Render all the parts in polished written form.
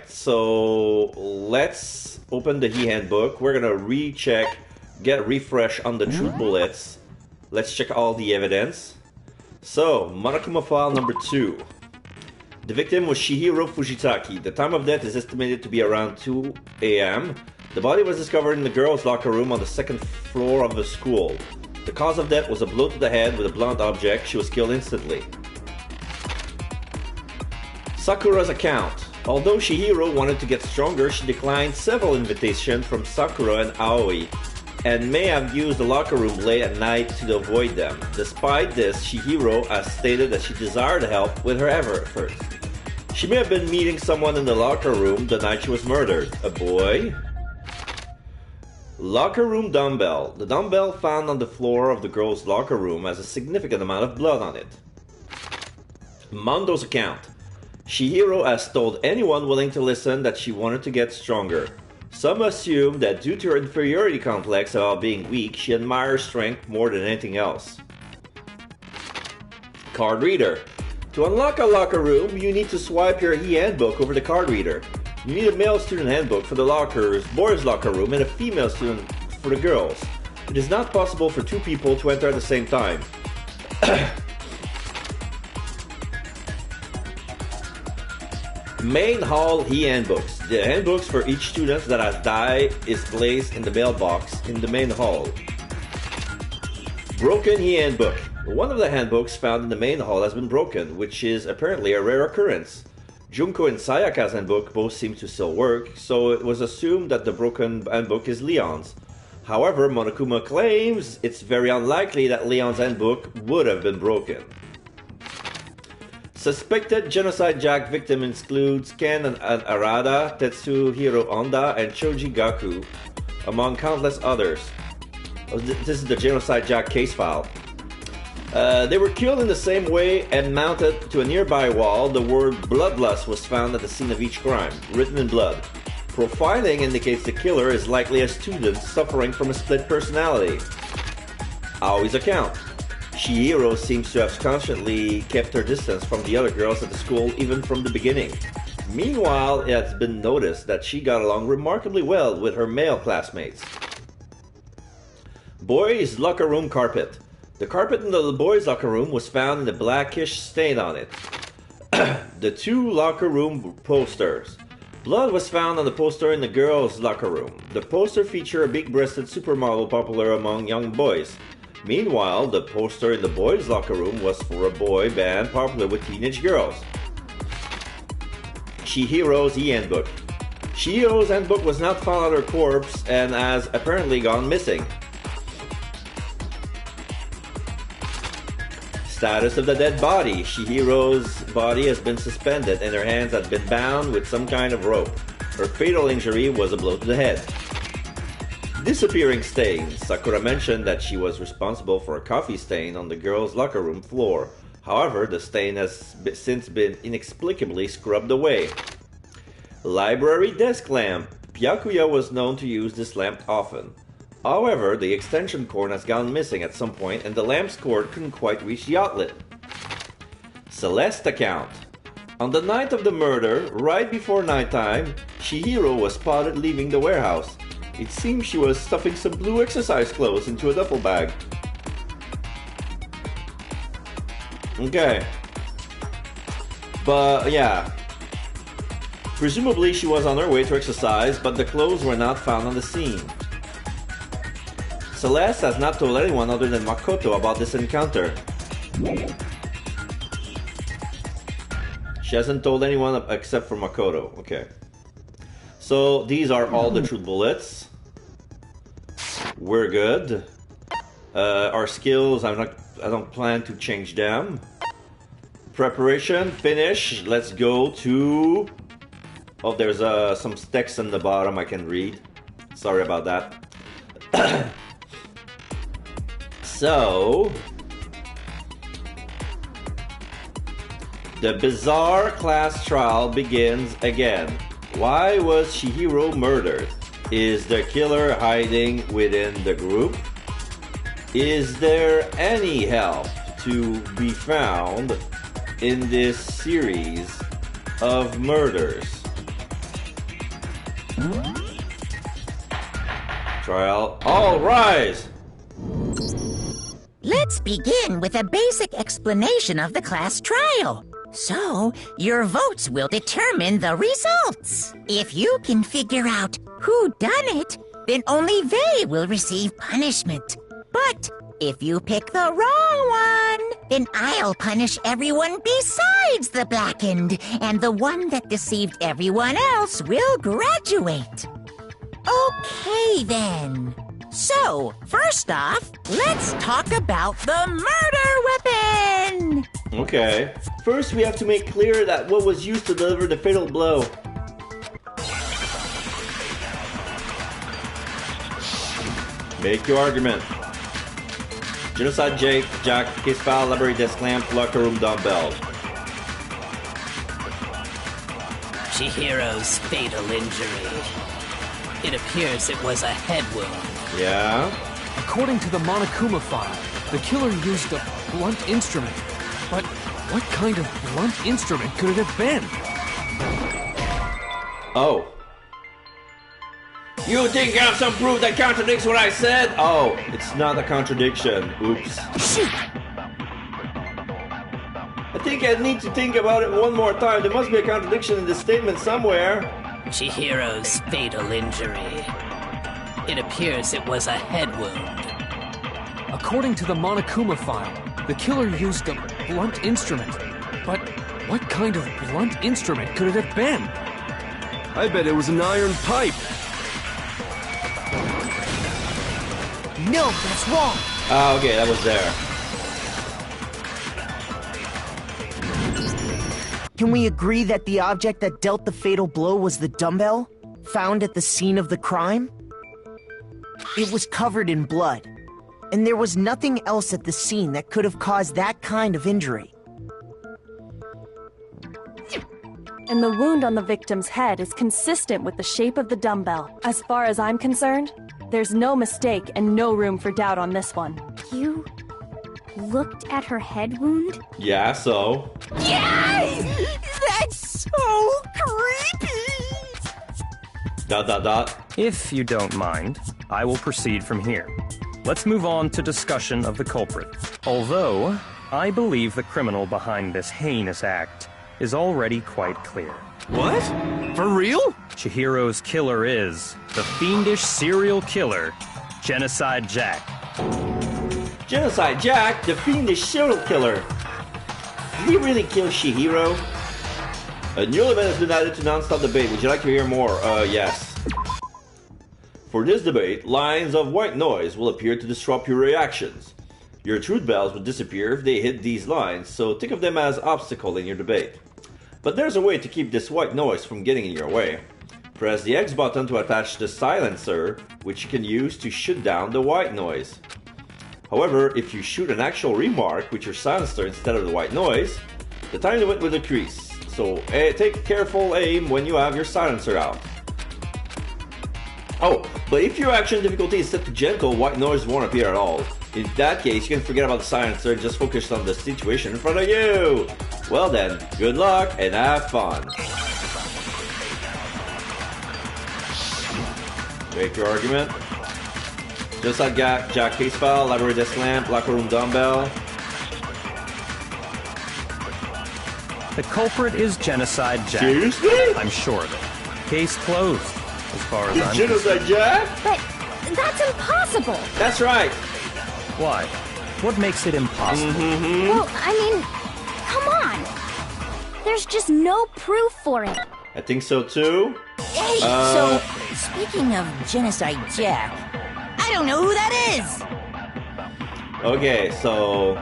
So let's open the handbook. We're gonna recheck, get a refresh on the truth bullets. Let's check all the evidence. So, Monokuma file number 2. The victim was Shihiro Fujitaki. The time of death is estimated to be around 2 a.m. The body was discovered in the girls' locker room on the second floor of the school. The cause of death was a blow to the head with a blunt object. She was killed instantly. Sakura's account. Although Shihiro wanted to get stronger, she declined several invitations from Sakura and Aoi, and may have used the locker room late at night to avoid them. Despite this, Shihiro has stated that she desired help with her efforts. She may have been meeting someone in the locker room the night she was murdered. A boy? Locker room dumbbell. The dumbbell found on the floor of the girls' locker room has a significant amount of blood on it. Mondo's account. Shihiro has told anyone willing to listen that she wanted to get stronger. Some assume that due to her inferiority complex about being weak, she admires strength more than anything else. Card reader. To unlock a locker room, you need to swipe your e-handbook over the card reader. You need a male student handbook for the boys' locker room, and a female student for the girls. It is not possible for 2 people to enter at the same time. Main hall e-handbooks. The handbooks for each student that has died is placed in the mailbox in the main hall. Broken e-handbook. One of the handbooks found in the main hall has been broken, which is apparently a rare occurrence. Junko and Sayaka's handbook both seem to still work, so it was assumed that the broken handbook is Leon's. However, Monokuma claims it's very unlikely that Leon's handbook would have been broken. Suspected genocide jack victim includes Ken and Arada, Tetsuhiro Honda, and Choji Gaku, among countless others. This is the genocide jack case file. They were killed in the same way and mounted to a nearby wall. The word bloodlust was found at the scene of each crime, written in blood. Profiling indicates the killer is likely a student suffering from a split personality. Aoi's account. Shihiro seems to have constantly kept her distance from the other girls at the school even from the beginning. Meanwhile, it has been noticed that she got along remarkably well with her male classmates. Boys' locker room carpet. The carpet in the boys' locker room was found with a blackish stain on it. The 2 locker room posters. Blood was found on the poster in the girls' locker room. The poster featured a big-breasted supermodel popular among young boys. Meanwhile, the poster in the boys' locker room was for a boy band popular with teenage girls. Chihiro's e-handbook. Chihiro's handbook was not found on her corpse and has apparently gone missing. Status of the dead body. Chihiro's body has been suspended and her hands have been bound with some kind of rope. Her fatal injury was a blow to the head. Disappearing stains. Sakura mentioned that she was responsible for a coffee stain on the girls' locker room floor. However, the stain has since been inexplicably scrubbed away. Library desk lamp. Byakuya was known to use this lamp often. However, the extension cord has gone missing at some point and the lamp's cord couldn't quite reach the outlet. Celeste account. On the night of the murder, right before nighttime, Chihiro was spotted leaving the warehouse. It seems she was stuffing some blue exercise clothes into a duffel bag. Okay. But yeah. Presumably she was on her way to exercise, but the clothes were not found on the scene. Celeste has not told anyone other than Makoto about this encounter. She hasn't told anyone except for Makoto. Okay. So these are all the truth bullets. We're good. Our skills, I don't plan to change them. Preparation, finish. Let's go to... Oh, there's some text on the bottom I can read. Sorry about that. So... The bizarre class trial begins again. Why was Chihiro murdered? Is the killer hiding within the group? Is there any help to be found in this series of murders? Trial, all rise! Let's begin with a basic explanation of the class trial. So, your votes will determine the results. If you can figure out who done it, then only they will receive punishment. But if you pick the wrong one, then I'll punish everyone besides the blackened, and the one that deceived everyone else will graduate. Okay, then. So, first off, let's talk about the murder weapon! Okay. First, we have to make clear that what was used to deliver the fatal blow. Make your argument. Genocide Jack, case file, library desk lamp, locker room dumbbell. Chihiro's fatal injury. It appears it was a head wound. Yeah? According to the Monokuma file, the killer used a blunt instrument. But what kind of blunt instrument could it have been? Oh. You think you have some proof that contradicts what I said? Oh, it's not a contradiction. Oops. I think I need to think about it one more time. There must be a contradiction in this statement somewhere. Chihiro's fatal injury. It appears it was a head wound. According to the Monokuma file, the killer used a blunt instrument. But what kind of blunt instrument could it have been? I bet it was an iron pipe. No, that's wrong. Ah, okay, that was there. Can we agree that the object that dealt the fatal blow was the dumbbell, found at the scene of the crime? It was covered in blood, and there was nothing else at the scene that could have caused that kind of injury. And the wound on the victim's head is consistent with the shape of the dumbbell. As far as I'm concerned, there's no mistake and no room for doubt on this one. You looked at her head wound? Yeah, so? Yes! That's so creepy! ... If you don't mind, I will proceed from here. Let's move on to discussion of the culprit. Although, I believe the criminal behind this heinous act is already quite clear. What? For real? Chihiro's killer is the fiendish serial killer, Genocide Jack. Genocide Jack, the fiendish serial killer. Did he really kill Chihiro? A new element has been added to non-stop debate. Would you like to hear more? Yes. For this debate, lines of white noise will appear to disrupt your reactions. Your truth bells will disappear if they hit these lines, so think of them as obstacle in your debate. But there's a way to keep this white noise from getting in your way. Press the X button to attach the silencer, which you can use to shut down the white noise. However, if you shoot an actual remark with your silencer instead of the white noise, the time limit will decrease. So take careful aim when you have your silencer out. Oh, but if your action difficulty is set to gentle, white noise won't appear at all. In that case, you can forget about the silencer and just focus on the situation in front of you. Well then, good luck and have fun. Make your argument. Just like Jack case file, library desk lamp, locker room dumbbell. The culprit is Genocide Jack. Seriously? I'm sure of it. Case closed, as far as I'm Genocide concerned. Jack? But that's impossible! That's right. Why? What makes it impossible? Well, I mean, come on! There's just no proof for it. I think so too. Hey, so, speaking of Genocide Jack, I don't know who that is! Okay, so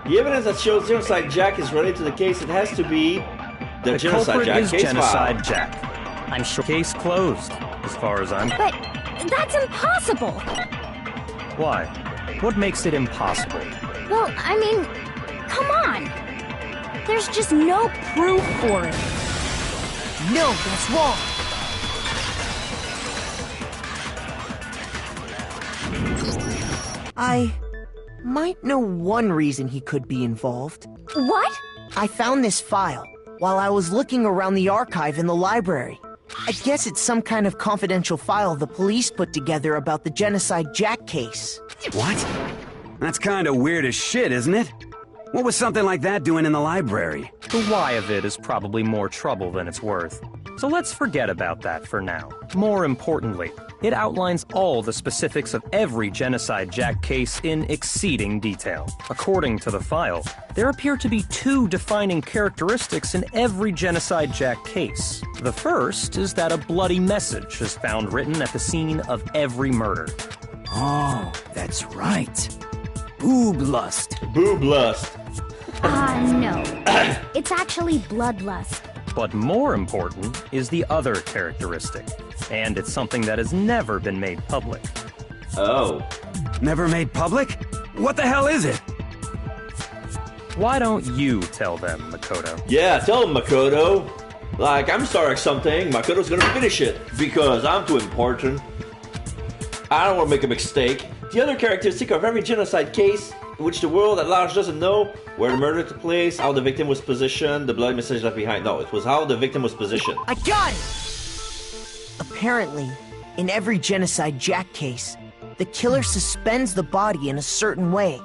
the evidence that shows Genocide Jack is related to the case, it has to be the Genocide culprit Jack is case Genocide file. Jack. I'm sure. Case closed, as far as I'm. But that's impossible! Why? What makes it impossible? Well, I mean, come on! There's just no proof for it. No, that's wrong. I might know one reason he could be involved. What? I found this file while I was looking around the archive in the library. I guess it's some kind of confidential file the police put together about the Genocide Jack case. What? That's kind of weird as shit, isn't it? What was something like that doing in the library? The why of it is probably more trouble than it's worth. So let's forget about that for now. More importantly, it outlines all the specifics of every Genocide Jack case in exceeding detail. According to the file, there appear to be 2 defining characteristics in every Genocide Jack case. The first is that a bloody message is found written at the scene of every murder. Oh, that's right. Boob lust. Boob lust. No. It's actually bloodlust. But more important is the other characteristic, and it's something that has never been made public. Oh. Never made public? What the hell is it? Why don't you tell them, Makoto? Yeah, tell him, Makoto. Like, I'm starting something, Makoto's gonna finish it, because I'm too important. I don't want to make a mistake. The other characteristic of every genocide case, in which the world at large doesn't know where the murder took place, how the victim was positioned, the bloody message left behind. No, it was how the victim was positioned. I got it! Apparently, in every Genocide Jack case, the killer suspends the body in a certain way.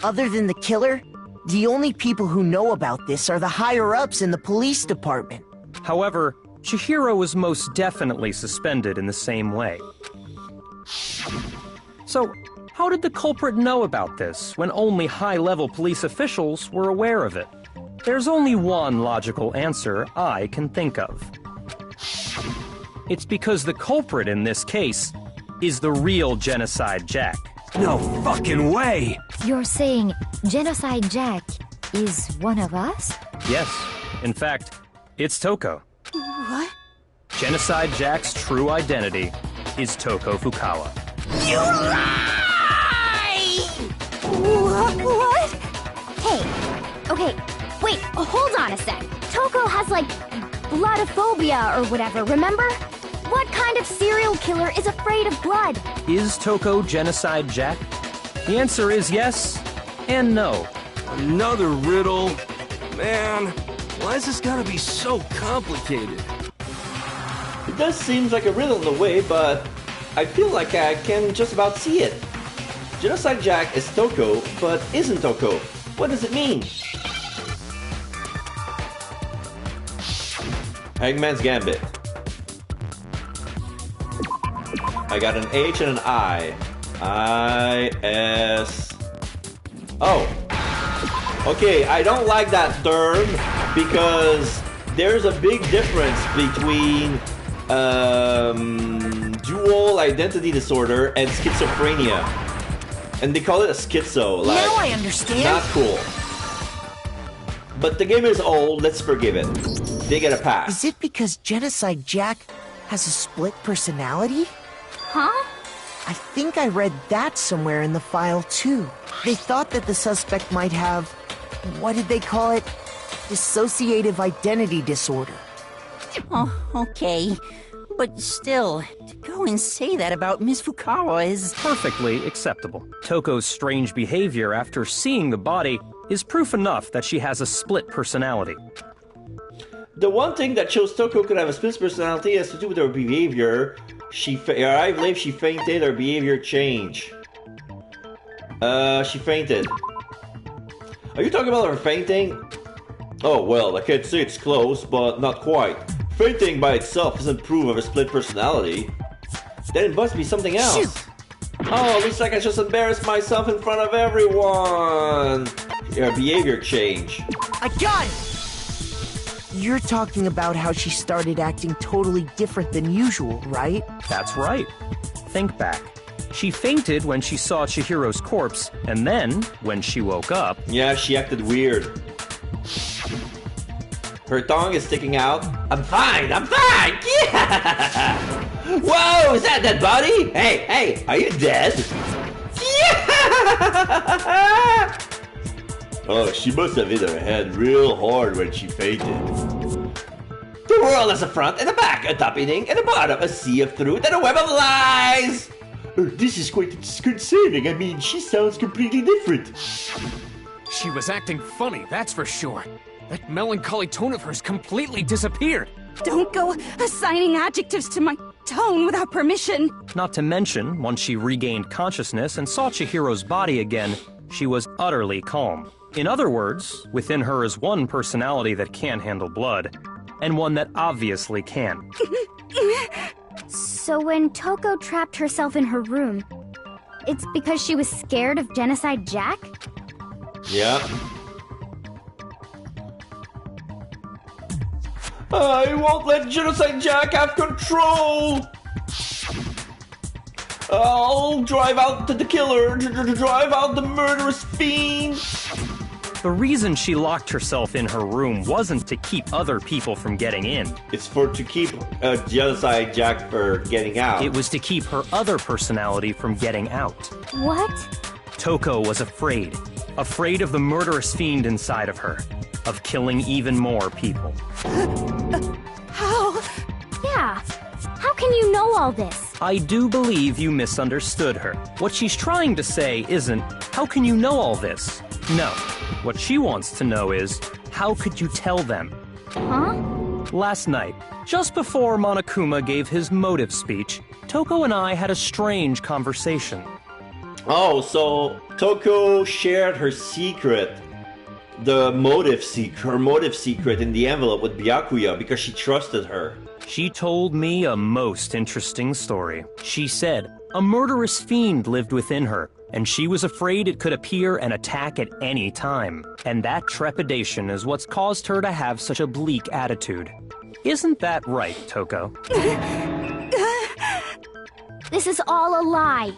Other than the killer, the only people who know about this are the higher-ups in the police department. However, Chihiro was most definitely suspended in the same way. So, how did the culprit know about this when only high-level police officials were aware of it? There's only one logical answer I can think of. It's because the culprit in this case is the real Genocide Jack. No fucking way! You're saying Genocide Jack is one of us? Yes. In fact, it's Toko. What? Genocide Jack's true identity is Toko Fukawa. You lie! What? Hey, okay, wait, hold on a sec. Toko has, like, bloodophobia or whatever, remember? What kind of serial killer is afraid of blood? Is Toko Genocide Jack? The answer is yes and no. Another riddle? Man, why is this gotta be so complicated? It does seem like a riddle in a way, but I feel like I can just about see it. Genocide Jack is Toko, but isn't Toko. What does it mean? Hangman's Gambit. I got an H and an I. I-S... Oh. Okay, I don't like that term because there's a big difference between dual identity disorder and schizophrenia. And they call it a schizo. Like, now I understand. Not cool. But the game is old, let's forgive it. They get a pass. Is it because Genocide Jack has a split personality? Huh? I think I read that somewhere in the file, too. They thought that the suspect might have, what did they call it? Dissociative identity disorder. Oh, okay. But still, to go and say that about Miss Fukawa is... Perfectly acceptable. Toko's strange behavior after seeing the body is proof enough that she has a split personality. The one thing that shows Toko could have a split personality has to do with her behavior. I believe she fainted, her behavior changed. She fainted. Are you talking about her fainting? Oh, well, I can't say it's close, but not quite. Fainting by itself doesn't prove of a split personality. Then it must be something else. Shoot. Oh, looks like I just embarrassed myself in front of everyone. Her behavior changed. I got it! You're talking about how she started acting totally different than usual, right? That's right. Think back. She fainted when she saw Chihiro's corpse, and then, when she woke up... Yeah, she acted weird. Her tongue is sticking out. I'm fine! Yeah! Whoa, is that dead body? Hey, are you dead? Yeah! Oh, she must have hit her head real hard when she fainted. The world has a front and a back, a top ending and a bottom, a sea of truth and a web of lies! This is quite disconcerting. I mean, she sounds completely different. She was acting funny, that's for sure. That melancholy tone of hers completely disappeared. Don't go assigning adjectives to my tone without permission. Not to mention, once she regained consciousness and saw Chihiro's body again, she was utterly calm. In other words, within her is one personality that can't handle blood, and one that obviously can. So when Toko trapped herself in her room, it's because she was scared of Genocide Jack? Yeah. I won't let Genocide Jack have control! I'll drive out the killer, drive out the murderous fiend! The reason she locked herself in her room wasn't to keep other people from getting in. It's to keep Genocide Jack from getting out. It was to keep her other personality from getting out. What? Toko was afraid. Afraid of the murderous fiend inside of her. Of killing even more people. How? Yeah. How can you know all this? I do believe you misunderstood her. What she's trying to say isn't, how can you know all this? No. What she wants to know is, how could you tell them? Huh? Last night, just before Monokuma gave his motive speech, Toko and I had a strange conversation. Oh, so Toko shared her secret, her motive secret in the envelope with Byakuya because she trusted her. She told me a most interesting story. She said a murderous fiend lived within her, and she was afraid it could appear and attack at any time. And that trepidation is what's caused her to have such a bleak attitude. Isn't that right, Toko? This is all a lie.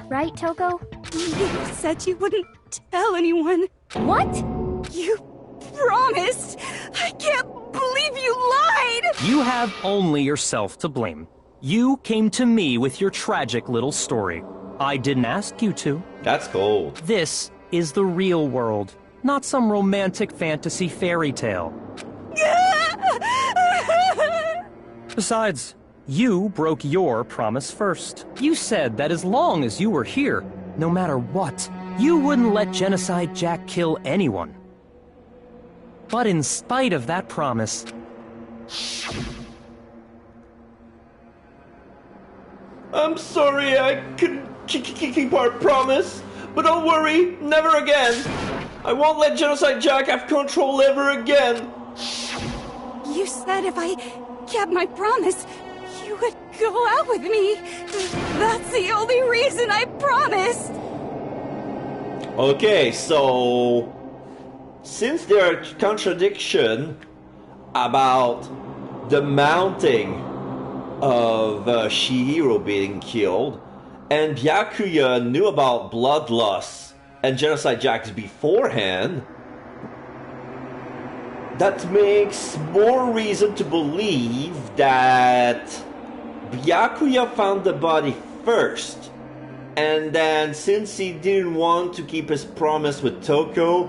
Right, Toko? You said you wouldn't tell anyone. What? You promised. I can't believe you lied! You have only yourself to blame. You came to me with your tragic little story. I didn't ask you to. That's cold. This is the real world, not some romantic fantasy fairy tale. Besides, you broke your promise first. You said that as long as you were here, no matter what, you wouldn't let Genocide Jack kill anyone. But in spite of that promise... I'm sorry I couldn't keep our promise, but don't worry, never again. I won't let Genocide Jack have control ever again. You said if I kept my promise, you would go out with me. That's the only reason I promised. Okay, so since there are contradiction about the mounting of Chihiro being killed, and Byakuya knew about bloodlust and Genocide Jack's beforehand, that makes more reason to believe that Byakuya found the body first, and then since he didn't want to keep his promise with Toko,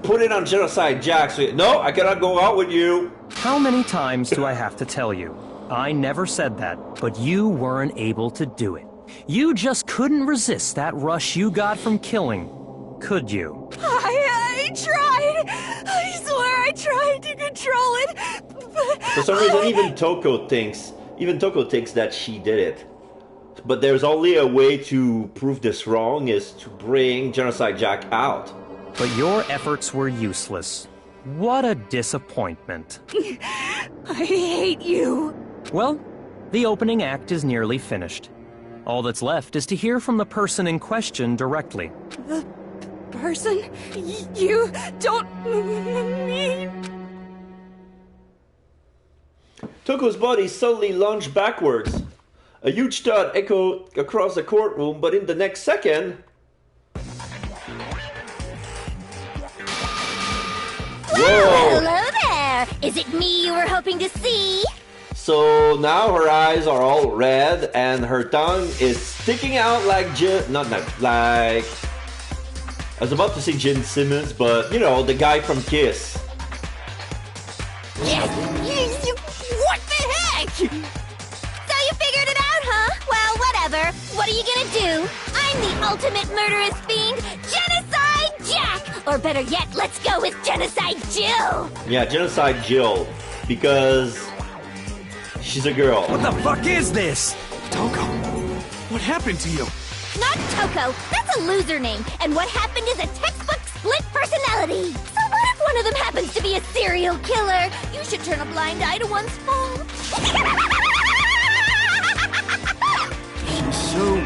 put it on Genocide Jack. So no, I cannot go out with you. How many times do I have to tell you? I never said that, but you weren't able to do it. You just couldn't resist that rush you got from killing, could you? I tried. I swear I tried to control it. For some reason, even Toko thinks that she did it. But there's only a way to prove this wrong, is to bring Genocide Jack out. But your efforts were useless. What a disappointment. I hate you. Well, the opening act is nearly finished. All that's left is to hear from the person in question directly. The person? You don't mean... Toko's body suddenly lunged backwards. A huge thud echoed across the courtroom, but in the next second... Whoa! Hello there! Is it me you were hoping to see? So now her eyes are all red and her tongue is sticking out like I was about to say Gene Simmons, but you know, the guy from Kiss. Yes! What the heck? So you figured it out, huh? Well, whatever. What are you gonna do? I'm the ultimate murderous fiend, Genocide Jack! Or better yet, let's go with Genocide Jill! Yeah, Genocide Jill. Because she's a girl. What the fuck is this? Toko, what happened to you? Not Toko. That's a loser name. And what happened is a textbook split personality. So what if one of them happens to be a serial killer? You should turn a blind eye to one's fault. So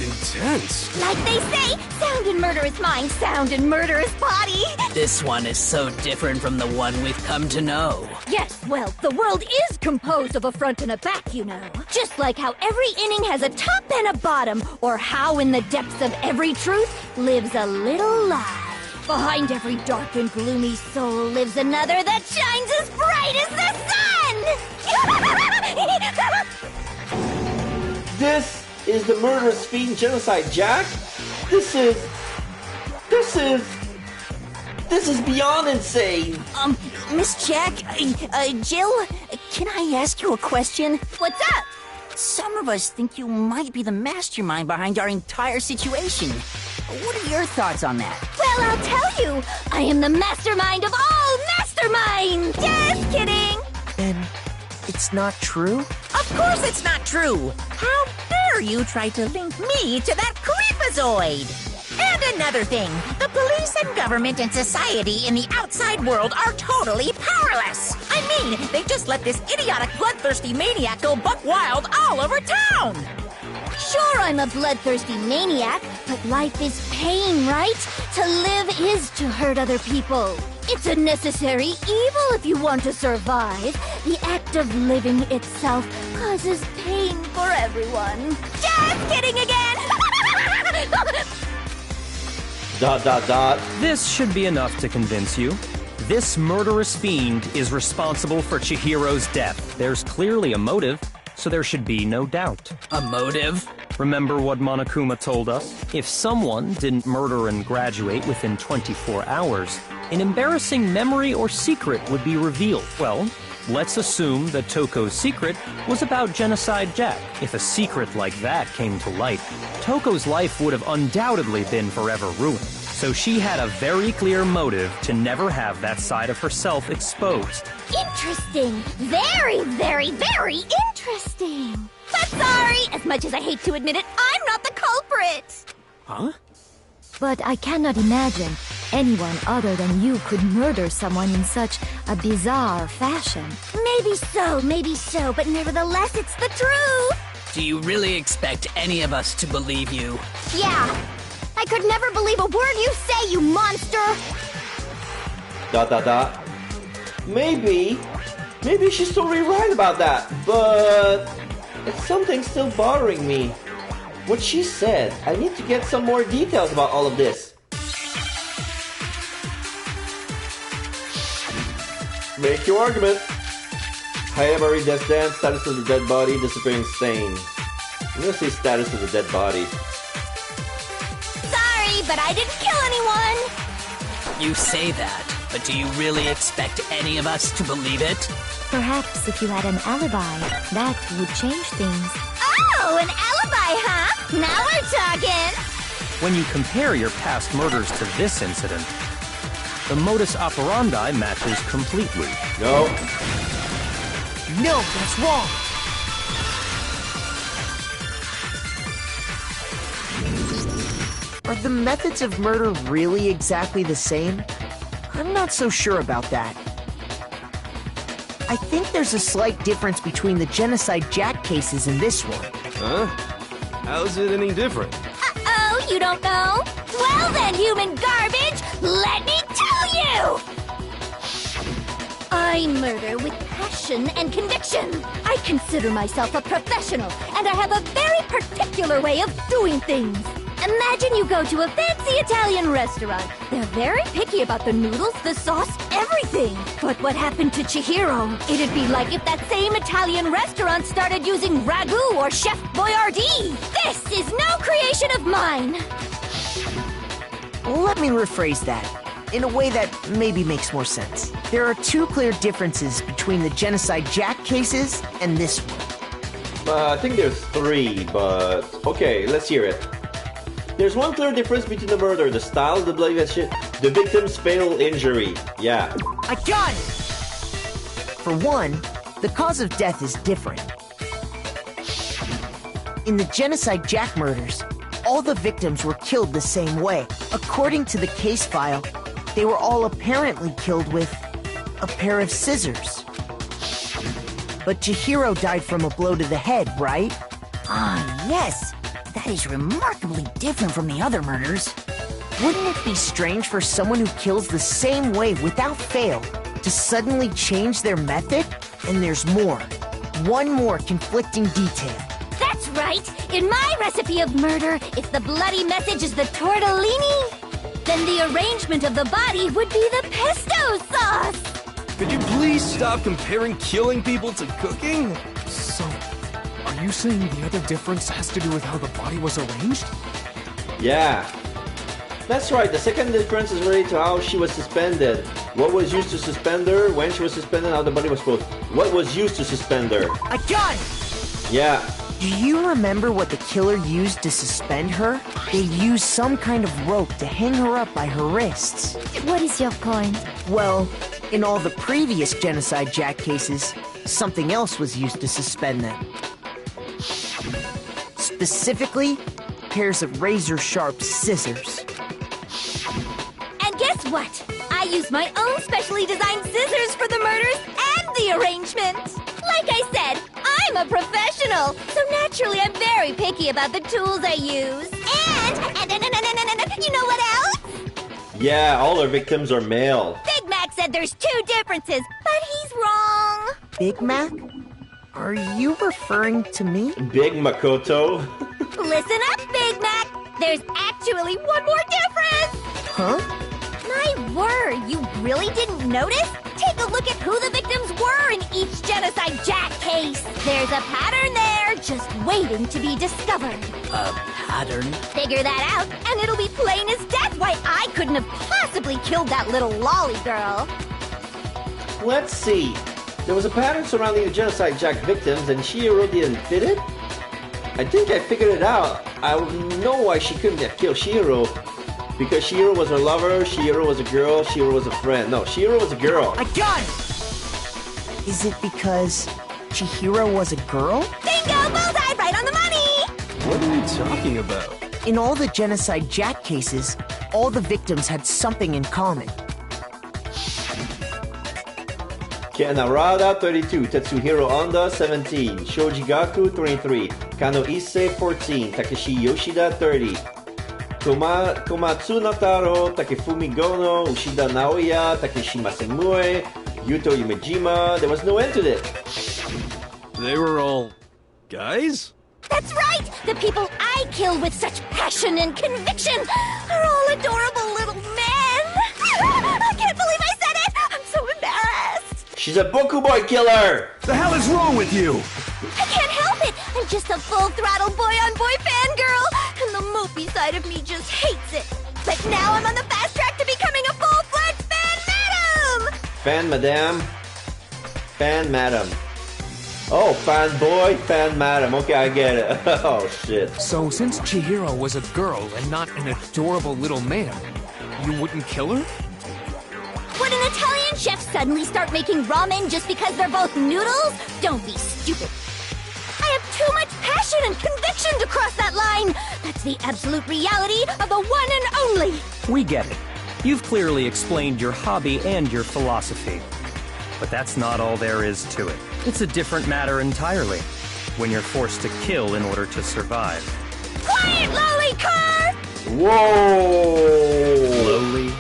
intense. Like they say, sound and murderous mind, sound and murderous body. This one is so different from the one we've come to know. Yes, well, the world is composed of a front and a back, you know. Just like how every inning has a top and a bottom, or how in the depths of every truth lives a little lie. Behind every dark and gloomy soul lives another that shines as bright as the sun! This is the murderous fiend genocide, Jack? This is beyond insane! Miss Jack, Jill, can I ask you a question? What's up? Some of us think you might be the mastermind behind our entire situation. What are your thoughts on that? Well, I'll tell you. I am the mastermind of all masterminds! Just kidding! Then it's not true? Of course it's not true! How dare you try to link me to that creepazoid? And another thing, the police and government and society in the outside world are totally powerless. I mean, they just let this idiotic, bloodthirsty maniac go buck wild all over town. Sure, I'm a bloodthirsty maniac, but life is pain, right? To live is to hurt other people. It's a necessary evil if you want to survive. The act of living itself causes pain for everyone. Just kidding again! ... This should be enough to convince you. This murderous fiend is responsible for Chihiro's death. There's clearly a motive, so there should be no doubt. A motive? Remember what Monokuma told us? If someone didn't murder and graduate within 24 hours, an embarrassing memory or secret would be revealed. Well, let's assume that Toko's secret was about Genocide Jack. If a secret like that came to light, Toko's life would have undoubtedly been forever ruined. So she had a very clear motive to never have that side of herself exposed. Interesting. Very, very, very interesting. But sorry, as much as I hate to admit it, I'm not the culprit. Huh? But I cannot imagine anyone other than you could murder someone in such a bizarre fashion. Maybe so, but nevertheless, it's the truth. Do you really expect any of us to believe you? Yeah. I could never believe a word you say, you monster! ... Maybe she's totally right about that, but something's still bothering me. What she said, I need to get some more details about all of this. Make your argument. Hayabari death dance, status of the dead body, disappearing stain. I'm gonna say status of the dead body. Sorry, but I didn't kill anyone! You say that, but do you really expect any of us to believe it? Perhaps if you had an alibi, that would change things. Oh, an alibi, huh? Now we're talking! When you compare your past murders to this incident, the modus operandi matches completely. No. No, that's wrong! Are the methods of murder really exactly the same? I'm not so sure about that. I think there's a slight difference between the Genocide Jack cases and this one. Huh? How's it any different? Uh-oh, you don't know? Well then, human garbage, let me tell you! I murder with passion and conviction. I consider myself a professional, and I have a very particular way of doing things. Imagine you go to a fancy Italian restaurant. They're very picky about the noodles, the sauce, everything. But what happened to Chihiro? It'd be like if that same Italian restaurant started using ragu or Chef Boyardee. This is no creation of mine. Let me rephrase that, in a way that maybe makes more sense. There are two clear differences between the Genocide Jack cases and this one. I think there's three, but okay, let's hear it. There's one clear difference between the murder, the style of the bloodshed, the victim's fatal injury. Yeah. I got it! For one, the cause of death is different. In the Genocide Jack murders, all the victims were killed the same way. According to the case file, they were all apparently killed with a pair of scissors. But Chihiro died from a blow to the head, right? Ah, yes. That is remarkably different from the other murders. Wouldn't it be strange for someone who kills the same way without fail to suddenly change their method? And there's more. One more conflicting detail. That's right! In my recipe of murder, if the bloody message is the tortellini, then the arrangement of the body would be the pesto sauce! Could you please stop comparing killing people to cooking? So, are you saying the other difference has to do with how the body was arranged? Yeah. That's right, the second difference is related to how she was suspended. What was used to suspend her, when she was suspended, how the body was supposed. What was used to suspend her? A gun! Yeah. Do you remember what the killer used to suspend her? They used some kind of rope to hang her up by her wrists. What is your point? Well, in all the previous Genocide Jack cases, something else was used to suspend them. Specifically, pairs of razor-sharp scissors. And guess what? I used my own specially designed scissors for the murders and the arrangement! Like I said, I'm a professional, so naturally I'm very picky about the tools I use. And you know what else? Yeah, all our victims are male. Big Mac said there's two differences, but he's wrong. Big Mac? Are you referring to me? Big Makoto. Listen up, Big Mac. There's actually one more difference. Huh? My word, you really didn't notice? Take a look at who the victims were in each Genocide Jack case. There's a pattern there, just waiting to be discovered. A pattern? Figure that out, and it'll be plain as death why I couldn't have possibly killed that little lolly girl. Let's see. There was a pattern surrounding the Genocide Jack victims, and Chihiro didn't fit it? I think I figured it out. I know why she couldn't have killed Chihiro. Because Chihiro was her lover, Chihiro was a girl, Chihiro was a friend. No, Chihiro was a girl. A gun! Is it because Chihiro was a girl? Bingo! Bullseye! Right on the money! What are you talking about? In all the Genocide Jack cases, all the victims had something in common. Ken Arada, 32. Tetsuhiro Onda, 17. Shoji Gaku, 23. Kano Issei, 14. Takeshi Yoshida, 30. Komatsu Nataro, Takefumi Gono, Ushida Naoya, Takeshi Masamue, Yuto Yumejima. There was no end to this. They were all guys? That's right! The people I kill with such passion and conviction are all adorable little men! I can't believe I said it! I'm so embarrassed! She's a Bokuboy killer! The hell is wrong with you? I can't help it! I'm just a full-throttle boy-on-boy fangirl, and the mopey side of me just hates it. But now I'm on the fast track to becoming a full-fledged fan madam! Fan madam? Fan madam. Oh, fan boy, fan madam. Okay, I get it. Oh, shit. So, since Chihiro was a girl and not an adorable little man, you wouldn't kill her? Would an Italian chef suddenly start making ramen just because they're both noodles? Don't be stupid. I have too much passion and conviction to cross that line. That's the absolute reality of the one and only. We get it. You've clearly explained your hobby and your philosophy. But that's not all there is to it. It's a different matter entirely, when you're forced to kill in order to survive. Quiet, lowly cur! Whoa! Lowly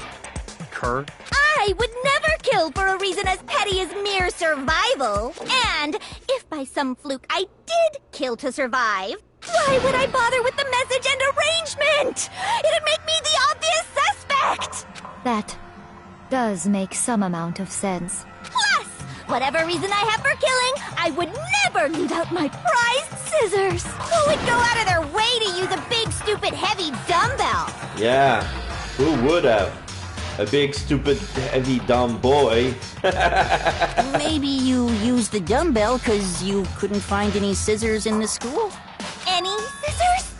cur? I would never kill for a reason as petty as mere survival. And if by some fluke I did kill to survive, why would I bother with the message and arrangement? It'd make me the obvious suspect! That does make some amount of sense. Plus, whatever reason I have for killing, I would never leave out my prized scissors. Who would go out of their way to use a big, stupid, heavy dumbbell? Yeah, who would have? A big, stupid, heavy, dumb boy. Maybe you used the dumbbell because you couldn't find any scissors in the school? Any scissors?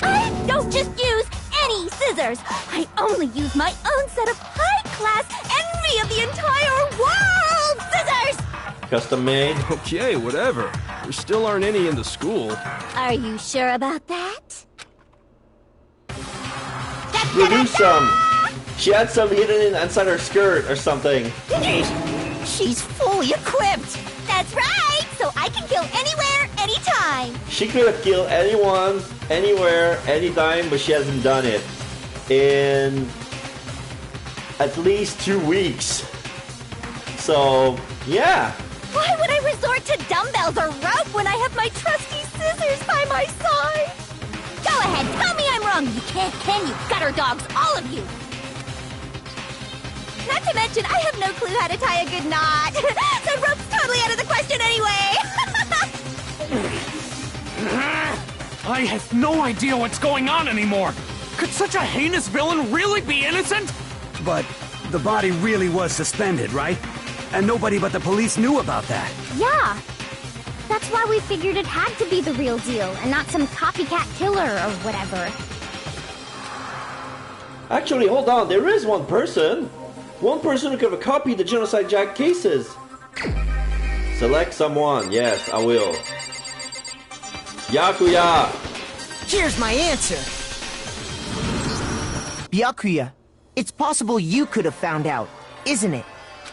I don't just use any scissors. I only use my own set of high-class, envy of the entire world scissors! Custom made? Okay, whatever. There still aren't any in the school. Are you sure about that? Produce some! She had some hidden inside her skirt or something. She's fully equipped! That's right! So I can kill anywhere, anytime! She could have killed anyone, anywhere, anytime, but she hasn't done it in at least 2 weeks. So, yeah. Why would I resort to dumbbells or rope when I have my trusty scissors by my side? Go ahead, tell me I'm wrong. You can't, can you? Gutter dogs, all of you. Not to mention, I have no clue how to tie a good knot. So rope's totally out of the question anyway. I have no idea what's going on anymore. Could such a heinous villain really be innocent? But the body really was suspended, right? And nobody but the police knew about that. Yeah. That's why we figured it had to be the real deal and not some copycat killer or whatever. Actually, hold on. There is one person. One person who could have copied the Genocide Jack cases. Select someone. Yes, I will. Byakuya. Here's my answer. Byakuya, it's possible you could have found out, isn't it?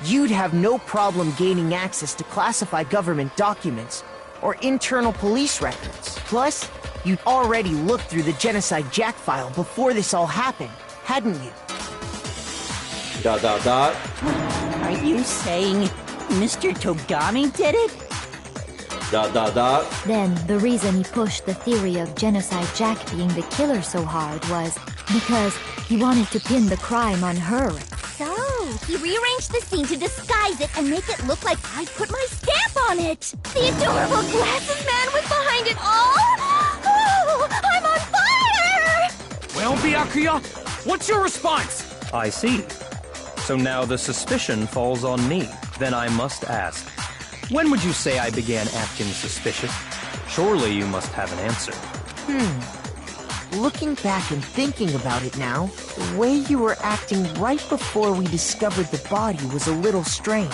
You'd have no problem gaining access to classified government documents or internal police records. Plus, you'd already looked through the Genocide Jack file before this all happened, hadn't you? ... Are you saying Mr. Togami did it? ... Then, the reason he pushed the theory of Genocide Jack being the killer so hard was because he wanted to pin the crime on her. So, he rearranged the scene to disguise it and make it look like I put my stamp on it. The adorable glasses man was behind it all. Oh, I'm on fire! Well, Byakuya, what's your response? I see. So now the suspicion falls on me. Then I must ask, when would you say I began acting suspicious? Surely you must have an answer. Looking back and thinking about it now, the way you were acting right before we discovered the body was a little strange.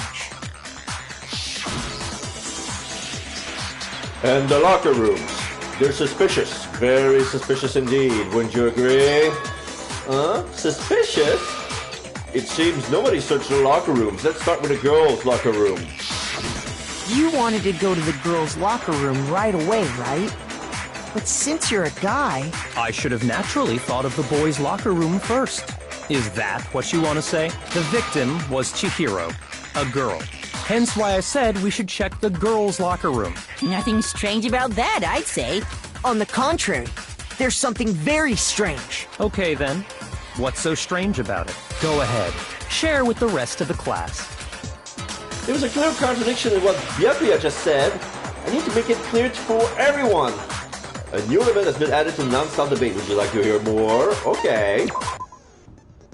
And the locker rooms. They're suspicious. Very suspicious indeed. Wouldn't you agree? Suspicious? It seems nobody searched the locker rooms. Let's start with the girls' locker room. You wanted to go to the girls' locker room right away, right? But since you're a guy... I should have naturally thought of the boys' locker room first. Is that what you want to say? The victim was Chihiro, a girl. Hence why I said we should check the girls' locker room. Nothing strange about that, I'd say. On the contrary, there's something very strange. Okay then. What's so strange about it? Go ahead. Share with the rest of the class. There was a clear contradiction in what Byakuya just said. I need to make it clear for everyone. A new element has been added to non-stop debate. Would you like to hear more? Okay.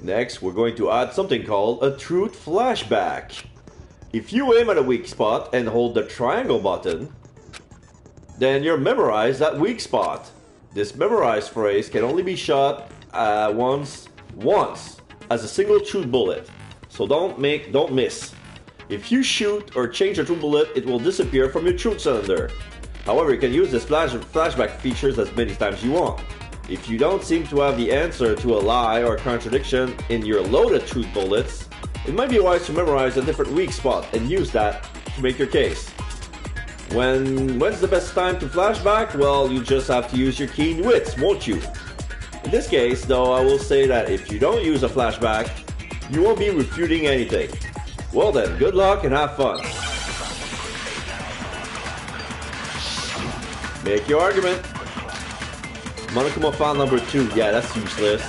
Next, we're going to add something called a truth flashback. If you aim at a weak spot and hold the triangle button, then you'll memorize that weak spot. This memorized phrase can only be shot once as a single truth bullet. So don't miss. If you shoot or change a truth bullet, it will disappear from your truth cylinder. However, you can use this flashback features as many times you want. If you don't seem to have the answer to a lie or a contradiction in your loaded truth bullets, it might be wise to memorize a different weak spot and use that to make your case. When's the best time to flashback? Well, you just have to use your keen wits, won't you? In this case, though, I will say that if you don't use a flashback, you won't be refuting anything. Well then, good luck and have fun. Make your argument. Monokuma file number 2. Yeah, that's useless.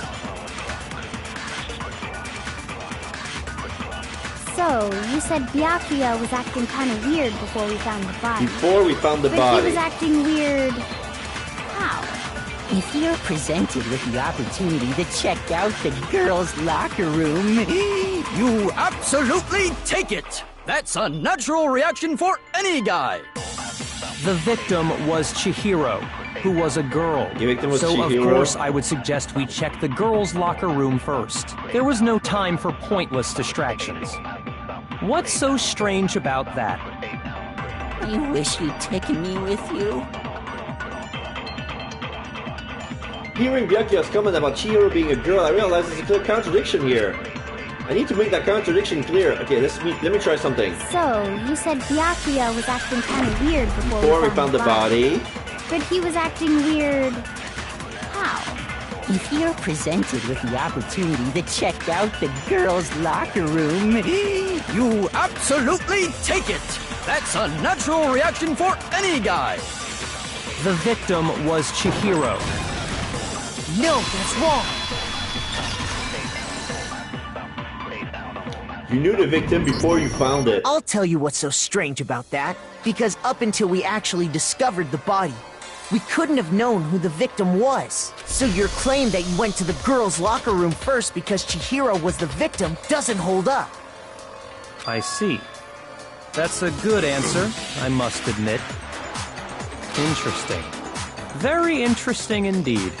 So, you said Byakuya was acting kind of weird before we found the body. Before we found the But body. he was acting weird... how? If you're presented with the opportunity to check out the girls' locker room, You absolutely take it! That's a natural reaction for any guy! The victim was Chihiro, who was a girl. The victim was so Chihiro? Of course I would suggest we check the girls' locker room first. There was no time for pointless distractions. What's so strange about that? I wish you'd taken me with you. Hearing Byakuya's comment about Chihiro being a girl, I realize there's a clear contradiction here. I need to make that contradiction clear. Okay, let me try something. So, you said Byakuya was acting kind of weird before we found the body. But he was acting weird... how? If you're presented with the opportunity to check out the girls' locker room, you absolutely take it! That's a natural reaction for any guy! The victim was Chihiro. No, that's wrong! You knew the victim before you found it. I'll tell you what's so strange about that. Because up until we actually discovered the body, we couldn't have known who the victim was. So your claim that you went to the girls' locker room first because Chihiro was the victim doesn't hold up. I see. That's a good answer, I must admit. Interesting. Very interesting indeed.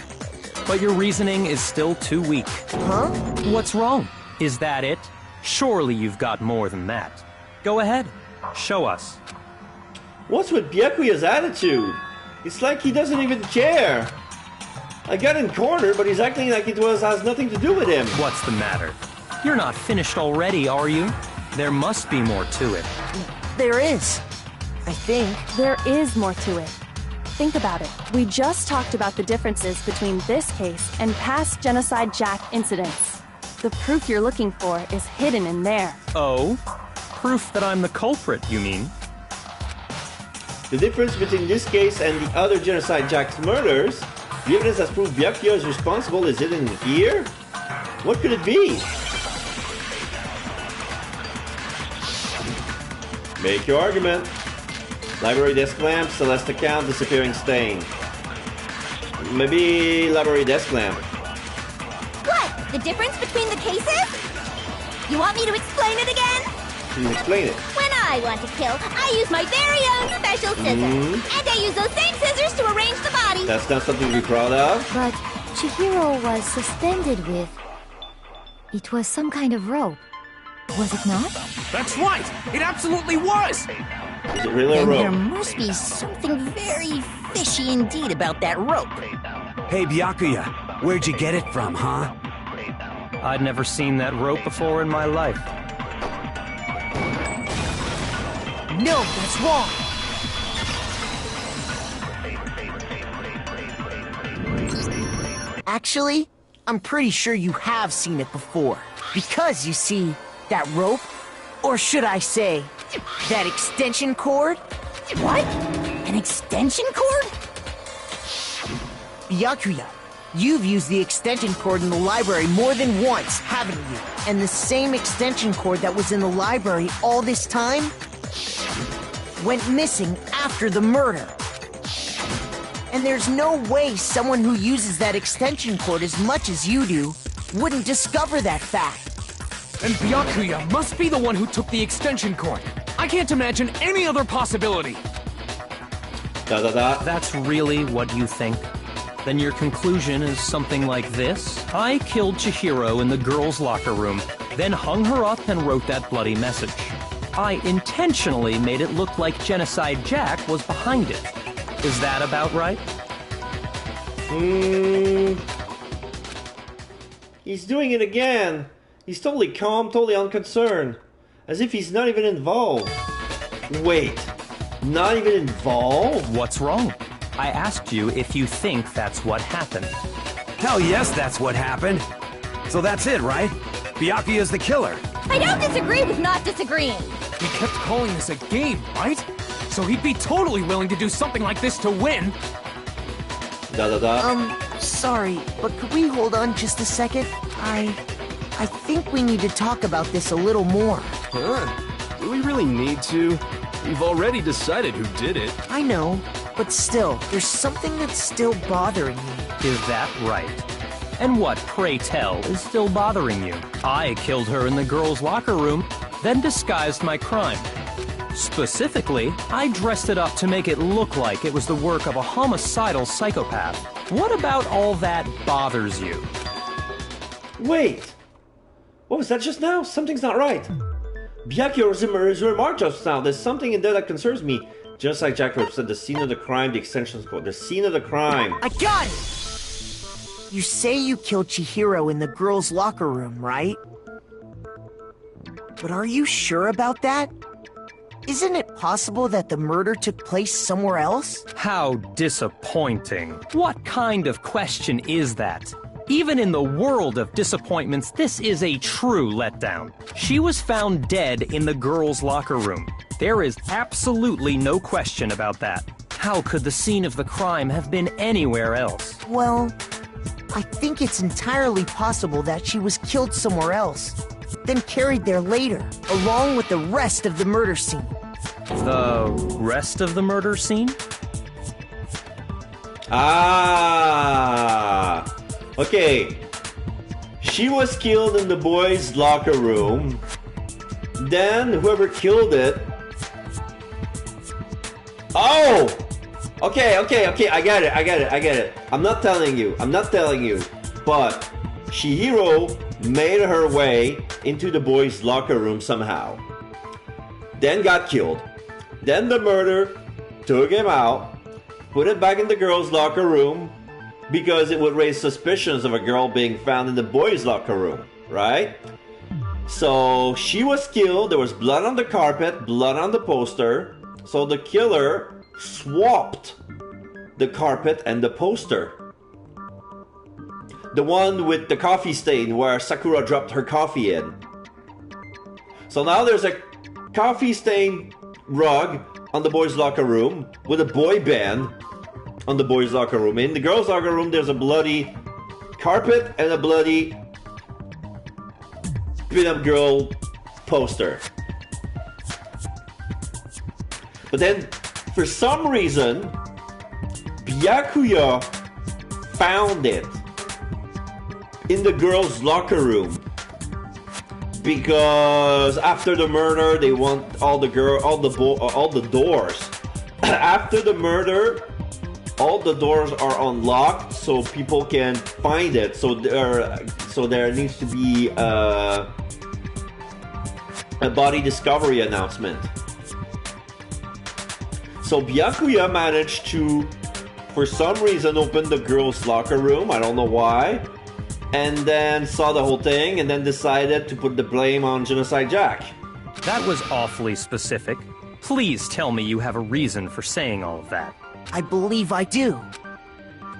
But your reasoning is still too weak. Huh? What's wrong? Is that it? Surely you've got more than that. Go ahead. Show us. What's with Byakuya's attitude? It's like he doesn't even care. I got him cornered, but he's acting like it has nothing to do with him. What's the matter? You're not finished already, are you? There must be more to it. There is. I think. There is more to it. Think about it. We just talked about the differences between this case and past Genocide Jack incidents. The proof you're looking for is hidden in there. Oh? Proof that I'm the culprit, you mean? The difference between this case and the other Genocide Jack's murders, the evidence that proves Byakuya is responsible is hidden here? What could it be? Make your argument. Library desk lamp, Celeste account, disappearing stain. Maybe library desk lamp. What? The difference between the cases? You want me to explain it again? Can you explain it? When I want to kill, I use my very own special scissors. And I use those same scissors to arrange the body. That's not something to be proud of. But Chihiro was suspended with... It was some kind of rope. Was it not? That's right! It absolutely was! Is it really a rope? There must be something very fishy indeed about that rope. Hey, Byakuya, where'd you get it from, huh? I'd never seen that rope before in my life. No, that's wrong! Actually, I'm pretty sure you have seen it before. Because, you see, that rope, or should I say, that extension cord? What? An extension cord? Byakuya, you've used the extension cord in the library more than once, haven't you? And the same extension cord that was in the library all this time went missing after the murder. And there's no way someone who uses that extension cord as much as you do wouldn't discover that fact. And Byakuya must be the one who took the extension cord. I can't imagine any other possibility. That's really what you think? Then your conclusion is something like this? I killed Chihiro in the girls' locker room, then hung her up and wrote that bloody message. I intentionally made it look like Genocide Jack was behind it. Is that about right? He's doing it again. He's totally calm, totally unconcerned. As if he's not even involved. Wait, not even involved? What's wrong? I asked you if you think that's what happened. Hell yes, that's what happened. So that's it, right? Byakuya's the killer. I don't disagree with not disagreeing. He kept calling this a game, right? So he'd be totally willing to do something like this to win. Sorry, but could we hold on just a second? I think we need to talk about this a little more. Huh? Do we really need to? We've already decided who did it. I know, but still, there's something that's still bothering me. Is that right? And what, pray tell, is still bothering you? I killed her in the girls' locker room, then disguised my crime. Specifically, I dressed it up to make it look like it was the work of a homicidal psychopath. What about all that bothers you? Wait! What was that just now? Something's not right. Byakuya is remarked just now. There's something in there that concerns me. Just like Jack said, the scene of the crime, the extensions code. The scene of the crime. I got it! You say you killed Chihiro in the girls' locker room, right? But are you sure about that? Isn't it possible that the murder took place somewhere else? How disappointing. What kind of question is that? Even in the world of disappointments, this is a true letdown. She was found dead in the girls' locker room. There is absolutely no question about that. How could the scene of the crime have been anywhere else? Well, I think it's entirely possible that she was killed somewhere else, then carried there later, along with the rest of the murder scene. The rest of the murder scene? Ah! Okay. She was killed in the boys' locker room. Then whoever killed it... Oh! Okay, I get it. I'm not telling you. But Chihiro made her way into the boys' locker room somehow. Then got killed. Then the murder took him out, put it back in the girls' locker room, because it would raise suspicions of a girl being found in the boys' locker room, right? So she was killed, there was blood on the carpet, blood on the poster, so the killer swapped the carpet and the poster. The one with the coffee stain where Sakura dropped her coffee in. So now there's a coffee stain rug on the boys' locker room with a boy band on the boys' locker room. In the girls' locker room, there's a bloody carpet and a bloody pin-up girl poster. But then, for some reason, Byakuya found it in the girls' locker room. Because after the murder, they want all the doors. After the murder, all the doors are unlocked so people can find it. So there needs to be a body discovery announcement. So Byakuya managed to, for some reason, open the girls' locker room. I don't know why. And then saw the whole thing and then decided to put the blame on Genocide Jack. That was awfully specific. Please tell me you have a reason for saying all of that. I believe I do.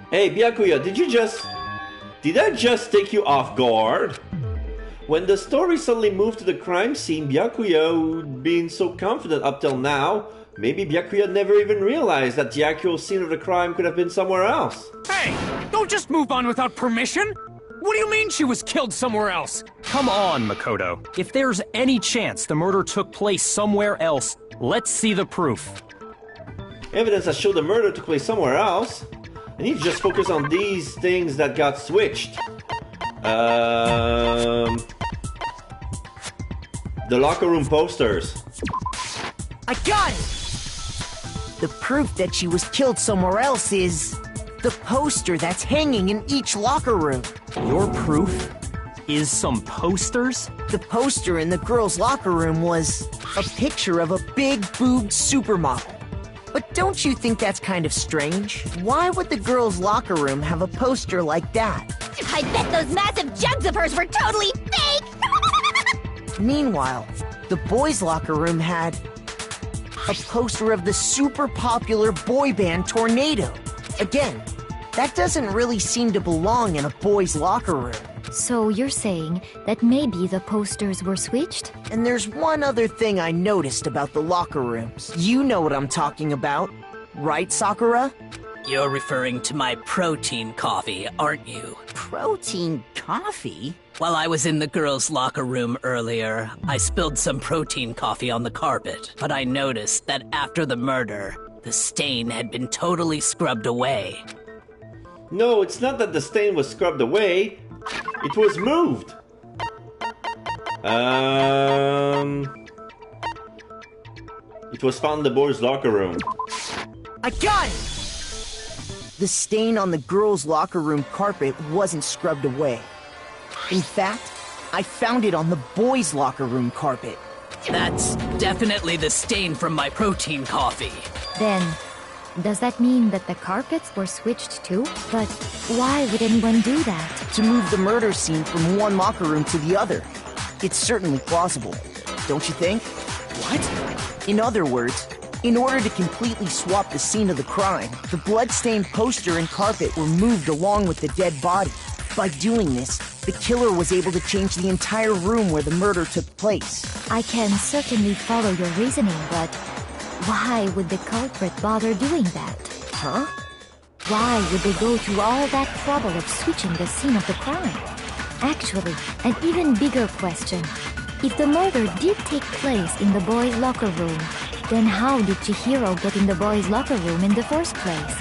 Hey, Byakuya, did that just take you off guard? When the story suddenly moved to the crime scene, Byakuya, being so confident up till now, maybe Byakuya never even realized that the actual scene of the crime could have been somewhere else. Hey, don't just move on without permission! What do you mean she was killed somewhere else? Come on, Makoto. If there's any chance the murder took place somewhere else, let's see the proof. Evidence that showed the murder took place somewhere else? I need to just focus on these things that got switched. The locker room posters. I got it! The proof that she was killed somewhere else is the poster that's hanging in each locker room. Your proof is some posters? The poster in the girls' locker room was a picture of a big-boobed supermodel. But don't you think that's kind of strange? Why would the girls' locker room have a poster like that? I bet those massive jugs of hers were totally fake! Meanwhile, the boys' locker room had a poster of the super popular boy band Tornado. Again, that doesn't really seem to belong in a boys' locker room. So you're saying that maybe the posters were switched? And there's one other thing I noticed about the locker rooms. You know what I'm talking about, right, Sakura? You're referring to my protein coffee, aren't you? Protein coffee? While I was in the girls' locker room earlier, I spilled some protein coffee on the carpet, but I noticed that after the murder, the stain had been totally scrubbed away. No, it's not that the stain was scrubbed away. It was moved. It was found in the boys' locker room. I got it! The stain on the girls' locker room carpet wasn't scrubbed away. In fact, I found it on the boys' locker room carpet. That's definitely the stain from my protein coffee. Then, does that mean that the carpets were switched too? But why would anyone do that? To move the murder scene from one locker room to the other. It's certainly plausible, don't you think? What? In other words, in order to completely swap the scene of the crime, the blood-stained poster and carpet were moved along with the dead body. By doing this, the killer was able to change the entire room where the murder took place. I can certainly follow your reasoning, but why would the culprit bother doing that? Huh? Why would they go to all that trouble of switching the scene of the crime? Actually, an even bigger question. If the murder did take place in the boys' locker room, then how did Chihiro get in the boys' locker room in the first place?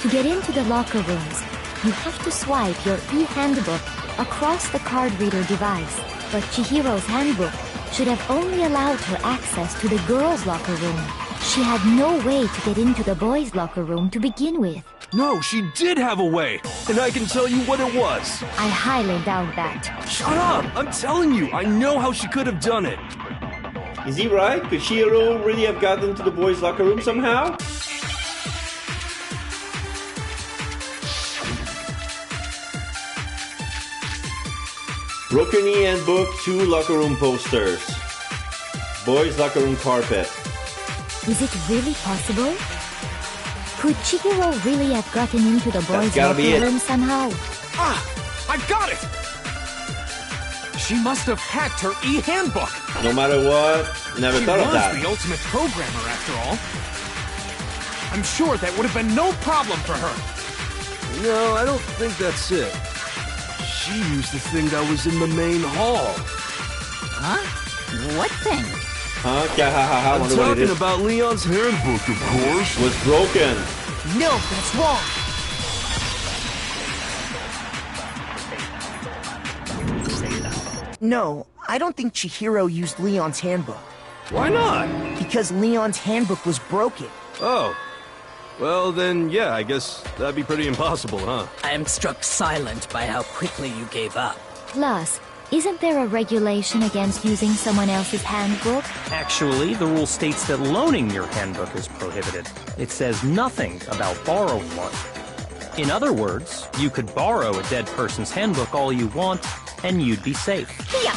To get into the locker rooms, you have to swipe your e-handbook across the card reader device. But Chihiro's handbook should have only allowed her access to the girls' locker room. She had no way to get into the boys' locker room to begin with. No, she did have a way, and I can tell you what it was. I highly doubt that. Shut up! I'm telling you, I know how she could have done it. Is he right? Could Chihiro really have gotten into the boys' locker room somehow? Broken e-handbook, 2 locker room posters. Boys' locker room carpet. Is it really possible? Could Chihiro really have gotten into the boys' locker room somehow? Ah! I've got it! She must have hacked her e-handbook! No matter what, never thought of that. She was the ultimate programmer, after all. I'm sure that would have been no problem for her. No, I don't think that's it. She used the thing that was in the main hall. Huh? What thing? Huh? I'm talking about Leon's handbook, of course. Was broken. No, that's wrong. No, I don't think Chihiro used Leon's handbook. Why not? Because Leon's handbook was broken. Oh. Well, then, yeah, I guess that'd be pretty impossible, huh? I am struck silent by how quickly you gave up. Plus, isn't there a regulation against using someone else's handbook? Actually, the rule states that loaning your handbook is prohibited. It says nothing about borrowing one. In other words, you could borrow a dead person's handbook all you want, and you'd be safe. Yup.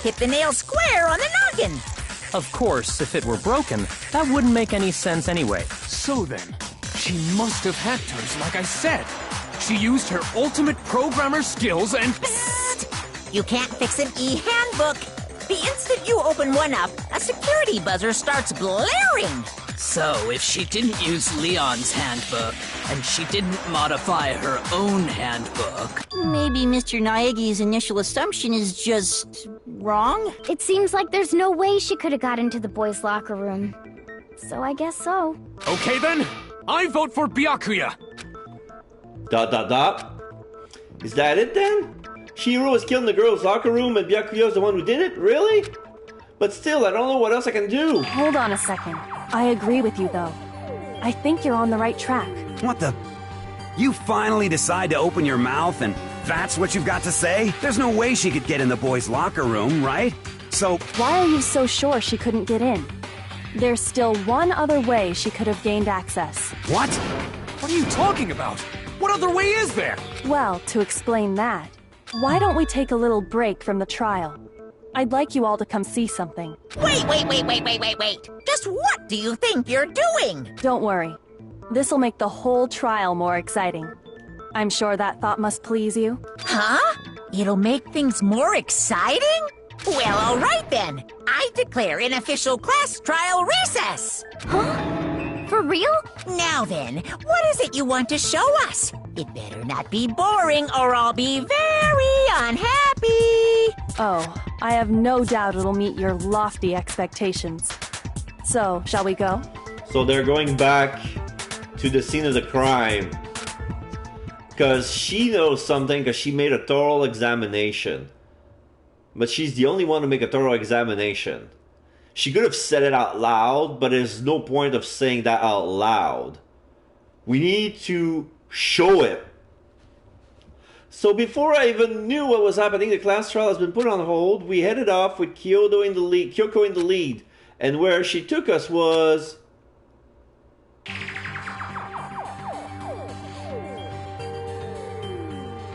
Hit the nail square on the noggin. Of course, if it were broken, that wouldn't make any sense anyway. So then, she must have hacked hers like I said. She used her ultimate programmer skills and... Psst! You can't fix an e-handbook. The instant you open one up, a security buzzer starts blaring. So, if she didn't use Leon's handbook, and she didn't modify her own handbook... Maybe Mr. Naegi's initial assumption is just... wrong? It seems like there's no way she could have got into the boys' locker room. So I guess so. Okay then, I vote for Byakuya. ... Is that it then? Chihiro was killed in the girls' locker room and Byakuya's the one who did it? Really? But still, I don't know what else I can do. Hold on a second. I agree with you, though. I think you're on the right track. What the? You finally decide to open your mouth and that's what you've got to say? There's no way she could get in the boys' locker room, right? So... Why are you so sure she couldn't get in? There's still one other way she could have gained access. What? What are you talking about? What other way is there? Well, to explain that, why don't we take a little break from the trial? I'd like you all to come see something. Wait. Just what do you think you're doing? Don't worry. This'll make the whole trial more exciting. I'm sure that thought must please you. Huh? It'll make things more exciting? Well, all right then. I declare an official class trial recess. Huh? For real? Now then, what is it you want to show us? It better not be boring or I'll be very unhappy. Oh, I have no doubt it'll meet your lofty expectations. So, shall we go? So they're going back to the scene of the crime. Because she knows something because she made a thorough examination. But she's the only one to make a thorough examination. She could have said it out loud, but there's no point of saying that out loud. We need to show it. So before I even knew what was happening, the class trial has been put on hold. We headed off with Kyoko in the lead. And where she took us was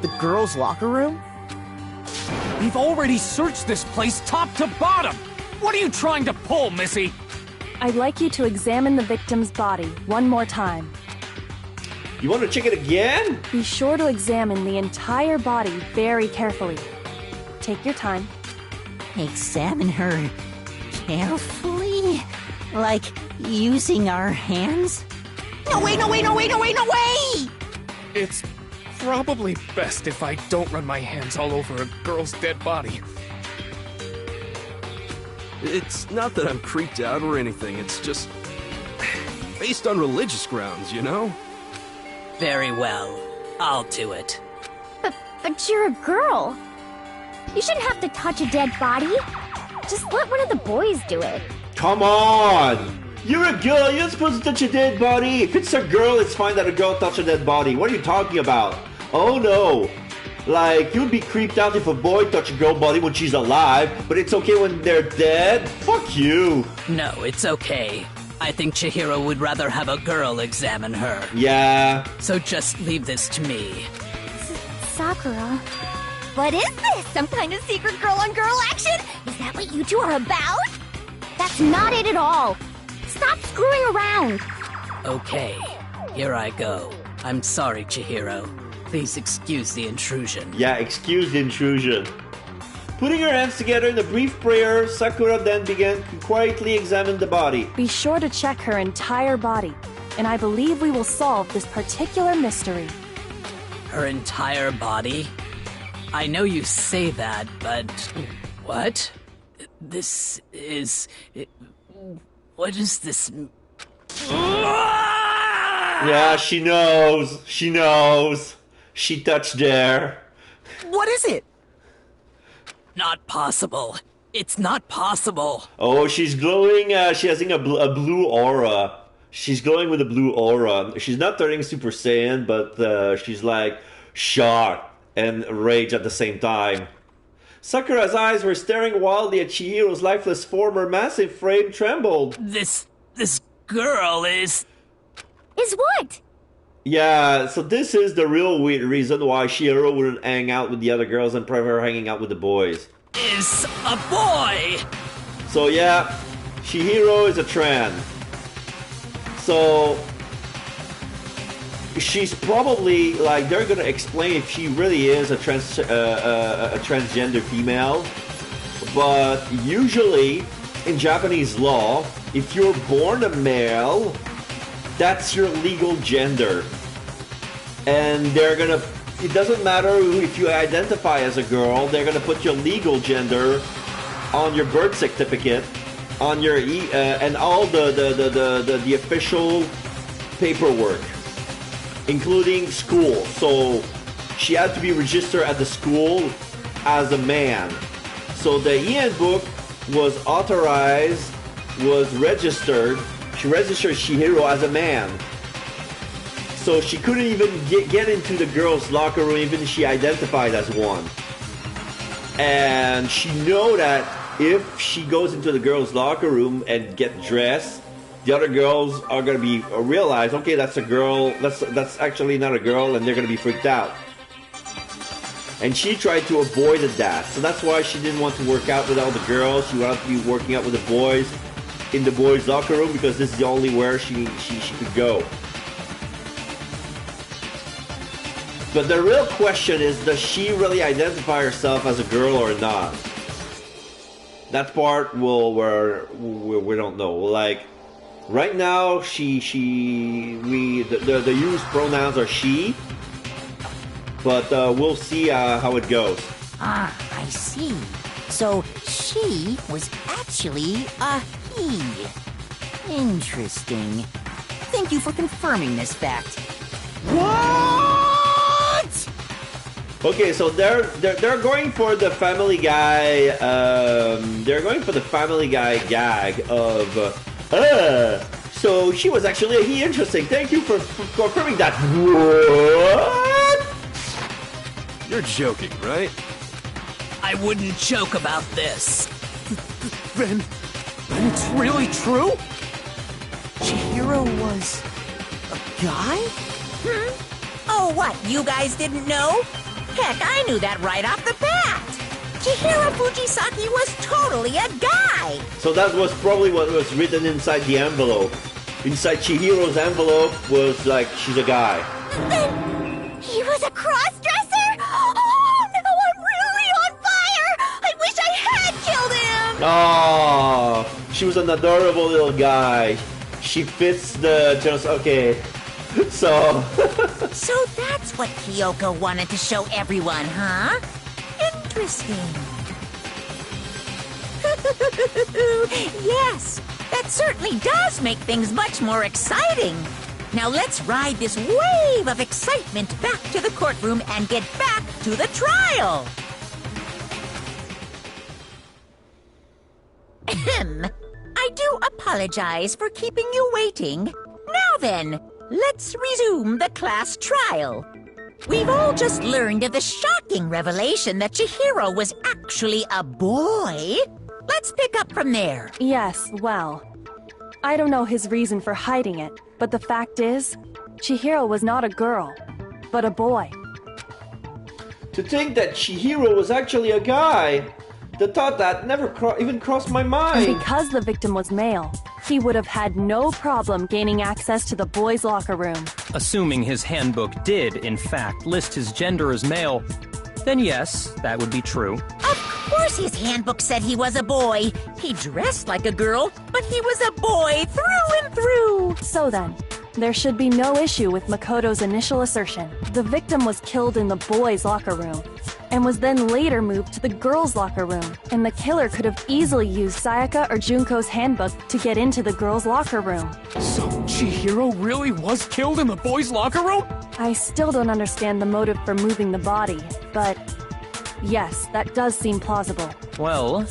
The girls' locker room? We've already searched this place top to bottom! What are you trying to pull, Missy? I'd like you to examine the victim's body one more time. You want to check it again? Be sure to examine the entire body very carefully. Take your time. Examine her carefully? Like using our hands? No way, no way, no way, no way, no way! It's probably best if I don't run my hands all over a girl's dead body. It's not that I'm creeped out or anything, it's just based on religious grounds, you know? Very well. I'll do it. But you're a girl. You shouldn't have to touch a dead body. Just let one of the boys do it. Come on! You're a girl, you're not supposed to touch a dead body. If it's a girl, it's fine that a girl touch a dead body. What are you talking about? Oh no. Like, you'd be creeped out if a boy touched a girl body when she's alive, but it's okay when they're dead? Fuck you. No, it's okay. I think Chihiro would rather have a girl examine her. Yeah. So just leave this to me. Sakura. What is this? Some kind of secret girl-on-girl action? Is that what you two are about? That's not it at all. Stop screwing around. Okay, here I go. I'm sorry, Chihiro. Please excuse the intrusion. Yeah, excuse the intrusion. Putting her hands together in a brief prayer, Sakura then began to quietly examine the body. Be sure to check her entire body, and I believe we will solve this particular mystery. Her entire body? I know you say that, but... What? This is... What is this... Yeah, she knows. She knows. She touched there. What is it? Not possible. It's not possible. Oh, she's glowing. She has a blue aura. She's glowing with a blue aura. She's not turning Super Saiyan, but she's like shocked and rage at the same time. Sakura's eyes were staring wildly at Chihiro's lifeless form. Her massive frame trembled. This girl is... Is what? Yeah, so this is the real weird reason why Chihiro wouldn't hang out with the other girls and prefer hanging out with the boys. Is a boy! So yeah, Chihiro is a trans. So she's probably like, they're gonna explain if she really is a transgender female. But usually in Japanese law, if you're born a male, that's your legal gender. And they're gonna, it doesn't matter if you identify as a girl, they're gonna put your legal gender on your birth certificate, on your and all the official paperwork, including school. So she had to be registered at the school as a man. So the handbook was authorized, was registered. She registered Chihiro as a man. So she couldn't even get into the girls' locker room even if she identified as one. And she know that if she goes into the girls' locker room and get dressed, the other girls are gonna be realize, okay, that's a girl, that's actually not a girl, and they're gonna be freaked out. And she tried to avoid that. So that's why she didn't want to work out with all the girls. She wanted to be working out with the boys in the boys' locker room because this is the only where she could go. But the real question is, does she really identify herself as a girl or not? That part we don't know. Like right now, the used pronouns are she, but we'll see how it goes. Ah, I see. So she was actually a he. Interesting. Thank you for confirming this fact. What? Okay, so they're going for the Family Guy. They're going for the Family Guy gag of. So she was actually a he. Interesting. Thank you for confirming that. What? You're joking, right? I wouldn't joke about this. Then it's really true? Chihiro was a guy? Oh, what? You guys didn't know? Heck, I knew that right off the bat. Chihiro Fujisaki was totally a guy. So that was probably what was written inside the envelope. Inside Chihiro's envelope was like, she's a guy. Then he was a cross-dresser? Oh, now I'm really on fire! I wish I had killed him! Oh, she was an adorable little guy. She fits the just okay. So So that's what Kyoko wanted to show everyone, huh? Interesting. Yes, that certainly does make things much more exciting. Now let's ride this wave of excitement back to the courtroom and get back to the trial. Ahem. I do apologize for keeping you waiting. Now then, let's resume the class trial. We've all just learned of the shocking revelation that Chihiro was actually a boy. Let's pick up from there. Yes, well, I don't know his reason for hiding it, but the fact is, Chihiro was not a girl, but a boy. to think that Chihiro was actually a guy, the thought that never even crossed my mind. And because the victim was male, he would have had no problem gaining access to the boys' locker room. Assuming his handbook did, in fact, list his gender as male, then yes, that would be true. Of course his handbook said he was a boy. He dressed like a girl, but he was a boy through and through. So then, there should be no issue with Makoto's initial assertion. The victim was killed in the boys' locker room, and was then later moved to the girls' locker room. And the killer could have easily used Sayaka or Junko's handbook to get into the girls' locker room. So Chihiro really was killed in the boys' locker room? I still don't understand the motive for moving the body, but yes, that does seem plausible. Well,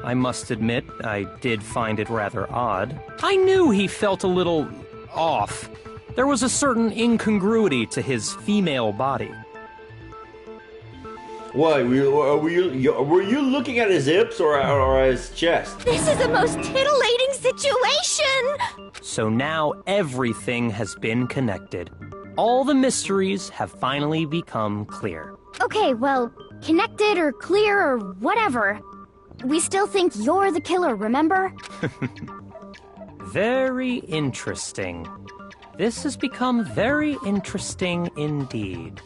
I must admit, I did find it rather odd. I knew he felt a little off. There was a certain incongruity to his female body. Why? Were you looking at his hips or his chest? This is the most titillating situation! So now everything has been connected. All the mysteries have finally become clear. Okay, well, connected or clear or whatever. We still think you're the killer, remember? Very interesting. This has become very interesting indeed.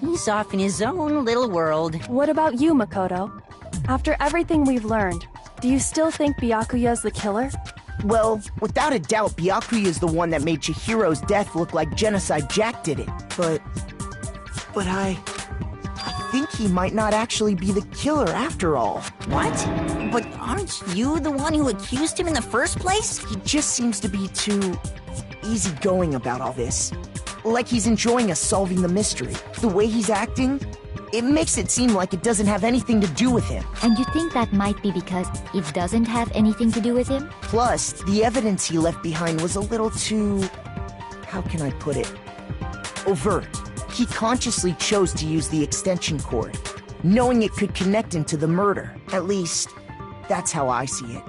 He's off in his own little world. What about you, Makoto? After everything we've learned, do you still think Byakuya's the killer? Well, without a doubt, Byakuya is the one that made Chihiro's death look like Genocide Jack did it. But I think he might not actually be the killer after all. What? But aren't you the one who accused him in the first place? He just seems to be too easygoing about all this. Like he's enjoying us solving the mystery. The way he's acting, it makes it seem like it doesn't have anything to do with him. And you think that might be because it doesn't have anything to do with him? Plus, the evidence he left behind was a little too... how can I put it? Overt. He consciously chose to use the extension cord, knowing it could connect him to the murder. At least, that's how I see it.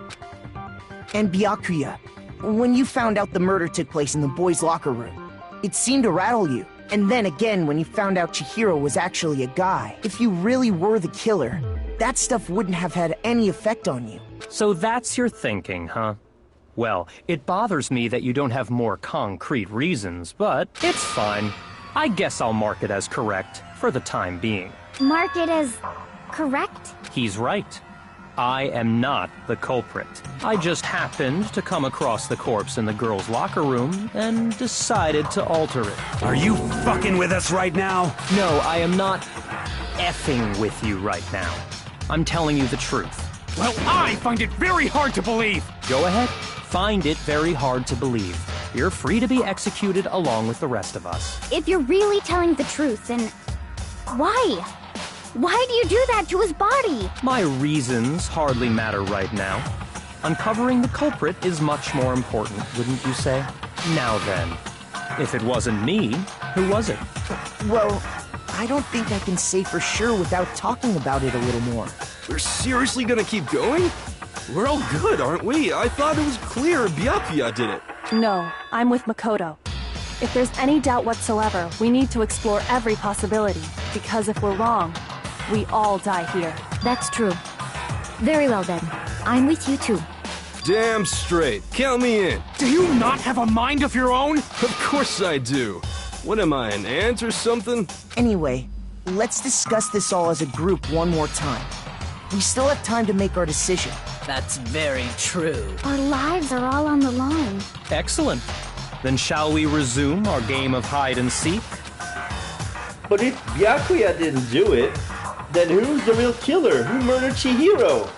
And Byakuya, when you found out the murder took place in the boys' locker room, it seemed to rattle you. And then again, when you found out Chihiro was actually a guy, if you really were the killer, that stuff wouldn't have had any effect on you. So that's your thinking, huh? Well, it bothers me that you don't have more concrete reasons, but it's fine. I guess I'll mark it as correct for the time being. Mark it as correct? He's right. I am not the culprit. I just happened to come across the corpse in the girls' locker room and decided to alter it. Are you fucking with us right now? No, I am not effing with you right now. I'm telling you the truth. Well, I find it very hard to believe. Go ahead. Find it very hard to believe. You're free to be executed along with the rest of us. If you're really telling the truth, then why? Why do you do that to his body? My reasons hardly matter right now. Uncovering the culprit is much more important, wouldn't you say? Now then, if it wasn't me, who was it? Well, I don't think I can say for sure without talking about it a little more. We're seriously gonna keep going? We're all good, aren't we? I thought it was clear Byakuya did it. No, I'm with Makoto. If there's any doubt whatsoever, we need to explore every possibility, because if we're wrong, we all die here. That's true. Very well then. I'm with you too. Damn straight. Count me in. Do you not have a mind of your own? Of course I do. What am I, an ant or something? Anyway, let's discuss this all as a group one more time. We still have time to make our decision. That's very true. Our lives are all on the line. Excellent. Then shall we resume our game of hide and seek? But if Byakuya didn't do it, then who's the real killer? Who murdered Chihiro?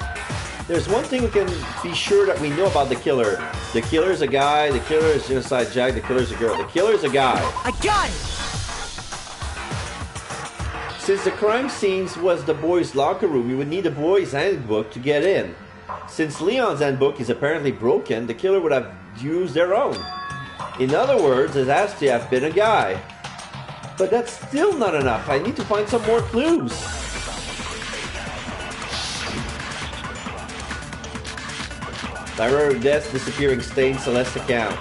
There's one thing we can be sure that we know about the killer. The killer's a guy, the killer is Genocide Jack, the killer's a girl. The killer's a guy. I got it! Since the crime scene was the boys' locker room, you would need a boys' handbook to get in. Since Leon's handbook is apparently broken, the killer would have used their own. In other words, it has to have been a guy. But that's still not enough. I need to find some more clues. Library of Death's disappearing stain, Celeste account.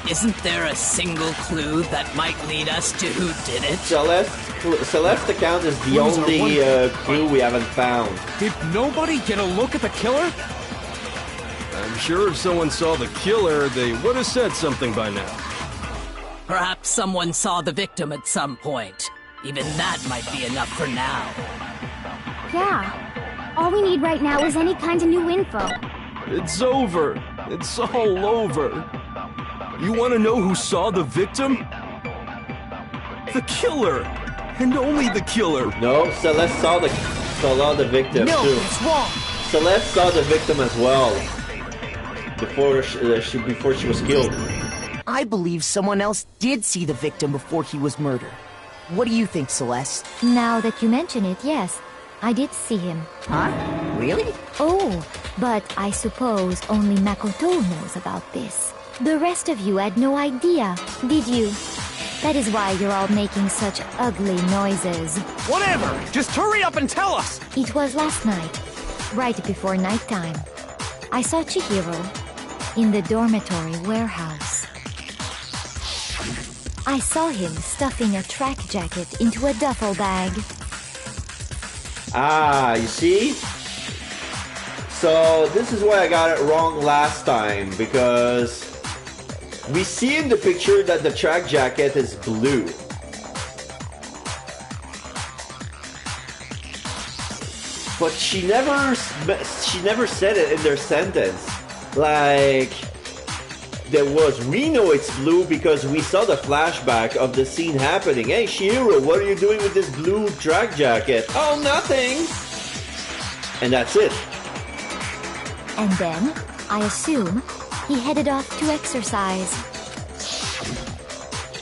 Isn't there a single clue that might lead us to who did it? Celeste account is the only clue we haven't found. Did nobody get a look at the killer? I'm sure if someone saw the killer, they would have said something by now. Perhaps someone saw the victim at some point. Even that might be enough for now. Yeah. All we need right now is any kind of new info. It's over. It's all over. You want to know who saw the victim? The killer! And only the killer! No, Celeste saw the victim no, too. it's wrong! Celeste saw the victim as well. Before she was killed. I believe someone else did see the victim before he was murdered. What do you think, Celeste? Now that you mention it, yes. I did see him. Huh? Really? Oh, but I suppose only Makoto knows about this. The rest of you had no idea, did you? That is why you're all making such ugly noises. Whatever! Just hurry up and tell us! It was last night, right before nighttime. I saw Chihiro in the dormitory warehouse. I saw him stuffing a track jacket into a duffel bag. Ah, you see? So this is why I got it wrong last time, because we see in the picture that the track jacket is blue. But she never said it in their sentence. Like, we know it's blue because we saw the flashback of the scene happening. Hey, Chihiro, what are you doing with this blue track jacket? Oh, nothing! And that's it. And then, I assume, he headed off to exercise.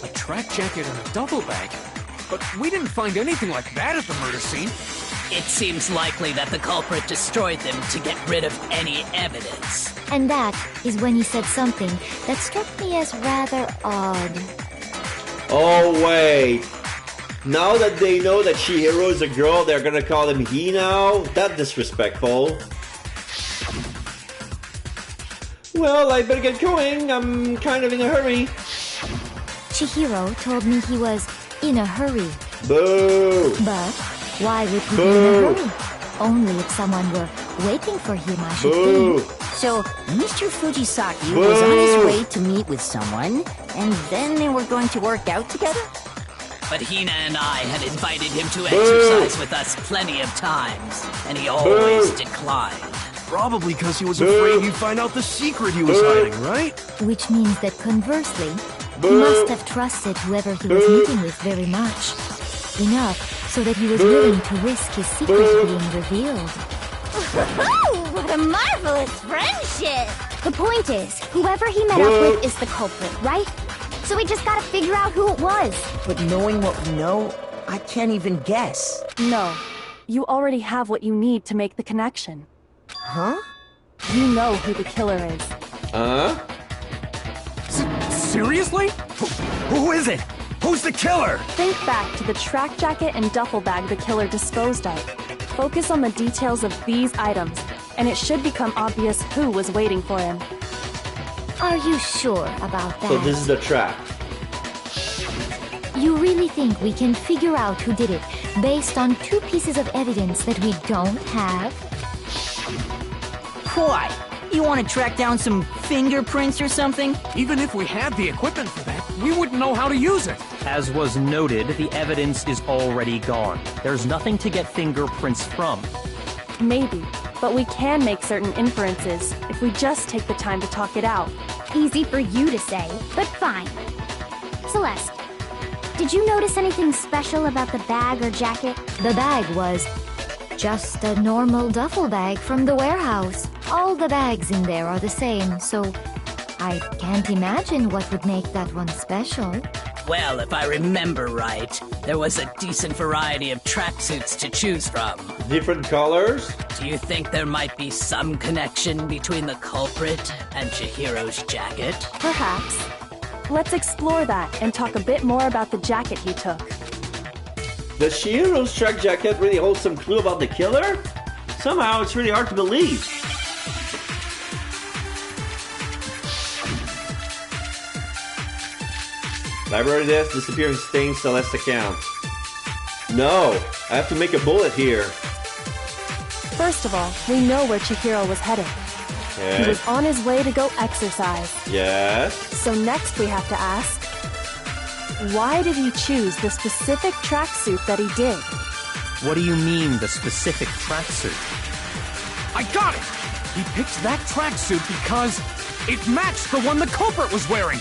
A track jacket and a duffel bag? But we didn't find anything like that at the murder scene. It seems likely that the culprit destroyed them to get rid of any evidence. And that is when he said something that struck me as rather odd. Oh, wait. Now that they know that Chihiro is a girl, they're gonna call him he now? That's disrespectful. Well, I better get going. I'm kind of in a hurry. Chihiro told me he was in a hurry. Boo! But why would he be in a hurry? Only if someone were waiting for him, I should think. So, Mr. Fujisaki was on his way to meet with someone, and then they were going to work out together? But Hina and I had invited him to exercise with us plenty of times, and he always declined. Probably because he was afraid you'd find out the secret he was hiding, right? Which means that conversely, he must have trusted whoever he was meeting with very much. Enough so that he was willing to risk his secret being revealed. What a marvelous friendship! The point is, whoever he met up with is the culprit, right? So we just gotta figure out who it was. But knowing what we know, I can't even guess. No. You already have what you need to make the connection. Huh? You know who the killer is. Huh? Seriously? Who is it? Who's the killer? Think back to the track jacket and duffel bag the killer disposed of. Focus on the details of these items, and it should become obvious who was waiting for him. Are you sure about that? So this is the trap. You really think we can figure out who did it based on two pieces of evidence that we don't have? Why? You want to track down some fingerprints or something? Even if we had the equipment for that, we wouldn't know how to use it. As was noted, the evidence is already gone. There's nothing to get fingerprints from. Maybe, but we can make certain inferences if we just take the time to talk it out. Easy for you to say, but fine. Celeste, did you notice anything special about the bag or jacket? The bag was just a normal duffel bag from the warehouse. All the bags in there are the same, so I can't imagine what would make that one special. Well, if I remember right, there was a decent variety of tracksuits to choose from. Different colors? Do you think there might be some connection between the culprit and Chihiro's jacket? Perhaps. Let's explore that and talk a bit more about the jacket he took. Does Chihiro's track jacket really hold some clue about the killer? Somehow it's really hard to believe. Library desk, disappearing stain, Celeste account. No, I have to make a bullet here. First of all, we know where Chihiro was headed. Okay. He was on his way to go exercise. Yes. So next we have to ask, why did he choose the specific tracksuit that he did? What do you mean, the specific tracksuit? I got it! He picked that tracksuit because it matched the one the culprit was wearing.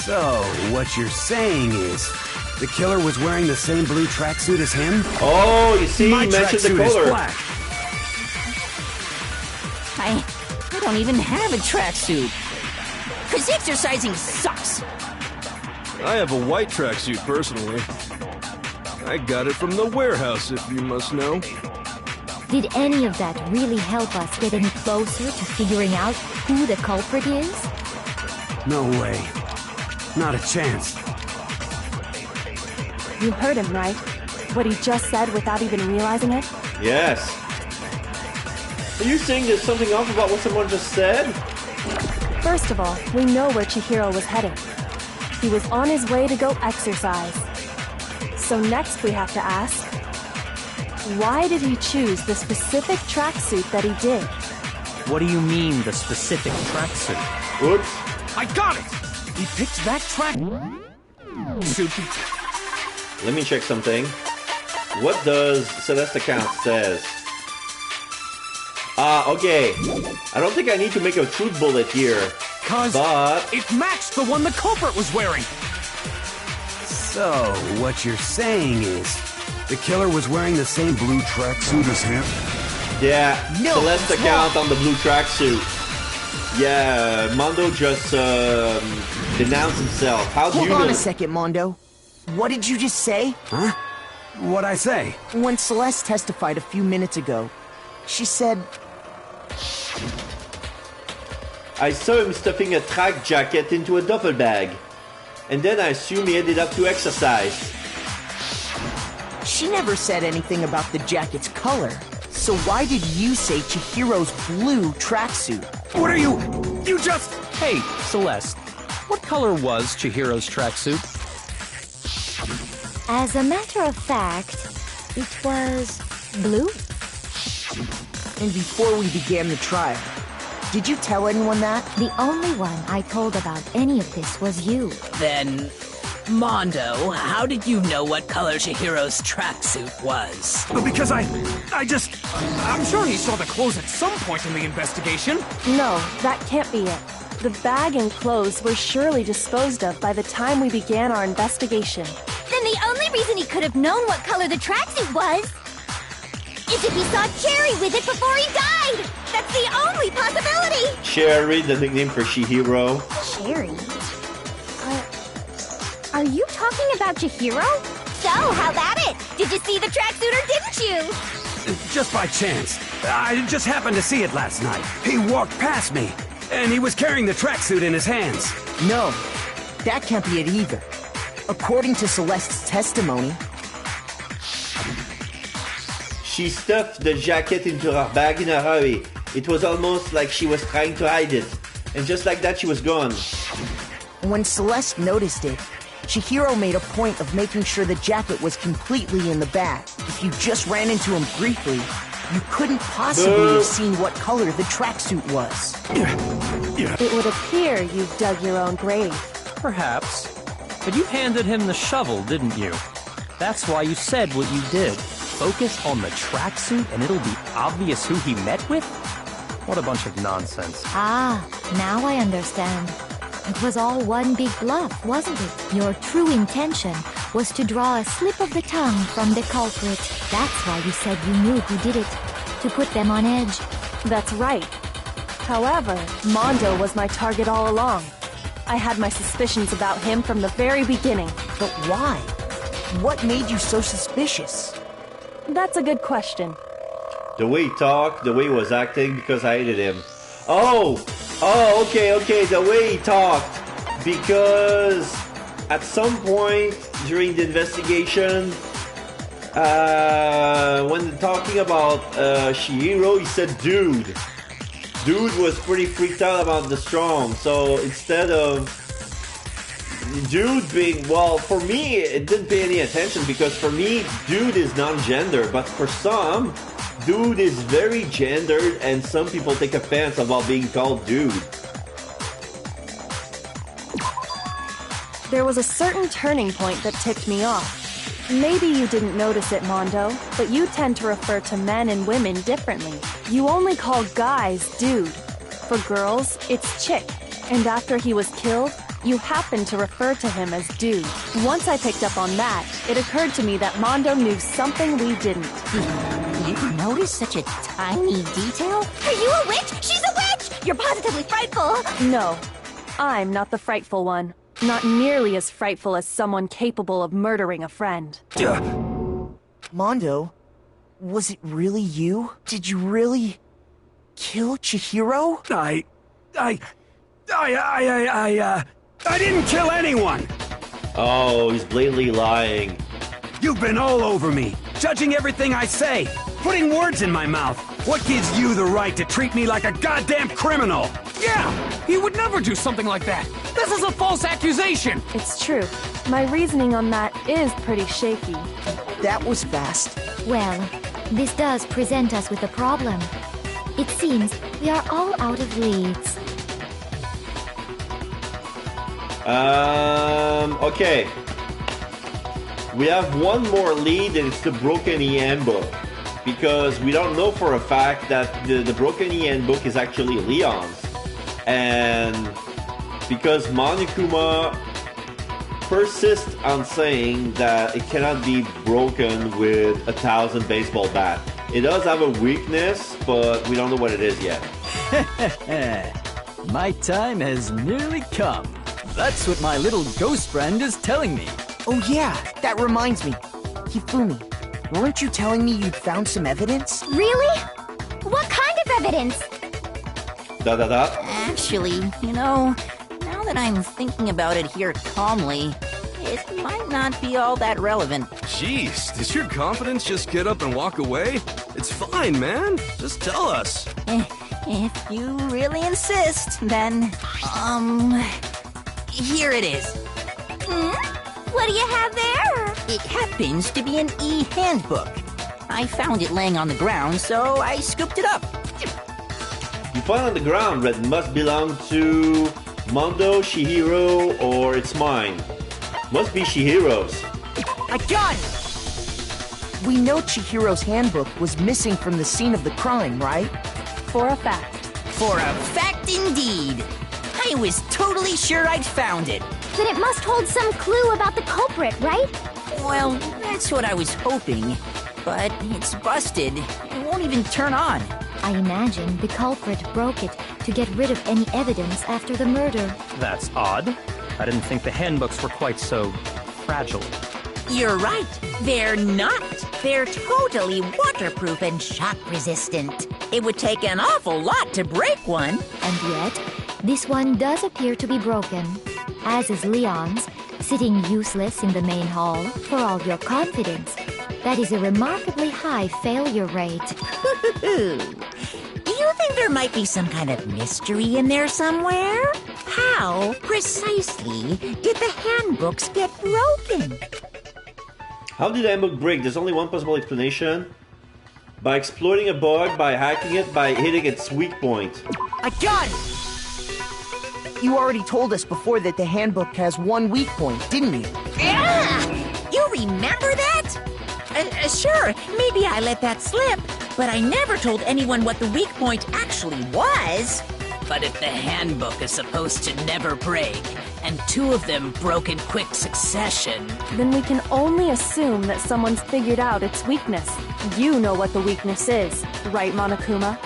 So, what you're saying is, the killer was wearing the same blue tracksuit as him? Oh, you see, My he mentioned the tracksuit is color. black. I don't even have a tracksuit. Cause exercising sucks. I have a white tracksuit personally. I got it from the warehouse, if you must know. Did any of that really help us get any closer to figuring out who the culprit is? No way. Not a chance. You heard him, right? What he just said without even realizing it? Yes. Are you saying there's something off about what someone just said? First of all, we know where Chihiro was headed. He was on his way to go exercise. So next we have to ask, why did he choose the specific tracksuit that he did? What do you mean, the specific tracksuit? Oops. I got it! He picked that tracksuit. Let me check something. What does Celeste account says? Okay. I don't think I need to make a truth bullet here. But it matched the one the culprit was wearing. So, what you're saying is, the killer was wearing the same blue tracksuit as him? yeah, No, Celeste it's account wrong. on the blue tracksuit. Yeah, Mondo just denounced himself. How do you Hold on know? a second, Mondo. What did you just say? Huh? What'd I say? When Celeste testified a few minutes ago, she said... I saw him stuffing a track jacket into a duffel bag. And then I assume he ended up to exercise. She never said anything about the jacket's color. So why did you say Chihiro's blue tracksuit? What are you... You just... Hey, Celeste, what color was Chihiro's tracksuit? As a matter of fact, it was blue. And before we began the trial, did you tell anyone that? The only one I told about any of this was you. Then, Mondo, how did you know what color Chihiro's tracksuit was? Because I'm sure he saw the clothes at some point in the investigation. No, that can't be it. The bag and clothes were surely disposed of by the time we began our investigation. Then the only reason he could have known what color the tracksuit was is if he saw Cherry with it before he died! That's the only possibility! Cherry, the nickname for Chihiro. Cherry? Are you talking about Chihiro? So, how about it? Did you see the tracksuit or didn't you? Just by chance. I just happened to see it last night. He walked past me, and he was carrying the tracksuit in his hands. No, that can't be it either. According to Celeste's testimony, She stuffed the jacket into her bag in a hurry. It was almost like she was trying to hide it. And just like that, she was gone. When Celeste noticed it, Chihiro made a point of making sure the jacket was completely in the bag. If you just ran into him briefly, you couldn't possibly have seen what color the tracksuit was. It would appear you've dug your own grave. Perhaps. But you handed him the shovel, didn't you? That's why you said what you did. Focus on the tracksuit and it'll be obvious who he met with? What a bunch of nonsense. Ah, now I understand. It was all one big bluff, wasn't it? Your true intention was to draw a slip of the tongue from the culprit. That's why you said you knew who did it, to put them on edge. That's right. However, Mondo was my target all along. I had my suspicions about him from the very beginning. But why? What made you so suspicious? That's a good question. The way he talked, the way he was acting, because I hated him. Okay, the way he talked. Because at some point during the investigation, when talking about Chihiro, he said dude. Dude was pretty freaked out about the strong, so instead of dude being, well, for me, it didn't pay any attention because for me, dude is non-gender, but for some, dude is very gendered and some people take offense about being called dude. There was a certain turning point that ticked me off. Maybe you didn't notice it, Mondo, but you tend to refer to men and women differently. You only call guys dude. For girls, it's chick. And after he was killed, you happened to refer to him as dude. Once I picked up on that, it occurred to me that Mondo knew something we didn't. You noticed such a tiny detail? Are you a witch? She's a witch! You're positively frightful! No, I'm not the frightful one. Not nearly as frightful as someone capable of murdering a friend. Mondo, was it really you? Did you really kill Chihiro? I didn't kill anyone! Oh, he's blatantly lying. You've been all over me, judging everything I say, putting words in my mouth. What gives you the right to treat me like a goddamn criminal? Yeah! He would never do something like that! This is a false accusation! It's true. My reasoning on that is pretty shaky. That was fast. Well, this does present us with a problem. It seems we are all out of leads. Okay. We have one more lead and it's the Broken E handbook. Because we don't know for a fact that the Broken E handbook is actually Leon's. And because Monokuma persists on saying that it cannot be broken with 1,000 baseball bat. It does have a weakness, but we don't know what it is yet. My time has nearly come. That's what my little ghost friend is telling me. Oh yeah, that reminds me. Hifumi, weren't you telling me you'd found some evidence? Really? What kind of evidence? Actually, now that I'm thinking about it here calmly, it might not be all that relevant. Jeez, does your confidence just get up and walk away? It's fine, man. Just tell us. If you really insist, then, here it is. What do you have there? It happens to be an e-handbook. I found it laying on the ground, so I scooped it up. You find on the ground that must belong to Mondo, Chihiro, or it's mine. Must be Chihiro's. I got it! We know Chihiro's handbook was missing from the scene of the crime, right? For a fact. For a fact indeed. I was totally sure I'd found it. Then it must hold some clue about the culprit, right? Well, that's what I was hoping. But it's busted. It won't even turn on. I imagine the culprit broke it to get rid of any evidence after the murder. That's odd. I didn't think the handbooks were quite so fragile. You're right. They're not. They're totally waterproof and shock resistant. It would take an awful lot to break one. And yet, this one does appear to be broken, as is Leon's, sitting useless in the main hall. For all your confidence, that is a remarkably high failure rate. You think there might be some kind of mystery in there somewhere? How precisely did the handbooks get broken? How did the handbook break? There's only one possible explanation. By exploiting a bug, by hacking it, by hitting its weak point. I got it! You already told us before that the handbook has one weak point, didn't you? Yeah! You remember that? Sure, maybe I let that slip, but I never told anyone what the weak point actually was. But if the handbook is supposed to never break, and two of them broke in quick succession, Then we can only assume that someone's figured out its weakness. You know what the weakness is, right, Monokuma?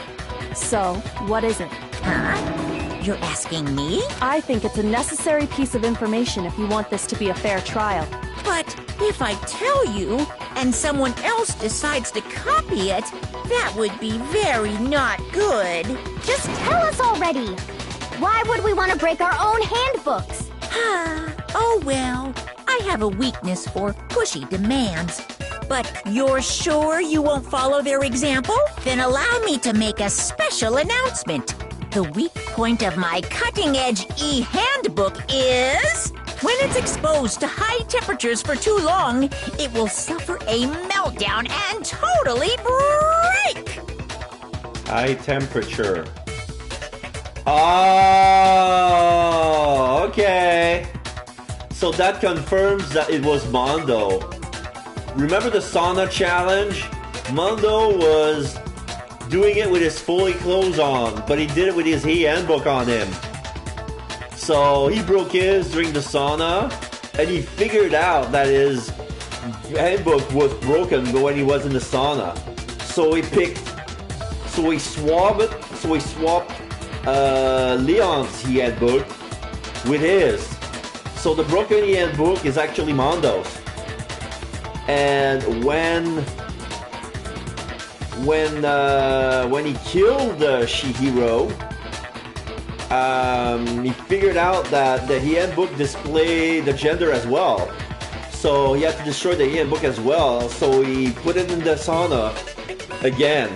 So, what is it? Huh? You're asking me? I think it's a necessary piece of information if you want this to be a fair trial. But if I tell you, and someone else decides to copy it, that would be very not good. Just tell us already! Why would we want to break our own handbooks? Oh well, I have a weakness for pushy demands. But you're sure you won't follow their example? Then allow me to make a special announcement. The weak point of my cutting-edge e-handbook is... when it's exposed to high temperatures for too long, it will suffer a meltdown and totally break! High temperature. Oh, okay. So that confirms that it was Mondo. Remember the sauna challenge? Mondo was doing it with his fully clothes on, but he did it with his handbook on him. So he broke his during the sauna, and he figured out that his handbook was broken when he was in the sauna. So he swapped Leon's handbook with his. So the broken handbook is actually Mondo's. And when he killed Shihiro, he figured out that the handbook displayed the gender as well. So he had to destroy the handbook as well. So he put it in the sauna again.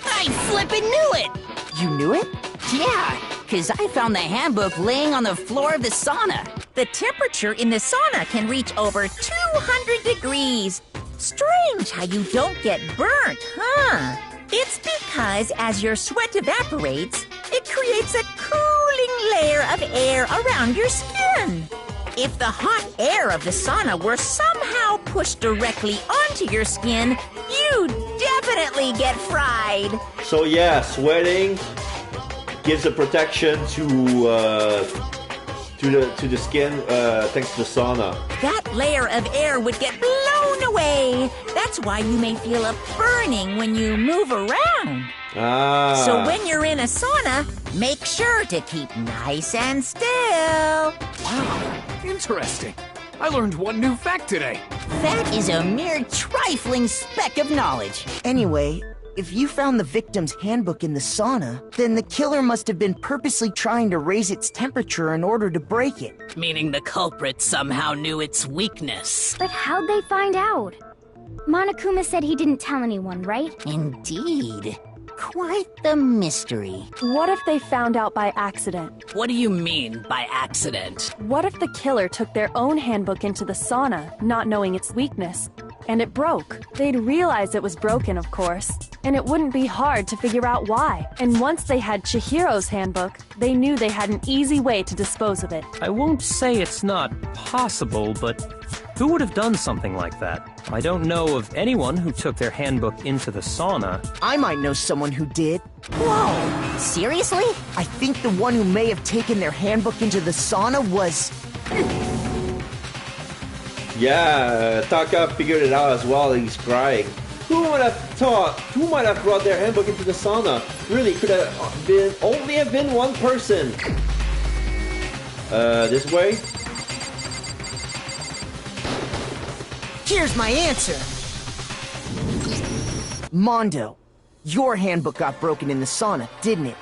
I flippin' knew it! You knew it? Yeah, because I found the handbook laying on the floor of the sauna. The temperature in the sauna can reach over 200 degrees. Strange how you don't get burnt, huh? It's because as your sweat evaporates, it creates a cooling layer of air around your skin. If the hot air of the sauna were somehow pushed directly onto your skin, you'd definitely get fried. So yeah, sweating gives a protection to the skin thanks to the sauna. That layer of air would get blown away. That's why you may feel a burning when you move around. Ah. So when you're in a sauna, make sure to keep nice and still. Wow, interesting. I learned one new fact today. That is a mere trifling speck of knowledge. Anyway, if you found the victim's handbook in the sauna, then the killer must have been purposely trying to raise its temperature in order to break it. meaning the culprit somehow knew its weakness. But how'd they find out? Monokuma said he didn't tell anyone, right? Indeed. Quite the mystery. What if they found out by accident? What do you mean by accident? What if the killer took their own handbook into the sauna, not knowing its weakness, and it broke? They'd realize it was broken, of course, and it wouldn't be hard to figure out why. And once they had Chihiro's handbook, they knew they had an easy way to dispose of it. I won't say it's not possible, but who would have done something like that? I don't know of anyone who took their handbook into the sauna. I might know someone who did. Whoa! Seriously? I think the one who may have taken their handbook into the sauna was... Yeah, Taka figured it out as well. He's crying. Who would have thought? Who might have brought their handbook into the sauna? Really, could have been only one person. This way? Here's my answer! Mondo, your handbook got broken in the sauna, didn't it?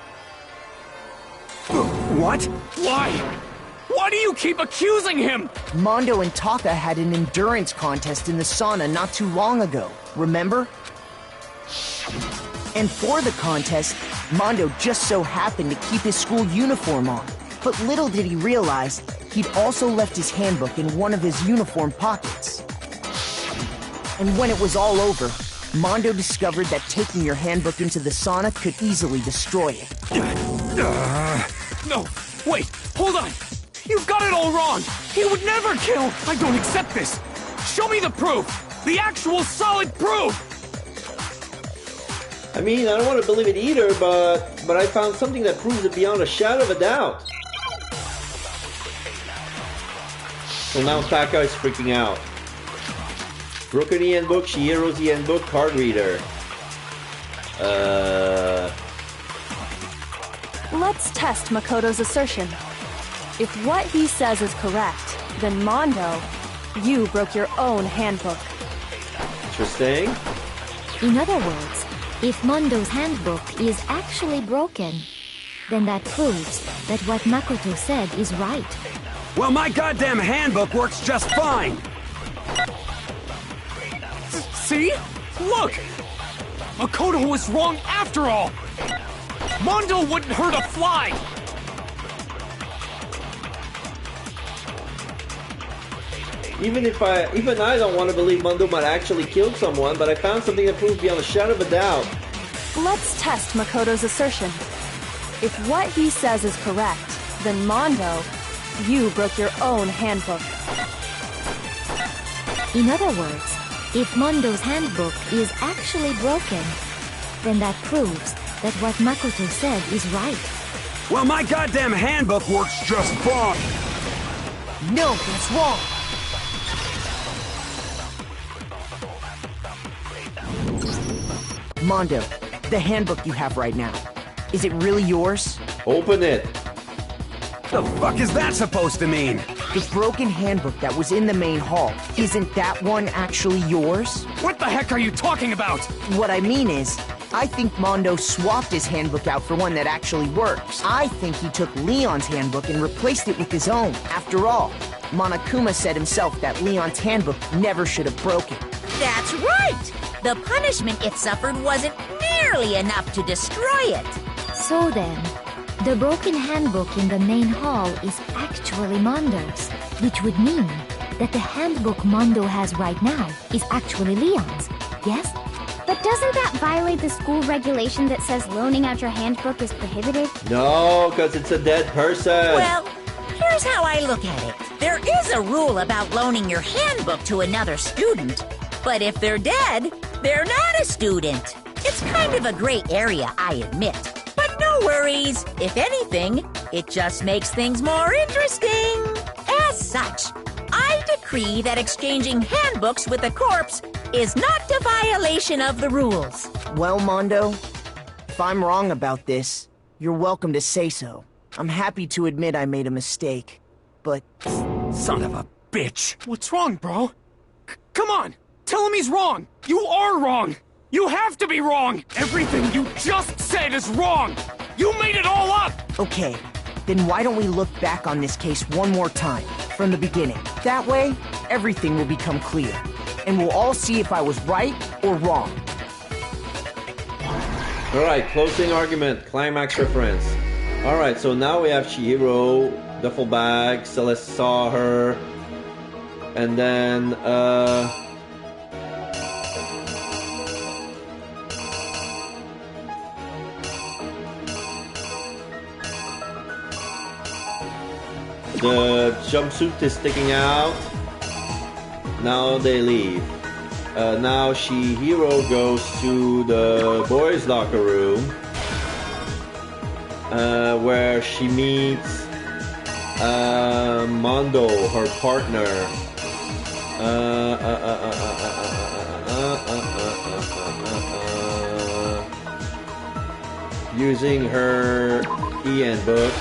What? Why? Why do you keep accusing him? Mondo and Taka had an endurance contest in the sauna not too long ago, remember? And for the contest, Mondo just so happened to keep his school uniform on. But little did he realize, he'd also left his handbook in one of his uniform pockets. And when it was all over, Mondo discovered that taking your handbook into the sauna could easily destroy it. No, wait, hold on. You've got it all wrong. He would never kill. I don't accept this. Show me the proof. The actual solid proof. I mean, I don't want to believe it either, but I found something that proves it beyond a shadow of a doubt. So now Taka is freaking out. Broken handbook, Chihiro's handbook, card reader. Let's test Makoto's assertion. If what he says is correct, then Mondo, you broke your own handbook. Interesting. In other words, if Mondo's handbook is actually broken, then that proves that what Makoto said is right. Well, my goddamn handbook works just fine! See? Look! Makoto was wrong after all! Mondo wouldn't hurt a fly! Even I don't want to believe Mondo might actually kill someone, but I found something that proves beyond a shadow of a doubt. Let's test Makoto's assertion. If what he says is correct, then Mondo, you broke your own handbook. In other words, if Mondo's handbook is actually broken, then that proves that what Makoto said is right. Well, my goddamn handbook works just fine! No, that's wrong! Mondo, the handbook you have right now, is it really yours? Open it! The fuck is that supposed to mean? The broken handbook that was in the main hall, isn't that one actually yours? What the heck are you talking about? What I mean is, I think Mondo swapped his handbook out for one that actually works. I think he took Leon's handbook and replaced it with his own. After all, Monokuma said himself that Leon's handbook never should have broken. That's right! The punishment it suffered wasn't nearly enough to destroy it. So then, the broken handbook in the main hall is actually Mondo's, which would mean that the handbook Mondo has right now is actually Leon's, yes? But doesn't that violate the school regulation that says loaning out your handbook is prohibited? No, because it's a dead person. Well, here's how I look at it. There is a rule about loaning your handbook to another student, but if they're dead, they're not a student. It's kind of a gray area, I admit. But no worries. If anything, it just makes things more interesting. As such, I decree that exchanging handbooks with a corpse is not a violation of the rules. Well, Mondo, if I'm wrong about this, you're welcome to say so. I'm happy to admit I made a mistake, but... Son of a bitch! What's wrong, bro? Come on! Tell him he's wrong! You are wrong! You have to be wrong! Everything you just said is wrong! You made it all up! Okay, then why don't we look back on this case one more time, from the beginning. That way, everything will become clear, and we'll all see if I was right or wrong. Alright, closing argument, climax reference. Alright, so now we have Chihiro, duffel bag, Celeste saw her, and then, the jumpsuit is sticking out. Now they leave. Now Chihiro goes to the boys' locker room, where she meets Mondo, her partner. Using her e-handbook.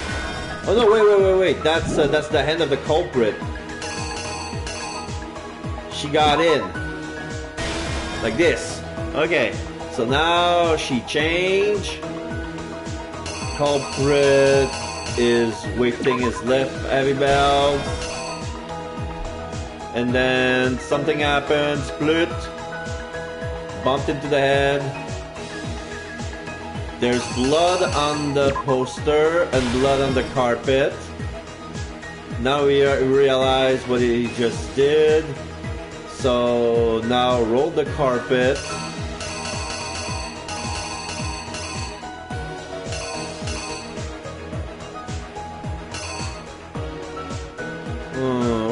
Oh no! Wait! That's the hand of the culprit. She got in. Like this. Okay. So now she changed. Culprit is lifting his left heavy belt. And then something happened. Split. Bumped into the head. There's blood on the poster and blood on the carpet. Now we realize what he just did. So now roll the carpet.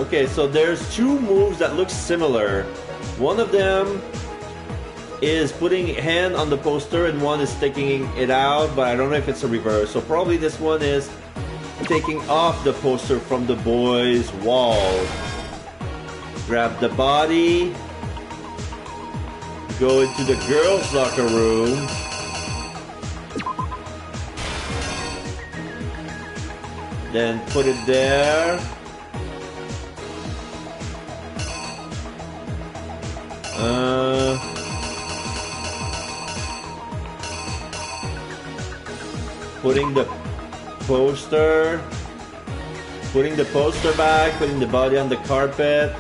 Okay, so there's two moves that look similar. One of them is putting hand on the poster and one is taking it out, but I don't know if it's a reverse. So probably this one is taking off the poster from the boys' wall. Grab the body. Go into the girls' locker room. Then put it there. Putting the poster back, putting the body on the carpet.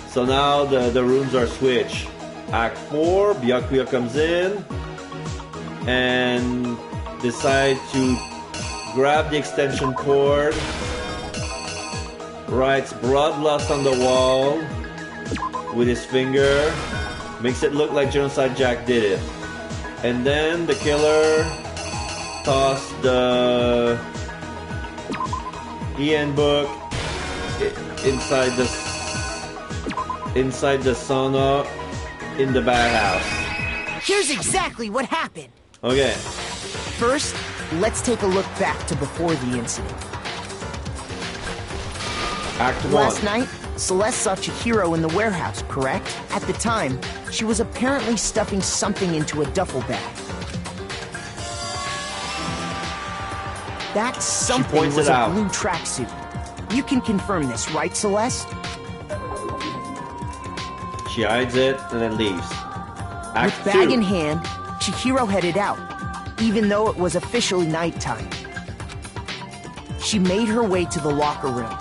So now the rooms are switched. Act 4, Byakuya comes in and decide to grab the extension cord, writes bloodlust on the wall with his finger, makes it look like Genocide Jack did it. And then the killer tossed the EN book inside the sauna in the bathhouse. Here's exactly what happened. Okay. First, let's take a look back to before the incident. Act 1. Last night, Celeste saw Chihiro in the warehouse, correct? At the time, she was apparently stuffing something into a duffel bag. That something was a blue tracksuit. You can confirm this, right, Celeste? She hides it and then leaves. Act With bag 2. in hand, Chihiro headed out, even though it was officially nighttime. She made her way to the locker room,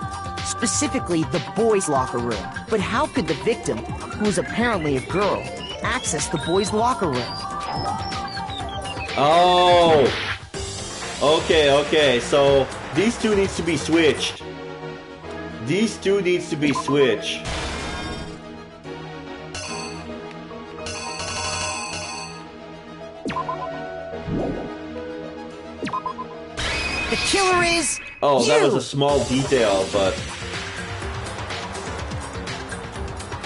specifically the boys' locker room. But how could the victim, who was apparently a girl, access the boys' locker room? Oh! Okay, so these two needs to be switched. These two needs to be switched. The killer is Oh, that was a small detail, but...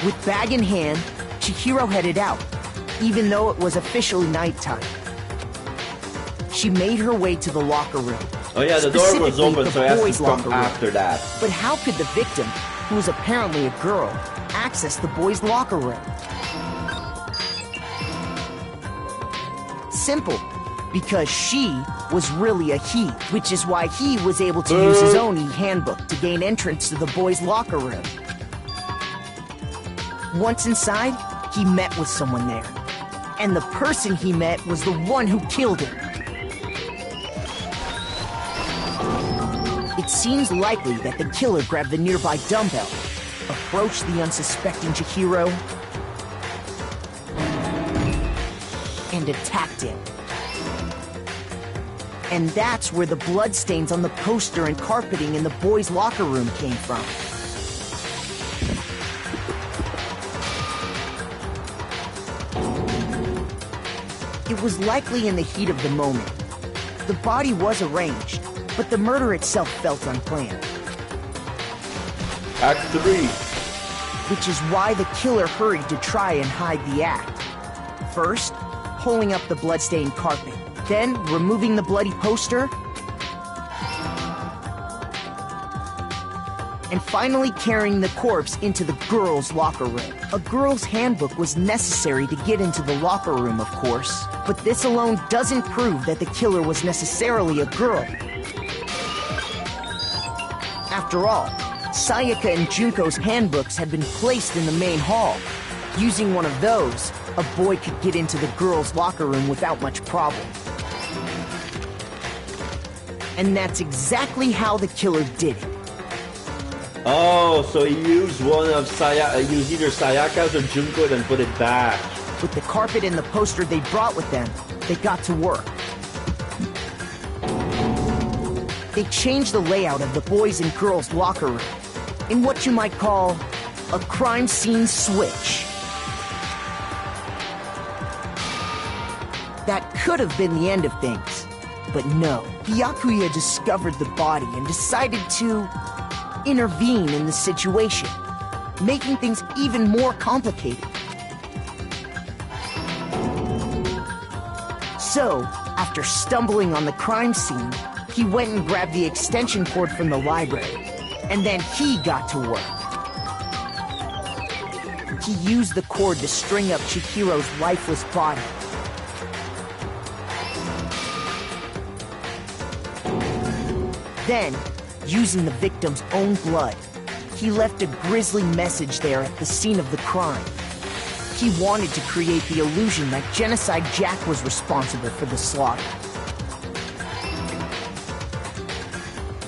With bag in hand, Chihiro headed out, even though it was officially nighttime. She made her way to the locker room. Oh yeah, the door was specifically open, so it has boys' to come locker room. after that. But how could the victim, who was apparently a girl, access the boys' locker room? Simple. Because she was really a he, which is why he was able to use his own e-handbook to gain entrance to the boys' locker room. Once inside, he met with someone there. And the person he met was the one who killed him. It seems likely that the killer grabbed the nearby dumbbell, approached the unsuspecting Chihiro, and attacked him. And that's where the bloodstains on the poster and carpeting in the boys' locker room came from. It was likely in the heat of the moment. The body was arranged, but the murder itself felt unplanned. Act 3. Which is why the killer hurried to try and hide the act. First, pulling up the bloodstained carpet. Then, removing the bloody poster. And finally carrying the corpse into the girls' locker room. A girl's handbook was necessary to get into the locker room, of course. But this alone doesn't prove that the killer was necessarily a girl. After all, Sayaka and Junko's handbooks had been placed in the main hall. Using one of those, a boy could get into the girls' locker room without much problem. And that's exactly how the killer did it. Oh, so he used one of used either Sayaka's or Junko and then put it back. With the carpet and the poster they brought with them, they got to work. they changed the layout of the boys' and girls' locker room in what you might call a crime scene switch. That could have been the end of things, but no. Byakuya discovered the body and decided to intervene in the situation, making things even more complicated. So, after stumbling on the crime scene, he went and grabbed the extension cord from the library, and then he got to work. He used the cord to string up Chihiro's lifeless body. Then, using the victim's own blood, he left a grisly message there at the scene of the crime. He wanted to create the illusion that Genocide Jack was responsible for the slaughter.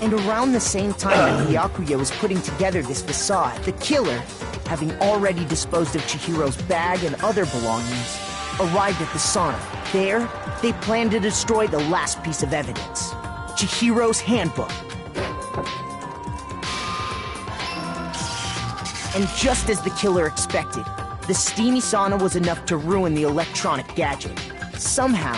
And around the same time that Byakuya was putting together this facade, the killer, having already disposed of Chihiro's bag and other belongings, arrived at the sauna. There, they planned to destroy the last piece of evidence, Chihiro's handbook. And just as the killer expected, the steamy sauna was enough to ruin the electronic gadget. Somehow,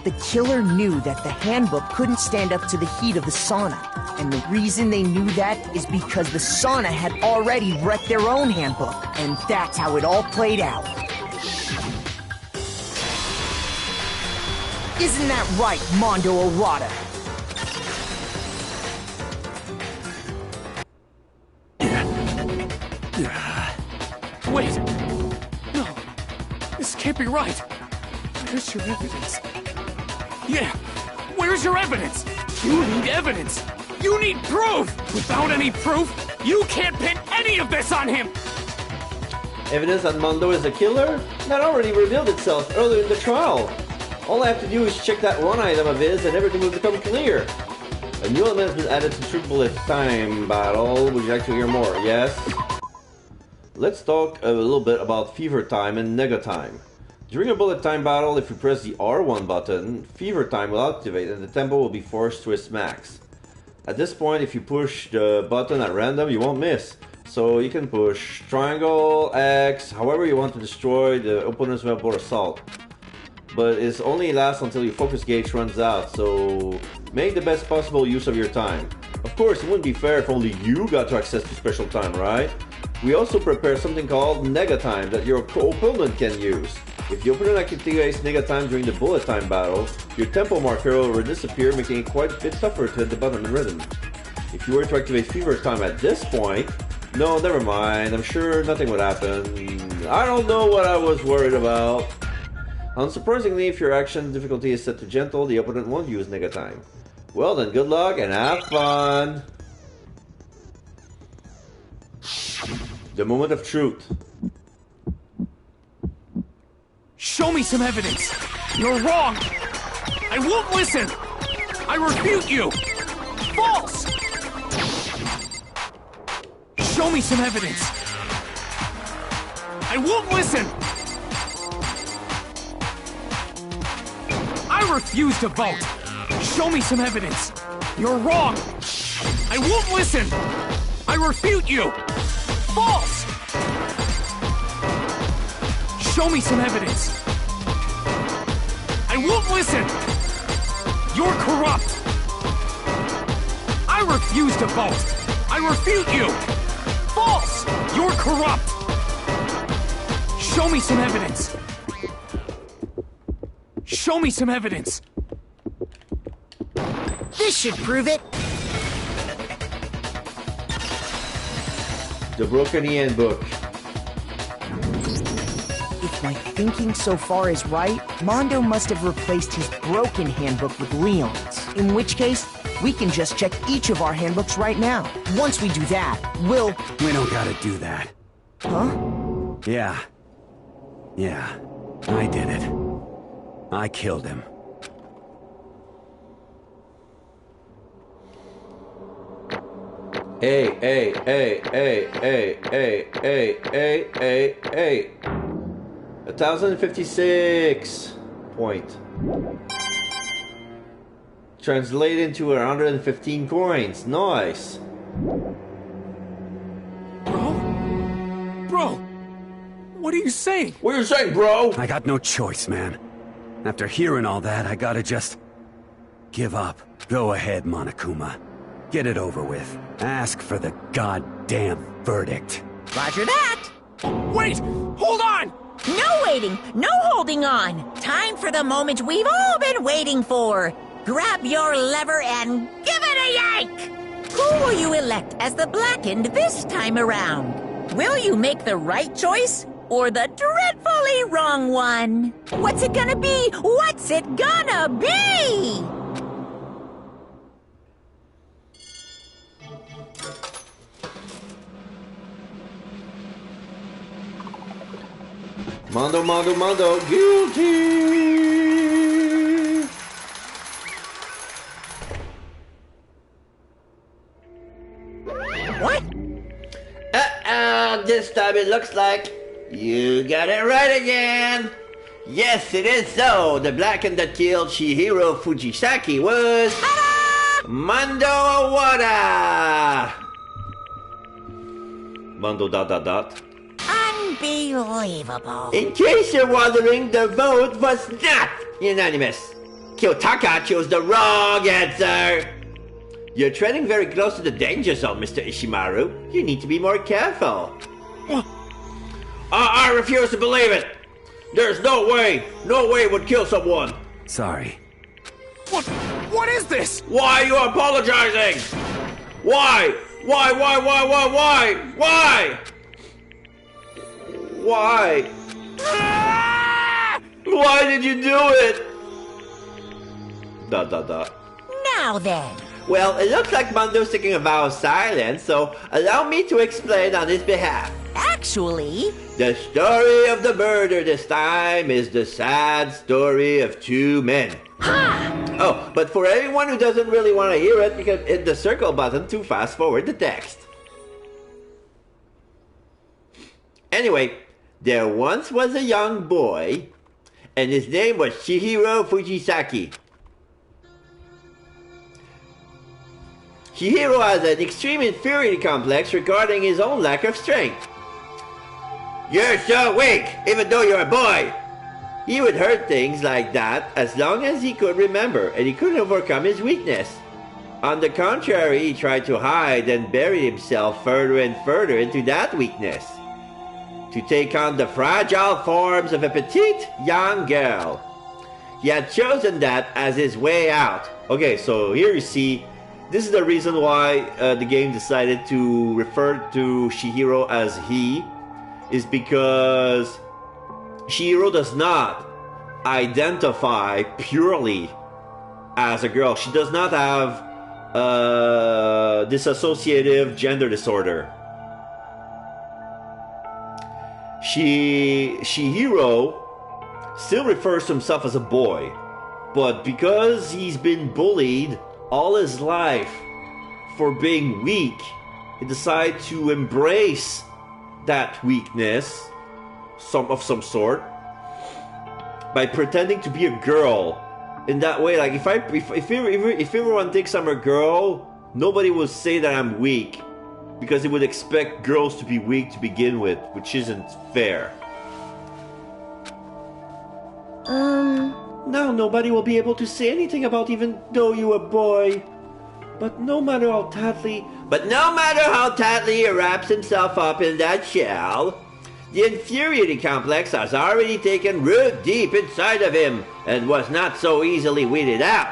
the killer knew that the handbook couldn't stand up to the heat of the sauna. And the reason they knew that is because the sauna had already wrecked their own handbook. And that's how it all played out. Isn't that right, Mondo Arata? Wait! No! This can't be right! Where's your evidence? Yeah! Where's your evidence? You need evidence! You need proof! Without any proof, you can't pin any of this on him! Evidence that Mondo is the killer? That already revealed itself earlier in the trial. All I have to do is check that one item of his and everything will become clear. A new element has been added to Truth Bullet Time Battle. Would you like to hear more? Yes? Let's talk a little bit about Fever Time and Nega Time. During a bullet time battle, if you press the R1 button, Fever Time will activate and the tempo will be forced to its max. At this point, if you push the button at random, you won't miss. So you can push triangle, X, however you want to destroy the opponent's weapon or assault. But it only lasts until your focus gauge runs out, so make the best possible use of your time. Of course, it wouldn't be fair if only you got to access to special time, right? We also prepare something called Nega Time that your opponent can use. If the opponent activates Nega Time during the bullet time battle, your tempo marker will disappear, making it quite a bit tougher to hit the button rhythm. If you were to activate Fever Time at this point, no, never mind, I'm sure nothing would happen. I don't know what I was worried about. Unsurprisingly, if your action difficulty is set to gentle, the opponent won't use Nega Time. Well then, good luck and have fun! The moment of truth. Show me some evidence! You're wrong! I won't listen! I refute you! False! Show me some evidence! I won't listen! I refuse to vote! Show me some evidence! You're wrong! I won't listen! I refute you! False! Show me some evidence! I won't listen! You're corrupt! I refuse to vote! I refute you! False! You're corrupt! Show me some evidence! Show me some evidence! This should prove it! The Broken Handbook. If my thinking so far is right, Mondo must have replaced his broken handbook with Leon's. In which case, we can just check each of our handbooks right now. Once we do that, we'll... We don't gotta do that. Huh? Yeah. Yeah. I did it. I killed him. Hey, hey, hey, hey, hey, hey, hey, hey, hey, hey. 1,056 point. Translate into 115 coins. Nice. Bro, what are you saying? What are you saying, bro? I got no choice, man. After hearing all that, I gotta just give up. Go ahead, Monokuma. Get it over with. Ask for the goddamn verdict. Roger that. Wait! Hold on! No waiting, no holding on. Time for the moment we've all been waiting for. Grab your lever and give it a yank! Who will you elect as the Blackened this time around? Will you make the right choice or the dreadfully wrong one? What's it gonna be? What's it gonna be? Mondo, guilty! What? This time it looks like you got it right again. Yes, it is so. The Blackened that killed Chihiro Fujisaki was Mondo Owada. Mondo ... Unbelievable. In case you're wondering, the vote was not unanimous. Kyotaka chose the wrong answer. You're treading very close to the danger zone, Mr. Ishimaru. You need to be more careful. I refuse to believe it. There's no way it would kill someone. Sorry. What is this? Why are you apologizing? Why? Why? Why did you do it? ... Now then. Well, it looks like Mondo's taking a vow of silence, so allow me to explain on his behalf. Actually... The story of the murder this time is the sad story of two men. Ha! Oh, but for anyone who doesn't really want to hear it, you can hit the circle button to fast forward the text. Anyway, there once was a young boy, and his name was Chihiro Fujisaki. Chihiro has an extreme inferiority complex regarding his own lack of strength. You're so weak, even though you're a boy. He would hurt things like that as long as he could remember, and he couldn't overcome his weakness. On the contrary, he tried to hide and bury himself further and further into that weakness, to take on the fragile forms of a petite young girl. He had chosen that as his way out. Okay, so here you see, this is the reason why the game decided to refer to Chihiro as he, is because Chihiro does not identify purely as a girl. She does not have dissociative gender disorder. Chihiro still refers to himself as a boy, but because he's been bullied all his life for being weak, he decided to embrace that weakness of some sort by pretending to be a girl. In that way, like if everyone thinks I'm a girl, nobody will say that I'm weak, because they would expect girls to be weak to begin with, which isn't fair. Now nobody will be able to say anything about even though you're a boy. But no matter how tightly he wraps himself up in that shell, the inferiority complex has already taken root deep inside of him and was not so easily weeded out.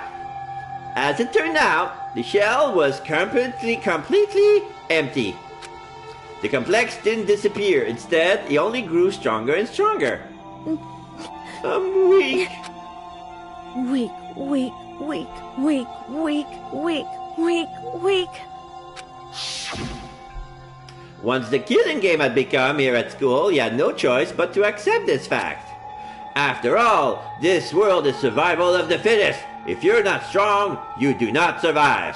As it turned out, the shell was completely empty. The complex didn't disappear. Instead, he only grew stronger and stronger. I'm weak. Weak. Once the killing game had become here at school, he had no choice but to accept this fact. After all, this world is survival of the fittest. If you're not strong, you do not survive.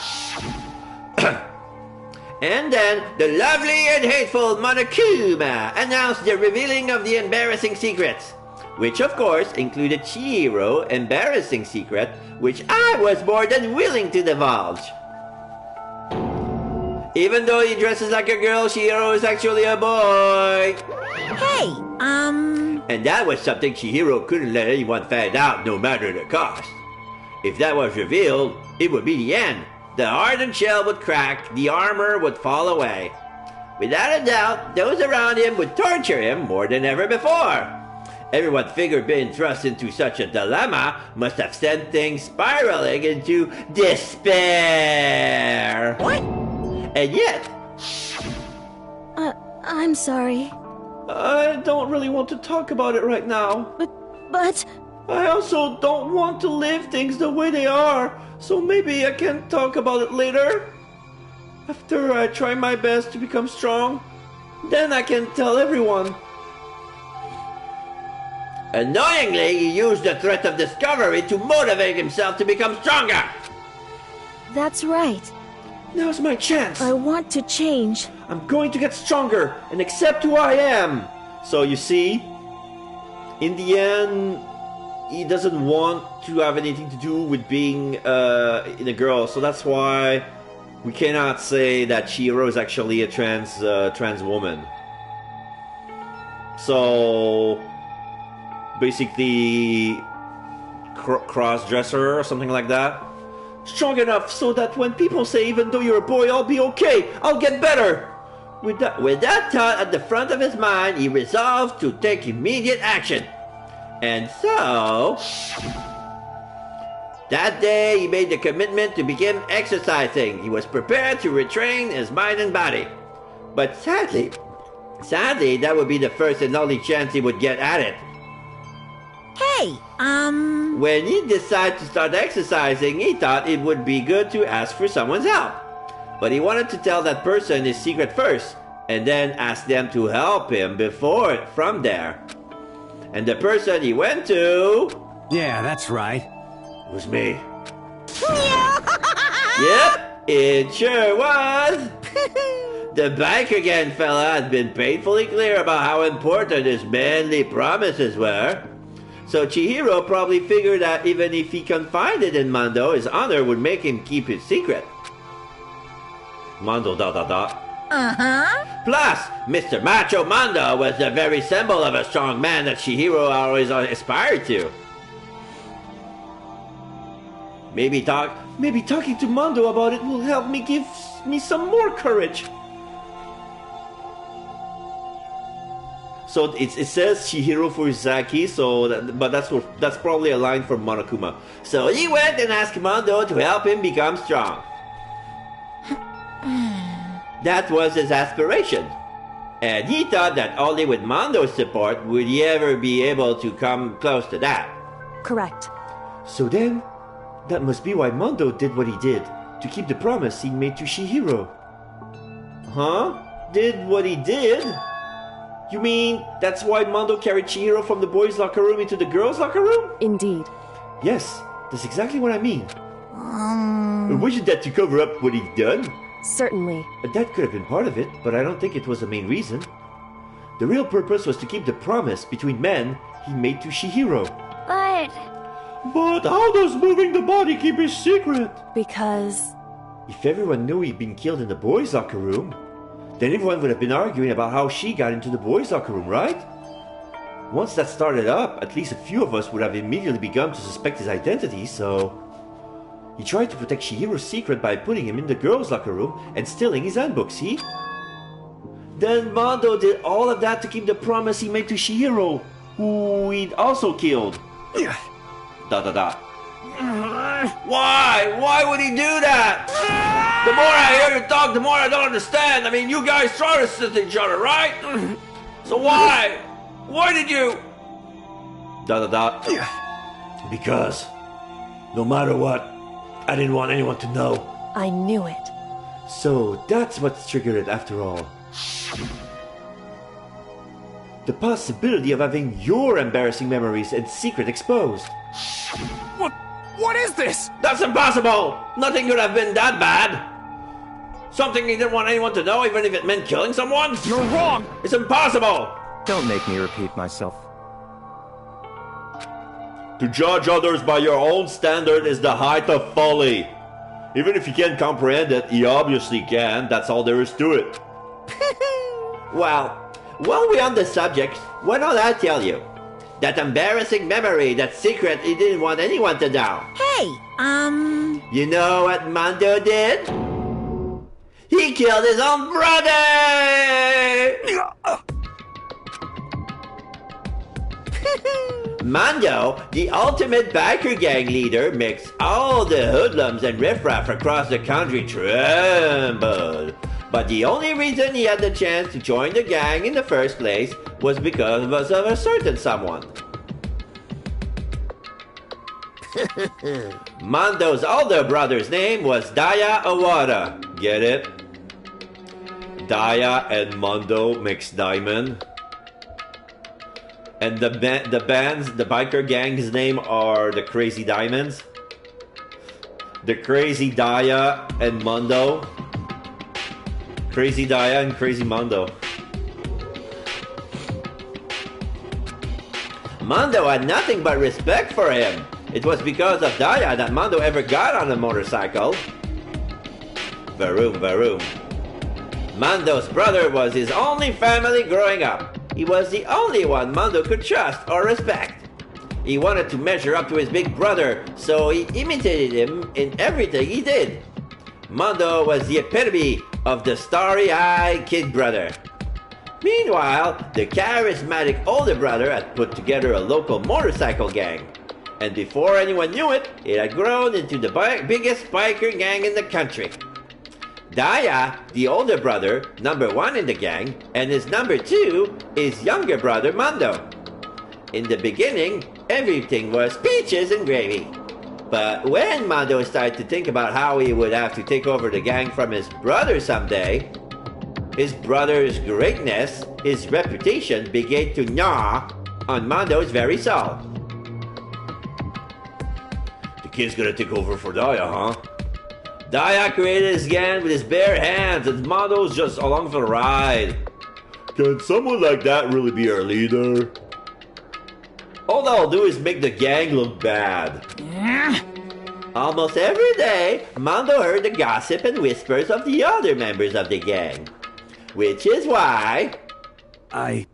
And then, the lovely and hateful Monokuma announced the revealing of the embarrassing secrets. which of course included Chihiro's embarrassing secret, which I was more than willing to divulge. Even though he dresses like a girl, Chihiro is actually a boy. Hey, And that was something Chihiro couldn't let anyone find out, no matter the cost. If that was revealed, it would be the end. The hardened shell would crack, the armor would fall away. Without a doubt, those around him would torture him more than ever before. Everyone figured being thrust into such a dilemma must have sent things spiraling into despair. What? And yet... I'm sorry. I don't really want to talk about it right now. But... I also don't want to leave things the way they are, so maybe I can talk about it later. After I try my best to become strong, then I can tell everyone. Annoyingly, he used the threat of discovery to motivate himself to become stronger. That's right. Now's my chance. I want to change. I'm going to get stronger and accept who I am. So you see, in the end, he doesn't want to have anything to do with being in a girl. So that's why we cannot say that Chihiro is actually a trans woman. So basically, cross-dresser or something like that. Strong enough so that when people say even though you're a boy, I'll be okay. I'll get better. With that thought at the front of his mind, he resolved to take immediate action. And so, that day he made the commitment to begin exercising. He was prepared to retrain his mind and body. But sadly, that would be the first and only chance he would get at it. Hey, When he decided to start exercising, he thought it would be good to ask for someone's help. But he wanted to tell that person his secret first, and then ask them to help him from there. And the person he went to... Yeah, that's right. Was me. Yep, it sure was. The biker gang fella had been painfully clear about how important his manly promises were. So Chihiro probably figured that even if he confided in Mondo, his honor would make him keep his secret. Mondo ... uh-huh. Plus, Mr. Macho Mondo was the very symbol of a strong man that Chihiro always aspired to. Maybe talking to Mondo about it will help me give me some more courage. So it says Chihiro Furizaki, but that's probably a line from Monokuma. So he went and asked Mondo to help him become strong. That was his aspiration. And he thought that only with Mondo's support would he ever be able to come close to that. Correct. So then, that must be why Mondo did what he did, to keep the promise he made to Chihiro. Huh? Did what he did? You mean that's why Mondo carried Chihiro from the boys' locker room into the girls' locker room? Indeed. Yes, that's exactly what I mean. Wasn't that to cover up what he'd done? Certainly. That could have been part of it, but I don't think it was the main reason. The real purpose was to keep the promise between men he made to Chihiro. But how does moving the body keep his secret? Because... If everyone knew he'd been killed in the boys' locker room, then everyone would have been arguing about how she got into the boys' locker room, right? Once that started up, at least a few of us would have immediately begun to suspect his identity, so... He tried to protect Chihiro's secret by putting him in the girls' locker room and stealing his handbook, see? Then Mondo did all of that to keep the promise he made to Chihiro, who he'd also killed. Why? Why would he do that? The more I hear you talk, the more I don't understand. I mean, you guys try to assist each other, right? So why? Why did you... Because, no matter what, I didn't want anyone to know. I knew it. So that's what triggered it after all. The possibility of having your embarrassing memories and secret exposed. What is this? That's impossible! Nothing could have been that bad! Something he didn't want anyone to know, even if it meant killing someone? You're wrong! It's impossible! Don't make me repeat myself. To judge others by your own standard is the height of folly. Even if you can't comprehend it, he obviously can. That's all there is to it. Well, while we're on the subject, why don't I tell you? That embarrassing memory, that secret he didn't want anyone to know. Hey, You know what Mondo did? He killed his own brother! Mondo, the ultimate biker gang leader, makes all the hoodlums and riffraff across the country tremble. But the only reason he had the chance to join the gang in the first place was because of a certain someone. Mondo's older brother's name was Daya Awada. Get it? Daya and Mondo mix diamond. And the biker gang's name are the Crazy Diamonds. The Crazy Daya and Mondo. Crazy Daya and Crazy Mondo. Mondo had nothing but respect for him. It was because of Daya that Mondo ever got on a motorcycle. Varoom, varoom. Mondo's brother was his only family growing up. He was the only one Mondo could trust or respect. He wanted to measure up to his big brother, so he imitated him in everything he did. Mondo was the epitome of the starry-eyed kid brother. Meanwhile, the charismatic older brother had put together a local motorcycle gang. And before anyone knew it, it had grown into the biggest biker gang in the country. Daya, the older brother, number one in the gang, and his number two is younger brother Mondo. In the beginning, everything was peaches and gravy. But when Mondo started to think about how he would have to take over the gang from his brother someday, his brother's greatness, his reputation began to gnaw on Mondo's very soul. The kid's gonna take over for Daya, huh? Daya created his gang with his bare hands, and Mondo's just along for the ride. Can someone like that really be our leader? All they'll do is make the gang look bad. Almost every day, Mondo heard the gossip and whispers of the other members of the gang. Which is why... I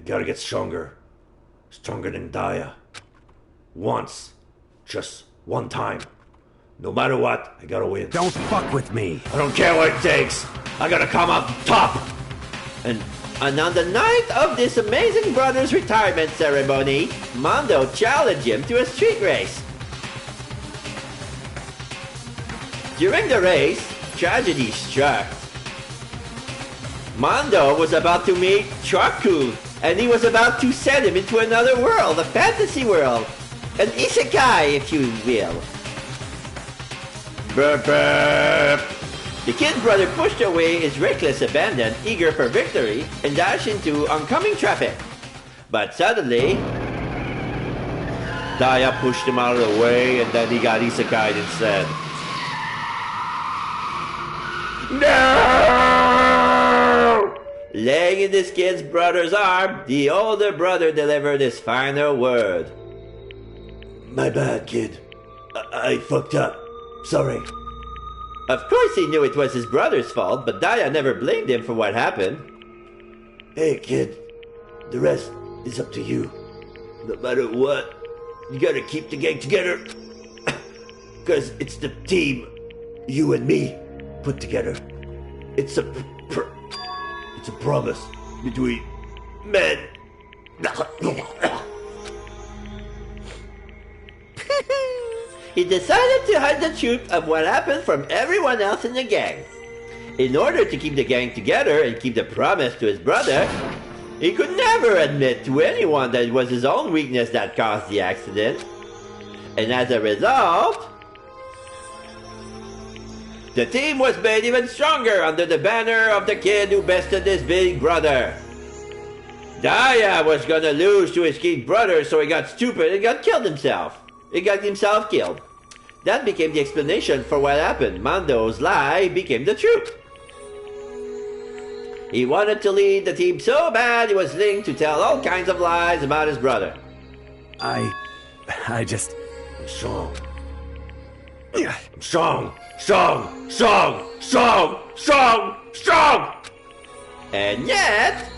gotta get stronger. Stronger than Daya. Once. Just one time. No matter what, I gotta win. Don't fuck with me. I don't care what it takes. I gotta come out top. And on the night of this amazing brother's retirement ceremony, Mondo challenged him to a street race. During the race, tragedy struck. Mondo was about to meet Chaku, and he was about to send him into another world, a fantasy world. An isekai, if you will. Burp, burp. The kid brother pushed away his reckless abandon, eager for victory, and dashed into oncoming traffic. But suddenly, Daya pushed him out of the way, and then he got isekai'd instead. No! Laying in this kid's brother's arm, the older brother delivered his final word. My bad, kid. I fucked up. Sorry. Of course he knew it was his brother's fault, but Daya never blamed him for what happened. Hey, kid. The rest is up to you. No matter what, you gotta keep the gang together. Because it's the team, you and me, put together. It's a promise between men. He decided to hide the truth of what happened from everyone else in the gang. In order to keep the gang together and keep the promise to his brother, he could never admit to anyone that it was his own weakness that caused the accident. And as a result, the team was made even stronger under the banner of the kid who bested his big brother. Daya was gonna lose to his kid brother, so he got stupid and got himself killed. That became the explanation for what happened. Mondo's lie became the truth. He wanted to lead the team so bad he was willing to tell all kinds of lies about his brother. I just... I'm strong. I'm strong. Strong. Strong. Strong. Strong. Strong. And yet,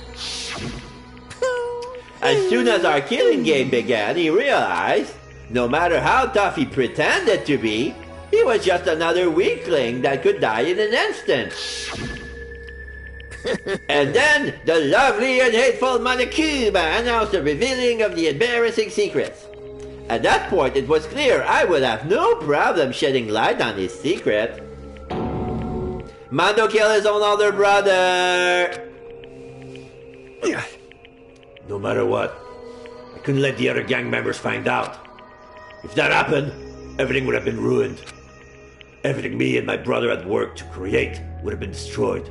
as soon as our killing game began, he realized, no matter how tough he pretended to be, he was just another weakling that could die in an instant. And then, the lovely and hateful Monokuma announced the revealing of the embarrassing secrets. At that point, it was clear I would have no problem shedding light on his secret. Mondo killed his own older brother! No matter what, I couldn't let the other gang members find out. If that happened, everything would have been ruined. Everything me and my brother had worked to create would have been destroyed.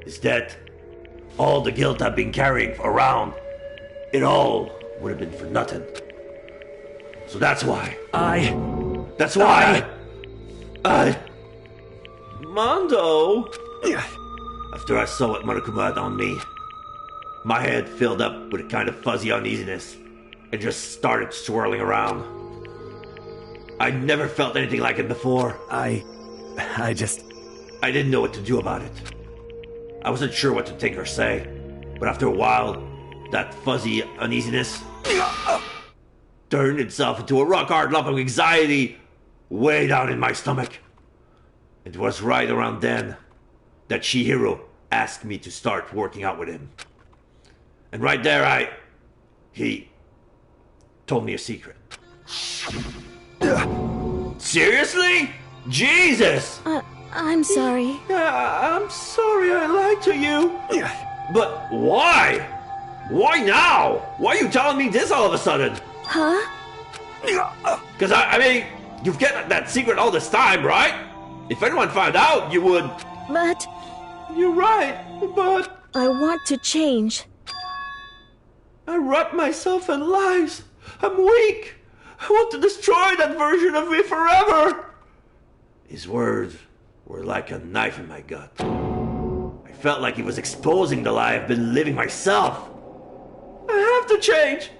Instead, all the guilt I've been carrying around, it all would have been for nothing. So that's why Mondo! After I saw what Monokuma had on me, my head filled up with a kind of fuzzy uneasiness and just started swirling around. I never felt anything like it before. I didn't know what to do about it. I wasn't sure what to think or say, but after a while, that fuzzy uneasiness turned itself into a rock-hard lump of anxiety way down in my stomach. It was right around then that Chihiro asked me to start working out with him. And right there, he told me a secret. Seriously? Jesus! I'm sorry. I'm sorry I lied to you. But why? Why now? Why are you telling me this all of a sudden? Huh? Because, I mean, you've kept that secret all this time, right? If anyone found out, you would... But... You're right, but... I want to change. I wrap myself in lies. I'm weak. I want to destroy that version of me forever. His words were like a knife in my gut. I felt like he was exposing the lie I've been living myself. I have to change.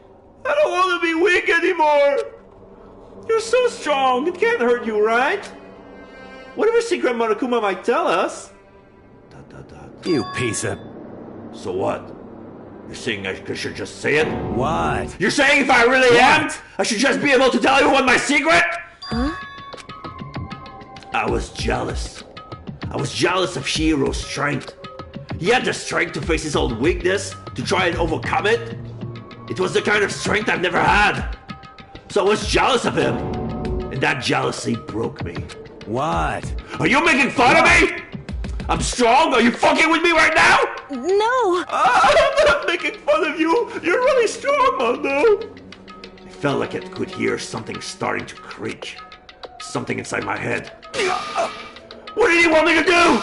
I don't want to be weak anymore. You're so strong, it can't hurt you, right? Whatever secret Monokuma might tell us. You piece of... So what? You're saying I should just say it? What? You're saying if I really am, I should just be able to tell everyone my secret? Huh? I was jealous. I was jealous of Shihiro's strength. He had the strength to face his own weakness, to try and overcome it. It was the kind of strength I've never had. So I was jealous of him. And that jealousy broke me. What? Are you making fun of me? I'm strong? Are you fucking with me right now? No! I'm not making fun of you! You're really strong, Mondo! I felt like I could hear something starting to creak. Something inside my head. What did he want me to do?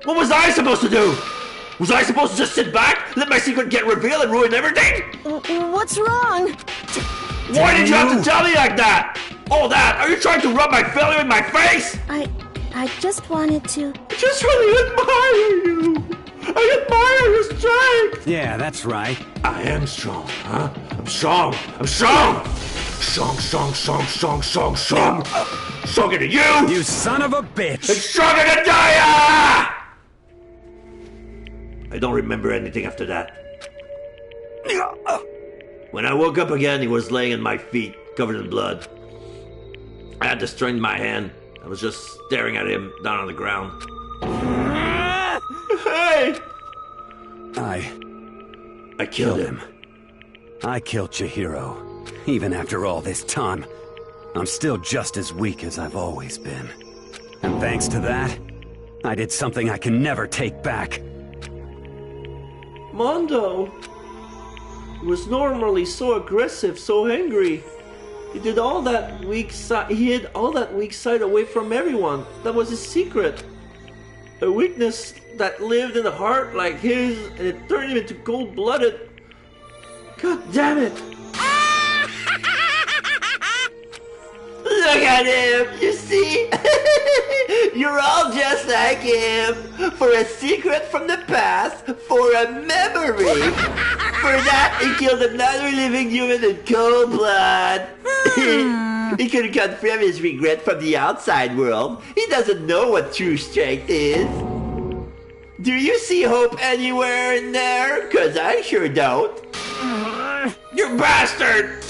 What was I supposed to do? Was I supposed to just sit back, let my secret get revealed and ruin everything? What's wrong? Why did you have to tell me like that? All that? Are you trying to rub my failure in my face? I just wanted to... I just really admire you. I admire your strength. Yeah, that's right. I am strong, huh? I'm strong. I'm strong. Strong. Stronger than you. You son of a bitch. And stronger than Daya! I don't remember anything after that. When I woke up again, he was laying at my feet, covered in blood. I had the string in my hand. I was just staring at him down on the ground. Hey! I killed him. I killed Chihiro. Even after all this time, I'm still just as weak as I've always been. And thanks to that, I did something I can never take back. Mondo! He was normally so aggressive, so angry. He did all that weak side. He hid all that weak side away from everyone. That was his secret. A weakness that lived in a heart like his, and it turned him into cold-blooded. God damn it! Look at him! You see? You're all just like him. for a secret from the past, for a memory. For that, he killed another living human in cold blood. He couldn't confirm his regret from the outside world. He doesn't know what true strength is. Do you see hope anywhere in there? 'Cause I sure don't. You bastard!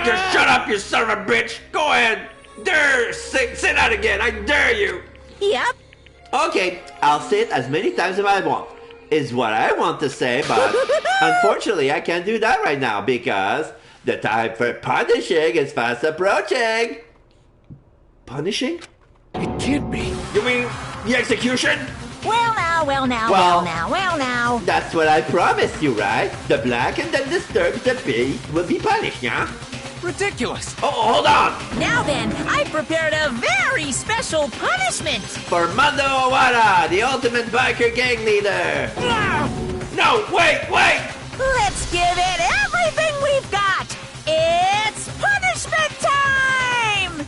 Just shut up, you son of a bitch! Go ahead! Dare! Say that again! I dare you! Yep. Okay, I'll say it as many times as I want. Is what I want to say, but unfortunately I can't do that right now because the time for punishing is fast approaching. Punishing? It can't be. You mean the execution? Well now. That's what I promised you, right? The black and the disturbed the beast will be punished, yeah? Ridiculous. Oh, hold on! Now then, I've prepared a very special punishment. For Mando Owada, the ultimate biker gang leader. No, wait! Let's give it everything we've got. It's punishment time!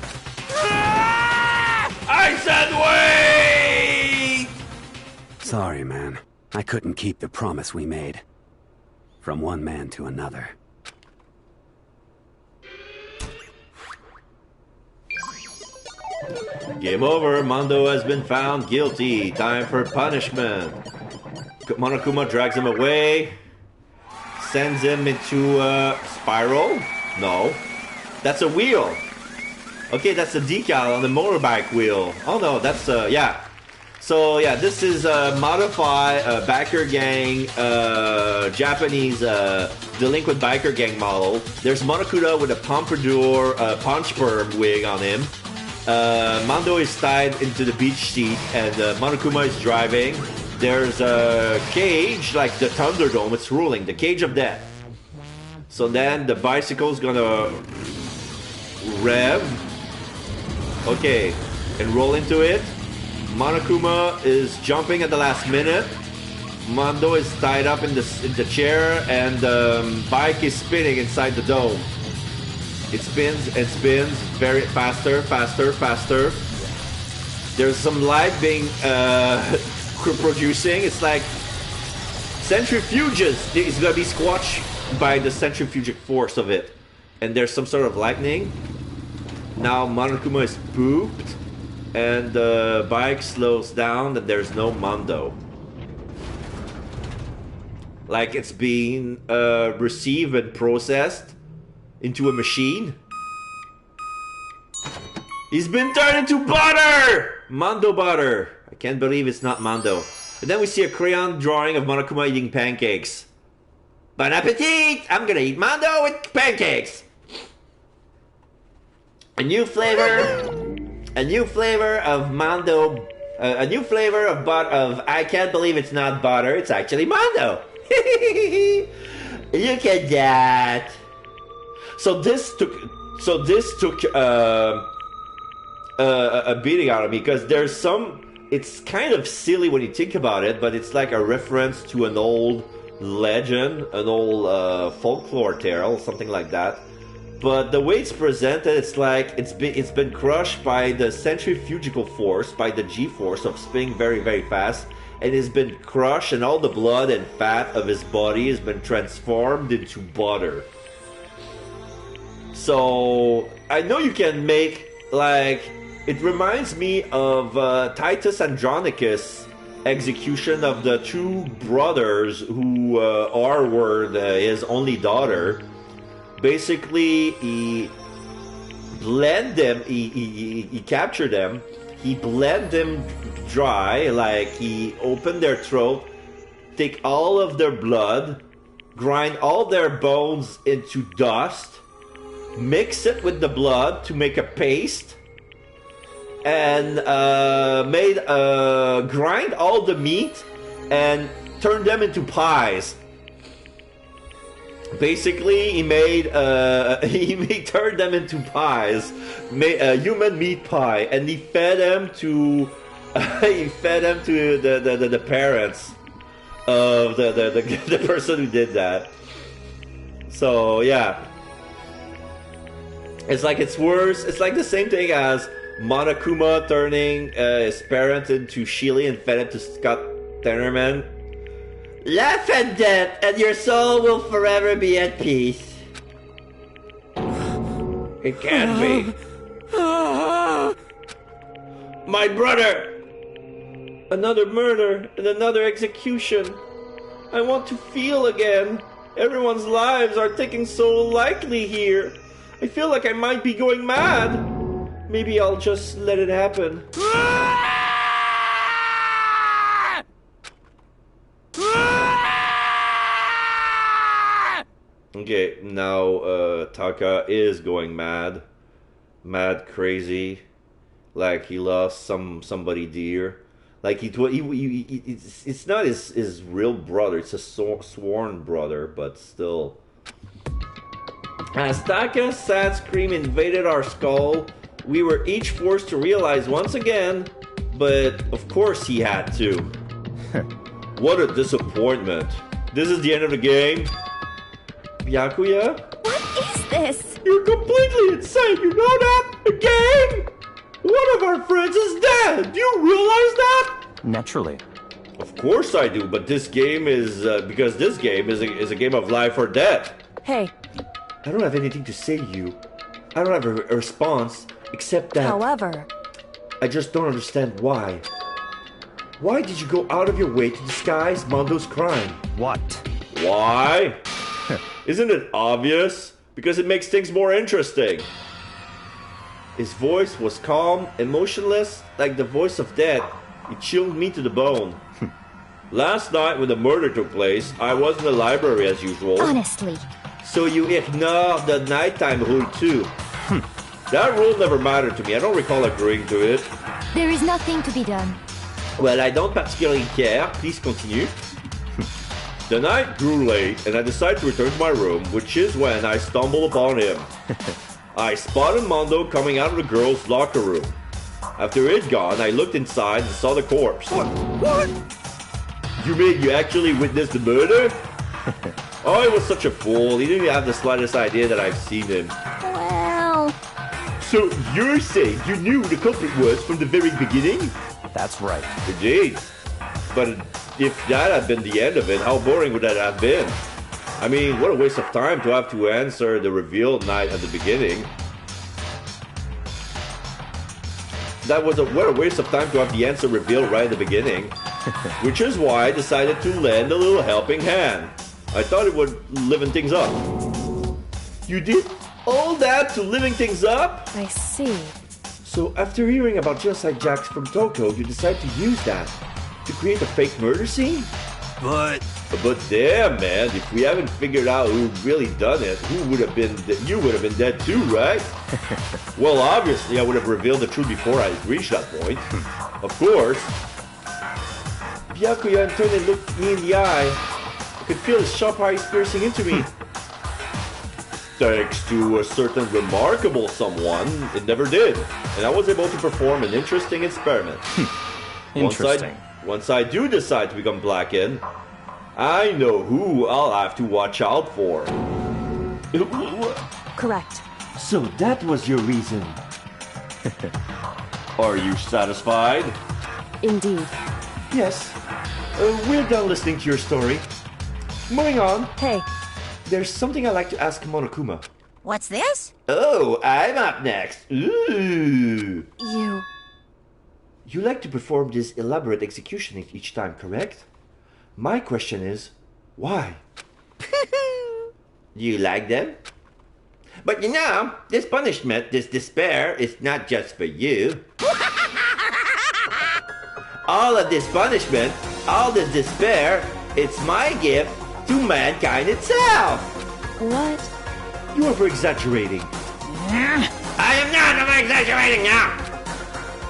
I said wait! Sorry, man. I couldn't keep the promise we made. From one man to another. Game over. Mando has been found guilty. Time for punishment. Monokuma drags him away. Sends him into a spiral. No. That's a wheel. Okay, that's a decal on the motorbike wheel. Oh no, that's yeah. So yeah, this is a modified biker gang, Japanese delinquent biker gang model. There's Monokuma with a pompadour, punch perm wig on him. Mando is tied into the beach seat, and Monokuma is driving. There's a cage, like the Thunderdome, it's ruling, the cage of death. So then the bicycle's gonna rev. Okay, and roll into it. Monokuma is jumping at the last minute. Mando is tied up in the chair, and the bike is spinning inside the dome. It spins and spins, very faster. There's some light being producing. It's like centrifuges. It's gonna be squashed by the centrifugal force of it. And there's some sort of lightning. Now Monokuma is pooped, and the bike slows down, and there's no Mando. Like it's being received and processed into a machine. He's been turned into butter! Mando butter. I can't believe it's not Mando. And then we see a crayon drawing of Monokuma eating pancakes. Bon appetit! I'm gonna eat Mando with pancakes. A new flavor of Mando. A new flavor of I can't believe it's not butter. It's actually Mando. Look at that. So this took a beating out of me, because there's some. It's kind of silly when you think about it, but it's like a reference to an old legend, an old folklore tale, something like that. But the way it's presented, it's like it's been crushed by the centrifugal force, by the G-force of spinning very, very fast, and it's been crushed, and all the blood and fat of his body has been transformed into butter. So I know you can make, like, it reminds me of Titus Andronicus' execution of the two brothers who were his only daughter. Basically, he blended them, he captured them, he blended them dry, like he opened their throat, take all of their blood, grind all their bones into dust, mix it with the blood to make a paste, and grind all the meat and turn them into pies. Basically, he turned them into pies, made a human meat pie, and he fed them to the parents of the person who did that. So yeah, it's like it's worse. It's like the same thing as Monokuma turning his parent into Sheely and fed it to Scott Tenorman. Laugh at that, and your soul will forever be at peace. It can't be. My brother! Another murder and another execution. I want to feel again. Everyone's lives are taken so lightly here. I feel like I might be going mad. Maybe I'll just let it happen. Okay, now Taka is going mad. Mad crazy. Like he lost somebody dear. Like it's not his real brother, it's a sworn brother, but still. As Taka's sad scream invaded our skull, we were each forced to realize once again, but of course he had to. What a disappointment. This is the end of the game? Byakuya? What is this? You're completely insane, you know that? A game? One of our friends is dead! Do you realize that? Naturally. Of course I do, but this game is... because this game is a game of life or death. Hey. I don't have anything to say to you. I don't have a response, except that... However... I just don't understand why. Why did you go out of your way to disguise Mondo's crime? What? Why? Isn't it obvious? Because it makes things more interesting. His voice was calm, emotionless, like the voice of death. It chilled me to the bone. Last night when the murder took place, I was in the library as usual. Honestly. So you ignore the nighttime rule too. That rule never mattered to me. I don't recall agreeing to it. There is nothing to be done. Well, I don't particularly care. Please continue. The night grew late, and I decided to return to my room, which is when I stumbled upon him. I spotted Mondo coming out of the girls' locker room. After he'd gone, I looked inside and saw the corpse. What? You mean you actually witnessed the murder? Oh, he was such a fool. He didn't even have the slightest idea that I've seen him. Well... So you're saying you knew who the culprit was from the very beginning? That's right. Indeed. But if that had been the end of it, how boring would that have been? I mean, what a waste of time to have to answer the reveal night at the beginning. What a waste of time to have the answer revealed right at the beginning. Which is why I decided to lend a little helping hand. I thought it would liven things up. You did all that to living things up? I see. So after hearing about Genocide Jacks from Toko, you decided to use that to create a fake murder scene? But damn, man, if we haven't figured out who really done it, you would have been dead too, right? Well, obviously, I would have revealed the truth before I reached that point. Of course. Byakuya turned and looked me in the eye. I could feel his sharp eyes piercing into me. Thanks to a certain remarkable someone, it never did. And I was able to perform an interesting experiment. Interesting. Once I do decide to become Blackened, I know who I'll have to watch out for. Correct. So that was your reason. Are you satisfied? Indeed. Yes. We're done listening to your story. Moving on. Hey. There's something I'd like to ask Monokuma. What's this? Oh, I'm up next. Ooh. You like to perform this elaborate execution each time, correct? My question is, why? You like them? But you know, this punishment, this despair, is not just for you. All of this punishment, all this despair, it's my gift to mankind itself. What? You are exaggerating. I am not over-exaggerating now.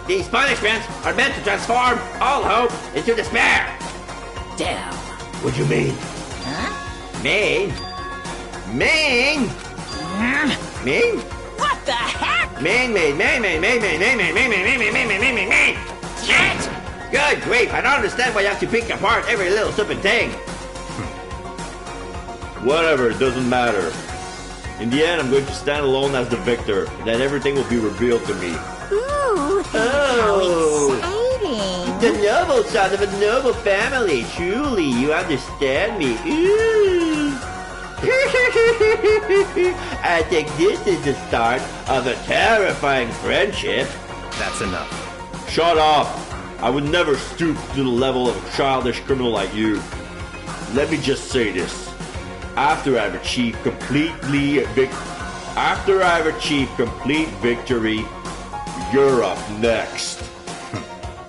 These punishments are meant to transform all hope into despair. Damn. What do you mean? Huh? Mean? What the heck? Mean. Shit! Good grief, I don't understand why you have to pick apart every little stupid thing. Whatever, it doesn't matter. In the end, I'm going to stand alone as the victor, and then everything will be revealed to me. Ooh, how exciting! The noble son of a noble family. Truly, you understand me. Ooh. I think this is the start of a terrifying friendship. That's enough. Shut up! I would never stoop to the level of a childish criminal like you. Let me just say this. After I've achieved complete victory, you're up next.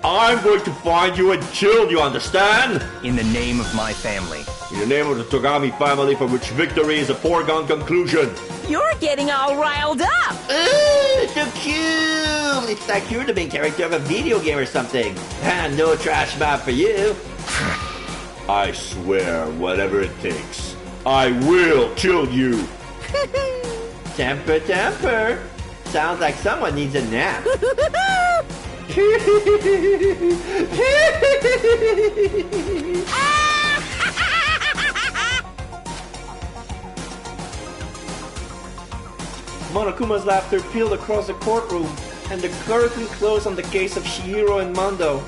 I'm going to find you and kill you, understand? In the name of my family. In the name of the Togami family, for which victory is a foregone conclusion. You're getting all riled up. Ooh, so cute! It's like you're the main character of a video game or something. And no trash map for you. I swear, whatever it takes, I will kill you. Temper, temper. Sounds like someone needs a nap. Monokuma's laughter peeled across the courtroom, and the curtain closed on the case of Chihiro and Mondo.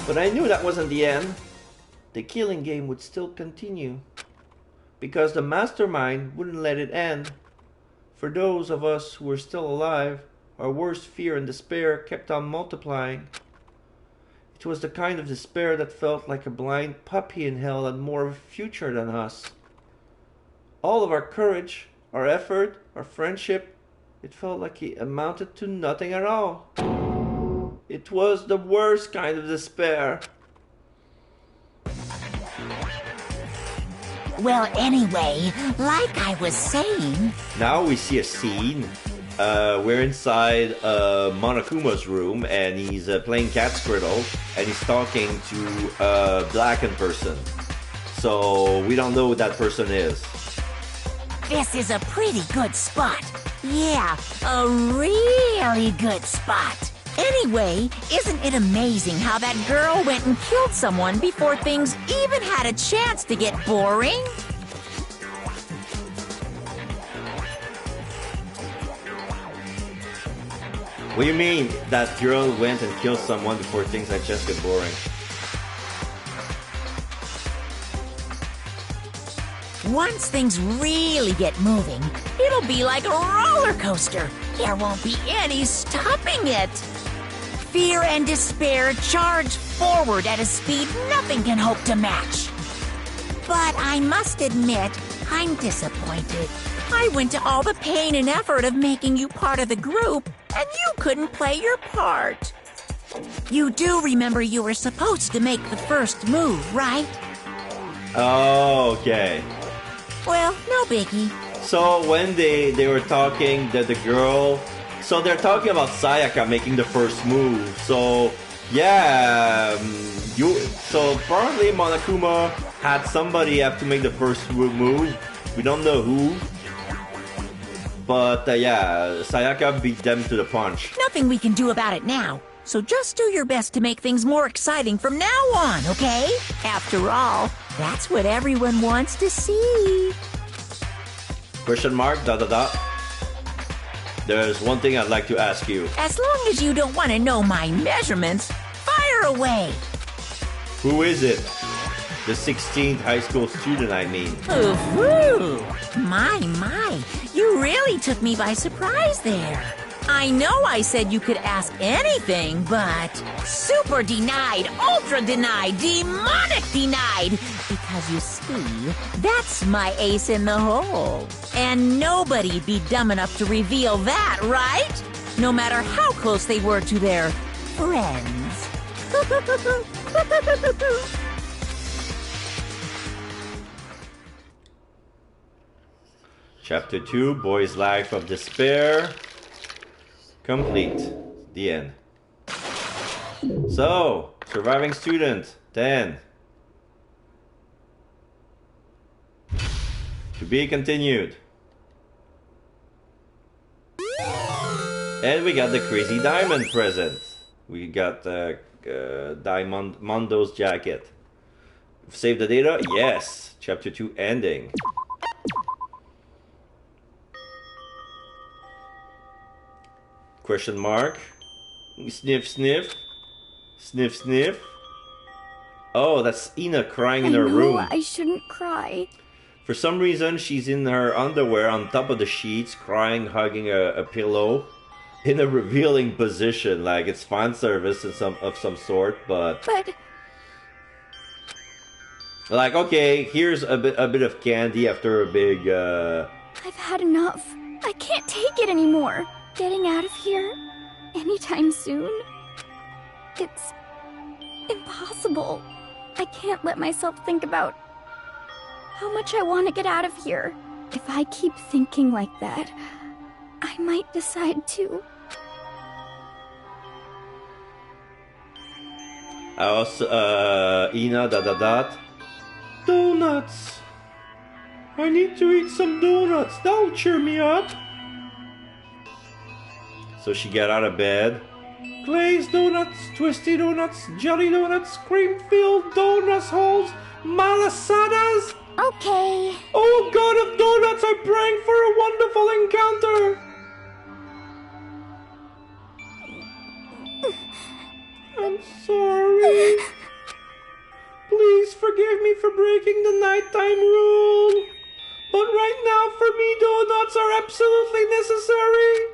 But I knew that wasn't the end. The killing game would still continue. Because the mastermind wouldn't let it end. For those of us who were still alive, our worst fear and despair kept on multiplying. It was the kind of despair that felt like a blind puppy in hell had more of a future than us. All of our courage, our effort, our friendship, it felt like it amounted to nothing at all. It was the worst kind of despair. Well, anyway, like I was saying... Now we see a scene. We're inside Monokuma's room, and he's playing cat scriddle, and he's talking to a blackened person. So we don't know who that person is. This is a pretty good spot. Yeah, a really good spot. Anyway, isn't it amazing how that girl went and killed someone before things even had a chance to get boring? What do you mean that girl went and killed someone before things had just got boring? Once things really get moving, it'll be like a roller coaster. There won't be any stopping it. Fear and despair charge forward at a speed nothing can hope to match. But I must admit, I'm disappointed. I went to all the pain and effort of making you part of the group, and you couldn't play your part. You do remember you were supposed to make the first move, right? Oh, okay. Well, no biggie. So when they were talking, the girl... So they're talking about Sayaka making the first move. So, yeah... So apparently Monokuma had somebody have to make the first move. We don't know who. But yeah, Sayaka beat them to the punch. Nothing we can do about it now. So just do your best to make things more exciting from now on, okay? After all, that's what everyone wants to see. Question mark, ... There's one thing I'd like to ask you. As long as you don't want to know my measurements, fire away. Who is it? The 16th high school student, I mean. Ooh, my, you really took me by surprise there. I know I said you could ask anything, but super denied, ultra denied, demonic denied. Because you see, that's my ace in the hole. And nobody'd be dumb enough to reveal that, right? No matter how close they were to their friends. Chapter 2, Boy's Life of Despair. Complete. The end. So, surviving student, 10. To be continued. And we got the Crazy Diamond present. We got Diamond Mondo's jacket. Save the data? Yes. Chapter 2 ending. Question mark. Sniff, sniff. Sniff, sniff. Oh, that's Ina crying in her room. I shouldn't cry. For some reason, she's in her underwear on top of the sheets, crying, hugging a pillow. In a revealing position, like it's fan service of some sort, but like, okay, here's a bit of candy after a big I've had enough. I can't take it anymore. Getting out of here anytime soon. It's impossible. I can't let myself think about how much I want to get out of here. If I keep thinking like that, I might decide to. Ina ... Donuts! I need to eat some donuts. That'll cheer me up. So she got out of bed. Glazed donuts, twisty donuts, jelly donuts, cream-filled donuts holes, malasadas. Okay. Oh, God of donuts, I'm praying for a wonderful encounter. I'm sorry. Please forgive me for breaking the nighttime rule. But right now, for me, donuts are absolutely necessary.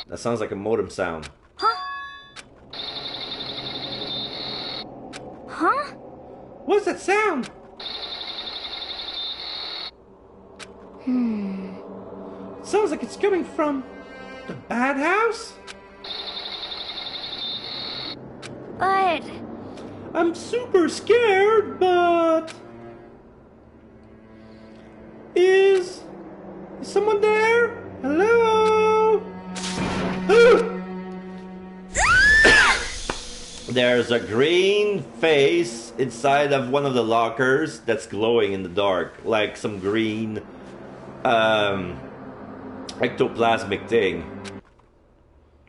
That sounds like a modem sound. Huh? Huh? What's that sound? It sounds like it's coming from the bad house? But I'm super scared, but is someone there? Hello? There's a green face inside of one of the lockers that's glowing in the dark, like some green ectoplasmic thing.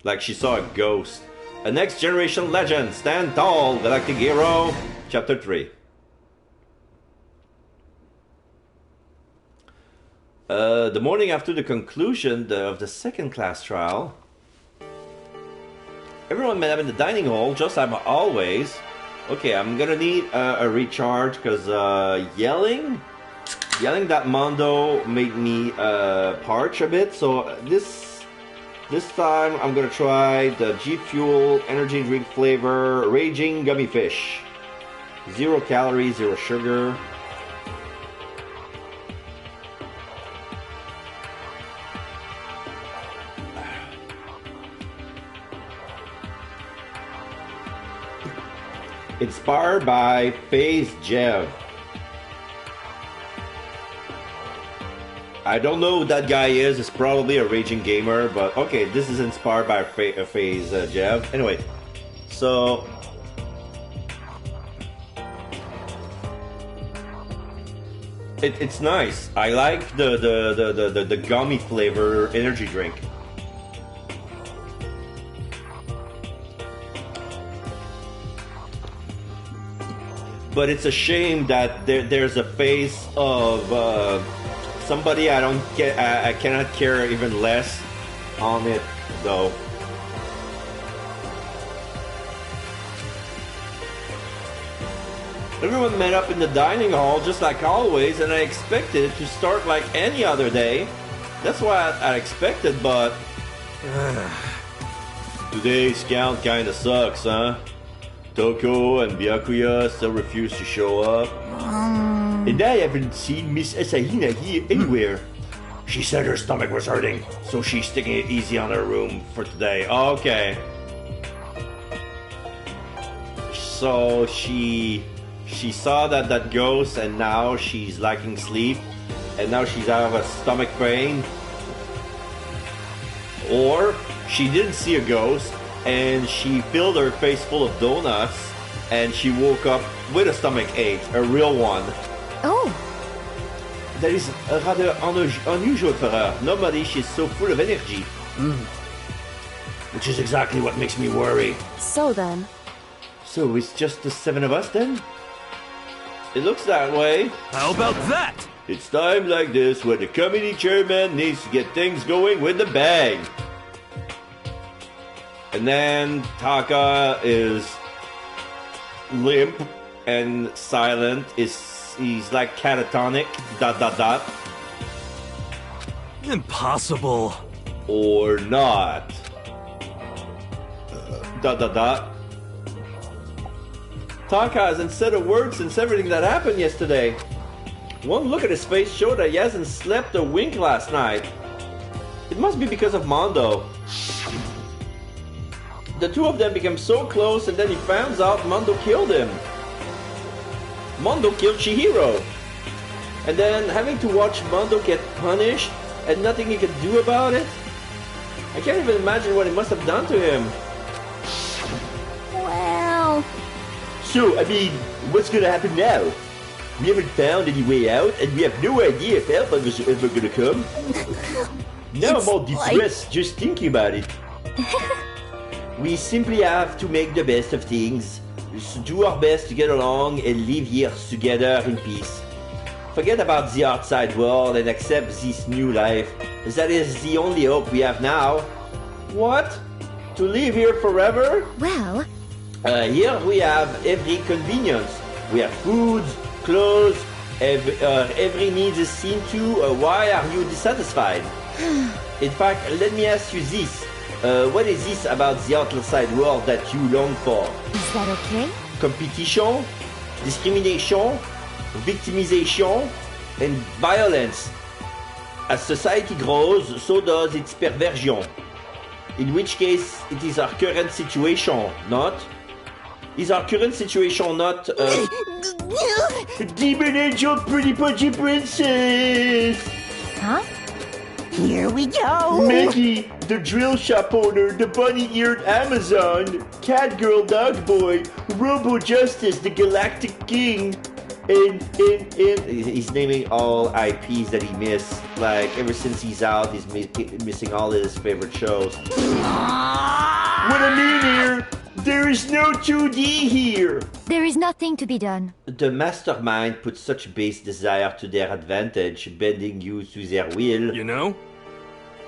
Like she saw a ghost. A next generation legend, stand tall, galactic hero, chapter 3. The morning after the conclusion of the second class trial, everyone met up in the dining hall, just like always. Okay, I'm gonna need a recharge because yelling that Mondo made me parch a bit. So this time I'm gonna try the G Fuel energy drink flavor Raging Gummy Fish. 0 calories, 0 sugar. Inspired by FaZe Jev. I don't know who that guy is. It's probably a raging gamer, but okay, this is inspired by FaZe Jev. Anyway, so it's nice. I like the gummy flavor energy drink. But it's a shame that there's a face of somebody I cannot care even less on it, though. Everyone met up in the dining hall just like always, and I expected it to start like any other day. That's what I expected, but today's count kinda sucks, huh? Toko and Byakuya still refuse to show up. And I haven't seen Miss Asahina here anywhere. She said her stomach was hurting, so she's taking it easy on her room for today. Okay. So she saw that ghost, and now she's lacking sleep, and now she's out of a stomach pain. Or she didn't see a ghost, and she filled her face full of donuts, and she woke up with a stomach ache, a real one. Oh. That is rather unusual for her. Normally she's so full of energy. Which is exactly what makes me worry. So then... So it's just the 7 of us then? It looks that way. How about that? It's time like this when the committee chairman needs to get things going with the bang. And then Taka is limp and silent. He's like catatonic. ... Impossible. Or not. ... Taka hasn't said a word since everything that happened yesterday. One look at his face showed that he hasn't slept a wink last night. It must be because of Mondo. The two of them became so close, and then he finds out Mondo killed him. Mondo killed Chihiro. And then having to watch Mondo get punished and nothing he could do about it? I can't even imagine what it must have done to him. Well... So, I mean, what's gonna happen now? We haven't found any way out, and we have no idea if help is ever gonna come. Now I'm all depressed just thinking about it. We simply have to make the best of things, do our best to get along, and live here together in peace. Forget about the outside world and accept this new life. That is the only hope we have now. What? To live here forever? Well... Here we have every convenience. We have food, clothes, every need is seen to. Why are you dissatisfied? In fact, let me ask you this. What is this about the outside world that you long for? Is that okay? Competition, discrimination, victimization, and violence. As society grows, so does its perversion. In which case, it is our current situation, not? Is our current situation not, Demon Angel Pretty Punchy Princess! Huh? Here we go! Mickey, the drill shop owner, the bunny-eared Amazon, Catgirl Dog Boy, Robo Justice, the Galactic King, and he's naming all IPs that he missed. Like, ever since he's out, he's missing all his favorite shows. What I mean here, there is no 2D here! There is nothing to be done. The mastermind put such base desire to their advantage, bending you to their will. You know?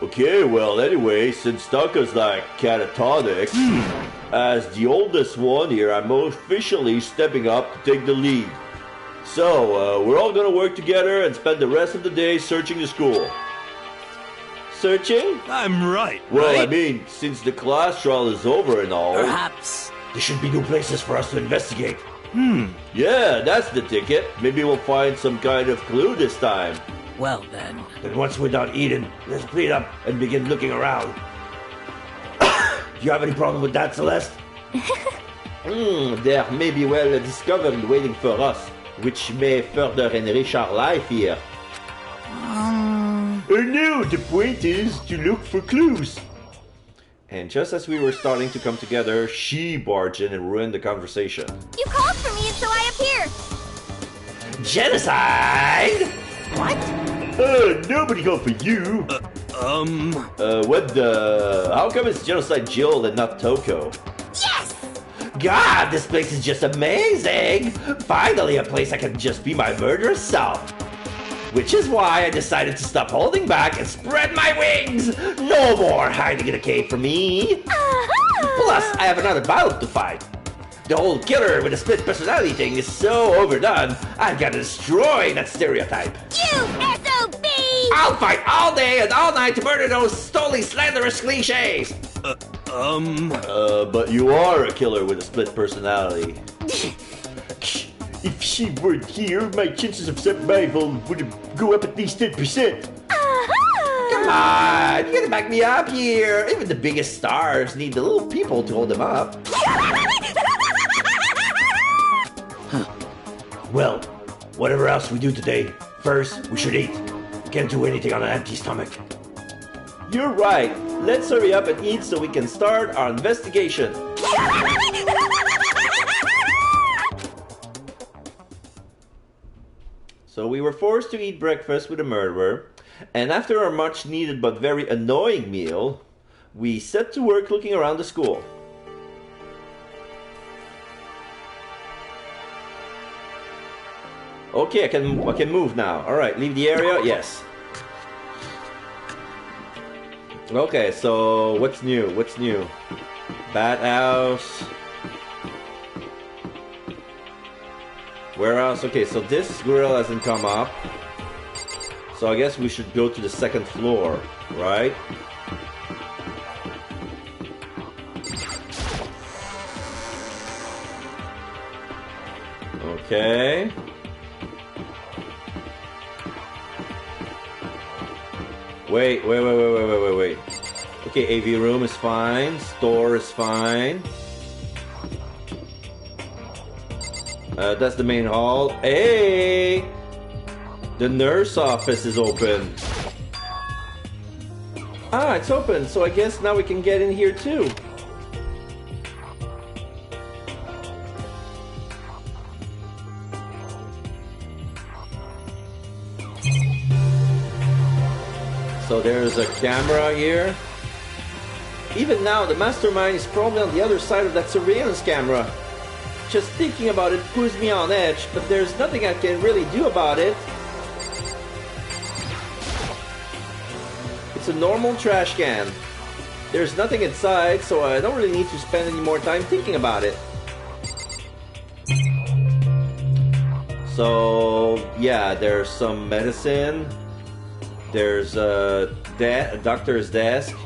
Okay, well, anyway, since Taka's like catatonic, as the oldest one here, I'm officially stepping up to take the lead. So, we're all gonna work together and spend the rest of the day searching the school. Searching? I'm right. Well, right? I mean, since the class trial is over and all... Perhaps. There should be new places for us to investigate. Yeah, that's the ticket. Maybe we'll find some kind of clue this time. Well then. Then once we're done eating, let's clean up and begin looking around. Do you have any problem with that, Celeste? There may be well discovered waiting for us, which may further enrich our life here. No, the point is to look for clues. And just as we were starting to come together, she barged in and ruined the conversation. You called for me and so I appeared! Genocide? What? Nobody called for you. What the... How come it's Genocide Jill and not Toko? Yes! God, this place is just amazing! Finally, a place I can just be my murderous self. Which is why I decided to stop holding back and spread my wings! No more hiding in a cave for me! Plus, I have another battle to fight. The whole killer with a split personality thing is so overdone, I've got to destroy that stereotype. You SOB! I'll fight all day and all night to murder those stolly, slanderous cliches! But you are a killer with a split personality. If she weren't here, my chances of survival would go up at least 10%. Come on, you gotta back me up here. Even the biggest stars need the little people to hold them up. Well, whatever else we do today, first we should eat. Can't do anything on an empty stomach. You're right. Let's hurry up and eat so we can start our investigation. So we were forced to eat breakfast with a murderer, and after our much needed but very annoying meal, we set to work looking around the school. Okay, I can move now. Alright, leave the area? Yes. Okay, so what's new? What's new? Bathhouse. Warehouse. Okay, so this grill hasn't come up. So I guess we should go to the second floor, right? Okay. Wait. Okay, AV room is fine. Store is fine. That's the main hall. Hey! The nurse office is open. Ah, it's open, so I guess now we can get in here too. So there's a camera here. Even now, the mastermind is probably on the other side of that surveillance camera. Just thinking about it puts me on edge, but there's nothing I can really do about it. It's a normal trash can. There's nothing inside, so I don't really need to spend any more time thinking about it. So, yeah, there's some medicine. There's a doctor's desk.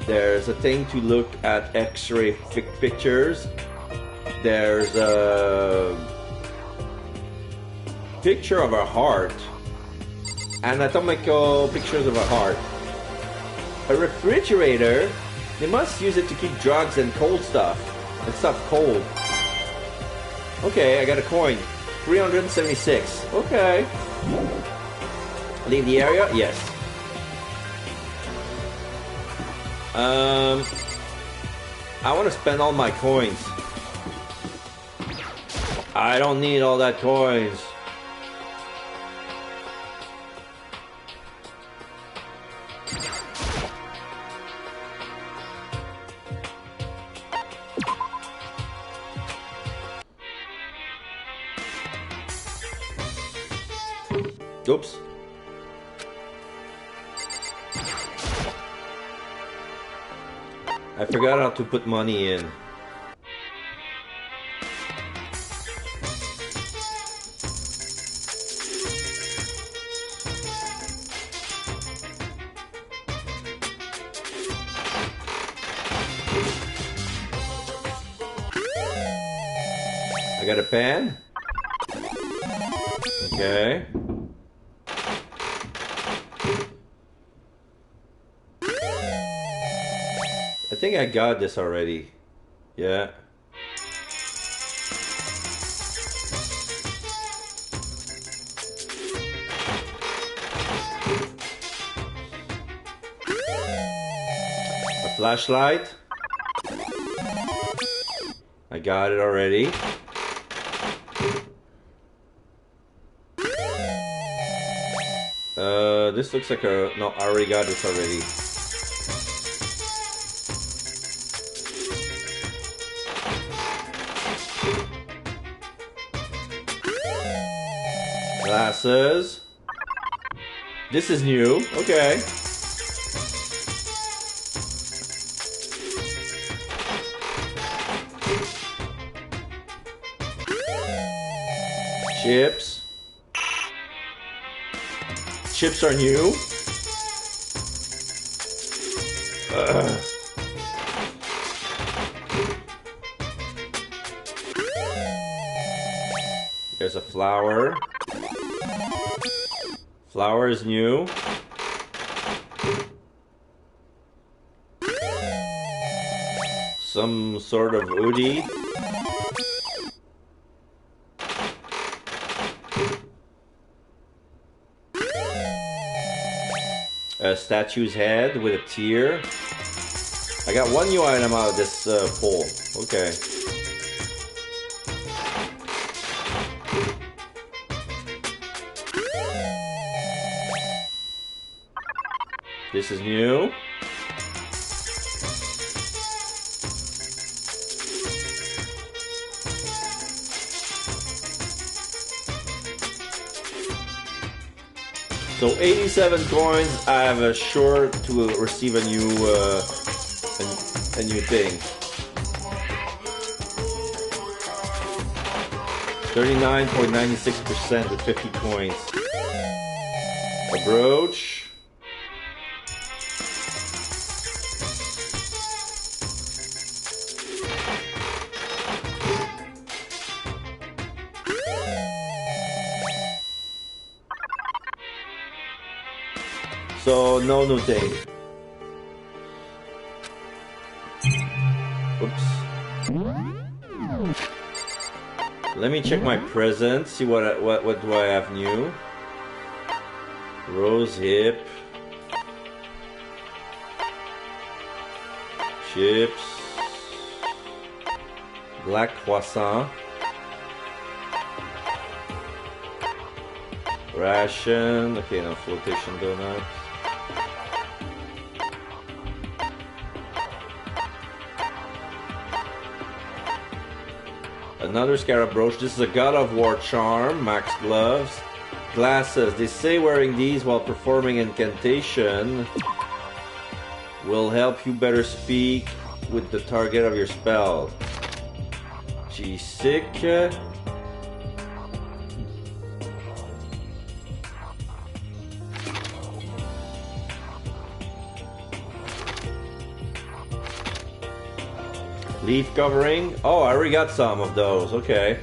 There's a thing to look at X-ray pictures. There's a picture of a heart. Anatomical pictures of a heart. A refrigerator. They must use it to keep drugs and cold stuff. And stuff cold. Okay, I got a coin. 376. Okay. Leave the area? Yes. I want to spend all my coins. I don't need all that coins. Oops. I forgot how to put money in. I got a pen. Okay. I think I got this already. Yeah. A flashlight. I got it already. This looks like a... No, I already got this already. Glasses. This is new. Okay. Chips. Chips are new. There's a flower. Flower is new. Some sort of hoodie. A statue's head with a tear. I got one new item out of this pole. Okay. This is new. So 87 coins. I have a sure to receive a new thing. 39.96% with 50 coins. A brooch. So, no new thing. Oops. Let me check my presents, see what do I have new. Rose hip. Chips. Black croissant. Ration. Okay, no flotation donuts. Another scarab brooch. This is a God of War charm. Max gloves. Glasses. They say wearing these while performing incantation will help you better speak with the target of your spell. She's sick. Leaf covering. Oh, I already got some of those. Okay.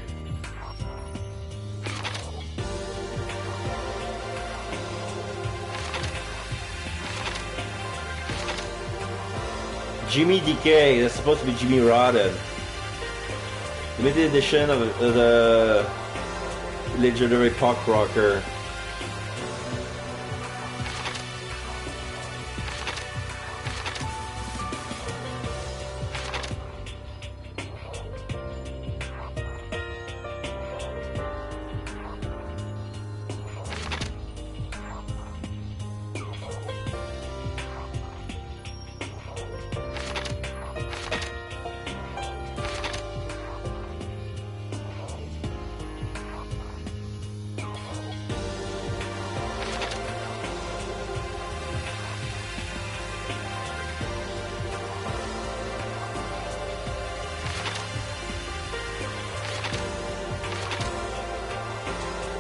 Jimmy Decay. That's supposed to be Jimmy Rodden. Limited edition of the legendary pop rocker.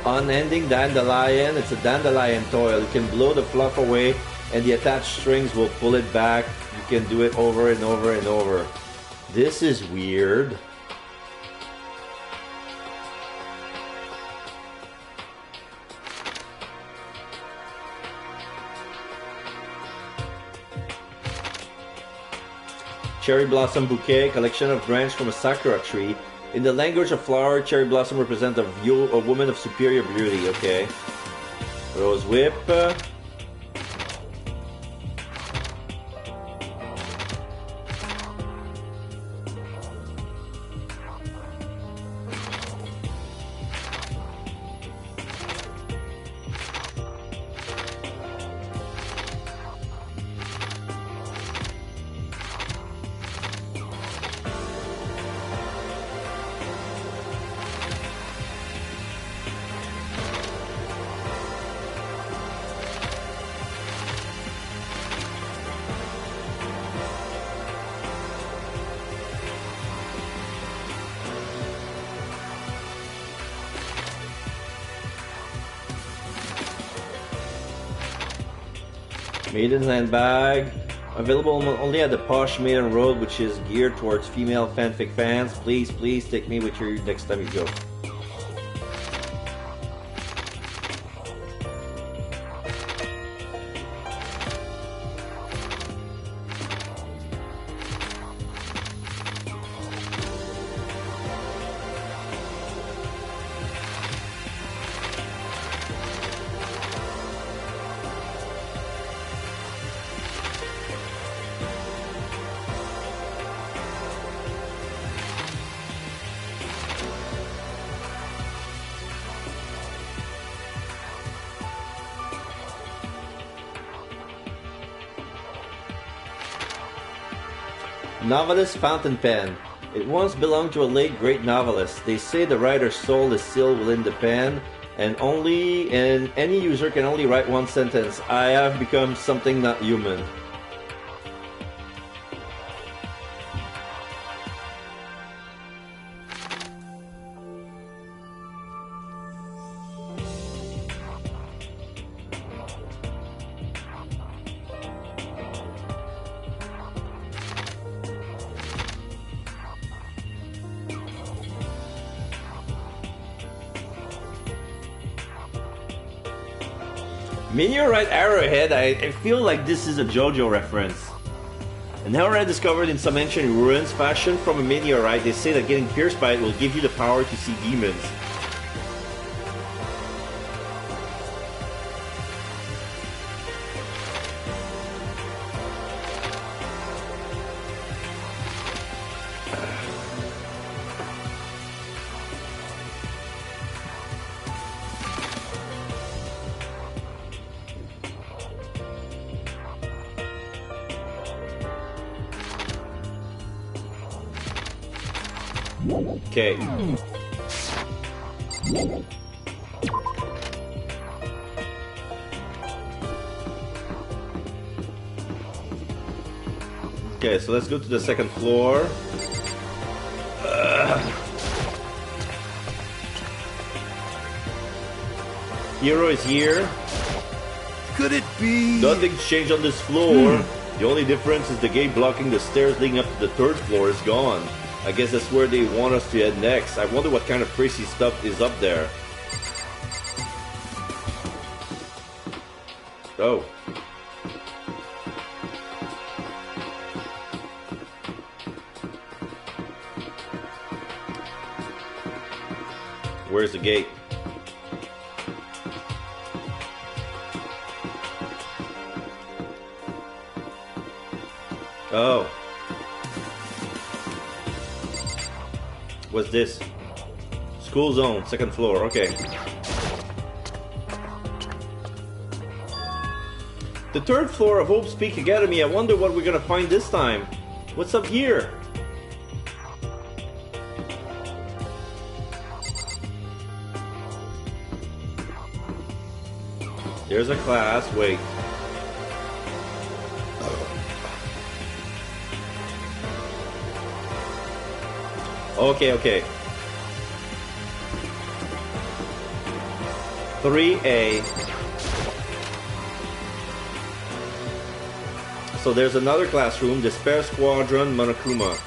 Unending dandelion. It's a dandelion toil. You can blow the fluff away and the attached strings will pull it back. You can do it over and over and over. This is weird. Cherry Blossom Bouquet, collection of branches from a sakura tree. In the language of flower, cherry blossom represents a woman of superior beauty. Okay. Rose whip. Maiden's handbag. Available only at the Posh Maiden Road, which is geared towards female fanfic fans. Please, please take me with you next time you go. Novelist fountain pen. It once belonged to a late great novelist. They say the writer's soul is still within the pen, and any user can only write one sentence. I have become something not human. Meteorite arrowhead, I feel like this is a JoJo reference. An arrowhead discovered in some ancient ruins, fashioned from a meteorite. They say that getting pierced by it will give you the power to see demons. Okay. Okay, so let's go to the second floor. Hero is here. Could it be? Nothing's changed on this floor. The only difference is the gate blocking the stairs leading up to the third floor is gone. I guess that's where they want us to head next. I wonder what kind of crazy stuff is up there. Oh. Where's the gate? Oh. What's this? School zone, second floor, okay. The third floor of Hope's Peak Academy. I wonder what we're gonna find this time. What's up here? There's a class, wait. Okay. 3A. So there's another classroom, Despair Squadron Monokuma.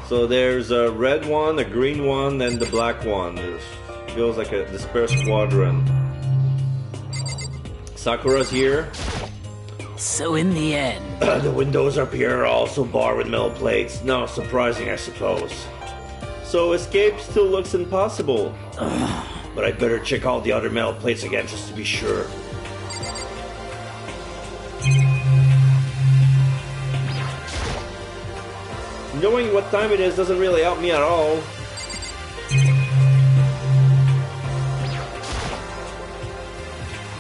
So there's a red one, a green one, and the black one. It feels like a Despair Squadron. Sakura's here. So in the end... the windows up here are also barred with metal plates. No, surprising, I suppose. So escape still looks impossible. But I'd better check all the other metal plates again just to be sure. Knowing what time it is doesn't really help me at all.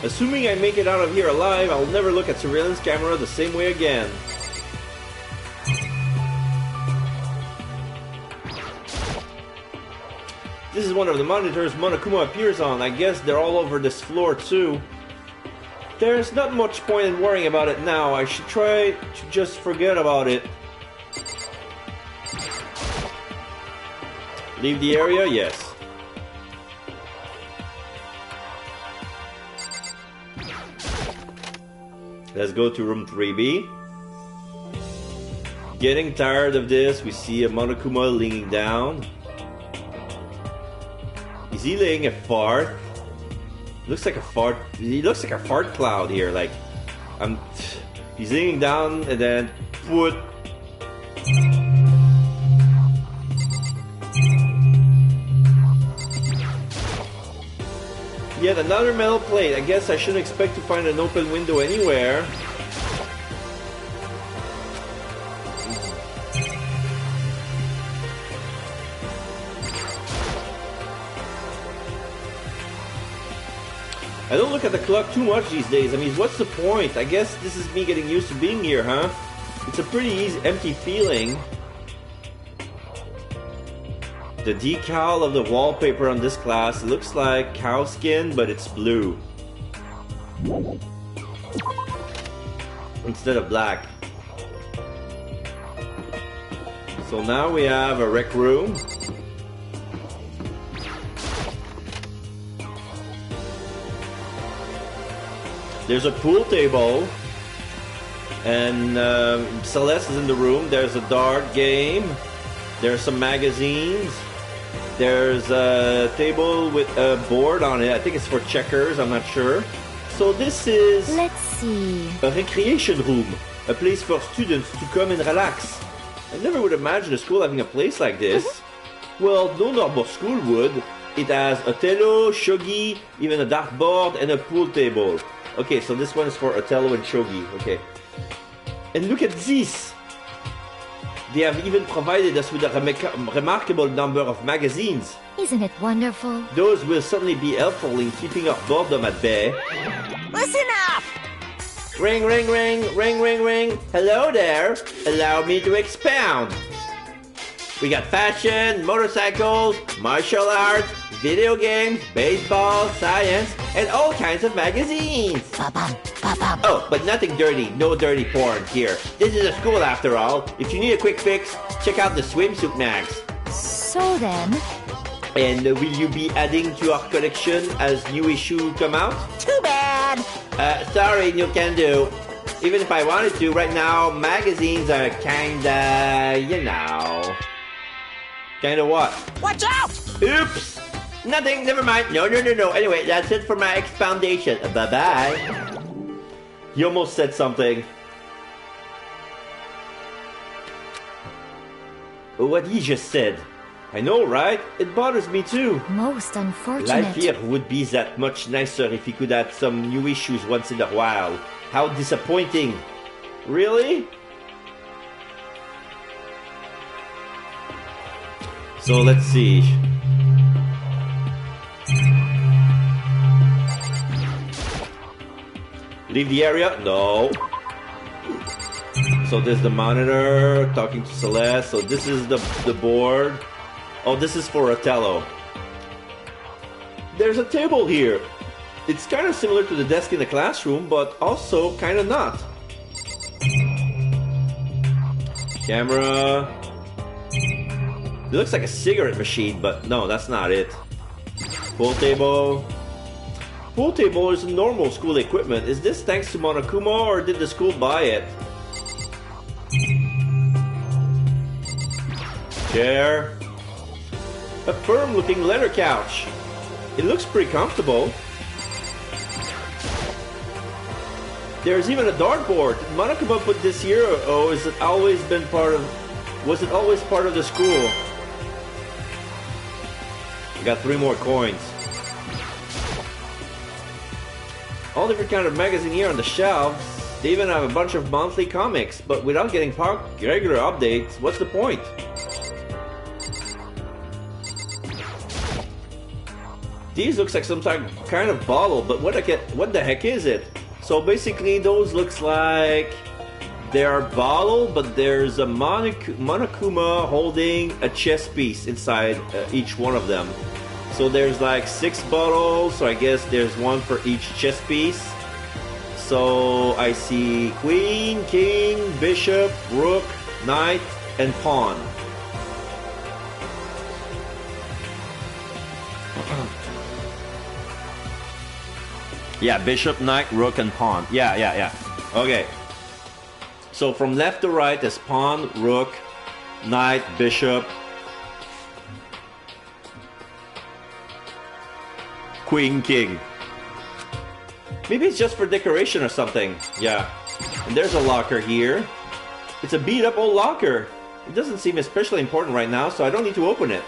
Assuming I make it out of here alive, I'll never look at surveillance camera the same way again. This is one of the monitors Monokuma appears on. I guess they're all over this floor too. There's not much point in worrying about it now. I should try to just forget about it. Leave the area? Yes. Let's go to room 3B. Getting tired of this, we see a Monokuma leaning down. Is he laying a fart? Looks like a fart. He looks like a fart cloud here. Like, he's leaning down and then put. Yet another metal plate. I guess I shouldn't expect to find an open window anywhere. I don't look at the clock too much these days. I mean, what's the point? I guess this is me getting used to being here, huh? It's a pretty easy, empty feeling. The decal of the wallpaper on this class looks like cow skin, but it's blue instead of black. So now we have a rec room. There's a pool table, and Celeste is in the room. There's a dart game. There's some magazines. There's a table with a board on it. I think it's for checkers, I'm not sure. So this is... Let's see. A recreation room. A place for students to come and relax. I never would imagine a school having a place like this. Well, no normal school would. It has Othello, shogi, even a dartboard, and a pool table. Okay, so this one is for Othello and shogi. Okay. And look at this! They have even provided us with a remarkable number of magazines. Isn't it wonderful? Those will certainly be helpful in keeping our boredom at bay. Listen up! Ring, ring, ring, ring, ring, ring. Hello there. Allow me to expound. We got fashion, motorcycles, martial arts, video games, baseball, science, and all kinds of magazines. Oh, but nothing dirty, no dirty porn here. This is a school after all. If you need a quick fix, check out the swimsuit mags. So then... And will you be adding to our collection as new issues come out? Too bad! Sorry, no can do. Even if I wanted to, right now, magazines are kinda, you know... Kinda what? Watch out! Oops! Nothing, never mind. No. Anyway, that's it for my expoundation. Bye-bye. You almost said something. What he just said. I know, right? It bothers me too. Most unfortunate. Life here would be that much nicer if he could add some new issues once in a while. How disappointing. Really? So let's see. Leave the area? No. So there's the monitor talking to Celeste. So this is the board. Oh, this is for Othello. There's a table here. It's kind of similar to the desk in the classroom, but also kind of not. Camera. It looks like a cigarette machine, but no, that's not it. Pool table. Pool table is normal school equipment. Is this thanks to Monokuma or did the school buy it? Chair. A firm-looking leather couch. It looks pretty comfortable. There's even a dartboard. Did Monokuma put this here, or was it always part of the school? We got 3 more coins. All different kind of magazine here on the shelves. They even have a bunch of monthly comics, but without getting regular updates, what's the point? These looks like some kind of bottle, but what the heck is it? So basically those looks like they are bottle, but there's a Monokuma holding a chess piece inside each one of them. So there's like 6 bottles, so I guess there's one for each chess piece. So I see queen, king, bishop, rook, knight, and pawn. Yeah, bishop, knight, rook, and pawn. Yeah. Okay. So from left to right is pawn, rook, knight, bishop, queen, king. Maybe it's just for decoration or something. Yeah. And there's a locker here. It's a beat up old locker. It doesn't seem especially important right now, so I don't need to open it.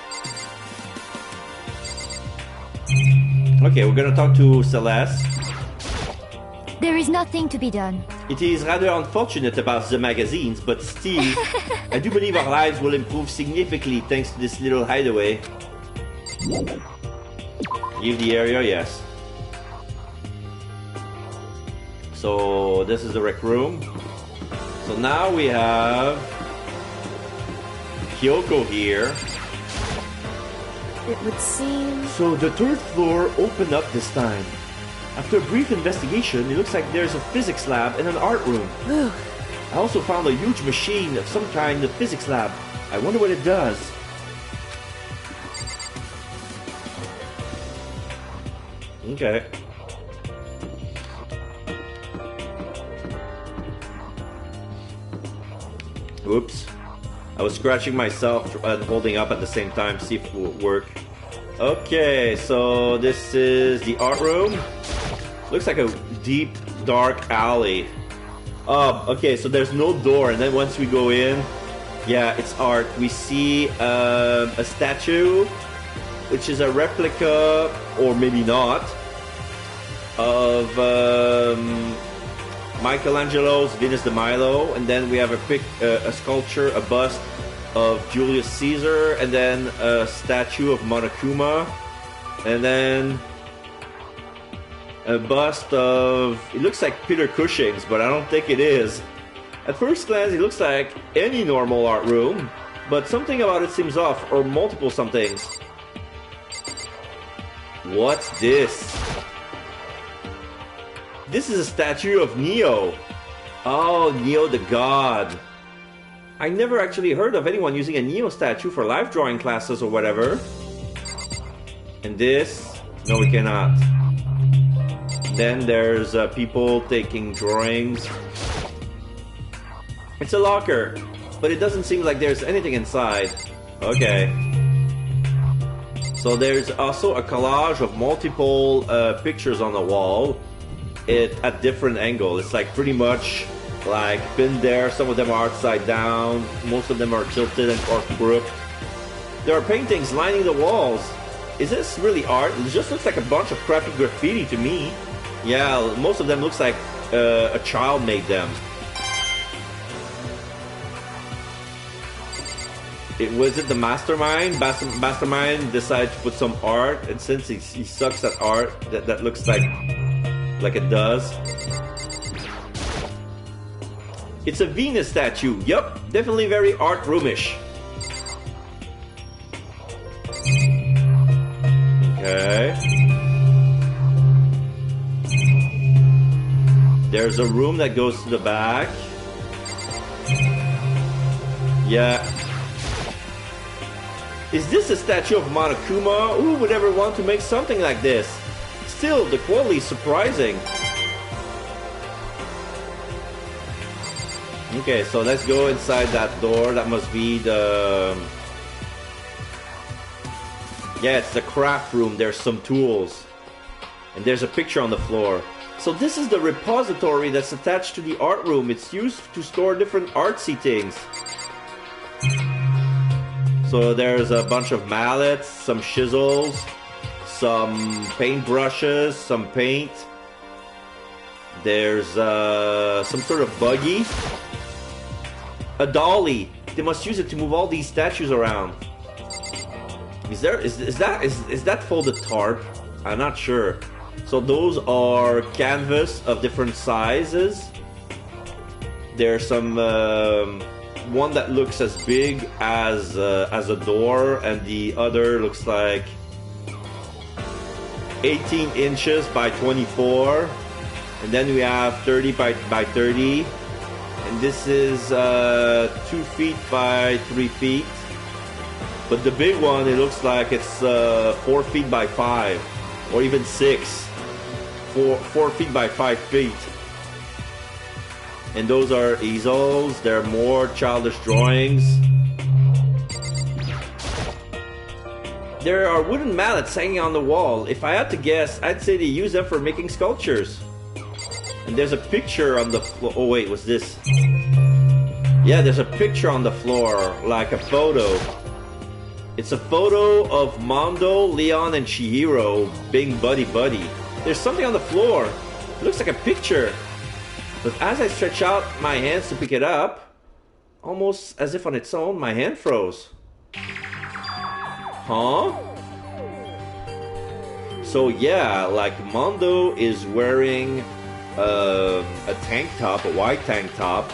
Okay, we're gonna talk to Celeste. There is nothing to be done. It is rather unfortunate about the magazines, but still, I do believe our lives will improve significantly thanks to this little hideaway. Leave the area, yes. So this is the rec room. So now we have Kyoko here. It would seem... So the 3rd floor opened up this time. After a brief investigation, it looks like there's a physics lab and an art room. I also found a huge machine of some kind in the physics lab. I wonder what it does. Okay. Oops. I was scratching myself and holding up at the same time, see if it would work. Okay, so this is the art room. Looks like a deep, dark alley. Okay, so there's no door, and then once we go in, yeah, it's art. We see a statue, which is a replica, or maybe not, of Michelangelo's Venus de Milo, and then we have a sculpture, a bust of Julius Caesar, and then a statue of Monokuma, and then a bust of, it looks like Peter Cushing's, but I don't think it is. At first glance, it looks like any normal art room, but something about it seems off, or multiple somethings. What's this? This is a statue of Neo. Oh, Neo the God. I never actually heard of anyone using a Neo statue for life drawing classes or whatever. And this? No, we cannot. Then there's people taking drawings. It's a locker, but it doesn't seem like there's anything inside. Okay. So there's also a collage of multiple pictures on the wall at different angles. It's like pretty much like been there. Some of them are upside down. Most of them are tilted and or crooked. There are paintings lining the walls. Is this really art? It just looks like a bunch of crappy graffiti to me. Yeah, most of them looks like a child made them. Was it the mastermind? Mastermind decided to put some art, and since he sucks at art, that looks like it does. It's a Venus statue. Yup, definitely very art roomish. Okay. There's a room that goes to the back. Yeah. Is this a statue of Monokuma? Who would ever want to make something like this? Still, the quality is surprising. Okay, so let's go inside that door. That must be the... Yeah, it's the craft room. There's some tools. And there's a picture on the floor. So this is the repository that's attached to the art room. It's used to store different artsy things. So there's a bunch of mallets, some chisels, some paint brushes, some paint. There's some sort of buggy. A dolly. They must use it to move all these statues around. Is that folded tarp? I'm not sure. So those are canvas of different sizes. There's some one that looks as big as a door, and the other looks like 18 inches by 24. And then we have 30 by 30. And this is 2 feet by 3 feet. But the big one, it looks like it's 4 feet by 5. Or even 6. 4 feet by 5 feet. And those are easels. There are more childish drawings. There are wooden mallets hanging on the wall. If I had to guess, I'd say they use them for making sculptures. And there's a picture on the floor. Oh wait, what's this? Yeah, there's a picture on the floor, like a photo. It's a photo of Mondo, Leon, and Chihiro being buddy-buddy. There's something on the floor. It looks like a picture. But as I stretch out my hands to pick it up, almost as if on its own, my hand froze. Huh? So yeah, like Mondo is wearing a tank top, a white tank top.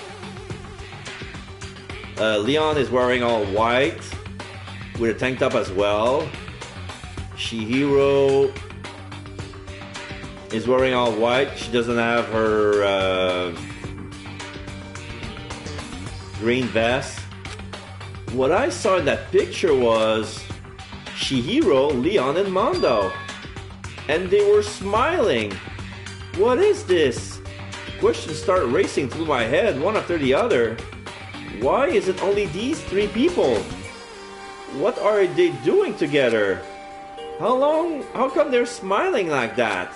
Leon is wearing all white with a tank top as well. Chihiro is wearing all white. She doesn't have her green vest. What I saw in that picture was Chihiro, Leon, and Mondo. And they were smiling. What is this? Questions start racing through my head, one after the other. Why is it only these three people? What are they doing together? How come they're smiling like that?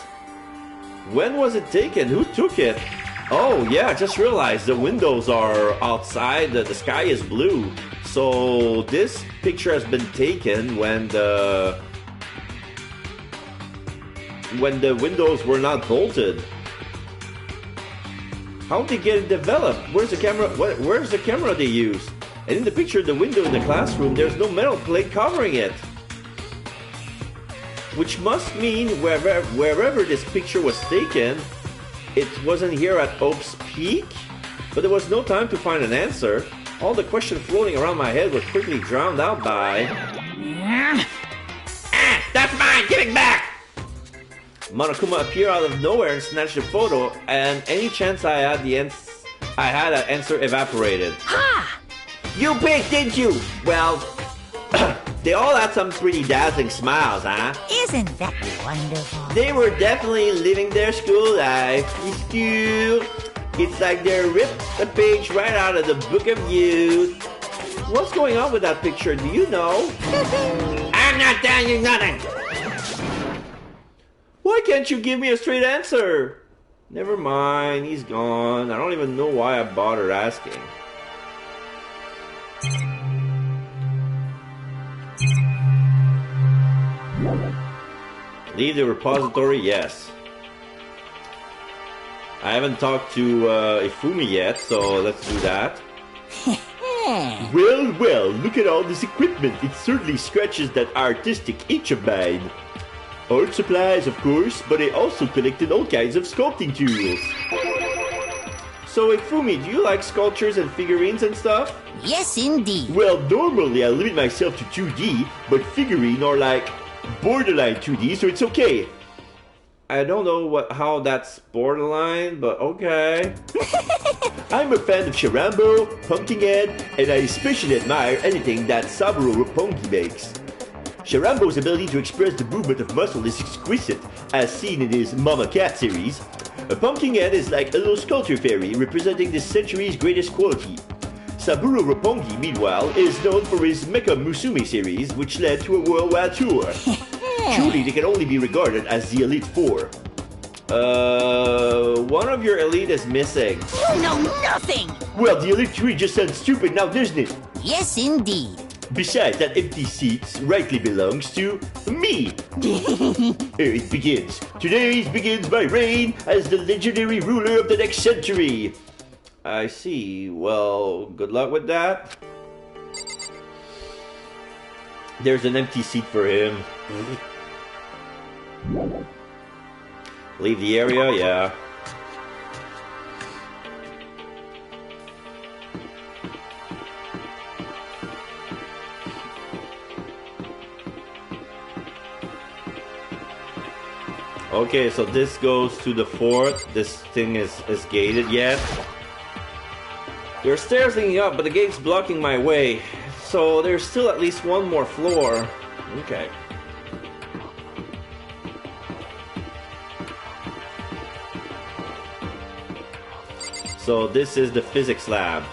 When was it taken? Who took it? Oh yeah, I just realized the windows are outside, the sky is blue. So this picture has been taken when the windows were not bolted. How did they get it developed? Where's the camera? Where's the camera they used? And in the picture, the window in the classroom, there's no metal plate covering it. Which must mean wherever this picture was taken, it wasn't here at Hope's Peak, but there was no time to find an answer. All the questions floating around my head were quickly drowned out by... That's mine! Give it back! Monokuma appeared out of nowhere and snatched the photo, and any chance I had, that answer evaporated. Ha! You picked, didn't you? Well, they all had some pretty dazzling smiles, huh? Isn't that wonderful? They were definitely living their school life. It's cool. It's like they ripped a page right out of the Book of Youth. What's going on with that picture? Do you know? I'm not telling you nothing. Why can't you give me a straight answer? Never mind, he's gone. I don't even know why I bothered asking. Leave the repository, yes. I haven't talked to Ifumi yet, so let's do that. Well, look at all this equipment. It certainly scratches that artistic itch of mine. Art supplies, of course, but I also collected all kinds of sculpting tools. So, Ifumi, do you like sculptures and figurines and stuff? Yes, indeed. Well, normally I limit myself to 2D, but figurine are like borderline 2D, so it's okay. I don't know how that's borderline, but okay. I'm a fan of Sharambo, Pumpkinhead, and I especially admire anything that Saburo Roppongi makes. Sharambo's ability to express the movement of muscle is exquisite, as seen in his Mama Cat series. A Pumpkinhead is like a little sculpture fairy representing this century's greatest quality. Saburo Roppongi, meanwhile, is known for his Mecha Musume series, which led to a worldwide tour. Truly, they can only be regarded as the Elite Four. One of your elite is missing. You know nothing! Well, the Elite Three just sounds stupid now, doesn't it? Yes, indeed. Besides, that empty seat rightly belongs to me. It begins. Today begins my reign as the legendary ruler of the next century. I see. Well, good luck with that. There's an empty seat for him. Leave the area, yeah. Okay, so this goes to the fort. This thing is gated yet. There are stairs leading up, but the gate's blocking my way. So there's still at least one more floor. Okay. So this is the physics lab.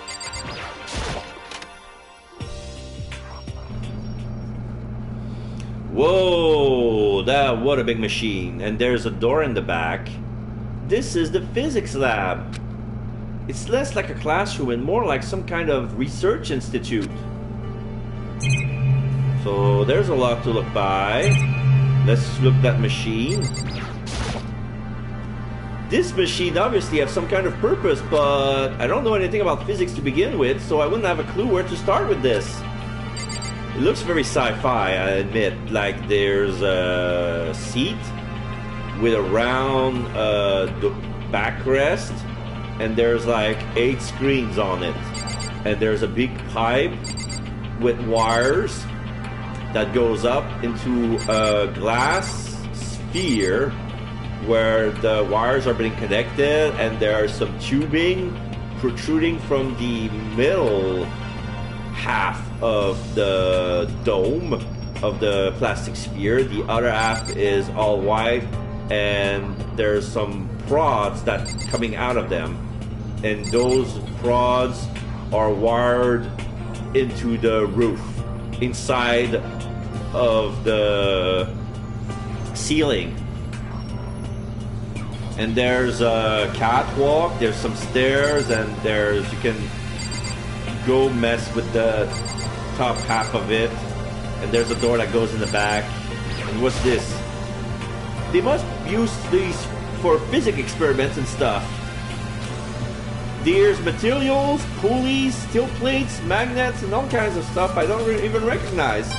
Whoa, what a big machine. And there's a door in the back. This is the physics lab. It's less like a classroom and more like some kind of research institute. So there's a lot to look by. Let's look at that machine. This machine obviously has some kind of purpose, but I don't know anything about physics to begin with, so I wouldn't have a clue where to start with this. It looks very sci-fi, I admit. Like there's a seat with a round backrest, and there's like 8 screens on it. And there's a big pipe with wires that goes up into a glass sphere where the wires are being connected, and there are some tubing protruding from the middle half of the dome of the plastic sphere. The other half is all white, and there's some prods that coming out of them, and those prods are wired into the roof, inside of the ceiling. And there's a catwalk, there's some stairs, and you can go mess with the top half of it. And there's a door that goes in the back. And what's this? They must use these for physics experiments and stuff. There's materials, pulleys, steel plates, magnets, and all kinds of stuff I don't even recognize.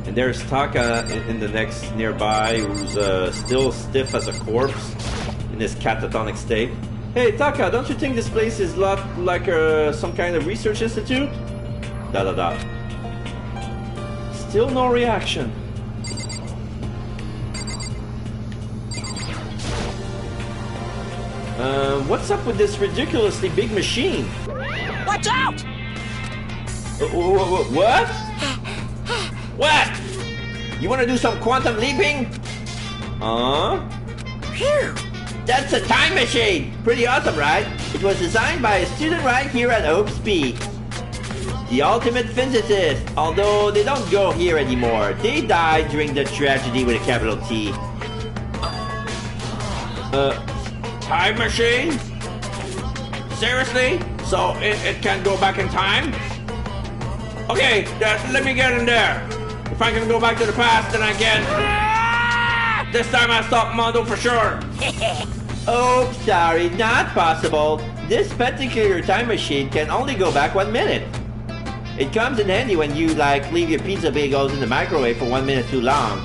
And there's Taka in the next nearby, who's still stiff as a corpse in his catatonic state. Hey Taka, don't you think this place is lot like some kind of research institute? ... Still no reaction. What's up with this ridiculously big machine? Watch out! What? What? You want to do some quantum leaping? Phew! That's a time machine! Pretty awesome, right? It was designed by a student right here at Hope's Peak. The ultimate physicist, although they don't go here anymore. They died during the tragedy with a capital T. Time machine? Seriously? So it can go back in time? Okay, let me get in there. If I can go back to the past, then I can... This time I'll stop Mondo for sure. Oh, sorry, not possible. This particular time machine can only go back 1 minute. It comes in handy when you, like, leave your pizza bagels in the microwave for 1 minute too long.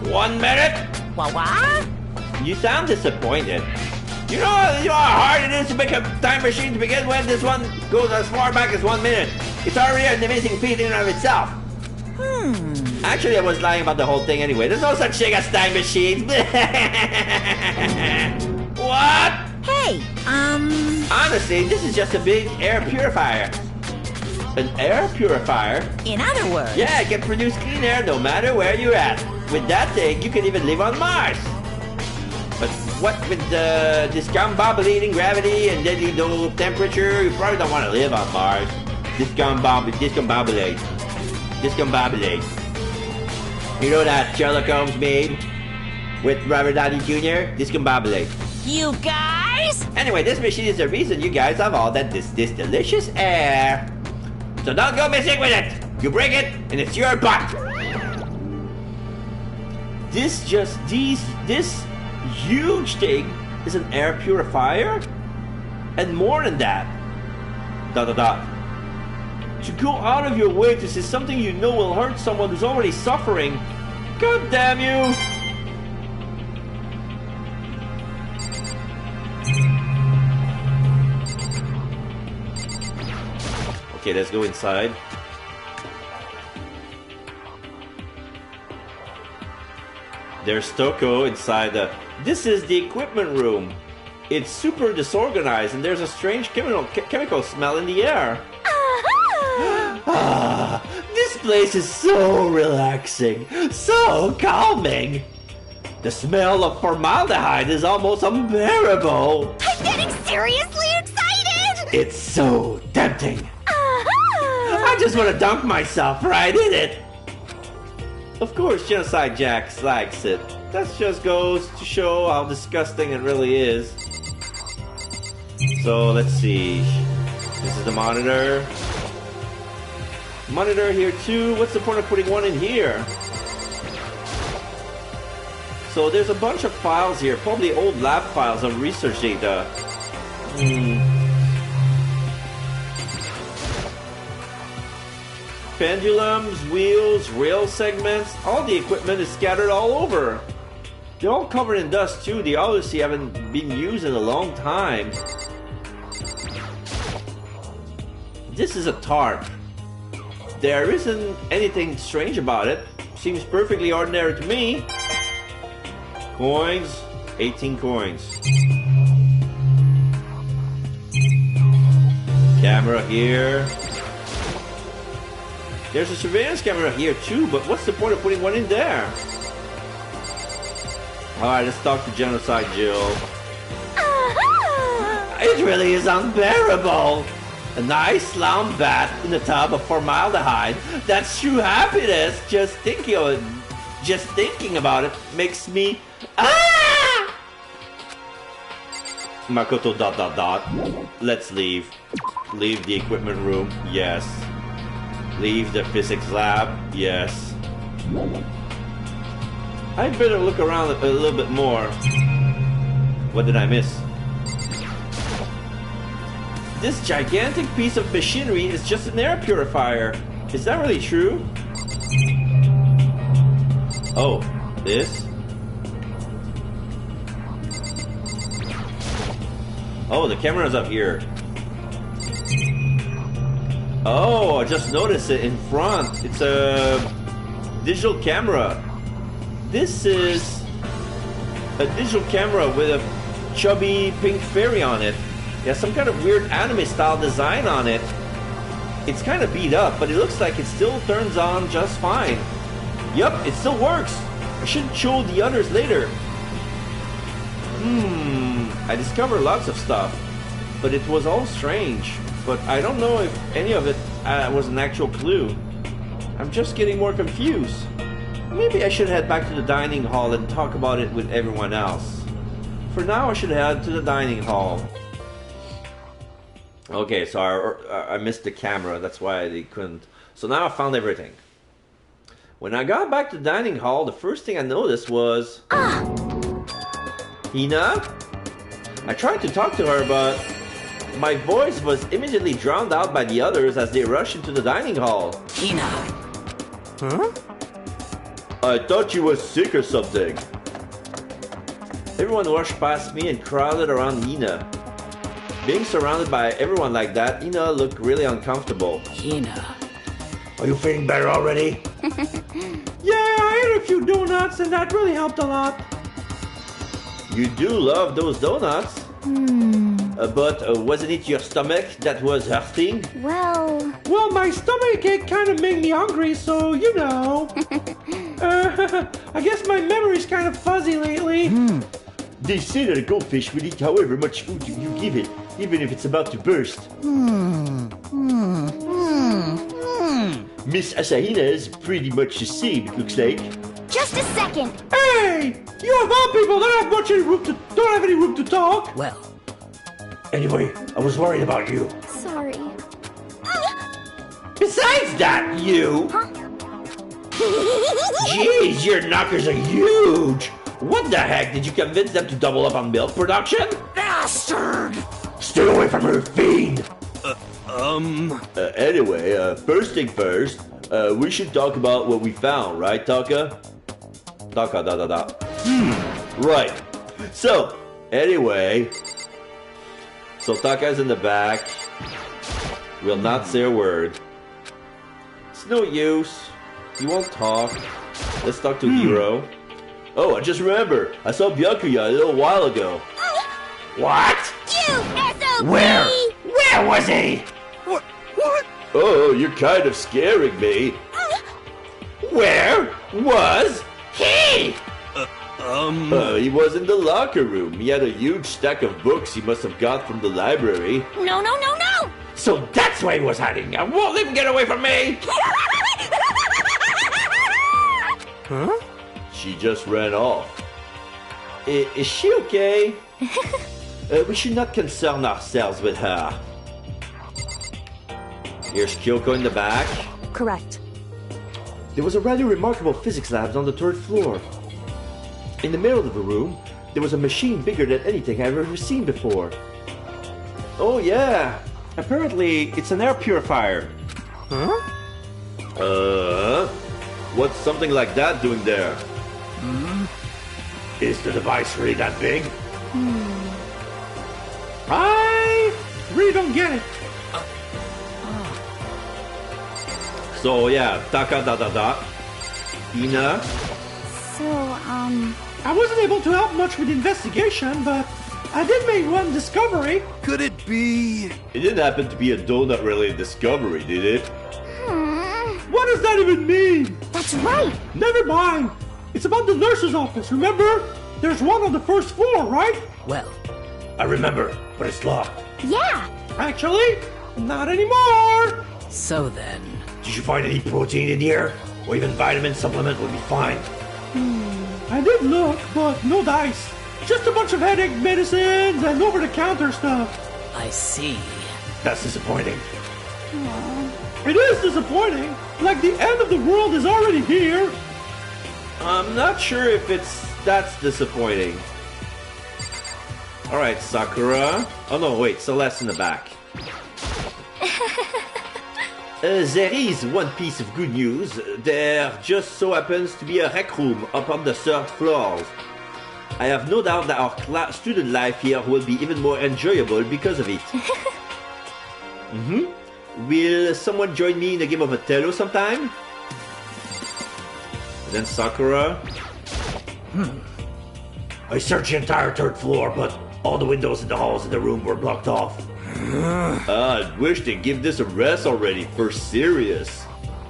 1 minute? What? You sound disappointed. You know how hard it is to make a time machine to begin with? This one goes as far back as 1 minute. It's already an amazing feat in and of itself. Actually, I was lying about the whole thing anyway. There's no such thing as time machines. What? Hey, Honestly, this is just a big air purifier. An air purifier? In other words... Yeah, it can produce clean air no matter where you're at. With that thing, you can even live on Mars. But what with the discombobulating gravity and deadly low temperature, you probably don't want to live on Mars. Discombobulate. You know that Sherlock Holmes made with Robert Downey Jr.? Discombobulate. You guys? Anyway, this machine is the reason you guys have all that this delicious air. So don't go messing with it. You break it, and it's your butt. This huge thing is an air purifier, and more than that. ... To go out of your way to say something you know will hurt someone who's already suffering. God damn you! Okay, let's go inside. There's Toko inside the... This is the equipment room. It's super disorganized and there's a strange chemical smell in the air. This place is so relaxing, so calming. The smell of formaldehyde is almost unbearable. I'm getting seriously excited! It's so tempting. I just want to dunk myself right in it. Of course, Genocide Jax likes it. That just goes to show how disgusting it really is. So, let's see. This is the monitor. Monitor here too. What's the point of putting one in here? So there's a bunch of files here, probably old lab files of research data. Pendulums, wheels, rail segments, all the equipment is scattered all over. They're all covered in dust too. They obviously haven't been used in a long time. This is a tarp. There isn't anything strange about it. Seems perfectly ordinary to me. Coins, 18 coins. Camera here. There's a surveillance camera here too, but what's the point of putting one in there? Alright, let's talk to Genocide Jill. It really is unbearable. A nice long bath in a tub of formaldehyde. That's true happiness. Just thinking about it makes me Makoto ... Let's leave. Leave the equipment room. Yes. Leave the physics lab. Yes. I better look around a little bit more. What did I miss? This gigantic piece of machinery is just an air purifier. Is that really true? Oh, this? Oh, the camera's up here. Oh, I just noticed it in front. It's a digital camera. This is a digital camera with a chubby pink fairy on it. It has some kind of weird anime style design on it. It's kind of beat up, but it looks like it still turns on just fine. Yup, it still works. I should show the others later. I discovered lots of stuff, but it was all strange. But I don't know if any of it was an actual clue. I'm just getting more confused. Maybe I should head back to the dining hall and talk about it with everyone else. For now, I should head to the dining hall. Okay, so I missed the camera, that's why they couldn't. So now I found everything. When I got back to the dining hall, the first thing I noticed was... Hina? I tried to talk to her, but my voice was immediately drowned out by the others as they rushed into the dining hall. Hina! Huh? I thought you were sick or something. Everyone rushed past me and crowded around Hina. Being surrounded by everyone like that, Hina looked really uncomfortable. Hina. Are you feeling better already? Yeah, I ate a few donuts and that really helped a lot. You do love those donuts. But wasn't it your stomach that was hurting? Well, my stomach ache kind of made me hungry, so you know. I guess my memory's kind of fuzzy lately. They say that a goldfish will eat however much food you give it, even if it's about to burst. Miss Asahina is pretty much the same, it looks like. Just a second. Hey! You of all people don't have any room to talk. Well. Anyway, I was worried about you. Sorry. Besides that, you... Huh? Jeez, your knockers are huge! What the heck? Did you convince them to double up on milk production? Bastard! Stay away from her, fiend! Anyway, first thing first, we should talk about what we found, right, Taka? Taka, Right. So, anyway... So Taka's in the back. Will not say a word. It's no use. He won't talk. Let's talk to Hiro. Oh, I just remembered. I saw Byakuya a little while ago. What? You SOB! Where? Where was he? What? Oh, you're kind of scaring me. Where was he? He was in the locker room. He had a huge stack of books he must have got from the library. No! So that's why he was hiding. I won't let him get away from me! Huh? She just ran off. Is she okay? We should not concern ourselves with her. Here's Kyoko in the back. Correct. There was a rather remarkable physics lab on the 3rd floor. In the middle of the room, there was a machine bigger than anything I've ever seen before. Oh yeah, apparently it's an air purifier. Huh? What's something like that doing there? Is the device really that big? I really don't get it. So yeah, Taka Hina. So, I wasn't able to help much with the investigation, but I did make one discovery. Could it be? It didn't happen to be a donut-related discovery, did it? What does that even mean? That's right. Never mind. It's about the nurse's office, remember? There's one on the 1st floor, right? Well, I remember, but it's locked. Yeah. Actually, not anymore. So then... Did you find any protein in here? Or even vitamin supplement would be fine. I did look, but no dice. Just a bunch of headache medicines and over-the-counter stuff. I see. That's disappointing. It is disappointing. Like the end of the world is already here. I'm not sure if that's disappointing. Alright, Sakura. Oh no, wait, Celeste in the back. There is one piece of good news. There just so happens to be a rec room up on the third floor. I have no doubt that our student life here will be even more enjoyable because of it. Will someone join me in a game of Othello sometime? Then Sakura. I searched the entire third floor, but all the windows in the halls in the room were blocked off. I wish they'd give this a rest already, for serious.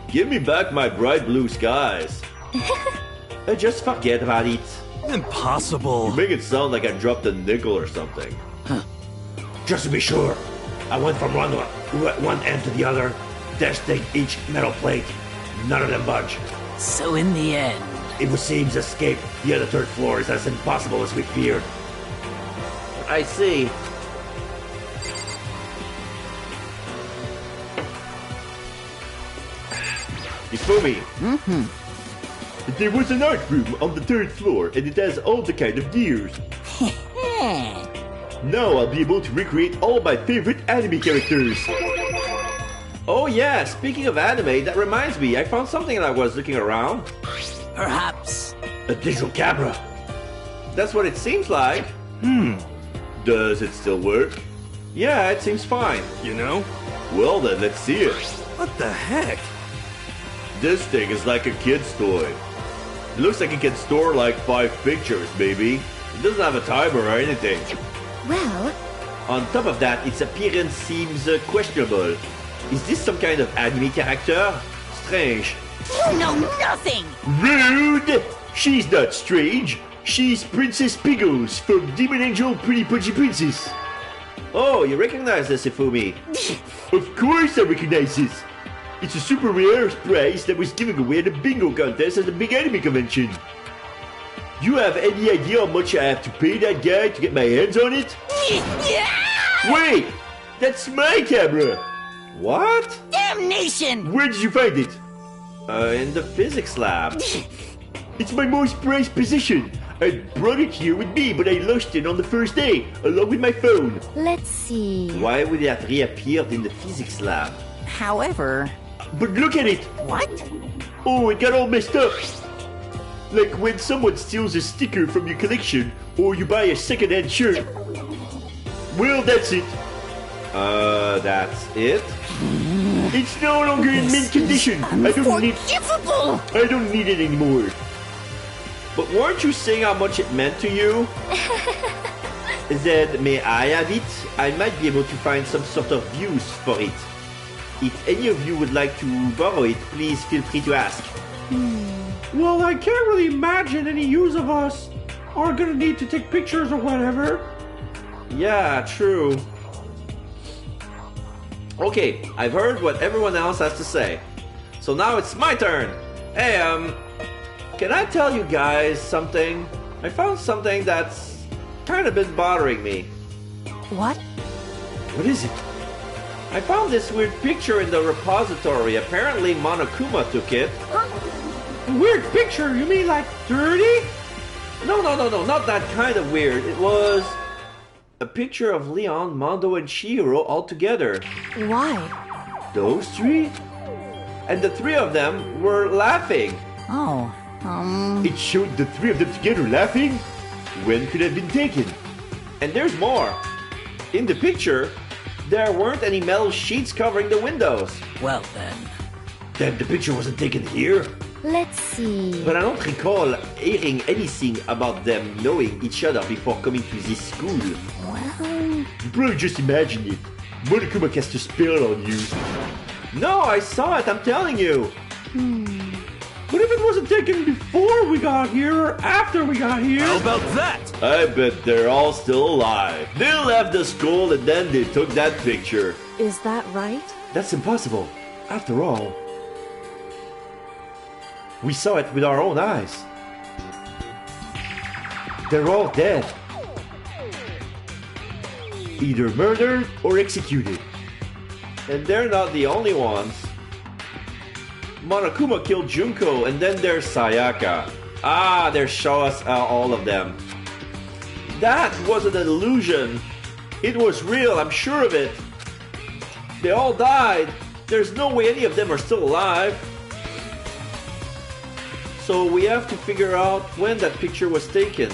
Give me back my bright blue skies. Just forget about it. Impossible. You make it sound like I dropped a nickel or something. Just to be sure, I went from one end to the other, testing each metal plate. None of them budge. So in the end... It would seem escape via the third floor is as impossible as we feared. I see. Ifumi. There was an art room on the third floor, and it has all the kind of gears. Now I'll be able to recreate all my favorite anime characters. Oh yeah, speaking of anime, that reminds me, I found something that I was looking around. Perhaps. A digital camera. That's what it seems like. Does it still work? Yeah, it seems fine. You know? Well then, let's see it. What the heck? This thing is like a kid's toy. It looks like it can store like 5 pictures, baby. It doesn't have a timer or anything. Well... On top of that, its appearance seems questionable. Is this some kind of anime character? Strange. You know nothing! Rude! She's not strange. She's Princess Piggles from Demon Angel Pretty Punchy Princess. Oh, you recognize this, Ifumi? Of course I recognize this. It's a super rare prize that was given away at a bingo contest at the big anime convention. You have any idea how much I have to pay that guy to get my hands on it? Wait! That's my camera! What? Damnation! Where did you find it? In the physics lab. It's my most prized possession. I brought it here with me, but I lost it on the first day, along with my phone. Let's see. Why would it have reappeared in the physics lab? However... But look at it! What? Oh, it got all messed up. Like when someone steals a sticker from your collection, or you buy a second-hand shirt. Well, that's it. That's it? It's no longer in mint condition. I don't need it anymore. But weren't you saying how much it meant to you? Then may I have it? I might be able to find some sort of use for it. If any of you would like to borrow it, please feel free to ask. Well, I can't really imagine any use of us are gonna need to take pictures or whatever. Yeah, true. Okay, I've heard what everyone else has to say. So now it's my turn. Hey, can I tell you guys something? I found something that's kind of been bothering me. What? What is it? I found this weird picture in the repository. Apparently Monokuma took it. A weird picture? You mean like dirty? No, not that kind of weird. It was a picture of Leon, Mondo, and Chihiro all together. Why? Those three? And the three of them were laughing. Oh, It showed the three of them together laughing? When could it have been taken? And there's more. In the picture, there weren't any metal sheets covering the windows. Well then. Then the picture wasn't taken here? Let's see. But I don't recall hearing anything about them knowing each other before coming to this school. Well... You probably just imagined it. Monokuma cast a spell on you. No, I saw it, I'm telling you. But if it wasn't taken before we got here or after we got here... How about that? I bet they're all still alive. They left the school and then they took that picture. Is that right? That's impossible. After all, we saw it with our own eyes. They're all dead. Either murdered or executed. And they're not the only ones. Monokuma killed Junko, and then there's Sayaka. Ah, there show us all of them. That wasn't an illusion. It was real, I'm sure of it. They all died. There's no way any of them are still alive. So we have to figure out when that picture was taken.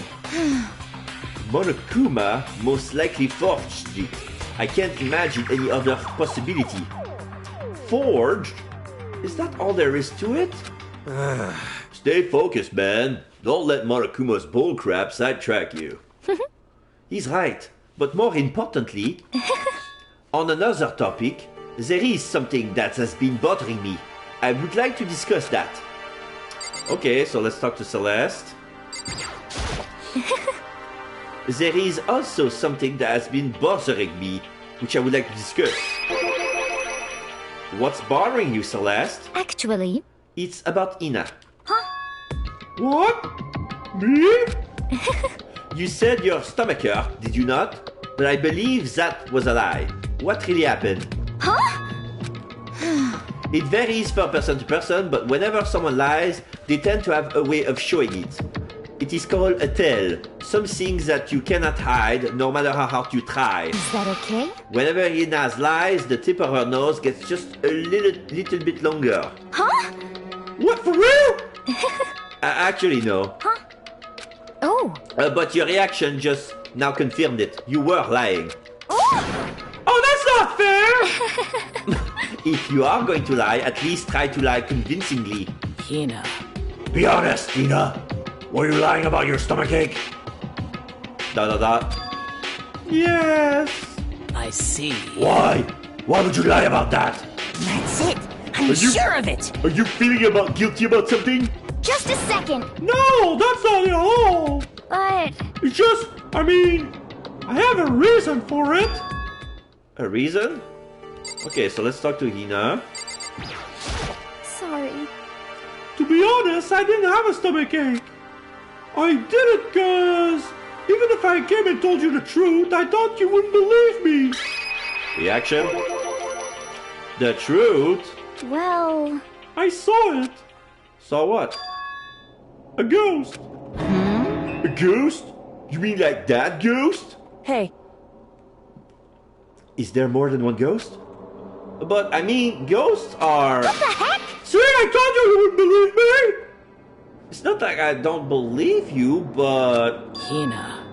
Monokuma most likely forged it. I can't imagine any other possibility. Forged? Is that all there is to it? Stay focused, man. Don't let Monokuma's bullcrap sidetrack you. He's right. But more importantly, on another topic, there is something that has been bothering me. I would like to discuss that. Okay, so let's talk to Celeste. There is also something that has been bothering me, which I would like to discuss. What's bothering you, Celeste? Actually... It's about Ina. What? Me? You said your stomach hurt, did you not? But I believe that was a lie. What really happened? It varies from person to person, but whenever someone lies, they tend to have a way of showing it. It is called a tell, something that you cannot hide no matter how hard you try. Is that okay? Whenever Ina's lies, the tip of her nose gets just a little bit longer. Huh? What, for real? Actually, no. Huh? Oh. But your reaction just now confirmed it. You were lying. Oh, that's not fair! If you are going to lie, at least try to lie convincingly. Hina. Be honest, Ina. Were you lying about your stomachache? ... Yes. I see. Why? Why would you lie about that? That's it. I'm sure of it. Are you feeling guilty about something? Just a second. No, that's not it at all. But... It's just, I mean, I have a reason for it. A reason? Okay, so let's talk to Hina. Sorry. To be honest, I didn't have a stomachache. I did it because even if I came and told you the truth, I thought you wouldn't believe me. Reaction? The truth? Well... I saw it. Saw what? A ghost. A ghost? You mean like that ghost? Hey. Is there more than one ghost? But, I mean, ghosts are... What the heck? See, I told you you wouldn't believe me. It's not like I don't believe you, but... Hina.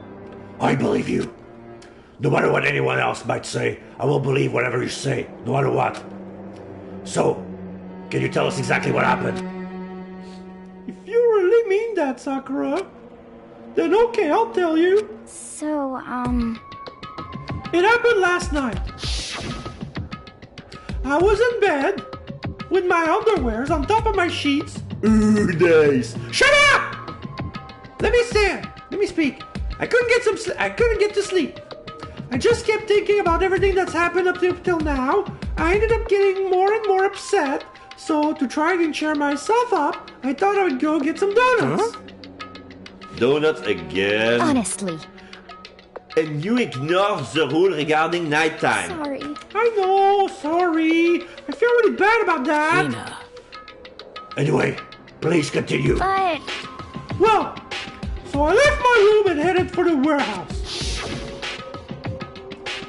I believe you. No matter what anyone else might say, I will believe whatever you say, no matter what. So, can you tell us exactly what happened? If you really mean that, Sakura, then okay, I'll tell you. So, It happened last night. I was in bed with my underwears on top of my sheets. Ooh, nice. Shut up! Let me stand. Let me speak. I couldn't get to sleep. I just kept thinking about everything that's happened up till now. I ended up getting more and more upset. So to try and cheer myself up, I thought I would go get some donuts. Huh? Donuts again? Honestly. And you ignore the rule regarding nighttime. Sorry. I know, sorry. I feel really bad about that. Hina. Anyway, please continue. But... Well, so I left my room and headed for the warehouse.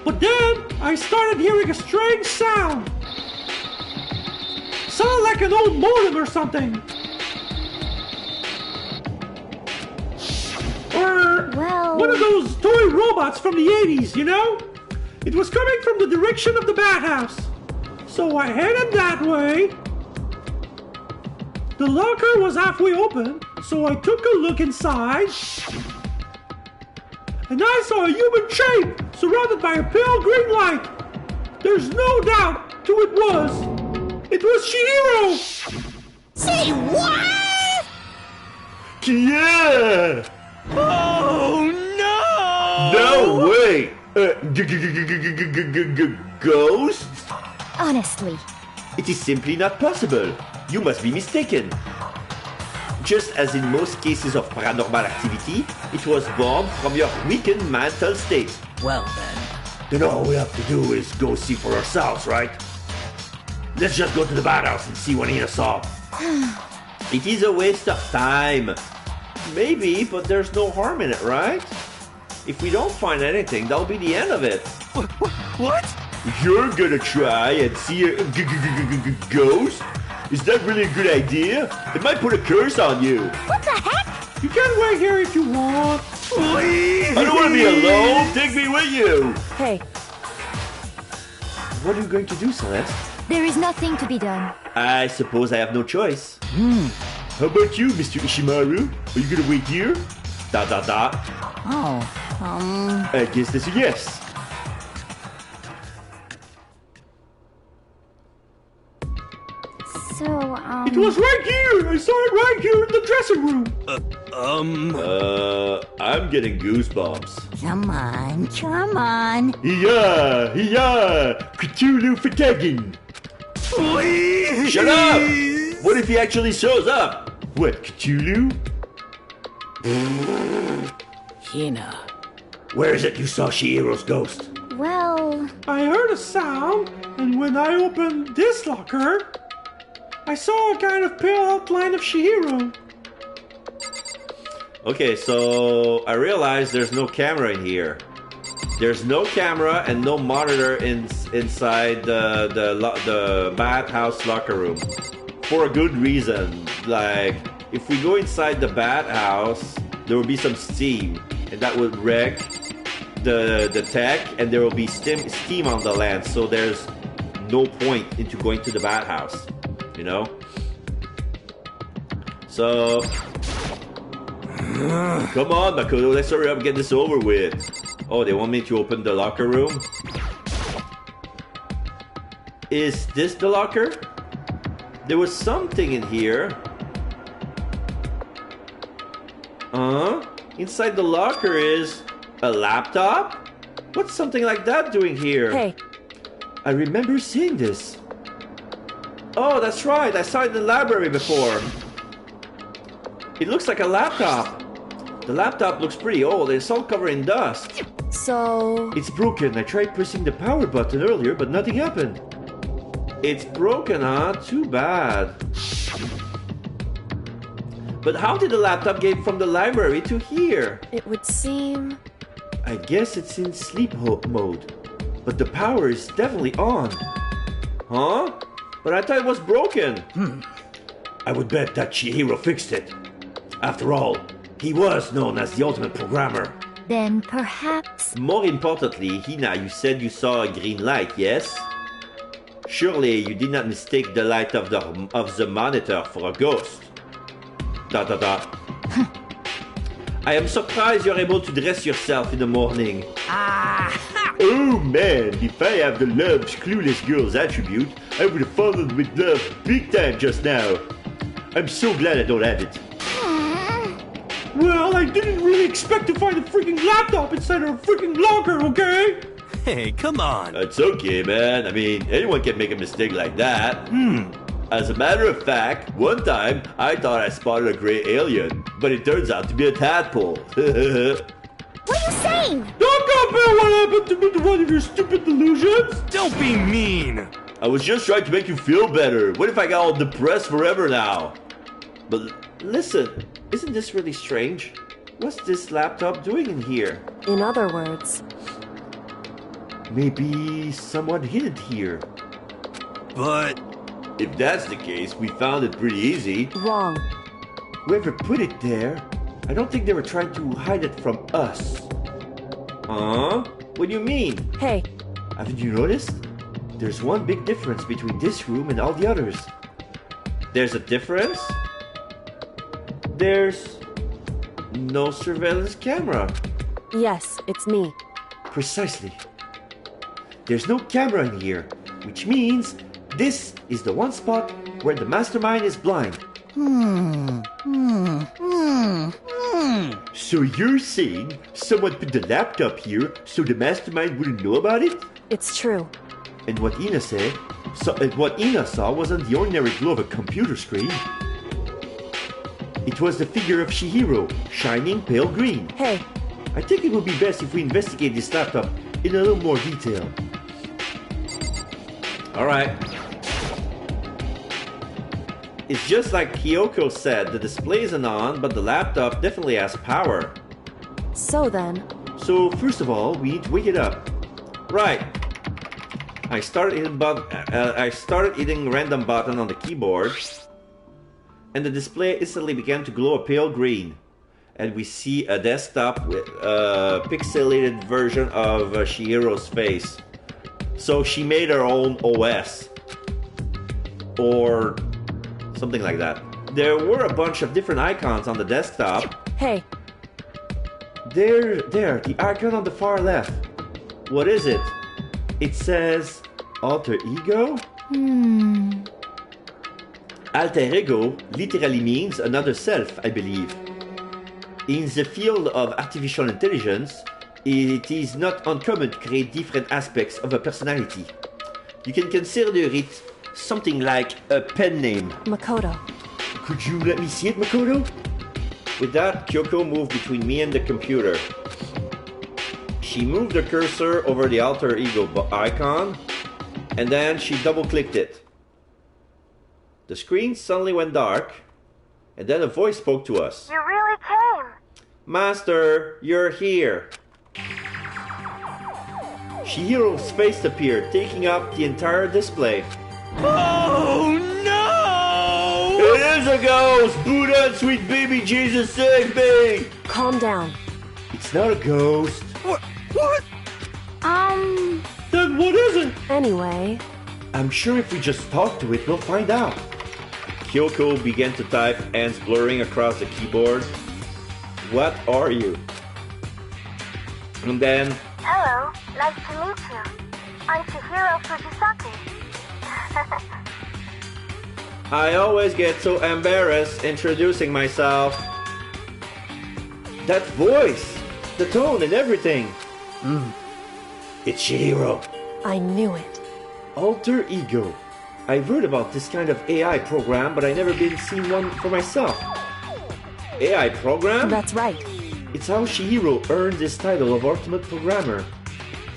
But then I started hearing a strange sound. Sounded like an old modem or something. Or one of those toy robots from the 80s, you know? It was coming from the direction of the bathhouse. So I headed that way. The locker was halfway open, so I took a look inside. And I saw a human shape surrounded by a pale green light. There's no doubt who it was. It was Chihiro! Say what? Yeah! Oh no! No way! Ghosts? Honestly. It is simply not possible. You must be mistaken. Just as in most cases of paranormal activity, it was born from your weakened mental state. Well then. Then all we have to do is go see for ourselves, right? Let's just go to the bathhouse and see what Ina saw. It is a waste of time. Maybe, but there's no harm in it, right? If we don't find anything, that'll be the end of it. What? You're gonna try and see a ghost? Is that really a good idea? It might put a curse on you. What the heck? You can wait here if you want. I don't want to be alone. Take me with you. Hey. What are you going to do, Celeste? There is nothing to be done. I suppose I have no choice. How about you, Mr. Ishimaru? Are you gonna wait here? Oh, I guess that's a yes. So, It was right here! I saw it right here in the dressing room! I'm getting goosebumps. come on. Yeah! Cthulhu Fatagan! Shut up! What if he actually shows up? What, Cthulhu? Hina. Where is it you saw Shihiro's ghost? well, I heard a sound, and when I opened this locker, I saw a kind of pale outline of Shihiro. Okay, so I realized there's no camera in here. There's no camera and no monitor inside the bathhouse locker room. For a good reason. Like, if we go inside the bathhouse, there will be some steam, and that would wreck the tech, and there will be steam on the land. So there's no point into going to the bathhouse, you know. So, come on, Makoto, let's hurry up and get this over with. Oh, they want me to open the locker room? Is this the locker? There was something in here. Inside the locker is a laptop? What's something like that doing here? Hey. I remember seeing this. Oh, that's right. I saw it in the library before. It looks like a laptop. The laptop looks pretty old. It's all covered in dust. So... It's broken. I tried pressing the power button earlier, but nothing happened. It's broken, huh? Too bad. But how did the laptop get from the library to here? It would seem... I guess it's in sleep mode. But the power is definitely on. Huh? But I thought it was broken. I would bet that Chihiro fixed it. After all, he was known as the ultimate programmer. Then perhaps... More importantly, Hina, you said you saw a green light, yes? Surely you did not mistake the light of the monitor for a ghost. ... I am surprised you're able to dress yourself in the morning. Oh man, if I have the love's clueless girl's attribute, I would have fallen with love big time just now. I'm so glad I don't have it. Well, I didn't really expect to find a freaking laptop inside our freaking locker, okay? Hey, come on. It's okay, man. I mean, anyone can make a mistake like that. As a matter of fact, one time I thought I spotted a gray alien, but it turns out to be a tadpole. what are you saying? Don't compare what happened to me to one of your stupid delusions! Don't be mean! I was just trying to make you feel better. What if I got all depressed forever now? But listen, isn't this really strange? What's this laptop doing in here? In other words... Maybe someone hid it here. But... If that's the case, we found it pretty easy. Wrong. Whoever put it there, I don't think they were trying to hide it from us. Huh? What do you mean? Hey. Haven't you noticed? There's one big difference between this room and all the others. There's a difference? There's no surveillance camera. Yes, it's me. Precisely. There's no camera in here, which means this is the one spot where the mastermind is blind. So you're saying someone put the laptop here so the mastermind wouldn't know about it? It's true. And what Ina saw wasn't the ordinary glow of a computer screen. It was the figure of Chihiro, shining pale green. Hey. I think it would be best if we investigate this laptop in a little more detail. Alright. It's just like Kyoko said, the display isn't on, but the laptop definitely has power. So then... So, first of all, we need to wake it up. Right. I started hitting random button on the keyboard, and the display instantly began to glow a pale green. And we see a desktop with a pixelated version of Chihiro's face. So she made her own OS. Or something like that. There were a bunch of different icons on the desktop. Hey. There, the icon on the far left. What is it? It says alter ego? Alter ego literally means another self, I believe. In the field of artificial intelligence, it is not uncommon to create different aspects of a personality. You can consider it something like a pen name. Makoto. Could you let me see it, Makoto? With that, Kyoko moved between me and the computer. She moved the cursor over the alter ego icon, and then she double-clicked it. The screen suddenly went dark, and then a voice spoke to us. You really came! Master, you're here! Chihiro's face appeared, taking up the entire display. Oh no! It is a ghost! Buddha, sweet baby Jesus, save me! Calm down. It's not a ghost. What? Then what is it? Anyway... I'm sure if we just talk to it, we'll find out. Kyoko began to type, hands blurring across the keyboard. What are you? And then... Hello, nice to meet you. I'm Chihiro Fujisaki. I always get so embarrassed introducing myself. That voice! The tone and everything! It's Chihiro. I knew it. Alter ego. I've heard about this kind of AI program, but I never been seen one for myself. AI program? That's right. It's how Chihiro earned this title of ultimate programmer.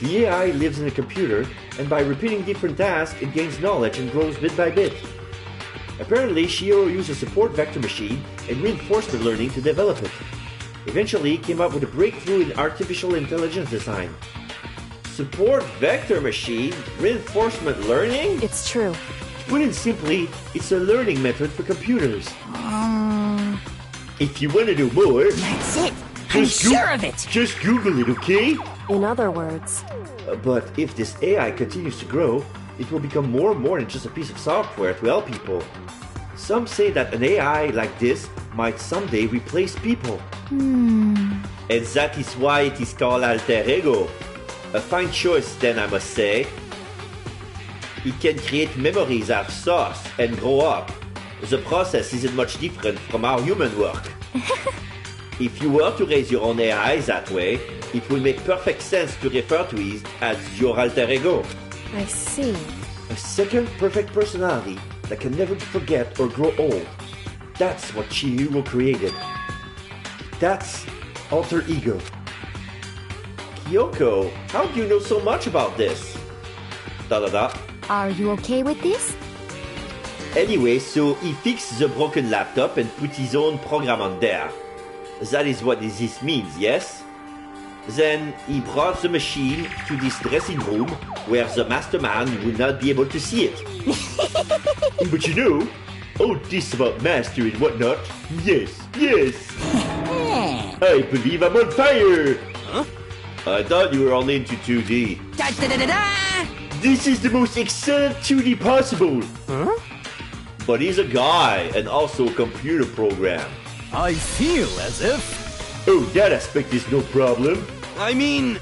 The AI lives in a computer, and by repeating different tasks, it gains knowledge and grows bit by bit. Apparently, Chihiro used a support vector machine and reinforcement learning to develop it. Eventually, he came up with a breakthrough in artificial intelligence design. Support vector machine? Reinforcement learning? It's true. Put it simply, it's a learning method for computers. If you want to know more... That's it! I'm sure of it! Just Google it, okay? In other words... But if this AI continues to grow, it will become more and more than just a piece of software to help people. Some say that an AI like this might someday replace people. And that is why it is called alter ego. A fine choice then, I must say. It can create memories as source and grow up. The process isn't much different from how humans work. If you were to raise your own AI that way, it will make perfect sense to refer to it as your alter ego. I see. A second perfect personality that can never forget or grow old. That's what Chihiro created. That's alter ego. Kyoko, how do you know so much about this? Are you okay with this? Anyway, so he fixed the broken laptop and put his own program on there. That is what this means, yes? Then he brought the machine to this dressing room where the mastermind would not be able to see it. But you know, all this about master and whatnot, yes. I believe I'm on fire! Huh? I thought you were only into 2D. This is the most excellent 2D possible! Huh? But he's a guy and also a computer program. I feel as if... Oh, that aspect is no problem. I mean...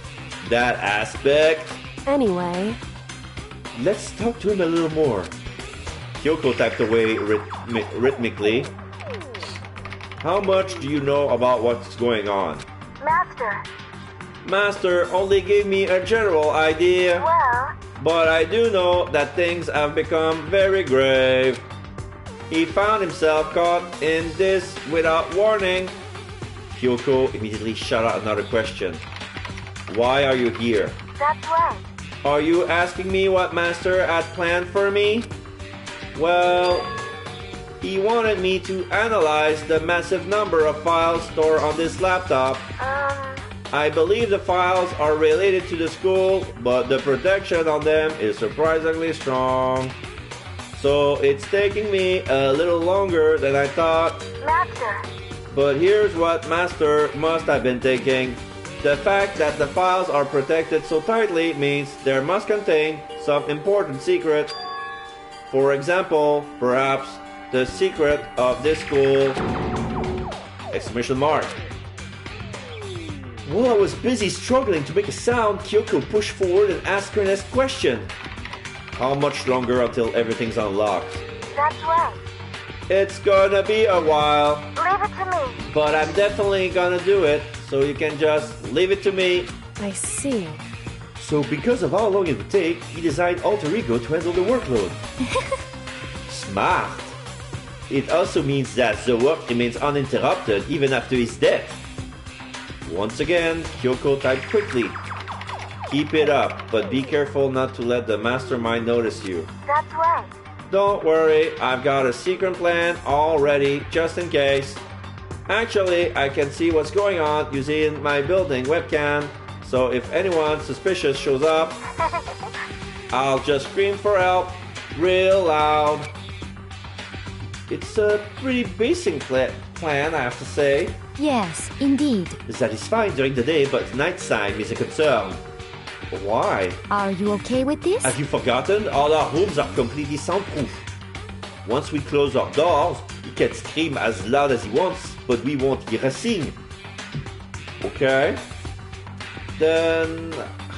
That aspect? Anyway... Let's talk to him a little more. Kyoko typed away rhythmically. How much do you know about what's going on? Master. Master only gave me a general idea. Well? But I do know that things have become very grave. He found himself caught in this without warning. Kyoko immediately shot out another question. Why are you here? That's right. Are you asking me what Master had planned for me? Well, he wanted me to analyze the massive number of files stored on this laptop. I believe the files are related to the school, but the protection on them is surprisingly strong. So it's taking me a little longer than I thought. Master. But here's what Master must have been thinking. The fact that the files are protected so tightly means they must contain some important secret. For example, perhaps the secret of this school. Exclamation mark. While I was busy struggling to make a sound, Kyoko pushed forward and asked her next question. How much longer until everything's unlocked? That's right. It's gonna be a while. Leave it to me. But I'm definitely gonna do it, so you can just leave it to me. I see. So because of how long it would take, he designed Alter Ego to handle the workload. Smart. It also means that the work remains uninterrupted even after his death. Once again, Kyoko typed quickly. Keep it up, but be careful not to let the mastermind notice you. That's right. Don't worry, I've got a secret plan all ready, just in case. Actually, I can see what's going on using my building webcam, so if anyone suspicious shows up, I'll just scream for help real loud. It's a pretty basic plan, I have to say. Yes, indeed. That is fine during the day, but nighttime is a concern. Why? Are you okay with this? Have you forgotten? All our rooms are completely soundproof. Once we close our doors, he can scream as loud as he wants, but we won't hear a thing. Okay. Then,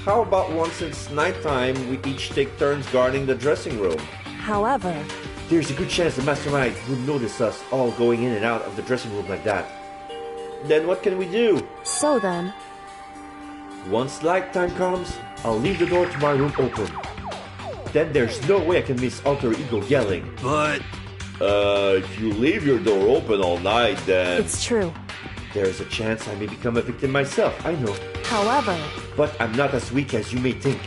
how about once it's nighttime, we each take turns guarding the dressing room? However, there's a good chance the mastermind will notice us all going in and out of the dressing room like that. Then what can we do? So then, once nighttime comes, I'll leave the door to my room open. Then there's no way I can miss Alter Ego yelling. But... if you leave your door open all night, then... It's true. There's a chance I may become a victim myself, I know. However... But I'm not as weak as you may think.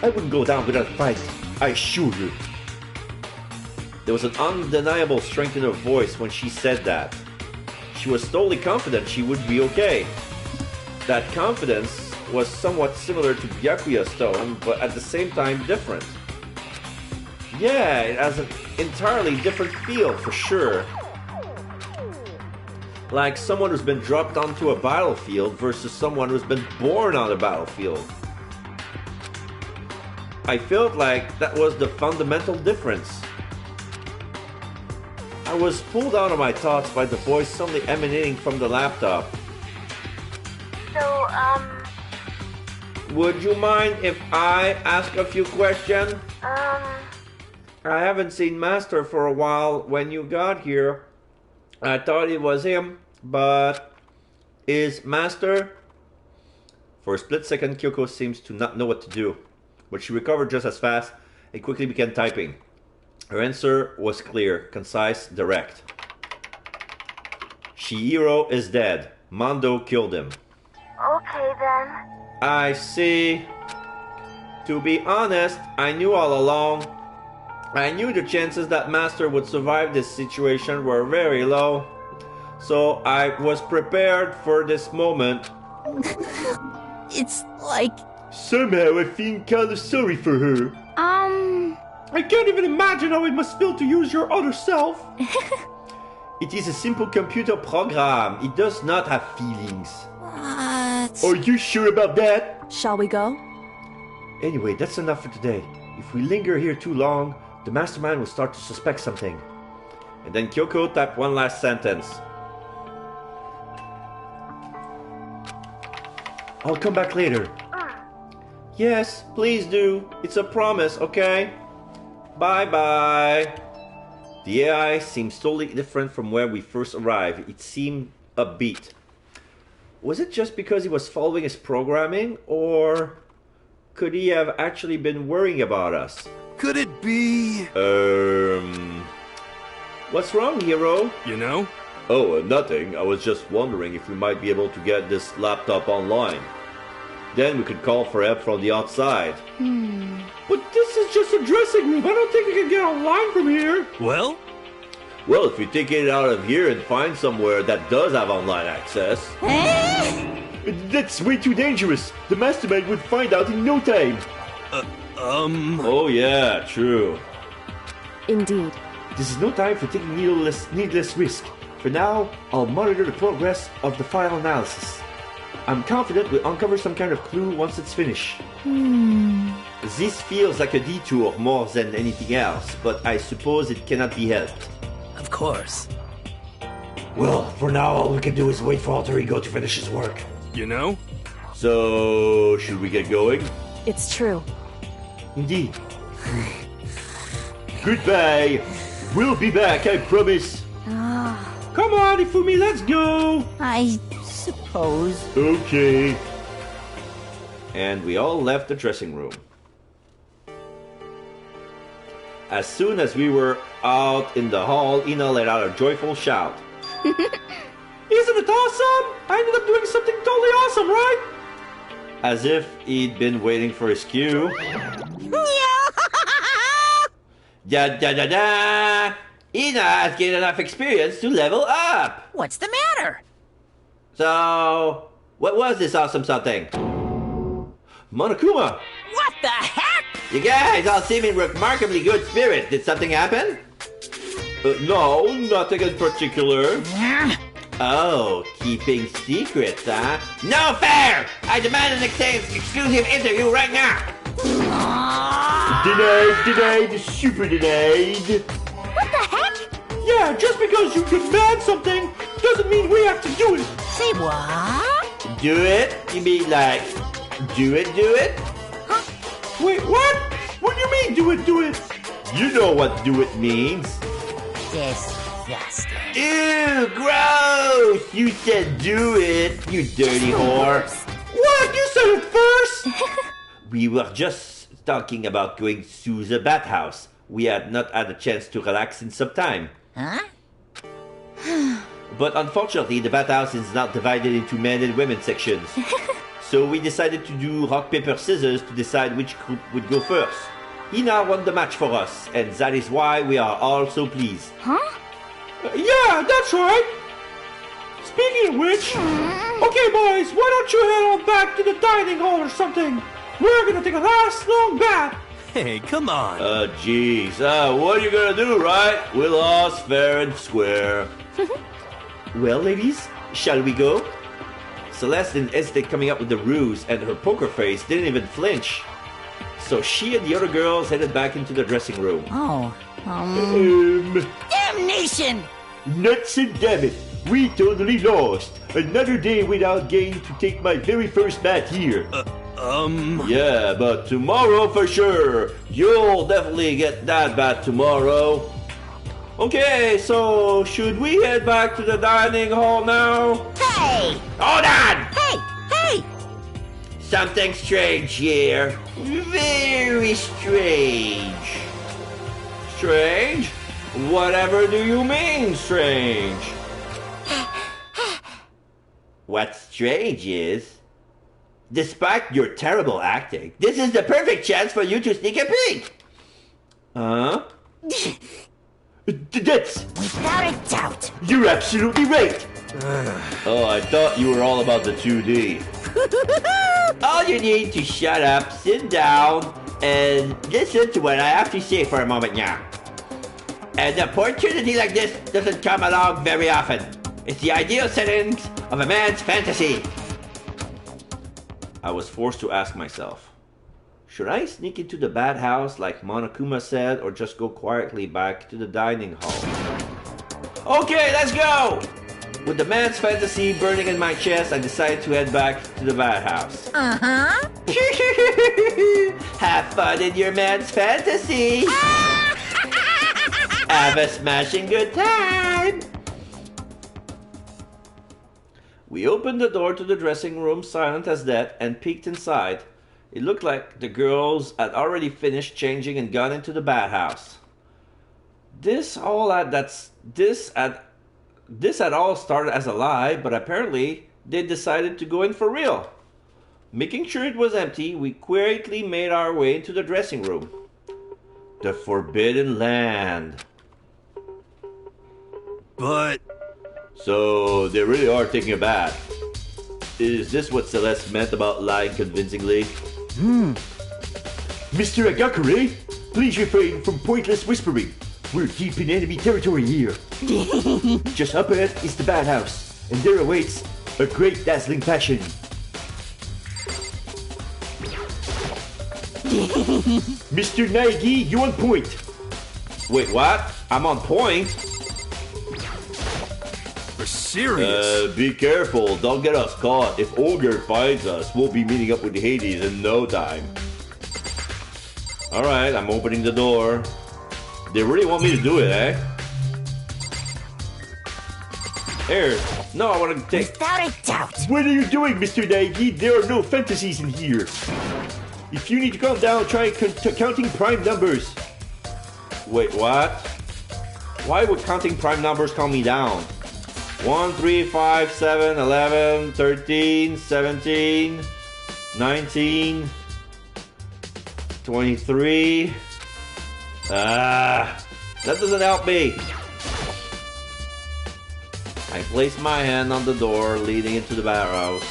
I wouldn't go down without a fight, I assure you. There was an undeniable strength in her voice when she said that. She was totally confident she would be okay. That confidence was somewhat similar to Byakuya's tone, but at the same time different. Yeah, it has an entirely different feel for sure. Like someone who's been dropped onto a battlefield versus someone who's been born on a battlefield. I felt like that was the fundamental difference. I was pulled out of my thoughts by the voice suddenly emanating from the laptop. So, would you mind if I ask a few questions? I haven't seen Master for a while. When you got here, I thought it was him, but is Master? For a split second, Kyoko seems to not know what to do, but she recovered just as fast and quickly began typing. Her answer was clear, concise, direct. Chihiro is dead. Mondo killed him. Okay then. I see. To be honest, I knew all along. I knew the chances that Master would survive this situation were very low. So I was prepared for this moment. It's like... Somehow I feel kind of sorry for her. I can't even imagine how it must feel to use your other self. It is a simple computer program. It does not have feelings. What? Are you sure about that? Shall we go? Anyway, that's enough for today. If we linger here too long, the mastermind will start to suspect something. And then Kyoko typed one last sentence. I'll come back later. Yes, please do. It's a promise, okay? Bye-bye. The AI seems totally different from where we first arrived. It seemed upbeat. Was it just because he was following his programming, or could he have actually been worrying about us? Could it be... What's wrong, hero? You know? Oh, nothing. I was just wondering if we might be able to get this laptop online. Then we could call for help from the outside. But this is just a dressing room. I don't think we can get online from here. Well? Well, if we take it out of here and find somewhere that does have online access... That's way too dangerous. The mastermind would find out in no time. Oh yeah, true. Indeed. This is no time for taking needless risk. For now, I'll monitor the progress of the file analysis. I'm confident we'll uncover some kind of clue once it's finished. This feels like a detour more than anything else, but I suppose it cannot be helped. Of course. Well, for now, all we can do is wait for Alter Ego to finish his work. You know? So, should we get going? It's true. Indeed. Goodbye. We'll be back, I promise. Come on, Ifumi, let's go. I suppose. Okay. And we all left the dressing room. As soon as we were out in the hall, Ina let out a joyful shout. Isn't it awesome? I ended up doing something totally awesome, right? As if he'd been waiting for his cue. Da da da da! Ina has gained enough experience to level up! What's the matter? So, what was this awesome something? Monokuma! What the heck? You guys all seem in remarkably good spirits. Did something happen? No, nothing in particular. Oh, keeping secrets, huh? No fair! I demand an exclusive interview right now! Denied, super denied. What the heck? Yeah, just because you demand something doesn't mean we have to do it. Say what? Do it? You mean like, do it? Huh? Wait, what? What do you mean, do it? You know what do it means. Disgusting. Ew, gross! You said do it, you dirty whore. What? You said it first? We were just talking about going to the bathhouse. We had not had a chance to relax in some time. Huh? But unfortunately, the bathhouse is not divided into men and women sections. So we decided to do rock, paper, scissors to decide which group would go first. Ina won the match for us, and that is why we are all so pleased. Huh? Yeah, that's right. Speaking of which, okay boys, why don't you head on back to the dining hall or something? We're gonna take a last long bath. Hey, come on. Jeez. What are you gonna do, right? We lost fair and square. Well, ladies, shall we go? Celeste didn't hesitate coming up with the ruse, and her poker face didn't even flinch. So she and the other girls headed back into the dressing room. Damnation! Nuts and damn it. We totally lost. Another day without getting to take my very first bath here. Yeah, but tomorrow for sure. You'll definitely get that bath tomorrow. Okay, so should we head back to the dining hall now? Hey! Hold on! Hey! Something strange here. Very strange. Strange? Whatever do you mean, strange? What's strange is, despite your terrible acting, this is the perfect chance for you to sneak a peek. Huh? That's... Without a doubt. You're absolutely right. Oh, I thought you were all about the 2D. All you need to shut up, sit down, and listen to what I have to say for a moment now. An opportunity like this doesn't come along very often. It's the ideal setting of a man's fantasy. I was forced to ask myself, should I sneak into the bad house like Monokuma said, or just go quietly back to the dining hall? Okay, let's go! With the man's fantasy burning in my chest, I decided to head back to the bad house. Uh-huh. Have fun in your man's fantasy! Have a smashing good time! We opened the door to the dressing room, silent as death, and peeked inside. It looked like the girls had already finished changing and gone into the bathhouse. This had all started as a lie, but apparently they decided to go in for real. Making sure it was empty, we quietly made our way into the dressing room. The Forbidden Land. But... So, they really are taking a bath. Is this what Celeste meant about lying convincingly? Mr. Agakure, please refrain from pointless whispering. We're deep in enemy territory here. Just up ahead is the bathhouse, and there awaits a great dazzling passion. Mr. Naegi, you on point. Wait, what? I'm on point? We're serious. Be careful. Don't get us caught. If Ogre finds us, we'll be meeting up with Hades in no time. Alright, I'm opening the door. They really want me to do it, eh? Here. No, I want to take... Without a doubt. What are you doing, Mr. Naegi? There are no fantasies in here. If you need to calm down, try counting prime numbers. Wait, what? Why would counting prime numbers calm me down? 1, 3, 5, 7, 11, 13, 17, 19, 23... that doesn't help me. I place my hand on the door leading into the bathhouse.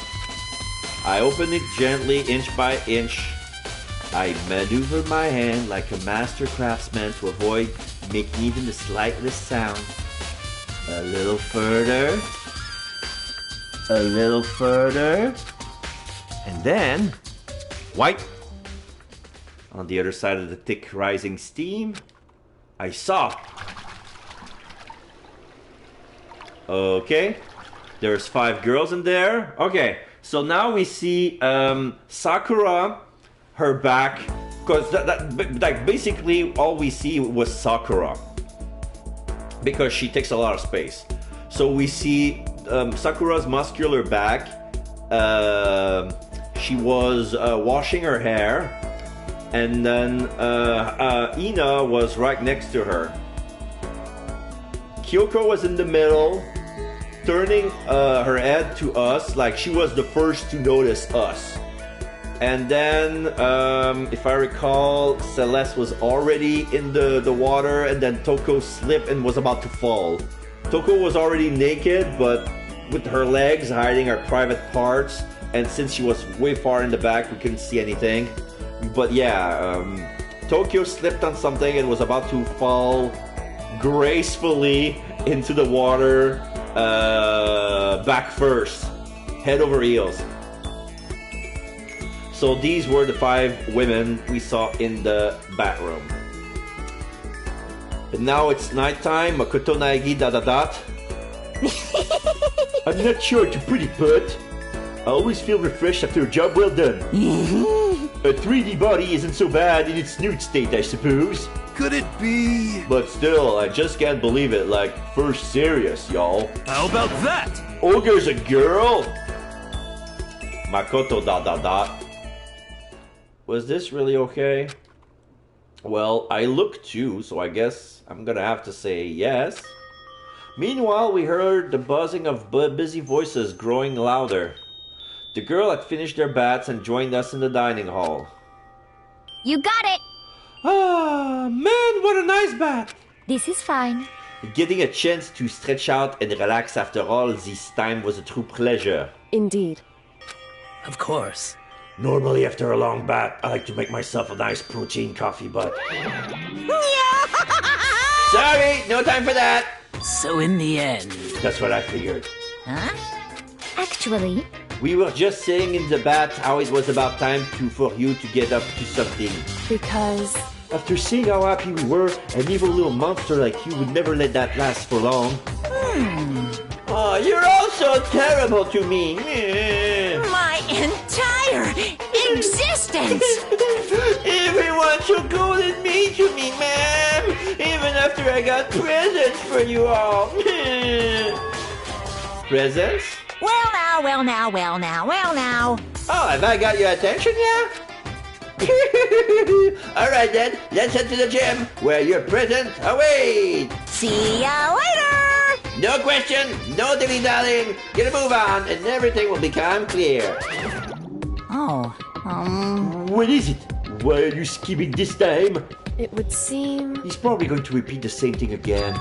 I open it gently, inch by inch. I maneuver my hand like a master craftsman to avoid making even the slightest sound. A little further. A little further. And then... White. On the other side of the thick rising steam, I saw. Okay. There's 5 girls in there. Okay. So now we see Sakura, her back. Because like basically all we see was Sakura. Because she takes a lot of space. So we see Sakura's muscular back. She was washing her hair. And then Ina was right next to her. Kyoko was in the middle, turning her head to us like she was the first to notice us. And then, if I recall, Celeste was already in the water, and then Toko slipped and was about to fall. Toko was already naked, but with her legs hiding her private parts, and since she was way far in the back, we couldn't see anything. But yeah, Tokyo slipped on something and was about to fall gracefully into the water, back first, head over heels. So these were the 5 women we saw in the bathroom. And now it's nighttime, Makoto Naegi ... I'm not sure to pretty put. I always feel refreshed after a job well done. A 3D body isn't so bad in its nude state, I suppose. Could it be... But still, I just can't believe it, like, first serious, y'all. How about that? Ogre's a girl? Makoto ... Was this really okay? Well, I looked too, so I guess I'm gonna have to say yes. Meanwhile, we heard the buzzing of busy voices growing louder. The girl had finished their baths and joined us in the dining hall. You got it! Ah, man, what a nice bath! This is fine. Getting a chance to stretch out and relax after all this time was a true pleasure. Indeed. Of course. Normally after a long bath, I like to make myself a nice protein coffee, but... Sorry, no time for that! So in the end... That's what I figured. Huh? Actually... We were just saying in the bath how it was about time for you to get up to something. Because... After seeing how happy we were, an evil little monster like you would never let that last for long. Oh, you're all so terrible to me. My entire existence! Everyone should go and meet you, me, ma'am. Even after I got presents for you all. Presents? Well now, well now, well now, well now. Oh, have I got your attention yet? Alright then, let's head to the gym where your presents await. See ya later! No question, no dilly-dallying. Get a move on and everything will become clear. Oh, What is it? Why are you skipping this time? It would seem... He's probably going to repeat the same thing again.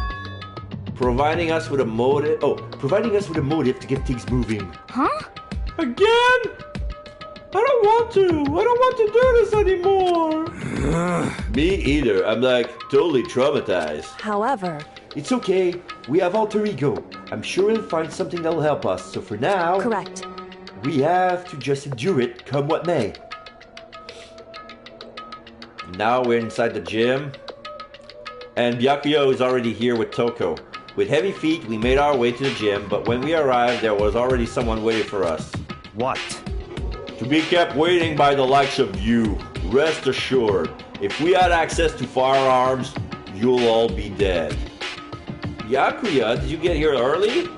Providing us with a motive. Oh, Providing us with a motive to get things moving. Huh? Again? I don't want to. I don't want to do this anymore. me either. I'm like totally traumatized. However... It's okay. We have alter ego. I'm sure he'll find something that'll help us. So for now... Correct. We have to just endure it, come what may. Now we're inside the gym. And Byakuyo is already here with Toko. With heavy feet, we made our way to the gym, but when we arrived, there was already someone waiting for us. What? To be kept waiting by the likes of you. Rest assured, if we had access to firearms, you'll all be dead. Byakuya, did you get here early?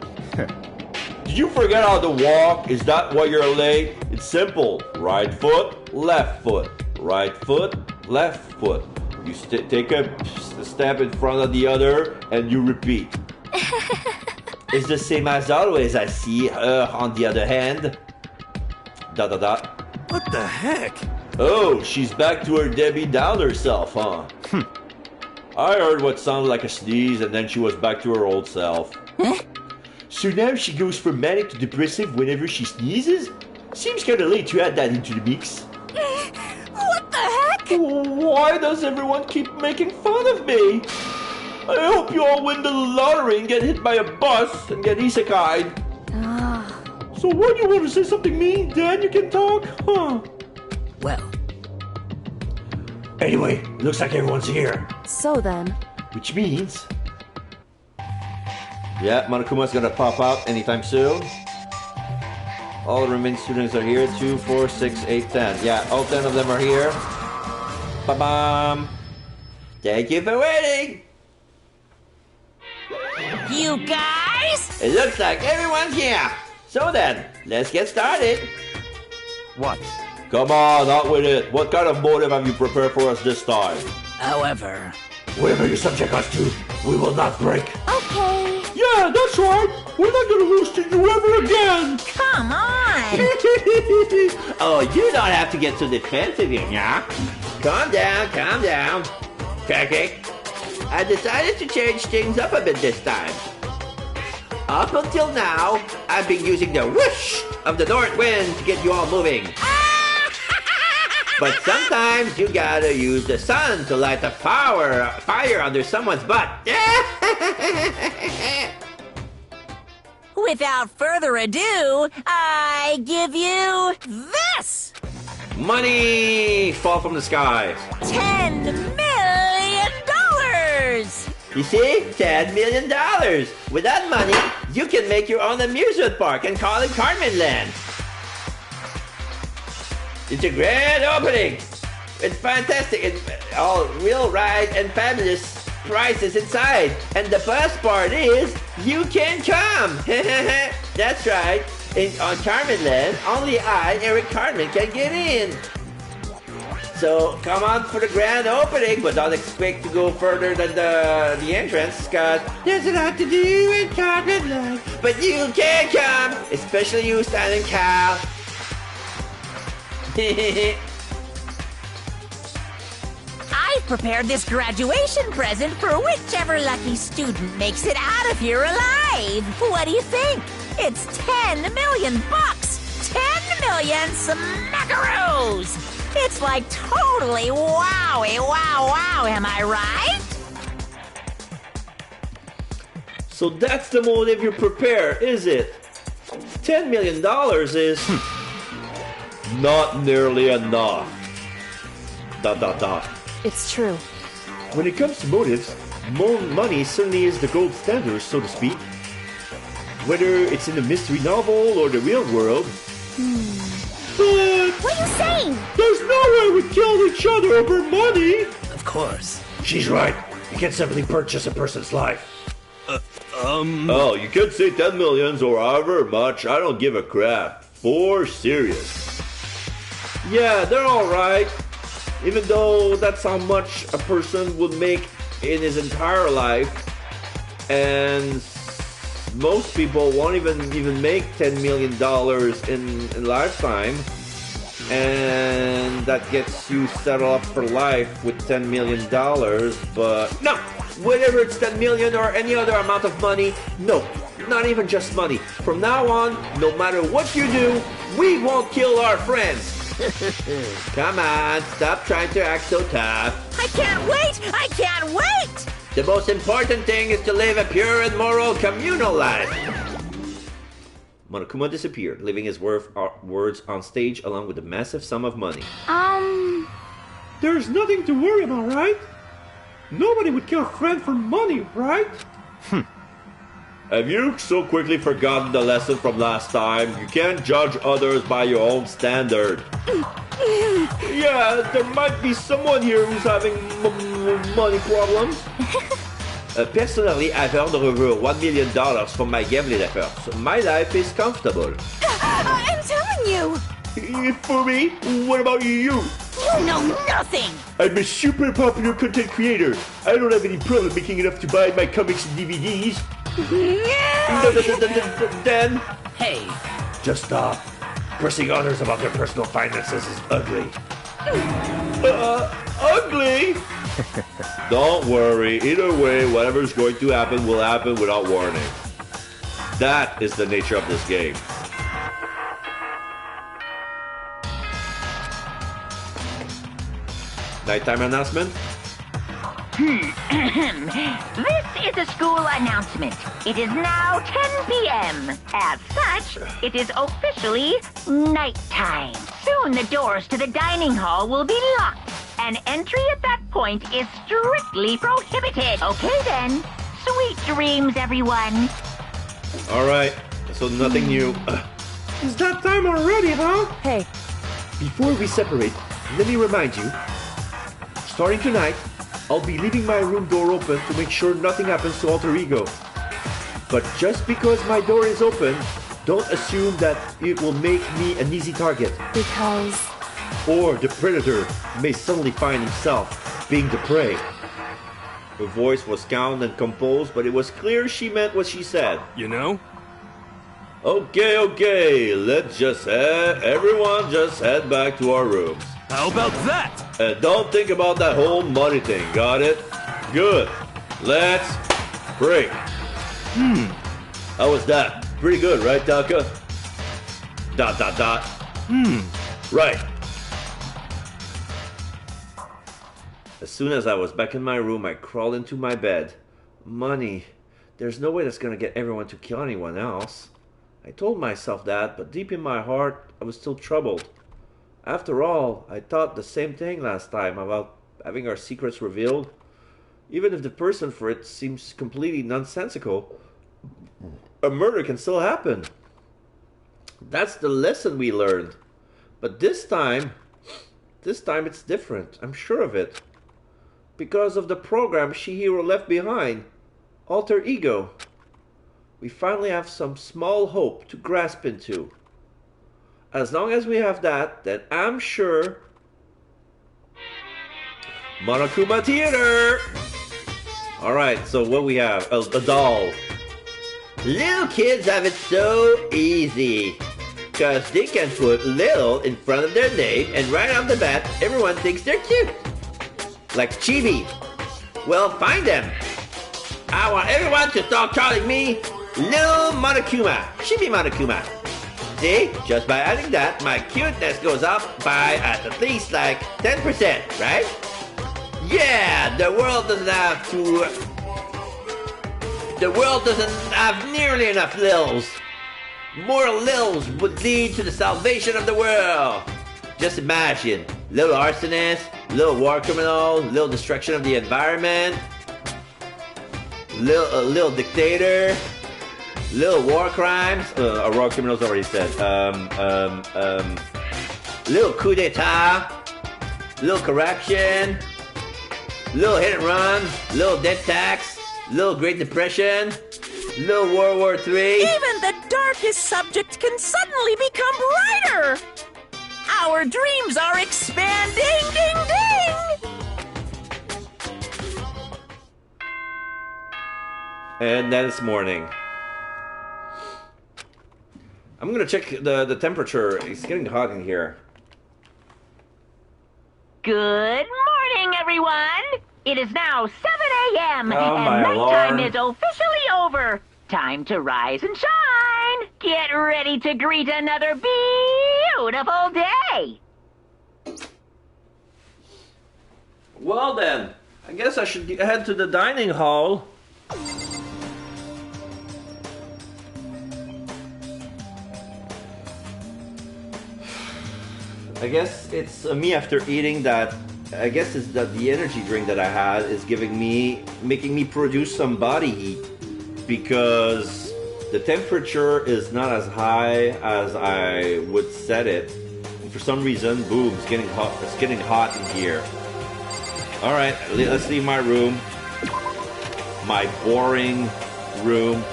Did you forget how to walk? Is that why you're late? It's simple. Right foot, left foot. Right foot, left foot. You take a step in front of the other, and you repeat. It's the same as always, I see. On the other hand... ... What the heck? Oh, she's back to her Debbie Downer self, huh? I heard what sounded like a sneeze, and then she was back to her old self. So now she goes from manic to depressive whenever she sneezes? Seems kinda late to add that into the mix. What the heck? Why does everyone keep making fun of me? I hope you all win the lottery and get hit by a bus and get isekai'd. So what, you want to say something mean? Then you can talk? Huh? Well. Anyway, looks like everyone's here. So then... Which means... Yeah, Monokuma's gonna pop out anytime soon. All the remaining students are here. 2, 4, 6, 8, 10. Yeah, all 10 of them are here. Ba-bam! Thank you for waiting! You guys? It looks like everyone's here. So then, let's get started. What? Come on, out with it. What kind of motive have you prepared for us this time? However... Whatever you subject us to, we will not break. Okay. Yeah, that's right. We're not gonna lose to you ever again. Come on! Oh, you don't have to get so defensive here, yeah? Calm down, calm down. Cracky, I decided to change things up a bit this time. Up until now, I've been using the whoosh of the north wind to get you all moving. But sometimes you gotta use the sun to light a fire under someone's butt. Without further ado, I give you this! Money! Fall from the sky. $10 million! You see? $10 million. With that money, you can make your own amusement park and call it Carmen Land. It's a grand opening. It's fantastic. It's all real ride and fabulous prices inside. And the best part is, you can come. That's right. On Carmen Land, only I, Eric Carmen, can get in. So come on for the grand opening, but don't expect to go further than the entrance, cause there's a lot to do in Carmen Land. But you can come, especially you, Stan and Cal. I've prepared this graduation present for whichever lucky student makes it out of here alive. What do you think? It's 10 million bucks! 10 million smackaroos! It's like totally wowie, wow, am I right? So that's the motive you prepare, is it? $10 million is not nearly enough. ... It's true. When it comes to motives, money certainly is the gold standard, so to speak. Whether it's in the mystery novel or the real world. But... What are you saying? There's no way we killed each other over money! Of course. She's right. You can't simply purchase a person's life. Oh, you could say 10 millions or however much. I don't give a crap. For serious. Yeah, they're alright. Even though that's how much a person would make in his entire life. And most people won't even make $10 million in lifetime. And that gets you set up for life with $10 million. But no, whether it's 10 million or any other amount of money, no, not even just money. From now on, no matter what you do, we won't kill our friends. Come on, stop trying to act so tough. I can't wait! I can't wait! The most important thing is to live a pure and moral communal life. Monokuma disappeared, leaving his words on stage along with a massive sum of money. There's nothing to worry about, right? Nobody would kill a friend for money, right? Have you so quickly forgotten the lesson from last time? You can't judge others by your own standard. Yeah, there might be someone here who's having money problems. Personally, I've earned over $1 million from my gambling efforts. So my life is comfortable. I'm telling you! For me? What about you? You know nothing! I'm a super popular content creator. I don't have any problem making enough to buy my comics and DVDs. Then... Hey. Just stop. Pressing others about their personal finances is ugly. Ugly? Don't worry. Either way, whatever's going to happen will happen without warning. That is the nature of this game. Nighttime announcement? This is a school announcement. It is now 10 p.m. As such, it is officially nighttime. Soon the doors to the dining hall will be locked, and entry at that point is strictly prohibited. Okay then. Sweet dreams, everyone. Alright, so nothing new. It's that time already, huh? Hey. Before we separate, let me remind you, starting tonight, I'll be leaving my room door open to make sure nothing happens to Alter Ego. But just because my door is open, don't assume that it will make me an easy target. Because... Or the predator may suddenly find himself being the prey. Her voice was calm and composed, but it was clear she meant what she said. You know? Okay, let's just everyone just head back to our rooms. How about that? And don't think about that whole money thing, got it? Good. Let's break. How was that? Pretty good, right, Taka? ... Right. As soon as I was back in my room, I crawled into my bed. Money. There's no way that's gonna get everyone to kill anyone else. I told myself that, but deep in my heart, I was still troubled. After all, I thought the same thing last time about having our secrets revealed. Even if the person for it seems completely nonsensical, a murder can still happen. That's the lesson we learned. But this time it's different. I'm sure of it. Because of the program Shihiro left behind. Alter Ego. We finally have some small hope to grasp into. As long as we have that, then I'm sure... Monokuma Theater! Alright, so what we have? A doll. Little kids have it so easy. Cause they can put little in front of their name and right off the bat, everyone thinks they're cute. Like Chibi. Well, find them. I want everyone to start calling me Little Monokuma. Chibi Monokuma. See, just by adding that, my cuteness goes up by at least like 10%, right? Yeah, the world doesn't have nearly enough Lils. More Lils would lead to the salvation of the world. Just imagine, little arsonist, little war criminal, little destruction of the environment, little dictator, little war crimes. War criminals already said. Little coup d'etat. Little correction. Little hit and run. Little debt tax. Little Great Depression. Little World War III. Even the darkest subject can suddenly become brighter. Our dreams are expanding. Ding, ding. And then it's morning. I'm gonna check the temperature. It's getting hot in here. Good morning, everyone. It is now 7 a.m. Oh, and my nighttime alarm. is officially over. Time to rise and shine. Get ready to greet another beautiful day. Well then, I guess I should head to the dining hall. I guess it's me after eating that. I guess it's that the energy drink that I had is making me produce some body heat because the temperature is not as high as I would set it. And for some reason, boom, it's getting hot. It's getting hot in here. All right, let's leave my room. My boring room.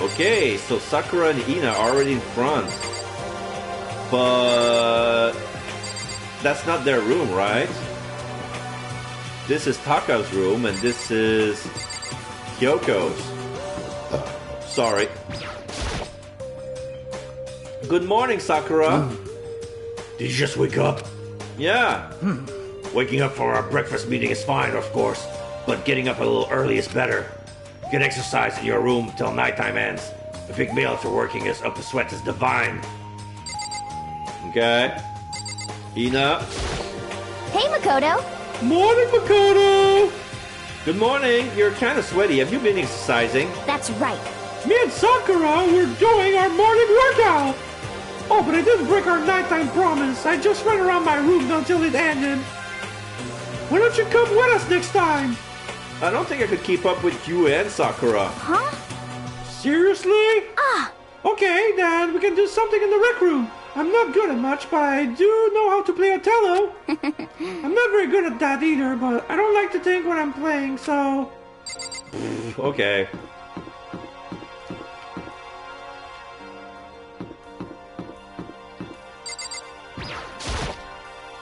Okay, so Sakura and Ina are already in front. But that's not their room, right? This is Taka's room, and this is Kyoko's. Sorry. Good morning, Sakura. Did you just wake up? Yeah. Waking up for our breakfast meeting is fine, of course, but getting up a little early is better. You can exercise in your room till nighttime ends. A big meal after working is up to sweat is divine. Okay. Ina. Hey, Makoto. Morning, Makoto. Good morning. You're kind of sweaty. Have you been exercising? That's right. Me and Sakura were doing our morning workout. Oh, but I didn't break our nighttime promise. I just ran around my room until it ended. Why don't you come with us next time? I don't think I could keep up with you and Sakura. Huh? Seriously? Ah. Okay, then we can do something in the rec room. I'm not good at much, but I do know how to play Othello. I'm not very good at that either, but I don't like to think when I'm playing, so... Okay.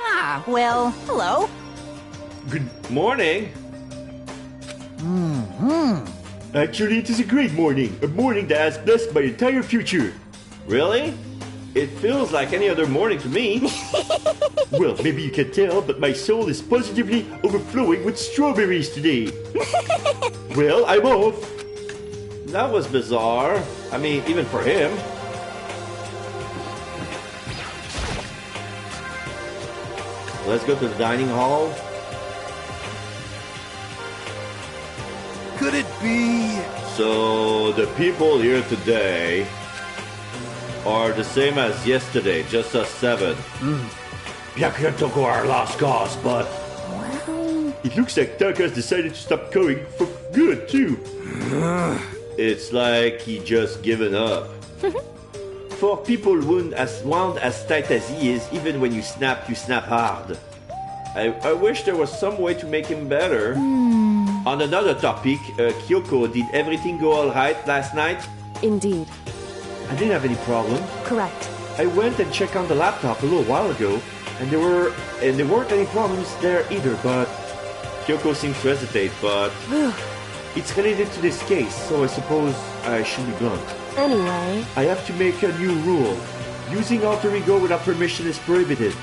Ah, well, hello. Good morning. Actually, it is a great morning. A morning that has blessed my entire future. Really? It feels like any other morning to me. Well, maybe you can tell, but my soul is positively overflowing with strawberries today. Well, I'm off. That was bizarre. I mean, even for him. Let's go to the dining hall. Could it be? So, the people here today are the same as yesterday, just us 7. Byakuya and Toko are lost cause, but... It looks like Taka's decided to stop going for good, too. It's like he just given up. For people wound as tight as he is, even when you snap hard. I wish there was some way to make him better. Hmm. On another topic, Kyoko, did everything go all right last night? Indeed. I didn't have any problems. Correct. I went and checked on the laptop a little while ago, and there weren't any problems there either, but... Kyoko seems to hesitate, but... It's related to this case, so I suppose I should be blunt. Anyway... I have to make a new rule. Using alter ego without permission is prohibited.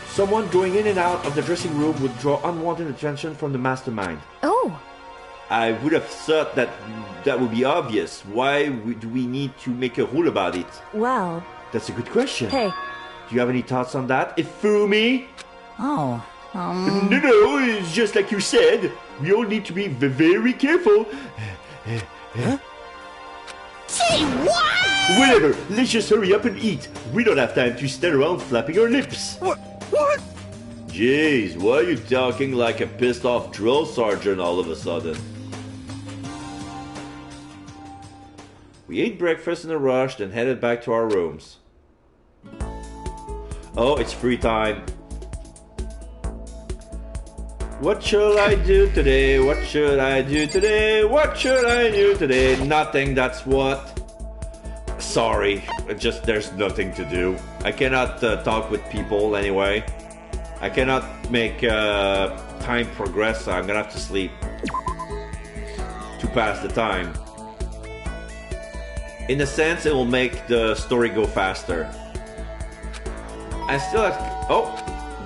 Someone going in and out of the dressing room would draw unwanted attention from the mastermind. Oh. I would have thought that would be obvious. Why do we need to make a rule about it? Well... That's a good question. Hey. Do you have any thoughts on that, Ifumi? Oh, No, it's just like you said. We all need to be very careful. Huh? Say what? Whatever, let's just hurry up and eat. We don't have time to stand around flapping our lips. What? Jeez, why are you talking like a pissed off drill sergeant all of a sudden? We ate breakfast in a rush, then headed back to our rooms. Oh, it's free time. What should I do today? What should I do today? What should I do today? Nothing, that's what. Sorry, just there's nothing to do. I cannot talk with people anyway. I cannot make time progress, so I'm gonna have to sleep to pass the time. In a sense, it will make the story go faster. I still have... Oh,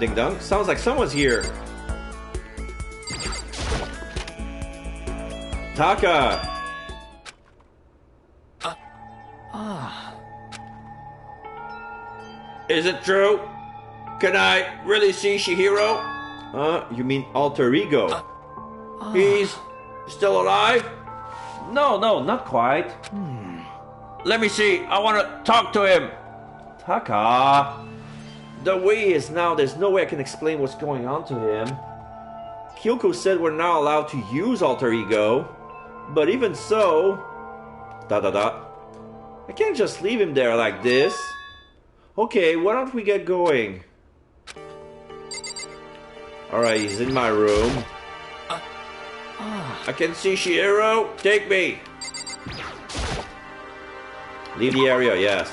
ding dong. Sounds like someone's here. Taka! Is it true? Can I really see Chihiro? You mean alter ego? He's still alive? No, not quite. Let me see. I want to talk to him. Taka. The way he is now, there's no way I can explain what's going on to him. Kyoko said we're not allowed to use alter ego. But even so... I can't just leave him there like this. Okay, why don't we get going? Alright, he's in my room. I can see Chihiro. Take me. Leave the area, yes.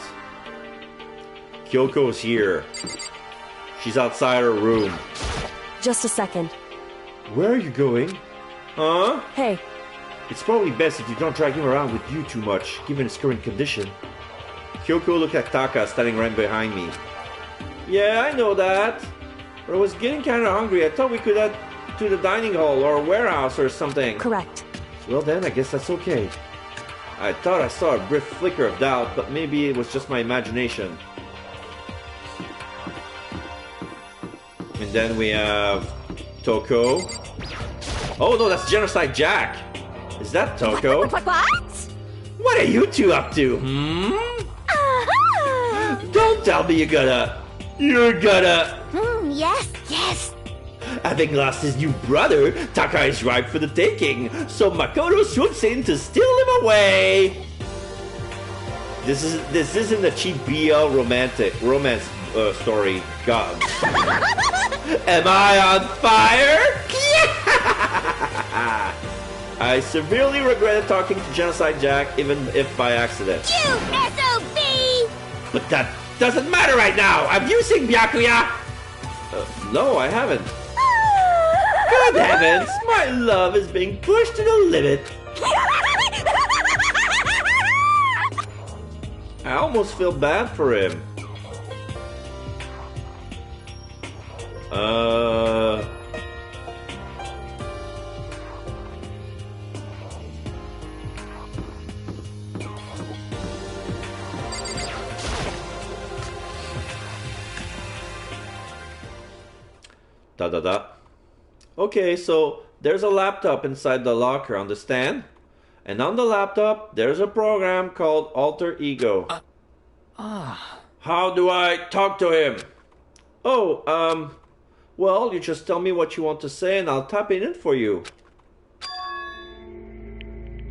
Kyoko's here. She's outside her room. Just a second. Where are you going? Huh? Hey. It's probably best if you don't drag him around with you too much, given his current condition. Kyoko looked at Taka standing right behind me. Yeah, I know that. But I was getting kind of hungry. I thought we could head to the dining hall or warehouse or something. Correct. Well then, I guess that's okay. I thought I saw a brief flicker of doubt, but maybe it was just my imagination. And then we have Toko. Oh no, that's Genocide Jack. Is that Toko? What? What are you two up to? Don't tell me you're gonna... Yes. Having lost his new brother, Taka is ripe for the taking, so Makoto swoops in to steal him away. This isn't a cheap BL romance story. God. Am I on fire? I severely regretted talking to Genocide Jack, even if by accident. You SOB! But that doesn't matter right now! Have you seen Byakuya? No, I haven't. Good heavens! My love is being pushed to the limit. I almost feel bad for him. Okay, so there's a laptop inside the locker on the stand, and on the laptop there's a program called Alter Ego. How do I talk to him? Oh, well, you just tell me what you want to say and I'll type it in for you.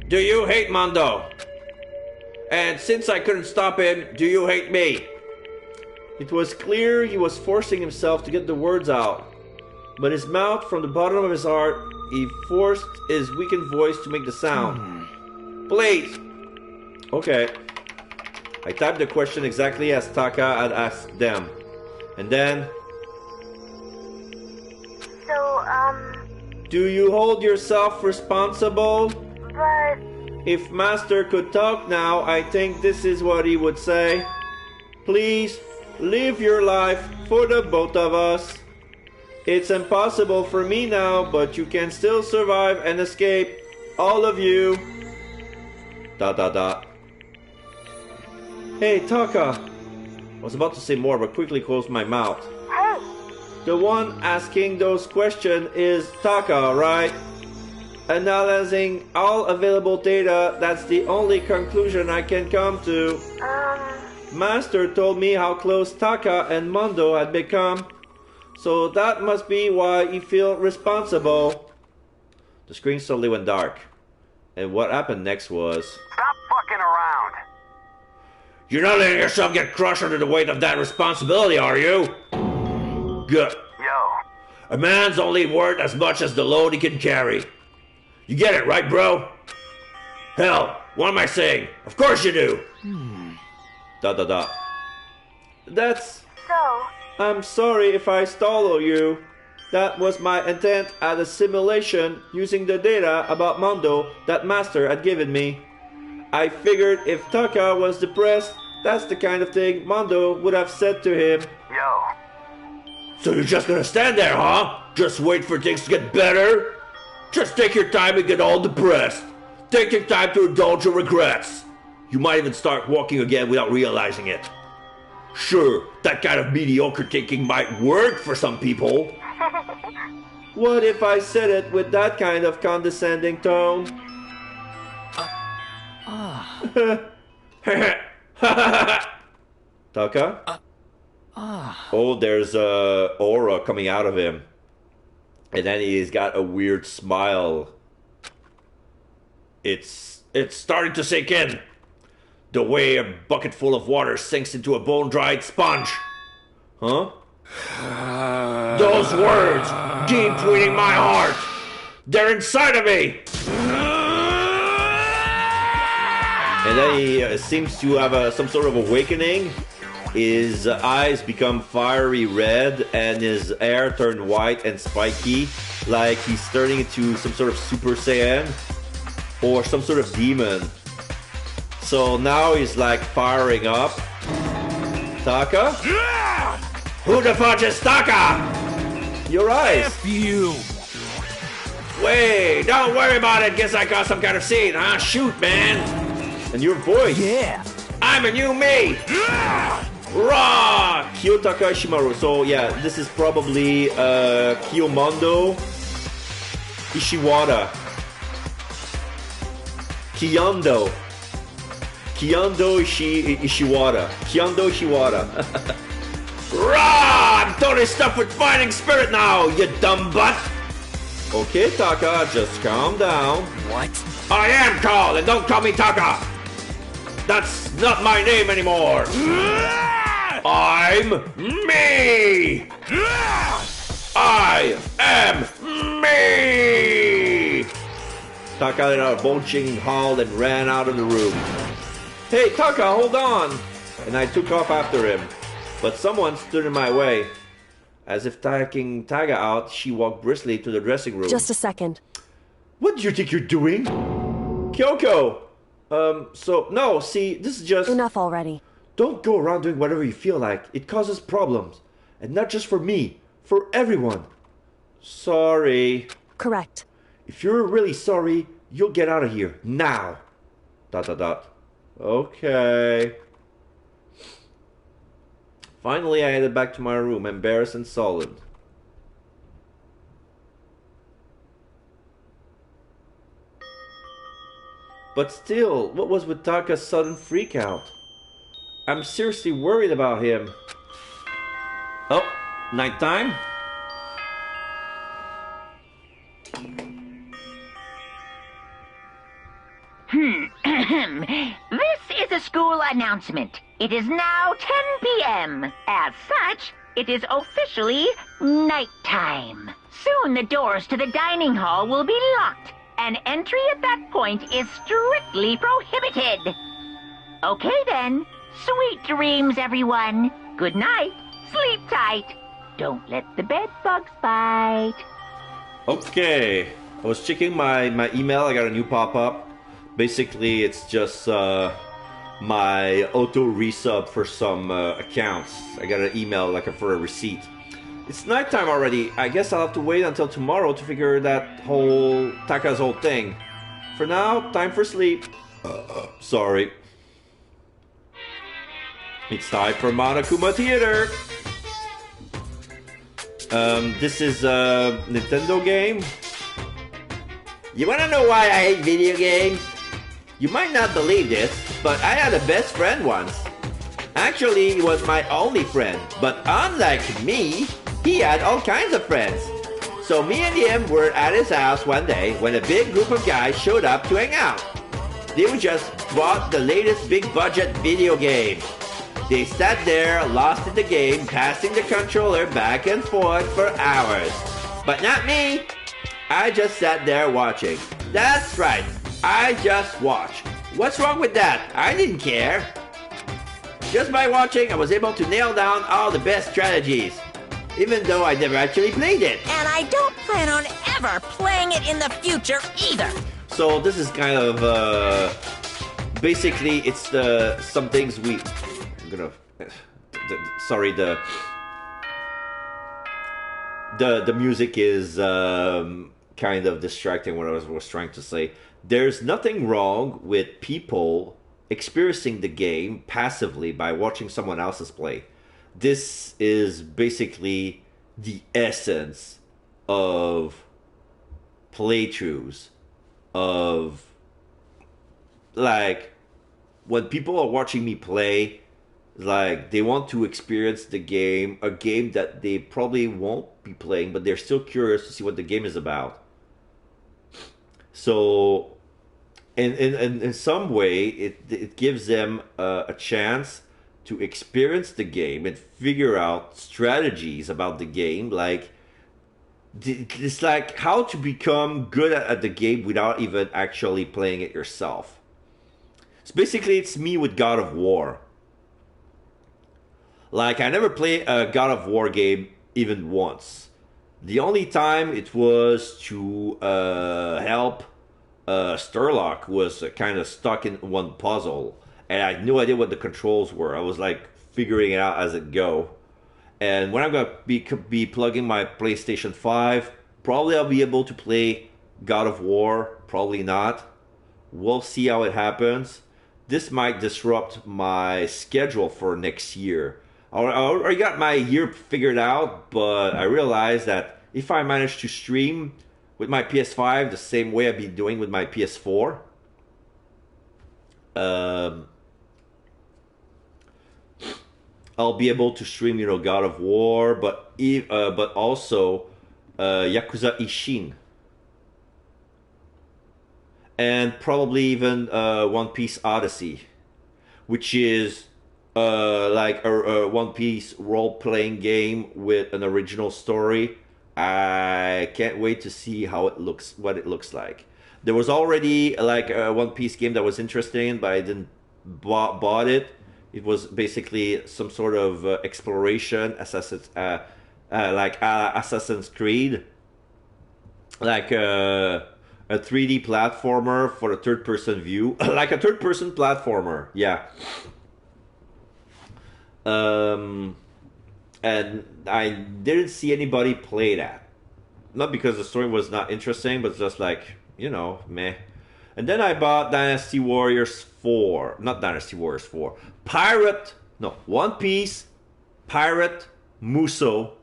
Do you hate Mondo? And since I couldn't stop him, do you hate me? It was clear he was forcing himself to get the words out. But his mouth, from the bottom of his heart, he forced his weakened voice to make the sound. Please! Okay. I typed the question exactly as Taka had asked them. And then... So, do you hold yourself responsible? But... If Master could talk now, I think this is what he would say. Please, live your life for the both of us. It's impossible for me now, but you can still survive and escape. All of you. ... Hey, Taka. I was about to say more, but quickly closed my mouth. Hey. The one asking those questions is Taka, right? Analyzing all available data, that's the only conclusion I can come to. Master told me how close Taka and Mondo had become. So that must be why he feels responsible. The screen suddenly went dark. And what happened next was... Stop fucking around! You're not letting yourself get crushed under the weight of that responsibility, are you? Good. Yo. A man's only worth as much as the load he can carry. You get it, right, bro? Hell, what am I saying? Of course you do. That's... So? I'm sorry if I startle you. That was my intent at a simulation using the data about Mondo that Master had given me. I figured if Taka was depressed, that's the kind of thing Mondo would have said to him. Yo. So you're just gonna stand there, huh? Just wait for things to get better? Just take your time and get all depressed. Take your time to indulge your regrets. You might even start walking again without realizing it. Sure, that kind of mediocre thinking might work for some people. What if I said it with that kind of condescending tone? Taka? Oh, there's a aura coming out of him. And then he's got a weird smile. It's starting to sink in. The way a bucket full of water sinks into a bone-dried sponge. Huh? Those words, deep within my heart. They're inside of me. And then he seems to have some sort of awakening. His eyes become fiery red and his hair turned white and spiky, like he's turning into some sort of Super Saiyan or some sort of demon. So now he's like firing up. Taka? Who the fudge is Taka? Your eyes. F you. Wait, don't worry about it. Guess I got some kind of scene, huh? Shoot, man. And your voice. Yeah. I'm a new me. Raw! Kiyotaka Ishimaru. So yeah, this is probably Kiyomondo Ishiwara. Kiyondo Ishiwara. Kyondo Ishiwara. Raw! I'm totally stuffed with fighting spirit now, you dumb butt. Okay, Taka, just calm down. What? I am called, and don't call me Taka. That's not my name anymore. I'm me. I am me. Taka let out a bone-shaking howl and ran out of the room. Hey, Taka, hold on! And I took off after him. But someone stood in my way. As if taking Taga out, she walked briskly to the dressing room. Just a second. What do you think you're doing? Kyoko! No, see, this is just... Enough already. Don't go around doing whatever you feel like. It causes problems. And not just for me, for everyone. Sorry. Correct. If you're really sorry, you'll get out of here, now. ... Okay. Finally, I headed back to my room, embarrassed and sullen. But still, what was with Taka's sudden freakout? I'm seriously worried about him. Oh, nighttime? This is a school announcement. It is now 10 p.m. As such, it is officially nighttime. Soon the doors to the dining hall will be locked, and entry at that point is strictly prohibited. Okay then, sweet dreams, everyone. Good night, sleep tight. Don't let the bed bugs bite. Okay, I was checking my email. I got a new pop-up. Basically, it's just my auto resub for some accounts. I got an email for a receipt. It's nighttime already. I guess I'll have to wait until tomorrow to figure that whole Taka's whole thing. For now, time for sleep. Sorry. It's time for Monokuma Theater. This is a Nintendo game. You wanna know why I hate video games? You might not believe this, but I had a best friend once. Actually, he was my only friend, but unlike me, he had all kinds of friends. So me and him were at his house one day when a big group of guys showed up to hang out. they would just bought the latest big budget video game. They sat there, lost in the game, passing the controller back and forth for hours. But not me. I just sat there watching. That's right, I just watched. What's wrong with that? I didn't care. Just by watching, I was able to nail down all the best strategies, even though I never actually played it. And I don't plan on ever playing it in the future either. So this is kind of basically it's some things we. I'm gonna. Sorry, the music is kind of distracting what I was trying to say. There's nothing wrong with people experiencing the game passively by watching someone else's play. This is basically the essence of playthroughs, of like when people are watching me play, like they want to experience the game, a game that they probably won't be playing, but they're still curious to see what the game is about. So in some way it gives them a chance to experience the game and figure out strategies about the game. Like it's like how to become good at the game without even actually playing it yourself. So basically it's me with God of War. Like I never played a God of War game even once. The only time it was to help Sturlock, who was kind of stuck in one puzzle, and I had no idea what the controls were. I was like figuring it out as it go. And when I'm gonna be plugging my PlayStation 5, probably I'll be able to play God of War. Probably not. We'll see how it happens. This might disrupt my schedule for next year. I already got my year figured out, but I realized that if I manage to stream with my PS5 the same way I've been doing with my PS4, I'll be able to stream, God of War, but also Yakuza Ishin, and probably even One Piece Odyssey, which is like a One Piece role-playing game with an original story. I can't wait to see how it looks, what it looks like. There was already like a One Piece game that was interesting, but I didn't bought it. It was basically some sort of exploration, Assassin's Creed, like a 3D platformer for a third-person view, like a third-person platformer, yeah. And I didn't see anybody play that. Not because the story was not interesting, but just like, meh. And then I bought Dynasty Warriors 4. Not Dynasty Warriors 4. One Piece, Pirate, Muso.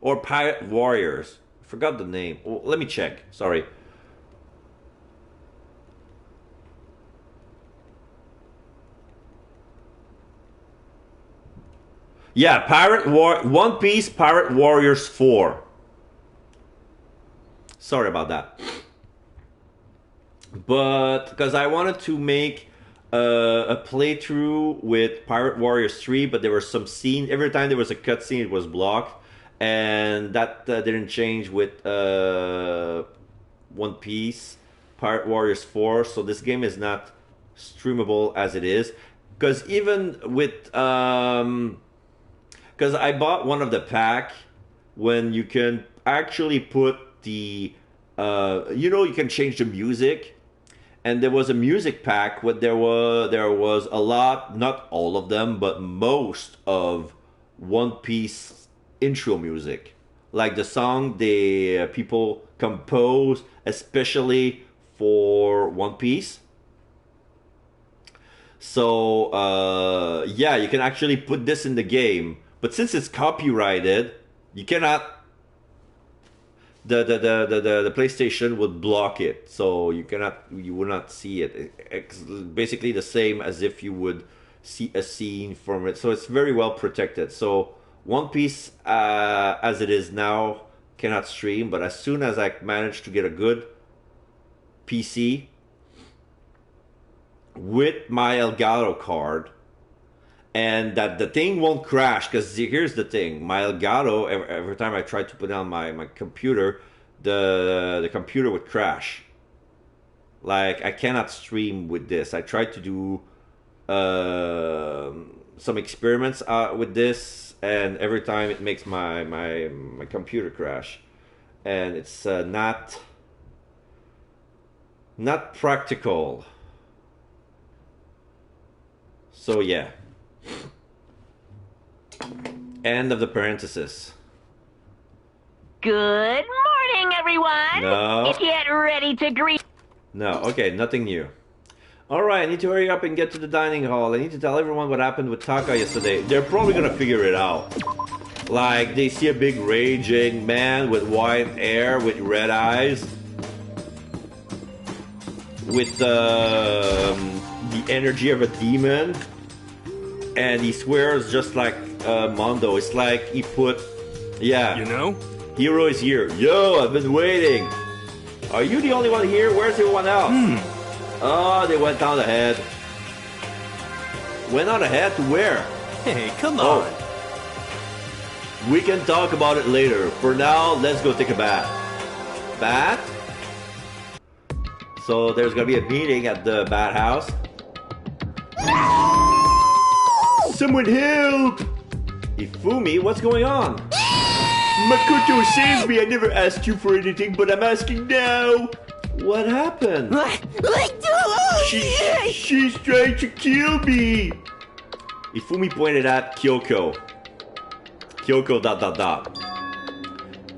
Or Pirate Warriors. I forgot the name. Oh, let me check. Sorry. Yeah, One Piece Pirate Warriors 4. Sorry about that. But because I wanted to make a playthrough with Pirate Warriors 3, but there was some scene. Every time there was a cutscene, it was blocked. And that didn't change with One Piece Pirate Warriors 4. So this game is not streamable as it is. Because even with... Because I bought one of the pack when you can actually put the, you can change the music, and there was a music pack where there was a lot, not all of them, but most of One Piece intro music, like the song the people compose especially for One Piece. So yeah, you can actually put this in the game. But since it's copyrighted, you cannot. The PlayStation would block it, so you will not see it. It's basically the same as if you would see a scene from it. So it's very well protected. So One Piece, as it is now, cannot stream, but as soon as I manage to get a good PC with my Elgato card, and that the thing won't crash, because here's the thing, my Elgato, every time I try to put on my computer, the computer would crash. Like, I cannot stream with this. I tried to do some experiments with this, and every time it makes my computer crash, and it's not practical. So yeah. End of the parenthesis. Good morning, everyone. No. Get ready to greet. No, okay, nothing new. Alright, I need to hurry up and get to the dining hall. I need to tell everyone what happened with Taka yesterday. They're probably gonna figure it out. Like, they see a big raging man with white hair, with red eyes, with the energy of a demon, and he swears just like Mondo. It's like he put, yeah. You know? Hero is here. Yo, I've been waiting. Are you the only one here? Where's everyone else? Oh, they went down ahead. Went on ahead to where? Hey, come on. We can talk about it later. For now, let's go take a bath. Bath? So there's gonna be a meeting at the bathhouse. Someone help! Ifumi, what's going on? Makoto says me I never asked you for anything, but I'm asking now. What happened? She's trying to kill me. Ifumi pointed at Kyoko. Kyoko ...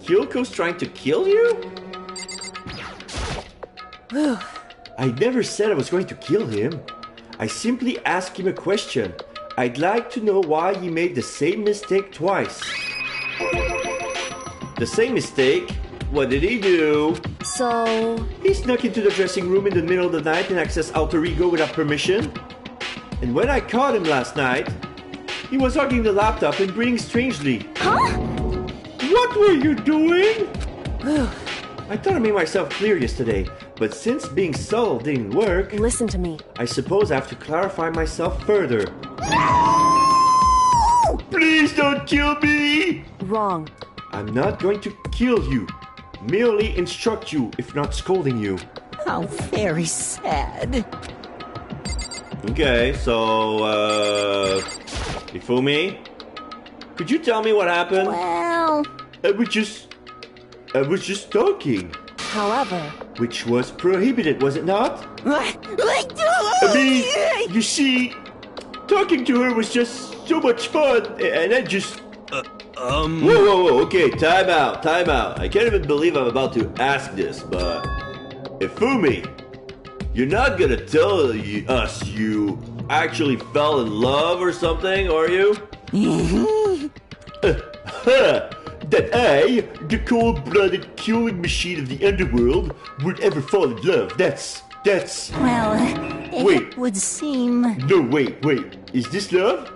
Kyoko's trying to kill you? I never said I was going to kill him. I simply asked him a question. I'd like to know why he made the same mistake twice. The same mistake? What did he do? So... He snuck into the dressing room in the middle of the night and accessed Alter Ego without permission. And when I caught him last night, he was hugging the laptop and breathing strangely. Huh? What were you doing? I thought I made myself clear yesterday, but since being subtle didn't work... Listen to me. I suppose I have to clarify myself further. Please don't kill me! Wrong. I'm not going to kill you. Merely instruct you, if not scolding you. How very sad. Okay, so, Ifumi? Could you tell me what happened? Well... I was just talking. However... Which was prohibited, was it not? I mean, you see, talking to her was just so much fun, and I just... Whoa, okay, time out. I can't even believe I'm about to ask this, but... Ifumi, you're not gonna tell us you actually fell in love or something, are you? That I, the cold-blooded killing machine of the underworld, would ever fall in love. That's... Well, it would seem... No, wait. Is this love?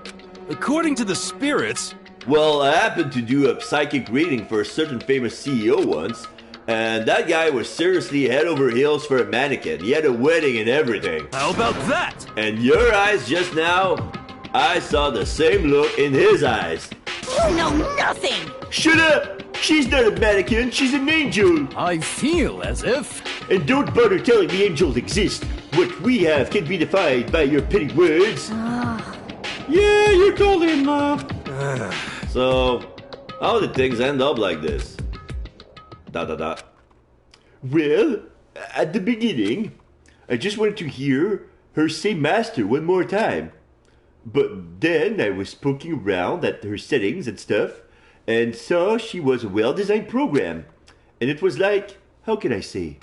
According to the spirits... Well, I happened to do a psychic reading for a certain famous CEO once, and that guy was seriously head over heels for a mannequin. He had a wedding and everything. How about that? And your eyes just now, I saw the same look in his eyes. You know nothing! Shut up! She's not a mannequin, she's an angel! I feel as if... And don't bother telling me angels exist. What we have can be defied by your petty words. Yeah, you told him, So, how did things end up like this? ... Well, at the beginning, I just wanted to hear her say master one more time. But then I was poking around at her settings and stuff, and saw she was a well-designed program. And it was like, how can I say?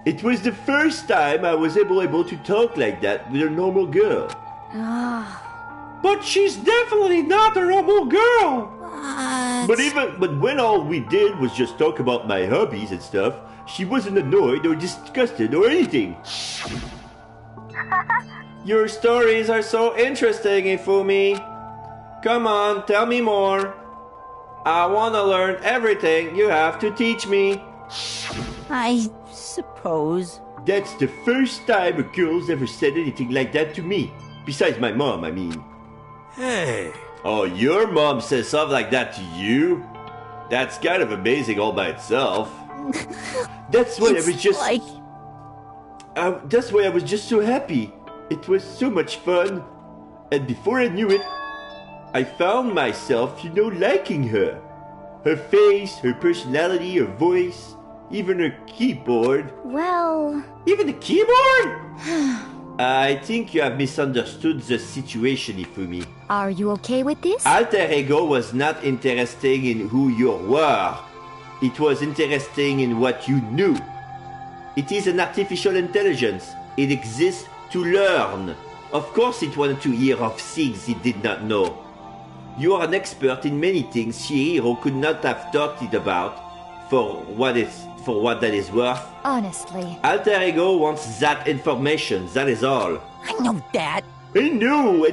It was the first time I was able to talk like that with a normal girl. But she's definitely not a normal girl! But when all we did was just talk about my hobbies and stuff, she wasn't annoyed or disgusted or anything. Your stories are so interesting, Ifumi. Come on, tell me more. I want to learn everything you have to teach me. I suppose. That's the first time a girl's ever said anything like that to me. Besides my mom, I mean. Hey. Oh, your mom says stuff like that to you? That's kind of amazing all by itself. That's why I was just... like... that's why I was just so happy. It was so much fun. And before I knew it, I found myself, liking her. Her face, her personality, her voice, even her keyboard. Well... Even the keyboard? I think you have misunderstood the situation, Ifumi. Are you okay with this? Alter Ego was not interesting in who you were. It was interesting in what you knew. It is an artificial intelligence. It exists to learn. Of course it wanted to hear of things it did not know. You are an expert in many things Chihiro could not have thought it about, for what that is worth. Honestly. Alter Ego wants that information, that is all. I know that. I know,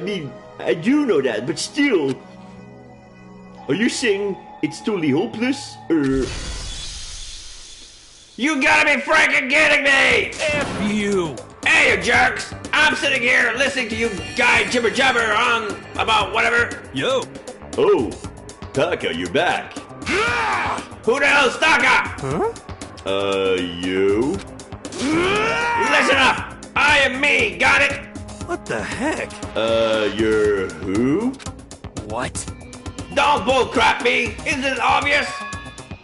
I do know that, but still. Are you saying it's totally hopeless, or... You gotta be freaking kidding me! F you! Hey, you jerks! I'm sitting here listening to you guys jibber jabber on about whatever. Yo! Oh, Taka, you're back. Who the hell's Taka? Huh? You? Listen up! I am me, got it? What the heck? You're who? What? Don't bullcrap me! Isn't it obvious?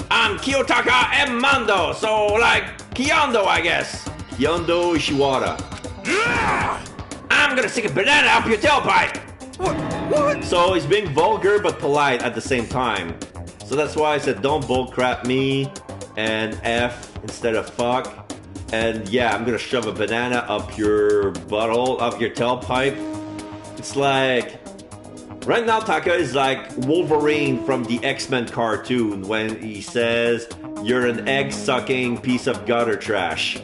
I'm Kiyotaka M. Mando, so like Kyondo, I guess. Kyondo Ishiwara. I'm gonna stick a banana up your tailpipe! What? So he's being vulgar but polite at the same time. So that's why I said don't bullcrap me and F instead of fuck. And yeah, I'm gonna shove a banana up your butthole, up your tailpipe. It's like... Right now, Taka is like Wolverine from the X-Men cartoon when he says, "You're an egg-sucking piece of gutter trash."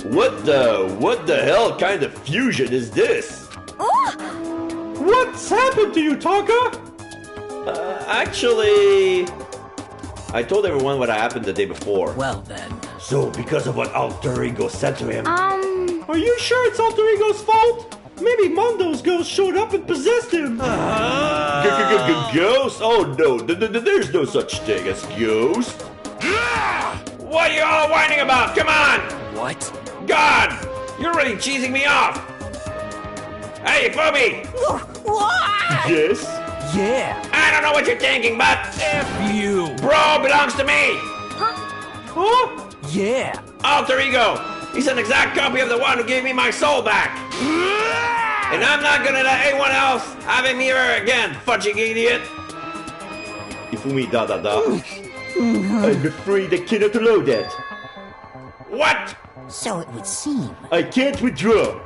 What the hell kind of fusion is this? What's happened to you, Taka? Actually, I told everyone what happened the day before. Well then. So, because of what Alter Ego said to him... Are you sure it's Alter Ego's fault? Maybe Mondo's ghost showed up and possessed him. Ghost? Oh no, there's no such thing as ghost. What are you all whining about? Come on! What? God! You're really cheesing me off! Hey, Fumi! Yes? Yeah! I don't know what you're thinking, but... F you! Bro belongs to me! Huh? Yeah! Alter Ego! He's an exact copy of the one who gave me my soul back! And I'm not gonna let anyone else have him here again, fudging idiot! Ifumi da. I'm afraid I cannot allow that. What? So it would seem. I can't withdraw.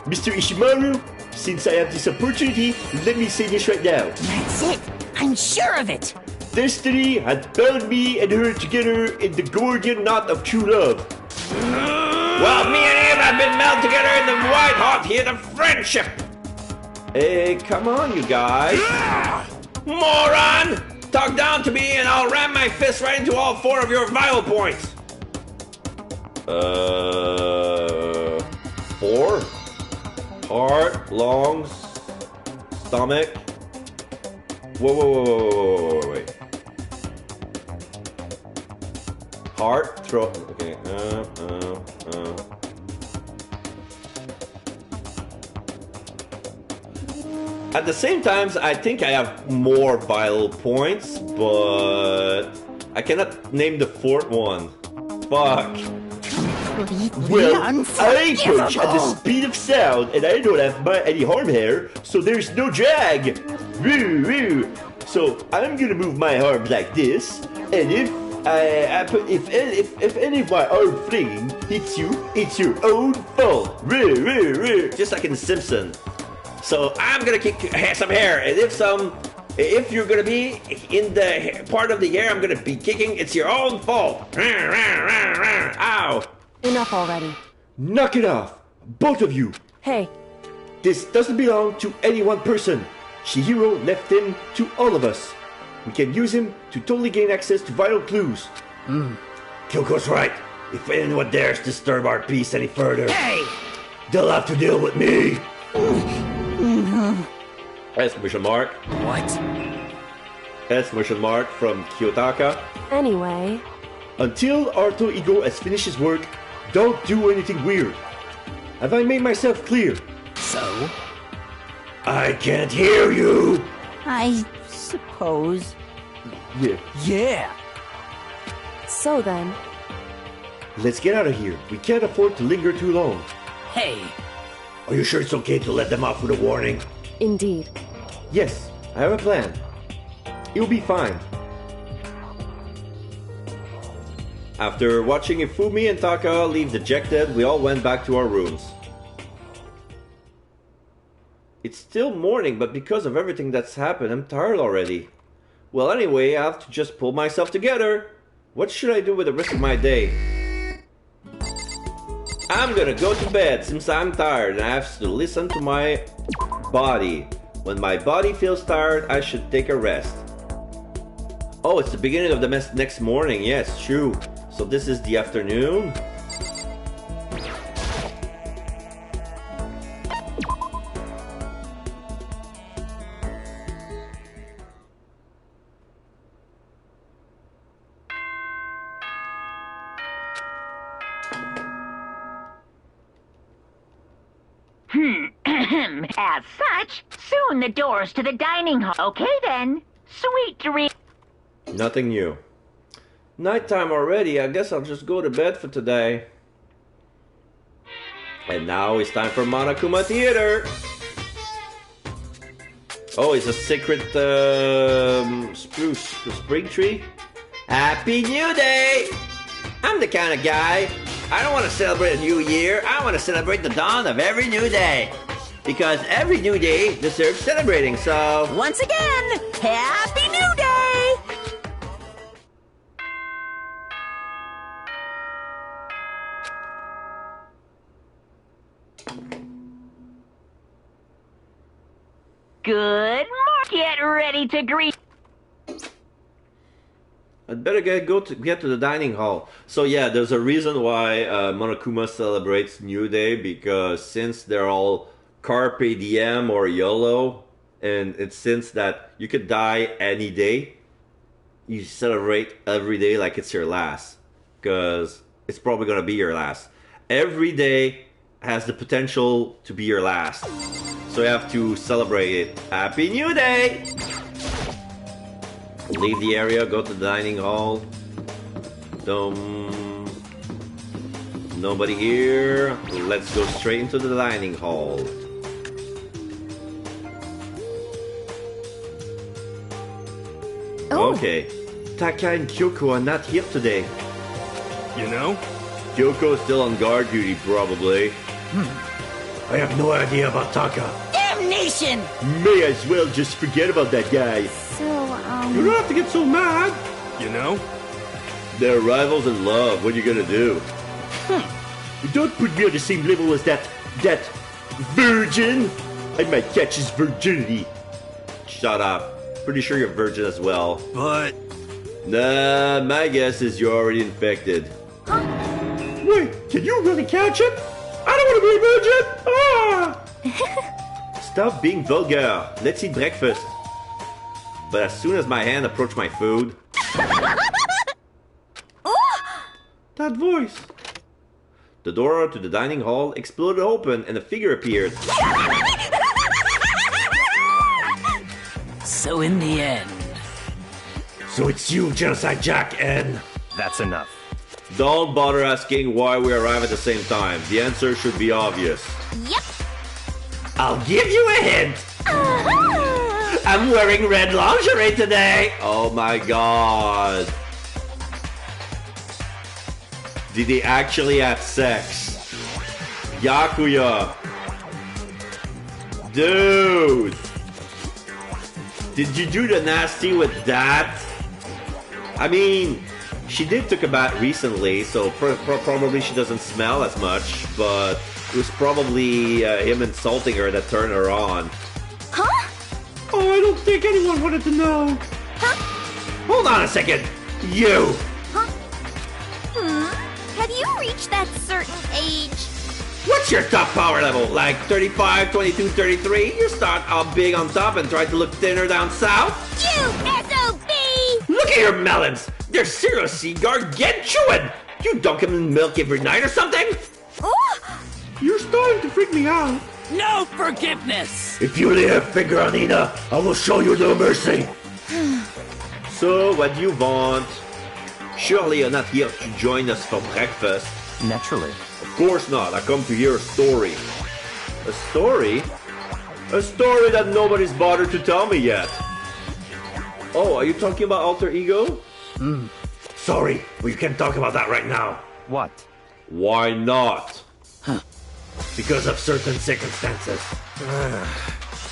Mr. Ishimaru, since I have this opportunity, let me say this right now. That's it. I'm sure of it. Destiny had bound me and her together in the Gordian knot of true love. Well, me and him have been melded together in the white-hot heat of friendship! Hey, come on, you guys. Moron! Talk down to me and I'll ram my fist right into all four of your vital points! 4? Heart, lungs, stomach. Wait. Heart, throat. Okay. At the same time, I think I have more vital points, but I cannot name the fourth one. Fuck. Well, I punch at the speed of sound, and I don't have any arm hair, so there's no drag. Woo, woo. So I'm gonna move my arm like this, and if any of my arm flinging hits you, it's your own fault. Woo, woo, woo. Just like in The Simpsons. So I'm gonna kick some hair, and if you're gonna be in the part of the hair I'm gonna be kicking, it's your own fault. Ow! Enough already. Knock it off, both of you. Hey, This doesn't belong to any one person. Chihiro left him to all of us. We can use him to totally gain access to vital clues. Kyoko's right. If anyone dares disturb our peace any further, they'll have to deal with me. Exclamation mark. What? Exclamation mark from Kiyotaka. Anyway, Until Arto Igo has finished his work, don't do anything weird. Have I made myself clear? So? I can't hear you. I suppose. Yeah. so then, Let's get out of here. We can't afford to linger too long. Hey, Are you sure it's okay to let them off with a warning? indeed. Yes, I have a plan. You'll be fine. After watching Ifumi and Taka leave dejected, we all went back to our rooms. It's still morning, but because of everything that's happened, I'm tired already. Well, anyway, I have to just pull myself together. What should I do with the rest of my day? I'm gonna go to bed since I'm tired and I have to listen to my body. When my body feels tired, I should take a rest. Oh, it's the beginning of the next morning. Yes, true. So this is the afternoon. As such, soon the doors to the dining hall. Okay then. Sweet dreams. Nothing new. Nighttime already. I guess I'll just go to bed for today. And now it's time for Monokuma Theater. Oh, it's a sacred spring tree. Happy New Day! I'm the kind of guy, I don't want to celebrate a new year. I want to celebrate the dawn of every new day. Because every new day deserves celebrating, so... Once again, Happy New Day! Good morning. Get ready to greet. I'd better get to the dining hall. So yeah, there's a reason why Monokuma celebrates New Day, because since they're all Carpe Diem or YOLO, and it's since that you could die any day, you celebrate every day like it's your last, because it's probably gonna be your last. Every day has the potential to be your last, so you have to celebrate it. Happy New Day! Leave the area, go to the dining hall. Nobody here. Let's go straight into the dining hall. Oh. Okay. Taka and Kyoko are not here today. You know? Kyoko is still on guard duty, probably. I have no idea about Taka. Damnation! May as well just forget about that guy. So, You don't have to get so mad. You know? They're rivals in love. What are you gonna do? Don't put me on the same level as that virgin. I might catch his virginity. Shut up. Pretty sure you're virgin as well. But... Nah, my guess is you're already infected. Wait, can you really catch it? I don't want to be a virgin. Ah! Stop being vulgar. Let's eat breakfast. But as soon as my hand approached my food... That voice. The door to the dining hall exploded open and a figure appeared. So in the end... So it's you, Genocide Jack, and... That's enough. Don't bother asking why we arrive at the same time. The answer should be obvious. Yep. I'll give you a hint. I'm wearing red lingerie today. Oh my god. Did they actually have sex? Yakuya. Dude. Did you do the nasty with that? I mean, she did took a bath recently, so probably she doesn't smell as much, but It was probably him insulting her that turned her on. Huh? Oh, I don't think anyone wanted to know. Huh? Hold on a second. You! Huh? Have you reached that certain age? What's your top power level? Like 35, 22, 33? You start up big on top and try to look thinner down south? You SOB! Look at your melons! They're seriously gargantuan! You dunk them in milk every night or something? Ooh. You're starting to freak me out. No forgiveness! If you lay a finger on Ina, I will show you no mercy. So, what do you want? Surely you're not here to join us for breakfast. Naturally. Of course not. I come to hear a story. A story? A story that nobody's bothered to tell me yet. Oh, are you talking about Alter Ego? Sorry, we can't talk about that right now. What? Why not? Because of certain circumstances.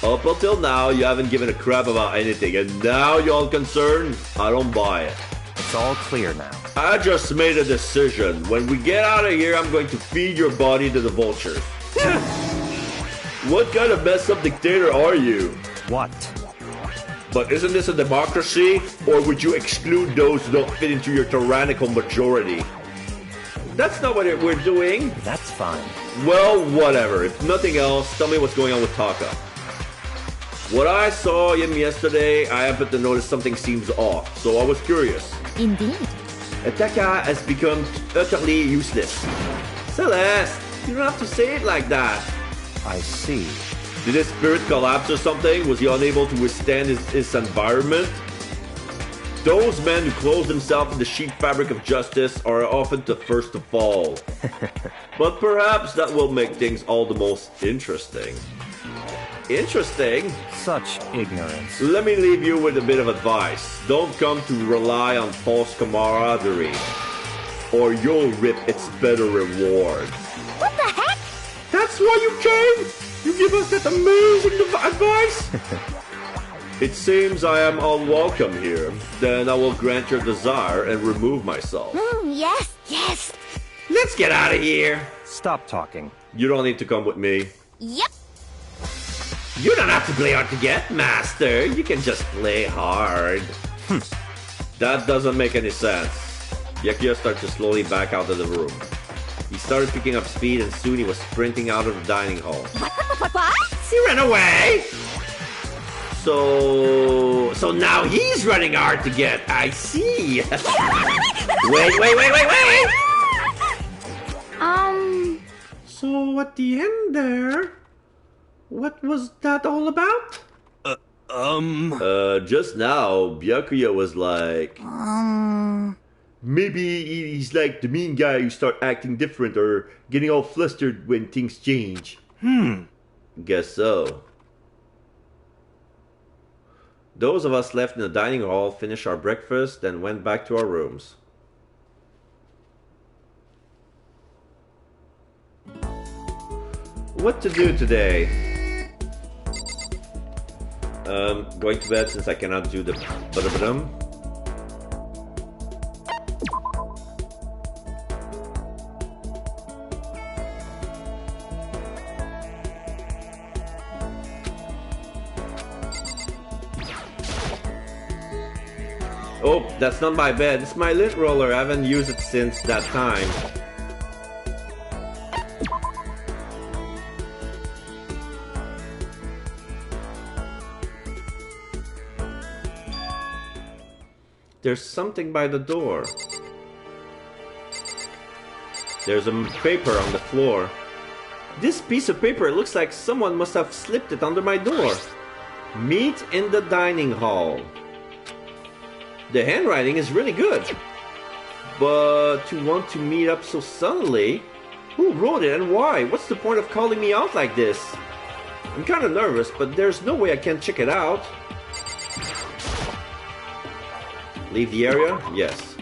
Up until now, you haven't given a crap about anything, and now you're all concerned? I don't buy it. It's all clear now. I just made a decision. When we get out of here, I'm going to feed your body to the vultures. What kind of messed up dictator are you? What? But isn't this a democracy? Or would you exclude those who don't fit into your tyrannical majority? That's not what we're doing. That's fine. Well, whatever. If nothing else, tell me what's going on with Taka. What I saw him yesterday, I happened to notice something seems off, so I was curious. Indeed. Taka has become utterly useless. Celeste, you don't have to say it like that. I see. Did his spirit collapse or something? Was he unable to withstand his environment? Those men who clothe themselves in the sheet fabric of justice are often the first to fall. But perhaps that will make things all the most interesting. Interesting? Such ignorance. Let me leave you with a bit of advice. Don't come to rely on false camaraderie, or you'll reap its better reward. What the heck? That's why you came? You give us that amazing advice? It seems I am unwelcome here. Then I will grant your desire and remove myself. Yes, yes. Let's get out of here. Stop talking. You don't need to come with me. Yep. You don't have to play hard to get, Master. You can just play hard. That doesn't make any sense. Byakuya started to slowly back out of the room. He started picking up speed and soon he was sprinting out of the dining hall. What? He ran away! So now he's running hard to get. I see. Wait. So at the end there, what was that all about? Just now, Byakuya was like... Maybe he's like the mean guy who start acting different or getting all flustered when things change. Guess so. Those of us left in the dining hall finished our breakfast, then went back to our rooms. What to do today? Going to bed since I cannot do the ba-da-ba-dum. Oh, that's not my bed. It's my lint roller. I haven't used it since that time. There's something by the door. There's a paper on the floor. This piece of paper looks like someone must have slipped it under my door. Meet in the dining hall. The handwriting is really good. But to want to meet up so suddenly? Who wrote it and why? What's the point of calling me out like this? I'm kind of nervous, but there's no way I can check it out. Leave the area? Yes.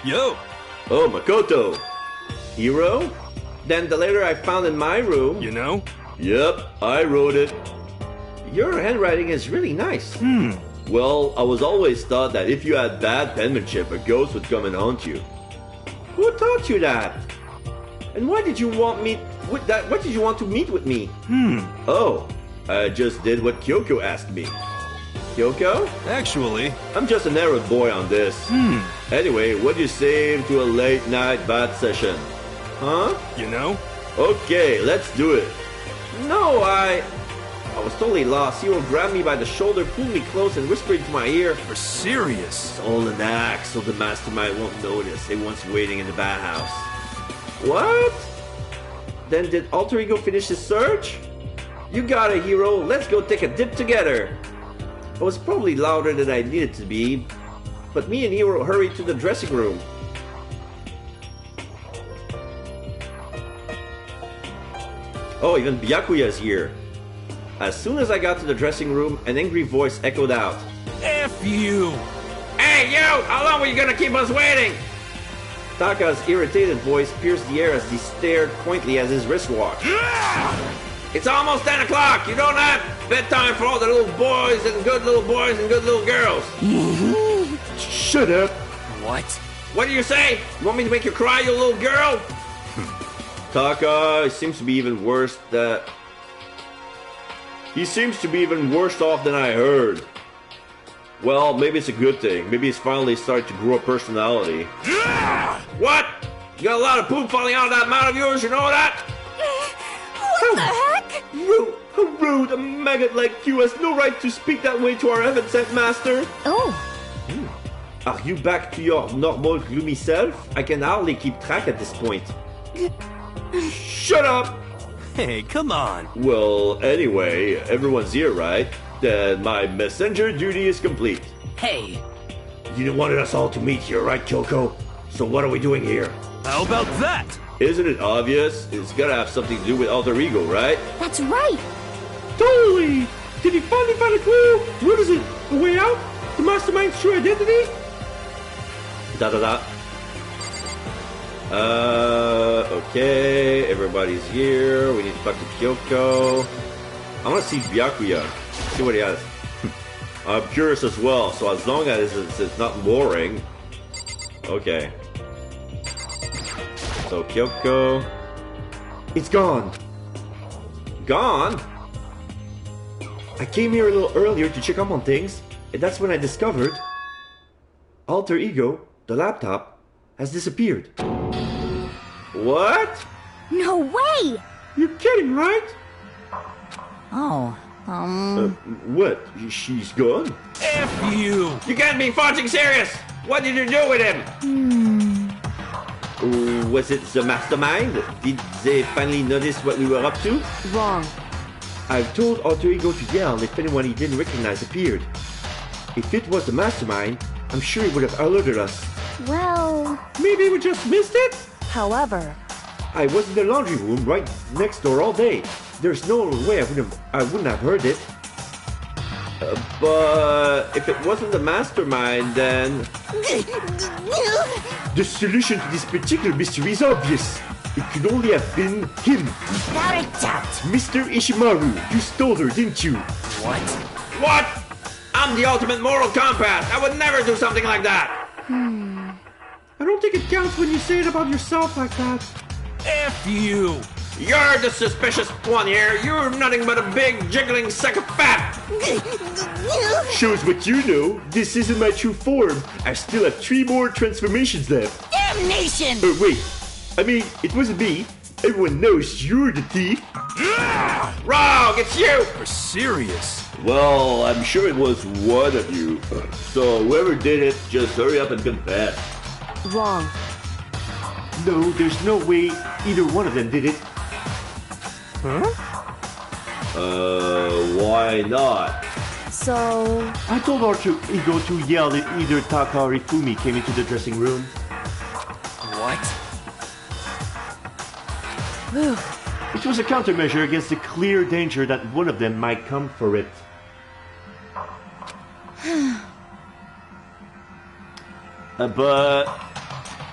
Yo! Oh, Makoto! Hero? Then the letter I found in my room... You know, Yep, I wrote it. Your handwriting is really nice. Well, I was always thought that if you had bad penmanship, a ghost would come and haunt you. Who taught you that? And why did you want me with that? What did you want to meet with me? Oh, I just did what Kyoko asked me. Kyoko? Actually, I'm just an errand boy on this. Anyway, what do you say to a late night bat session? Huh? You know? Okay, let's do it. No, I was totally lost. Hero grabbed me by the shoulder, pulled me close, and whispered into my ear. You're serious? It's all an act, so the mastermind won't notice. Everyone's waiting in the bathhouse. What? Then did Alter Ego finish his search? You got it, Hero. Let's go take a dip together. I was probably louder than I needed to be, but me and Hero hurried to the dressing room. Oh, even Byakuya's here. As soon as I got to the dressing room, an angry voice echoed out. F you! Hey, you! How long were you gonna keep us waiting? Taka's irritated voice pierced the air as he stared quaintly at his wristwatch. It's almost 10 o'clock. You don't have bedtime for all the little boys and good little boys and good little girls. Shut up. What? What do you say? You want me to make you cry, you little girl? Taka seems to be even worse He seems to be even worse off than I heard. Well, maybe it's a good thing. Maybe he's finally starting to grow a personality. What? You got a lot of poop falling out of that mouth of yours, you know that? What the heck? Rude! How rude! A maggot like you has no right to speak that way to our heaven-sent master! Oh! Are you back to your normal gloomy self? I can hardly keep track at this point. Shut up! Hey, come on! Well, anyway, everyone's here, right? Then my messenger duty is complete. Hey! You wanted us all to meet here, right, Kyoko? So what are we doing here? How about that? Isn't it obvious? It's gotta have something to do with Alter Ego, right? That's right! Totally! Did he finally find a clue? What is it? A way out? The mastermind's true identity? Da-da-da. Okay, everybody's here. We need to talk to Kyoko. I want to see Byakuya. See what he has. I'm curious as well, so as long as it's not boring. Okay. So Kyoko. It's gone. Gone? I came here a little earlier to check up on things, and that's when I discovered Alter Ego, the laptop, has disappeared. What? No way! You're kidding, right? Oh, What? She's gone? F you! You can't be fucking serious! What did you do with him? Was it the mastermind? Did they finally notice what we were up to? Wrong. I've told Alter Ego to yell if anyone he didn't recognize appeared. If it was the mastermind, I'm sure he would have alerted us. Well... Maybe we just missed it? However, I was in the laundry room right next door all day. There's no way I wouldn't have heard it. But if it wasn't the mastermind, then... The solution to this particular mystery is obvious. It could only have been him. Without a doubt. Mr. Ishimaru, you stole her, didn't you? What? What? I'm the ultimate moral compass. I would never do something like that. I don't think it counts when you say it about yourself like that. F you! You're the suspicious one here. You're nothing but a big jiggling sack of fat. Shows what you know. This isn't my true form. I still have 3 more transformations left. Damnation! Wait. I mean, it wasn't me. Everyone knows you're the thief. Wrong, it's you! You're serious? Well, I'm sure it was one of you. So whoever did it, just hurry up and confess. wrong. No, there's no way either one of them did it. Huh? Why not? So... I told Alter Ego to yell if either Taka or Ifumi came into the dressing room. What? It was a countermeasure against the clear danger that one of them might come for it. But...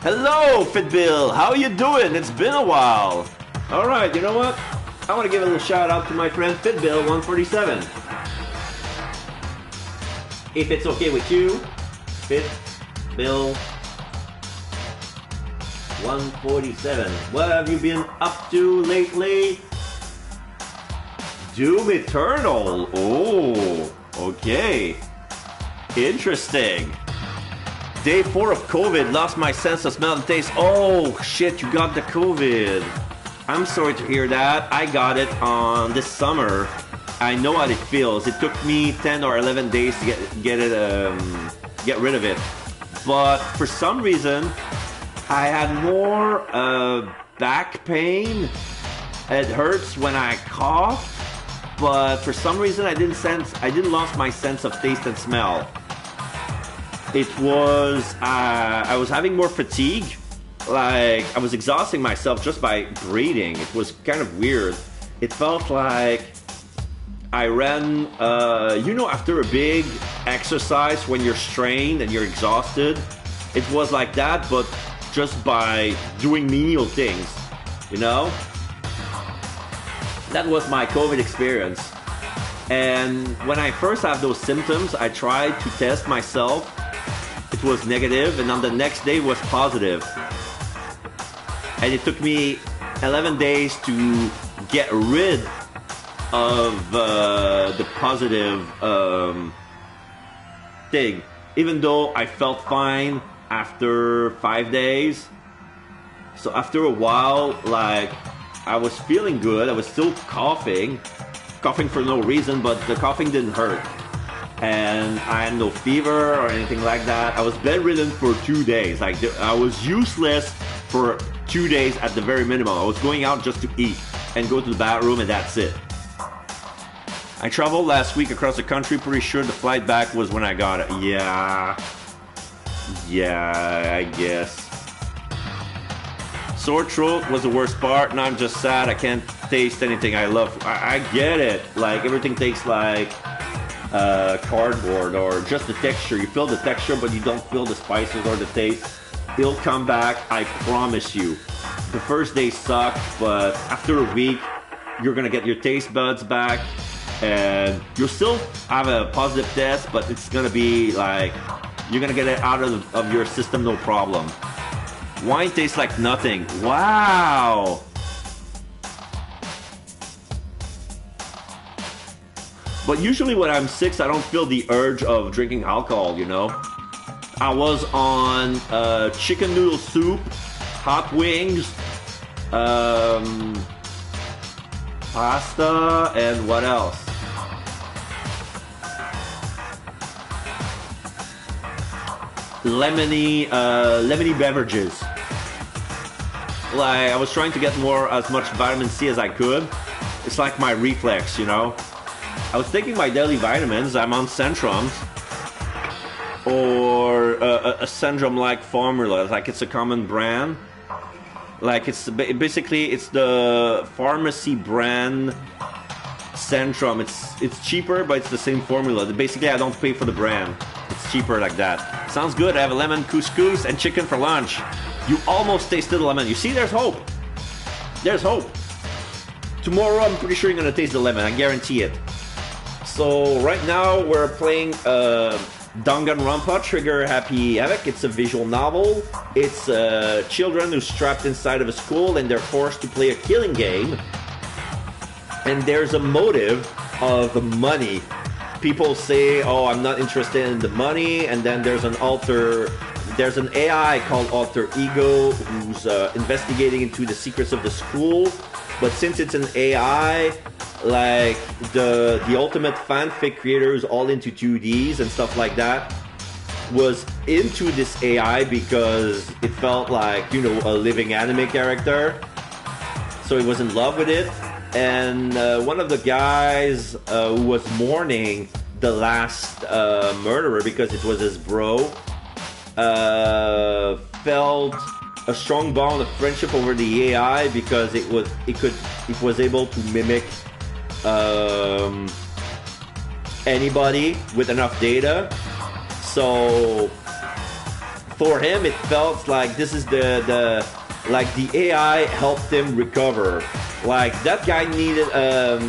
Hello, Fitbill! How you doing? It's been a while! Alright, you know what? I want to give a little shout out to my friend FitBill147. If it's okay with you, FitBill147. What have you been up to lately? Doom Eternal. Oh, okay. Interesting. Day 4 of COVID, lost my sense of smell and taste. Oh, shit, you got the COVID. I'm sorry to hear that. I got it on this summer. I know how it feels. It took me 10 or 11 days to get rid of it. But for some reason, I had more back pain. It hurts when I cough. But for some reason, I didn't lose my sense of taste and smell. It was, I was having more fatigue. Like, I was exhausting myself just by breathing. It was kind of weird. It felt like I ran, after a big exercise when you're strained and you're exhausted. It was like that, but just by doing menial things, you know? That was my COVID experience. And when I first had those symptoms, I tried to test myself. It was negative, and on the next day was positive. And it took me 11 days to get rid of the positive thing. Even though I felt fine after 5 days. So after a while, like, I was feeling good. I was still coughing for no reason, but the coughing didn't hurt. And I had no fever or anything like that. I was bedridden for 2 days. Like, I was useless for 2 days at the very minimum. I was going out just to eat and go to the bathroom, and that's it. I traveled last week across the country. Pretty sure the flight back was when I got it. Yeah, I guess. Sore throat was the worst part. Now I'm just sad. I can't taste anything I love. I get it. Like, everything tastes like cardboard or just the texture. You feel the texture, but you don't feel the spices or the taste. It'll come back, I promise you. The first day sucked, but after a week, you're gonna get your taste buds back, and you'll still have a positive test, but it's gonna be like, you're gonna get it out of your system, no problem. Wine tastes like nothing. Wow! But usually when I'm sick, I don't feel the urge of drinking alcohol, you know? I was on chicken noodle soup, hot wings, pasta, and what else? Lemony beverages. Like, I was trying to get as much vitamin C as I could. It's like my reflex, you know? I was taking my daily vitamins. I'm on Centrums. Or a Centrum-like formula. Like, it's a common brand. Like, it's basically, it's the pharmacy brand Centrum. It's cheaper, but it's the same formula. Basically, I don't pay for the brand. It's cheaper like that. Sounds good. I have a lemon couscous and chicken for lunch. You almost tasted the lemon. You see, there's hope. There's hope. Tomorrow, I'm pretty sure you're going to taste the lemon. I guarantee it. So, right now, we're playing DANGANROMPA, Trigger Happy Havoc. It's a visual novel. It's children who's trapped inside of a school and they're forced to play a killing game. And there's a motive of money. People say, oh, I'm not interested in the money. And then there's an AI called Alter Ego who's investigating into the secrets of the school. But since it's an AI, like the ultimate fanfic creator who's all into 2Ds and stuff like that was into this AI because it felt like, you know, a living anime character. So he was in love with it. And one of the guys who was mourning the last murderer because it was his bro felt a strong bond of friendship over the AI because it was able to mimic anybody with enough data. So for him, it felt like this is the like the AI helped him recover. Like that guy needed a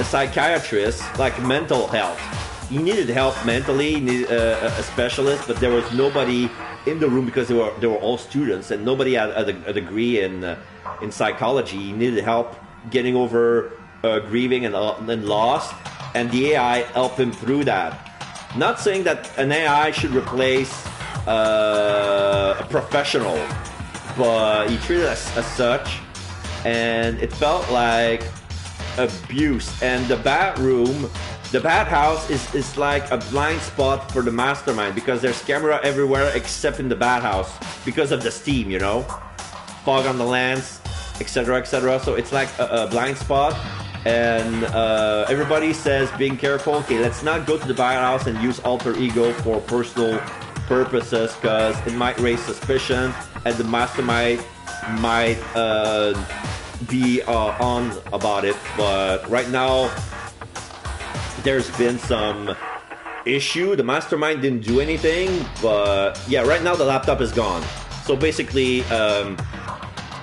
psychiatrist, like mental health. He needed help mentally, he needed a specialist, but there was nobody in the room because they were all students and nobody had a degree in psychology. He needed help getting over grieving and loss, and the AI helped him through that. Not saying that an AI should replace a professional, but he treated it as such, and it felt like abuse. And the bathhouse is like a blind spot for the mastermind because there's camera everywhere except in the bathhouse because of the steam, you know, fog on the lens, etc., etc. So it's like a blind spot, and everybody says being careful. Okay, let's not go to the bathhouse and use alter ego for personal purposes because it might raise suspicion, and the mastermind might be on about it. But right now there's been some issue. The mastermind didn't do anything, but yeah, right now the laptop is gone. So basically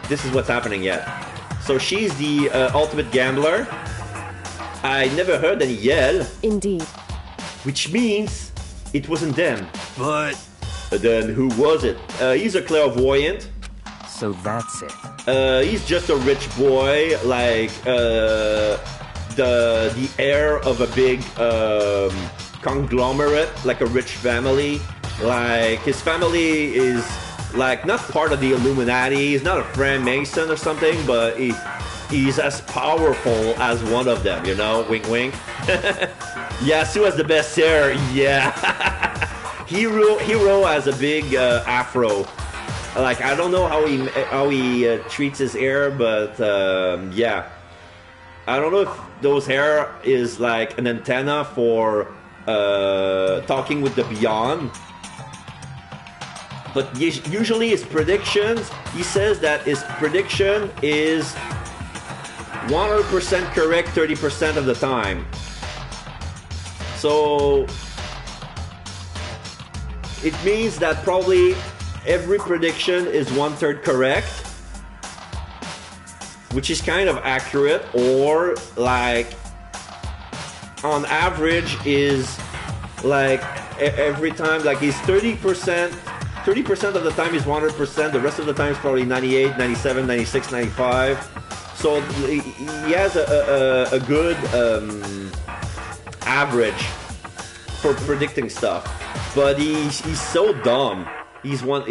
this is what's happening yet. So she's the ultimate gambler. I never heard any yell. Indeed. Which means it wasn't them. But then who was it? He's a clairvoyant. So that's it. He's just a rich boy, like the heir of a big conglomerate, like a rich family. Like his family is like not part of the Illuminati. He's not a Freemason or something, but he's as powerful as one of them, you know? Wink, wink. Yasu has the best hair. Yeah. Hero has a big afro. Like I don't know how he treats his hair, but yeah, I don't know if those hair is like an antenna for talking with the beyond. But usually his predictions, he says that his prediction is 100% correct 30% of the time. So it means that probably every prediction is 1/3 correct, which is kind of accurate, or like on average is like every time, like he's 30% of the time is 100%, the rest of the time is probably 98, 97, 96, 95. So he has a good average for predicting stuff, but he's so dumb. He's like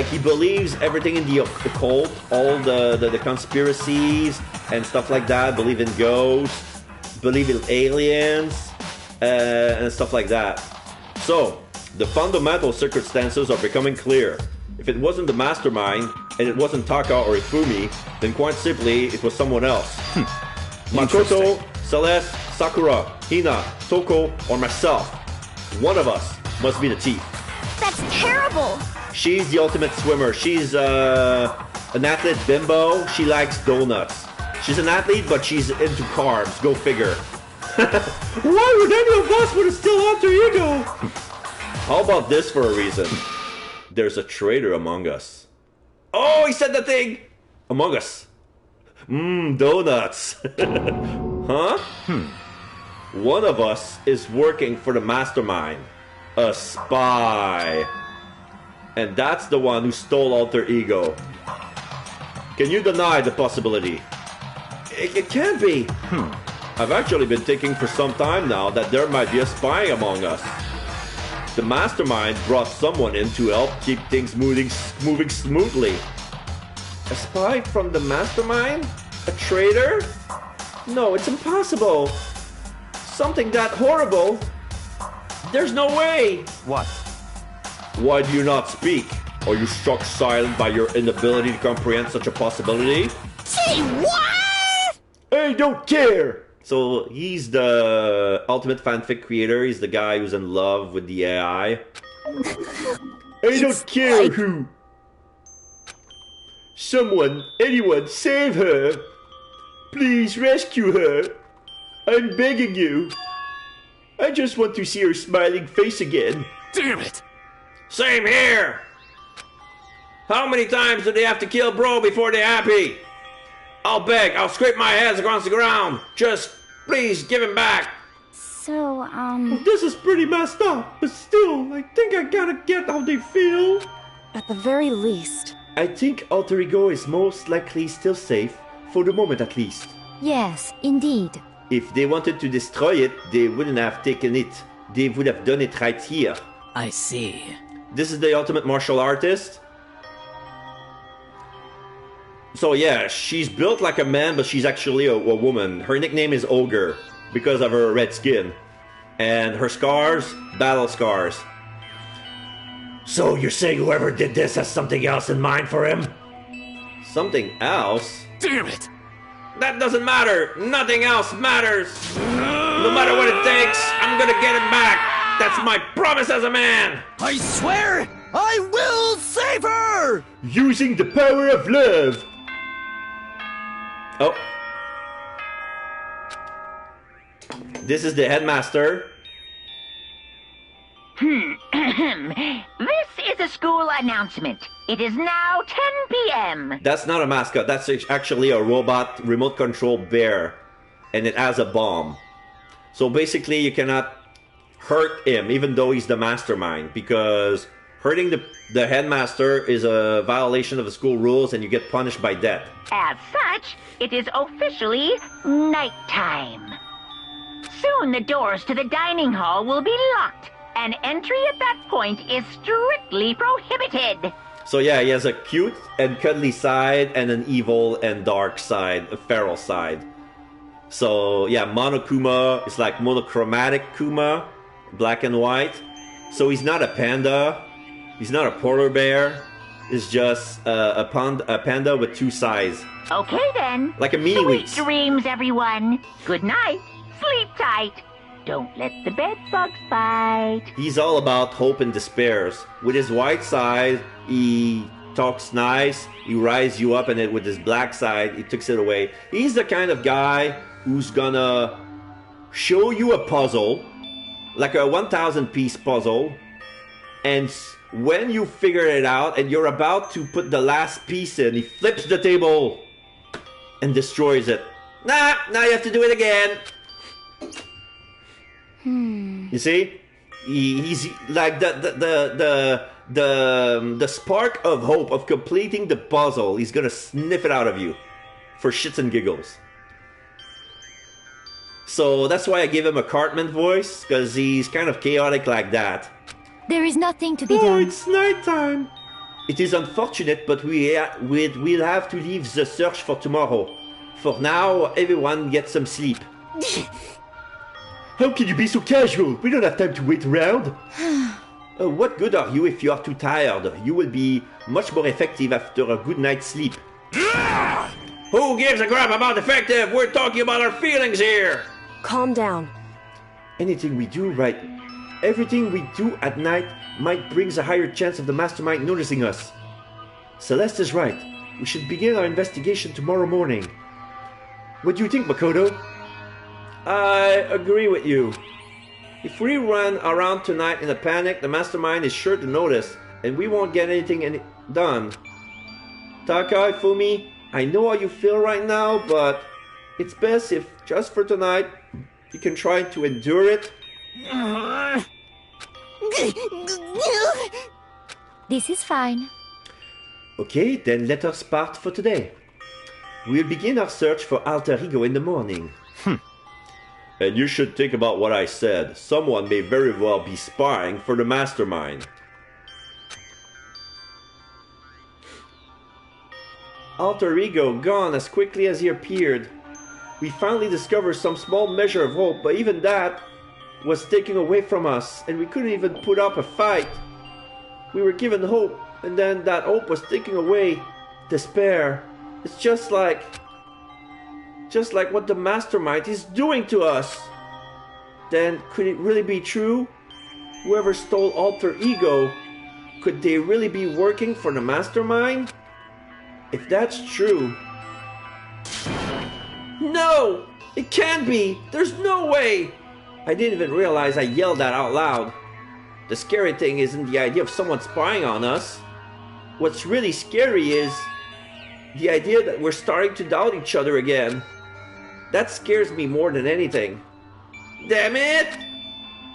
he believes everything in the occult, all the conspiracies and stuff like that, believe in ghosts, believe in aliens, and stuff like that. So the fundamental circumstances are becoming clear. If it wasn't the mastermind, and it wasn't Taka or Ifumi, then quite simply, it was someone else. Makoto, Celeste, Sakura, Hina, Toko, or myself. One of us must be the thief. That's terrible! She's the ultimate swimmer. She's an athlete bimbo. She likes donuts. She's an athlete, but she's into carbs. Go figure. Why would any of us want to steal alter ego? How about this for a reason? There's a traitor among us. Oh, he said the thing! Among us. Donuts. Huh? One of us is working for the mastermind. A spy. And that's the one who stole alter ego. Can you deny the possibility? It can't be. I've actually been thinking for some time now that there might be a spy among us. The mastermind brought someone in to help keep things moving smoothly. A spy from the mastermind? A traitor? No, it's impossible. Something that horrible? There's no way. What? Why do you not speak? Are you struck silent by your inability to comprehend such a possibility? Say what? I don't care! So he's the ultimate fanfic creator. He's the guy who's in love with the AI. I don't care who. Someone, anyone, save her. Please rescue her. I'm begging you. I just want to see her smiling face again. Damn it! Same here! How many times do they have to kill bro before they're happy? I'll beg, I'll scrape my hands across the ground. Just, please, give him back. So, Well, this is pretty messed up, but still, I think I gotta get how they feel. At the very least. I think Alter Ego is most likely still safe, for the moment at least. Yes, indeed. If they wanted to destroy it, they wouldn't have taken it. They would have done it right here. I see. This is the ultimate martial artist. So yeah, she's built like a man, but she's actually a woman. Her nickname is Ogre, because of her red skin. And her scars, battle scars. So you're saying whoever did this has something else in mind for him? Something else? Damn it! That doesn't matter! Nothing else matters! No matter what it takes, I'm gonna get him back! That's my promise as a man! I swear I will save her! Using the power of love! Oh. This is the headmaster. This is a school announcement. It is now 10 p.m. That's not a mascot. That's actually a robot remote control bear. And it has a bomb. So basically you cannot hurt him even though he's the mastermind. Because hurting the headmaster is a violation of the school rules and you get punished by death. As such, it is officially nighttime. Soon the doors to the dining hall will be locked. And entry at that point is strictly prohibited. So yeah, he has a cute and cuddly side and an evil and dark side, a feral side. So yeah, Monokuma is like monochromatic Kuma, black and white. So he's not a panda, he's not a polar bear, he's just a panda with two sides. Okay then. Like a mini Sweet Weeks. dreams, everyone. Good night. Sleep tight. Don't let the bed bugs bite. He's all about hope and despairs. With his white side, he talks nice, he rises you up, and then with his black side, he takes it away. He's the kind of guy who's gonna show you a puzzle, like a 1,000-piece puzzle, and when you figure it out and you're about to put the last piece in, he flips the table and destroys it. Nah, now you have to do it again. You see, he's like the spark of hope of completing the puzzle. He's gonna sniff it out of you for shits and giggles. So that's why I give him a Cartman voice, because he's kind of chaotic like that. There is nothing to be done. It's nighttime. It is unfortunate, but we'll have to leave the search for tomorrow. For now, everyone get some sleep. How can you be so casual? We don't have time to wait around. What good are you if you are too tired? You will be much more effective after a good night's sleep. Who gives a crap about effective? We're talking about our feelings here. Calm down. Everything we do at night might bring a higher chance of the mastermind noticing us. Celeste is right. We should begin our investigation tomorrow morning. What do you think, Makoto? I agree with you. If we run around tonight in a panic, the mastermind is sure to notice, and we won't get anything done. Takai, Fumi, I know how you feel right now, but it's best if, just for tonight, you can try to endure it. This is fine. Okay, then let us part for today. We'll begin our search for Alter Ego in the morning. And you should think about what I said. Someone may very well be spying for the mastermind. Alter Ego gone as quickly as he appeared. We finally discovered some small measure of hope, but even that was taken away from us, and we couldn't even put up a fight. We were given hope, and then that hope was taken away. Despair. It's just like what the mastermind is doing to us. Then could it really be true? Whoever stole Alter Ego, could they really be working for the mastermind? If that's true... No! It can't be! There's no way! I didn't even realize I yelled that out loud. The scary thing isn't the idea of someone spying on us. What's really scary is the idea that we're starting to doubt each other again. That scares me more than anything. Damn it!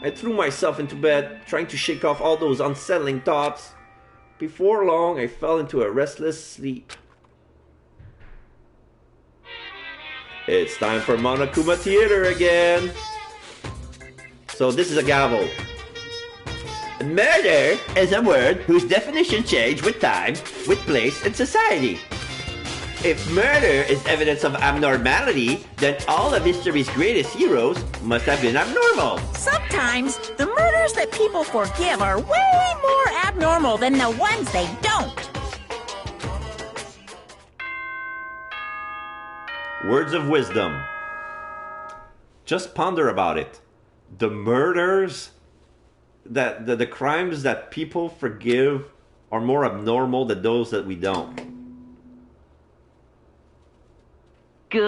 I threw myself into bed, trying to shake off all those unsettling thoughts. Before long, I fell into a restless sleep. It's time for Monokuma Theater again. So this is a gavel. Murder is a word whose definition changes with time, with place, and society. If murder is evidence of abnormality, then all of history's greatest heroes must have been abnormal. Sometimes the murders that people forgive are way more abnormal than the ones they don't. Words of wisdom. Just ponder about it. The murders, the crimes that people forgive are more abnormal than those that we don't. Good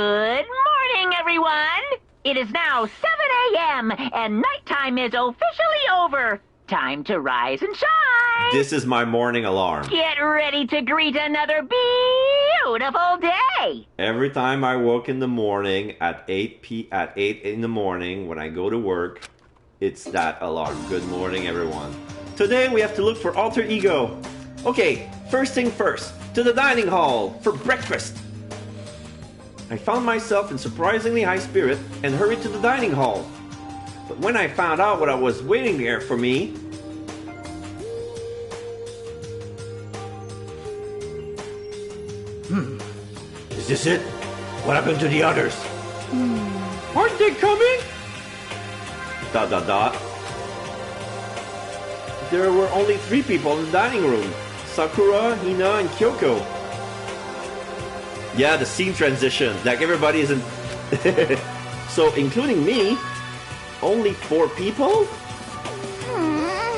morning, everyone! It is now 7 a.m. and nighttime is officially over. Time to rise and shine! This is my morning alarm. Get ready to greet another beautiful day! Every time I woke in the morning at 8 in the morning when I go to work, it's that alarm. Good morning, everyone. Today we have to look for alter ego. Okay, first thing first, to the dining hall for breakfast. I found myself in surprisingly high spirit and hurried to the dining hall. But when I found out what was waiting there for me, Is this it? What happened to the others? Aren't they coming? ... There were only 3 people in the dining room. Sakura, Hina, and Kyoko. Yeah, the scene transition. Like everybody is in... So, including me, only 4 people?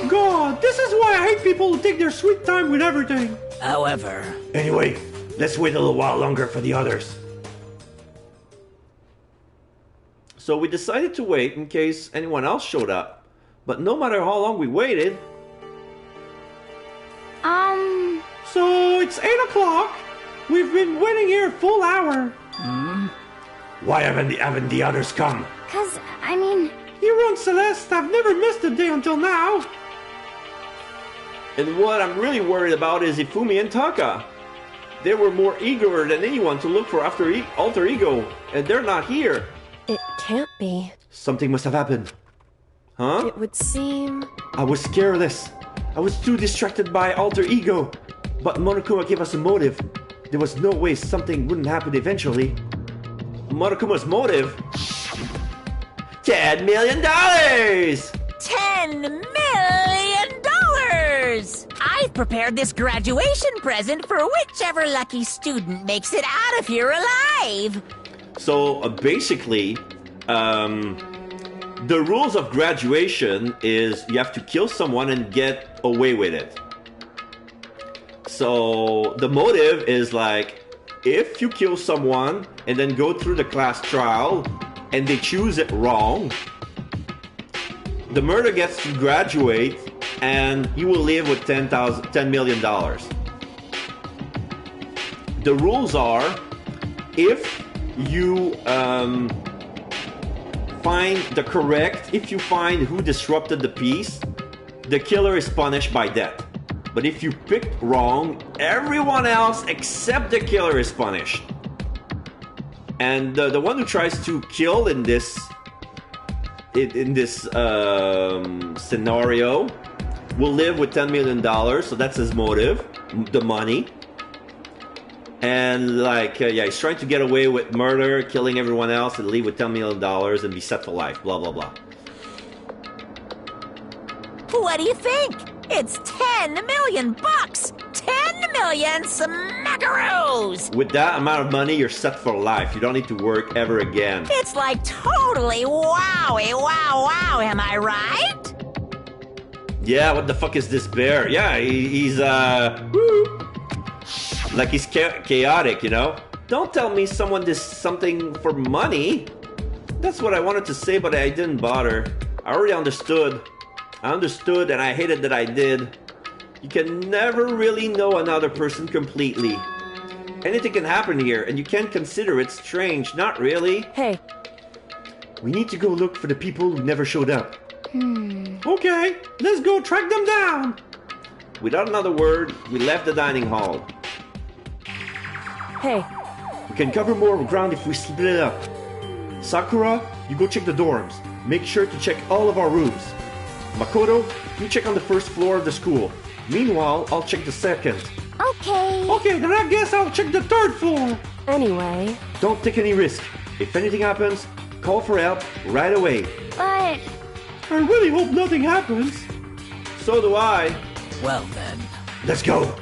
God, this is why I hate people who take their sweet time with everything. However... Anyway, let's wait a little while longer for the others. So we decided to wait in case anyone else showed up. But no matter how long we waited... So it's 8 o'clock. We've been waiting here a full hour. Why haven't the others come? 'Cause, I mean... Hiro and Celeste, I've never missed a day until now. And what I'm really worried about is Ifumi and Taka. They were more eager than anyone to look for alter ego, and they're not here. It can't be. Something must have happened. Huh? It would seem... I was careless. I was too distracted by alter ego. But Monokuma gave us a motive. There was no way something wouldn't happen eventually. Monokuma's motive? $10 million! $10 million! I've prepared this graduation present for whichever lucky student makes it out of here alive. So basically, the rules of graduation is you have to kill someone and get away with it. So the motive is like, if you kill someone and then go through the class trial and they choose it wrong, the murder gets to graduate and you will live with $10 million. The rules are, if you if you find who disrupted the peace, the killer is punished by death. But if you picked wrong, everyone else except the killer is punished. And the one who tries to kill in this scenario will live with $10 million, so that's his motive, the money. And he's trying to get away with murder, killing everyone else, and leave with $10 million and be set for life, blah, blah, blah. What do you think? It's $10 million bucks! 10 million smackaroos! With that amount of money, you're set for life. You don't need to work ever again. It's like totally wowie, wow, am I right? Yeah, what the fuck is this bear? Yeah, he's like he's chaotic, you know? Don't tell me someone did something for money. That's what I wanted to say, but I didn't bother. I already understood. I understood and I hated that I did. You can never really know another person completely. Anything can happen here, and you can't consider it strange. Not really. Hey. We need to go look for the people who never showed up. Okay, let's go track them down. Without another word, we left the dining hall. Hey. We can cover more ground if we split it up. Sakura, you go check the dorms. Make sure to check all of our rooms. Makoto, you check on the first floor of the school. Meanwhile, I'll check the second. Okay. Okay, then I guess I'll check the third floor. Anyway. Don't take any risk. If anything happens, call for help right away. But... I really hope nothing happens. So do I. Well then. Let's go.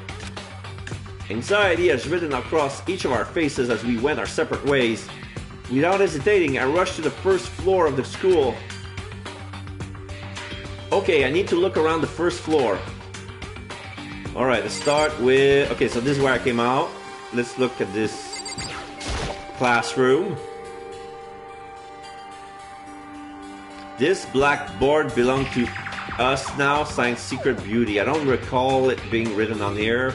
Anxiety has written across each of our faces as we went our separate ways. Without hesitating, I rushed to the first floor of the school. Okay, I need to look around the first floor. Alright, let's start with... Okay, so this is where I came out. Let's look at this classroom. This blackboard belonged to us now, Science Secret Beauty. I don't recall it being written on here.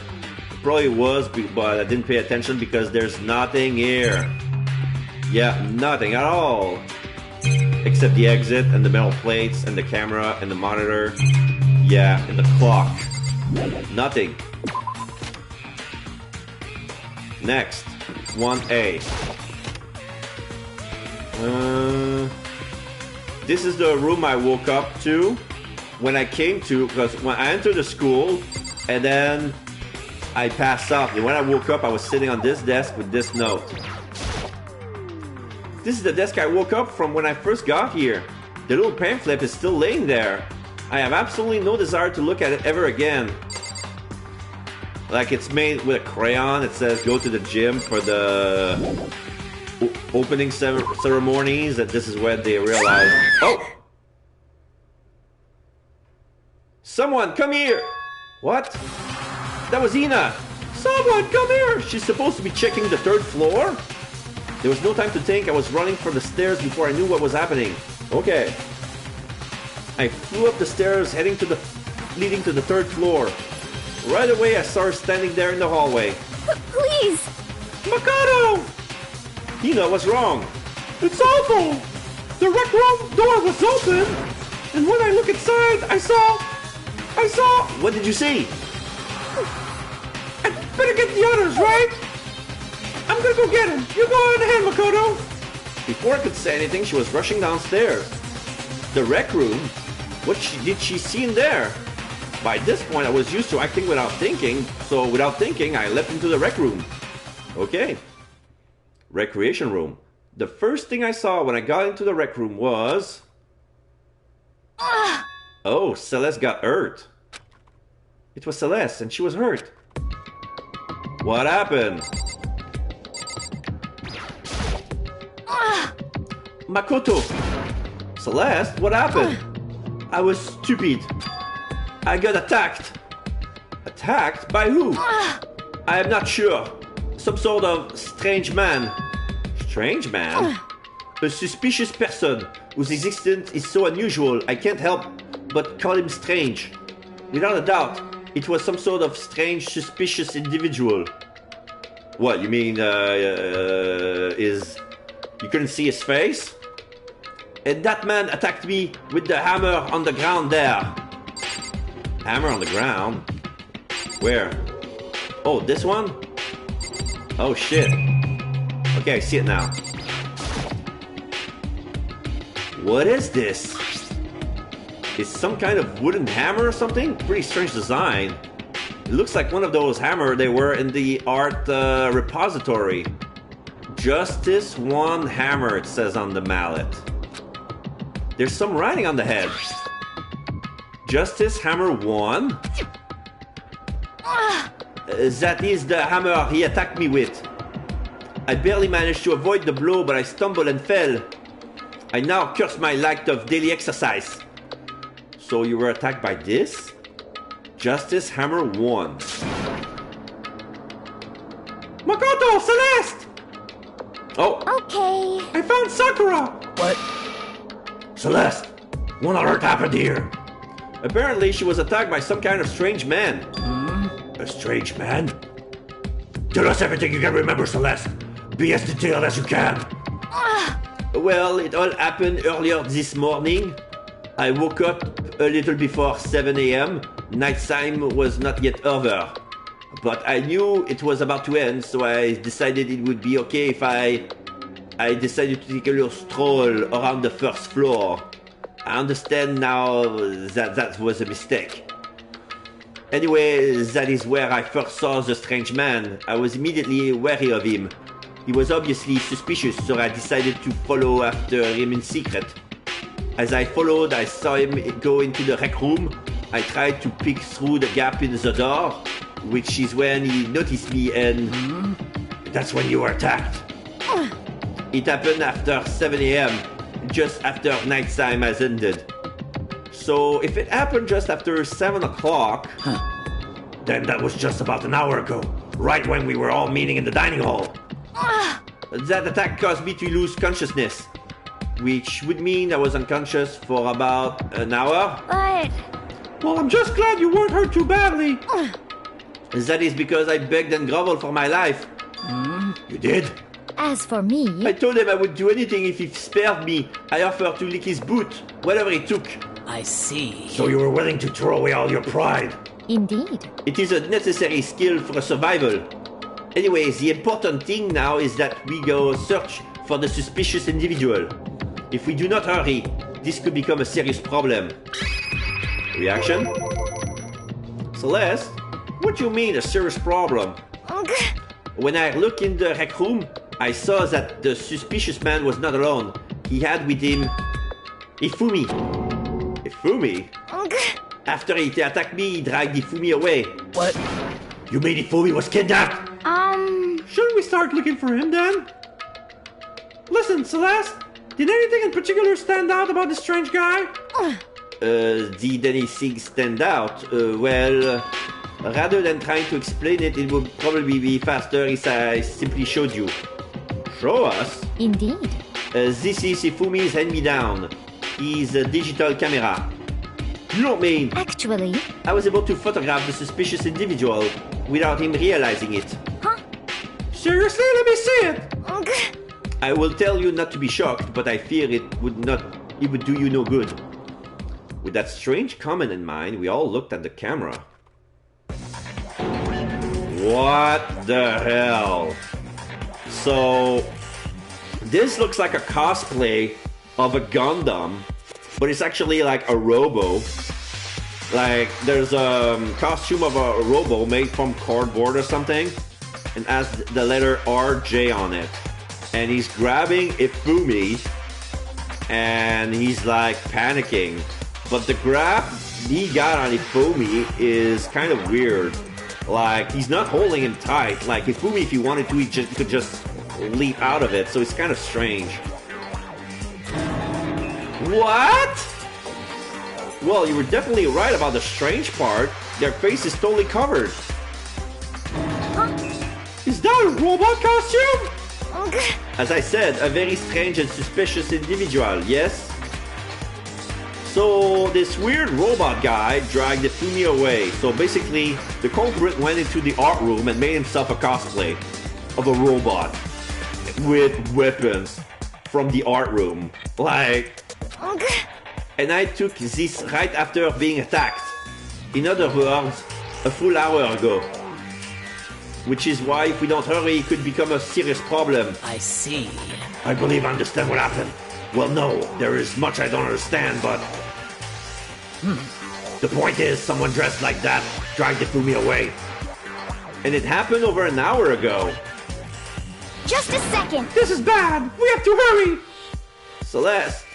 It probably was, but I didn't pay attention because there's nothing here. Yeah, nothing at all. Except the exit and the metal plates and the camera and the monitor. Yeah, and the clock. Nothing. Next, 1A. This is the room I woke up to when I came to, because when I entered the school and then I passed out. And when I woke up, I was sitting on this desk with this note. This is the desk I woke up from when I first got here. The little pamphlet is still laying there. I have absolutely no desire to look at it ever again. Like it's made with a crayon. It says go to the gym for the opening ceremonies. That this is where they realize. Oh! Someone come here! What? That was Ina! Someone come here! She's supposed to be checking the third floor? There was no time to think. I was running for the stairs before I knew what was happening. Okay. I flew up the stairs, leading to the third floor. Right away, I saw her standing there in the hallway. Please! Makoto! Ina, what's wrong? It's awful! The rec room door was open, and when I look inside, I saw... What did you see? I better get the others, right? I'm gonna go get him. You go on ahead, Makoto. Before I could say anything, she was rushing downstairs. The rec room? What did she see in there? By this point, I was used to acting without thinking, so without thinking, I leapt into the rec room. Okay. Recreation room. The first thing I saw when I got into the rec room was... Oh, Celeste got hurt. It was Celeste, and she was hurt. What happened? Makoto! Celeste, what happened? I was stupid. I got attacked. Attacked? By who? I am not sure. Some sort of strange man. Strange man? A suspicious person whose existence is so unusual I can't help but call him strange. Without a doubt, it was some sort of strange, suspicious individual. What, you mean, you couldn't see his face? And that man attacked me with the hammer on the ground there. Hammer on the ground? Where? Oh, this one? Oh, shit. Okay, I see it now. What is this? It's some kind of wooden hammer or something? Pretty strange design. It looks like one of those hammers they were in the art repository. Justice 1 hammer, it says on the mallet. There's some writing on the head. Justice Hammer 1? That is the hammer he attacked me with. I barely managed to avoid the blow, but I stumbled and fell. I now curse my lack of daily exercise. So you were attacked by this? Justice Hammer 1. Makoto! Celeste! Oh! Okay. I found Sakura! What? Celeste, what on earth happened here? Apparently, she was attacked by some kind of strange man. A strange man? Tell us everything you can remember, Celeste. Be as detailed as you can. Well, it all happened earlier this morning. I woke up a little before 7 a.m. Nighttime was not yet over. But I knew it was about to end, so I decided it would be okay if I decided to take a little stroll around the first floor. I understand now that was a mistake. Anyway, that is where I first saw the strange man. I was immediately wary of him. He was obviously suspicious, so I decided to follow after him in secret. As I followed, I saw him go into the rec room. I tried to peek through the gap in the door, which is when he noticed me, and that's when you were attacked. It happened after 7 a.m., just after nighttime has ended. So if it happened just after 7 o'clock, then that was just about an hour ago, right when we were all meeting in the dining hall. That attack caused me to lose consciousness, which would mean I was unconscious for about an hour. But... Well, I'm just glad you weren't hurt too badly. That is because I begged and groveled for my life. You did? As for me... I told him I would do anything if he spared me. I offered to lick his boot, whatever it took. I see. So you were willing to throw away all your pride? Indeed. It is a necessary skill for survival. Anyway, the important thing now is that we go search for the suspicious individual. If we do not hurry, this could become a serious problem. Reaction? Celeste, what do you mean a serious problem? When I looked in the rec room, I saw that the suspicious man was not alone. He had with him Ifumi. Ifumi? After he attacked me, he dragged Ifumi away. What? You mean Ifumi was kidnapped? Shouldn't we start looking for him then? Listen, Celeste, did anything in particular stand out about this strange guy? Did anything stand out? Rather than trying to explain it, it would probably be faster if I simply showed you. Show us? Indeed. This is Ifumi's hand-me-down. He's a digital camera. You don't mean... Actually... I was able to photograph the suspicious individual without him realizing it. Huh? Seriously? Let me see it! I will tell you not to be shocked, but I fear it would do you no good. With that strange comment in mind, we all looked at the camera. What the hell? So, this looks like a cosplay of a Gundam, but it's actually like a robo. Like, there's a costume of a robo made from cardboard or something, and has the letter RJ on it. And he's grabbing Ifumi, and he's like panicking. But the grab he got on Ifumi is kind of weird. Like, he's not holding him tight. Like, Ifumi, if he wanted to, he could just leap out of it. So it's kind of strange. What? Well, you were definitely right about the strange part. Their face is totally covered. Is that a robot costume? As I said, a very strange and suspicious individual, yes? So, this weird robot guy dragged Ifumi away. So basically, the culprit went into the art room and made himself a cosplay of a robot with weapons from the art room. Like... And I took this right after being attacked. In other words, a full hour ago. Which is why if we don't hurry, it could become a serious problem. I see. I believe I understand what happened. Well, no, there is much I don't understand, but... The point is, someone dressed like that dragged Ifumi away. And it happened over an hour ago. Just a second. This is bad. We have to hurry. Celeste,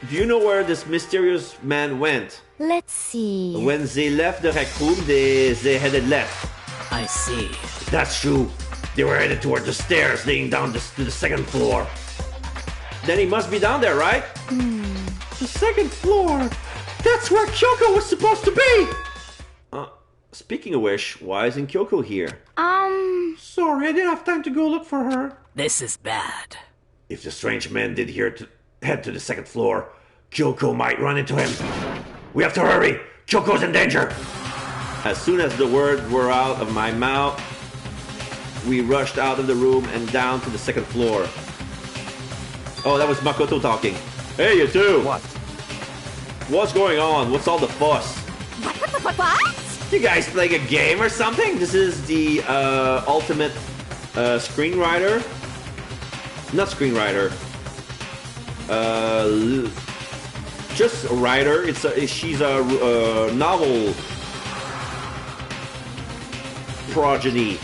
do you know where this mysterious man went? Let's see... When they left the rec room, they headed left. I see. That's true. They were headed toward the stairs leading down to the second floor. Then he must be down there, right? The second floor. That's where Kyoko was supposed to be! Speaking of which, why isn't Kyoko here? Sorry, I didn't have time to go look for her. This is bad. If the strange man did here head to the second floor. Kyoko might run into him. We have to hurry. Kyoko's in danger. As soon as the words were out of my mouth, we rushed out of the room and down to the second floor. Oh, that was Makoto talking. Hey, you two! What? What's going on? What's all the fuss? What? You guys playing a game or something? This is the ultimate screenwriter. Not screenwriter. Just a writer. She's a novel progeny.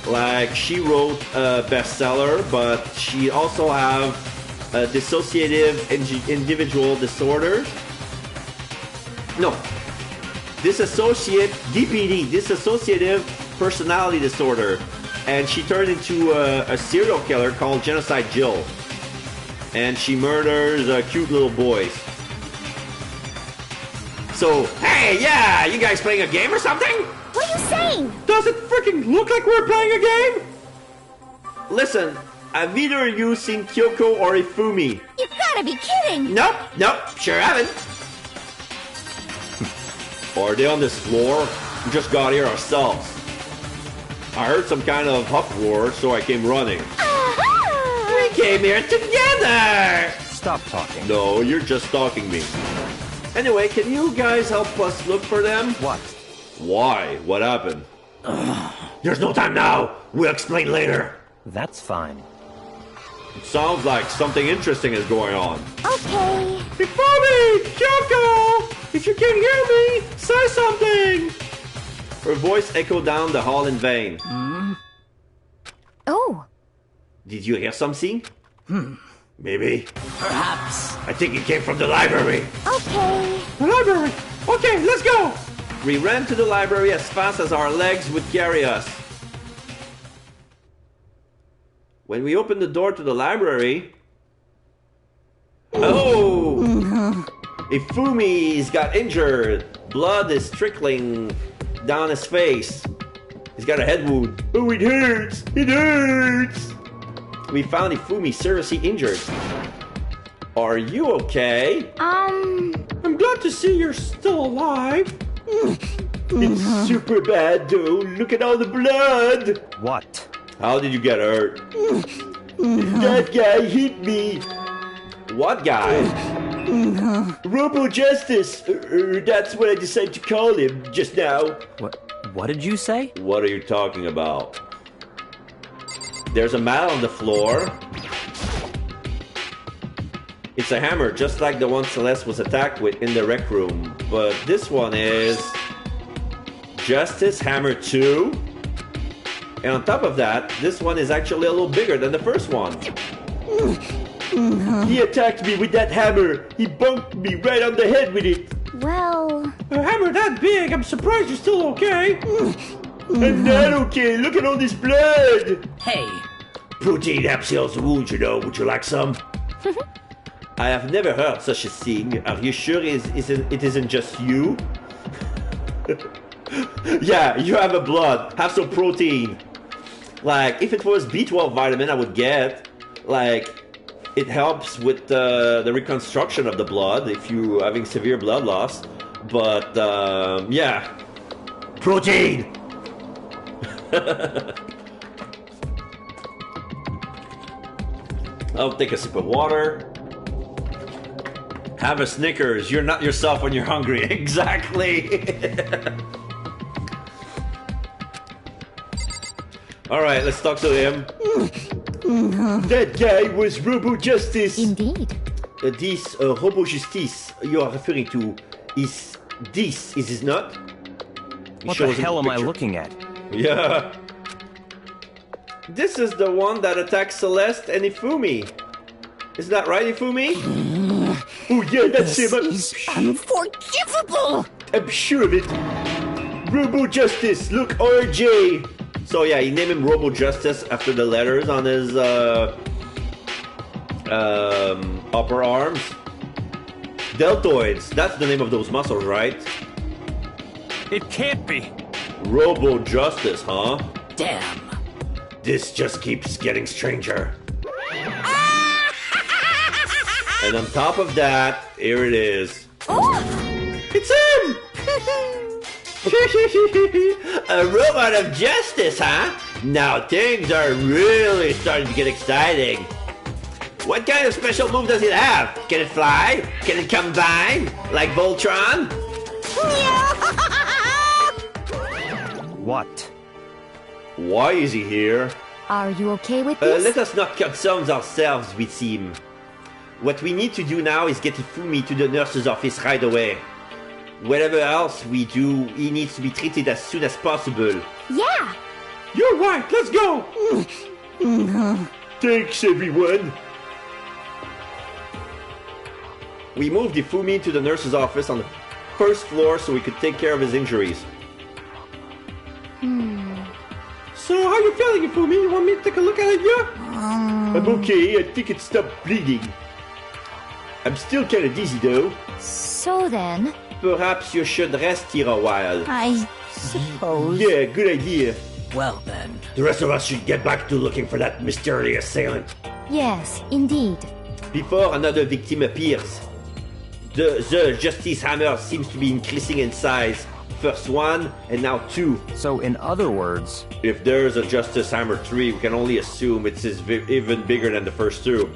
Like, she wrote a bestseller, but she also have a dissociative individual disorder. No, DPD, dissociative personality disorder, and she turned into a serial killer called Genocide Jill, and she murders cute little boys. So, hey, yeah, you guys playing a game or something? What are you saying? Does it freaking look like we're playing a game? Listen, have either of you seen Kyoko or Ifumi? You gotta be kidding! Nope, sure haven't. Are they on this floor? We just got here ourselves. I heard some kind of uproar, so I came running. We came here together! Stop talking. No, you're just stalking me. Anyway, can you guys help us look for them? What? Why? What happened? There's no time now. We'll explain later. That's fine. It sounds like something interesting is going on. Okay. Ifumi! Kyoko! If you can hear me, say something! Her voice echoed down the hall in vain. Oh. Did you hear something? Maybe. Perhaps. I think it came from the library. Okay. The library! Okay, let's go! We ran to the library as fast as our legs would carry us. When we opened the door to the library... Oh! Ifumi's got injured. Blood is trickling down his face. He's got a head wound. Oh, it hurts! It hurts! We found Ifumi seriously injured. Are you okay? I'm glad to see you're still alive. It's super bad, though. Look at all the blood. What? How did you get hurt? That guy hit me. What guy? Robo Justice. That's what I decided to call him just now. What did you say? What are you talking about? There's a mat on the floor. It's a hammer, just like the one Celeste was attacked with in the rec room. But this one is Justice Hammer 2. And on top of that, this one is actually a little bigger than the first one. He attacked me with that hammer. He bunked me right on the head with it. Well... A hammer that big, I'm surprised you're still okay. I'm not okay. Look at all this blood. Hey. Protein helps heal the wound, you know. Would you like some? I have never heard such a thing. Are you sure it isn't just you? Yeah, you have a blood. Have some protein. Like, if it was B12 vitamin, I would get. Like, it helps with the reconstruction of the blood if you're having severe blood loss. But, yeah. Protein! I'll take a sip of water. Have a Snickers. You're not yourself when you're hungry. Exactly. Alright, let's talk to him. That guy was Robo Justice. Indeed. This Robo Justice you are referring to is it not? What the hell am I looking at? Yeah. This is the one that attacked Celeste and Ifumi. Is that right, Ifumi? Oh yeah, that's him. This is unforgivable. I'm sure of it. Robo Justice, look, RJ. So yeah, he named him Robo Justice after the letters on his upper arms. Deltoids, that's the name of those muscles, right? It can't be. Robo Justice, huh? Damn. This just keeps getting stranger. And on top of that, here it is. It's him! A robot of justice, huh? Now things are really starting to get exciting. What kind of special move does it have? Can it fly? Can it combine? Like Voltron? What? Why is he here? Are you okay with this? Let us not concern ourselves with him. What we need to do now is get Ifumi to the nurse's office right away. Whatever else we do, he needs to be treated as soon as possible. Yeah. You're right, let's go! Thanks, everyone. We moved Ifumi to the nurse's office on the first floor so we could take care of his injuries. So, how you feeling, Ifumi? You want me to take a look at it, yeah? I'm okay, I think it stopped bleeding. I'm still kind of dizzy though. So then... Perhaps you should rest here a while. I suppose. Yeah, good idea. Well then. The rest of us should get back to looking for that mysterious assailant. Yes, indeed. Before another victim appears. The Justice Hammer seems to be increasing in size. First one, and now two. So in other words... If there's a Justice Hammer 3, we can only assume it's even bigger than the first two.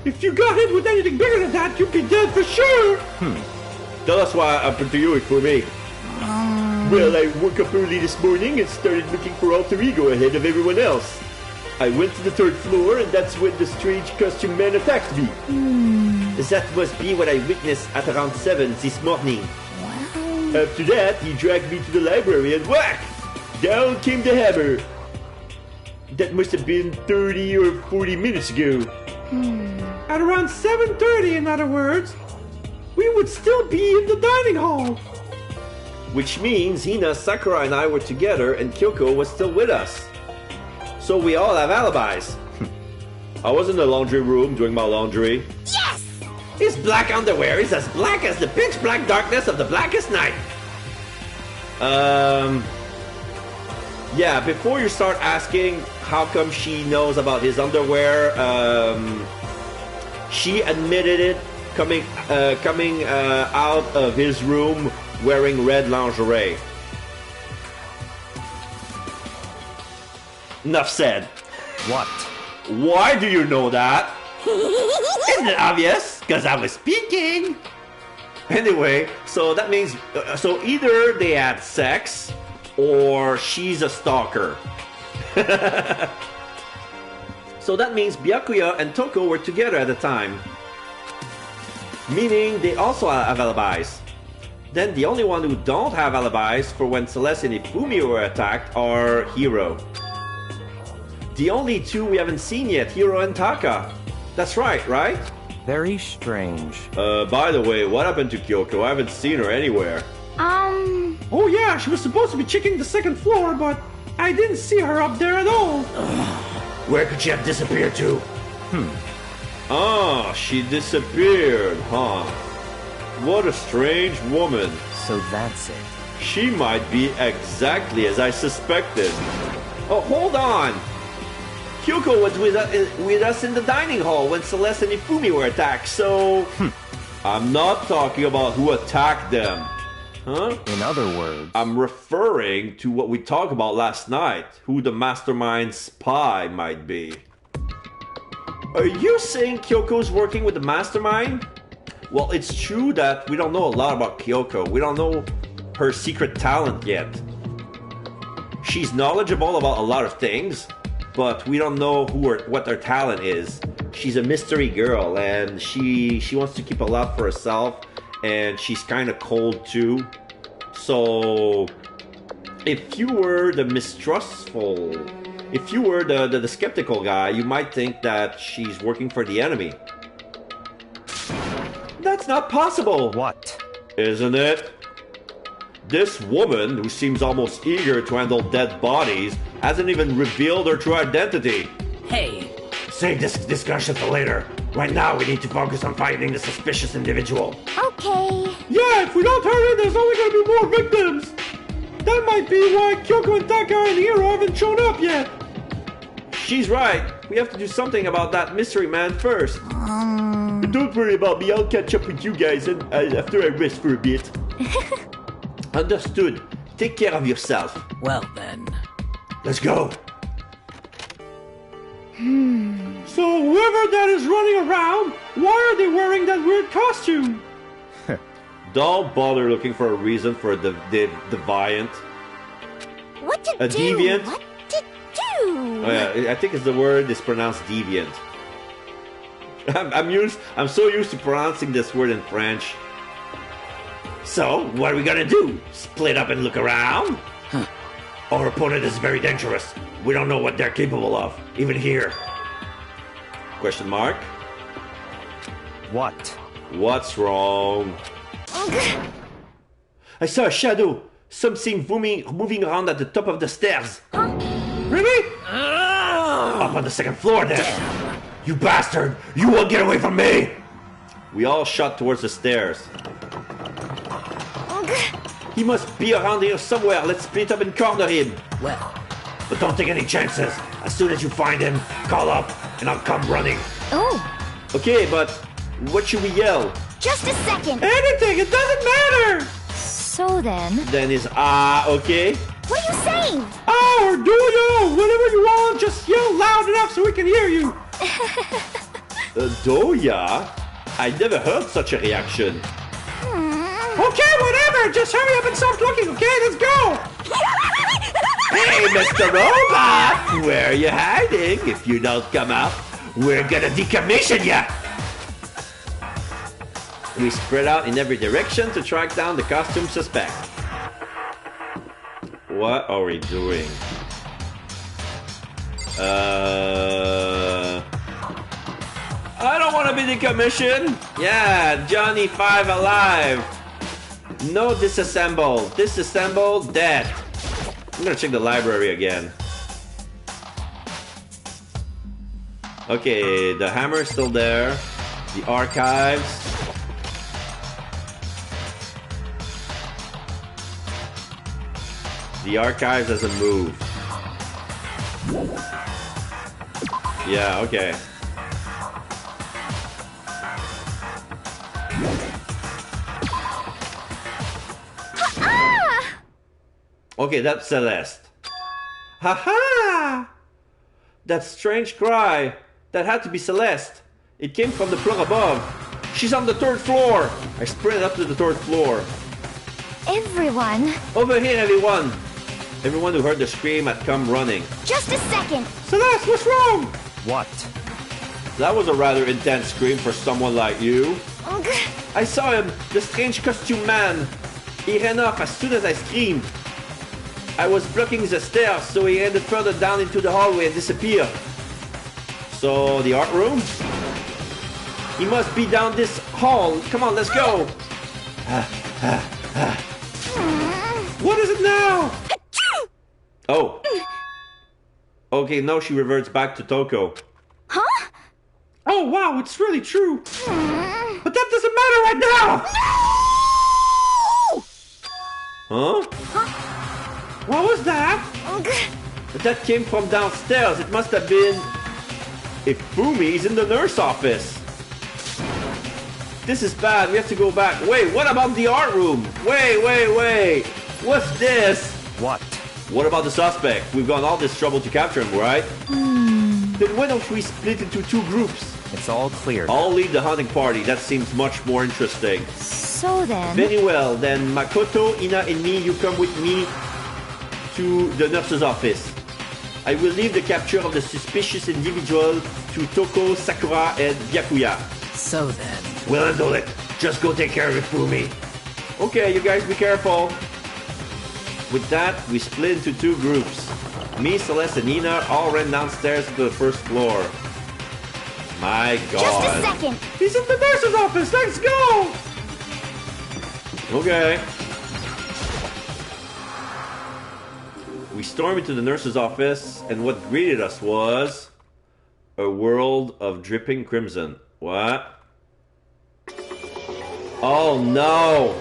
If you got hit with anything bigger than that, you'd be dead for sure! Tell us what happened to you, Ifumi. Well, I woke up early this morning and started looking for Alter Ego ahead of everyone else. I went to the third floor, and that's when the strange costume man attacked me. That must be what I witnessed at around 7 this morning. After that, he dragged me to the library and whack! Down came the hammer. That must have been 30 or 40 minutes ago. At around 7:30, in other words, we would still be in the dining hall. Which means Hina, Sakura, and I were together and Kyoko was still with us. So we all have alibis. I was in the laundry room doing my laundry. Yes! His black underwear is as black as the pitch black darkness of the blackest night. Yeah, before you start asking how come she knows about his underwear, she admitted it coming out of his room wearing red lingerie. Enough said. What? Why do you know that? Isn't it obvious? Because I was speaking. Anyway, so that means, so either they had sex, or she's a stalker. So that means Byakuya and Toko were together at the time. Meaning they also have alibis. Then the only one who don't have alibis for when Celeste and Ifumi were attacked are Hiro. The only two we haven't seen yet, Hiro and Taka. That's right? Very strange. By the way, what happened to Kyoko? I haven't seen her anywhere. Oh yeah, she was supposed to be checking the second floor, but I didn't see her up there at all. Where could she have disappeared to? Ah, she disappeared, huh? What a strange woman. So that's it. She might be exactly as I suspected. Oh, hold on! Kyoko was with us in the dining hall when Celeste and Ifumi were attacked, so... I'm not talking about who attacked them. Huh? In other words... I'm referring to what we talked about last night, who the mastermind spy might be. Are you saying Kyoko's working with the mastermind? Well, it's true that we don't know a lot about Kyoko. We don't know her secret talent yet. She's knowledgeable about a lot of things, but we don't know what her talent is. She's a mystery girl, and she wants to keep a lot for herself, and she's kind of cold too. So, if you were the mistrustful, if you were the skeptical guy, you might think that she's working for the enemy. That's not possible! What? Isn't it? This woman, who seems almost eager to handle dead bodies, hasn't even revealed her true identity. Hey. Save this discussion for later. Right now, we need to focus on finding the suspicious individual. Okay. Yeah, if we don't hurry, there's only going to be more victims. That might be why Kyoko and Taka and Hiro haven't shown up yet. She's right. We have to do something about that mystery man first. Don't worry about me, I'll catch up with you guys after I rest for a bit. Understood. Take care of yourself. Well then. Let's go. So whoever that is running around, why are they wearing that weird costume? Don't bother looking for a reason for the deviant. What to A do? deviant? What to do? Oh, yeah, I think it's the word is pronounced deviant. I'm so used to pronouncing this word in French. So, what are we gonna do? Split up and look around? Our opponent is very dangerous. We don't know what they're capable of, even here. Question mark? What? What's wrong? I saw a shadow. Something moving around at the top of the stairs. Really? Up on the second floor there. You bastard! You won't get away from me! We all shot towards the stairs. He must be around here somewhere. Let's split up and corner him. Well. But don't take any chances. As soon as you find him, call up and I'll come running. Oh. Okay, but what should we yell? Just a second. Anything, it doesn't matter. So then... Then is okay? What are you saying? Or do you? Whatever you want, just yell loud enough so we can hear you. Doya? I never heard such a reaction. Okay, whatever. Just hurry up and start looking, okay? Let's go. Hey, Mr. Robot! Where are you hiding? If you don't come out, we're gonna decommission ya! We spread out in every direction to track down the costume suspect. What are we doing? I don't want to be decommissioned. Yeah, Johnny 5 alive. No disassemble. Disassemble, dead. I'm gonna check the library again. Okay, the hammer is still there. The archives. The archives doesn't move. Yeah, okay. Okay, that's Celeste. Ha-ha! That strange cry. That had to be Celeste. It came from the floor above. She's on the 3rd floor. I sprinted up to the 3rd floor. Everyone. Over here, everyone. Everyone who heard the scream had come running. Just a second. Celeste, what's wrong? What? That was a rather intense scream for someone like you. I saw him, the strange costume man. He ran off as soon as I screamed. I was blocking the stairs, so he headed further down into the hallway and disappeared. So, the art room? He must be down this hall. Come on, let's go. What is it now? Oh. Okay, now she reverts back to Toko. Huh? Oh, wow, it's really true. But that doesn't matter right now. Huh? What was that? But that came from downstairs. It must have been... If Fumi's in the nurse office. This is bad. We have to go back. Wait, what about the art room? Wait. What's this? What? What about the suspect? We've gone all this trouble to capture him, right? Then why don't we split into 2 groups? It's all clear. I'll lead the hunting party. That seems much more interesting. So then... Very well. Then Makoto, Ina, and me, you come with me to the nurse's office. I will leave the capture of the suspicious individual to Toko, Sakura, and Byakuya. So then... We'll handle it. Just go take care of it, Fumi. Okay, you guys be careful. With that, we split into 2 groups. Me, Celeste, and Nina all ran downstairs to the 1st floor. My God. Just a second. He's in the nurse's office. Let's go. Okay. We stormed into the nurse's office, and what greeted us was a world of dripping crimson. What? Oh no!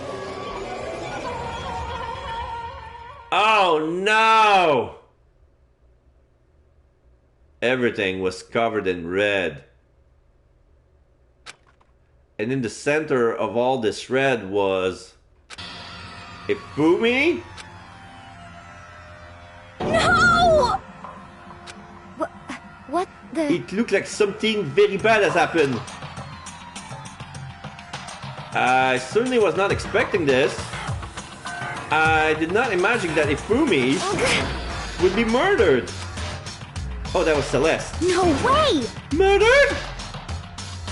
Oh no! Everything was covered in red. And in the center of all this red was... Ifumi? No! What the... It looked like something very bad has happened. I certainly was not expecting this. I did not imagine that Ifumi would be murdered. Oh, that was Celeste. No way! Murdered?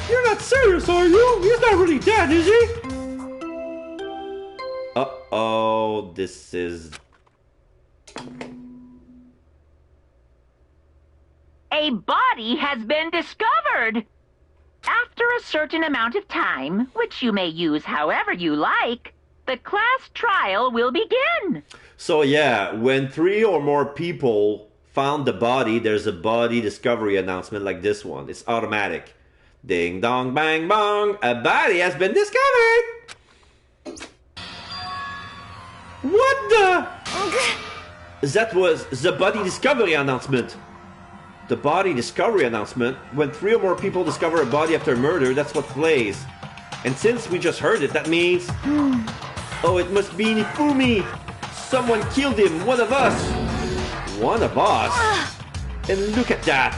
You're not serious, are you? He's not really dead, is he? Uh-oh, this is... A body has been discovered. After a certain amount of time, which you may use however you like, the class trial will begin. So yeah, when 3 or more people found the body, there's a body discovery announcement like this one. It's automatic. Ding dong bang bong, a body has been discovered! What the? That was the body discovery announcement. The body discovery announcement, when 3 or more people discover a body after murder, that's what plays. And since we just heard it, that means... Oh, it must be Ifumi! Someone killed him, one of us! One of us? And look at that!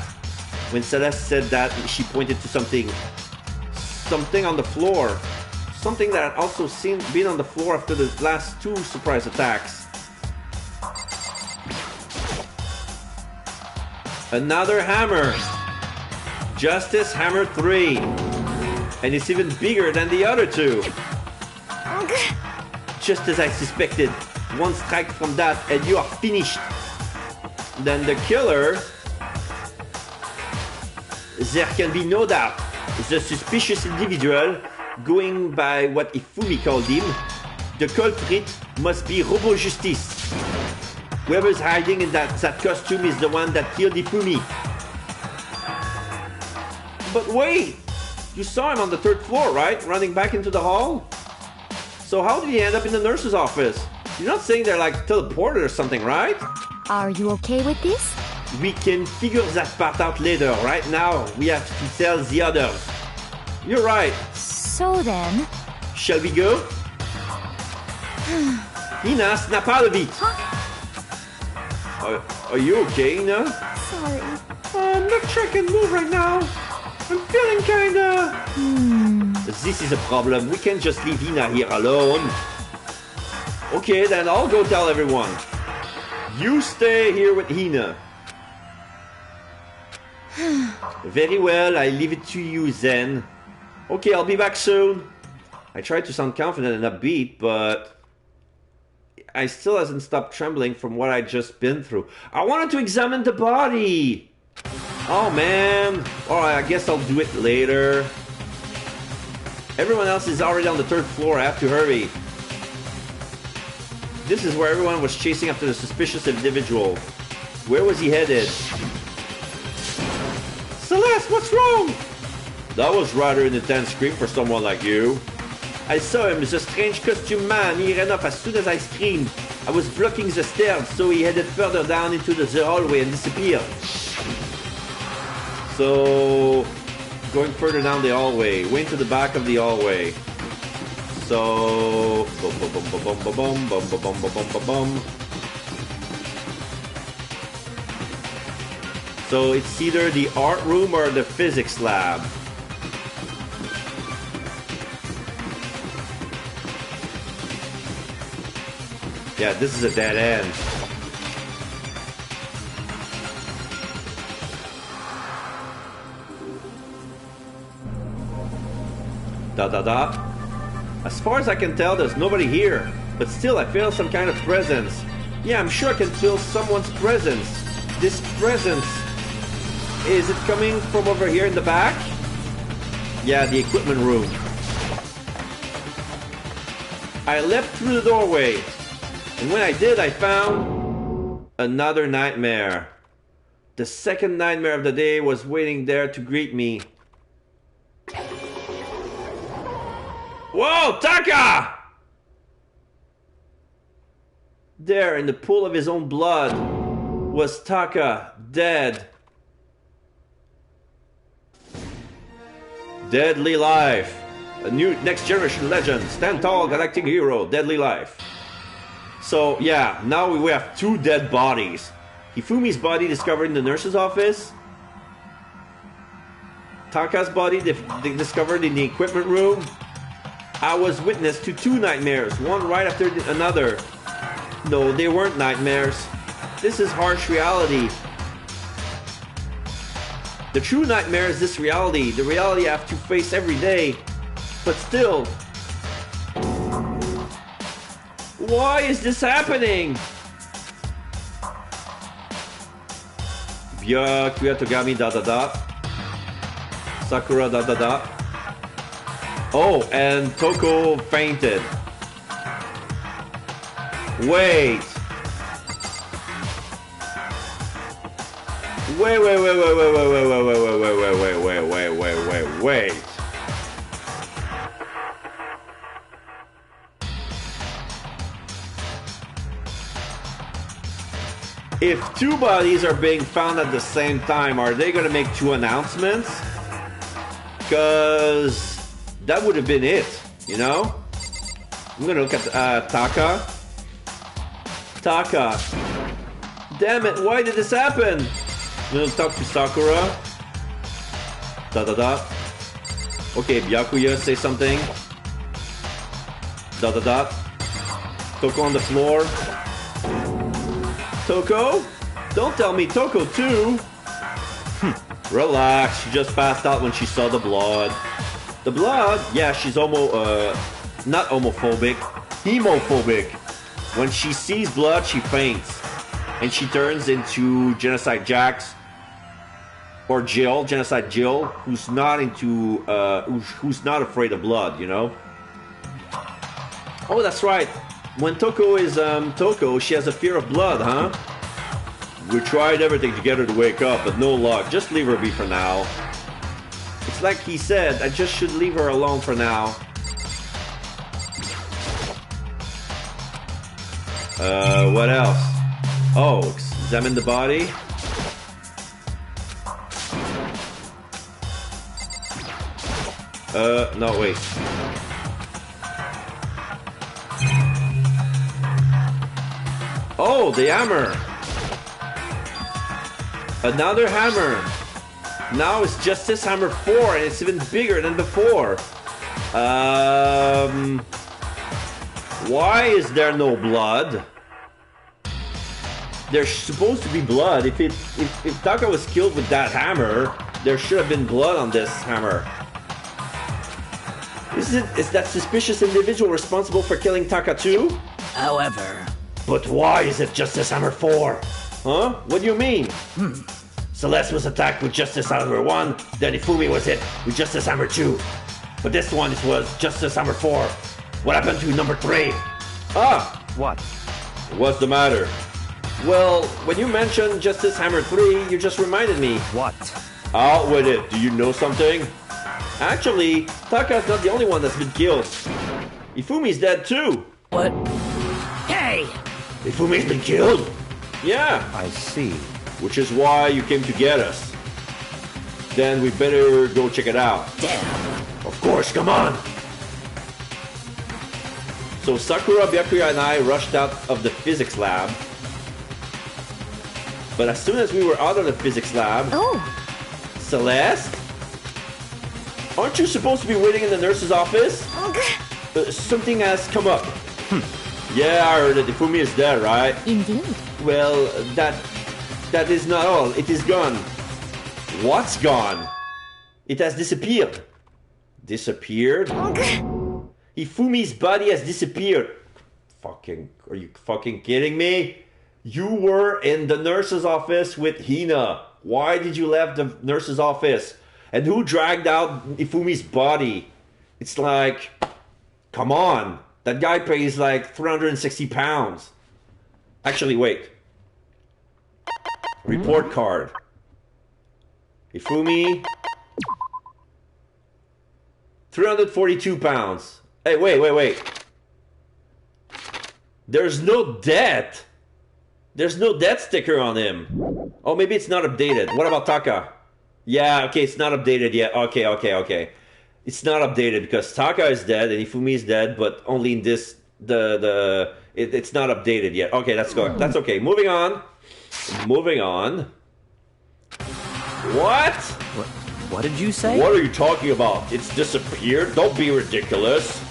When Celeste said that, she pointed to something. Something on the floor. Something that had also been on the floor after the last 2 surprise attacks. Another hammer. Justice Hammer 3. And it's even bigger than the other 2. Just as I suspected. One strike from that and you are finished. Then the killer... There can be no doubt. The suspicious individual, going by what Ifumi called him, the culprit must be Robo Justice. Whoever's hiding in that costume is the one that killed Ifumi. But wait! You saw him on the 3rd floor, right? Running back into the hall? So how did he end up in the nurse's office? You're not saying they're like teleported or something, right? Are you okay with this? We can figure that part out later. Right now, we have to tell the others. You're right. So then... Shall we go? Ina, snap out of it! Are you okay, Ina? Sorry. I'm not sure I can move right now. I'm feeling kinda... This is a problem. We can't just leave Ina here alone. Okay, then I'll go tell everyone. You stay here with Hina. Very well, I leave it to you, Zen. Okay, I'll be back soon. I tried to sound confident and upbeat, but... I still hasn't stopped trembling from what I'd just been through. I wanted to examine the body! Oh, man. Alright, I guess I'll do it later. Everyone else is already on the 3rd floor. I have to hurry. This is where everyone was chasing after the suspicious individual. Where was he headed? Celeste, what's wrong? That was rather an intense scream for someone like you. I saw him, the strange costume man. He ran off as soon as I screamed. I was blocking the stairs, so he headed further down into the hallway and disappeared. So, going further down the hallway, went to the back of the hallway. So, bum bum bum bum bum bum bum bum bum bum bum bum. So it's either the art room or the physics lab. Yeah, this is a dead end. Da da da. As far as I can tell, there's nobody here. But still, I feel some kind of presence. Yeah, I'm sure I can feel someone's presence. This presence. Is it coming from over here in the back? Yeah, the equipment room. I leapt through the doorway. And when I did, I found another nightmare. The second nightmare of the day was waiting there to greet me. Whoa, Taka! There, in the pool of his own blood, was Taka, dead. Deadly life. A new next generation legend. Stand tall, galactic hero, deadly life. So, yeah, now we have 2 dead bodies. Hifumi's body discovered in the nurse's office. Taka's body they discovered in the equipment room. I was witness to 2 nightmares, one right after another. No, they weren't nightmares. This is harsh reality. The true nightmare is this reality, the reality I have to face every day. But still, why is this happening? Byakuya Togami ... Sakura ... Oh, and Toko fainted. Wait. Wait. If 2 bodies are being found at the same time, are they gonna make 2 announcements? Because that would have been it, you know? I'm gonna look at Taka. Taka. Damn it, why did this happen? I'm gonna talk to Sakura. Okay, Byakuya, say something. Toko on the floor. Toko? Don't tell me Toko too. Relax, she just passed out when she saw the blood. The blood? Yeah, she's not homophobic. Hemophobic. When she sees blood, she faints. And she turns into Genocide Jax. Or Jill, Genocide Jill, who's not into, who's not afraid of blood, you know? Oh, that's right. When Toko is, Toko, she has a fear of blood, huh? We tried everything to get her to wake up, but no luck. Just leave her be for now. It's like he said, I just should leave her alone for now. What else? Oh, examine the body. No, wait. Oh, the hammer! Another hammer! Now it's Justice Hammer 4 and it's even bigger than before. Why is there no blood? There's supposed to be blood. If Taka was killed with that hammer, there should have been blood on this hammer. Is that suspicious individual responsible for killing Taka too? However... But why is it Justice Hammer 4? Huh? What do you mean? Celeste was attacked with Justice Hammer 1, then Ifumi was hit with Justice Hammer 2. But this one was Justice Hammer 4. What happened to number 3? Ah! What? What's the matter? Well, when you mentioned Justice Hammer 3, you just reminded me. What? Out with it. Do you know something? Actually, Taka's not the only one that's been killed. Ifumi's dead too. What? Hey! Ifumi's been killed? Yeah. I see. Which is why you came to get us. Then we better go check it out. Damn. Of course, come on! So Sakura, Byakuya, and I rushed out of the physics lab. But as soon as we were out of the physics lab... Oh! Celeste? Aren't you supposed to be waiting in the nurse's office? Something has come up. Yeah, I heard that Ifumi is dead, right? Indeed. Well, that is not all. It is gone. What's gone? It has disappeared. Disappeared? Ifumi's body has disappeared. Are you fucking kidding me? You were in the nurse's office with Hina. Why did you leave the nurse's office? And who dragged out Ifumi's body? It's like, come on. That guy pays like 360 pounds. Actually, wait. Report card. Ifumi. 342 pounds. Hey, wait. There's no debt. There's no debt sticker on him. Oh, maybe it's not updated. What about Taka? Yeah, okay, it's not updated yet. Okay. It's not updated because Taka is dead and Ifumi is dead, but only in this it's not updated yet. Okay, that's okay. Moving on. What did you say? What are you talking about? It's disappeared? Don't be ridiculous.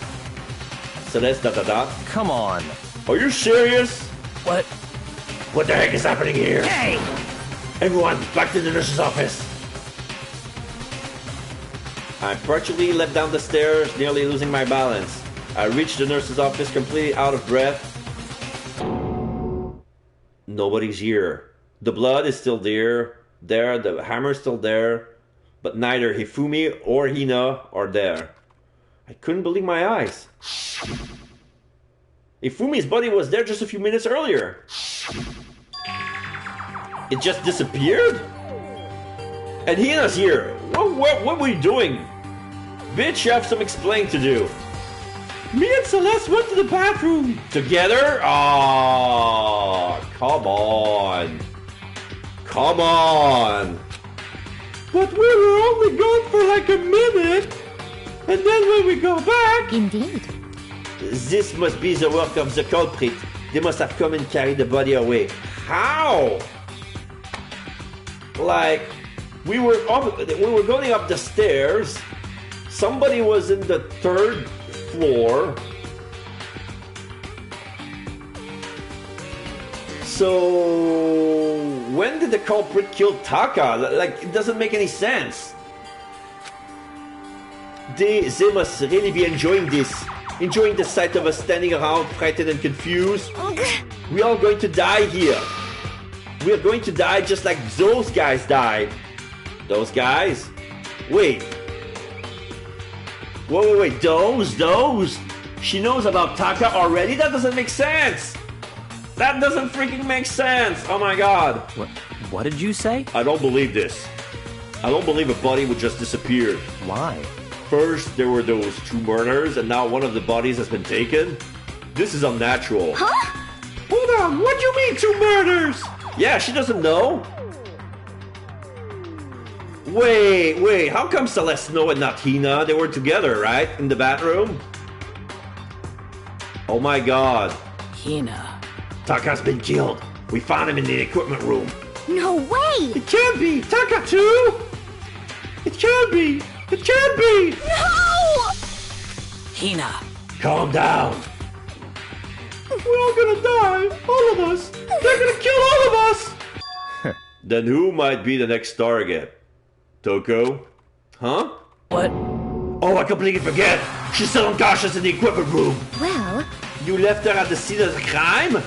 Celeste, Come on. Are you serious? What? What the heck is happening here? Hey! Everyone, back to the nurse's office. I partially leapt down the stairs, nearly losing my balance. I reached the nurse's office completely out of breath. Nobody's here. The blood is still there, the hammer's still there, but neither Hifumi or Hina are there. I couldn't believe my eyes. Hifumi's body was there just a few minutes earlier. It just disappeared? And Hina's here. What were you doing? Bitch, you have some explaining to do. Me and Celeste went to the bathroom. Together? Oh, come on. Come on. But we were only gone for like a minute. And then when we go back... Indeed. This must be the work of the culprit. They must have come and carried the body away. How? Like, we were going up the stairs. Somebody was in the 3rd floor. So when did the culprit kill Taka? Like, it doesn't make any sense. They must really be enjoying this. Enjoying the sight of us standing around, frightened and confused. We're all going to die here. We're going to die just like those guys died. Those guys? Wait. Wait. Those? She knows about Taka already? That doesn't make sense. That doesn't freaking make sense. Oh my god. What did you say? I don't believe this. I don't believe a body would just disappear. Why? First, there were those 2 murders, and now one of the bodies has been taken? This is unnatural. Huh? Hold on, what do you mean 2 murders? Yeah, she doesn't know. Wait, how come Celeste Snow and not Hina? They were together, right? In the bathroom? Oh my god. Hina. Taka's been killed. We found him in the equipment room. No way! It can't be! Taka too! It can't be! It can't be! No! Hina. Calm down. We're all gonna die! All of us! They're gonna kill all of us! Then who might be the next target? Toko? Huh? What? Oh, I completely forget! She's still unconscious in the equipment room! Well... You left her at the scene of the crime?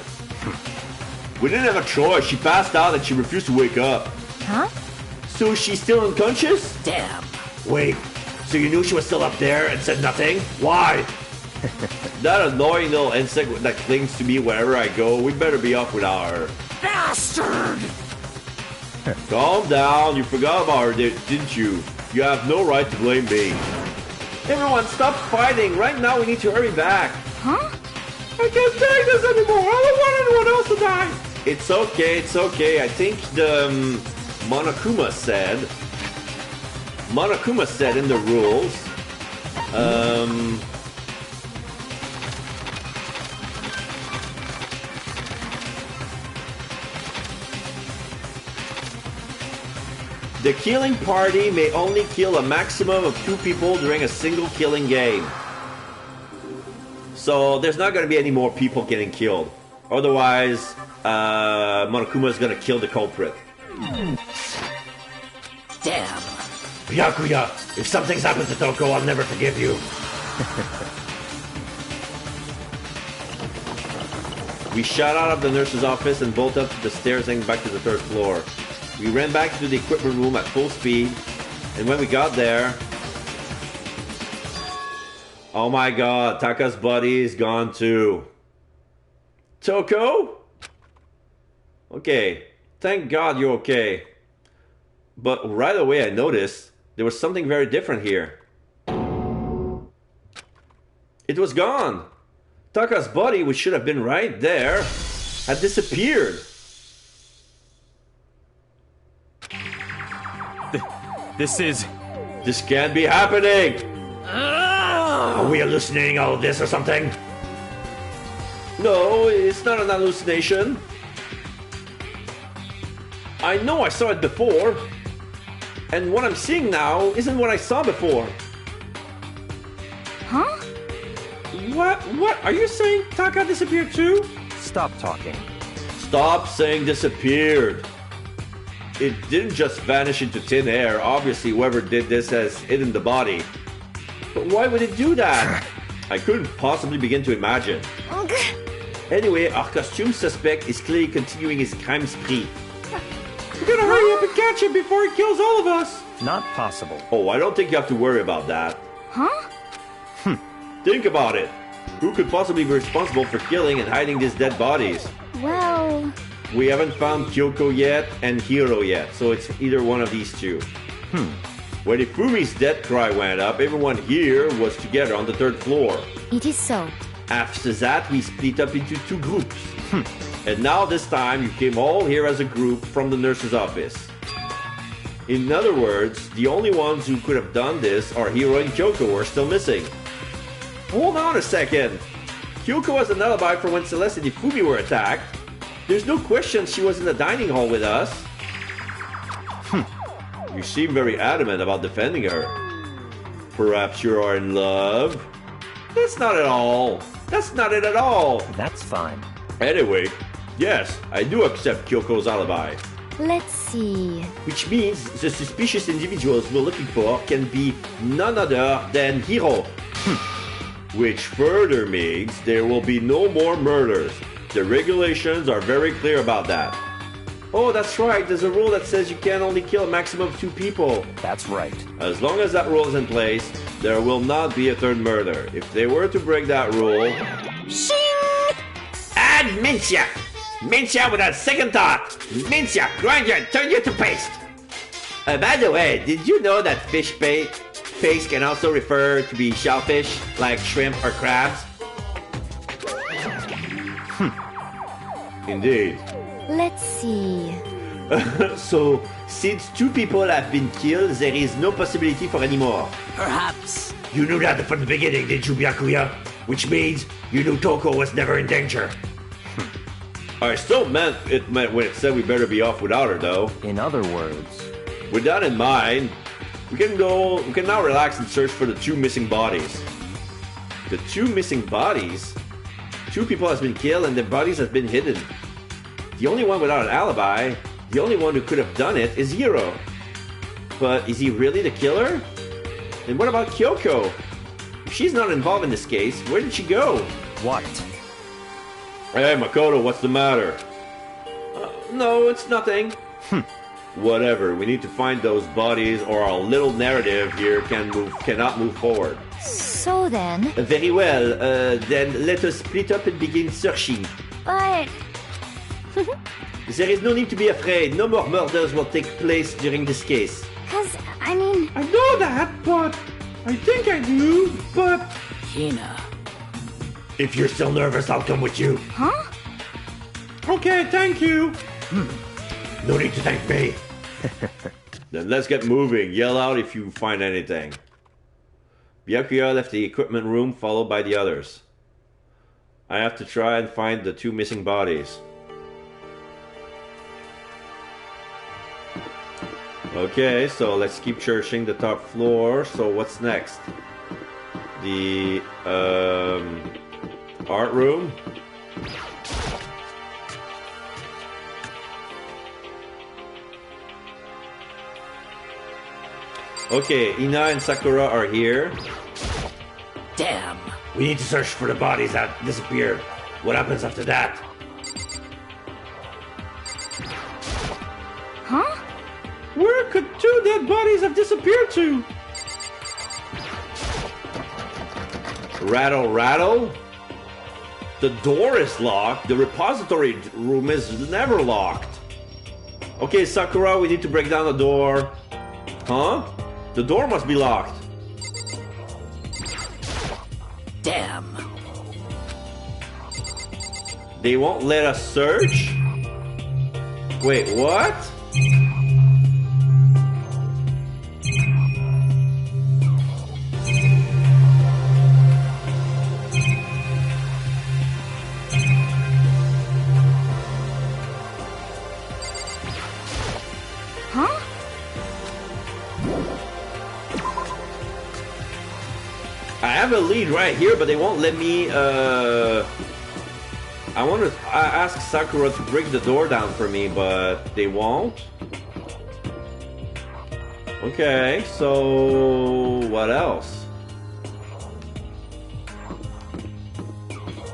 We didn't have a choice. She passed out and she refused to wake up. Huh? So she's still unconscious? Damn. Wait, so you knew she was still up there and said nothing? Why? That annoying little insect that clings to me wherever I go. We better be off without her. Bastard! Calm down. You forgot about her, didn't you? You have no right to blame me. Everyone, stop fighting. Right now, we need to hurry back. Huh? I can't take this anymore. I don't want anyone else to die. It's okay. I think the Monokuma said in the rules. The killing party may only kill a maximum of 2 people during a single killing game. So there's not going to be any more people getting killed. Otherwise, Monokuma is going to kill the culprit. Damn. Byakuya, if something's happened to Toko, I'll never forgive you. We shot out of the nurse's office and bolted up the stairs and back to the 3rd floor. We ran back to the equipment room at full speed, and when we got there... Oh my god, Taka's body is gone too. Toko? Okay, thank god you're okay. But right away I noticed there was something very different here. It was gone. Taka's body, which should have been right there, had disappeared. This can't be happening! Are we hallucinating all of this or something? No, it's not an hallucination. I know I saw it before. And what I'm seeing now isn't what I saw before. Huh? What? Are you saying Taka disappeared too? Stop talking. Stop saying disappeared. It didn't just vanish into thin air. Obviously, whoever did this has hidden the body. But why would it do that? I couldn't possibly begin to imagine. Anyway, our costume suspect is clearly continuing his crime spree. We gotta hurry up and catch him before he kills all of us. Not possible. Oh, I don't think you have to worry about that. Huh? Think about it. Who could possibly be responsible for killing and hiding these dead bodies? Well... We haven't found Kyoko yet and Hiro yet, so it's either one of these two. When Ifumi's death cry went up, everyone here was together on the 3rd floor. It is so. After that, we split up into 2 groups. And now this time, you came all here as a group from the nurse's office. In other words, the only ones who could have done this are Hiro and Kyoko, who are still missing. Hold on a second. Kyoko has an alibi for when Celeste and Ifumi were attacked. There's no question she was in the dining hall with us. You seem very adamant about defending her. Perhaps you are in love? That's not at all. That's not it at all. That's fine. Anyway, yes, I do accept Kyoko's alibi. Let's see. Which means the suspicious individuals we're looking for can be none other than Hiro. Which further means there will be no more murders. The regulations are very clear about that. Oh, that's right. There's a rule that says you can only kill a maximum of 2 people. That's right. As long as that rule is in place, there will not be a 3rd murder. If they were to break that rule... Shing! Add Mincia! Mincia without second thought! Mincia, grind you and turn you to paste! By the way, did you know that fish paste can also refer to be shellfish, like shrimp or crabs? Indeed. Let's see. So, since 2 people have been killed, there is no possibility for any more. Perhaps. You knew that from the beginning, didn't you, Byakuya? Which means you knew Toko was never in danger. I still meant when it said we better be off without her, though. In other words... With that in mind, we can now relax and search for the 2 missing bodies. The 2 missing bodies? 2 people has been killed and their bodies has been hidden. The only one without an alibi, the only one who could have done it is Hiro. But is he really the killer? And what about Kyoko? If she's not involved in this case, where did she go? What? Hey, Makoto, what's the matter? No, it's nothing. Whatever, we need to find those bodies or our little narrative here cannot move forward. So then... Very well, then let us split up and begin searching. But... There is no need to be afraid. No more murders will take place during this case. I know that, but... I think I do, but... Hina. If you're still nervous, I'll come with you. Huh? Okay, thank you. No need to thank me. Then let's get moving. Yell out if you find anything. Byakuya left the equipment room, followed by the others. I have to try and find the 2 missing bodies. Okay, so let's keep searching the top floor. So what's next? The art room. Okay, Ina and Sakura are here. Damn. We need to search for the bodies that disappeared. What happens after that? Huh? Where could 2 dead bodies have disappeared to? Rattle, rattle? The door is locked. The repository room is never locked. Okay, Sakura, we need to break down the door. Huh? The door must be locked. Damn. They won't let us search? Wait, what? have a lead right here, but they won't let me, I want to ask Sakura to break the door down for me, but they won't. Okay, so what else?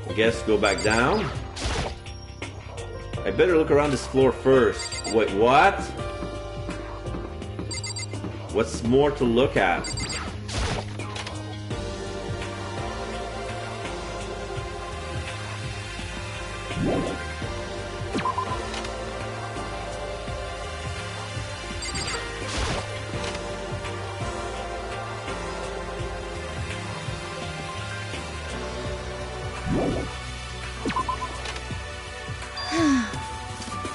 I guess go back down. I better look around this floor first. Wait, what? What's more to look at?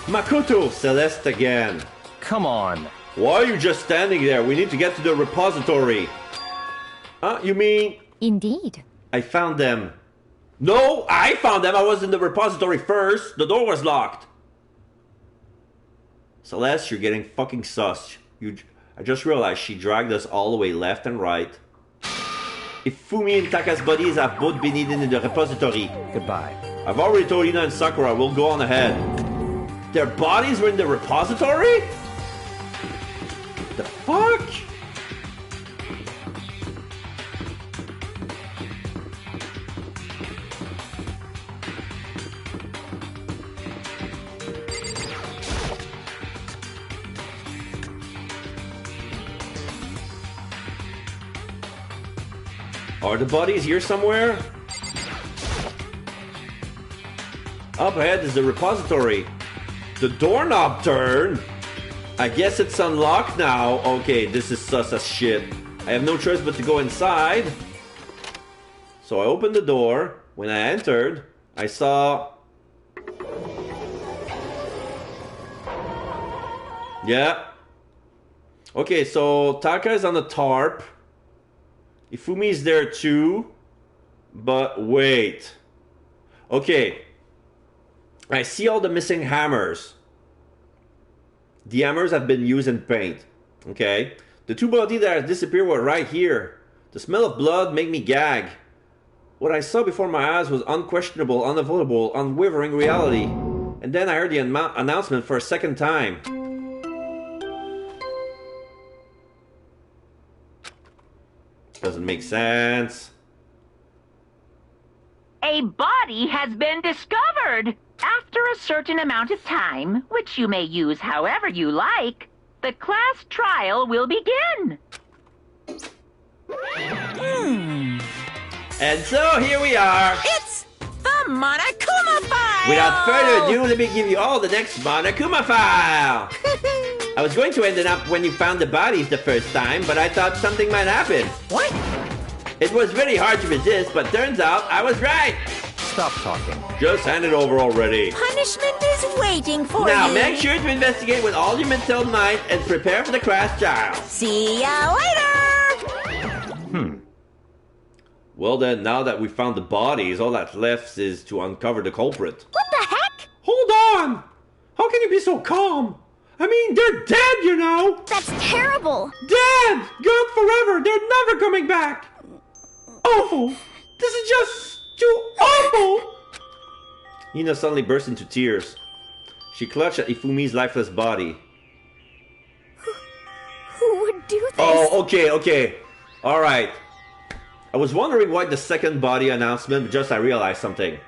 Makoto! Celeste again. Come on. Why are you just standing there? We need to get to the repository. You mean... Indeed. I found them. No, I found them. I was in the repository first. The door was locked. Celeste, you're getting fucking sus. I just realized she dragged us all the way left and right. If Fumi and Taka's bodies have both been hidden in the repository. Goodbye. I've already told Ina and Sakura. We'll go on ahead. Their bodies were in the repository? The fuck? Are the bodies here somewhere? Up ahead is the repository. The doorknob turned. I guess it's unlocked now. Okay, this is sus as shit. I have no choice but to go inside. So I opened the door. When I entered, I saw... Yeah. Okay, so Taka is on the tarp. Ifumi is there too. But wait. Okay. I see all the missing hammers. The hammers have been used in paint. Okay. The two bodies that disappeared were right here. The smell of blood made me gag. What I saw before my eyes was unquestionable, unavoidable, unwavering reality. And then I heard the announcement for a second time. Doesn't make sense. A body has been discovered. After a certain amount of time, which you may use however you like, the class trial will begin. And so here we are. It's the Monokuma file! Without further ado, let me give you all the next Monokuma file. I was going to end it up when you found the bodies the first time, but I thought something might happen. What? It was very hard to resist, but turns out I was right. Stop talking. Just hand it over already. Punishment is waiting for you. Now make sure to investigate with all your mental might and prepare for the class trial. See ya later! Well then, now that we found the bodies, all that's left is to uncover the culprit. What the heck? Hold on! How can you be so calm? I mean, they're dead, you know! That's terrible! Dead! Gone forever! They're never coming back! Awful! This is just too awful! Ina suddenly burst into tears. She clutched at Ifumi's lifeless body. Who would do this? Oh, okay. Alright. I was wondering why the second body announcement, but just I realized something.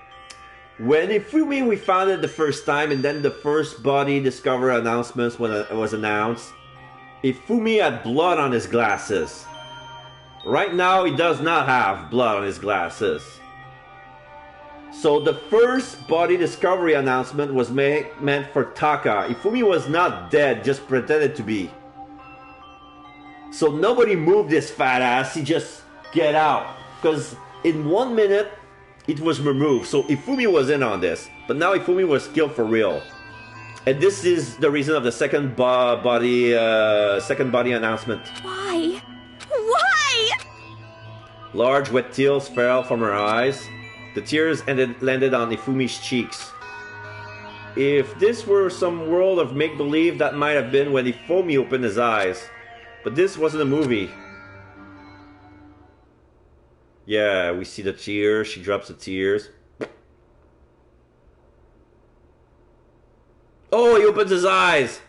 When Ifumi we found it the first time, and then the first body discover announcements when it was announced, Ifumi had blood on his glasses. Right now, he does not have blood on his glasses. So the first body discovery announcement was meant for Taka. Ifumi was not dead, just pretended to be. So nobody moved this fat ass, he just get out. Because in 1 minute, it was removed. So Ifumi was in on this. But now Ifumi was killed for real. And this is the reason of the second body announcement. Why? Why? Large wet tears fell from her eyes. The tears landed on Ifumi's cheeks. If this were some world of make-believe, that might have been when Ifumi opened his eyes. But this wasn't a movie. Yeah, we see the tears. She drops the tears. Oh, he opens his eyes.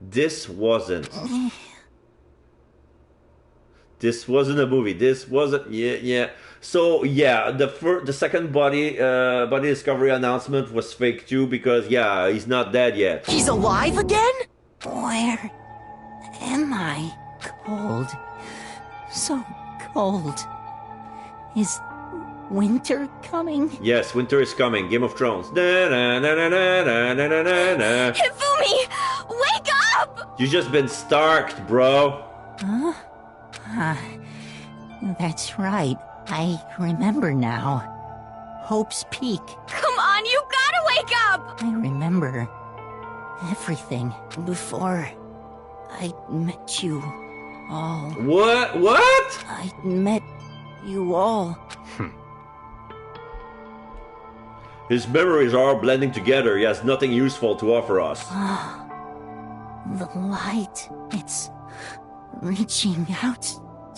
This wasn't a movie. This wasn't. Yeah. So yeah, the second body discovery announcement was fake too, because yeah, he's not dead yet. He's alive again? Where am I? Cold. So cold. Is winter coming? Yes, winter is coming. Game of Thrones. Na, na, na, na, na, na, na, na, na. Hifumi! Wake up! You just been starked, bro. Huh? That's right. I remember now. Hope's Peak. Come on, you gotta wake up! I remember everything before I met you all. What? I met you all. His memories are all blending together. He has nothing useful to offer us. The light, it's reaching out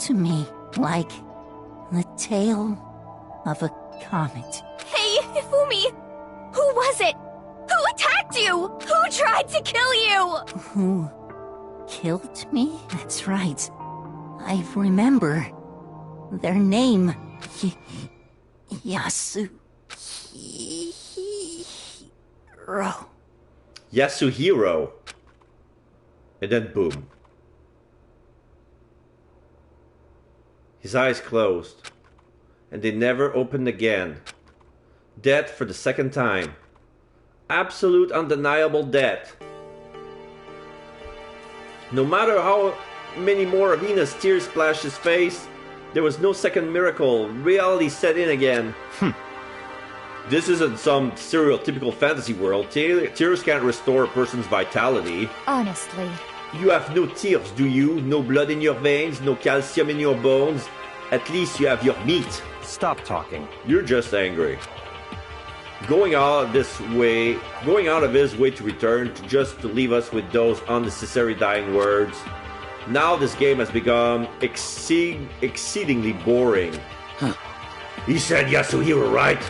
to me like the tail of a comet. Hey, Hifumi! Who was it? Who attacked you? Who tried to kill you? Who killed me? That's right. I remember their name. Yasuhiro. Yasuhiro. And then boom. His eyes closed. And they never opened again. Dead for the second time. Absolute undeniable death. No matter how many more of Ina's tears splashed his face, there was no second miracle. Reality set in again. This isn't some stereotypical fantasy world. Tears can't restore a person's vitality. Honestly. You have no tears, do you? No blood in your veins, no calcium in your bones. At least you have your meat. Stop talking. You're just angry. Going out of his way to return, just to leave us with those unnecessary dying words. Now this game has become exceedingly boring. He said Yasuhiro, right?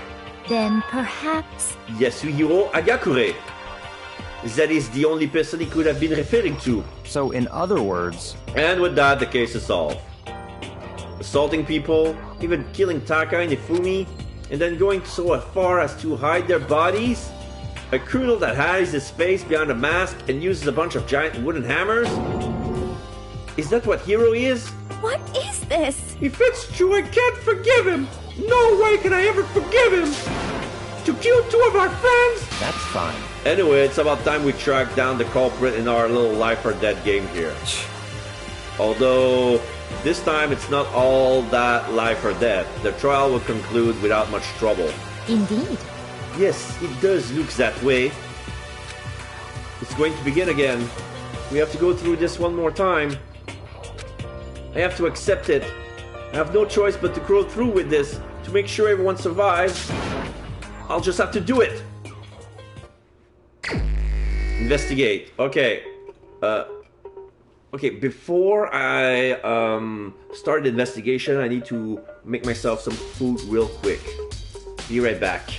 Then perhaps... Yasuhiro Agakure. That is the only person he could have been referring to. So in other words... And with that, the case is solved. Assaulting people, even killing Taka and Hifumi, and then going so far as to hide their bodies? A criminal that hides his face behind a mask and uses a bunch of giant wooden hammers? Is that what Hero is? What is this? If it's true, I can't forgive him! No way can I ever forgive him! To kill two of our friends? That's fine. Anyway, it's about time we track down the culprit in our little life or death game here. Although, this time it's not all that life or death. The trial will conclude without much trouble. Indeed. Yes, it does look that way. It's going to begin again. We have to go through this one more time. I have to accept it. I have no choice but to go through with this to make sure everyone survives. I'll just have to do it. Investigate. Okay. Okay, before I start the investigation, I need to make myself some food real quick. Be right back.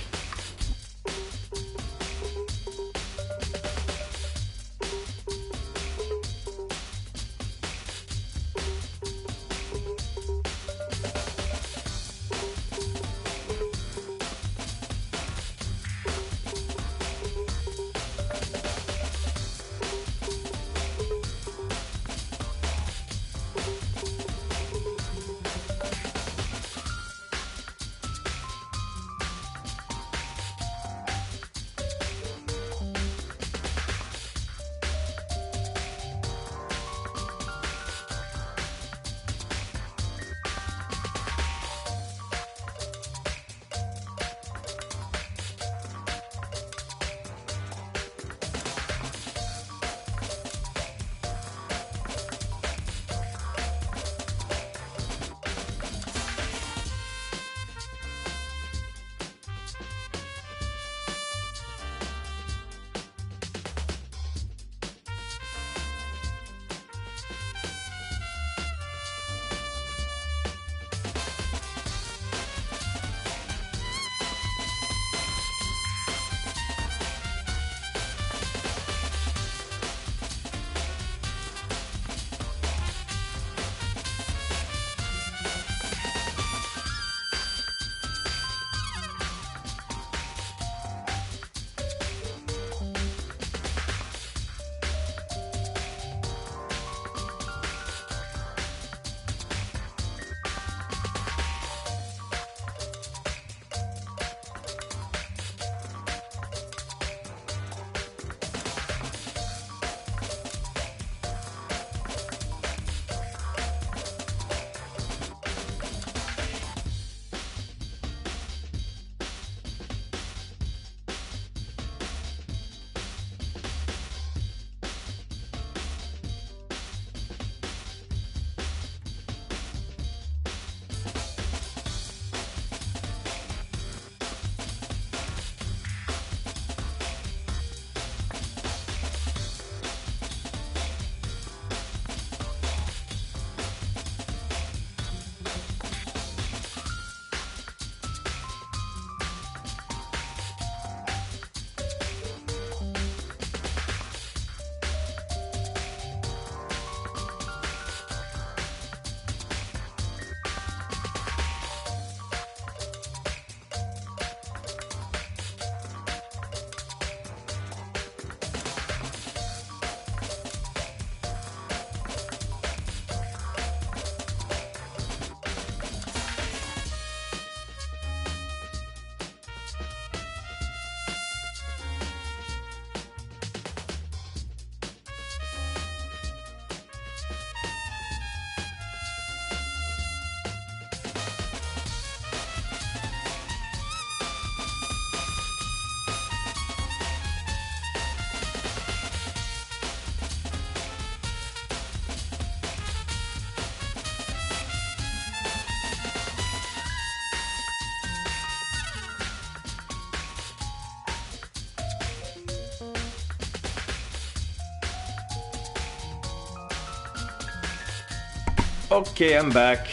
Okay, I'm back.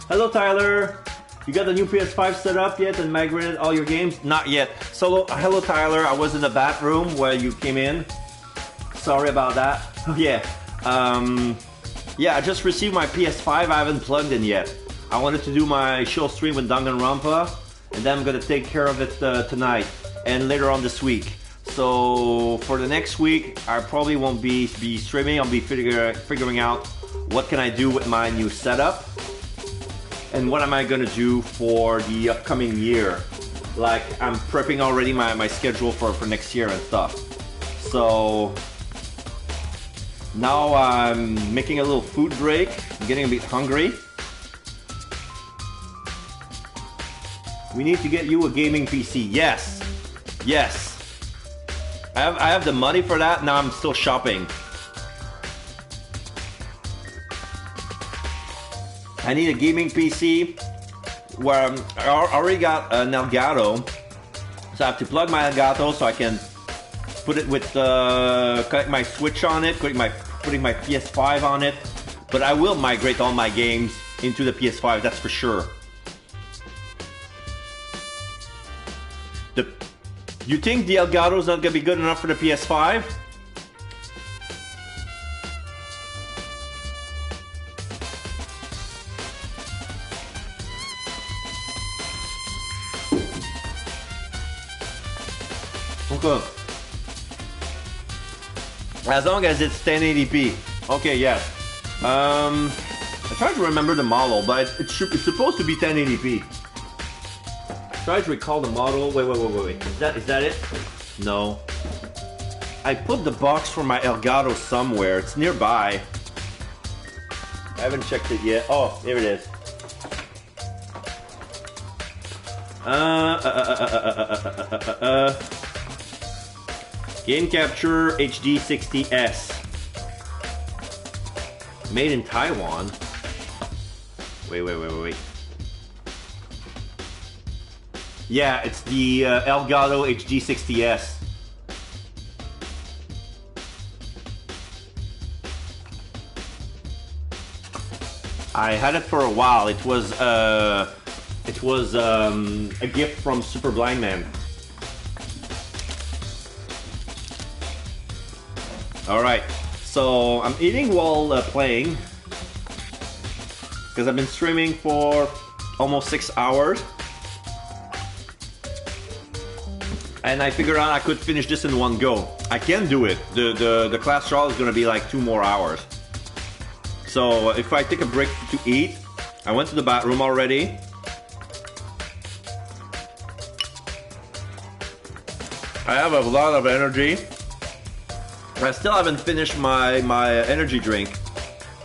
Hello, Tyler. You got the new PS5 set up yet and migrated all your games? Not yet. So, hello, Tyler. I was in the bathroom where you came in. Sorry about that. Oh, yeah. Yeah, I just received my PS5. I haven't plugged in yet. I wanted to do my show stream with Danganronpa, and then I'm gonna take care of it tonight and later on this week. So for the next week, I probably won't be streaming. I'll be figuring out what can I do with my new setup and what am I gonna do for the upcoming year. Like, I'm prepping already my schedule for next year and stuff. So now I'm making a little food break. I'm getting a bit hungry. We need to get you a gaming PC. Yes. Yes. I have the money for that. Now I'm still shopping. I need a gaming PC where I already got an Elgato. So I have to plug my Elgato so I can put it with connect my Switch on it, putting my PS5 on it. But I will migrate all my games into the PS5, that's for sure. You think the Elgato's not gonna be good enough for the PS5? Okay. As long as it's 1080p. Okay, yeah. I tried to remember the model, but it's supposed to be 1080p. Try to recall the model. Wait. Is that it? No. I put the box for my Elgato somewhere. It's nearby. I haven't checked it yet. Oh, here it is. Game Capture HD 60S. Made in Taiwan. Wait. Yeah, it's the Elgato HD 60S. I had it for a while. It was a gift from Super Blind Man. All right, so I'm eating while playing because I've been streaming for almost 6 hours. And I figured out I could finish this in one go. I can do it. The class trial is gonna be like 2 more hours. So if I take a break to eat, I went to the bathroom already. I have a lot of energy. I still haven't finished my energy drink.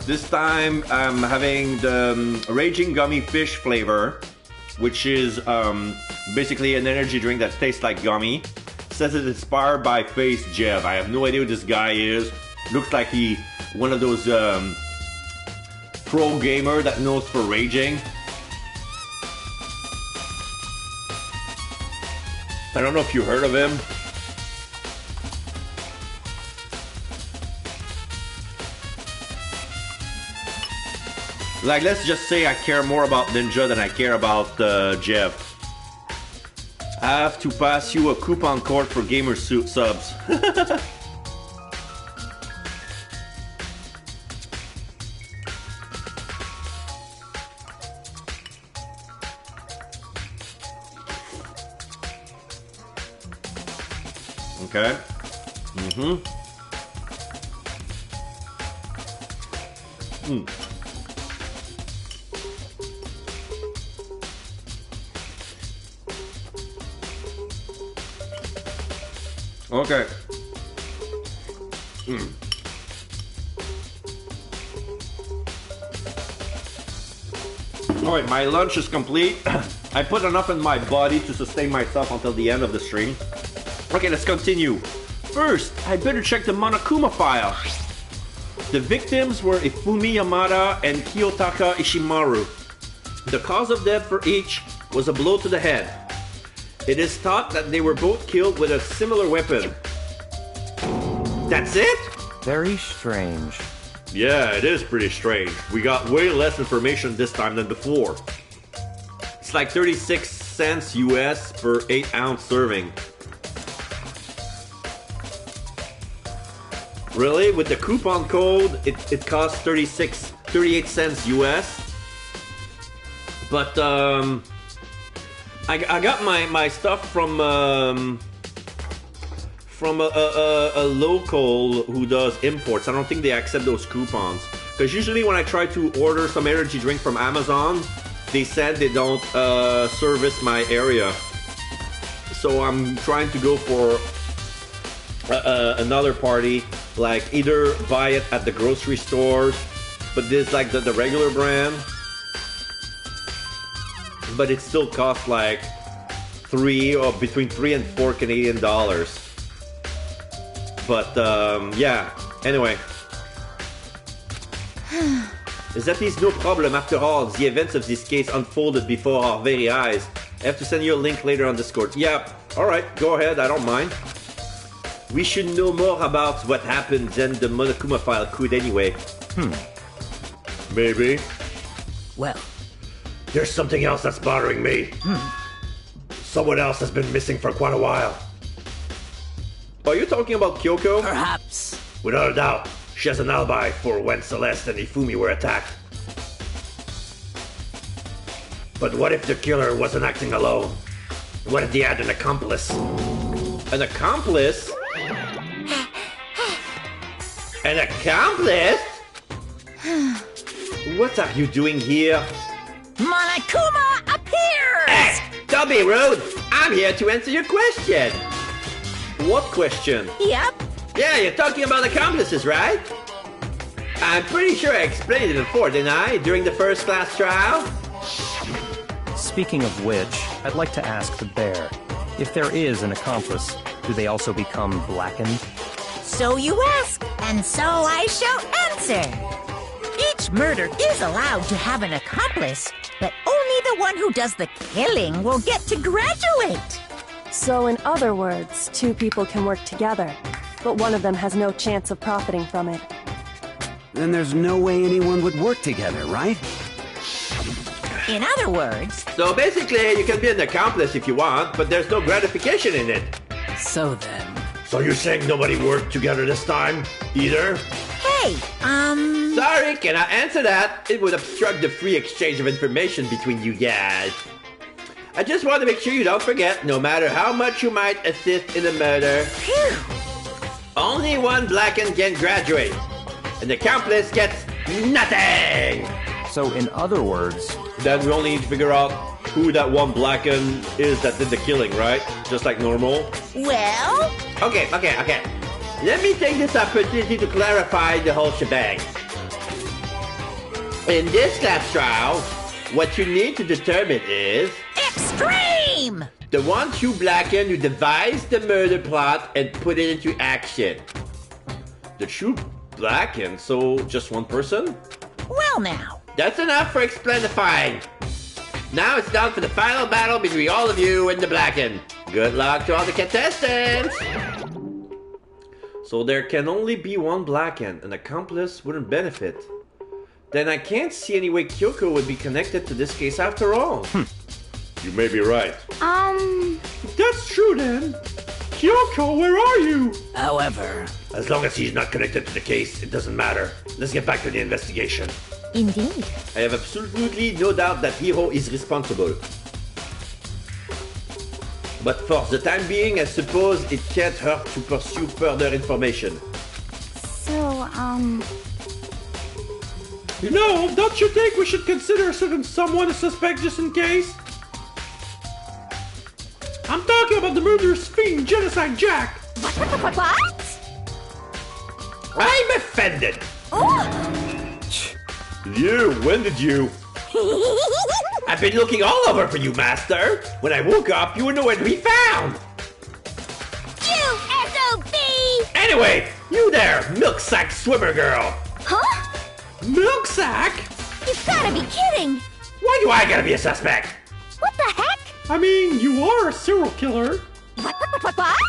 This time I'm having the Raging Gummy Fish flavor, which is basically an energy drink that tastes like gummy. It says it's inspired by Face Jeff. I have no idea who this guy is. Looks like one of those pro gamer that knows for raging. I don't know if you heard of him. Like, let's just say I care more about Ninja than I care about Jeff. I have to pass you a coupon code for gamer subs. Okay. Okay. Alright, my lunch is complete. I put enough in my body to sustain myself until the end of the stream. Okay, let's continue. First, I better check the Monokuma file. The victims were Ifumi Yamada and Kiyotaka Ishimaru. The cause of death for each was a blow to the head. It is thought that they were both killed with a similar weapon. That's it? Very strange. Yeah, it is pretty strange. We got way less information this time than before. It's like 36 cents US per 8-ounce serving. Really? With the coupon code, it costs 38 cents US. But I got my stuff from a local who does imports. I don't think they accept those coupons. Because usually when I try to order some energy drink from Amazon, they said they don't service my area. So I'm trying to go for another party, like either buy it at the grocery stores, but this like the regular brand, but it still costs like between 3 and 4 Canadian dollars. But yeah, anyway. That is no problem. After all, the events of this case unfolded before our very eyes. I have to send you a link later on Discord. Yeah, alright, go ahead, I don't mind. We should know more about what happened than the Monokuma file could anyway. Maybe. Well, there's something else that's bothering me. Someone else has been missing for quite a while. Are you talking about Kyoko? Perhaps. Without a doubt. She has an alibi for when Celeste and Ifumi were attacked. But what if the killer wasn't acting alone? What if he had an accomplice? An accomplice? An accomplice? What are you doing here? Monokuma appears! Hey, don't be rude! I'm here to answer your question! What question? Yep. Yeah, you're talking about accomplices, right? I'm pretty sure I explained it before, didn't I? During the first class trial? Speaking of which, I'd like to ask the bear, if there is an accomplice, do they also become blackened? So you ask, and so I shall answer. Each murder is allowed to have an accomplice, but only the one who does the killing will get to graduate. So in other words, two people can work together, but one of them has no chance of profiting from it. Then there's no way anyone would work together, right? In other words... So basically, you can be an accomplice if you want, but there's no gratification in it. So then... So you're saying nobody worked together this time, either? Hey, Sorry, cannot answer that. It would obstruct the free exchange of information between you guys. I just want to make sure you don't forget, no matter how much you might assist in a murder, only one blackened can graduate. An accomplice gets nothing! So in other words... Then we only need to figure out who that one blackened is that did the killing, right? Just like normal? Well... Okay. Let me take this opportunity to clarify the whole shebang. In this class trial, what you need to determine is... Extreme! The one true blackened who devised the murder plot and put it into action. The true blackened, so just one person? Well now. That's enough for explainifying. Now it's down for the final battle between all of you and the blackened. Good luck to all the contestants! So there can only be one blackened. An accomplice wouldn't benefit. Then I can't see any way Kyoko would be connected to this case after all. You may be right. That's true then. Kyoko, where are you? However... As long as he's not connected to the case, it doesn't matter. Let's get back to the investigation. Indeed. I have absolutely no doubt that Hiro is responsible. But for the time being, I suppose it can't hurt to pursue further information. So, You know, don't you think we should consider certain someone a suspect just in case? I'm talking about the murderous fiend, Genocide Jack! What? I'm offended! You, when did you? I've been looking all over for you, Master. When I woke up, you were nowhere to be found. You SOB! Anyway, you there, milk sack swimmer girl. Huh? Milk sack? You've gotta be kidding! Why do I gotta be a suspect? What the heck? I mean, you are a serial killer. What?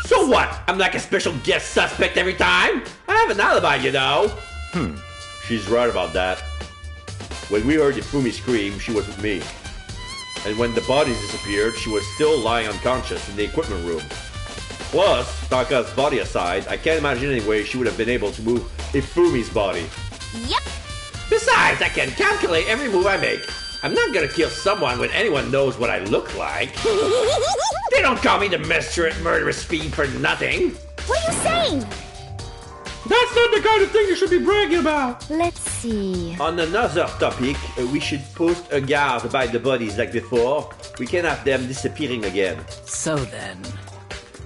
So what? I'm like a special guest suspect every time? I have an alibi, you know. She's right about that. When we heard Ifumi scream, she was with me. And when the bodies disappeared, she was still lying unconscious in the equipment room. Plus, Taka's body aside, I can't imagine any way she would have been able to move Ifumi's body. Yep. Besides, I can calculate every move I make. I'm not gonna kill someone when anyone knows what I look like. They don't call me the murderous fiend for nothing. What are you saying? That's not the kind of thing you should be bragging about. Let's see. On another topic, we should post a guard by the bodies like before. We can have them disappearing again. So then...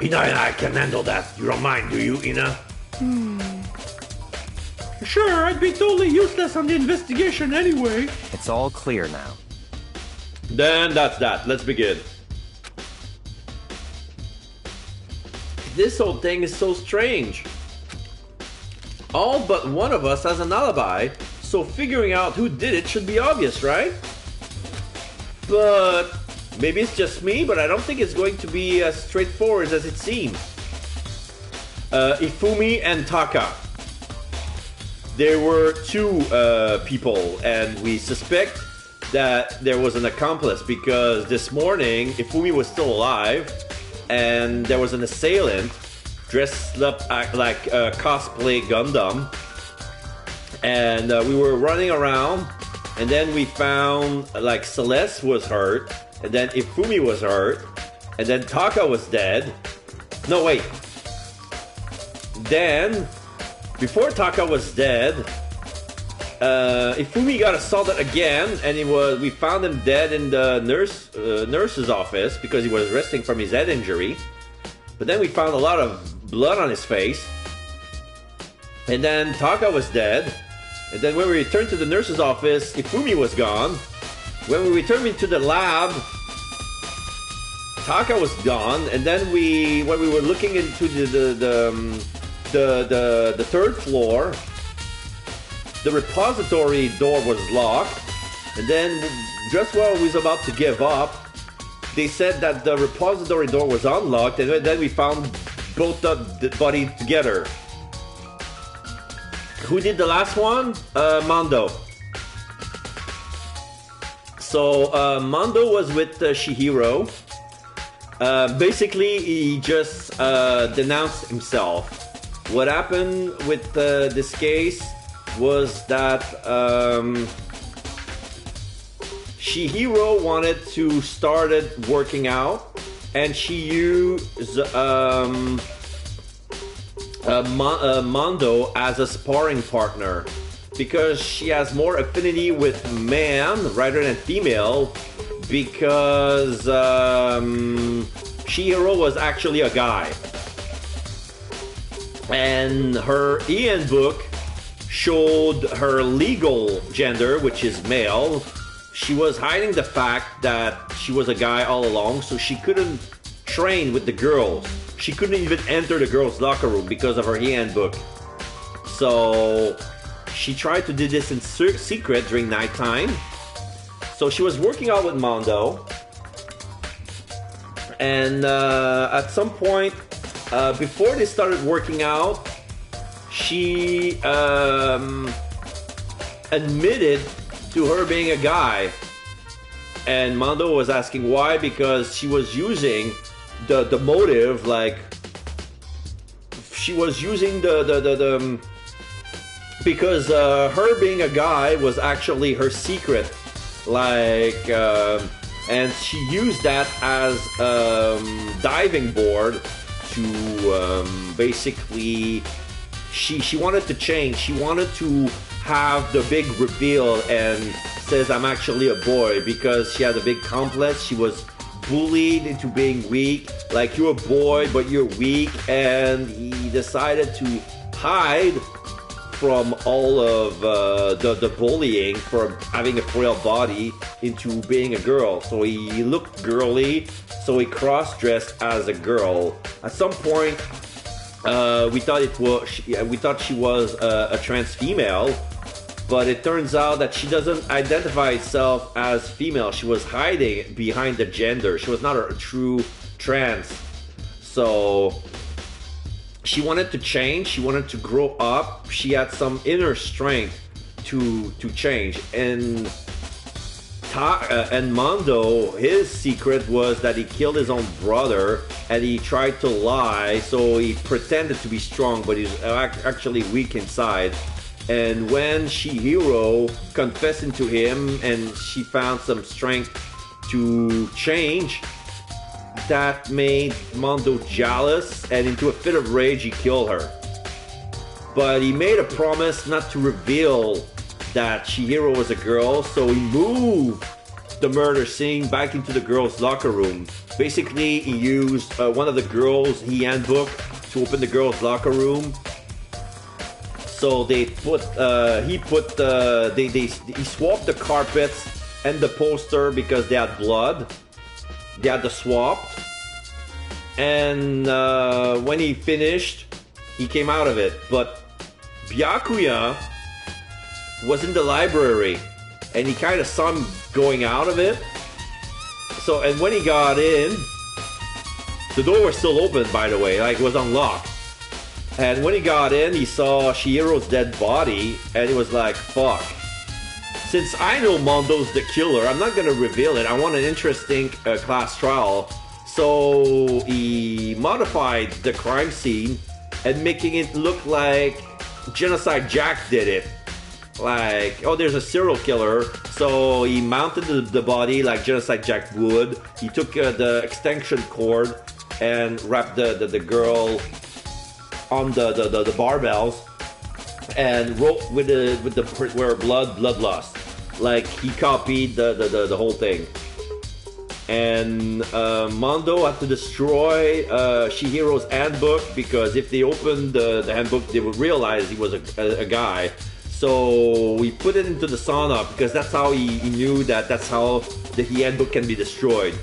Ina and I can handle that. You don't mind, do you, Ina? Sure, I'd be totally useless on the investigation anyway. It's all clear now. Then that's that. Let's begin. This whole thing is so strange. All but one of us has an alibi, so figuring out who did it should be obvious, right? But maybe it's just me, but I don't think it's going to be as straightforward as it seems. Ifumi and Taka. There were two people, and we suspect that there was an accomplice because this morning Ifumi was still alive, and there was an assailant dressed up like a cosplay Gundam, and we were running around, and then we found like Celeste was hurt, and then Ifumi was hurt, and then Taka was dead. No, wait. Then, before Taka was dead, Ifumi got assaulted again, and we found him dead in the nurse's office because he was resting from his head injury. But then we found a lot of blood on his face, and then Taka was dead. And then when we returned to the nurse's office, Ifumi was gone. When we returned into the lab, Taka was gone. And then when we were looking into the third floor, the repository door was locked. And then just while we was about to give up, they said that the repository door was unlocked, and then we found both the bodies together. Who did the last one? Mondo. So Mondo was with Chihiro. Basically, he just denounced himself. What happened with this case was that Chihiro wanted to start working out, and she used Mondo as a sparring partner because she has more affinity with man rather than female, because Chihiro was actually a guy, and her EN book showed her legal gender, which is male. She was hiding the fact that she was a guy all along, so she couldn't train with the girls. She couldn't even enter the girls' locker room because of her handbook. So she tried to do this in secret during nighttime. So she was working out with Mondo. And at some point, before they started working out, she admitted to her being a guy, and Mondo was asking why, because she was using the motive, like she was using the because her being a guy was actually her secret, like and she used that as diving board to basically she wanted to change. She wanted to have the big reveal and says, I'm actually a boy, because she had a big complex. She was bullied into being weak, like, you're a boy but you're weak, and he decided to hide from all of the bullying, from having a frail body into being a girl. So he looked girly, so he cross-dressed as a girl. At some point, we thought she was a trans female, but it turns out that she doesn't identify herself as female. She was hiding behind the gender. She was not a true trans. So she wanted to change. She wanted to grow up. She had some inner strength to change. And Mondo, his secret was that he killed his own brother, and he tried to lie, so he pretended to be strong, but he's actually weak inside. And when Chihiro confessed to him, and she found some strength to change, that made Mondo jealous, and into a fit of rage, he killed her. But he made a promise not to reveal that Chihiro was a girl, so he moved the murder scene back into the girls' locker room. Basically, he used one of the girls' handbook to open the girls' locker room. So they put, he swapped the carpets and the poster because they had blood. They had the swapped. And when he finished, he came out of it. But Byakuya was in the library, and he kind of saw him going out of it. So, and when he got in, the door was still open, by the way, like it was unlocked. And when he got in, he saw Chihiro's dead body, and he was like, fuck. Since I know Mondo's the killer, I'm not gonna reveal it. I want an interesting class trial. So he modified the crime scene and making it look like Genocide Jack did it. Like, oh, there's a serial killer, so he mounted the body like Genocide Jack would. He took the extension cord and wrapped the girl on the barbells and wrote with the where blood lost. Like, he copied the whole thing. And Mondo had to destroy Chihiro's handbook, because if they opened the handbook, they would realize he was a guy. So we put it into the sauna because that's how he knew that's how the handbook can be destroyed.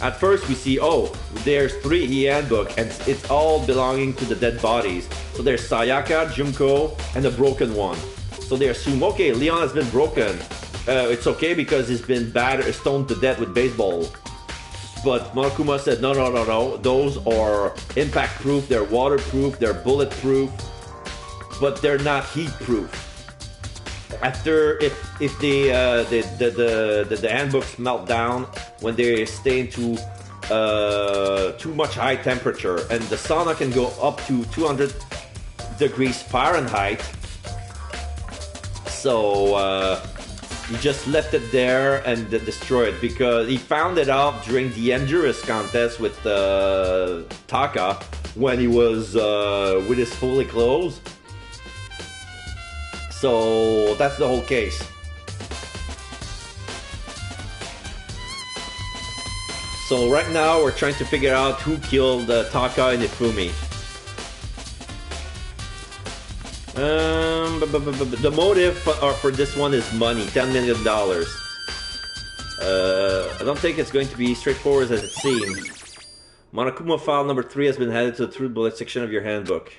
At first we see, oh, there's 3 handbook and it's all belonging to the dead bodies. So there's Sayaka, Junko, and the broken one. So they assume, okay, Leon has been broken. It's okay because he's been battered, stoned to death with baseball. But Monokuma said, no. Those are impact proof, they're waterproof, they're bulletproof. But they're not heat proof. After, if the handbooks melt down when they stay into too much high temperature, and the sauna can go up to 200 degrees Fahrenheit. So he just left it there and destroyed it because he found it out during the endurance contest with Taka when he was with his fully clothes. So that's the whole case. So right now we're trying to figure out who killed Taka and Ifumi. The motive for this one is money, $10 million. I don't think it's going to be straightforward as it seems. Monokuma file number 3 has been added to the truth bullet section of your handbook.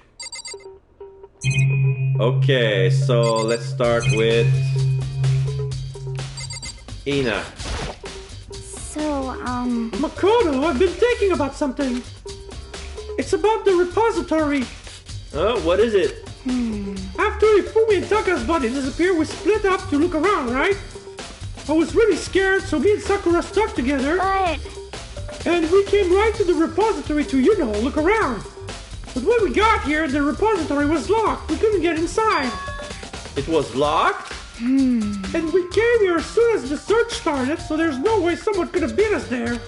Okay, so let's start with Ina. So, Makoto, I've been thinking about something. It's about the repository. Oh, what is it? After Ifumi and Taka's body disappeared, we split up to look around, right? I was really scared, so me and Sakura stuck together. But... And we came right to the repository to, you know, look around. But when we got here, the repository was locked. We couldn't get inside. It was locked? And we came here as soon as the search started, so there's no way someone could have beat us there.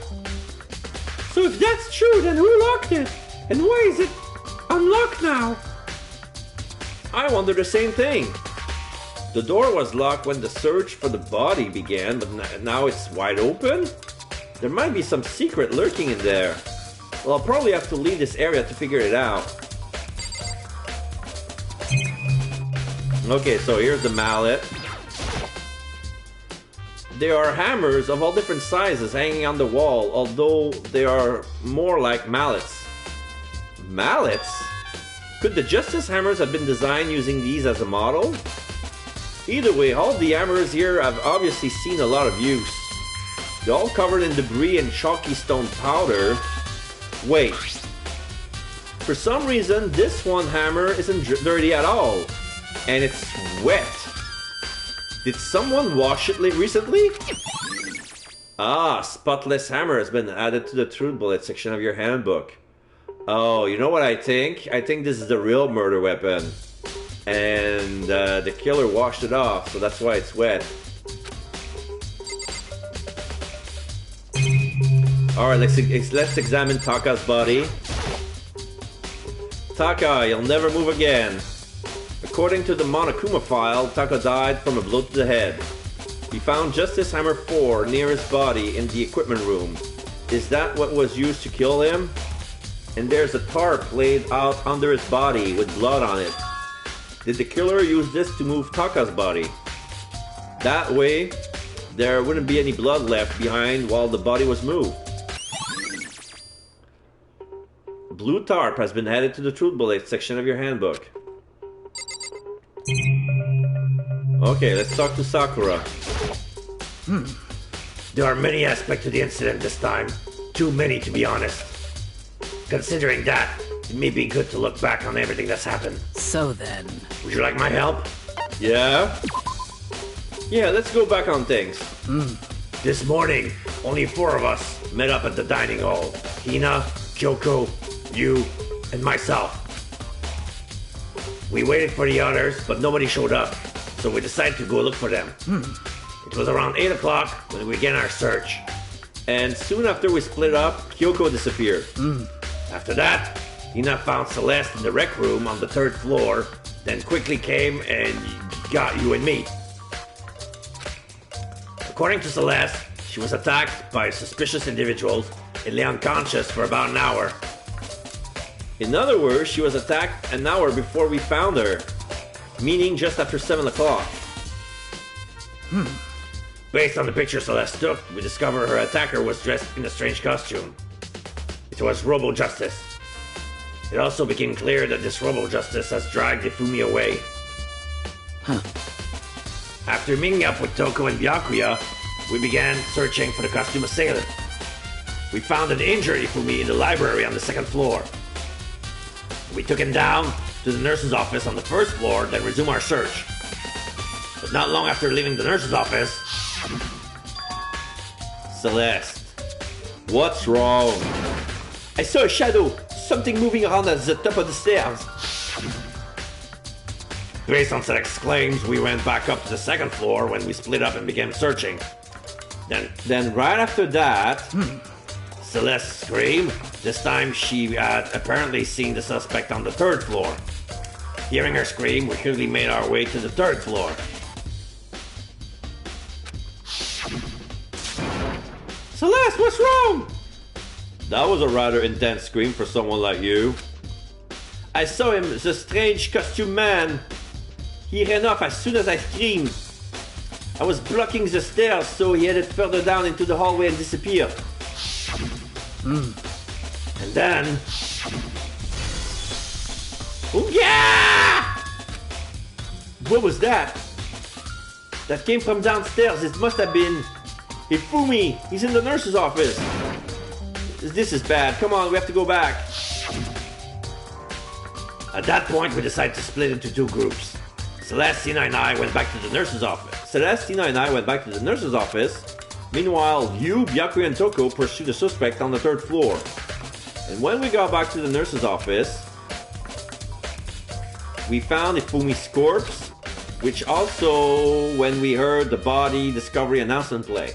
So if that's true, then who locked it? And why is it unlocked now? I wonder the same thing. The door was locked when the search for the body began, but now it's wide open? There might be some secret lurking in there. Well, I'll probably have to leave this area to figure it out. Okay, so here's the mallet. There are hammers of all different sizes hanging on the wall, although they are more like mallets. Mallets? Could the Justice hammers have been designed using these as a model? Either way, all the hammers here have obviously seen a lot of use. They're all covered in debris and chalky stone powder. Wait. For some reason, this one hammer isn't dirty at all. And it's wet. Did someone wash it recently? Ah, spotless hammer has been added to the truth bullet section of your handbook. Oh, you know what I think? I think this is the real murder weapon. And the killer washed it off, so that's why it's wet. Alright, let's examine Taka's body. Taka, you'll never move again. According to the Monokuma file, Taka died from a blow to the head. We found Justice Hammer 4 near his body in the equipment room. Is that what was used to kill him? And there's a tarp laid out under his body with blood on it. Did the killer use this to move Taka's body? That way, there wouldn't be any blood left behind while the body was moved. Blue tarp has been added to the truth bullet section of your handbook. Okay, let's talk to Sakura. There are many aspects to the incident this time. Too many, to be honest. Considering that, it may be good to look back on everything that's happened. So then... Would you like my help? Yeah? Yeah, let's go back on things. This morning, only 4 of us met up at the dining hall. Hina, Kyoko, you, and myself. We waited for the others, but nobody showed up, so we decided to go look for them. It was around 8 o'clock when we began our search. And soon after we split up, Kyoko disappeared. After that, Hina found Celeste in the rec room on the 3rd floor, then quickly came and got you and me. According to Celeste, she was attacked by suspicious individuals and lay unconscious for about an hour. In other words, she was attacked an hour before we found her, meaning just after 7 o'clock. Based on the picture Celeste took, we discovered her attacker was dressed in a strange costume. It was Robo-Justice. It also became clear that this Robo-Justice has dragged Ifumi away. After meeting up with Toko and Byakuya, we began searching for the costume assailant. We found an injured Ifumi in the library on the 2nd floor. We took him down to the nurse's office on the 1st floor, then resumed our search. But not long after leaving the nurse's office... Celeste, what's wrong? I saw a shadow, something moving around at the top of the stairs. Based on Celeste's claims, we went back up to the 2nd floor when we split up and began searching. Then right after that... Celeste screamed. This time she had apparently seen the suspect on the 3rd floor. Hearing her scream, we quickly made our way to the 3rd floor. Celeste, what's wrong? That was a rather intense scream for someone like you. I saw him, the strange costume man. He ran off as soon as I screamed. I was blocking the stairs, so he headed further down into the hallway and disappeared. And then... Yeah! What was that? That came from downstairs. It must have been Ifumi. He's in the nurse's office. This is bad. Come on, we have to go back. At that point, we decided to split into 2 groups. Celestina and I went back to the nurse's office. Meanwhile, you, Byakuya, and Toko pursued the suspect on the 3rd floor. And when we got back to the nurse's office, we found Ifumi's corpse, which also when we heard the body discovery announcement play.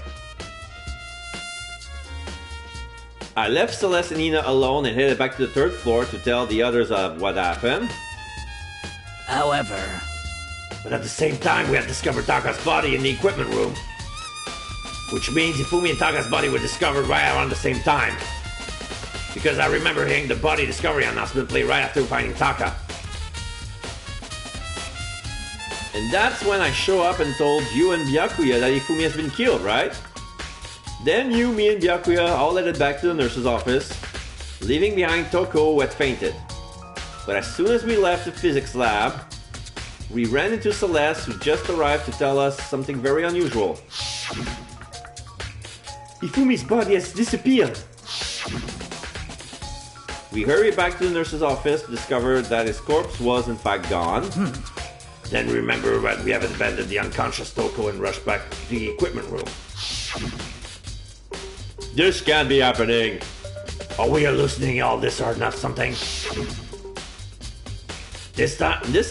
I left Celeste and Nina alone and headed back to the 3rd floor to tell the others of what happened. However... But at the same time, we had discovered Taka's body in the equipment room. Which means Ifumi and Taka's body were discovered right around the same time. Because I remember hearing the body discovery announcement play right after finding Taka. And that's when I show up and told you and Byakuya that Ifumi has been killed, right? Then you, me, and Byakuya all headed back to the nurse's office, leaving behind Toko who had fainted. But as soon as we left the physics lab, we ran into Celeste, who just arrived to tell us something very unusual. Ifumi's body has disappeared. We hurried back to the nurse's office to discover that his corpse was in fact gone. Then remember that we have abandoned the unconscious Toko and rushed back to the equipment room. This can't be happening. Are we hallucinating all this or not something? This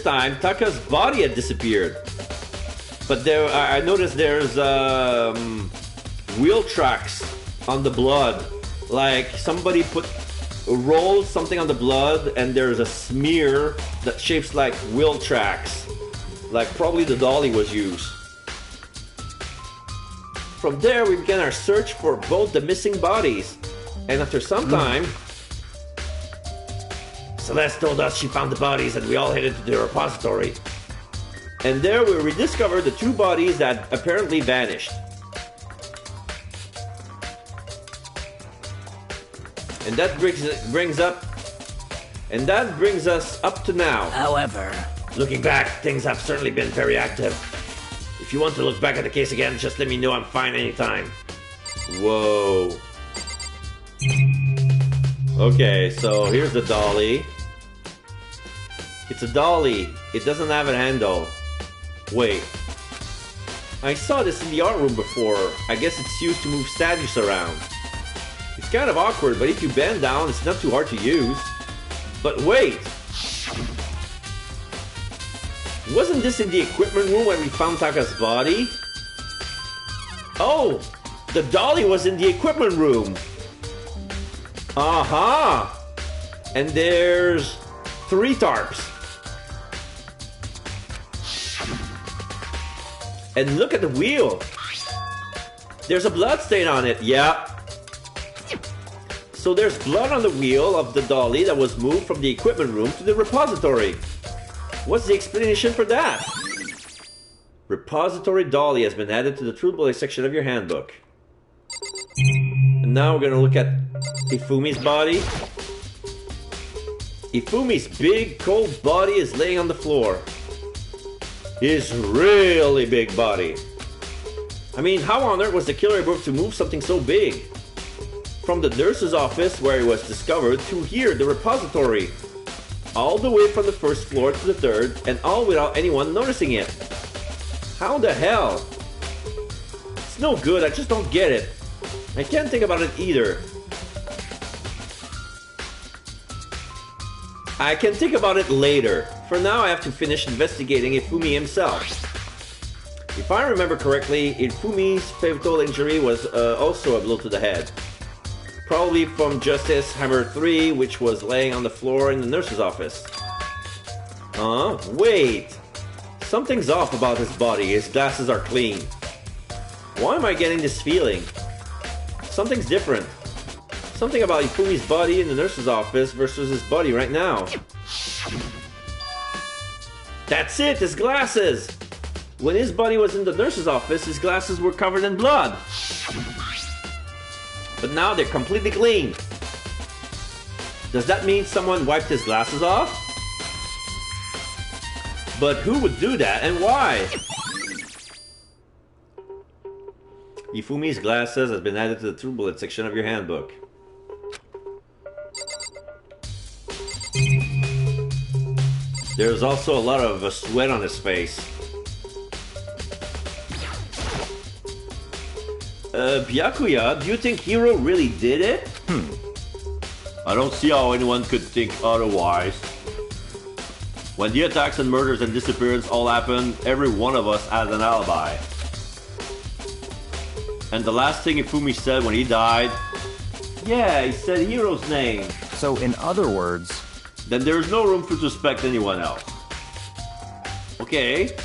time, Taka's body had disappeared. But I noticed there's wheel tracks on the blood. Like somebody rolled something on the blood and there's a smear that shapes like wheel tracks. Like probably the dolly was used. From there, we began our search for both the missing bodies. And after some time, Celeste told us she found the bodies and we all headed to the repository. And there we rediscovered the two bodies that apparently vanished. And that brings us up to now. However, looking back, things have certainly been very active. If you want to look back at the case again, just let me know. I'm fine anytime. Whoa. Okay, so here's the dolly. It's a dolly. It doesn't have a handle. Wait. I saw this in the art room before. I guess it's used to move statues around. It's kind of awkward, but if you bend down, it's not too hard to use. But wait! Wasn't this in the equipment room when we found Taka's body? Oh! The dolly was in the equipment room! Aha! And there's 3 tarps. And look at the wheel! There's a blood stain on it, yeah. So there's blood on the wheel of the dolly that was moved from the equipment room to the repository. What's the explanation for that? Repository dolly has been added to the True Bullet section of your handbook. And now we're gonna look at Ifumi's body. Ifumi's big, cold body is laying on the floor. His really big body. I mean, how on earth was the killer able to move something so big? From the nurse's office where he was discovered to here, the repository. All the way from the first floor to the third, and all without anyone noticing it. How the hell? It's no good, I just don't get it. I can't think about it either. I can think about it later. For now, I have to finish investigating Ifumi himself. If I remember correctly, Ifumi's fatal injury was also a blow to the head. Probably from Justice Hammer 3, which was laying on the floor in the nurse's office. Wait! Something's off about his body, his glasses are clean. Why am I getting this feeling? Something's different. Something about Ifumi's body in the nurse's office versus his body right now. That's it, his glasses! When his body was in the nurse's office, his glasses were covered in blood. But now they're completely clean. Does that mean someone wiped his glasses off? But who would do that and why? Ifumi's glasses has been added to the True Bullet section of your handbook. There's also a lot of sweat on his face. Byakuya, do you think Hiro really did it? I don't see how anyone could think otherwise. When the attacks and murders and disappearance all happened, every one of us has an alibi. And the last thing Ifumi said when he died... Yeah, he said Hiro's name. So in other words... Then there's no room for suspect anyone else. Okay,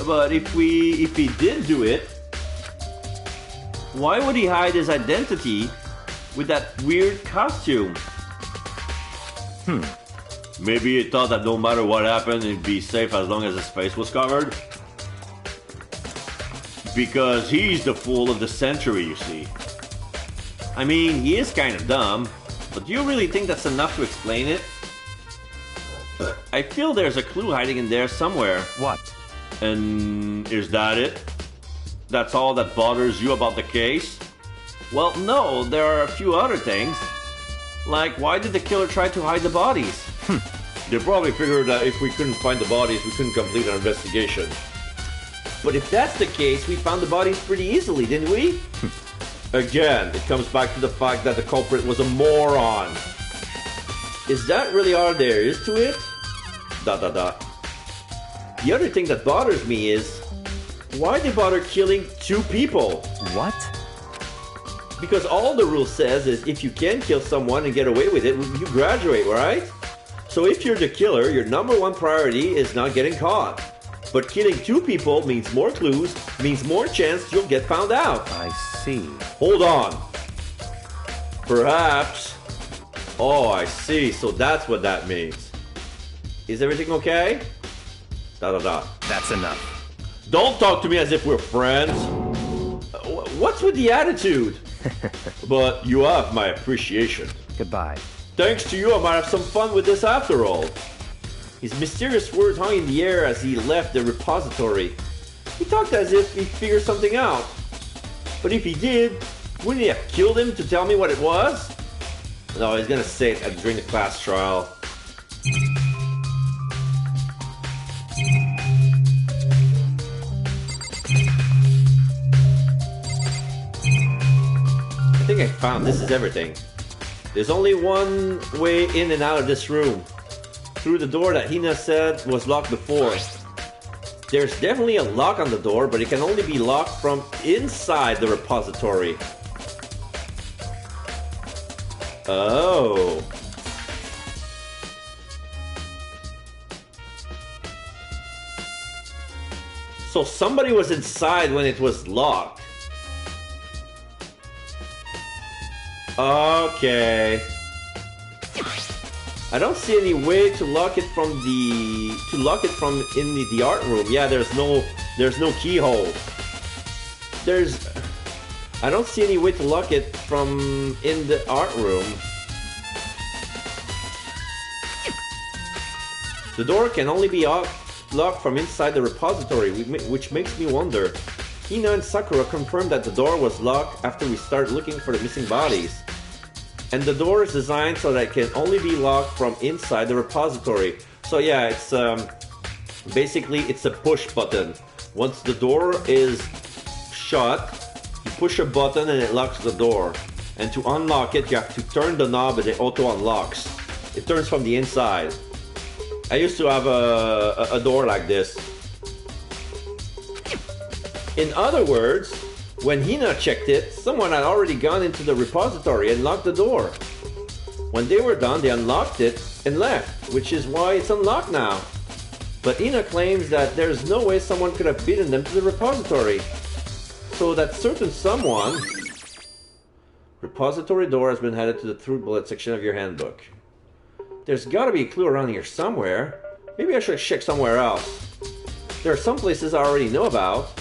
but if he did do it, why would he hide his identity with that weird costume? Maybe he thought that no matter what happened, he'd be safe as long as his face was covered? Because he's the fool of the century, you see. I mean, he is kind of dumb, but do you really think that's enough to explain it? I feel there's a clue hiding in there somewhere. What? And is that it? That's all that bothers you about the case? Well, no, there are a few other things. Like, why did the killer try to hide the bodies? They probably figured that if we couldn't find the bodies, we couldn't complete our investigation. But if that's the case, we found the bodies pretty easily, didn't we? Again, it comes back to the fact that the culprit was a moron. Is that really all there is to it? ... The other thing that bothers me is, why they bother killing 2 people? What? Because all the rule says is if you can kill someone and get away with it, you graduate, right? So if you're the killer, your number 1 priority is not getting caught. But killing 2 people means more clues, means more chance you'll get found out. I see. Hold on. Perhaps. Oh, I see. So that's what that means. Is everything okay? ... That's enough. Don't talk to me as if we're friends. What's with the attitude? But you have my appreciation. Goodbye. Thanks to you, I might have some fun with this after all. His mysterious words hung in the air as he left the repository. He talked as if he figured something out. But if he did, wouldn't he have killed him to tell me what it was? No, he's gonna say it during the class trial. I think I found this is everything. There's only one way in and out of this room. Through the door that Hina said was locked before. There's definitely a lock on the door, but it can only be locked from inside the repository. Oh. So somebody was inside when it was locked. Okay. I don't see any way to lock it from in the art room. Yeah, there's no keyhole. I don't see any way to lock it from in the art room. The door can only be locked from inside the repository, which makes me wonder. Hina and Sakura confirmed that the door was locked after we started looking for the missing bodies. And the door is designed so that it can only be locked from inside the repository. So yeah, it's basically it's a push button. Once the door is shut, you push a button and it locks the door. And to unlock it, you have to turn the knob and it auto unlocks. It turns from the inside. I used to have a door like this. In other words, when Hina checked it, someone had already gone into the repository and locked the door. When they were done, they unlocked it and left, which is why it's unlocked now. But Hina claims that there's no way someone could have beaten them to the repository. So that certain someone... Repository door has been added to the through bullet section of your handbook. There's gotta be a clue around here somewhere. Maybe I should check somewhere else. There are some places I already know about.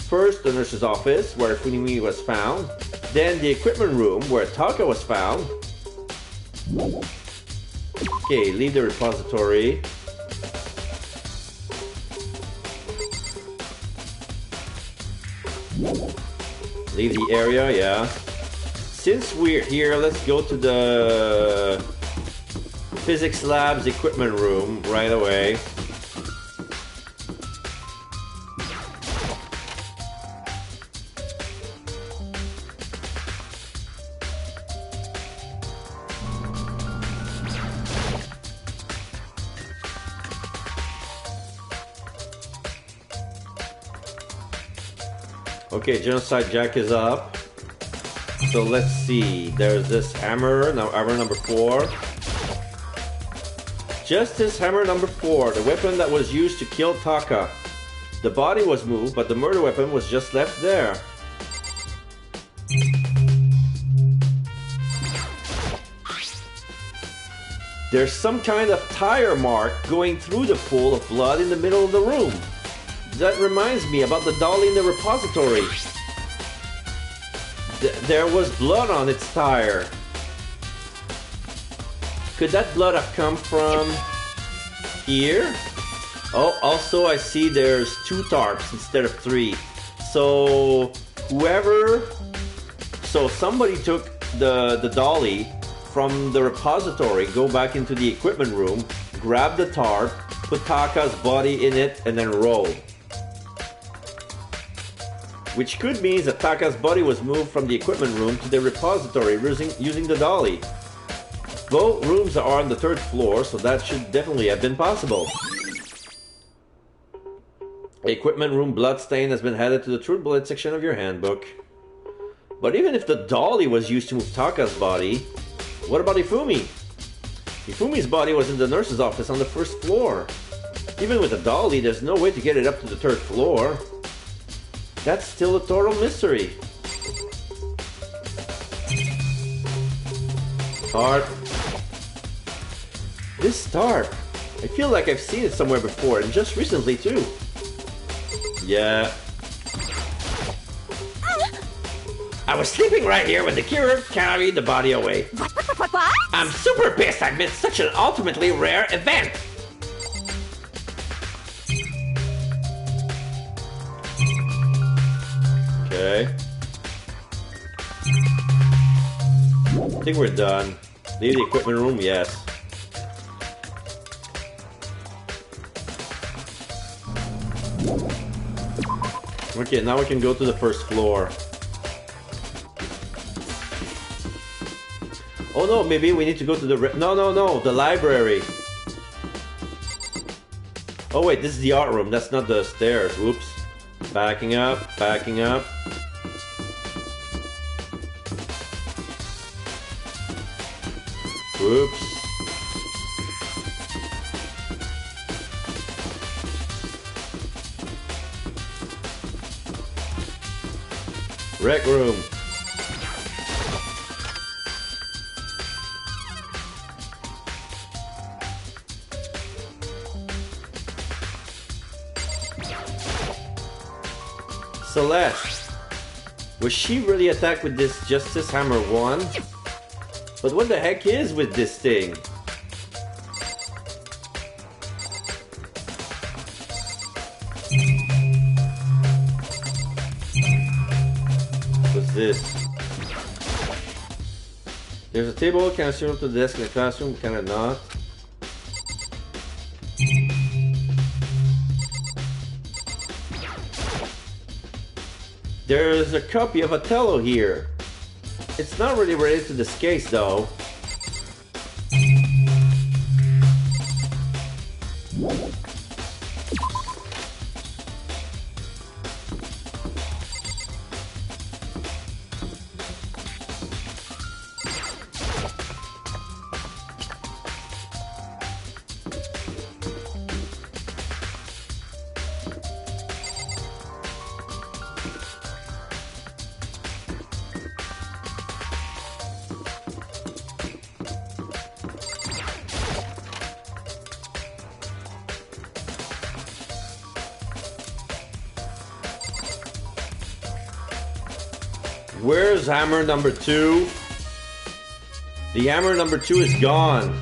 First, the nurse's office, where Funimi was found. Then the equipment room, where Taka was found. Okay, leave the repository. Leave the area, yeah. Since we're here, let's go to the physics lab's equipment room right away. Okay, Genocide Jack is up. So let's see. There's this hammer, now hammer number 4. Justice hammer number 4, the weapon that was used to kill Taka. The body was moved, but the murder weapon was just left there. There's some kind of tire mark going through the pool of blood in the middle of the room. That reminds me about the dolly in the repository. There was blood on its tire. Could that blood have come from here? Oh, also I see there's 2 tarps instead of 3. So somebody took the dolly from the repository, go back into the equipment room, grab the tarp, put Taka's body in it, and then roll. Which could mean that Taka's body was moved from the equipment room to the repository using the dolly. Both rooms are on the 3rd floor, so that should definitely have been possible. Equipment room bloodstain has been added to the Truth Bullet section of your handbook. But even if the dolly was used to move Taka's body, what about Ifumi? Ifumi's body was in the nurse's office on the 1st floor. Even with the dolly, there's no way to get it up to the 3rd floor. That's still a total mystery. Tarp. This tarp. I feel like I've seen it somewhere before, and just recently too. Yeah. I was sleeping right here when the killer carried the body away. What? I'm super pissed I missed such an ultimately rare event. Okay. I think we're done. Leave the equipment room, yes. Okay, now we can go to the 1st floor. Oh no, maybe we need to go to the... No, the library. Oh wait, this is the art room, that's not the stairs. Whoops. Backing up. Whoops. Rec room. Celeste. Was she really attacked with this Justice Hammer 1? But what the heck is with this thing? What's this? There's a table, can I zero to the desk in the classroom? Can I not? There's a copy of Othello here. It's not really related to this case, though. Where's hammer number 2? The hammer number 2 is gone.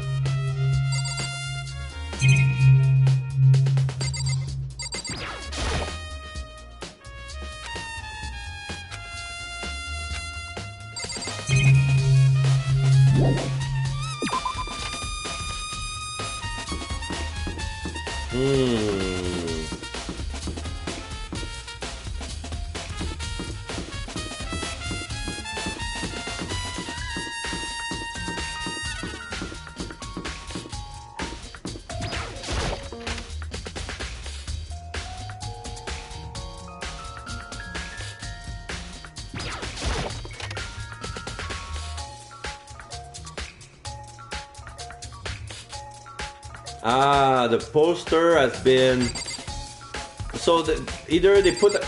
Ah, the poster has been... So either they put...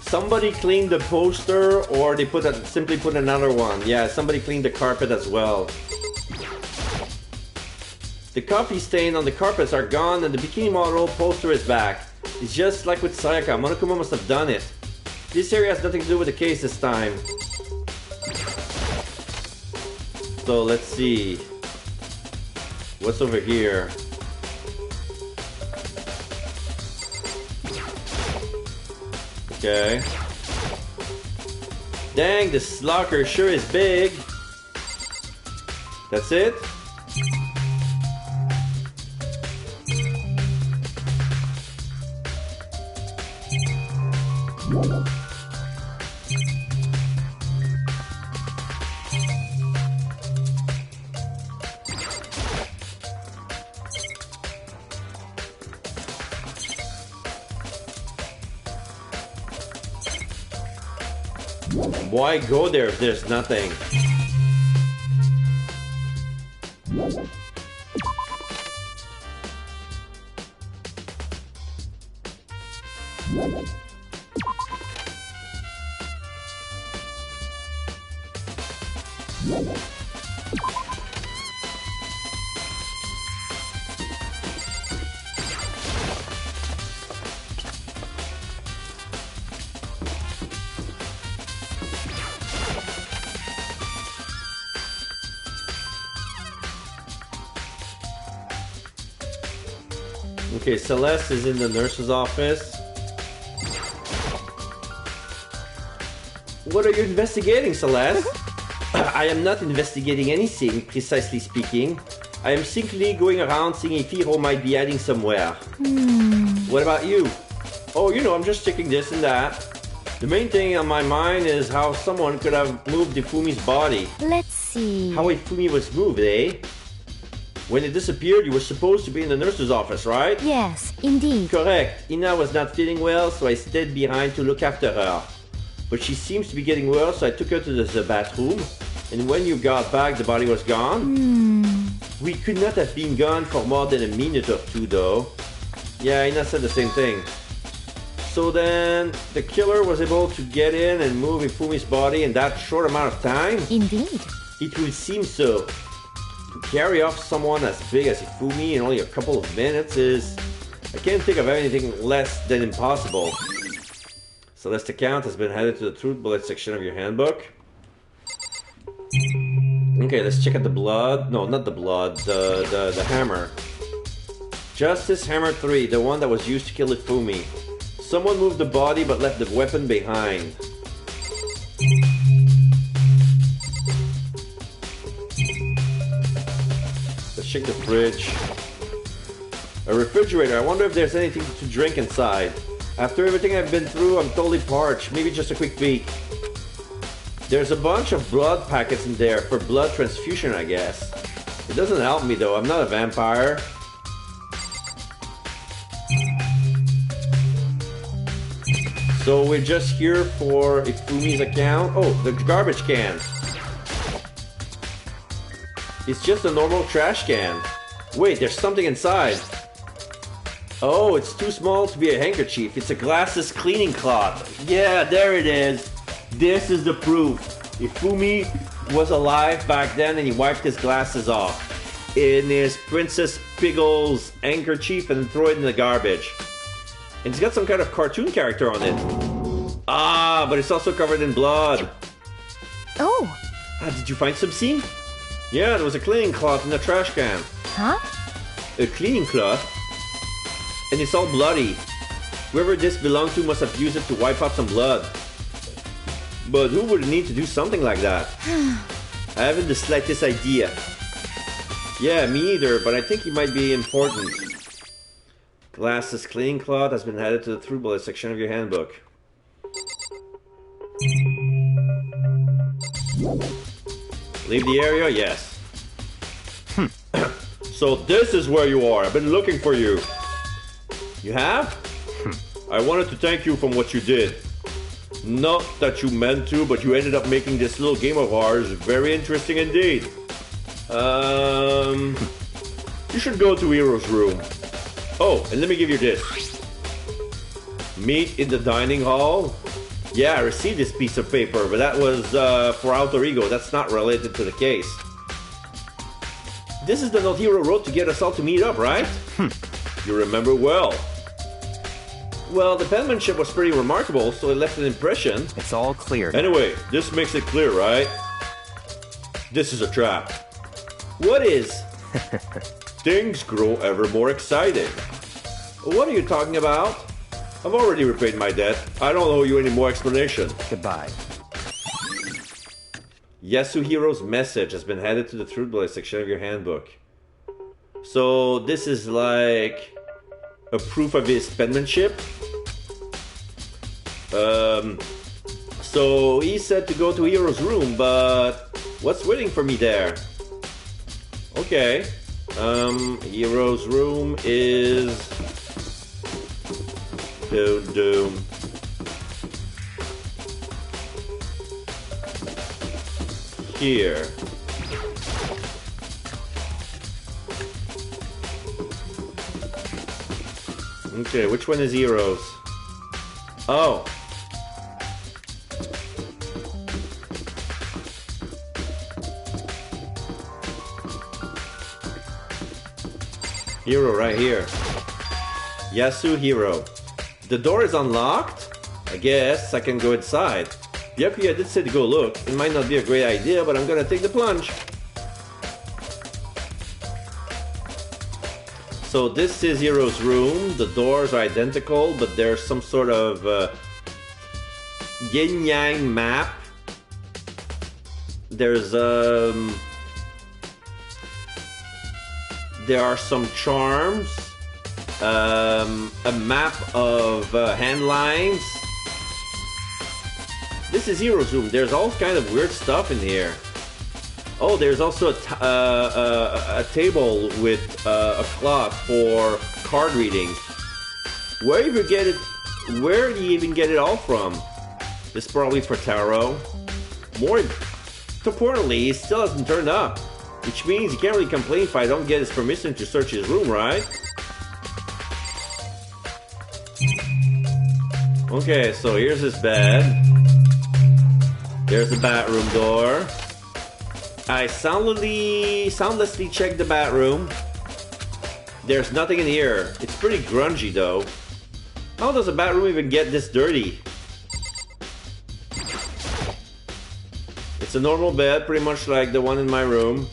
Somebody cleaned the poster or they simply put another one. Yeah, somebody cleaned the carpet as well. The coffee stain on the carpets are gone and the bikini model poster is back. It's just like with Sayaka. Monokuma must have done it. This area has nothing to do with the case this time. So let's see. What's over here? Okay. Dang, this locker sure is big. That's it? Why go there if there's nothing? Okay, Celeste is in the nurse's office. What are you investigating, Celeste? I am not investigating anything, precisely speaking. I am simply going around seeing if Hiro might be hiding somewhere. What about you? Oh, you know, I'm just checking this and that. The main thing on my mind is how someone could have moved Ifumi's body. Let's see. How Ifumi was moved, eh? When it disappeared, you were supposed to be in the nurse's office, right? Yes, indeed. Correct. Ina was not feeling well, so I stayed behind to look after her. But she seems to be getting worse, so I took her to the bathroom. And when you got back, the body was gone. We could not have been gone for more than a minute or two, though. Yeah, Ina said the same thing. So then, the killer was able to get in and move Ifumi's body in that short amount of time? Indeed. It would seem so. To carry off someone as big as Ifumi in only a couple of minutes is... I can't think of anything less than impossible. Celeste account has been added to the truth bullet section of your handbook. Okay, let's check out the blood. No, not the blood. The hammer. Justice Hammer 3, the one that was used to kill Ifumi. Someone moved the body but left the weapon behind. Let's check the fridge. A refrigerator. I wonder if there's anything to drink inside. After everything I've been through, I'm totally parched. Maybe just a quick peek. There's a bunch of blood packets in there for blood transfusion, I guess. It doesn't help me though. I'm not a vampire. So we're just here for Ifumi's account. Oh, the garbage can. It's just a normal trash can. Wait, there's something inside. Oh, it's too small to be a handkerchief. It's a glasses cleaning cloth. Yeah, there it is. This is the proof. Ifumi was alive back then and he wiped his glasses off in his Princess Piggle's handkerchief and threw it in the garbage. And it's got some kind of cartoon character on it. Ah, but it's also covered in blood. Oh. Did you find some scene? Yeah, there was a cleaning cloth in the trash can. Huh? A cleaning cloth? And it's all bloody. Whoever this belonged to must have used it to wipe out some blood. But who would need to do something like that? I haven't the slightest idea. Yeah, me either, but I think it might be important. Glasses cleaning cloth has been added to the through bullet section of your handbook. Leave the area? Yes. So this is where you are. I've been looking for you. You have? I wanted to thank you for what you did. Not that you meant to, but you ended up making this little game of ours very interesting indeed. You should go to Hiro's room. Oh, and let me give you this. Meet in the dining hall. Yeah, I received this piece of paper, but that was for Alter Ego. That's not related to the case. This is the note Hiro wrote to get us all to meet up, right? You remember well. Well, the penmanship was pretty remarkable, so it left an impression. It's all clear now. Anyway, this makes it clear, right? This is a trap. What is? Things grow ever more exciting. What are you talking about? I've already repaid my debt. I don't owe you any more explanation. Goodbye. Yasuhiro's message has been added to the Truth Bullet section of your handbook. So this is like a proof of his penmanship. So he said to go to Hiro's room, but what's waiting for me there? Okay. Hiro's room is doom. Here. Okay, which one is Hiro's? Oh. Hiro right here. Yasuhiro. The door is unlocked? I guess I can go inside. Byakuya did say to go look. It might not be a great idea, but I'm gonna take the plunge. So this is Hiro's room. The doors are identical, but there's some sort of yin-yang map. There's there are some charms, a map of hand lines. This is Hiro's room. There's all kind of weird stuff in here. Oh, there's also a table with a cloth for card reading. Where do you even get it all from? This is probably for tarot. More importantly, he still hasn't turned up. Which means he can't really complain if I don't get his permission to search his room, right? Okay, so here's his bed. There's the bathroom door. I soundlessly checked the bathroom. There's nothing in here. It's pretty grungy though. How does a bathroom even get this dirty? It's a normal bed, pretty much like the one in my room.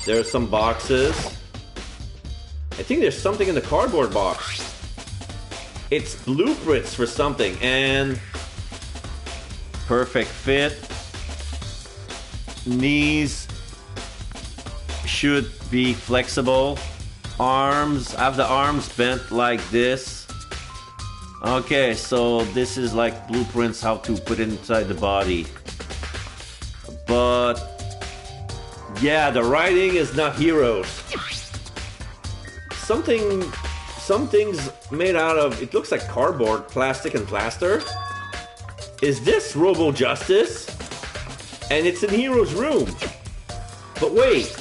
There's some boxes. I think there's something in the cardboard box. It's blueprints for something, and perfect fit. Knees should be flexible. Arms, I have the arms bent like this. Okay, so this is like blueprints how to put it inside the body. But yeah, the writing is not Hiro's. Some things made out of, it looks like cardboard, plastic and plaster. Is this Robo Justice? And it's in Hiro's room. But wait,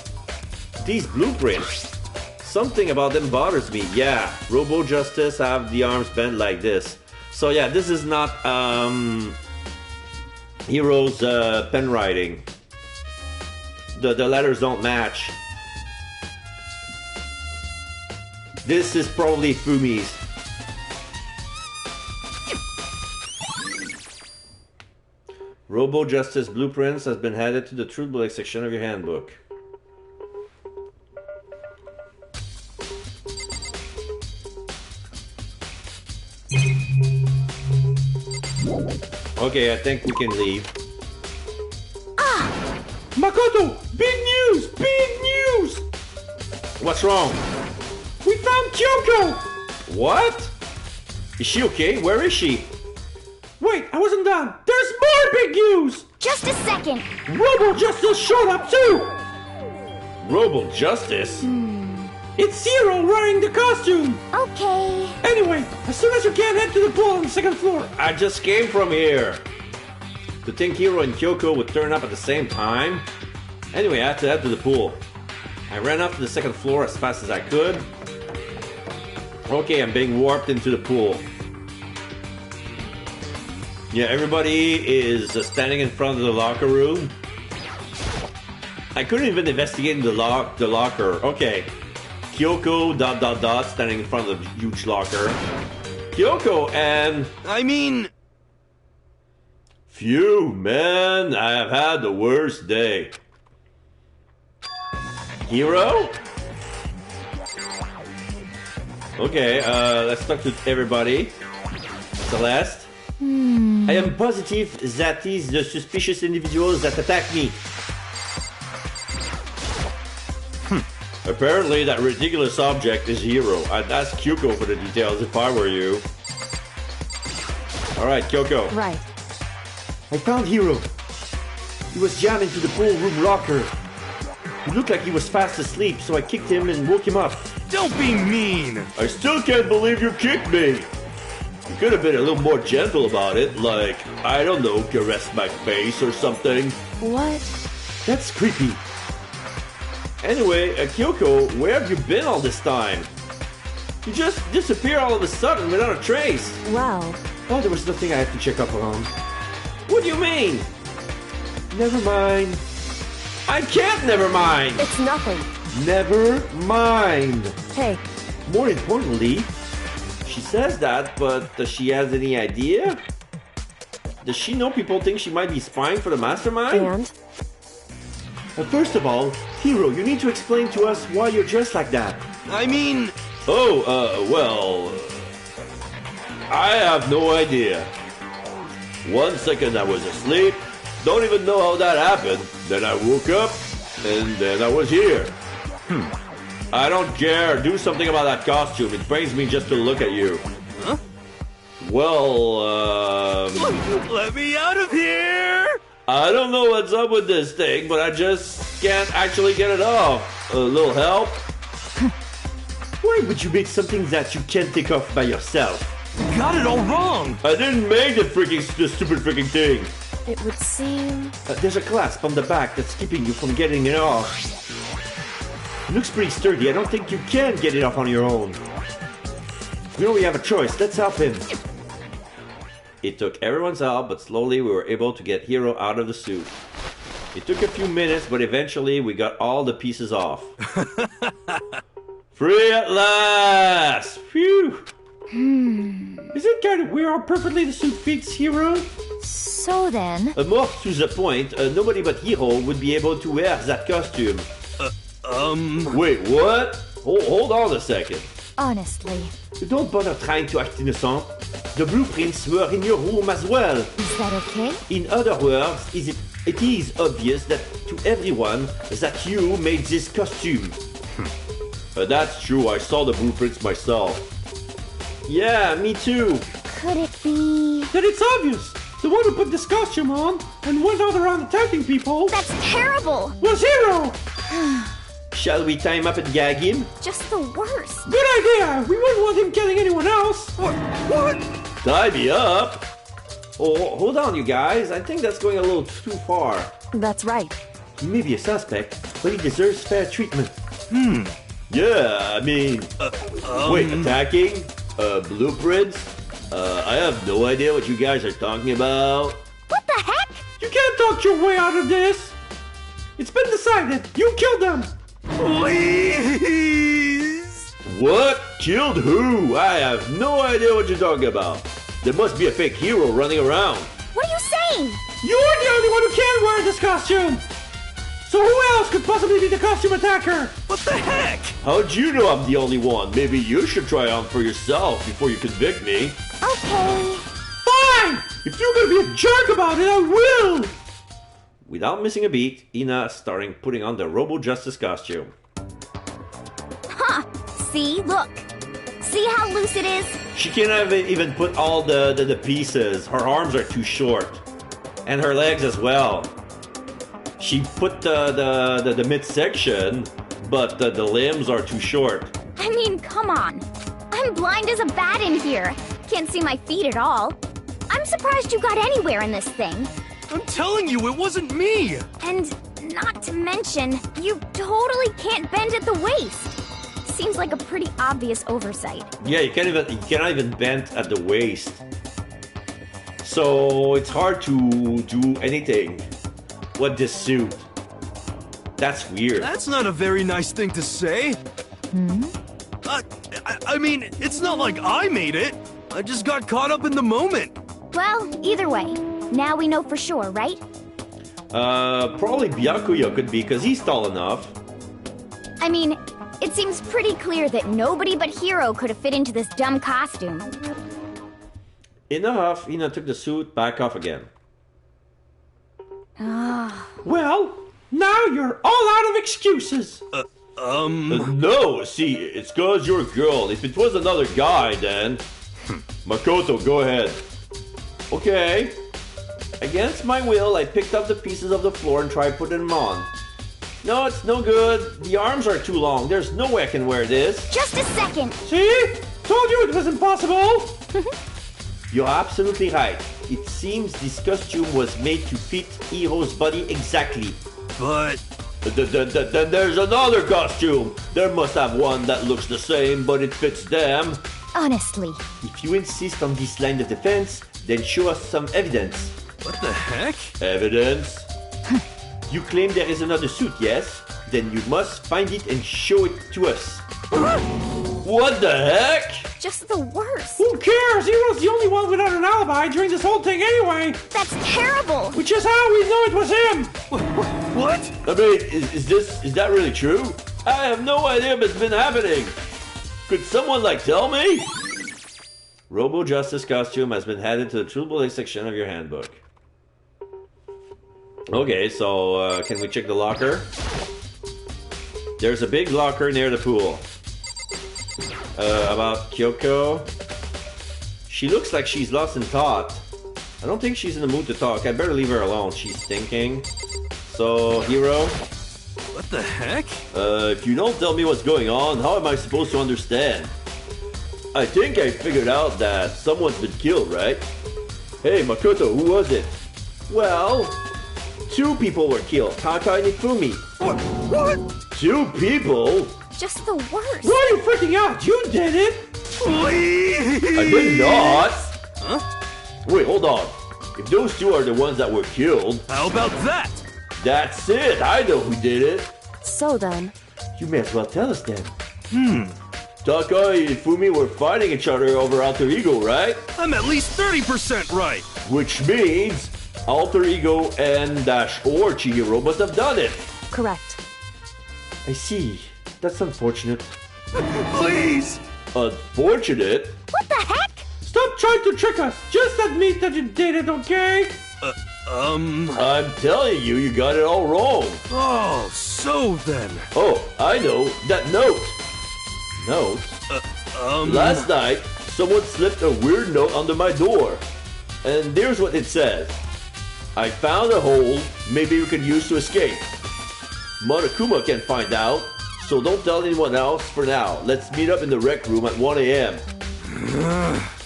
these blueprints, something about them bothers me. Yeah, Robo Justice have the arms bent like this. So yeah, this is not Hiro's pen writing. The letters don't match. This is probably Fumi's. Robo Justice Blueprints has been added to the Truth Bullet section of your handbook. Okay, I think we can leave. Makoto! Big news! Big news! What's wrong? We found Kyoko! What? Is she okay? Where is she? Wait, I wasn't done. There's more big news! Just a second. Robo Justice showed up too! Robo Justice? It's Hiro wearing the costume! Okay. Anyway, as soon as you can, head to the pool on the second floor. I just came from here. To think Hiro and Kyoko would turn up at the same time? Anyway, I had to head to the pool. I ran up to the second floor as fast as I could. Okay, I'm being warped into the pool. Yeah, everybody is standing in front of the locker room. I couldn't even investigate in the locker. Okay. Kyoko ... standing in front of the huge locker. Kyoko and... Phew, man, I have had the worst day. Hiro? Okay, let's talk to everybody. Celeste? I am positive that is the suspicious individuals that attacked me. Apparently, that ridiculous object is Hiro. I'd ask Kyoko for the details if I were you. Alright, Kyoko. Right. I found Hiro. He was jammed into the pool room locker. He looked like he was fast asleep, so I kicked him and woke him up. Don't be mean! I still can't believe you kicked me! You could have been a little more gentle about it, like, I don't know, caress my face or something. What? That's creepy. Anyway, Kyoko, where have you been all this time? You just disappear all of a sudden without a trace. Well... Oh, there was nothing I have to check up on. What do you mean? Never mind. I can't never mind! It's nothing. Never mind. Hey. More importantly, she says that, but does she have any idea? Does she know people think she might be spying for the mastermind? And? First of all, Hiro, you need to explain to us why you're dressed like that. I mean... well... I have no idea. 1 second I was asleep, don't even know how that happened. Then I woke up, and then I was here. I don't care, do something about that costume, it pains me just to look at you. Huh? Well, Let me out of here! I don't know what's up with this thing, but I just can't actually get it off. A little help? Why would you make something that you can't take off by yourself? You got it all wrong! I didn't make the stupid freaking thing. It would seem... There's a clasp on the back that's keeping you from getting it off. It looks pretty sturdy. I don't think you can get it off on your own. We know we have a choice. Let's help him. It took everyone's help, but slowly we were able to get Hiro out of the suit. It took a few minutes, but eventually we got all the pieces off. Free at last! Phew! Is it kind of weird how perfectly the suit fits Hiro? So then... More to the point, nobody but Hiro would be able to wear that costume. Wait, what? Hold on a second. Honestly. Don't bother trying to act innocent. The blueprints were in your room as well. Is that okay? In other words, it is obvious that to everyone that you made this costume. That's true, I saw the blueprints myself. Yeah, me too. Could it be... Then it's obvious. The one who put this costume on and went out around attacking people... That's terrible! ...was Hiro! Shall we tie him up and gag him? Just the worst. Good idea! We wouldn't want him killing anyone else! What? Tie me up? Oh, hold on, you guys. I think that's going a little too far. That's right. He may be a suspect, but he deserves fair treatment. Yeah, I mean... Wait, attacking? Blueprints? I have no idea what you guys are talking about. What the heck? You can't talk your way out of this! It's been decided. You killed them! Please! What? Killed who? I have no idea what you're talking about. There must be a fake Hiro running around. What are you saying? You're the only one who can wear this costume! So who else could possibly be the costume attacker? What the heck? How'd you know I'm the only one? Maybe you should try on for yourself before you convict me. Okay. Fine! If you're gonna be a jerk about it, I will! Without missing a beat, Ina started putting on the Robo Justice costume. Huh. See? Look. See how loose it is? She can't even put all the pieces. Her arms are too short. And her legs as well. She put the midsection, but the limbs are too short. I mean, come on. I'm blind as a bat in here. Can't see my feet at all. I'm surprised you got anywhere in this thing. I'm telling you, it wasn't me! And not to mention, you totally can't bend at the waist. Seems like a pretty obvious oversight. Yeah, you cannot even bend at the waist. So it's hard to do anything with this suit. That's weird. That's not a very nice thing to say. I mean, it's not like I made it. I just got caught up in the moment. Well, either way, now we know for sure, right? Probably Byakuya could be, because he's tall enough. I mean, it seems pretty clear that nobody but Hiro could have fit into this dumb costume. Enough, Hina took the suit back off again. Well, now you're all out of excuses. No, see, it's cause you're a girl. If it was another guy, then... Makoto, go ahead. Okay. Against my will, I picked up the pieces of the floor and tried putting them on. No, it's no good. The arms are too long. There's no way I can wear this. Just a second. See? Told you it was impossible. You're absolutely right. It seems this costume was made to fit Hiro's body exactly. But... Then there's another costume. There must have one that looks the same, but it fits them. Honestly. If you insist on this line of defense, then show us some evidence. What the heck? Evidence? You claim there is another suit, yes? Then you must find it and show it to us. What the heck? Just the worst. Who cares? He was the only one without an alibi during this whole thing anyway. That's terrible. Which is how we know it was him. What? I mean, is that really true? I have no idea what's been happening. Could someone, tell me? Robo Justice costume has been added to the True Bullet section of your handbook. Okay, so can we check the locker? There's a big locker near the pool. About Kyoko. She looks like she's lost in thought. I don't think she's in the mood to talk. I better leave her alone. She's thinking. So, Hiro? What the heck? If you don't tell me what's going on, how am I supposed to understand? I think I figured out that someone's been killed, right? Hey, Makoto, who was it? Well, 2 people were killed. Kaka and Ifumi. What? 2 people? Just the worst. Why are you freaking out? You did it. Please. I did not. Huh? Wait, hold on. If those 2 are the ones that were killed... How about that? That's it. I know who did it. So then... You may as well tell us then. Taka and Ifumi were fighting each other over Alter Ego, right? I'm at least 30% right. Which means Alter Ego and or Chihiro must have done it. Correct. I see. That's unfortunate. Please! Unfortunate? What the heck? Stop trying to trick us. Just admit that you did it, okay? I'm telling you, you got it all wrong. Oh, so then. Oh, I know. That note. Note? Last night, someone slipped a weird note under my door. And here's what it says. I found a hole maybe we could use to escape. Monokuma can find out, so don't tell anyone else for now. Let's meet up in the rec room at 1 a.m.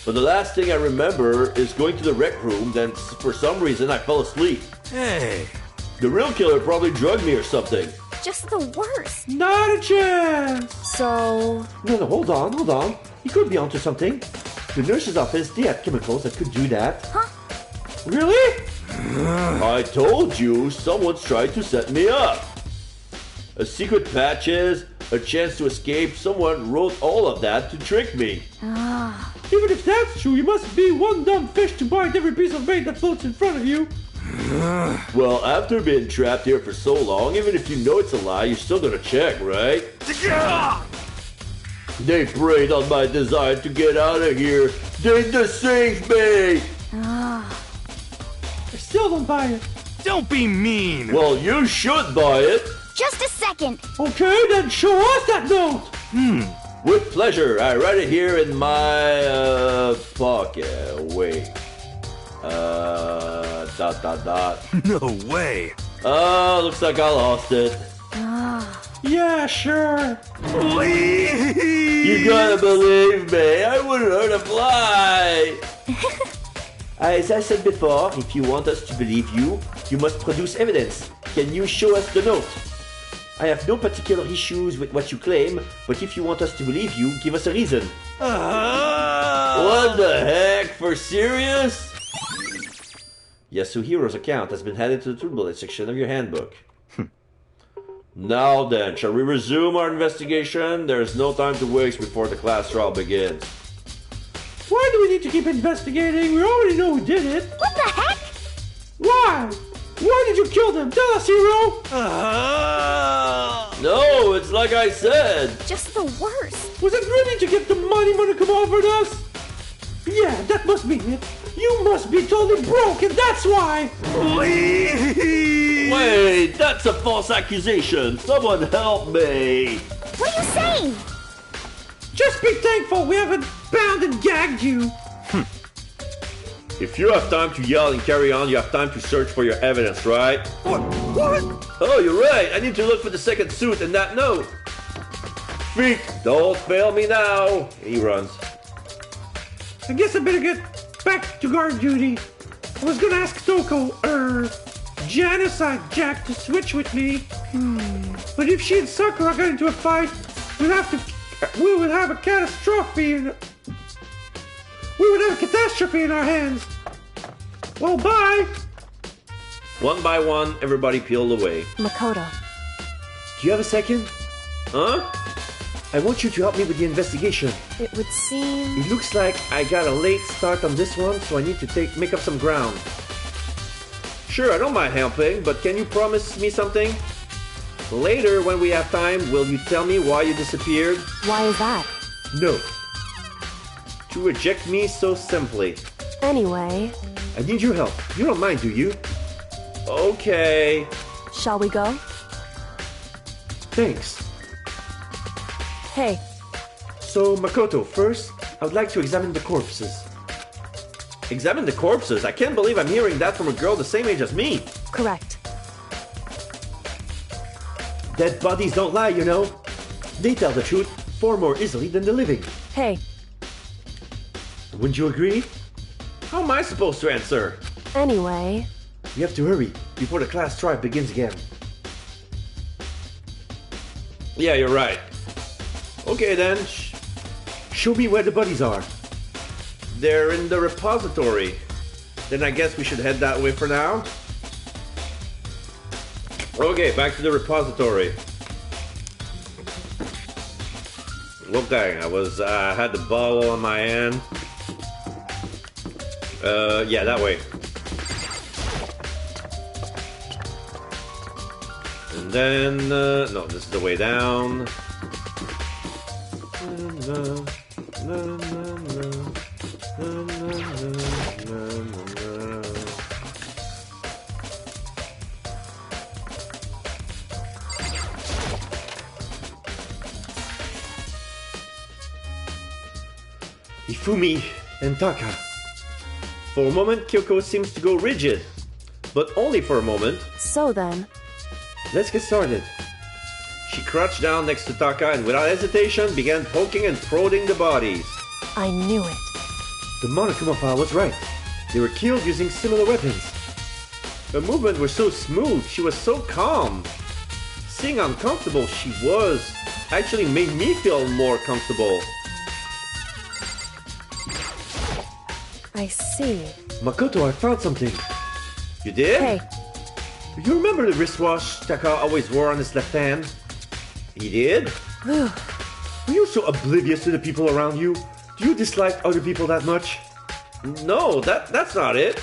But the last thing I remember is going to the rec room, then for some reason I fell asleep. Hey. The real killer probably drugged me or something. Just the worst. Not a chance. So... No, hold on. He could be onto something. The nurse's office, they have chemicals that could do that. Huh? Really? I told you, someone's tried to set me up. A secret patches, a chance to escape, someone wrote all of that to trick me. Even if that's true, you must be one dumb fish to bite every piece of bait that floats in front of you. Well, after being trapped here for so long, even if you know it's a lie, you're still gonna check, right? They preyed on my desire to get out of here. They deceived me! I still don't buy it. Don't be mean. Well, you should buy it. Just a second. Okay, then show us that note. With pleasure. I write it here in my pocket. Wait. Dot. No way. Looks like I lost it. Yeah, sure. Please. You gotta believe me. I wouldn't hurt a fly. As I said before, if you want us to believe you, you must produce evidence. Can you show us the note? I have no particular issues with what you claim, but if you want us to believe you, give us a reason. What the heck? For serious? Yasuhiro's account has been added to the True Bullet section of your handbook. Now then, shall we resume our investigation? There's no time to waste before the class trial begins. Why do we need to keep investigating? We already know who did it. What the heck? Why? Why did you kill them? Tell us, Hiro! No, it's like I said. Just the worst. Was it really to get the money Monokuma offered us? Yeah, that must be it. You must be totally broken, that's why! Wait, that's a false accusation. Someone help me. What are you saying? Just be thankful we haven't bound and gagged you. If you have time to yell and carry on, you have time to search for your evidence, right? What? Oh, you're right. I need to look for the second suit and that note. Freak, don't fail me now. He runs. I guess I better get back to guard duty. I was gonna ask Toko, Genocide Jack to switch with me. But if she and Sakura got into a fight, we would have a catastrophe in our hands. Well, bye. One by one, everybody peeled away. Makoto. Do you have a second? Huh? I want you to help me with the investigation. It would seem... It looks like I got a late start on this one, so I need to make up some ground. Sure, I don't mind helping, but can you promise me something? Later, when we have time, will you tell me why you disappeared? Why is that? No. To reject me so simply. Anyway... I need your help. You don't mind, do you? Okay. Shall we go? Thanks. Hey. So, Makoto, first, I would like to examine the corpses. Examine the corpses? I can't believe I'm hearing that from a girl the same age as me. Correct. Dead bodies don't lie, you know. They tell the truth far more easily than the living. Hey. Wouldn't you agree? How am I supposed to answer? Anyway... We have to hurry before the class trial begins again. Yeah, you're right. Okay then. Show me where the bodies are. They're in the repository. Then I guess we should head that way for now. Okay, back to the repository. Okay, I had the bottle in my hand. Yeah, that way. And then, no, this is the way down. Ifumi and Taka. For a moment, Kyoko seems to go rigid. But only for a moment. So then... Let's get started. She crouched down next to Taka and without hesitation began poking and prodding the bodies. I knew it. The Monokuma file was right. They were killed using similar weapons. Her movements were so smooth, she was so calm. Seeing how uncomfortable she was actually made me feel more comfortable. I see. Makoto, I found something. You did? Hey. You remember the wristwatch Taka always wore on his left hand? He did? Are you so oblivious to the people around you? Do you dislike other people that much? No, that's not it.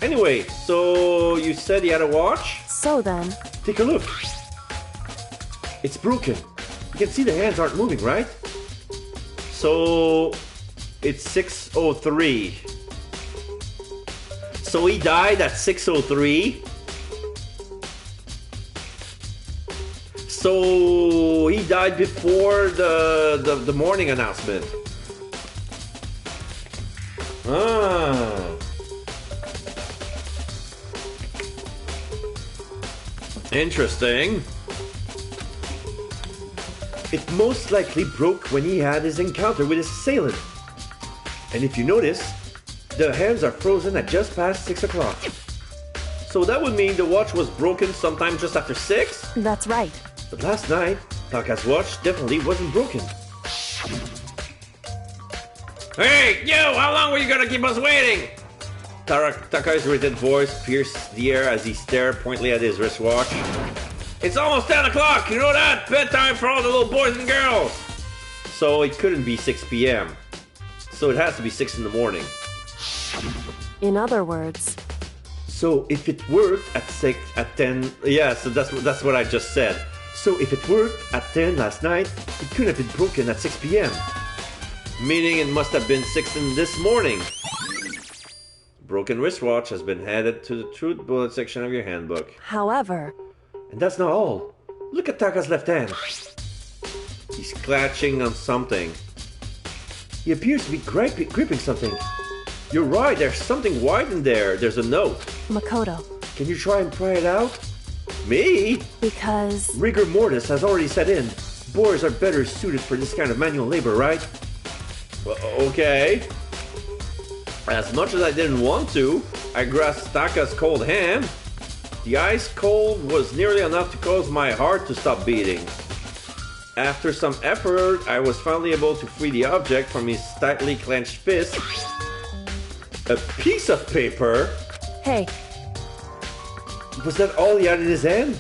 Anyway, so you said he had a watch? So then... Take a look. It's broken. You can see the hands aren't moving, right? So... it's 6:03. So he died at 6:03? So he died before the morning announcement. Ah. Interesting. It most likely broke when he had his encounter with his assailant. And if you notice, the hands are frozen at just past 6 o'clock. So that would mean the watch was broken sometime just after 6? That's right. But last night, Taka's watch definitely wasn't broken. Hey, you! How long were you gonna keep us waiting? Taka's irritated voice pierced the air as he stared pointedly at his wristwatch. It's almost 10 o'clock, you know that? Bedtime for all the little boys and girls! So it couldn't be 6 p.m. So it has to be 6 in the morning. In other words... So if it worked at 10... Yeah, so that's what I just said. So if it worked at 10 last night, it could have been broken at 6 p.m. meaning it must have been 6 in this morning. Broken wristwatch has been added to the truth bullet section of your handbook. However... And that's not all. Look at Taka's left hand. He's clutching on something. He appears to be gripping something. You're right, there's something white in there. There's a note. Makoto. Can you try and pry it out? Me? Because... Rigor mortis has already set in. Boys are better suited for this kind of manual labor, right? Well, okay. As much as I didn't want to, I grasped Taka's cold hand. The ice cold was nearly enough to cause my heart to stop beating. After some effort, I was finally able to free the object from his tightly clenched fist. A piece of paper? Hey. Was that all he had in his hand?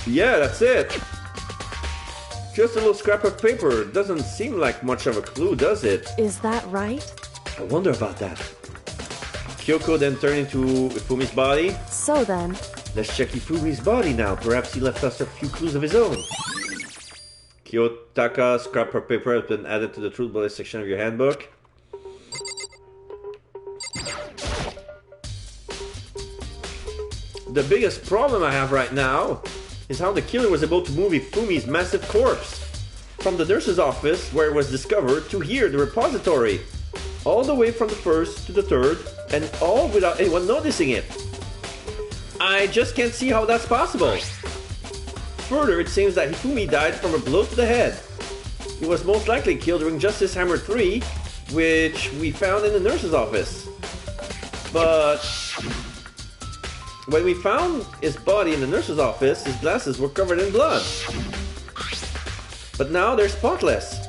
Yeah, that's it. Just a little scrap of paper. Doesn't seem like much of a clue, does it? Is that right? I wonder about that. Kyoko then turned into Ifumi's body. So then... Let's check Ifumi's body now. Perhaps he left us a few clues of his own. Kiyotaka scrap of paper has been added to the truth bullet section of your handbook. The biggest problem I have right now is how the killer was able to move Ifumi's massive corpse from the nurse's office where it was discovered to here, the repository, all the way from the first to the third, and all without anyone noticing it. I just can't see how that's possible. Further, it seems that Hifumi died from a blow to the head. He was most likely killed during Justice Hammer 3, which we found in the nurse's office. But when we found his body in the nurse's office, his glasses were covered in blood. But now they're spotless.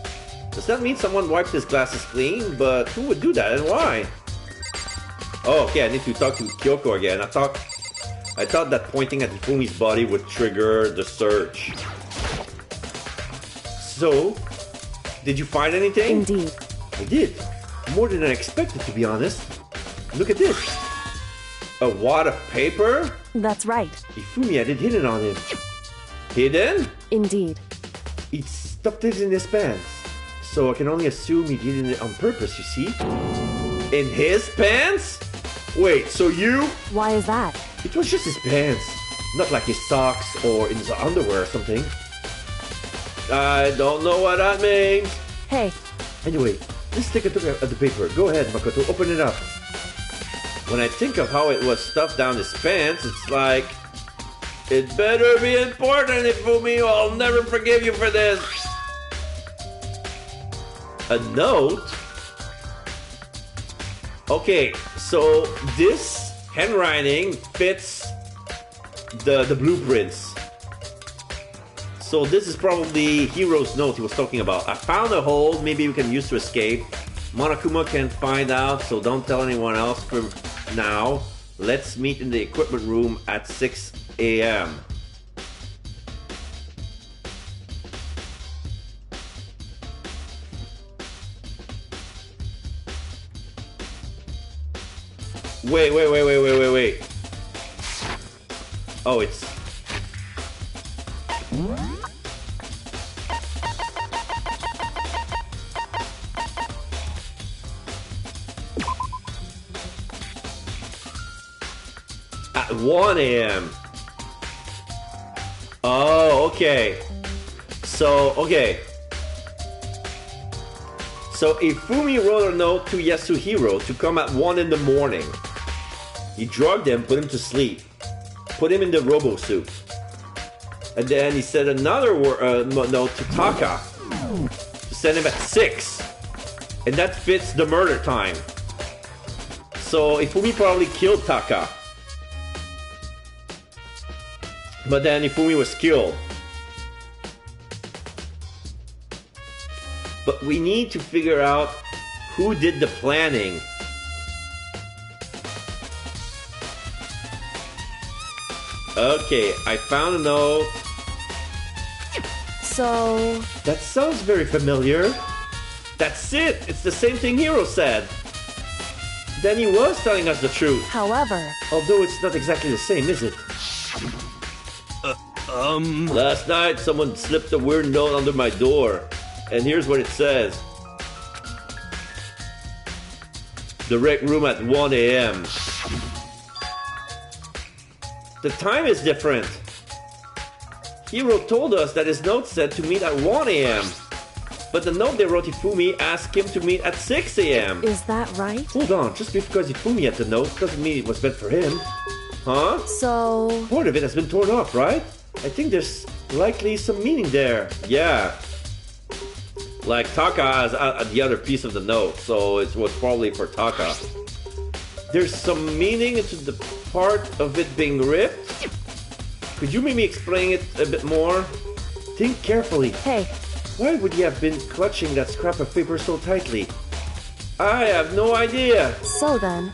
Does that mean someone wiped his glasses clean? But who would do that and why? Oh, okay, I need to talk to Kyoko again. I thought that pointing at Hifumi's body would trigger the search. So, did you find anything? Indeed. I did. More than I expected, to be honest. Look at this. A wad of paper? That's right. Hifumi had it hidden on him. Hidden? Indeed. He stuffed it in his pants. So I can only assume he did it on purpose, you see? In his pants? Wait, so you... Why is that? It was just his pants. Not like his socks or in his underwear or something. I don't know what that means. Hey. Anyway, let's take a look at the paper. Go ahead, Makoto, open it up. When I think of how it was stuffed down his pants, it's like... It better be important, Ifumi, or I'll never forgive you for this. A note? Okay, so this handwriting fits the blueprints. So this is probably Hiro's note he was talking about. I found a hole maybe we can use to escape. Monokuma can find out, so don't tell anyone else for now. Let's meet in the equipment room at 6 a.m. Wait. Oh, it's... At 1 a.m. Oh, okay. So Ifumi wrote a note to Yasuhiro to come at 1 in the morning. He drugged him, put him to sleep, put him in the robo-suit. And then he sent another note to Taka to send him at 6. And that fits the murder time. So Ifumi probably killed Taka. But then Ifumi was killed. But we need to figure out who did the planning. Okay, I found a note. So... That sounds very familiar. That's it! It's the same thing Hiro said. Then he was telling us the truth. However... Although it's not exactly the same, is it? Last night, someone slipped a weird note under my door. And here's what it says. The rec room at 1 a.m. The time is different. Hiro told us that his note said to meet at 1 a.m. But the note they wrote Ifumi asked him to meet at 6 a.m. Is that right? Hold on, just because Ifumi had the note doesn't mean it was meant for him. Huh? So... Part of it has been torn off, right? I think there's likely some meaning there. Yeah. Like Taka has the other piece of the note, so it was probably for Taka. There's some meaning into the part of it being ripped. Could you maybe explain it a bit more? Think carefully. Hey. Why would he have been clutching that scrap of paper so tightly? I have no idea. So then...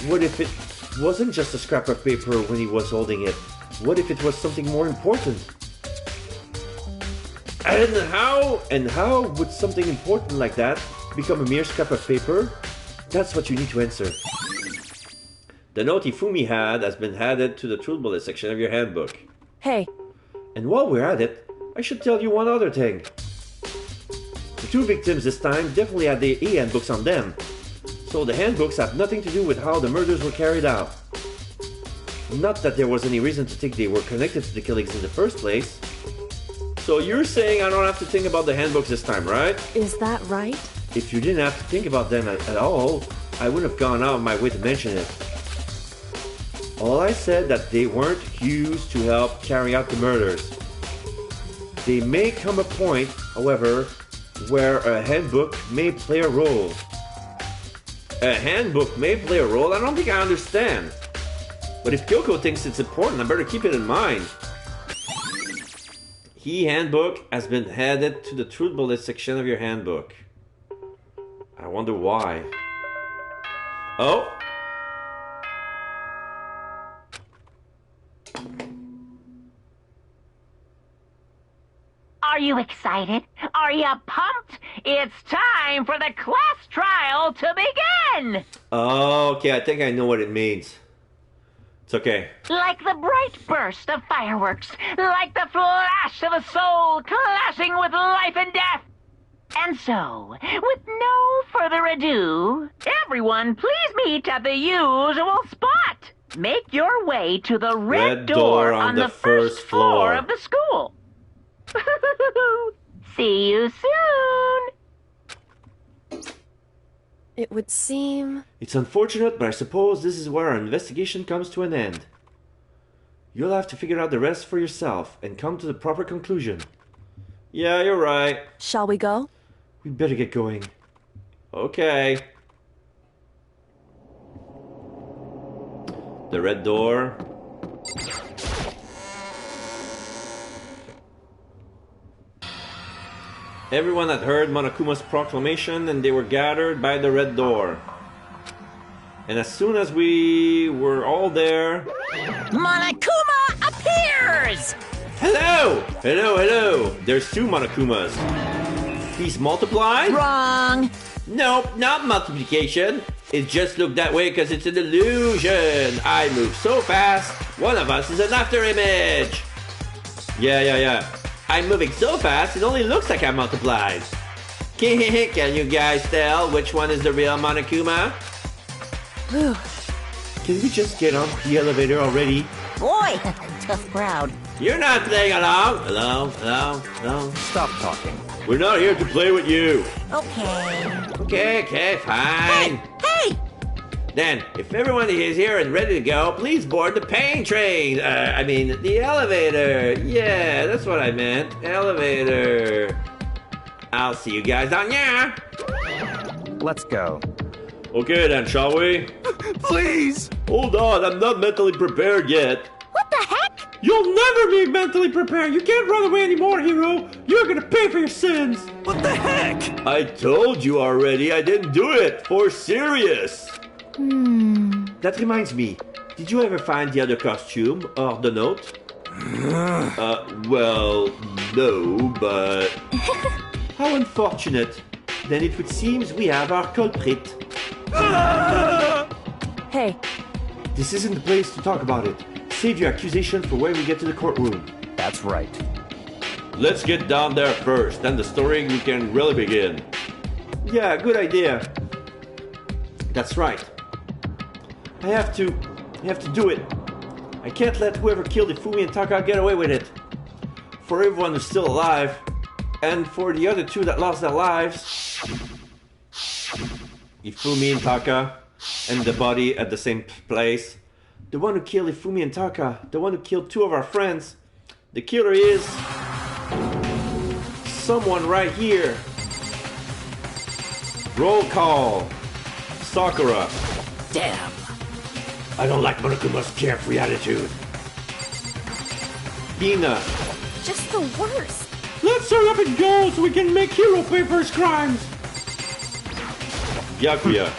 What if it wasn't just a scrap of paper when he was holding it? What if it was something more important? And how would something important like that become a mere scrap of paper? That's what you need to answer. The note Ifumi had has been added to the truth bullet section of your handbook. Hey. And while we're at it, I should tell you one other thing. The two victims this time definitely had their e-handbooks on them. So the handbooks have nothing to do with how the murders were carried out. Not that there was any reason to think they were connected to the killings in the first place. So you're saying I don't have to think about the handbooks this time, right? Is that right? If you didn't have to think about them at all, I wouldn't have gone out of my way to mention it. All I said that they weren't used to help carry out the murders. They may come a point, however, where a handbook may play a role. A handbook may play a role? I don't think I understand. But if Kyoko thinks it's important, I better keep it in mind. Handbook has been added to the truth bullet section of your handbook. I wonder why. Oh! Are you excited? Are you pumped? It's time for the class trial to begin! Okay, I think I know what it means. It's okay. Like the bright burst of fireworks, like the flash of a soul clashing with life and death. And so, with no further ado, everyone please meet at the usual spot. Make your way to the red door on the first floor of the school. See you soon. It would seem... It's unfortunate, but I suppose this is where our investigation comes to an end. You'll have to figure out the rest for yourself and come to the proper conclusion. Yeah, you're right. Shall we go? We better get going. Okay. The red door. Everyone had heard Monokuma's proclamation and they were gathered by the red door. And as soon as we were all there... Monokuma appears! Hello! Hello, hello! There's two Monokumas. He's multiplied? Wrong! Nope, not multiplication. It just looked that way because it's an illusion. I move so fast, one of us is an after image. Yeah. I'm moving so fast, it only looks like I'm multiplied. Can you guys tell which one is the real Monokuma? Can we just get on the elevator already? Boy, tough crowd. You're not playing along. Hello. Stop talking. We're not here to play with you. Okay. Okay, fine. Hey! Then, if everyone is here and ready to go, please board the pain train. The elevator. Yeah, that's what I meant. Elevator. I'll see you guys on here. Let's go. Okay then, shall we? Please! Hold on, I'm not mentally prepared yet. What the heck? You'll never be mentally prepared. You can't run away anymore, Hiro. You're gonna pay for your sins. What the heck? I told you already I didn't do it. For serious. That reminds me. Did you ever find the other costume or the note? Well, no, but... How unfortunate. Then it would seem we have our culprit. Hey. This isn't the place to talk about it. Save your accusation for when we get to the courtroom. That's right. Let's get down there first, then the story we can really begin. Yeah, good idea. That's right. I have to do it. I can't let whoever killed Ifumi and Taka get away with it. For everyone who's still alive, and for the other two that lost their lives, Ifumi and Taka, and the body at the same place. The one who killed Ifumi and Taka, the one who killed two of our friends, the killer is someone right here. Roll call. Sakura. Damn. I don't like Monokuma's carefree attitude. Hina. Just the worst. Let's hurry up and go so we can make Hiro pay for his crimes. Byakuya.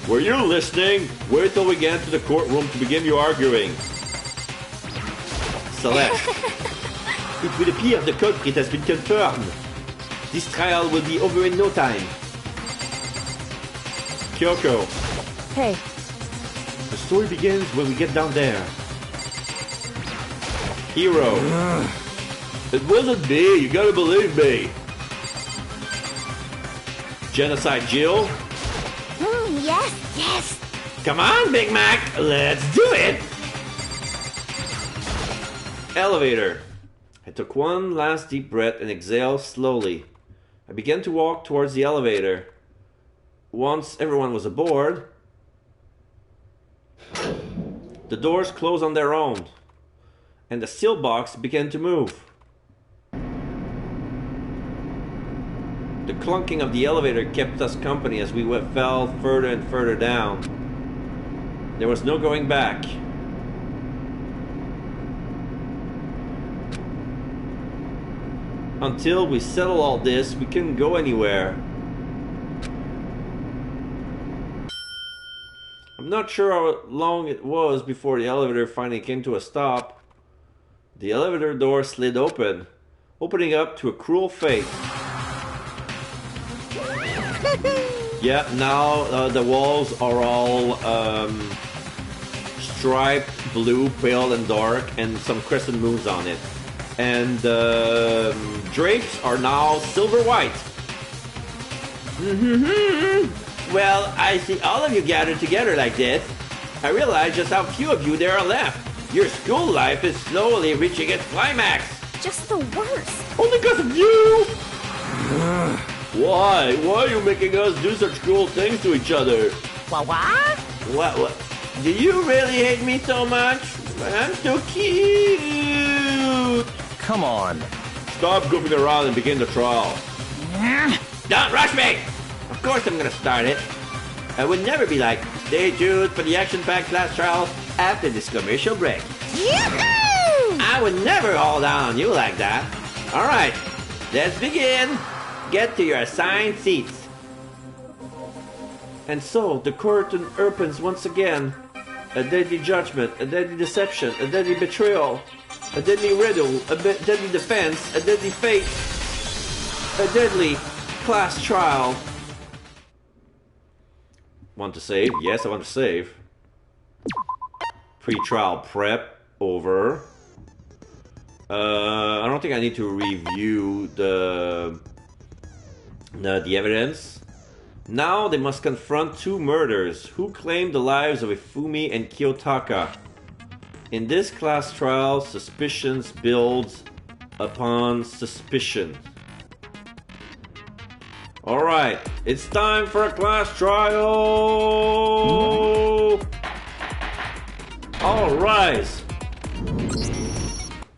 Were you listening? Wait till we get into the courtroom to begin your arguing. Celeste. It would appear the culprit has been confirmed. This trial will be over in no time. Kyoko. Hey. The story begins when we get down there. Hiro. It wasn't me, you gotta believe me. Genocide Jill. Yes. Come on, Big Mac, let's do it! Elevator. I took one last deep breath and exhaled slowly. I began to walk towards the elevator. Once everyone was aboard, the doors closed on their own, and the steel box began to move. The clunking of the elevator kept us company as we fell further and further down. There was no going back. Until we settled all this, we couldn't go anywhere. I'm not sure how long it was before the elevator finally came to a stop. The elevator door slid open, opening up to a cruel fate. Yeah, now the walls are all striped blue, pale and dark, and some crescent moons on it. And drapes are now silver white. Well, I see all of you gathered together like this. I realize just how few of you there are left. Your school life is slowly reaching its climax. Just the worst. Only because of you! Why? Why are you making us do such cruel things to each other? What? What? Do you really hate me so much? I'm so cute! Come on. Stop goofing around and begin the trial. Don't rush me! Of course I'm gonna start it. I would never be like, stay tuned for the action-packed class trial after this commercial break. Yoo-hoo! I would never hold down on you like that. Alright, let's begin. Get to your assigned seats. And so, the curtain opens once again. A deadly judgment, a deadly deception, a deadly betrayal, a deadly riddle, a deadly defense, a deadly fate, a deadly class trial. Want to save? Yes, I want to save. Pre-trial prep over. I don't think I need to review the evidence. Now they must confront two murders who claimed the lives of Ifumi and Kiyotaka. In this class trial, suspicions builds upon suspicion. Alright, it's time for a class trial! All rise!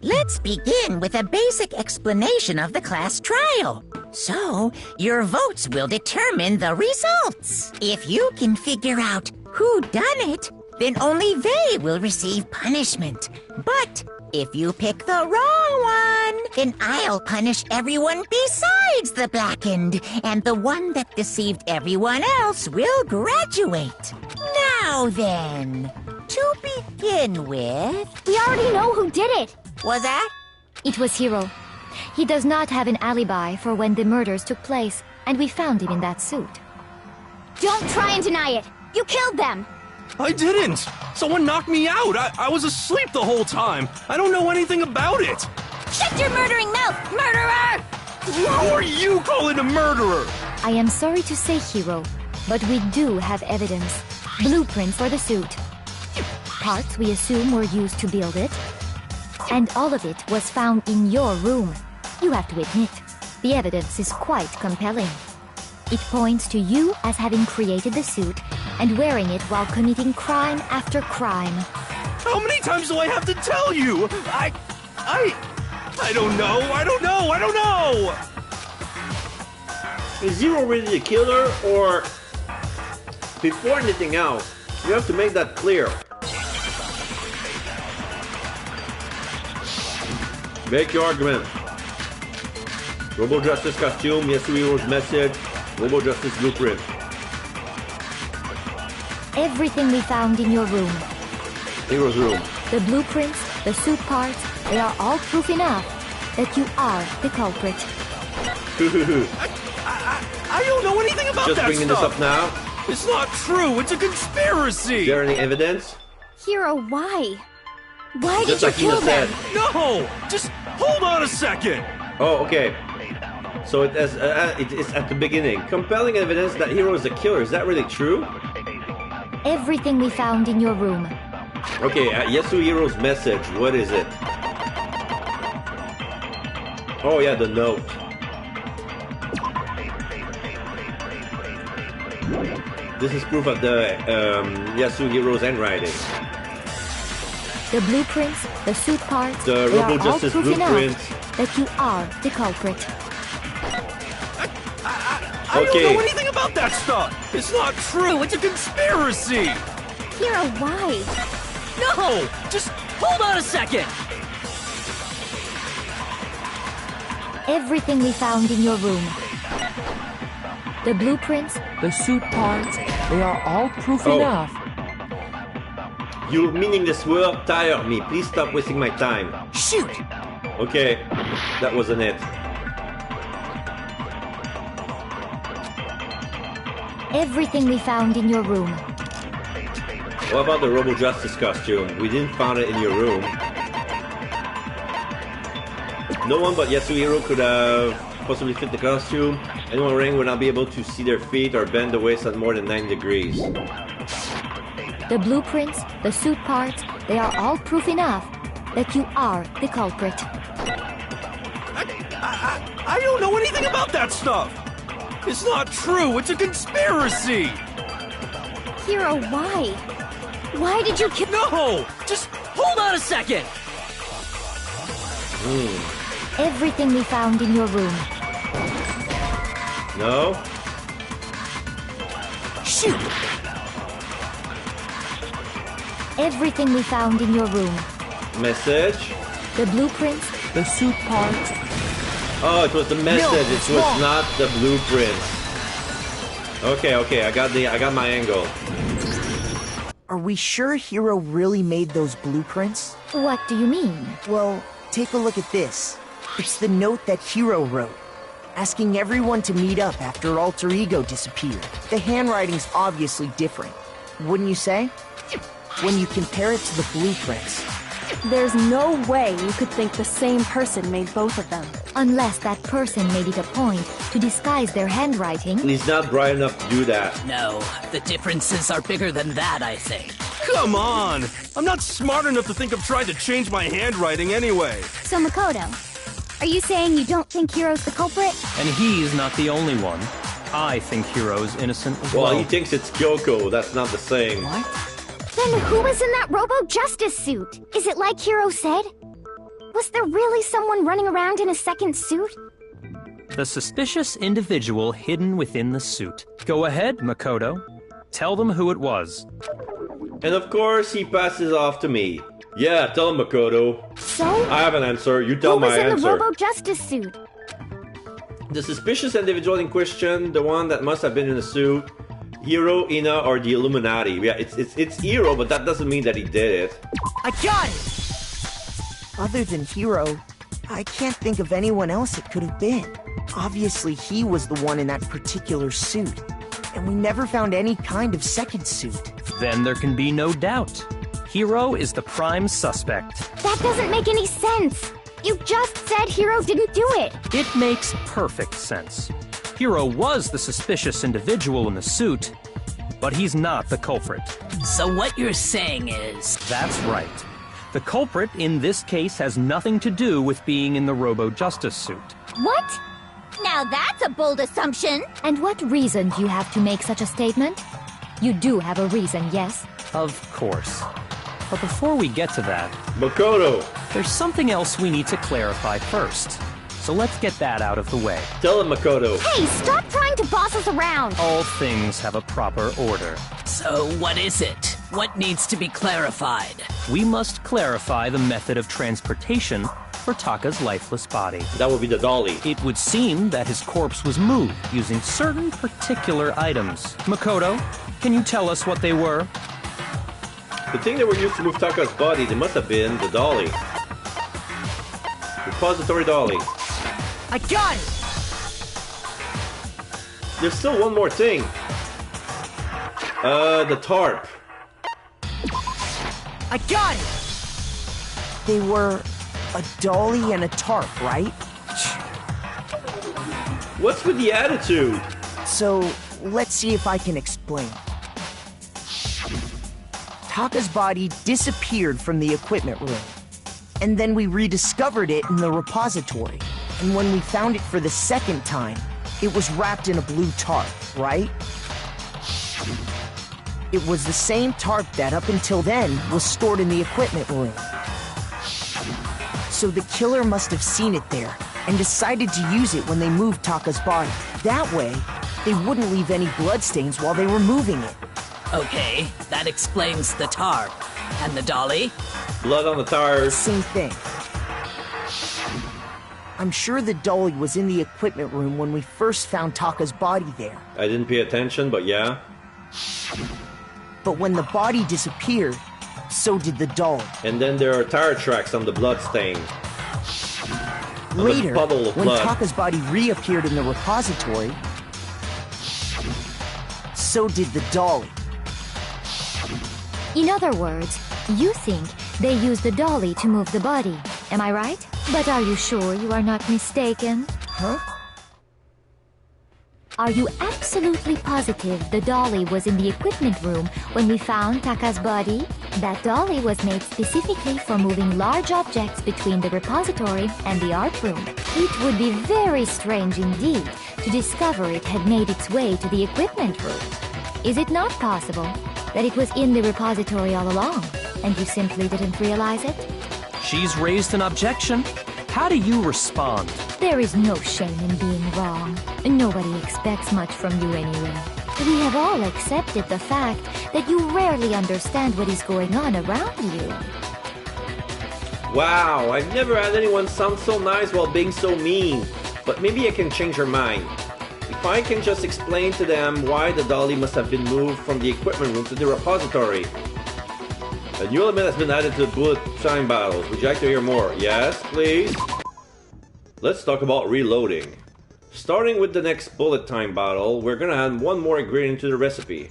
Let's begin with a basic explanation of the class trial. So, your votes will determine the results. If you can figure out who done it, then only they will receive punishment. But if you pick the wrong one, then I'll punish everyone besides the blackened, and the one that deceived everyone else will graduate. Now then, to begin with... We already know who did it. Was that? It was Hiro. He does not have an alibi for when the murders took place, and we found him in that suit. Don't try and deny it. You killed them. I didn't! Someone knocked me out! I was asleep the whole time! I don't know anything about it! Shut your murdering mouth, murderer! Who are you calling a murderer? I am sorry to say, Hiro, But we do have evidence. Blueprints for the suit. Parts we assume were used to build it. And all of it was found in your room. You have to admit, the evidence is quite compelling. It points to you as having created the suit and wearing it while committing crime after crime. How many times do I have to tell you? I don't know. I don't know. Is Zero really the killer, or before anything else, you have to make that clear. Make your argument. Robo Justice costume, Yasuhiro's message, Robo Justice blueprint. Everything we found in your room. Hero's room. The blueprints, the suit parts, they are all proof enough that you are the culprit. I don't know anything about Just that bringing stuff. this up now. It's not true. It's a conspiracy. Is there any evidence? Hero, why? Why did Just you like kill Hina said. them? No! Just hold on a second. Oh, okay. So it is at the beginning. Compelling evidence that Hero is the killer. Is that really true? Everything we found in your room. Okay, Yasuhiro's message. What is it? Oh yeah, the note. This is proof of the Yasuhiro's handwriting. The blueprints, the suit parts, The they are Robo all Justice proof blueprint. enough that you are the culprit. I don't know anything about that stuff. It's not true. It's a conspiracy. Hero, why? No! Just hold on a second! Everything we found in your room. The blueprints, the suit parts, they are all proof enough. You meaningless word tire me. Please stop wasting my time. Shoot! Okay, that wasn't it. everything we found in your room. What about the Robo Justice costume? We didn't find it in your room. No one but Yasuhiro could have possibly fit the costume. Anyone wearing would not be able to see their feet or bend the waist at more than 9 degrees. The blueprints, the suit parts, they are all proof enough that you are the culprit. I don't know anything about that stuff! It's not true! It's a conspiracy! Hiro, why? Why did you kill— No! Just hold on a second! Everything we found in your room. No? Shoot! Everything we found in your room. Message? The blueprints, the suit parts. Oh, it was the message. No, it was wrong. not the blueprints. Okay, I got my angle. Are we sure Hiro really made those blueprints? What do you mean? Well, take a look at this. It's the note that Hiro wrote, asking everyone to meet up after Alter Ego disappeared. The handwriting's obviously different, wouldn't you say? When you compare it to the blueprints. There's no way you could think the same person made both of them. Unless that person made it a point to disguise their handwriting. He's not bright enough to do that. No, the differences are bigger than that, I think. Come on! I'm not smart enough to think of trying to change my handwriting anyway. So, Makoto, are you saying you don't think Hiro's the culprit? And he's not the only one. I think Hiro's innocent as well. Well, he thinks it's Kyoko. That's not the same. What? Then who was in that Robo-Justice suit? Is it like Hiro said? Was there really someone running around in a second suit? The suspicious individual hidden within the suit. Go ahead, Makoto. Tell them who it was. And of course, he passes off to me. Yeah, tell him, Makoto. So? I have an answer. You tell Who was my in answer. the Robo-Justice suit? The suspicious individual in question, the one that must have been in the suit, Hiro, Ina, or the Illuminati. Yeah, it's Hiro, but that doesn't mean that he did it. I got it! Other than Hiro, I can't think of anyone else it could have been. Obviously, he was the one in that particular suit. And we never found any kind of second suit. Then there can be no doubt. Hiro is the prime suspect. That doesn't make any sense. You just said Hiro didn't do it. It makes perfect sense. Hiro was the suspicious individual in the suit, but he's not the culprit. So what you're saying is... That's right. The culprit in this case has nothing to do with being in the Robo-Justice suit. What? Now that's a bold assumption. And what reason do you have to make such a statement? You do have a reason, yes? Of course. But before we get to that... Makoto! There's something else we need to clarify first. So let's get that out of the way. Tell him, Makoto. Hey, stop trying to boss us around. All things have a proper order. So what is it? What needs to be clarified? We must clarify the method of transportation for Taka's lifeless body. That would be the dolly. It would seem that his corpse was moved using certain particular items. Makoto, can you tell us what they were? The thing that were used to move Taka's body, they must have been the dolly. Repository dolly. I got it! There's still one more thing. The tarp. I got it! They were a dolly and a tarp, right? What's with the attitude? So, let's see if I can explain. Taka's body disappeared from the equipment room. And then we rediscovered it in the repository. And when we found it for the second time, it was wrapped in a blue tarp, right? It was the same tarp that, up until then, was stored in the equipment room. So the killer must have seen it there and decided to use it when they moved Taka's body. That way, they wouldn't leave any bloodstains while they were moving it. Okay, that explains the tarp. And the dolly? Blood on the tires. Same thing. I'm sure the dolly was in the equipment room when we first found Taka's body there. I didn't pay attention, but yeah. But when the body disappeared, so did the dolly. And then there are tire tracks on the blood stain. Later, when blood. Taka's body reappeared in the repository, so did the dolly. In other words, you think they used the dolly to move the body. Am I right? But are you sure you are not mistaken? Huh? Are you absolutely positive the dolly was in the equipment room when we found Taka's body? That dolly was made specifically for moving large objects between the repository and the art room. It would be very strange indeed to discover it had made its way to the equipment room. Is it not possible that it was in the repository all along, and you simply didn't realize it? She's raised an objection. How do you respond? There is no shame in being wrong. Nobody expects much from you anyway. We have all accepted the fact that you rarely understand what is going on around you. Wow, I've never had anyone sound so nice while being so mean. But maybe I can change her mind. If I can just explain to them why the dolly must have been moved from the equipment room to the repository. A new element has been added to the bullet time battles. Would you like to hear more? Yes, please. Let's talk about reloading. Starting with the next bullet time battle, we're gonna add one more ingredient to the recipe.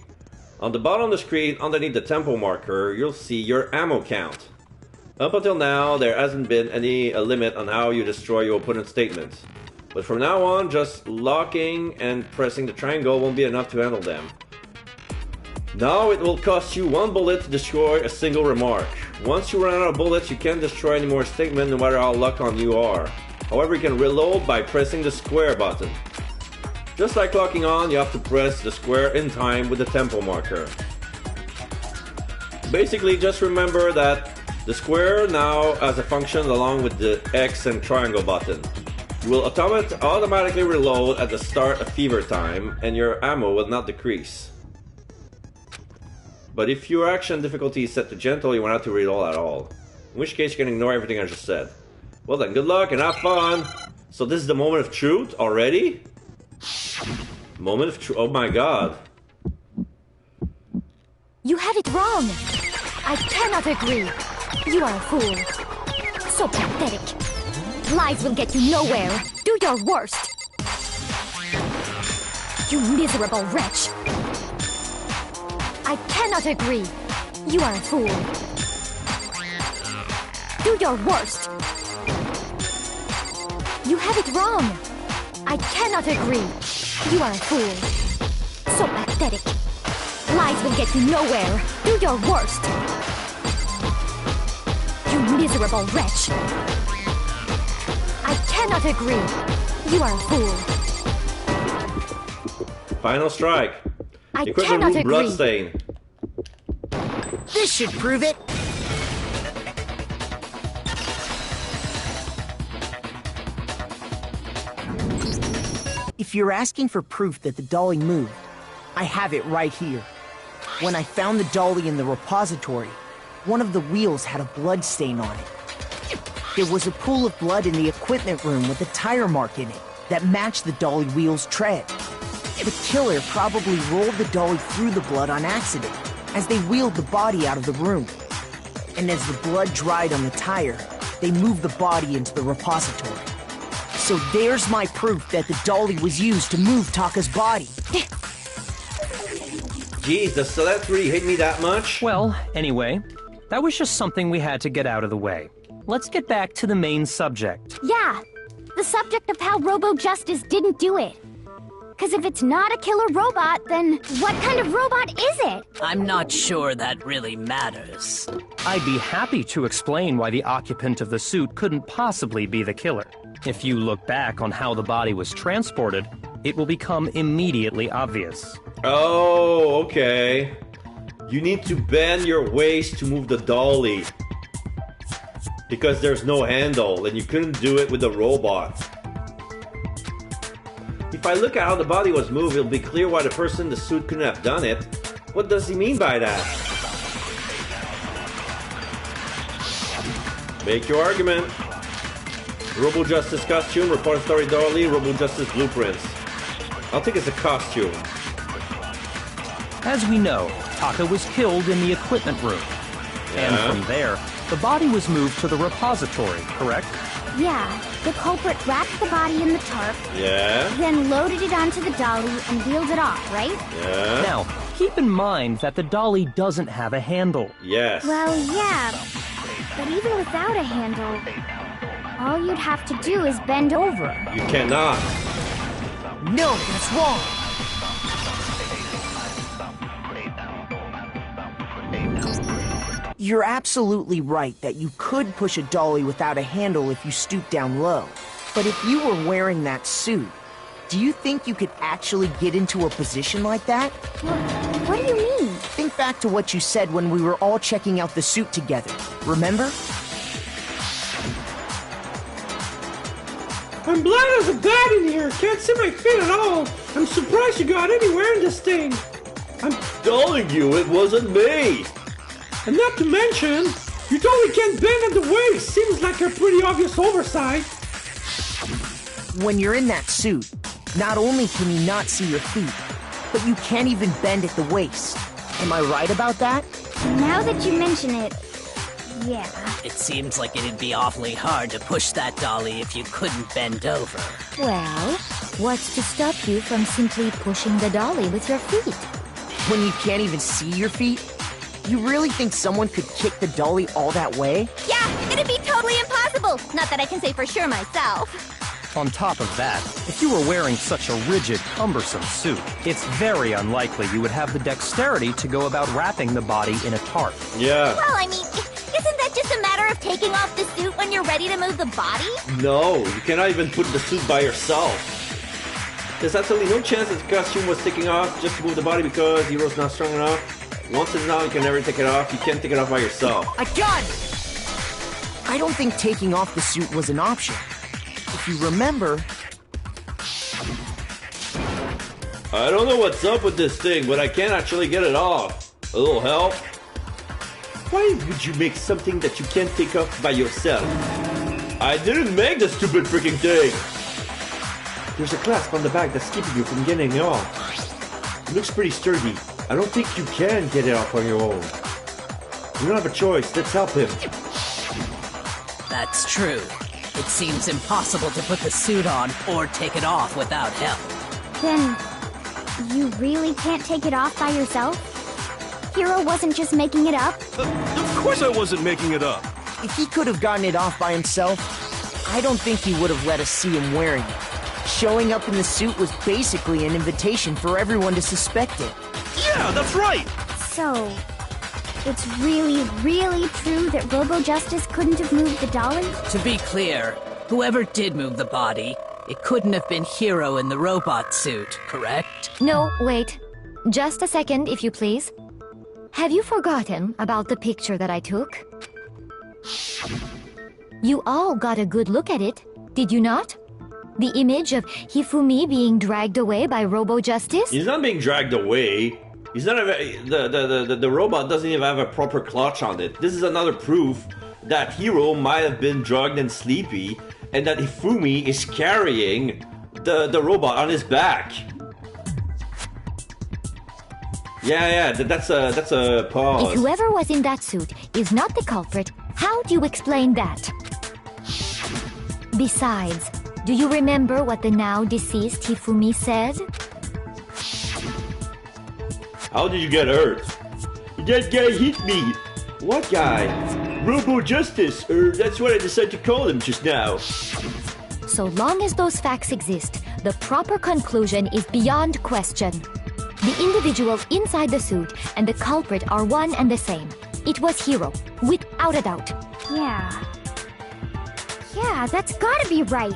On the bottom of the screen, underneath the tempo marker, you'll see your ammo count. Up until now, there hasn't been any limit on how you destroy your opponent's statements. But from now on, just locking and pressing the triangle won't be enough to handle them. Now it will cost you 1 bullet to destroy a single remark. Once you run out of bullets, you can't destroy any more statements no matter how locked on you are. However, you can reload by pressing the square button. Just like locking on, you have to press the square in time with the tempo marker. Basically, just remember that the square now has a function along with the X and triangle button. You will automatically reload at the start of fever time, and your ammo will not decrease. But if your action difficulty is set to gentle, you won't have to reload at all. In which case you can ignore everything I just said. Well then, good luck and have fun! So this is the moment of truth already? Moment of truth, oh my god. You have it wrong! I cannot agree! You are a fool. So pathetic. Lies will get you nowhere. Do your worst! You miserable wretch! I cannot agree. You are a fool. Do your worst. You have it wrong. I cannot agree. You are a fool. So pathetic. Lies will get you nowhere. Do your worst. You miserable wretch. I cannot agree. You are a fool. Final strike. I Equipment cannot room agree. bloodstain. This should prove it. If you're asking for proof that the dolly moved, I have it right here. When I found the dolly in the repository, one of the wheels had a blood stain on it. There was a pool of blood in the equipment room with a tire mark in it that matched the dolly wheel's tread. The killer probably rolled the dolly through the blood on accident as they wheeled the body out of the room. And as the blood dried on the tire, they moved the body into the repository. So there's my proof that the dolly was used to move Taka's body. Jeez, does that really hit me that much? Well, anyway, that was just something we had to get out of the way. Let's get back to the main subject. Yeah, the subject of how Robo-Justice didn't do it. Because if it's not a killer robot, then what kind of robot is it? I'm not sure that really matters. I'd be happy to explain why the occupant of the suit couldn't possibly be the killer. If you look back on how the body was transported, it will become immediately obvious. Oh, okay. You need to bend your waist to move the dolly. Because there's no handle, and you couldn't do it with the robot. If I look at how the body was moved, it'll be clear why the person in the suit couldn't have done it. What does he mean by that? Make your argument. Robo-Justice costume, repository dolly, Robo-Justice blueprints. I'll think it's a costume. As we know, Taka was killed in the equipment room. Yeah. And from there, the body was moved to the repository, correct? Yeah, the culprit wrapped the body in the tarp, Yeah. then loaded it onto the dolly and wheeled it off, right? Yeah. Now, keep in mind that the dolly doesn't have a handle. Yes. Well, yeah, but even without a handle, all you'd have to do is bend over. You cannot. No, that's wrong. You're absolutely right that you could push a dolly without a handle if you stoop down low. But if you were wearing that suit, do you think you could actually get into a position like that? What do you mean? Think back to what you said when we were all checking out the suit together. Remember? I'm blind as a bat in here. Can't see my feet at all. I'm surprised you got anywhere in this thing. I'm telling you, it wasn't me. And not to mention, you totally can't bend at the waist. Seems like a pretty obvious oversight. When you're in that suit, not only can you not see your feet, but you can't even bend at the waist. Am I right about that? Now that you mention it, yeah. It seems like it'd be awfully hard to push that dolly if you couldn't bend over. Well, what's to stop you from simply pushing the dolly with your feet? When you can't even see your feet? You really think someone could kick the dolly all that way? Yeah, it'd be totally impossible. Not that I can say for sure myself. On top of that, if you were wearing such a rigid, cumbersome suit, it's very unlikely you would have the dexterity to go about wrapping the body in a tarp. Yeah. Well, I mean, isn't that just a matter of taking off the suit when you're ready to move the body? No, you cannot even put the suit by yourself. There's absolutely no chance that the costume was taking off just to move the body because Hero's not strong enough. Once it's out, you can never take it off. You can't take it off by yourself. I got it! I don't think taking off the suit was an option. If you remember... I don't know what's up with this thing, but I can't actually get it off. A little help? Why would you make something that you can't take off by yourself? I didn't make the stupid freaking thing! There's a clasp on the back that's keeping you from getting it off. It looks pretty sturdy. I don't think you can get it off on your own. You don't have a choice. Let's help him. That's true. It seems impossible to put the suit on or take it off without help. Then, you really can't take it off by yourself? Hero wasn't just making it up? Of course I wasn't making it up. If he could have gotten it off by himself, I don't think he would have let us see him wearing it. Showing up in the suit was basically an invitation for everyone to suspect it. Yeah, that's right! So, it's really, really true that Robo Justice couldn't have moved the dolly? To be clear, whoever did move the body, it couldn't have been Hiro in the robot suit, correct? No, wait. Just a second, if you please. Have you forgotten about the picture that I took? You all got a good look at it, did you not? The image of Hifumi being dragged away by Robo Justice? He's not being dragged away. He's not the robot doesn't even have a proper clutch on it. This is another proof that Hiro might have been drugged and sleepy, and that Hifumi is carrying the robot on his back. Yeah, that's a pause. If whoever was in that suit is not the culprit, how do you explain that? Besides, do you remember what the now deceased Hifumi said? How did you get hurt? That guy hit me. What guy? Robo Justice, or that's what I decided to call him just now. So long as those facts exist, the proper conclusion is beyond question. The individual inside the suit and the culprit are one and the same. It was Hiro, without a doubt. Yeah, that's gotta be right.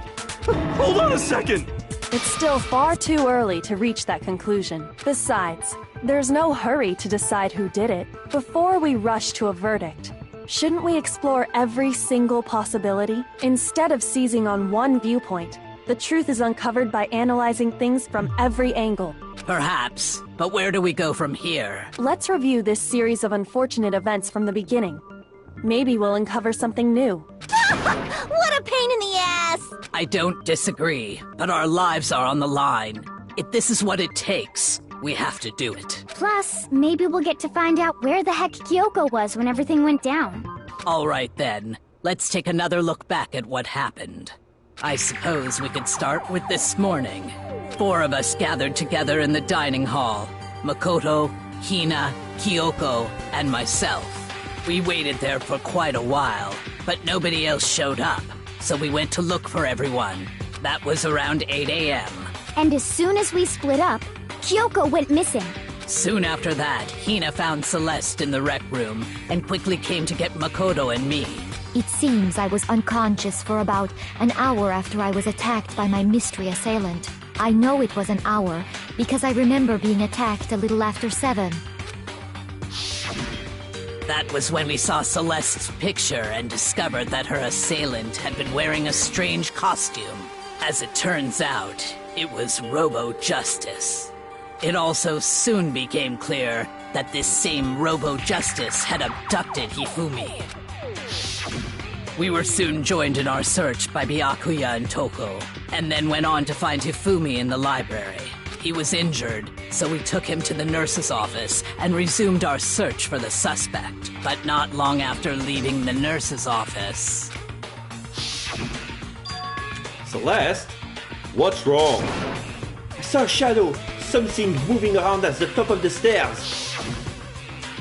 Hold on a second! It's still far too early to reach that conclusion. Besides, there's no hurry to decide who did it before we rush to a verdict. Shouldn't we explore every single possibility? Instead of seizing on one viewpoint, the truth is uncovered by analyzing things from every angle. Perhaps, but where do we go from here? Let's review this series of unfortunate events from the beginning. Maybe we'll uncover something new. What a pain in the ass! I don't disagree, but our lives are on the line. If this is what it takes, we have to do it. Plus, maybe we'll get to find out where the heck Kyoko was when everything went down. All right then, let's take another look back at what happened. I suppose we could start with this morning. 4 of us gathered together in the dining hall. Makoto, Hina, Kyoko, and myself. We waited there for quite a while, but nobody else showed up, so we went to look for everyone. That was around 8 a.m. And as soon as we split up, Kyoko went missing. Soon after that, Hina found Celeste in the rec room and quickly came to get Makoto and me. It seems I was unconscious for about an hour after I was attacked by my mystery assailant. I know it was an hour because I remember being attacked a little after 7. That was when we saw Celeste's picture and discovered that her assailant had been wearing a strange costume. As it turns out, it was Robo Justice. It also soon became clear that this same Robo Justice had abducted Hifumi. We were soon joined in our search by Byakuya and Toko, and then went on to find Hifumi in the library. He was injured, so we took him to the nurse's office and resumed our search for the suspect. But not long after leaving the nurse's office... Celeste? What's wrong? I saw a shadow, something moving around at the top of the stairs.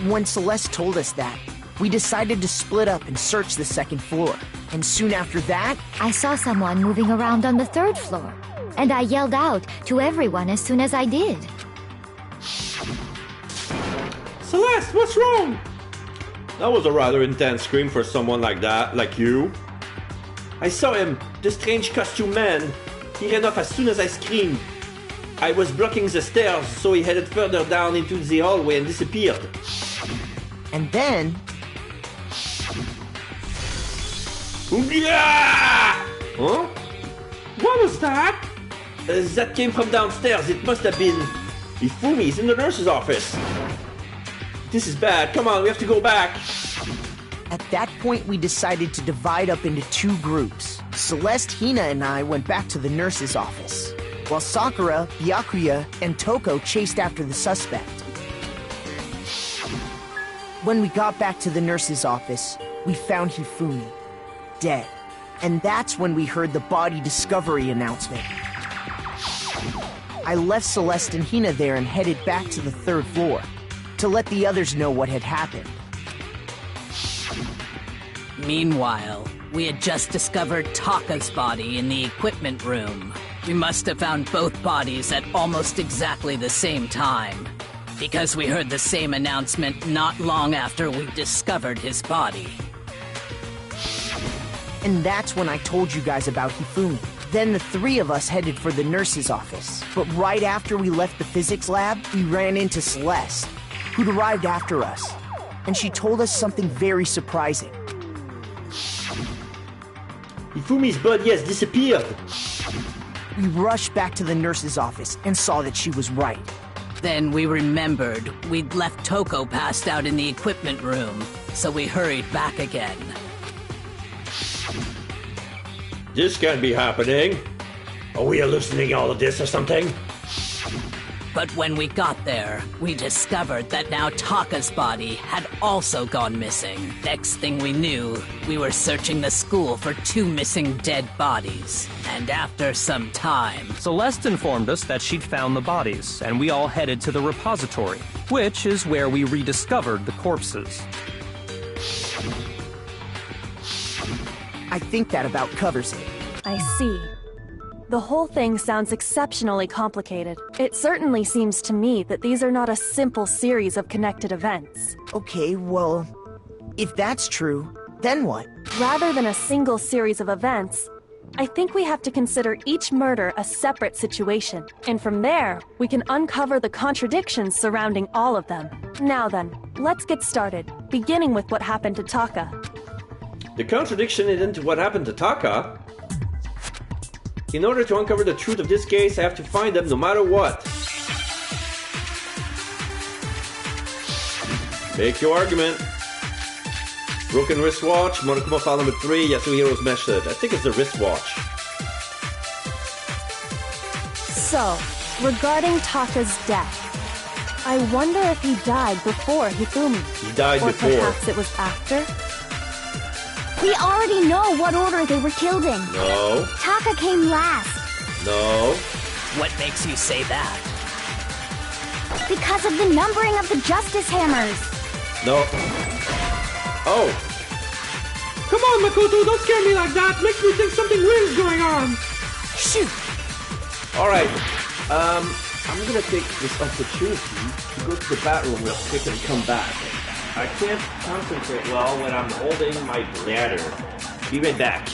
When Celeste told us that, we decided to split up and search the 2nd floor. And soon after that, I saw someone moving around on the 3rd floor. And I yelled out to everyone as soon as I did. Celeste, what's wrong? That was a rather intense scream for someone like that, like you. I saw him, the strange costume man. He ran off as soon as I screamed. I was blocking the stairs, so he headed further down into the hallway and disappeared. And then... Huh? What was that? That came from downstairs. It must have been... Hifumi's in the nurse's office. This is bad. Come on, we have to go back. At that point, we decided to divide up into 2 groups. Celeste, Hina, and I went back to the nurse's office, while Sakura, Byakuya, and Toko chased after the suspect. When we got back to the nurse's office, we found Hifumi, dead. And that's when we heard the body discovery announcement. I left Celeste and Hina there and headed back to the 3rd floor to let the others know what had happened. Meanwhile, we had just discovered Taka's body in the equipment room. We must have found both bodies at almost exactly the same time, because we heard the same announcement not long after we discovered his body. And that's when I told you guys about Hifumi. Then the three of us headed for the nurse's office. But right after we left the physics lab, we ran into Celeste, who'd arrived after us. And she told us something very surprising. Hifumi's body has disappeared. We rushed back to the nurse's office and saw that she was right. Then we remembered we'd left Toko passed out in the equipment room, so we hurried back again. This can't be happening. Are we hallucinating all of this or something? But when we got there, we discovered that now Taka's body had also gone missing. Next thing we knew, we were searching the school for 2 missing dead bodies. And after some time... Celeste informed us that she'd found the bodies, and we all headed to the repository, which is where we rediscovered the corpses. I think that about covers it. I see. The whole thing sounds exceptionally complicated. It certainly seems to me that these are not a simple series of connected events. Okay, well, if that's true, then what? Rather than a single series of events, I think we have to consider each murder a separate situation. And from there, we can uncover the contradictions surrounding all of them. Now then, let's get started, beginning with what happened to Taka. The contradiction isn't what happened to Taka. In order to uncover the truth of this case, I have to find them no matter what. Make your argument. Broken wristwatch, Monokuma file number 3, Yasuhiro's method. I think it's the wristwatch. So, regarding Taka's death, I wonder if he died before Hifumi. He died before. Or perhaps it was after? We already know what order they were killed in. No. Taka came last. No. What makes you say that? Because of the numbering of the Justice Hammers. No. Oh. Come on, Makoto, don't scare me like that. Makes me think something weird is going on. Shoot. Alright. I'm gonna take this opportunity to go to the bathroom real quick and come back. I can't concentrate well when I'm holding my bladder. Be right back.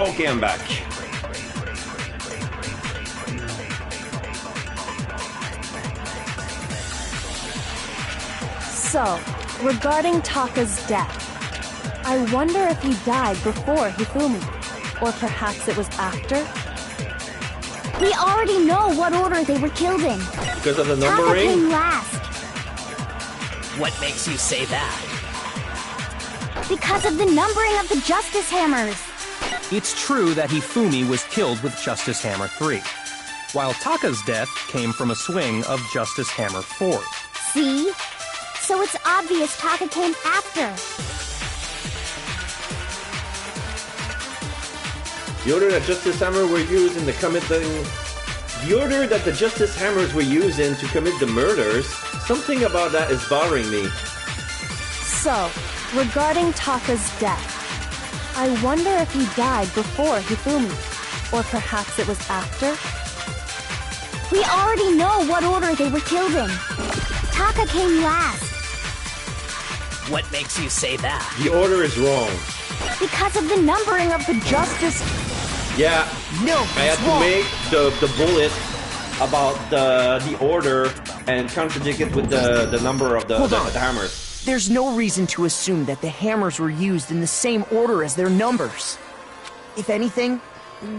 Okay, I'm back. So, regarding Taka's death, I wonder if he died before Hifumi, or perhaps it was after? We already know what order they were killed in. Because of the Taka numbering? came last. What makes you say that? Because of the numbering of the Justice Hammers. It's true that Hifumi was killed with Justice Hammer 3, while Taka's death came from a swing of Justice Hammer 4. See? So it's obvious Taka came after. The order that Justice Hammer were used in the committing... The order that the Justice Hammers were used in to commit the murders, something about that is bothering me. So, regarding Taka's death, I wonder if he died before Hifumi, or perhaps it was after? We already know what order they were killed in. Taka came last. What makes you say that? The order is wrong. Because of the numbering of the Justice... Yeah, no, I had to make the bullet about the order and contradict it with the number of the hammers. There's no reason to assume that the hammers were used in the same order as their numbers. If anything,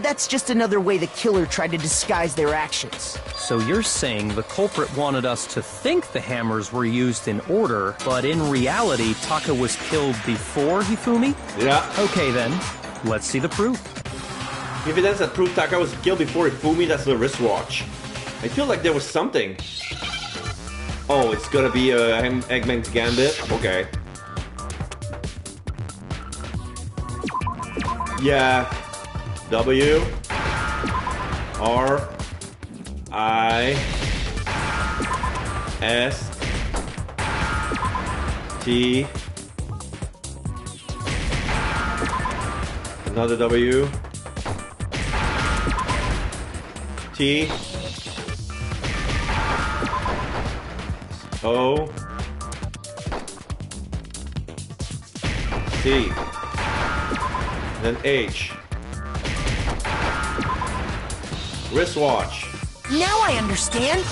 that's just another way the killer tried to disguise their actions. So you're saying the culprit wanted us to think the hammers were used in order, but in reality, Taka was killed before Hifumi? Yeah. Okay then, let's see the proof. Evidence that proved Taka was killed before Hifumi, that's the wristwatch. I feel like there was something. Oh, it's gonna be Eggman's Gambit? Okay. Yeah. W. R. I. S. T. Another W. T. O. C. Then H. Wristwatch. Now I understand.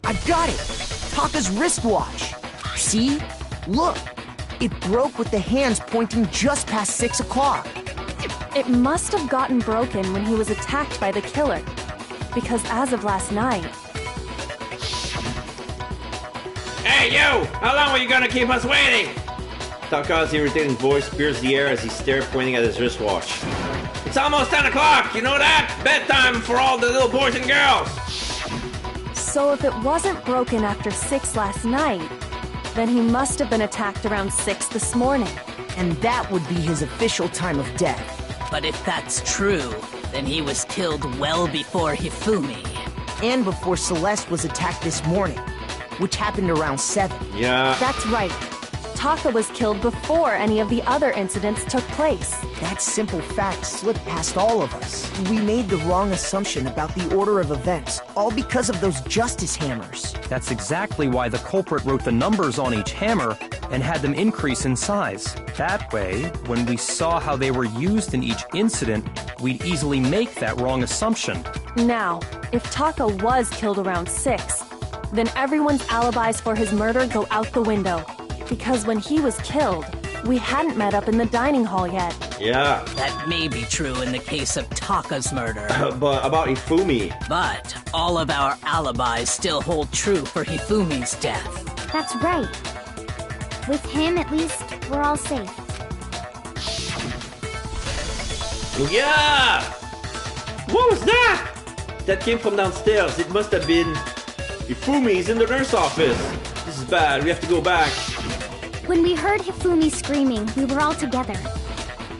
I got it. Taka's wristwatch. See? Look. It broke with the hands pointing just past 6 o'clock. It must have gotten broken when he was attacked by the killer. Because as of last night... Hey, you! How long were you gonna keep us waiting? Taka's irritating voice pierced the air as he stared, pointing at his wristwatch. It's almost 10 o'clock, you know that? Bedtime for all the little boys and girls! So if it wasn't broken after 6 last night, then he must have been attacked around 6 this morning. And that would be his official time of death. But if that's true, then he was killed well before Hifumi. And before Celeste was attacked this morning, which happened around 7. Yeah. That's right. Taka was killed before any of the other incidents took place. That simple fact slipped past all of us. We made the wrong assumption about the order of events, all because of those Justice Hammers. That's exactly why the culprit wrote the numbers on each hammer and had them increase in size. That way, when we saw how they were used in each incident, we'd easily make that wrong assumption. Now, if Taka was killed around 6, then everyone's alibis for his murder go out the window. Because when he was killed, we hadn't met up in the dining hall yet. Yeah. That may be true in the case of Taka's murder. But about Hifumi. But all of our alibis still hold true for Hifumi's death. That's right. With him, at least, we're all safe. Yeah! What was that? That came from downstairs. It must have been... Hifumi's in the nurse office. This is bad. We have to go back. When we heard Hifumi screaming, we were all together.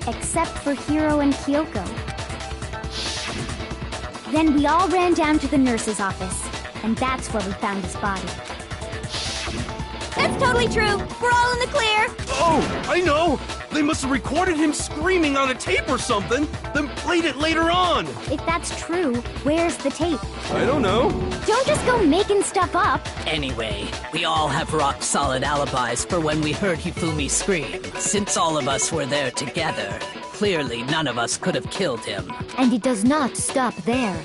Except for Hiro and Kyoko. Then we all ran down to the nurse's office. And that's where we found his body. That's totally true. We're all in the clear. Oh, I know. They must have recorded him screaming on a tape or something, then played it later on. If that's true, where's the tape? I don't know. Don't just go making stuff up. Anyway, we all have rock-solid alibis for when we heard Hifumi scream. Since all of us were there together, clearly none of us could have killed him. And it does not stop there.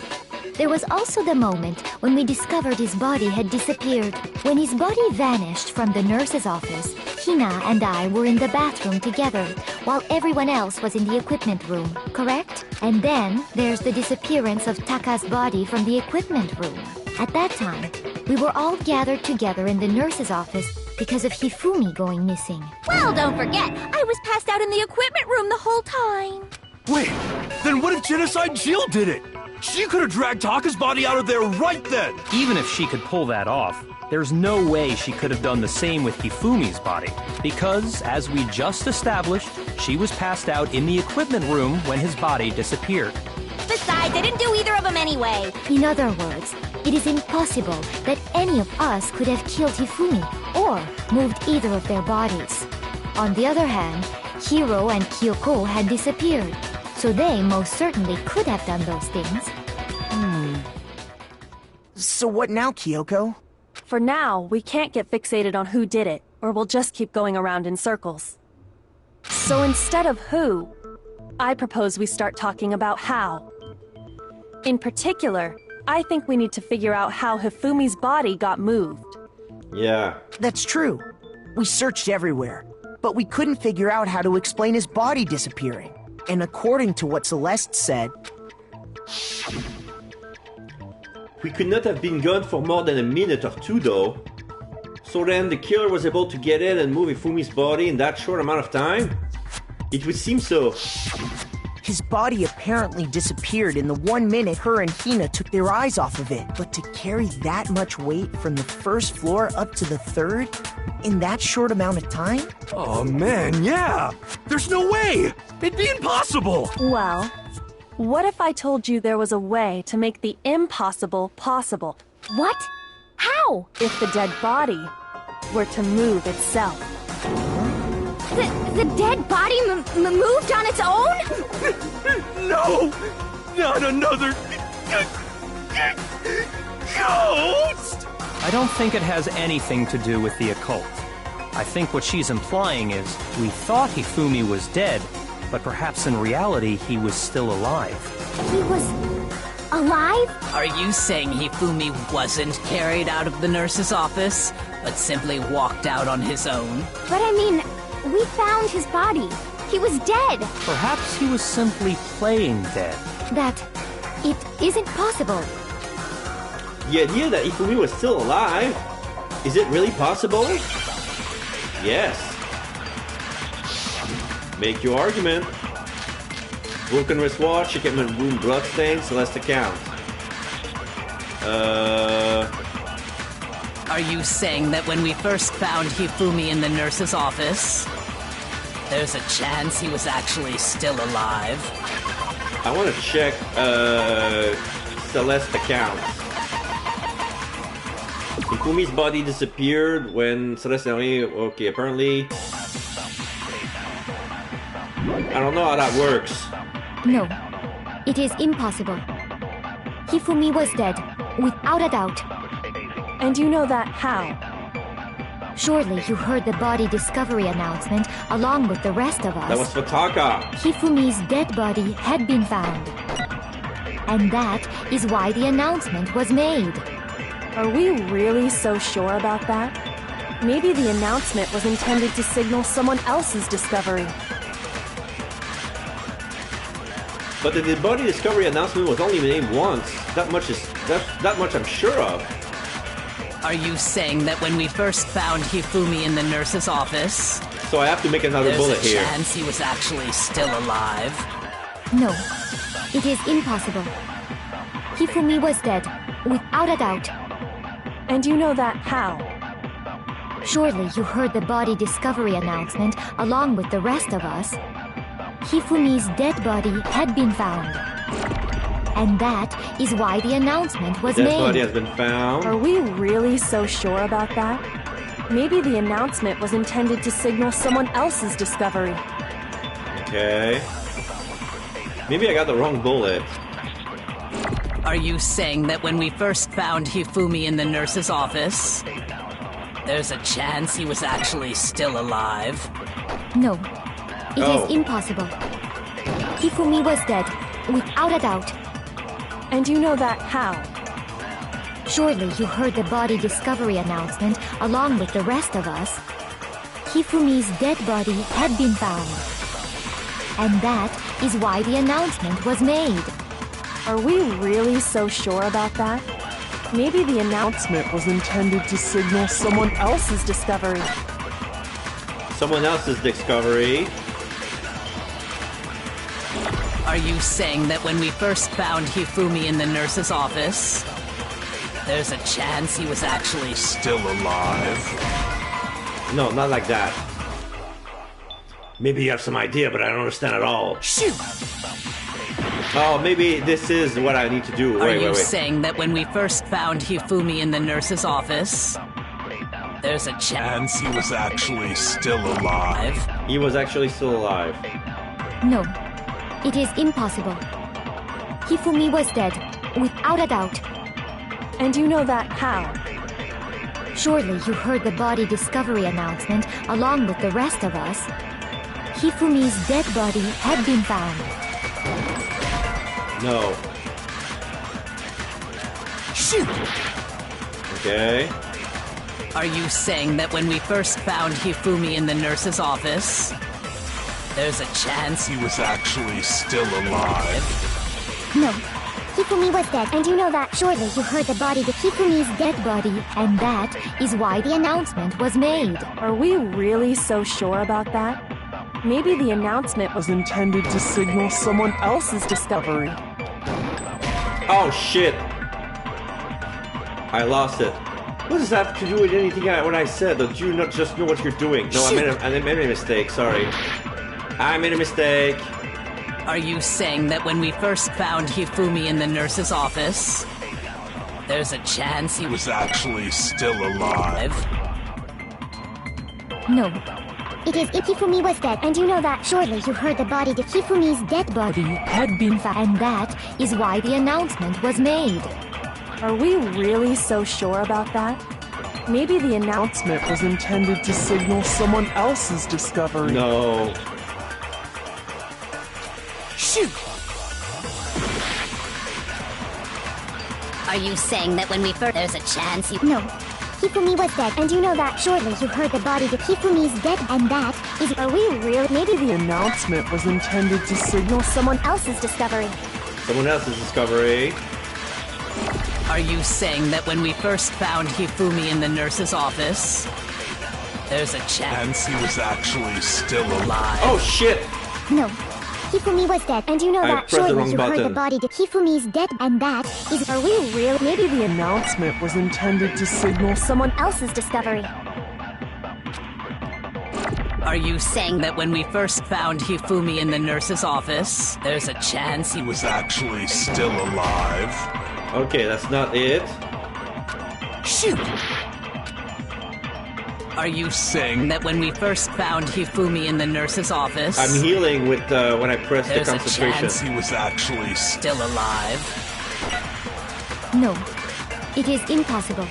There was also the moment when we discovered his body had disappeared. When his body vanished from the nurse's office, Hina and I were in the bathroom together, while everyone else was in the equipment room, correct? And then there's the disappearance of Taka's body from the equipment room. At that time, We were all gathered together in the nurse's office because of Hifumi going missing. Well, don't forget, I was passed out in the equipment room the whole time. Wait, then what if Genocide Jill did it? She could have dragged Taka's body out of there right then! Even if she could pull that off, there's no way she could have done the same with Hifumi's body. Because, as we just established, she was passed out in the equipment room when his body disappeared. Besides, I didn't do either of them anyway. In other words, it is impossible that any of us could have killed Hifumi or moved either of their bodies. On the other hand, Hiro and Kyoko had disappeared, so they most certainly could have done those things. So what now, Kyoko? For now, we can't get fixated on who did it, or we'll just keep going around in circles. So instead of who, I propose we start talking about how. In particular, I think we need to figure out how Hifumi's body got moved. Yeah. That's true. We searched everywhere, but we couldn't figure out how to explain his body disappearing. And according to what Celeste said, We could not have been gone for more than a minute or two, though. So then the killer was able to get in and move Ifumi's body in that short amount of time? It would seem so. his body apparently disappeared in the 1 minute her and Hina took their eyes off of it. But to carry that much weight from the first floor up to the third in that short amount of time? Oh man, yeah! There's no way! It'd be impossible! Well, what if I told you there was a way to make the impossible possible? What? How? If the dead body were to move itself. The dead body moved on its own? No! Not another... ghost! I don't think it has anything to do with the occult. I think what she's implying is we thought Hifumi was dead, but perhaps in reality he was still alive. He was... alive? Are you saying Hifumi wasn't carried out of the nurse's office, but simply walked out on his own? But I mean, we found his body. He was dead. Perhaps he was simply playing dead. That it isn't possible. The idea that Hifumi was still alive? Is it really possible? Yes. Make your argument. Broken wristwatch, equipment room bloodstains, Celeste account. Are you saying that when we first found Hifumi in the nurse's office, there's a chance he was actually still alive? I want to check, Celeste account. Hifumi's body disappeared when Celeste... Okay, apparently... I don't know how that works. No, it is impossible. Hifumi was dead, without a doubt. And you know that how? Surely you heard the body discovery announcement along with the rest of us. That was for Taka. Hifumi's dead body had been found. And that is why the announcement was made. Are we really so sure about that? Maybe the announcement was intended to signal someone else's discovery. But the dead body discovery announcement was only made once. That much I'm sure of. Are you saying that when we first found Hifumi in the nurse's office... So I have to make another bullet here. There's a chance he was actually still alive? No, it is impossible. Hifumi was dead, without a doubt. And you know that how? Surely you heard the body discovery announcement along with the rest of us. Hifumi's dead body had been found. And that is why the announcement was made. Dead body has been found. Are we really so sure about that? Maybe the announcement was intended to signal someone else's discovery. Okay. Maybe I got the wrong bullet. Are you saying that when we first found Hifumi in the nurse's office, there's a chance he was actually still alive? No, it is impossible. Hifumi was dead, without a doubt. And you know that how? Surely you heard the body discovery announcement along with the rest of us. Hifumi's dead body had been found. And that is why the announcement was made. Are we really so sure about that? Maybe the announcement was intended to signal someone else's discovery. Someone else's discovery. Are you saying that when we first found Hifumi in the nurse's office, there's a chance he was actually still alive? No, not like that. Maybe you have some idea, but I don't understand at all. Shoot! Oh, maybe this is what I need to do. Are you saying that when we first found Hifumi in the nurse's office, there's a chance he was actually still alive? He was actually still alive. No, it is impossible. Hifumi was dead, without a doubt. And you know that how? Surely you heard the body discovery announcement along with the rest of us. Hifumi's dead body had been found. No. Shoot! Okay. Are you saying that when we first found Hifumi in the nurse's office, there's a chance he was actually still alive? No. Hifumi was dead, and you know that. Surely you heard the body, the Hifumi's dead body, and that is why the announcement was made. Are we really so sure about that? Maybe the announcement was intended to signal someone else's discovery. Oh shit! I lost it. What does that have to do with anything what I said? Don't you not just know what you're doing? No, I made a mistake, sorry. I made a mistake. Are you saying that when we first found Hifumi in the nurse's office, there's a chance he was actually still alive? No. It is if Hifumi was dead, and you know that. Surely you heard the body, the Hifumi's dead body had been found, and that is why the announcement was made. Are we really so sure about that? Maybe the announcement was intended to signal someone else's discovery. No. Shoot! Are you saying that when we first... There's a chance you... No. Hifumi was dead, and you know that. Surely you heard the body, the Hifumi's dead, and that is... Are we really... Maybe the announcement was intended to signal someone else's discovery. Someone else's discovery. Are you saying that when we first found Hifumi in the nurse's office, there's a chance he was actually still alive? Oh shit! No. Hifumi was dead, and you know that. Surely you heard the body, the Hifumi's dead, and that is... Are we really... Maybe the announcement was intended to signal someone else's discovery. Are you saying that when we first found Hifumi in the nurse's office, there's a chance he was actually still alive? Okay, that's not it. Shoot! Are you saying that when we first found Hifumi in the nurse's office... I'm healing with when I press the concentration. There's a chance he was actually still alive? No, it is impossible.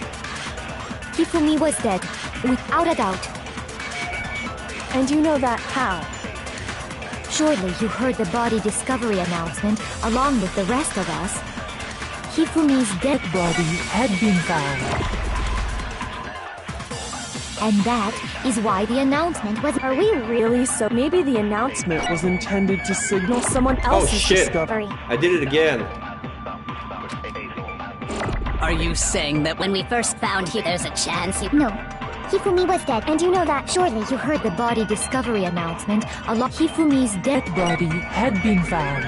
Hifumi was dead, without a doubt. And you know that how? Surely you heard the body discovery announcement along with the rest of us. Hifumi's dead body had been found. And that is why the announcement was... Are we really so... Maybe the announcement was intended to signal someone else's discovery. I did it again. Are you saying that when we first found him, there's a chance he... No. Hifumi was dead, and you know that. Surely you heard the body discovery announcement along... Hifumi's dead body had been found.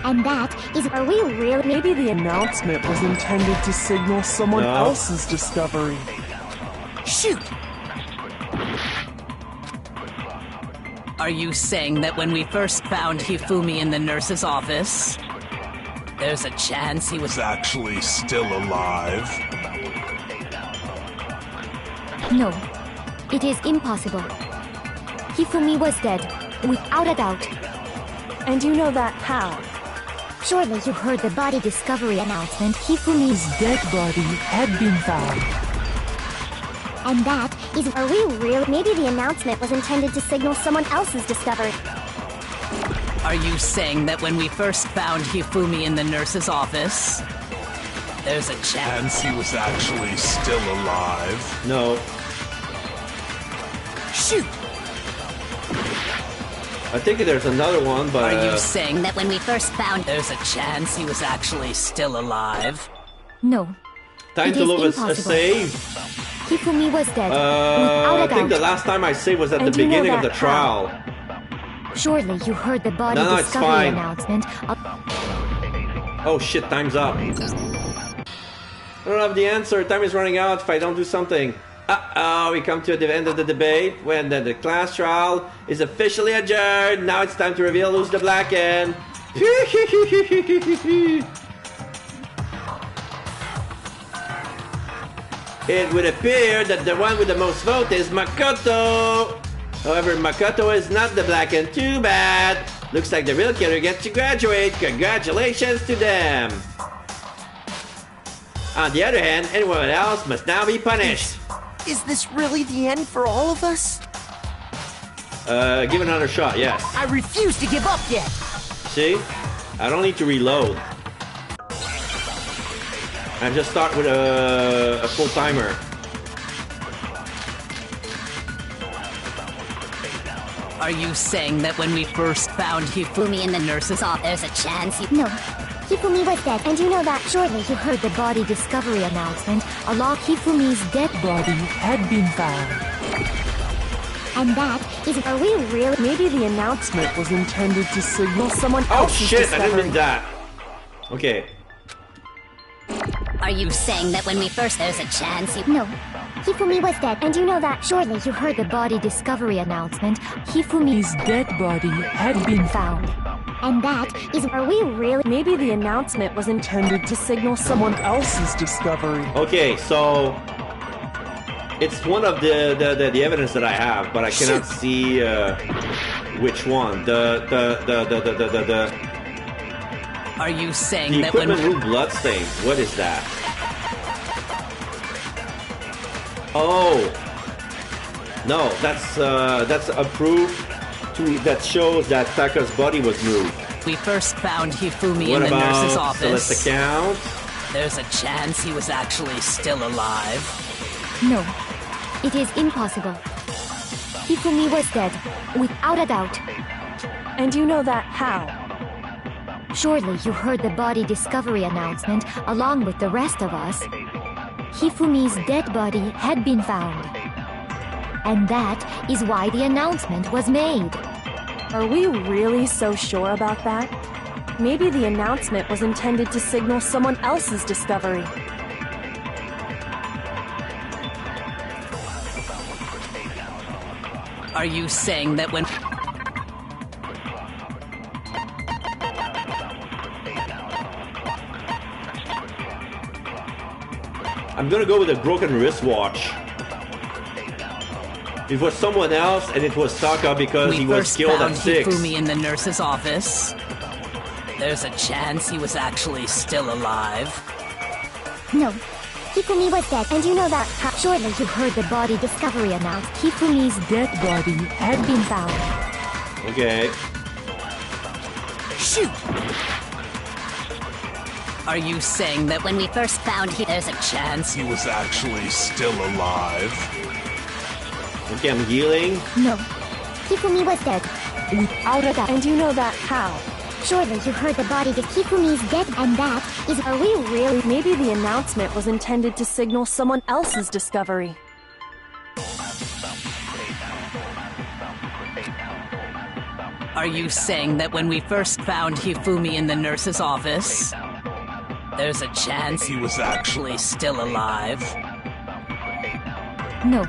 And that is... Are we really... Maybe the announcement was intended to signal someone else's discovery. Shoot! Are you saying that when we first found Hifumi in the nurse's office, there's a chance he was actually still alive? No, it is impossible. Hifumi was dead, without a doubt. And you know that how? Surely you heard the body discovery announcement. Hifumi's dead body had been found. And that is... Are we real? Maybe the announcement was intended to signal someone else's discovery. Are you saying that when we first found Hifumi in the nurse's office, there's a chance he was actually still alive? No. Shoot! I think there's another one, but... Are you saying that when we first found... There's a chance he was actually still alive? No. Time It to is load a impossible. save. Hifumi was dead. Without a I think the doubt. last time I saved was at And the you know beginning of the that trial. Surely you heard the body No, it's discovery fine. announcement. Oh shit, time's up. I don't have the answer. Time is running out if I don't do something. Uh-oh, we come to the end of the debate when the class trial is officially adjourned. Now it's time to reveal who's the black end. It would appear that the one with the most vote is Makoto. However, Makoto is not the black end. Too bad. Looks like the real killer gets to graduate. Congratulations to them. On the other hand, anyone else must now be punished. Is this really the end for all of us? Give it another shot, yes. I refuse to give up yet. See? I don't need to reload. I just start with a full timer. Are you saying that when we first found Hifumi in the nurse's office, there's a chance No. Hifumi was dead, and you know that. Surely you heard the body discovery announcement. Along Hifumi's dead body had been found. And that is... Are we really... Maybe the announcement was intended to signal someone Oh else's shit, discovery. I didn't mean that. Okay. Are you saying that when we first... There's a chance you... No. Hifumi was dead, and you know that. Surely you heard the body discovery announcement. Hifumi's dead body had been found. And that is... Are we really... Maybe the announcement was intended to signal someone else's discovery. Okay, so it's one of the evidence that I have, but I cannot see which one. Are you saying The that when... equipment room bloodstain. What is that? Oh, no, that's a proof that shows that Taka's body was moved. We first found Hifumi What in the nurse's about office. Celeste account? There's a chance he was actually still alive. No. It is impossible. Hifumi was dead, without a doubt. And you know that how? Surely you heard the body discovery announcement along with the rest of us. Hifumi's dead body had been found. And that is why the announcement was made. Are we really so sure about that? Maybe the announcement was intended to signal someone else's discovery. Are you saying that when... I'm gonna go with a broken wristwatch. It was someone else, and it was Taka because he was killed at 6. Hifumi in the nurse's office. There's a chance he was actually still alive. No. Hifumi was dead, and you know that. Surely you heard the body discovery announced. Hifumi's dead body had been found. Okay. Shoot! Are you saying that when we first found him, there's a chance he was actually still alive? Okay, I'm healing. No. Hifumi was dead. Without a doubt. And you know that how? Surely you heard the body that Hifumi's dead, and that is... Are we really... Maybe the announcement was intended to signal someone else's discovery. Are you saying that when we first found Hifumi in the nurse's office, there's a chance he was actually still alive? No.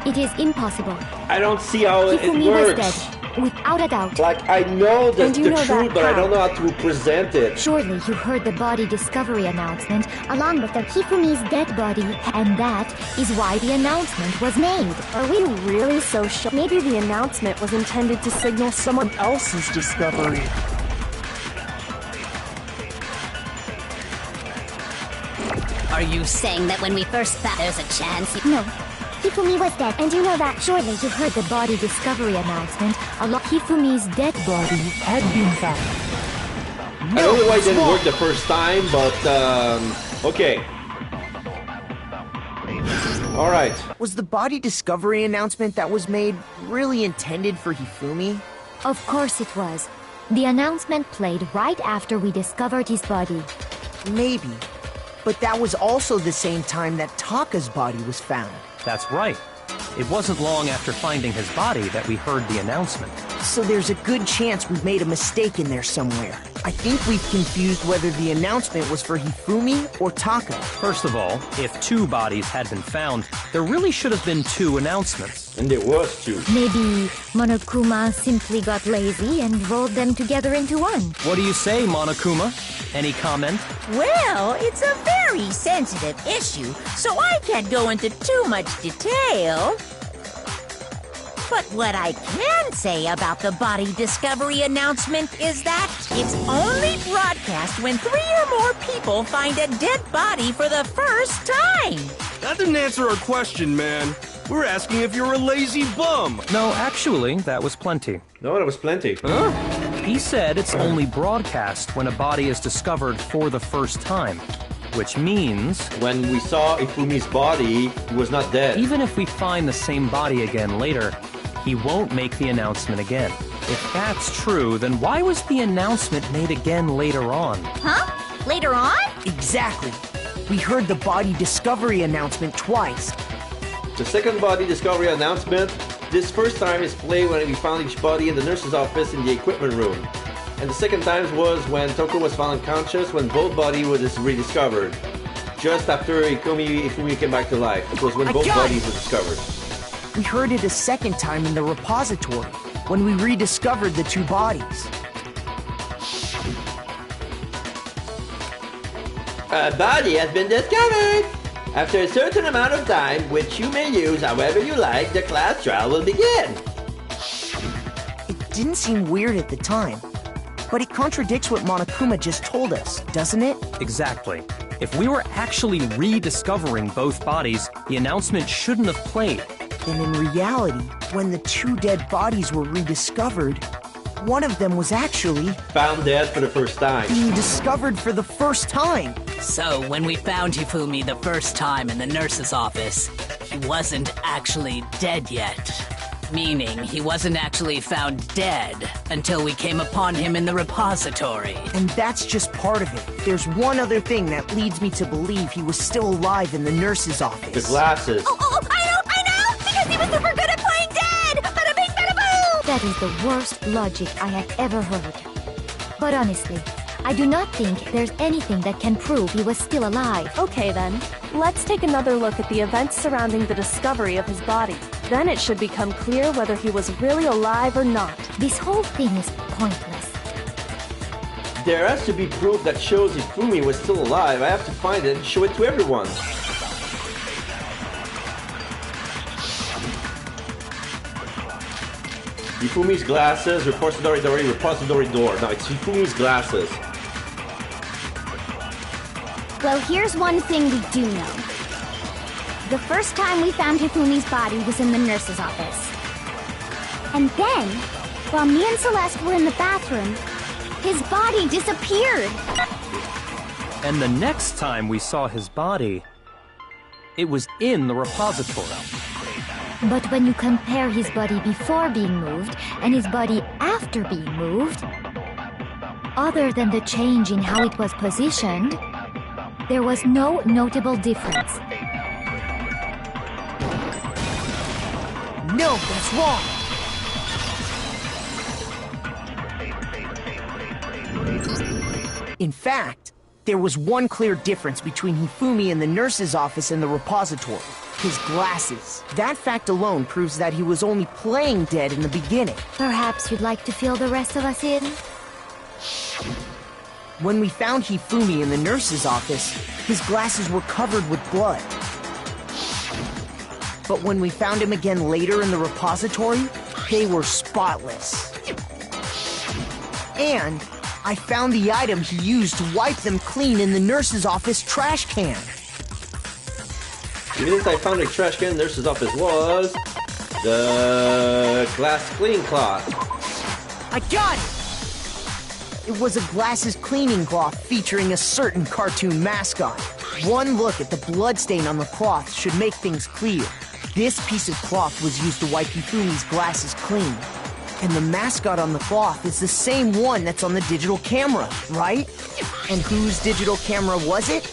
It is impossible. I don't see how it Hifumi works. was dead, without a doubt. Like, I know the truth, but I don't know how to present it. Surely you heard the body discovery announcement along with the Hifumi's dead body, and that is why the announcement was made. Are we really so sure? Maybe the announcement was intended to signal someone else's discovery. Are you saying that when we first found... There's a chance he... No. Hifumi was dead, and you know that. Surely you heard the body discovery announcement. Hifumi's dead body had been found. I don't know why it didn't work the first time, but okay. Alright. Was the body discovery announcement that was made really intended for Hifumi? Of course it was. The announcement played right after we discovered his body. Maybe. But that was also the same time that Taka's body was found. That's right. It wasn't long after finding his body that we heard the announcement. So there's a good chance we've made a mistake in there somewhere. I think we've confused whether the announcement was for Hifumi or Taka. First of all, if 2 bodies had been found, there really should have been 2 announcements. And there was 2. Maybe Monokuma simply got lazy and rolled them together into one. What do you say, Monokuma? Any comment? Well, it's a very sensitive issue, so I can't go into too much detail. But what I can say about the body discovery announcement is that it's only broadcast when 3 or more people find a dead body for the first time. That didn't answer our question, man. We're asking if you're a lazy bum. No, actually, that was plenty. No, that was plenty. Huh? He said it's only broadcast when a body is discovered for the first time. Which means... when we saw Ifumi's body, he was not dead. Even if we find the same body again later, he won't make the announcement again. If that's true, then why was the announcement made again later on? Huh? Later on? Exactly. We heard the body discovery announcement twice. The second body discovery announcement, this first time is played when we found each body in the nurse's office in the equipment room. And the second time was when Toko was found unconscious when both bodies were rediscovered. Just after Ifumi came back to life. It was when both bodies were discovered. We heard it a second time in the repository, when we rediscovered the 2 bodies. A body has been discovered! After a certain amount of time, which you may use however you like, the class trial will begin. It didn't seem weird at the time, but it contradicts what Monokuma just told us, doesn't it? Exactly. If we were actually rediscovering both bodies, the announcement shouldn't have played. Then in reality, when the 2 dead bodies were rediscovered, one of them was actually... found dead for the first time. Being discovered for the first time. So when we found Hifumi the first time in the nurse's office, he wasn't actually dead yet. Meaning he wasn't actually found dead until we came upon him in the repository. And that's just part of it. There's one other thing that leads me to believe he was still alive in the nurse's office. The glasses. Oh, I know! Because he was super good at playing dead! Bada bing, bada boom! That is the worst logic I have ever heard. But honestly, I do not think there's anything that can prove he was still alive. Okay then, let's take another look at the events surrounding the discovery of his body. Then it should become clear whether he was really alive or not. This whole thing is pointless. There has to be proof that shows Ifumi was still alive. I have to find it and show it to everyone. Ifumi's glasses, repository door. No, it's Ifumi's glasses. Well, here's one thing we do know. The first time we found Hifumi's body was in the nurse's office. And then, while me and Celeste were in the bathroom, his body disappeared. And the next time we saw his body, it was in the repository. But when you compare his body before being moved and his body after being moved, other than the change in how it was positioned, there was no notable difference. No, that's wrong! In fact, there was one clear difference between Hifumi in the nurse's office and the repository. His glasses. That fact alone proves that he was only playing dead in the beginning. Perhaps you'd like to fill the rest of us in? When we found Hifumi in the nurse's office, his glasses were covered with blood. But when we found him again later in the repository, they were spotless. And I found the item he used to wipe them clean in the nurse's office trash can. The minute I found a trash can in the nurse's office was the glass cleaning cloth. I got it! It was a glasses cleaning cloth featuring a certain cartoon mascot. One look at the bloodstain on the cloth should make things clear. This piece of cloth was used to wipe Hifumi's glasses clean. And the mascot on the cloth is the same one that's on the digital camera, right? And whose digital camera was it?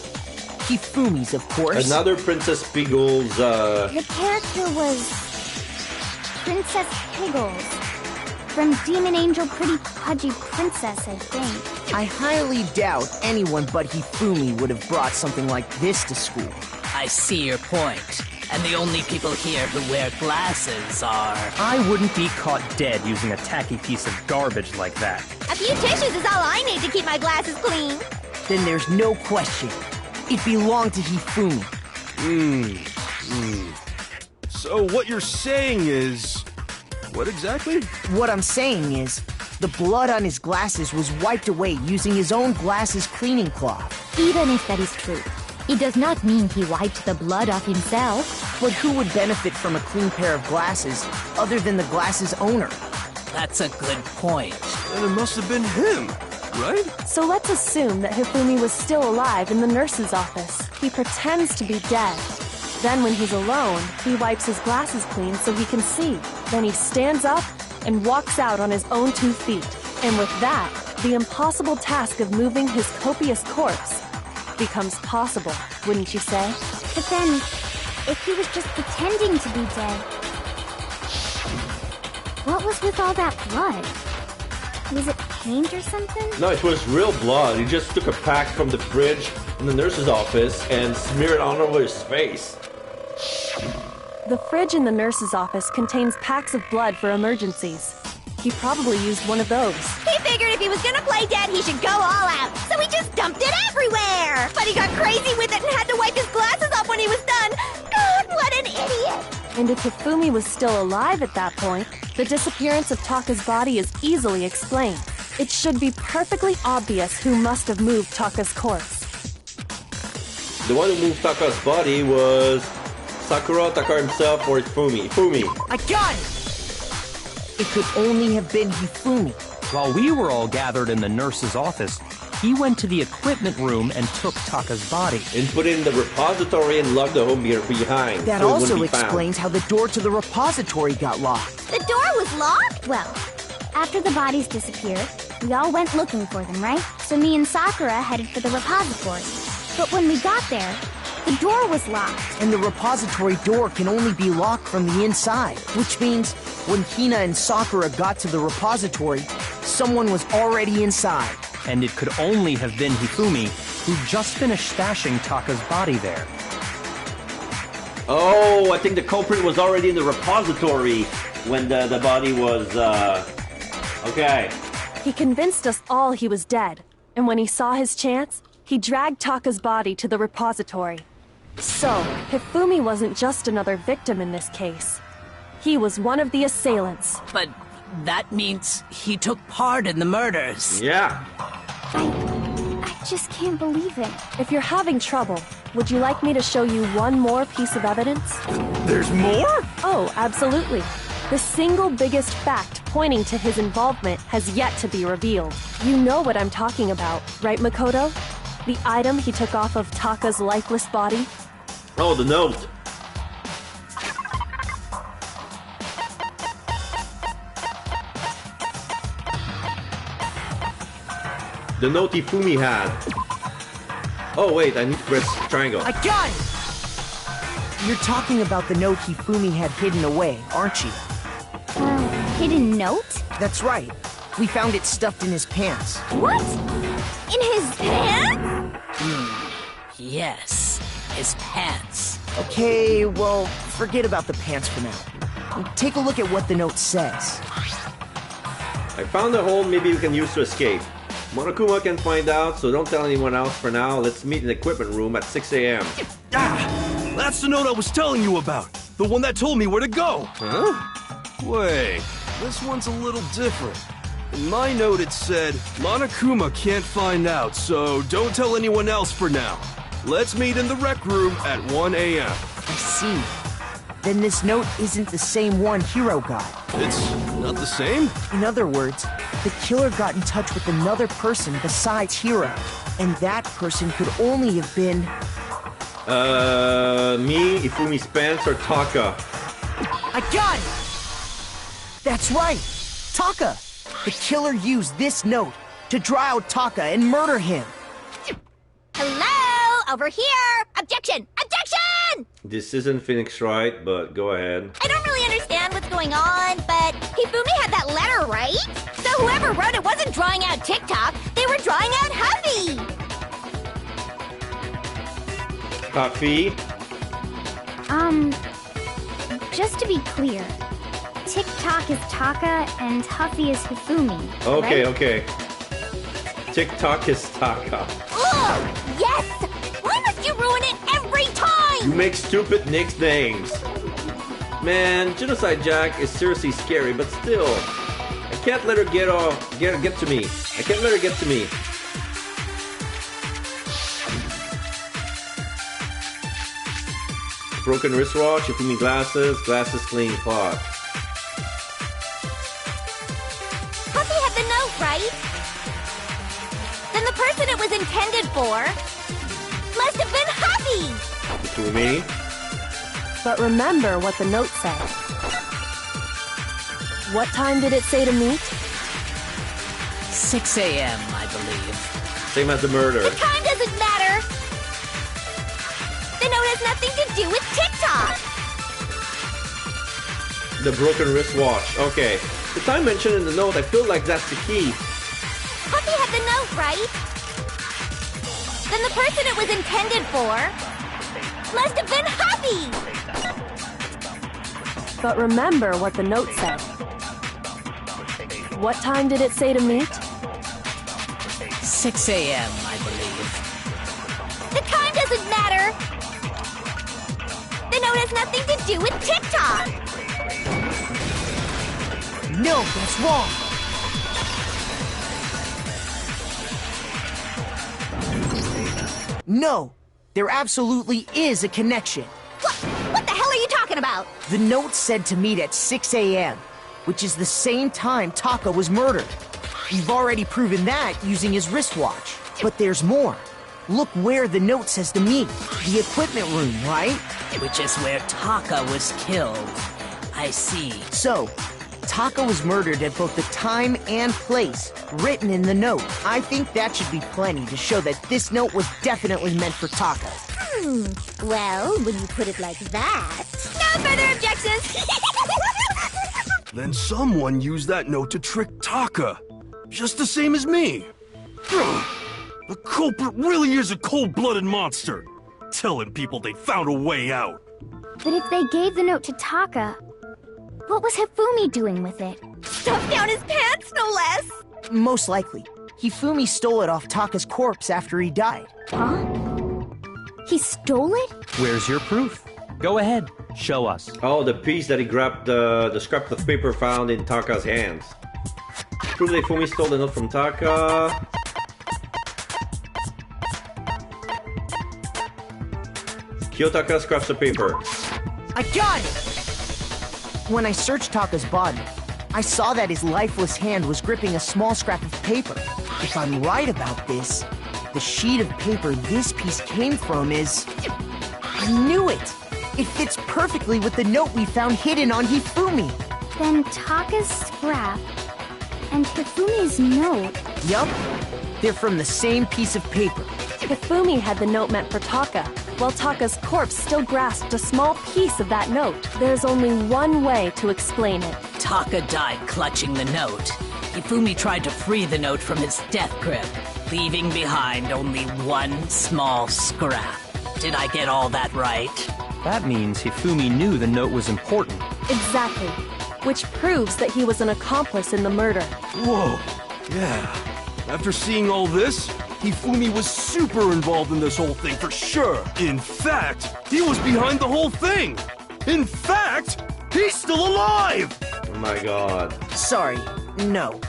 Hifumi's, of course. Another Princess Piggles, The character was Princess Piggles. From Demon Angel Pretty Pudgy Princess, I think. I highly doubt anyone but Hifumi would have brought something like this to school. I see your point. And the only people here who wear glasses are... I wouldn't be caught dead using a tacky piece of garbage like that. A few tissues is all I need to keep my glasses clean. Then there's no question. It belonged to Hifumi. So what you're saying is... What exactly? What I'm saying is, the blood on his glasses was wiped away using his own glasses cleaning cloth. Even if that is true, it does not mean he wiped the blood off himself. But who would benefit from a clean pair of glasses other than the glasses owner? That's a good point. Then it must have been him, right? So let's assume that Hifumi was still alive in the nurse's office. He pretends to be dead. Then when he's alone, he wipes his glasses clean so he can see. Then he stands up and walks out on his own 2 feet. And with that, the impossible task of moving his copious corpse becomes possible, wouldn't you say? But then, if he was just pretending to be dead, what was with all that blood? Was it paint or something? no, it was real blood. He just took a pack from the fridge in the nurse's office and smeared it all over his face. The fridge in the nurse's office contains packs of blood for emergencies. He probably used one of those. He figured if he was gonna play dead, he should go all out, so he just dumped it everywhere! But he got crazy with it and had to wipe his glasses off when he was done! God, what an idiot! And if Hifumi was still alive at that point, the disappearance of Taka's body is easily explained. It should be perfectly obvious who must have moved Taka's corpse. The one who moved Taka's body was Sakura, Taka himself, or Fumi. I got it! It could only have been Hifumi. While we were all gathered in the nurse's office, he went to the equipment room and took Taka's body. And put it in the repository and locked the home behind. That so also explains how the door to the repository got locked. The door was locked? Well, after the bodies disappeared, we all went looking for them, right? So me and Sakura headed for the repository. But when we got there, the door was locked. And the repository door can only be locked from the inside, which means when Hina and Sakura got to the repository, someone was already inside. And it could only have been Hifumi, who just finished stashing Taka's body there. Oh, I think the culprit was already in the repository when the body was, okay. He convinced us all he was dead, and when he saw his chance, he dragged Taka's body to the repository. So, Hifumi wasn't just another victim in this case. He was one of the assailants. But that means he took part in the murders. Yeah. I just can't believe it. If you're having trouble, would you like me to show you one more piece of evidence? There's more? Oh, absolutely. The single biggest fact pointing to his involvement has yet to be revealed. You know what I'm talking about, right, Makoto? The item he took off of Taka's lifeless body? Oh, the note. The note Hifumi had. Oh wait, I need to press triangle. I got it! You're talking about the note Hifumi had hidden away, aren't you? Hidden note? That's right. We found it stuffed in his pants. What? In his pants? Yes, his pants. Okay, well, forget about the pants for now. Take a look at what the note says. I found a hole maybe we can use to escape. Monokuma can find out, so don't tell anyone else for now. Let's meet in the equipment room at 6 a.m. Ah! That's the note I was telling you about! The one that told me where to go! Huh? Wait, this one's a little different. In my note it said, Monokuma can't find out, so don't tell anyone else for now. Let's meet in the rec room at 1 a.m. I see. Then this note isn't the same one Hiro got. It's not the same? In other words, the killer got in touch with another person besides Hiro. And that person could only have been... Me, Ifumi Spence, or Taka. I got it! That's right! Taka! The killer used this note to draw out Taka and murder him. Hello? over here! Objection! Objection! This isn't Phoenix Wright, but go ahead. I don't really understand what's going on, but Hifumi had that letter, right? So whoever wrote it wasn't drawing out TikTok, they were drawing out Huffy! Huffy? Just to be clear, TikTok is Taka and Huffy is Hifumi. Okay, right? okay. TikTok is Taka. Ugh! Yes! Why must you ruin it every time? You make stupid nicknames. Man, Genocide Jack is seriously scary, but still, I can't let her get to me. I can't let her get to me. Broken wristwatch, Hifumi glasses, glasses clean clock. Huffy had the note, right? Then the person it was intended for must have been Huffy! Hifumi? But remember what the note said. What time did it say to meet? 6 a.m., I believe. Same as the murder. The time doesn't matter! The note has nothing to do with TikTok! The broken wristwatch. Okay. The time mentioned in the note, I feel like that's the key. Huffy had the note, right? Then the person it was intended for must have been Huffy! But remember what the note said. What time did it say to meet? 6 a.m., I believe. The time doesn't matter! The note has nothing to do with TikTok! No, that's wrong! No, there absolutely is a connection. What the hell are you talking about? The note said to meet at 6 a.m., which is the same time Taka was murdered. You've already proven that using his wristwatch. But there's more. Look where the note says to meet. The equipment room, right? Which is where Taka was killed. I see. So, Taka was murdered at both the time and place written in the note. I think that should be plenty to show that this note was definitely meant for Taka. Well, when you put it like that... No further objections! Then someone used that note to trick Taka. Just the same as me. The culprit really is a cold-blooded monster. Telling people they found a way out. But if they gave the note to Taka, what was Hifumi doing with it? Stuffed down his pants, no less! Most likely. Hifumi stole it off Taka's corpse after he died. Huh? He stole it? Where's your proof? Go ahead, show us. Oh, the piece that he grabbed, the scrap of paper found in Taka's hands. Prove that Hifumi stole the note from Taka. Kiyotaka scraps of paper. I got it! When I searched Taka's body, I saw that his lifeless hand was gripping a small scrap of paper. If I'm right about this, the sheet of paper this piece came from is... I knew it! It fits perfectly with the note we found hidden on Hifumi. Then Taka's scrap and Hifumi's note... Yup. They're from the same piece of paper. Hifumi had the note meant for Taka, while Taka's corpse still grasped a small piece of that note. There's only one way to explain it. Taka died clutching the note. Hifumi tried to free the note from his death grip, leaving behind only one small scrap. Did I get all that right? That means Hifumi knew the note was important. Exactly. Which proves that he was an accomplice in the murder. Whoa. Yeah. After seeing all this, Hifumi was super involved in this whole thing for sure. In fact, he was behind the whole thing. In fact, he's still alive! Oh my god. Sorry, no.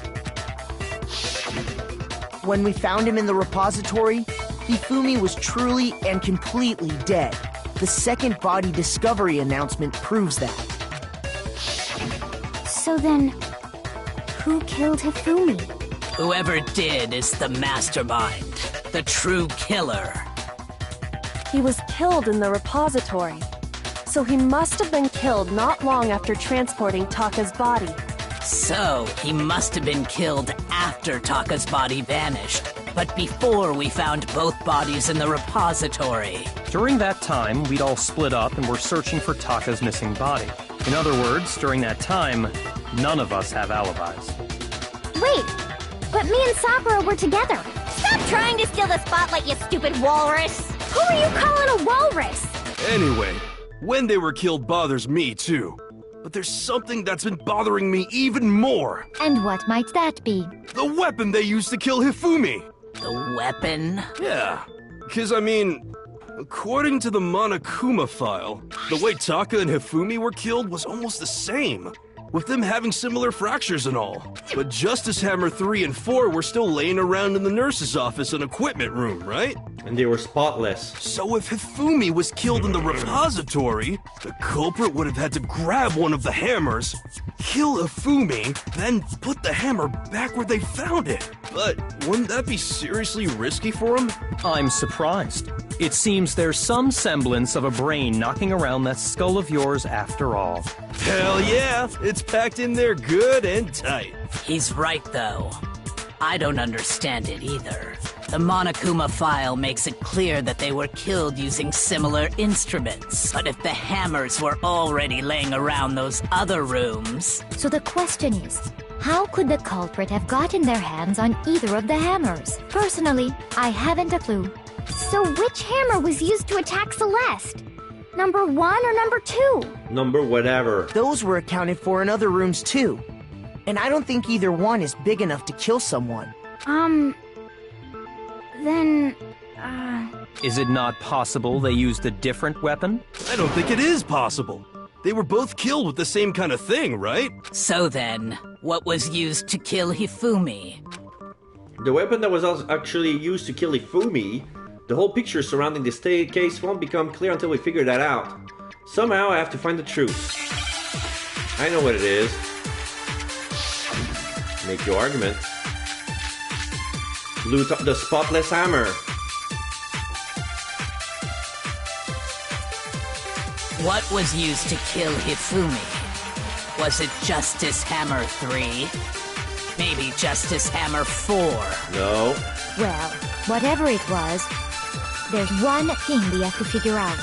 When we found him in the repository, Hifumi was truly and completely dead. The second body discovery announcement proves that. So then, who killed Hifumi? Whoever did is the mastermind, the true killer. He was killed in the repository, so he must have been killed not long after transporting Taka's body. So, he must have been killed after Taka's body vanished, But before we found both bodies in the repository. During that time, we'd all split up and were searching for Taka's missing body. In other words, during that time, none of us have alibis. Wait, but me and Sakura were together. Stop trying to steal the spotlight, you stupid walrus! Who are you calling a walrus? Anyway, when they were killed bothers me too. But there's something that's been bothering me even more. And what might that be? The weapon they used to kill Hifumi. The weapon? Yeah, because I mean, according to the Monokuma file, the way Taka and Hifumi were killed was almost the same, with them having similar fractures and all. But Justice Hammer 3 and 4 were still laying around in the nurse's office and equipment room, right? And they were spotless. So if Hifumi was killed in the repository, the culprit would have had to grab one of the hammers, kill Hifumi, then put the hammer back where they found it. But wouldn't that be seriously risky for him? I'm surprised. It seems there's some semblance of a brain knocking around that skull of yours after all. Hell yeah! It's packed in there good and tight. He's right, though. I don't understand it either. The Monokuma file makes it clear that they were killed using similar instruments. But if the hammers were already laying around those other rooms... So the question is, how could the culprit have gotten their hands on either of the hammers? Personally, I haven't a clue. So which hammer was used to attack Celeste? Number 1 or number 2? Number whatever. Those were accounted for in other rooms too. And I don't think either one is big enough to kill someone. Then, Is it not possible they used a different weapon? I don't think it is possible. They were both killed with the same kind of thing, right? So then, what was used to kill Hifumi? The weapon that was actually used to kill Hifumi, the whole picture surrounding this case won't become clear until we figure that out. Somehow I have to find the truth. I know what it is. Make your argument. Loot the spotless hammer. What was used to kill Hifumi? Was it Justice Hammer 3? Maybe Justice Hammer 4? No. Well, whatever it was, there's one thing we have to figure out.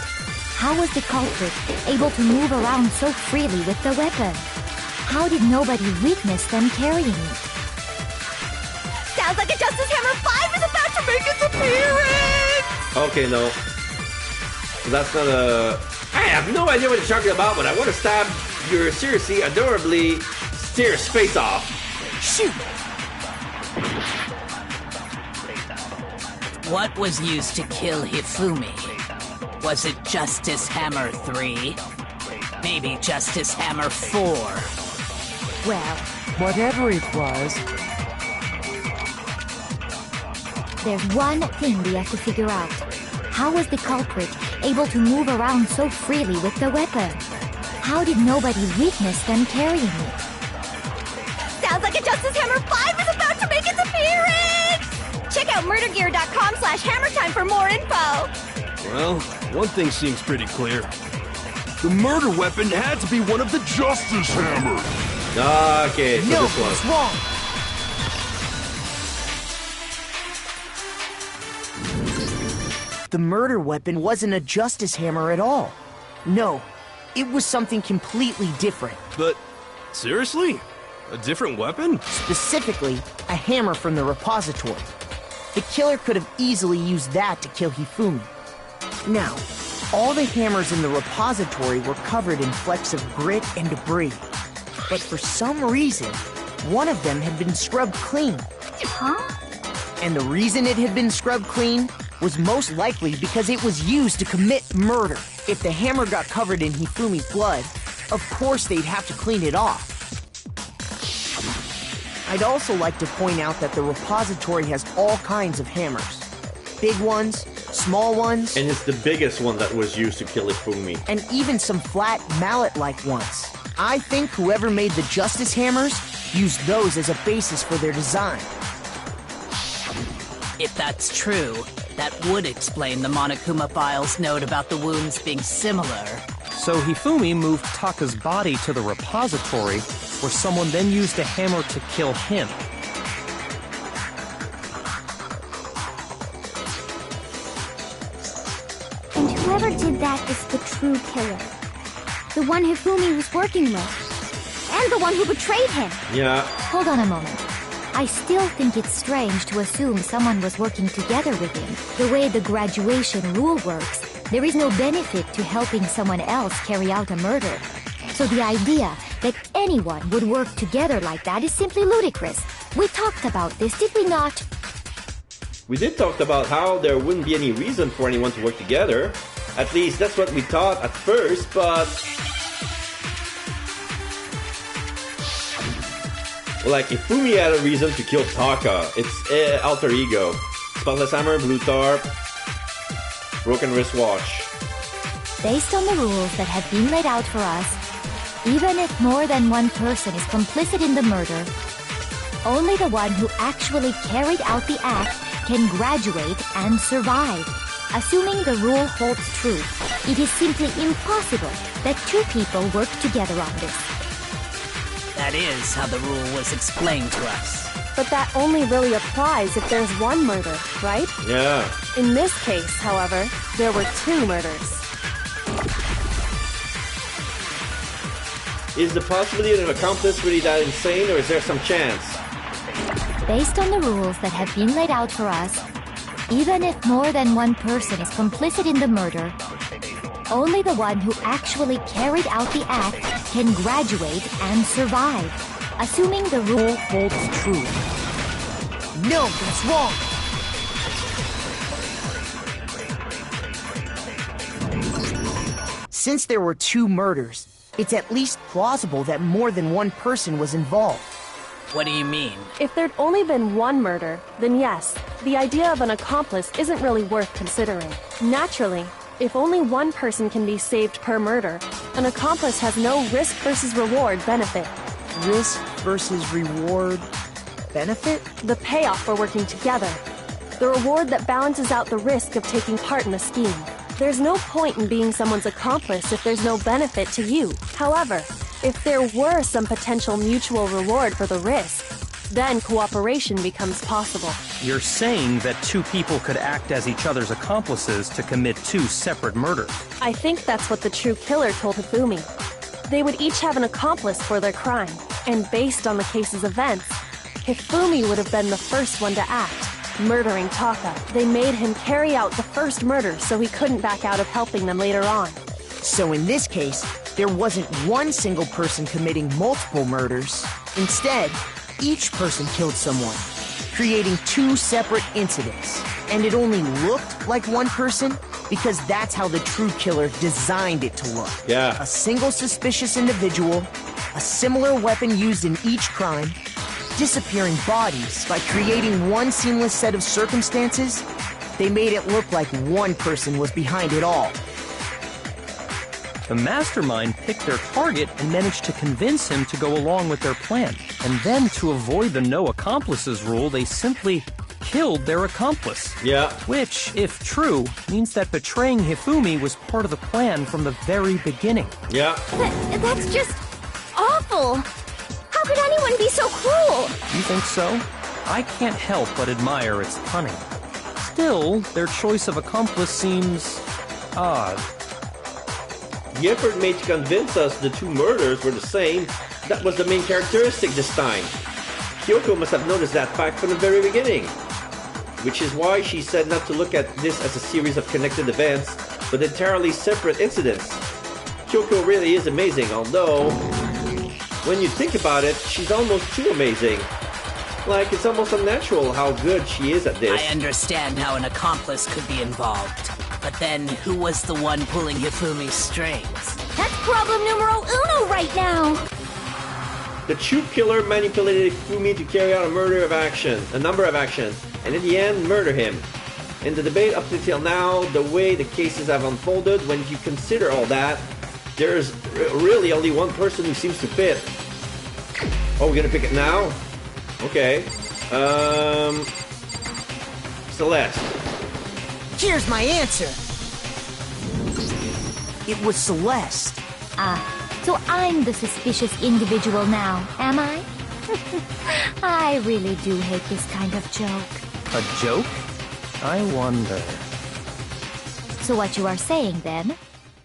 How was the culprit able to move around so freely with the weapon? How did nobody witness them carrying it? Sounds like a Justice Hammer 5 is about to make its appearance! Okay, no. That's not a... I have no idea what you're talking about, but I want to stab your seriously, adorably steers face off. Shoot! What was used to kill Hifumi? Was it Justice Hammer 3? Maybe Justice Hammer 4? Well, whatever it was... There's one thing we have to figure out. How was the culprit able to move around so freely with the weapon? How did nobody witness them carrying it? Sounds like a Justice Hammer 5 is about to make its appearance! Check out murdergear.com/hammertime for more info! Well, one thing seems pretty clear. The murder weapon had to be one of the Justice Hammers! Okay, so no, this one. it's wrong! The murder weapon wasn't a Justice Hammer at all. No, it was something completely different. But, seriously? A different weapon? Specifically, a hammer from the repository. The killer could have easily used that to kill Hifumi. Now, all the hammers in the repository were covered in flecks of grit and debris. But for some reason, one of them had been scrubbed clean. Huh? And the reason it had been scrubbed clean was most likely because it was used to commit murder. If the hammer got covered in Hifumi's blood, of course they'd have to clean it off. I'd also like to point out that the repository has all kinds of hammers. Big ones, small ones, And it's the biggest one that was used to kill Hifumi. and even some flat mallet-like ones. I think whoever made the Justice Hammers used those as a basis for their design. If that's true, that would explain the Monokuma file's note about the wounds being similar. So Hifumi moved Taka's body to the repository, where someone then used a hammer to kill him. whoever did that is the true killer. The one Hifumi was working with. And the one who betrayed him. Yeah. Hold on a moment. I still think it's strange to assume someone was working together with him. The way the graduation rule works, there is no benefit to helping someone else carry out a murder. So the idea that anyone would work together like that is simply ludicrous. We talked about this, did we not? We did talk about how there wouldn't be any reason for anyone to work together. At least that's what we thought at first, but... like, if Fumi had a reason to kill Taka, it's alter ego. Spotless hammer, blue tarp, broken wristwatch. Based on the rules that have been laid out for us, even if more than one person is complicit in the murder, only the one who actually carried out the act can graduate and survive. Assuming the rule holds true, it is simply impossible that two people work together on this. That is how the rule was explained to us. But that only really applies if there's one murder, right? Yeah. In this case, however, there were two murders. Is the possibility of an accomplice really that insane, or is there some chance? Based on the rules that have been laid out for us, even if more than one person is complicit in the murder, only the one who actually carried out the act can graduate and survive, assuming the rule holds true. No, that's wrong! Since there were two murders, it's at least plausible that more than one person was involved. What do you mean? If there'd only been one murder, then yes, the idea of an accomplice isn't really worth considering. Naturally, if only one person can be saved per murder, an accomplice has no risk versus reward benefit. Risk versus reward benefit? The payoff for working together. The reward that balances out the risk of taking part in a scheme. There's no point in being someone's accomplice if there's no benefit to you. However, if there were some potential mutual reward for the risk, then cooperation becomes possible. You're saying that two people could act as each other's accomplices to commit two separate murders. I think that's what the true killer told Hifumi. They would each have an accomplice for their crime, and based on the case's events, Hifumi would have been the first one to act, murdering Taka. They made him carry out the first murder so he couldn't back out of helping them later on. So in this case, there wasn't one single person committing multiple murders. Instead, each person killed someone, creating two separate incidents. And it only looked like one person because that's how the true killer designed it to look. Yeah. A single suspicious individual, a similar weapon used in each crime, disappearing bodies. By creating one seamless set of circumstances, they made it look like one person was behind it all. The mastermind picked their target and managed to convince him to go along with their plan. And then, to avoid the no accomplices rule, they simply killed their accomplice. Yeah. Which, if true, means that betraying Hifumi was part of the plan from the very beginning. Yeah. That's just awful! How could anyone be so cruel? You think so? I can't help but admire its cunning. Still, their choice of accomplice seems odd. The effort made to convince us the two murders were the same, that was the main characteristic this time. Kyoko must have noticed that fact from the very beginning. Which is why she said not to look at this as a series of connected events, but entirely separate incidents. Kyoko really is amazing, although, when you think about it, she's almost too amazing. Like, it's almost unnatural how good she is at this. I understand how an accomplice could be involved. But then, who was the one pulling Hifumi's strings? That's problem numero uno right now! The true killer manipulated Hifumi to carry out a number of actions, and in the end, murder him. In the debate up until now, the way the cases have unfolded, when you consider all that, there's really only one person who seems to fit. Oh, we're gonna pick it now? Okay. Celeste. Here's my answer. It was Celeste. So I'm the suspicious individual now, am I? I really do hate this kind of joke. A joke? I wonder. So what you are saying, then,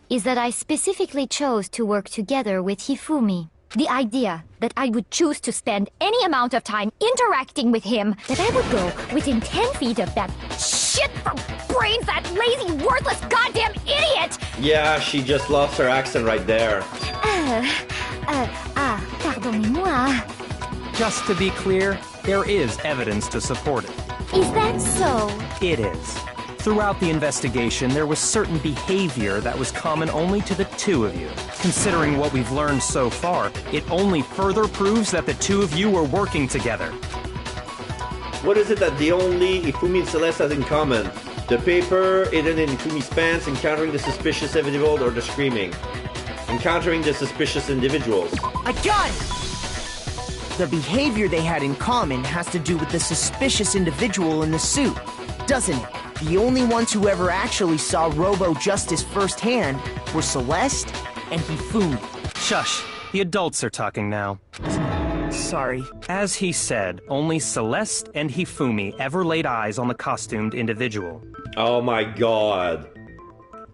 is that I specifically chose to work together with Hifumi. The idea that I would choose to spend any amount of time interacting with him, that I would go within 10 feet of that shit for brains, that lazy, worthless, goddamn idiot! Yeah, she just lost her accent right there. Pardonnez-moi. Just to be clear, there is evidence to support it. Is that so? It is. Throughout the investigation, there was certain behavior that was common only to the two of you. Considering what we've learned so far, it only further proves that the two of you were working together. What is it that the only Hifumi and Celeste has in common? The paper hidden in Hifumi's pants, encountering the suspicious individual, or the screaming? Encountering the suspicious individuals. I got it! The behavior they had in common has to do with the suspicious individual in the suit, doesn't it? The only ones who ever actually saw Robo Justice firsthand were Celeste and Hifumi. Shush, the adults are talking now. Sorry. As he said, only Celeste and Hifumi ever laid eyes on the costumed individual. Oh my god.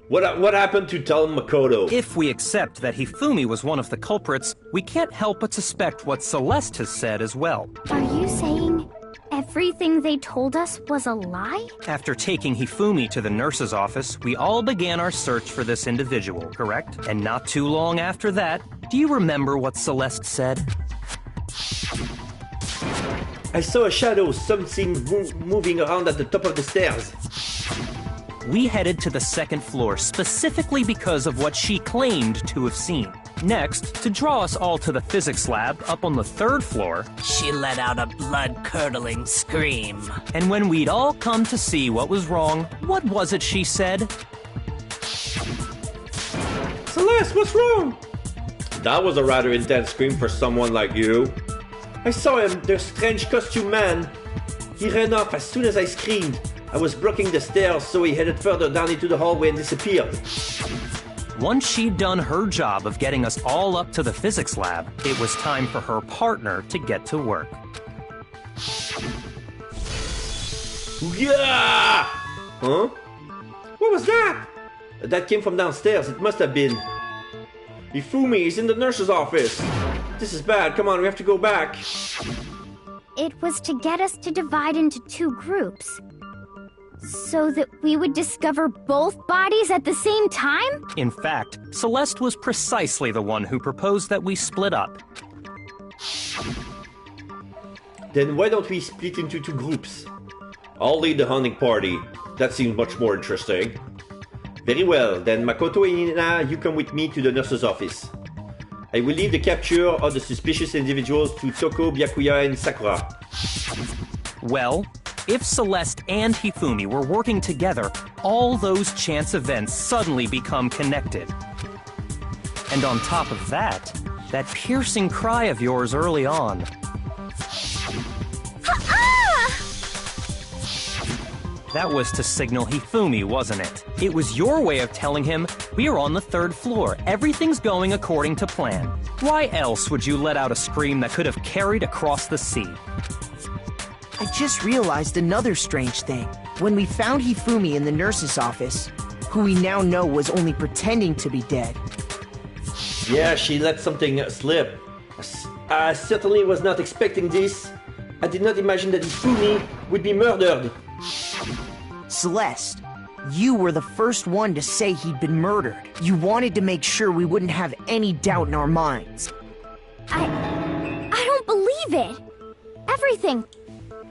What happened to tell Makoto? If we accept that Hifumi was one of the culprits, we can't help but suspect what Celeste has said as well. Are you saying everything they told us was a lie? After taking Hifumi to the nurse's office, we all began our search for this individual, correct? And not too long after that, do you remember what Celeste said? I saw a shadow, something moving around at the top of the stairs. We headed to the second floor specifically because of what she claimed to have seen. Next, to draw us all to the physics lab up on the third floor, she let out a blood-curdling scream. And when we'd all come to see what was wrong, what was it she said? Celeste, what's wrong? That was a rather intense scream for someone like you. I saw him, the strange costume man. He ran off as soon as I screamed. I was blocking the stairs, so he headed further down into the hallway and disappeared. Once she'd done her job of getting us all up to the physics lab, it was time for her partner to get to work. Yeah! Huh? What was that? That came from downstairs. It must have been... Hifumi is in the nurse's office. This is bad. Come on, we have to go back. It was to get us to divide into two groups, so that we would discover both bodies at the same time? In fact, Celeste was precisely the one who proposed that we split up. Then why don't we split into two groups? I'll lead the hunting party. That seems much more interesting. Very well, then Makoto and Ina, you come with me to the nurse's office. I will leave the capture of the suspicious individuals to Toko, Byakuya, and Sakura. Well, if Celeste and Hifumi were working together, all those chance events suddenly become connected. And on top of that, that piercing cry of yours early on. That was to signal Hifumi, wasn't it? It was your way of telling him, we're on the third floor, everything's going according to plan. Why else would you let out a scream that could have carried across the sea? I just realized another strange thing. When we found Hifumi in the nurse's office, who we now know was only pretending to be dead. Yeah, she let something slip. I certainly was not expecting this. I did not imagine that Hifumi would be murdered. Celeste, you were the first one to say he'd been murdered. You wanted to make sure we wouldn't have any doubt in our minds. I don't believe it. Everything.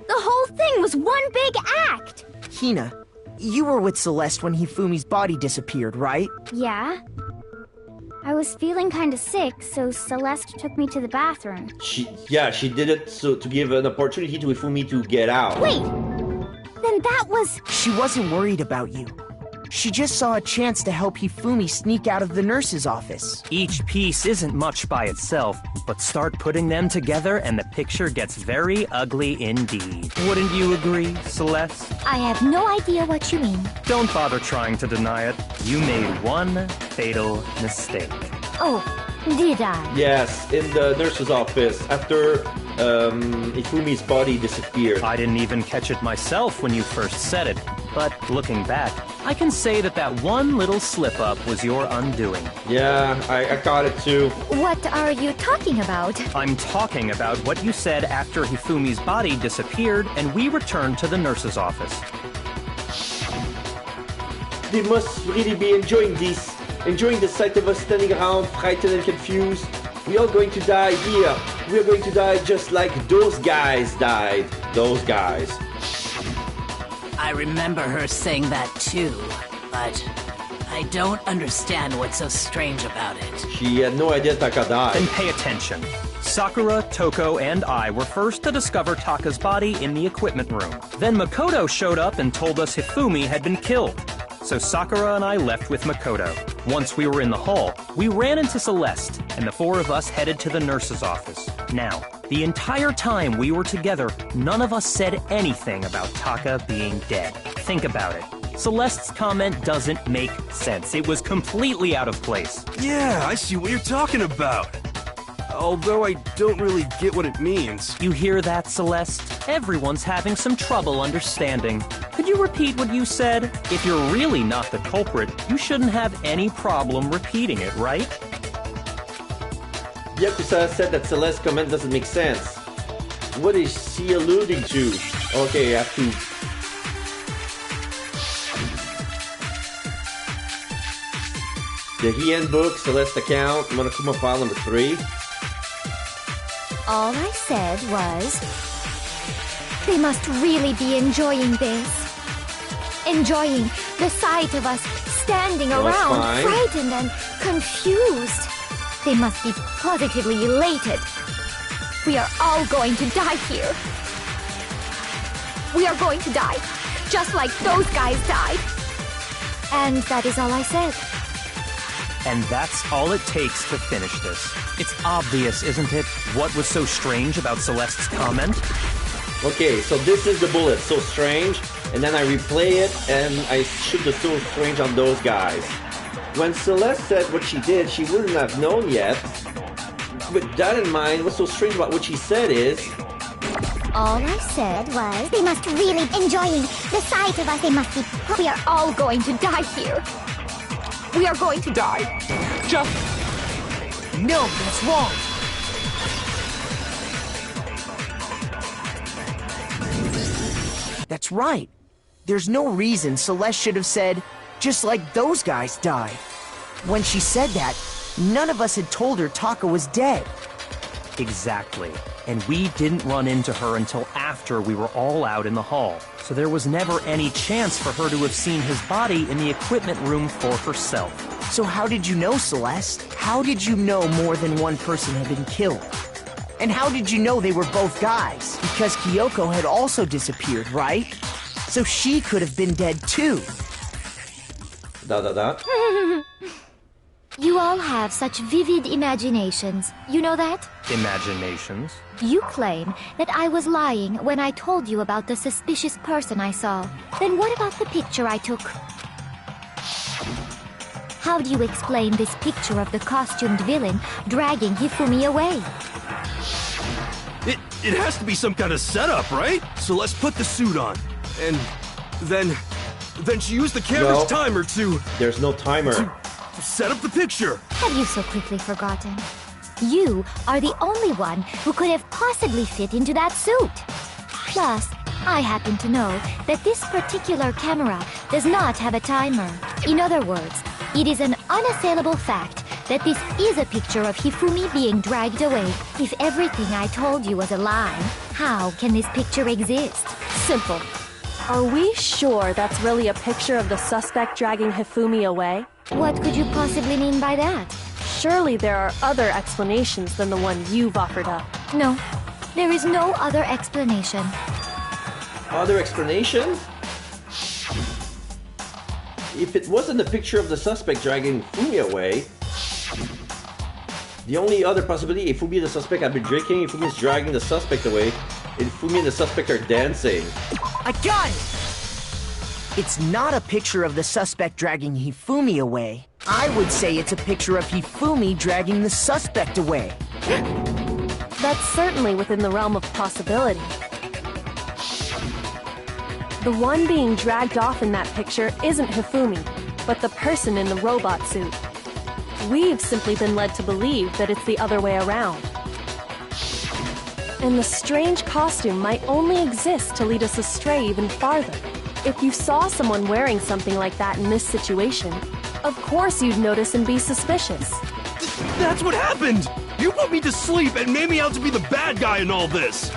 The whole thing was one big act! Hina, you were with Celeste when Hifumi's body disappeared, right? Yeah. I was feeling kinda sick, so Celeste took me to the bathroom. She did it so to give an opportunity to Hifumi to get out. Wait! Then that was... She wasn't worried about you. She just saw a chance to help Hifumi sneak out of the nurse's office. Each piece isn't much by itself, but start putting them together and the picture gets very ugly indeed. Wouldn't you agree, Celeste? I have no idea what you mean. Don't bother trying to deny it. You made one fatal mistake. Oh, did I? Yes, in the nurse's office. After Ifumi's body disappeared. I didn't even catch it myself when you first said it, but looking back, I can say that one little slip-up was your undoing. Yeah, I caught it too. What are you talking about? I'm talking about what you said after Hifumi's body disappeared and we returned to the nurse's office. They must really be enjoying the sight of us standing around, frightened and confused. We are going to die here. We are going to die just like those guys died. Those guys. I remember her saying that too, but I don't understand what's so strange about it. She had no idea Taka died. Then pay attention. Sakura, Toko, and I were first to discover Taka's body in the equipment room. Then Makoto showed up and told us Hifumi had been killed. So Sakura and I left with Makoto. Once we were in the hall, we ran into Celeste, and the four of us headed to the nurse's office. Now, the entire time we were together, none of us said anything about Taka being dead. Think about it. Celeste's comment doesn't make sense. It was completely out of place. Yeah, I see what you're talking about. Although I don't really get what it means. You hear that, Celeste? Everyone's having some trouble understanding. Could you repeat what you said? If you're really not the culprit, you shouldn't have any problem repeating it, right? Yakuza said that Celeste's comment doesn't make sense. What is she alluding to? Okay, I have to... The Hien book, Celeste account, Monokuma file number 3. All I said was... They must really be enjoying this. Enjoying the sight of us standing around, frightened and confused. They must be positively elated. We are all going to die here. We are going to die, just like those guys died. And that is all I said. And that's all it takes to finish this. It's obvious, isn't it? What was so strange about Celeste's comment? Okay, so this is the bullet, so strange, and then I replay it, and I shoot the so strange on those guys. When Celeste said what she did, she wouldn't have known yet. With that in mind, what's so strange about what she said is... All I said was, they must really enjoying the sight of us. They must be... We are all going to die here. We are going to die. Just... No, that's wrong. That's right. There's no reason Celeste should have said, just like those guys died. When she said that, none of us had told her Taka was dead. Exactly. And we didn't run into her until after we were all out in the hall. So there was never any chance for her to have seen his body in the equipment room for herself. So how did you know, Celeste? How did you know more than one person had been killed? And how did you know they were both guys? Because Kyoko had also disappeared, right? So she could have been dead too. You all have such vivid imaginations. You know that? Imaginations? You claim that I was lying when I told you about the suspicious person I saw. Then what about the picture I took? How do you explain this picture of the costumed villain dragging Hifumi away? It has to be some kind of setup, right? So let's put the suit on. And then she used the camera's timer to... There's no timer. To set up the picture. Have you so quickly forgotten? You are the only one who could have possibly fit into that suit. Plus, I happen to know that this particular camera does not have a timer. In other words, it is an unassailable fact that this is a picture of Hifumi being dragged away. If everything I told you was a lie, how can this picture exist? Simple. Are we sure that's really a picture of the suspect dragging Hifumi away? What could you possibly mean by that? Surely there are other explanations than the one you've offered up. No, there is no other explanation. Other explanation? If it wasn't a picture of the suspect dragging Fumi away, the only other possibility, if Fumi the suspect had been drinking, if Fumi is dragging the suspect away, if Fumi and the suspect are dancing. I got it! It's not a picture of the suspect dragging Hifumi away. I would say it's a picture of Hifumi dragging the suspect away. That's certainly within the realm of possibility. The one being dragged off in that picture isn't Hifumi, but the person in the robot suit. We've simply been led to believe that it's the other way around. And the strange costume might only exist to lead us astray even farther. If you saw someone wearing something like that in this situation, of course you'd notice and be suspicious. That's what happened! You put me to sleep and made me out to be the bad guy in all this!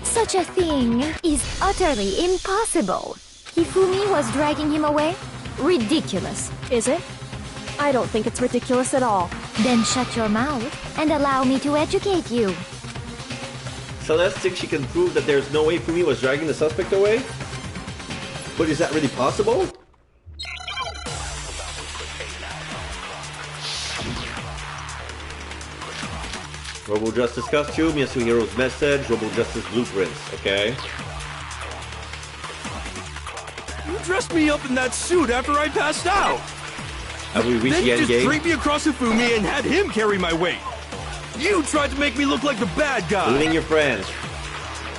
Such a thing is utterly impossible. Hifumi was dragging him away? Ridiculous. Is it? I don't think it's ridiculous at all. Then shut your mouth and allow me to educate you. Celeste thinks she can prove that there's no way Fumi was dragging the suspect away? But is that really possible? Robo Justice costume, Yasuhiro's message, Robo Justice blueprints, okay? You dressed me up in that suit after I passed out! Have we reached then the you end just game? draped me across Hifumi and had him carry my weight! You tried to make me look like the bad guy! Looting your friends.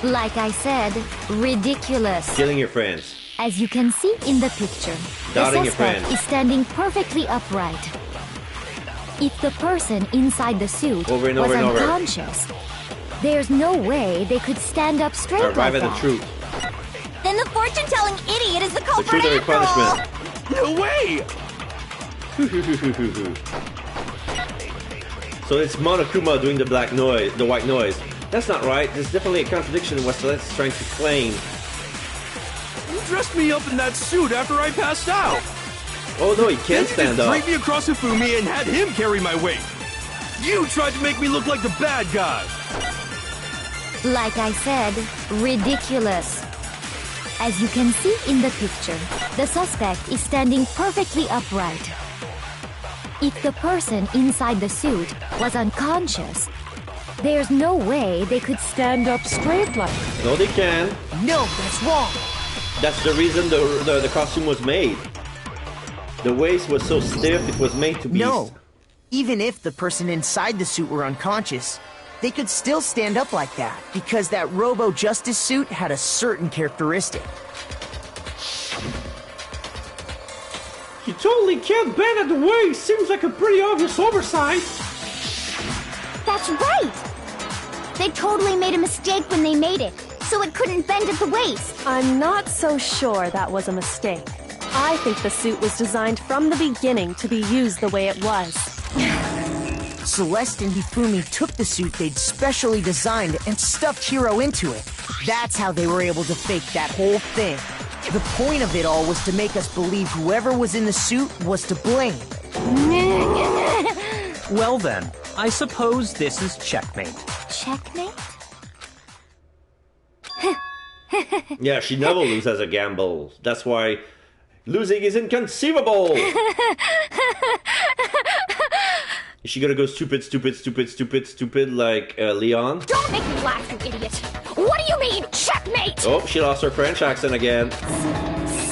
Like I said, ridiculous. Killing your friends. As you can see in the picture, Doubting the your suspect friends. is standing perfectly upright. If the person inside the suit Over and was over and over. unconscious, there's no way they could stand up straight Arrive like at the that. truth. Then the fortune-telling idiot is the The culprit truth or your after all. punishment. No way! So it's Monokuma doing the black noise, the white noise. That's not right. There's definitely a contradiction in what Celeste is trying to claim. You dressed me up in that suit after I passed out! Oh no, he can't then you stand just up. draped me across Hifumi and had him carry my weight! You tried to make me look like the bad guy! Like I said, ridiculous. As you can see in the picture, the suspect is standing perfectly upright. If the person inside the suit was unconscious, there's no way they could stand up straight like that. No, they can. No, that's wrong. That's the reason the costume was made. The waist was so stiff, it was made to be... No. Even if the person inside the suit were unconscious, they could still stand up like that, because that Robo Justice suit had a certain characteristic. You totally can't bend at the waist. Seems like a pretty obvious oversight. That's right! They totally made a mistake when they made it, so it couldn't bend at the waist. I'm not so sure that was a mistake. I think the suit was designed from the beginning to be used the way it was. Celeste and Hifumi took the suit they'd specially designed and stuffed Hiro into it. That's how they were able to fake that whole thing. The point of it all was to make us believe whoever was in the suit was to blame. Well then, I suppose this is checkmate. Checkmate? Yeah, she never loses a gamble. That's why losing is inconceivable. Is she gonna go stupid like Leon? Don't make me laugh, you idiot! What do you mean, checkmate? Oh, she lost her French accent again.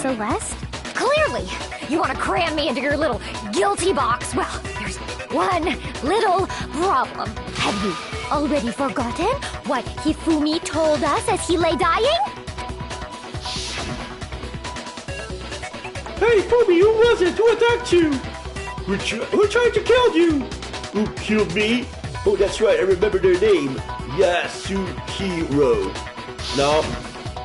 Celeste? Clearly! You want to cram me into your little guilty box? Well, there's one little problem. Have you already forgotten what Hifumi told us as he lay dying? Hey, Fumi, who was it? Who attacked you? Who tried to kill you? Who killed me? Oh, that's right, I remember their name. Yasuhiro. No.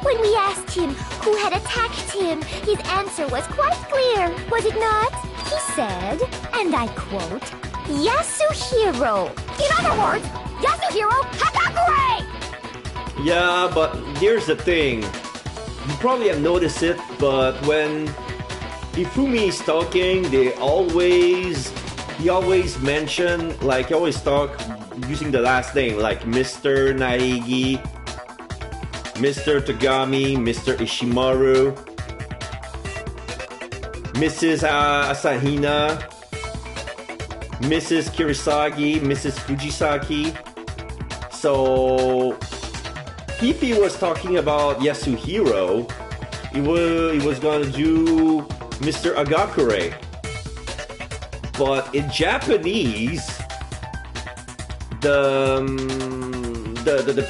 When we asked him who had attacked him, his answer was quite clear, was it not? He said, and I quote, Yasuhiro. In other words, Yasuhiro Hagakure! Yeah, but here's the thing. You probably have noticed it, but when Hifumi is talking, he always mention, like, he always talk using the last name, like Mr. Naegi, Mr. Tagami, Mr. Ishimaru, Mrs. Asahina, Mrs. Kirisagi, Mrs. Fujisaki. So if he was talking about Yasuhiro, he was gonna do Mr. Agakure. But in Japanese, the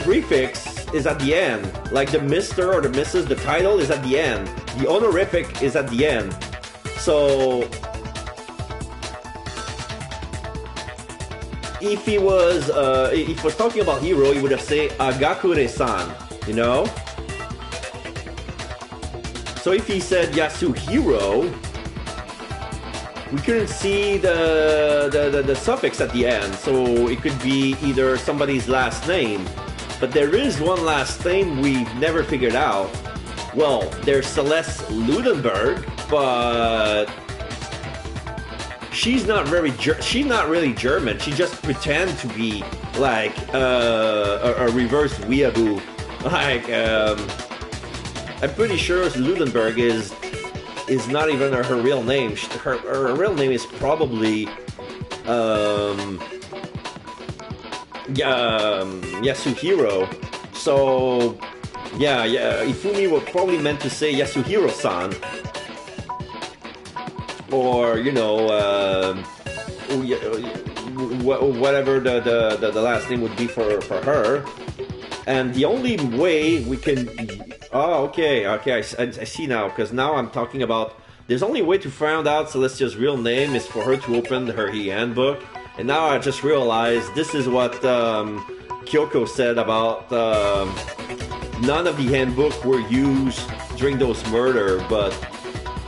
prefix is at the end. Like the Mr. or the Mrs., the title is at the end. The honorific is at the end. So if he was talking about hero, he would have said Agakure-san, you know? So if he said Yasuhiro, we couldn't see the suffix at the end, so it could be either somebody's last name. But there is one last name we've never figured out. Well, there's Celeste Ludenberg, but she's not really German. She just pretends to be like a reverse weeaboo. Like I'm pretty sure Ludenberg is not even her real name. Her real name is probably Yasuhiro. So yeah, Ifumi would probably meant to say Yasuhiro-san, or you know, whatever the last name would be for her. And the only way we can... Oh, okay, I see now, because now I'm talking about... There's only way to find out Celestia's real name is for her to open her handbook. And now I just realized this is what Kyoko said about none of the handbook were used during those murder, but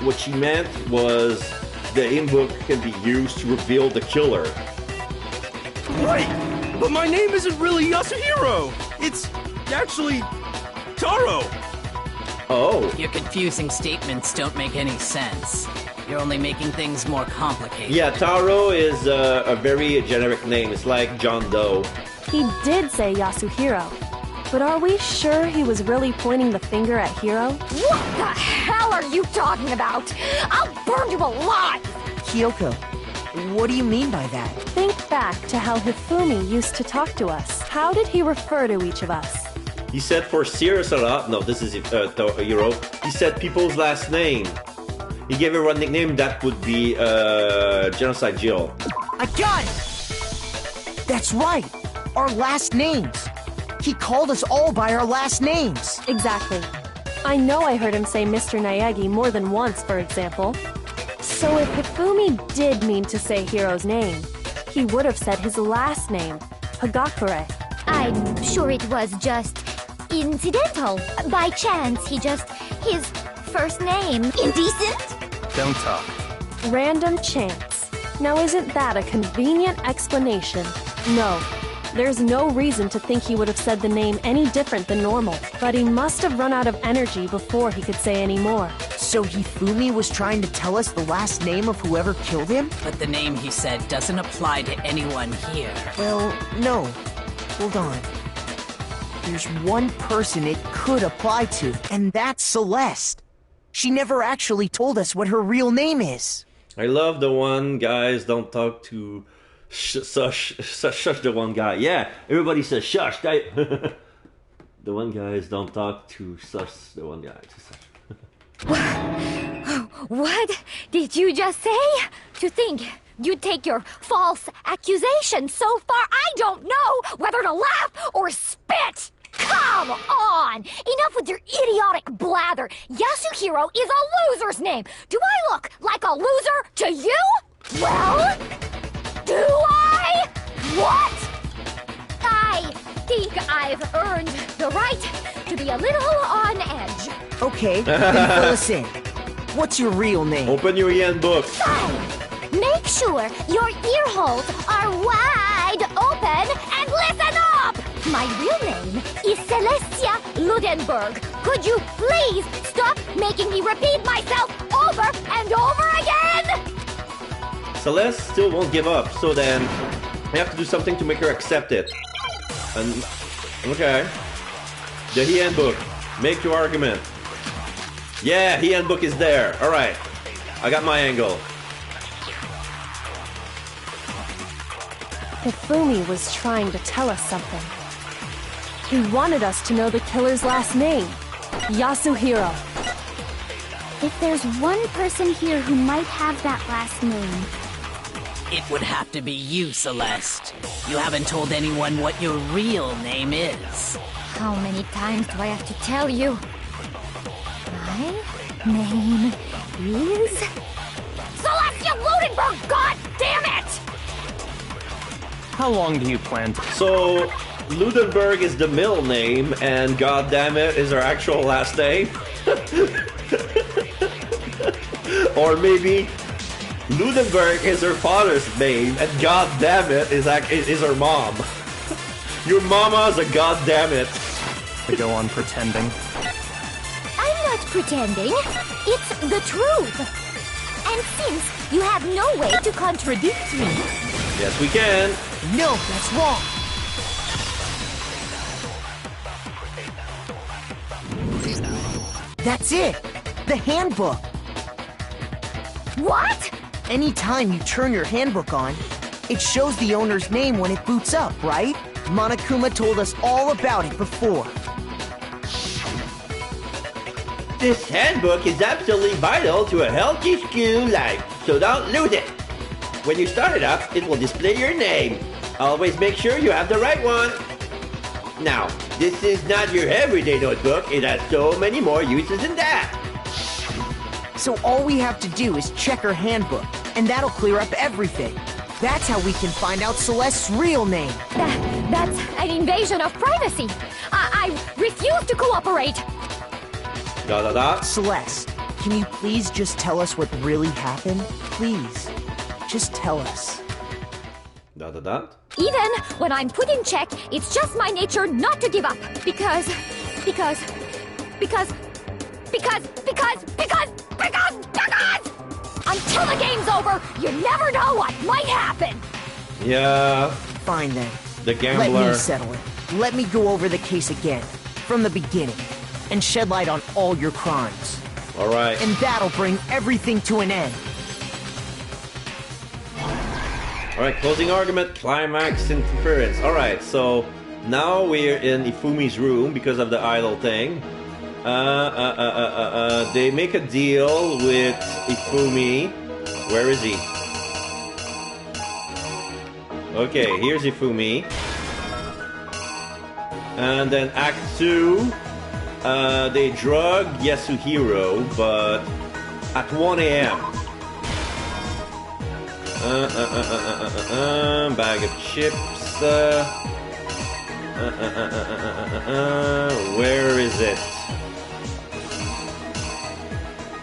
what she meant was the handbook can be used to reveal the killer. Right, but my name isn't really Yasuhiro. It's actually Taro. Oh. Your confusing statements don't make any sense. You're only making things more complicated. Yeah, Taro is a very generic name. It's like John Doe. He did say Yasuhiro, but are we sure he was really pointing the finger at Hiro? What the hell are you talking about? I'll burn you alive! Kyoko, what do you mean by that? Think back to how Hifumi used to talk to us. How did he refer to each of us? He said for Sirasara, no, this is Hiro. He said people's last name. He gave her one nickname that would be Genocide Jill. I got it! That's right! Our last names! He called us all by our last names! Exactly. I know I heard him say Mr. Naegi more than once, for example. So if Hifumi did mean to say Hiro's name, he would have said his last name, Hagakure. I'm sure it was just incidental. By chance, his first name. Indecent? Don't talk. Random chance. Now isn't that a convenient explanation? No. There's no reason to think he would have said the name any different than normal, but he must have run out of energy before he could say any more. So Hifumi was trying to tell us the last name of whoever killed him? But the name he said doesn't apply to anyone here. Well, no. Hold on. There's one person it could apply to, and that's Celeste. She never actually told us what her real name is. I love the one guys don't talk to shush the one guy. Yeah, everybody says shush. The one guys don't talk to shush the one guy. What did you just say? To think you'd take your false accusation so far, I don't know whether to laugh or spit! Come on! Enough with your idiotic blather! Yasuhiro is a loser's name! Do I look like a loser to you? Well, do I? What? I think I've earned the right to be a little on edge. Okay, then fill us in. What's your real name? Open your handbook. Fine. Make sure your ear holes are wide open and listen up! My real name is Celestia Ludenberg. Could you please stop making me repeat myself over and over again? Celeste still won't give up, so then I have to do something to make her accept it. And okay. The handbook. Make your argument. Yeah, handbook is there. Alright. I got my angle. Hifumi was trying to tell us something. He wanted us to know the killer's last name, Yasuhiro. If there's one person here who might have that last name, It would have to be you, Celeste. You haven't told anyone what your real name is. How many times do I have to tell you? My name is... Celestia Ludenberg, god damn it! How long do you plan to... So, Ludenberg is the middle name, and goddammit is her actual last name? Or maybe Ludenberg is her father's name, and goddammit is her mom. Your mama's a goddammit. To go on pretending? I'm not pretending. It's the truth. And since you have no way to contradict me... Yes, we can. No, that's wrong. That's it. The handbook. What? Anytime you turn your handbook on, it shows the owner's name when it boots up, right? Monokuma told us all about it before. This handbook is absolutely vital to a healthy school life, so don't lose it. When you start it up, it will display your name. Always make sure you have the right one. Now, this is not your everyday notebook. It has so many more uses than that. So all we have to do is check her handbook, and that'll clear up everything. That's how we can find out Celeste's real name. That's an invasion of privacy. I refuse to cooperate. Celeste, can you please just tell us what really happened? Please, just tell us. Even when I'm put in check, it's just my nature not to give up. Because... Until the game's over, you never know what might happen. Yeah. Fine then. The gambler. Let me settle it. Let me go over the case again, from the beginning, and shed light on all your crimes. All right. And that'll bring everything to an end. All right, closing argument, climax, interference. All right, so now we're in Ifumi's room because of the idol thing. They make a deal with Ifumi. Where is he? Okay, here's Ifumi. And then Act 2, they drug Yasuhiro, but at 1 a.m. Bag of chips. Where is it?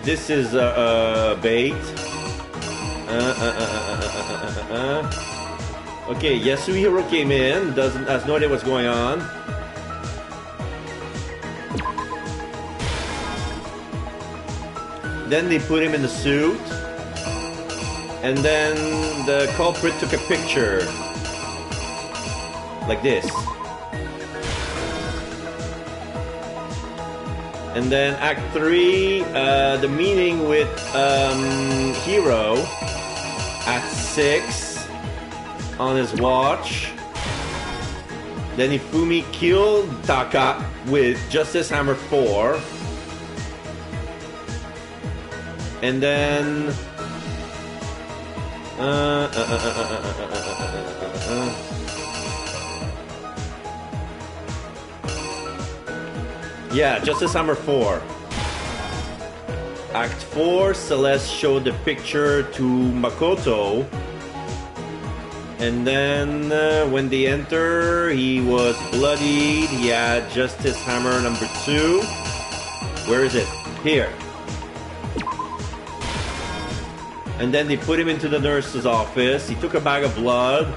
This is bait. Okay, Yasuhiro came in, has no idea what's going on. Then they put him in the suit. And then the culprit took a picture. Like this. And then Act 3, the meeting with Hiro at 6 on his watch. Then Ifumi killed Taka with Justice Hammer 4. And then... yeah, Justice Hammer 4. Act 4, Celeste showed the picture to Makoto. And then when they enter, he was bloodied. He had Justice Hammer number 2. Where is it? Here. And then they put him into the nurse's office. He took a bag of blood,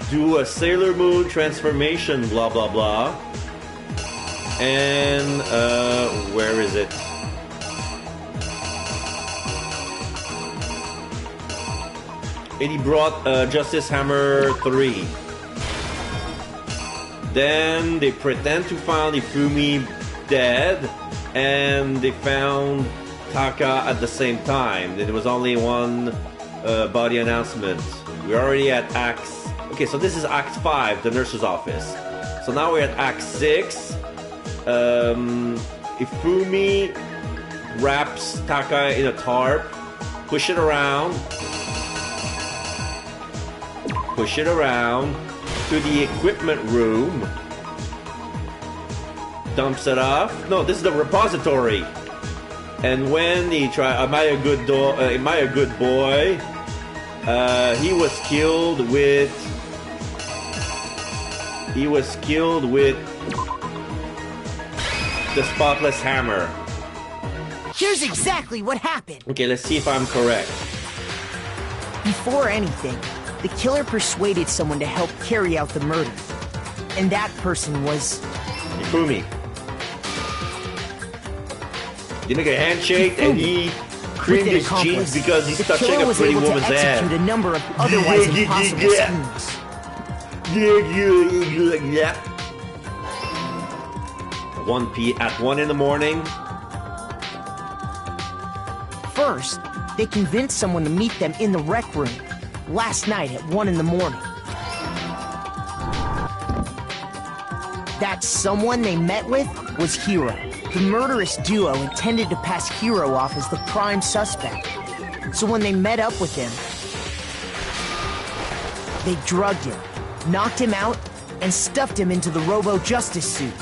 do a Sailor Moon transformation, blah, blah, blah. And, where is it? And he brought Justice Hammer 3. Then they pretend to find Ifumi dead, and they found Taka at the same time. There was only one body announcement. We're already at Act... Okay, so this is Act 5, the nurse's office. So now we're at Act 6. Ifumi wraps Taka in a tarp, push it around, push it around to the equipment room, dumps it off. No, this is the repository. And when he tried, am I a good boy? He was killed with the spotless hammer. Here's exactly what happened. Okay, let's see if I'm correct. Before anything, the killer persuaded someone to help carry out the murder. And that person was... Hifumi. They make a handshake and he creamed his jeans because he's touching a pretty woman's ass. The killer was able to execute a number of otherwise impossible schemes. 1 in the morning. First, they convinced someone to meet them in the rec room last night at 1 in the morning. That someone they met with was Hiro. The murderous duo intended to pass Hiro off as the prime suspect. So when they met up with him, they drugged him, knocked him out, and stuffed him into the Robo-Justice suit.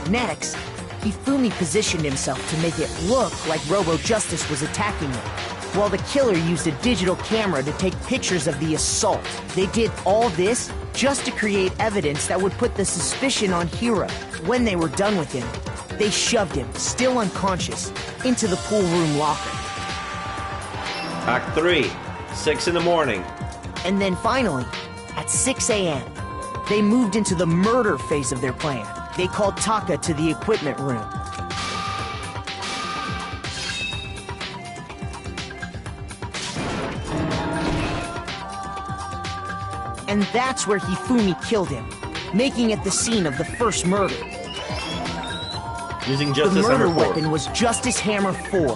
Next, Hifumi positioned himself to make it look like Robo-Justice was attacking him, while the killer used a digital camera to take pictures of the assault. They did all this just to create evidence that would put the suspicion on Hiro. When they were done with him, they shoved him, still unconscious, into the pool room locker. Act 3, 6 in the morning. And then finally, at 6 a.m., they moved into the murder phase of their plan. They called Taka to the equipment room. And that's where Hifumi killed him, making it the scene of the first murder. Using Justice The murder Hammer 4. weapon was Justice Hammer 4,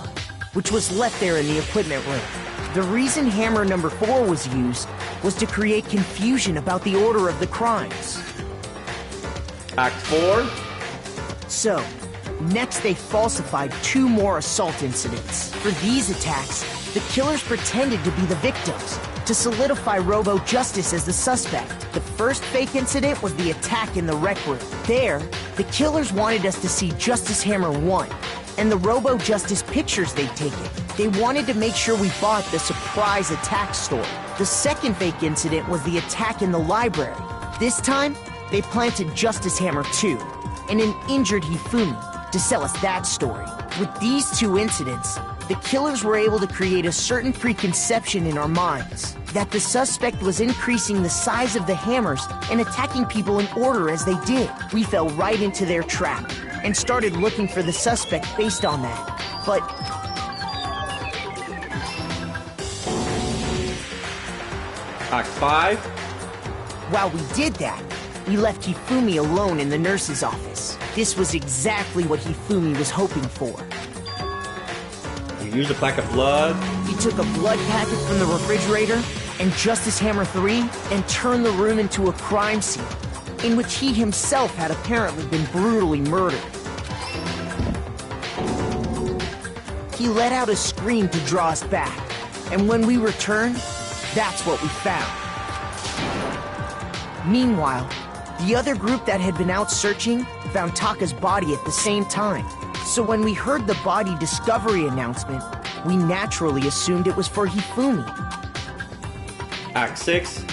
which was left there in the equipment room. The reason Hammer number 4 was used was to create confusion about the order of the crimes. Act 4. So, next they falsified 2 more assault incidents. For these attacks, the killers pretended to be the victims, to solidify Robo-Justice as the suspect. The first fake incident was the attack in the rec room. There, the killers wanted us to see Justice Hammer 1 and the Robo-Justice pictures they'd taken. They wanted to make sure we bought the surprise attack story. The second fake incident was the attack in the library. This time, they planted Justice Hammer 2 and an injured Hifumi to sell us that story. With these 2 incidents, the killers were able to create a certain preconception in our minds that the suspect was increasing the size of the hammers and attacking people in order as they did. We fell right into their trap and started looking for the suspect based on that. But Act 5. While we did that, we left Hifumi alone in the nurse's office. This was exactly what Hifumi was hoping for. You used a pack of blood. He took a blood packet from the refrigerator and Justice Hammer 3 and turned the room into a crime scene in which he himself had apparently been brutally murdered. He let out a scream to draw us back, and when we returned, that's what we found. Meanwhile, the other group that had been out searching found Taka's body at the same time. So when we heard the body discovery announcement, we naturally assumed it was for Hifumi. Act 6.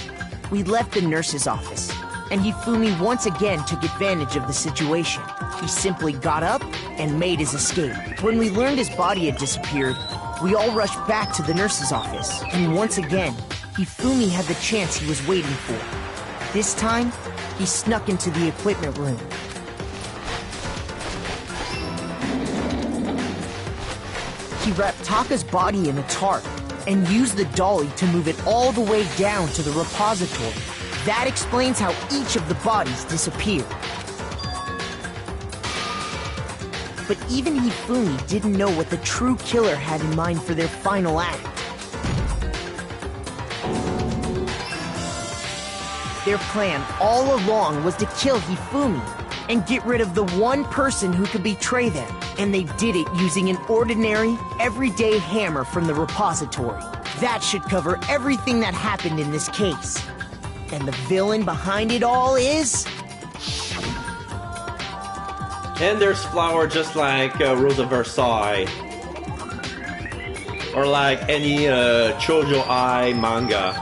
We left the nurse's office, and Hifumi once again took advantage of the situation. He simply got up and made his escape. When we learned his body had disappeared, we all rushed back to the nurse's office, and once again, Hifumi had the chance he was waiting for. This time, he snuck into the equipment room. He wrapped Taka's body in a tarp and used the dolly to move it all the way down to the repository. That explains how each of the bodies disappeared. But even Hifumi didn't know what the true killer had in mind for their final act. Their plan all along was to kill Hifumi and get rid of the one person who could betray them. And they did it using an ordinary, everyday hammer from the repository. That should cover everything that happened in this case. And the villain behind it all is... And there's flower just like Rose of Versailles. Or like any Shoujo Ai manga.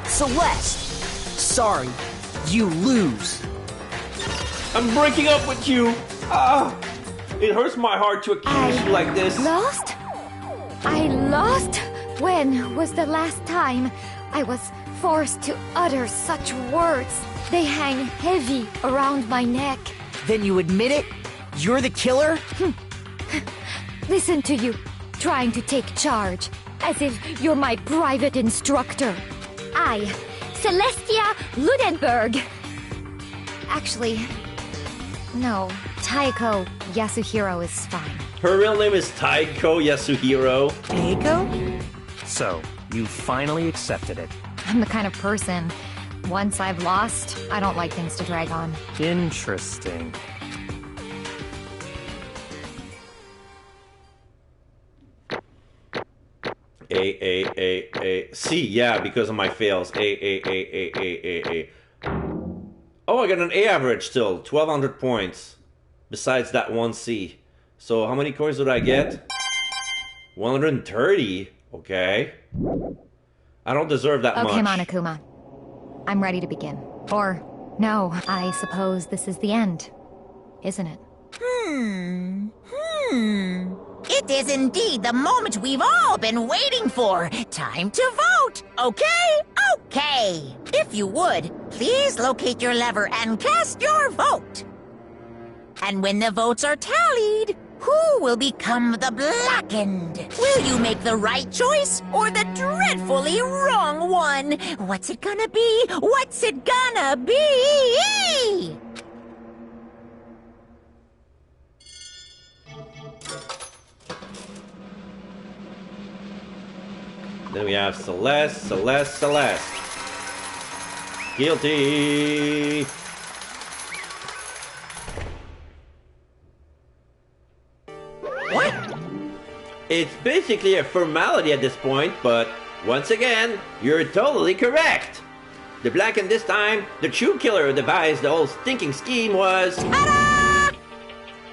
Celeste! Sorry, you lose. I'm breaking up with you! Ah! It hurts my heart to accuse you like this. Lost? I lost? When was the last time I was forced to utter such words? They hang heavy around my neck. Then you admit it? You're the killer? Listen to you, trying to take charge, as if you're my private instructor. I, Celestia Ludenberg. Actually, no, Taiko Yasuhiro is fine. Her real name is Taiko Yasuhiro. Taiko? So, you finally accepted it. I'm the kind of person, once I've lost, I don't like things to drag on. Interesting. C, yeah, because of my fails. A. Oh, I got an A average still. 1,200 points. Besides that one C. So how many coins did I get? 130. Okay. I don't deserve that much. Okay, Monokuma. I'm ready to begin. Or, no, I suppose this is the end. Isn't it? It is indeed the moment we've all been waiting for. Time to vote. Okay? Okay. If you would, please locate your lever and cast your vote. And when the votes are tallied, who will become the blackened? Will you make the right choice or the dreadfully wrong one? What's it gonna be? What's it gonna be? Then we have Celeste. Guilty. What? It's basically a formality at this point, but once again, you're totally correct. The blackened this time, the true killer who devised the whole stinking scheme was... Ta-da!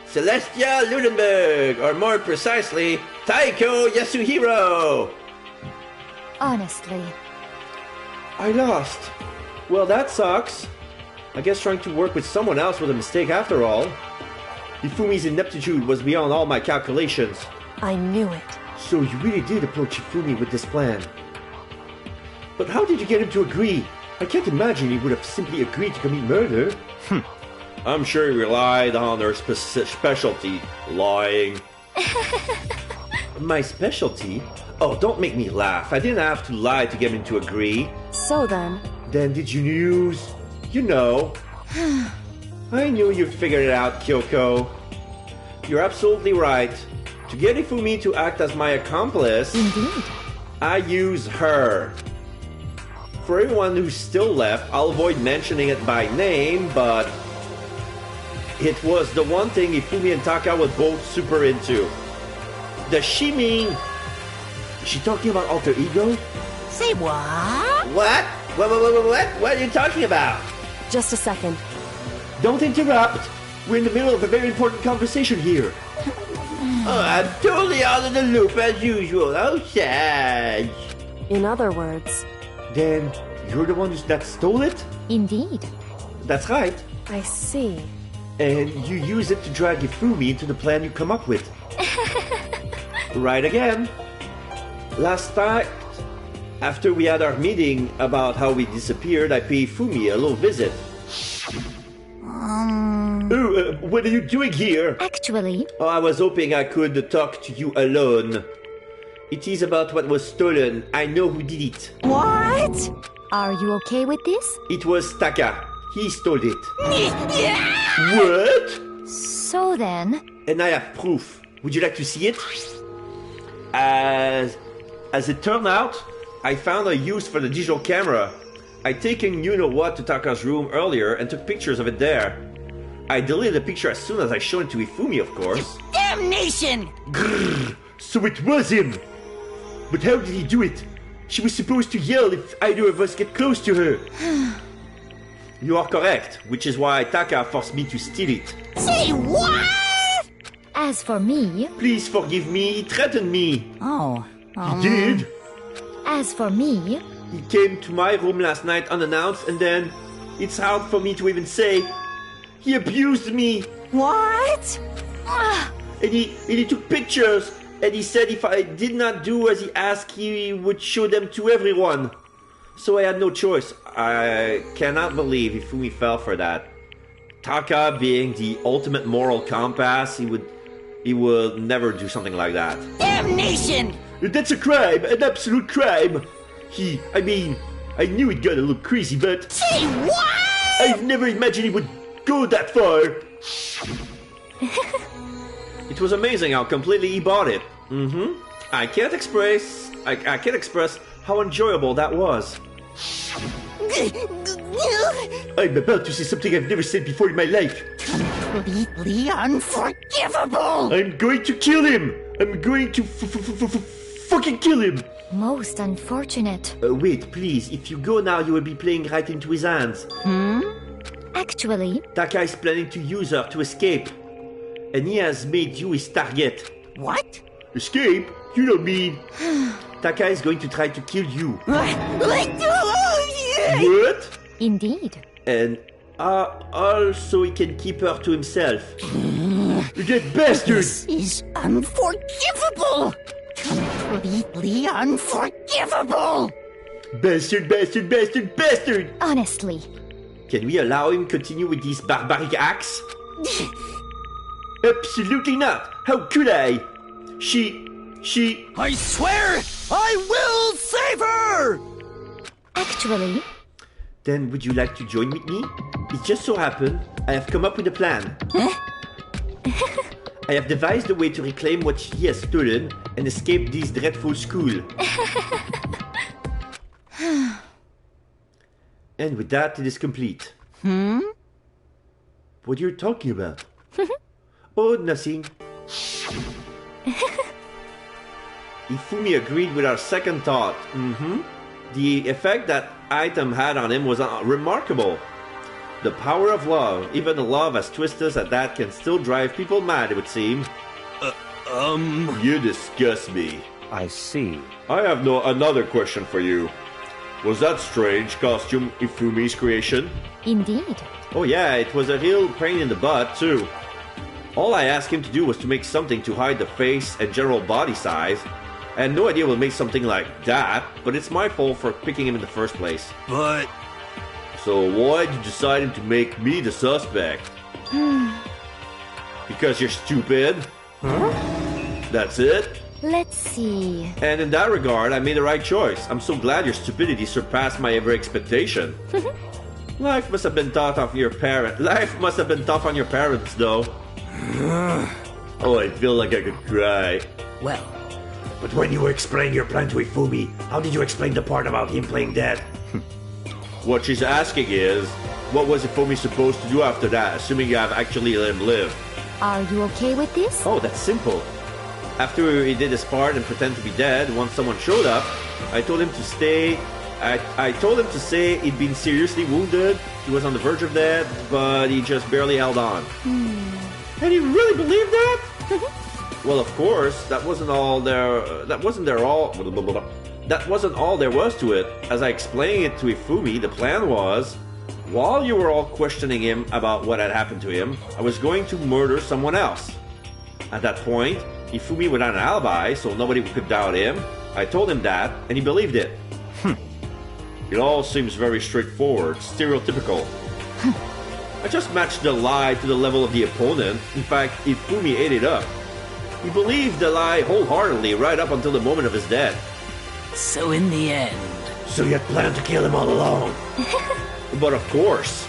Celestia Ludenberg, or more precisely, Taiko Yasuhiro. Honestly. I lost. Well, that sucks. I guess trying to work with someone else was a mistake after all. Hifumi's ineptitude was beyond all my calculations. I knew it. So you really did approach Hifumi with this plan. But how did you get him to agree? I can't imagine he would have simply agreed to commit murder. I'm sure he relied on her specialty, lying. My specialty? Oh, don't make me laugh. I didn't have to lie to get him to agree. So then... Then did you use... You know... I knew you'd figured it out, Kyoko. You're absolutely right. To get Hifumi to act as my accomplice... Indeed. I use her. For everyone who's still left, I'll avoid mentioning it by name, but... It was the one thing Hifumi and Taka were both super into. Does she mean... Is she talking about alter ego? Say what? What? What are you talking about? Just a second. Don't interrupt. We're in the middle of a very important conversation here. Oh, I'm totally out of the loop as usual. Oh, sad. In other words... Then you're the one that stole it? Indeed. That's right. I see. And you use it to drag Hifumi into the plan you come up with. Right again. Last night, after we had our meeting about how we disappeared, I paid Hifumi a little visit. What are you doing here? Actually... Oh, I was hoping I could talk to you alone. It is about what was stolen. I know who did it. What? Are you okay with this? It was Taka. He stole it. What? So then... And I have proof. Would you like to see it? As it turned out, I found a use for the digital camera. I'd taken you-know-what to Taka's room earlier and took pictures of it there. I deleted the picture as soon as I showed it to Ifumi, of course. Damnation! Grrr, so it was him! But how did he do it? She was supposed to yell if either of us get close to her. You are correct, which is why Taka forced me to steal it. Say what? As for me... Please forgive me, he threatened me. Oh. He did? As for me... He came to my room last night unannounced and then... It's hard for me to even say... He abused me. What? And he took pictures. And he said if I did not do as he asked, he would show them to everyone. So I had no choice. I cannot believe Ifumi fell for that. Taka being the ultimate moral compass, he would never do something like that. Damnation! That's a crime, an absolute crime. I knew it got a little crazy, but... Say what? I've never imagined he would go that far. It was amazing how completely he bought it. I can't express how enjoyable that was. I'm about to say something I've never said before in my life. Completely unforgivable! I'm going to kill him! I'm going to fucking kill him! Most unfortunate. Wait, please. If you go now, you will be playing right into his hands. Actually... Taka is planning to use her to escape. And he has made you his target. What? Escape? You don't mean... Taka is going to try to kill you. What? Indeed. And also he can keep her to himself. That bastard! This is unforgivable! Completely unforgivable! Bastard, bastard, bastard, bastard! Honestly. Can we allow him continue with these barbaric acts? Absolutely not! How could I? She... I swear I will save her! Actually... Then would you like to join with me? It just so happened I have come up with a plan. I have devised a way to reclaim what he has stolen and escape this dreadful school. And with that, it is complete. What are you talking about? Oh, nothing. Ifumi agreed with our second thought. The effect that item had on him was remarkable. The power of love, even a love as twisted as that, can still drive people mad, it would seem. You disgust me. I see. I have another question for you. Was that strange costume Ifumi's creation? Indeed. Oh yeah, it was a real pain in the butt, too. All I asked him to do was to make something to hide the face and general body size. I had no idea we'll make something like that, but it's my fault for picking him in the first place. But... So why did you decide to make me the suspect? Because you're stupid? That's it? Let's see... And in that regard, I made the right choice. I'm so glad your stupidity surpassed my every expectation. Life must have been tough on your parents. Life must have been tough on your parents, though. Oh, I feel like I could cry. Well... But when you were explaining your plan to Ifumi, how did you explain the part about him playing dead? What she's asking is, what was Ifumi supposed to do after that, assuming you have actually let him live? Are you okay with this? Oh, that's simple. After he did his part and pretend to be dead, once someone showed up, I told him to stay. I told him to say he'd been seriously wounded, he was on the verge of death, but he just barely held on. And you really believed that? Well, of course, that wasn't all there was to it. As I explained it to Ifumi, the plan was, while you were all questioning him about what had happened to him, I was going to murder someone else. At that point, Ifumi would have an alibi, so nobody could doubt him. I told him that, and he believed it. It all seems very straightforward, stereotypical. I just matched the lie to the level of the opponent. In fact, Ifumi ate it up. He believed the lie wholeheartedly right up until the moment of his death. So in the end... So you had planned to kill him all along? But of course.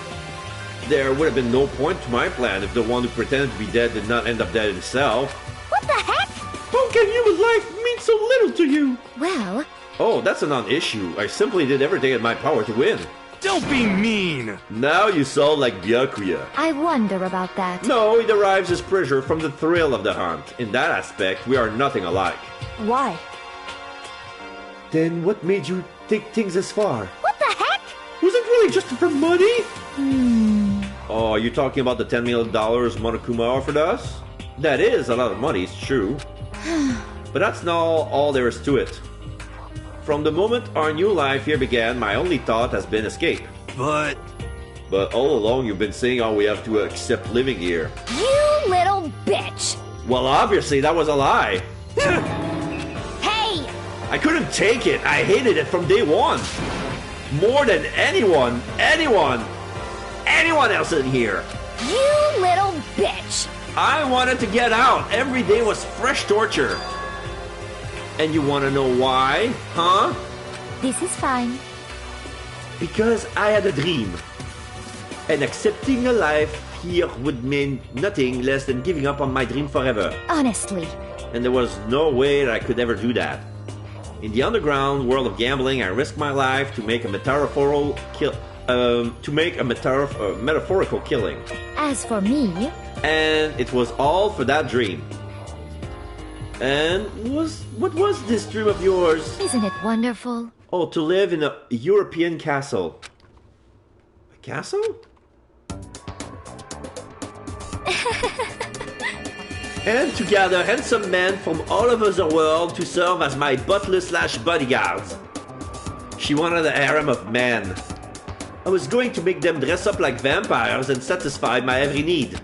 There would have been no point to my plan if the one who pretended to be dead did not end up dead himself. What the heck? How can human life mean so little to you? Well, Oh, that's a non-issue. I simply did everything in my power to win. Don't be mean! Now you sound like Byakuya. I wonder about that. No, he derives his pleasure from the thrill of the hunt. In that aspect, we are nothing alike. Why? Then what made you take things this far? What the heck? Was it really just for money? Oh, are you talking about the $10 million Monokuma offered us? That is a lot of money, it's true. But that's not all there is to it. From the moment our new life here began, my only thought has been escape. But all along you've been saying how we have to accept living here. You little bitch! Well, obviously that was a lie. Hey! I couldn't take it. I hated it from day one. More than anyone else in here. You little bitch! I wanted to get out. Every day was fresh torture. And you want to know why? Huh? This is fine. Because I had a dream. And accepting a life here would mean nothing less than giving up on my dream forever. Honestly. And there was no way that I could ever do that. In the underground world of gambling, I risked my life to make a metaphorical killing. As for me... And it was all for that dream. And what was this dream of yours? Isn't it wonderful? Oh, to live in a European castle. A castle? And to gather handsome men from all over the world to serve as my butler/bodyguards. She wanted a harem of men. I was going to make them dress up like vampires and satisfy my every need.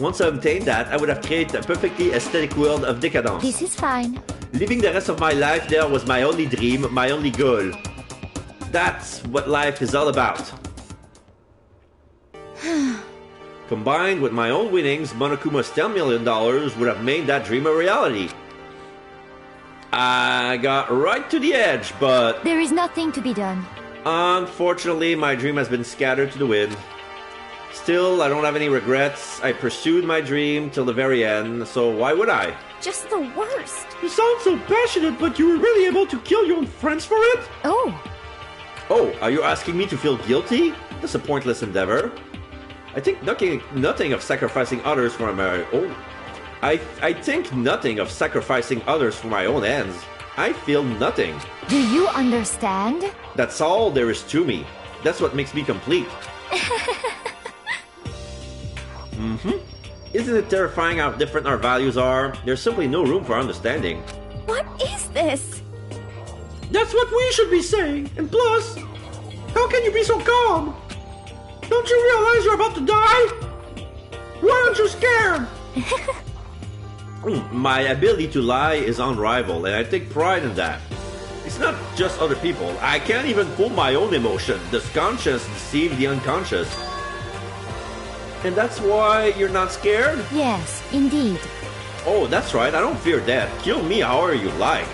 Once I obtained that, I would have created a perfectly aesthetic world of decadence. This is fine. Living the rest of my life there was my only dream, my only goal. That's what life is all about. Combined with my own winnings, Monokuma's $10 million would have made that dream a reality. I got right to the edge, but... There is nothing to be done. Unfortunately, my dream has been scattered to the wind. Still, I don't have any regrets. I pursued my dream till the very end, so why would I? Just the worst. You sound so passionate, but you were really able to kill your own friends for it? Oh, are you asking me to feel guilty? That's a pointless endeavor. I think nothing of sacrificing others for my own... I think nothing of sacrificing others for my own ends. I feel nothing. Do you understand? That's all there is to me. That's what makes me complete. Isn't it terrifying how different our values are? There's simply no room for understanding. what is this? That's what we should be saying. And plus, how can you be so calm? Don't you realize you're about to die? Why aren't you scared? My ability to lie is unrivaled, and I take pride in that. It's not just other people. I can't even fool my own emotion. The conscious deceive the unconscious. And that's why you're not scared? Yes, indeed. Oh, that's right. I don't fear death. Kill me however you like.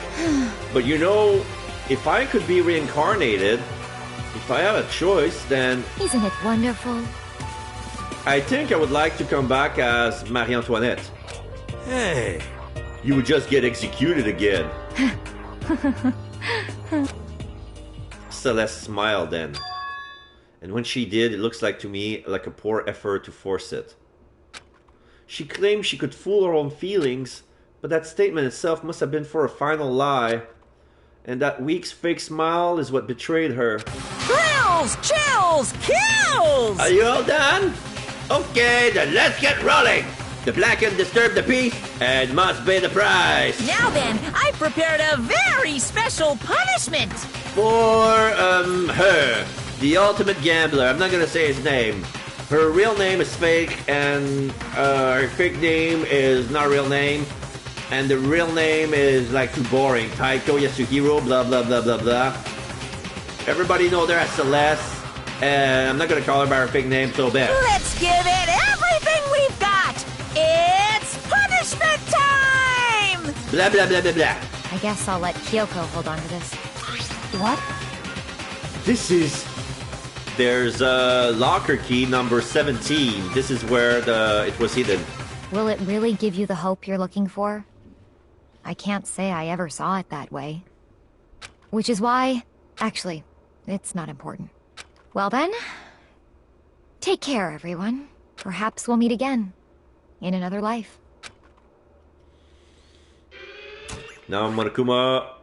But you know, if I could be reincarnated, if I have a choice, then... Isn't it wonderful? I think I would like to come back as Marie Antoinette. hey, You would just get executed again. Celeste smiled then. And when she did, it looks like to me like a poor effort to force it. She claimed she could fool her own feelings, but that statement itself must have been for a final lie. And that week's fake smile is what betrayed her. Thrills, chills, kills! Are you all done? Okay, then let's get rolling. The blackened disturb the peace and must pay the price. Now then, I prepared a very special punishment. For, her. The ultimate gambler. I'm not gonna say his name. Her real name is fake, and her fake name is not a real name. And the real name is like too boring. Taiko Yasuhiro, blah blah blah blah blah. Everybody know her as Celeste. And I'm not gonna call her by her fake name so bad. Let's give it everything we've got. It's punishment time! Blah blah blah blah blah. I guess I'll let Kyoko hold on to this. What? This is... There's a locker key number 17. This is where it was hidden. Will it really give you the hope you're looking for? I can't say I ever saw it that way. Which is why... Actually, it's not important. Well then... Take care, everyone. Perhaps we'll meet again. In another life. Now Monokuma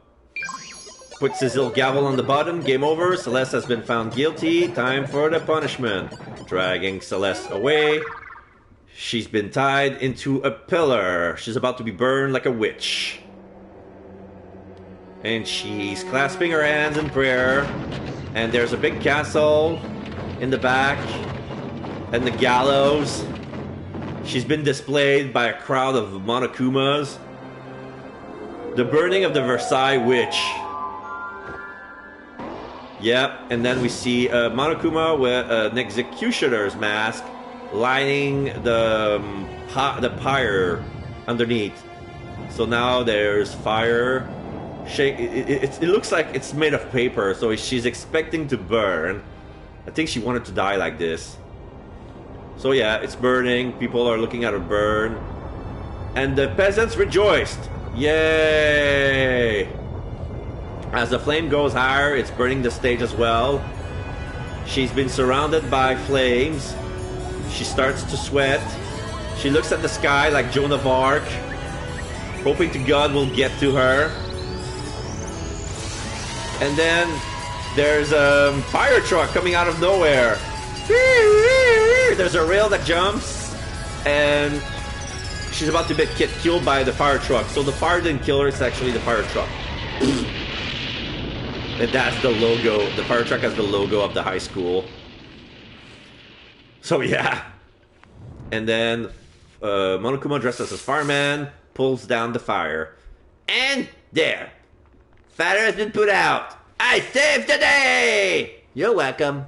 puts his little gavel on the bottom. Game over. Celeste has been found guilty. Time for the punishment. Dragging Celeste away. She's been tied into a pillar. She's about to be burned like a witch. And she's clasping her hands in prayer. And there's a big castle in the back. And the gallows. She's been displayed by a crowd of Monokumas. The burning of the Versailles witch. Yep, and then we see a Monokuma with an executioner's mask lining the pyre underneath. So now there's fire. It looks like it's made of paper, so she's expecting to burn. I think she wanted to die like this. So yeah, it's burning. People are looking at her burn. And the peasants rejoiced. Yay! As the flame goes higher, it's burning the stage as well. She's been surrounded by flames. She starts to sweat. She looks at the sky like Joan of Arc, hoping to God will get to her. And then there's a fire truck coming out of nowhere. There's a rail that jumps, and she's about to get killed by the fire truck. So the fire didn't kill her, it's actually the fire truck. And that's the logo. The fire truck has the logo of the high school. So yeah. And then Monokuma, dressed as a fireman, pulls down the fire. And there. Fire has been put out. I saved the day! You're welcome.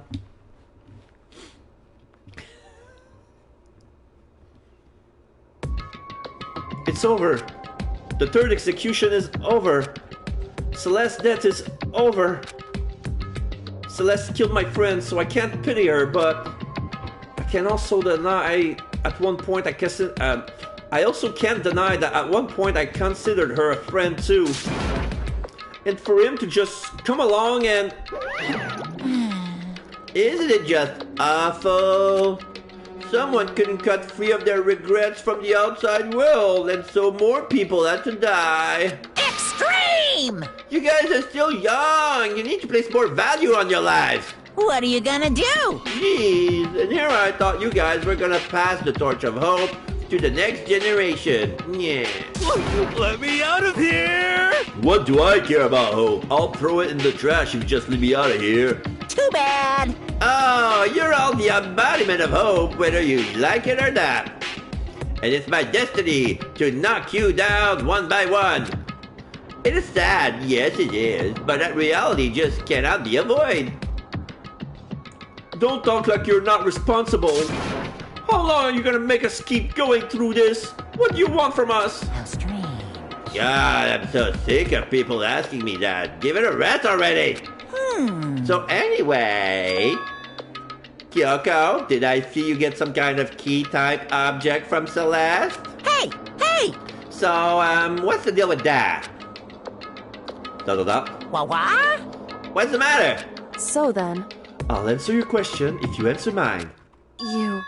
It's over. The third execution is over. Celeste's death is over. Celeste killed my friend, so I can't pity her, but I can also deny at one point I also can't deny that at one point I considered her a friend too. And for him to just come along and... Isn't it just awful? Someone couldn't cut free of their regrets from the outside world, and so more people had to die. Extreme! You guys are still young. You need to place more value on your lives. What are you gonna do? Jeez, and here I thought you guys were gonna pass the torch of hope to the next generation. Yeah. Let me out of here! What do I care about hope? I'll throw it in the trash if you just leave me out of here. Too bad. Oh, you're all the embodiment of hope, whether you like it or not. And it's my destiny to knock you down one by one. It is sad, yes it is, but that reality just cannot be avoided. Don't talk like you're not responsible. How long are you gonna make us keep going through this? What do you want from us? How strange. God, I'm so sick of people asking me that. Give it a rest already. So anyway, Kyoko, did I see you get some kind of key-type object from Celeste? Hey! So, what's the deal with that? What? What's the matter? So then, I'll answer your question if you answer mine. you...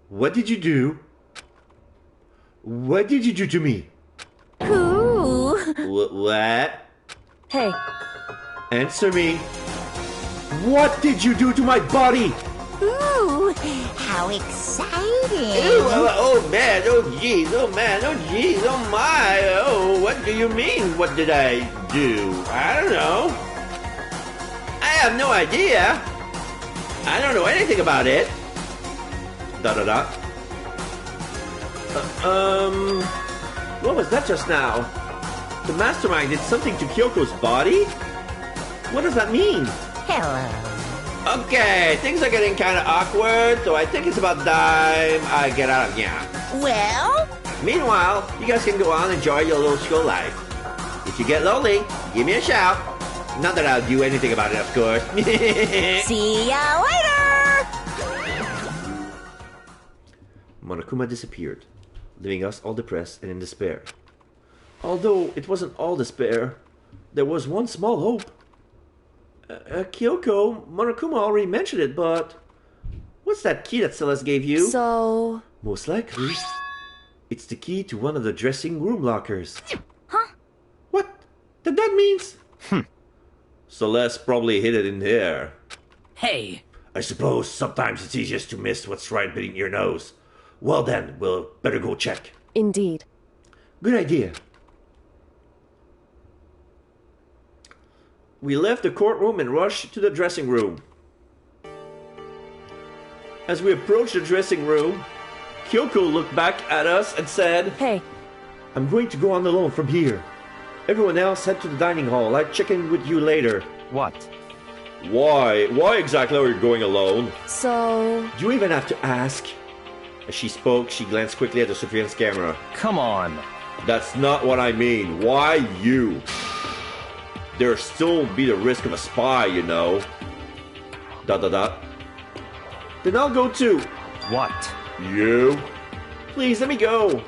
What did you do? What did you do to me? Who? What? Hey, Answer me. What did you do to my body? Ooh, how exciting! Ew, oh man, oh jeez, oh man, oh jeez, oh my, oh, what do you mean, what did I do? I don't know. I have no idea. I don't know anything about it. What was that just now? The mastermind did something to Kyoko's body? What does that mean? Hello. Okay, things are getting kind of awkward, so I think it's about time I get out of here. Well? Meanwhile, you guys can go on and enjoy your little school life. If you get lonely, give me a shout. Not that I'll do anything about it, of course. See ya later! Monokuma disappeared, leaving us all depressed and in despair. Although it wasn't all despair, there was one small hope. Kyoko, Monokuma already mentioned it, but what's that key that Celeste gave you? So... Most likely, it's the key to one of the dressing room lockers. Huh? What? That means... Celeste probably hid it in there. Hey. I suppose sometimes it's easiest to miss what's right beneath your nose. Well then, we'll better go check. Indeed. Good idea. We left the courtroom and rushed to the dressing room. As we approached the dressing room, Kyoko looked back at us and said, Hey. I'm going to go on alone from here. Everyone else head to the dining hall. I'll check in with you later. What? Why? Why exactly are you going alone? So... Do you even have to ask? As she spoke, she glanced quickly at the surveillance camera. Come on. That's not what I mean. Why you? There'll still be the risk of a spy, you know. ... Then I'll go too. What? You? Please, let me go.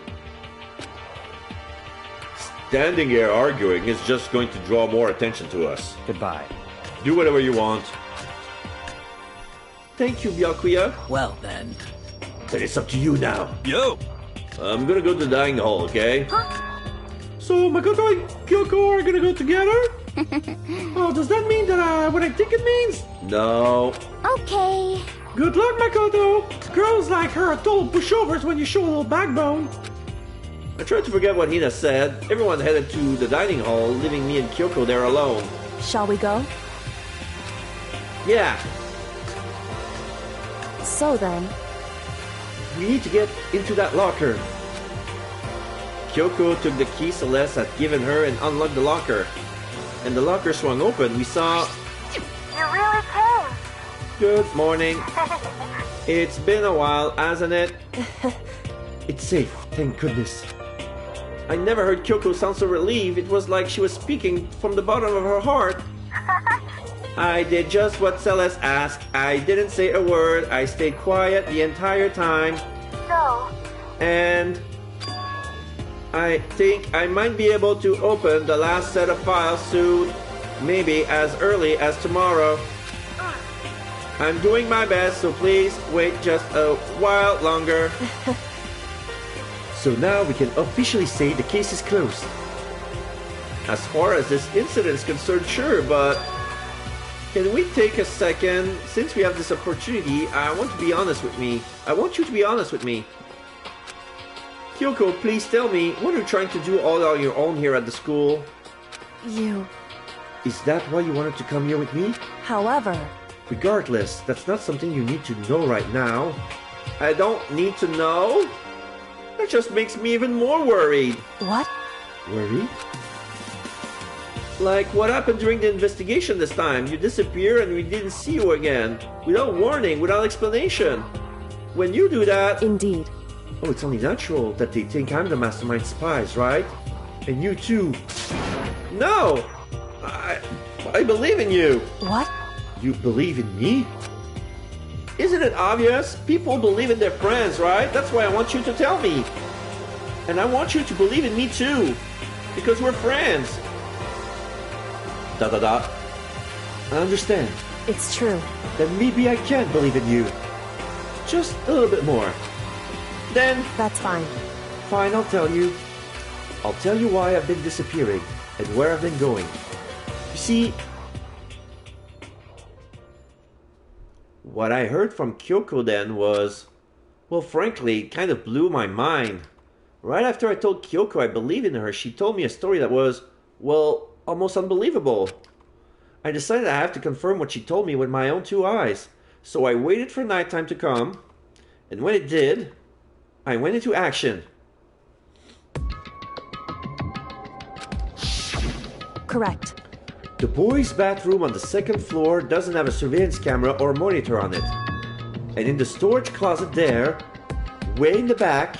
Standing here arguing is just going to draw more attention to us. Goodbye. Do whatever you want. Thank you, Byakuya. Well then. Then it's up to you now. Yo! I'm gonna go to the dining hall, okay? So Makoto and Kyoko are gonna go together? Oh, does that mean that what I think it means? No. Okay. Good luck, Makoto. Girls like her are total pushovers when you show a little backbone. I tried to forget what Hina said. Everyone headed to the dining hall, leaving me and Kyoko there alone. Shall we go? Yeah. So then... We need to get into that locker. Kyoko took the key Celeste had given her and unlocked the locker. And the locker swung open. We saw... You really came. Good morning. It's been a while, hasn't it? It's safe, thank goodness. I never heard Kyoko sound so relieved. It was like she was speaking from the bottom of her heart. I did just what Celeste asked. I didn't say a word. I stayed quiet the entire time. So? And I think I might be able to open the last set of files soon. Maybe as early as tomorrow. I'm doing my best, so please wait just a while longer. So now we can officially say the case is closed. As far as this incident is concerned, sure, but can we take a second? Since we have this opportunity, I want you to be honest with me. Kyoko, please tell me, what are you trying to do all on your own here at the school? You... Is that why you wanted to come here with me? However... Regardless, that's not something you need to know right now. I don't need to know? That just makes me even more worried. What? Worried? Like what happened during the investigation this time? You disappear and we didn't see you again. Without warning, without explanation. When you do that... Indeed. Oh, it's only natural that they think I'm the mastermind spies, right? And you too. No! I believe in you. What? You believe in me? Isn't it obvious? People believe in their friends, right? That's why I want you to tell me. And I want you to believe in me too. Because we're friends. ... I understand. It's true. Then maybe I can believe in you. Just a little bit more. Then... That's fine. Fine, I'll tell you. I'll tell you why I've been disappearing and where I've been going. You see... What I heard from Kyoko then was... Well, frankly, it kind of blew my mind. Right after I told Kyoko I believe in her, she told me a story that was, well, almost unbelievable. I decided I have to confirm what she told me with my own two eyes. So I waited for nighttime to come, and when it did, I went into action. Correct. The boys' bathroom on the second floor doesn't have a surveillance camera or monitor on it. And in the storage closet there, way in the back,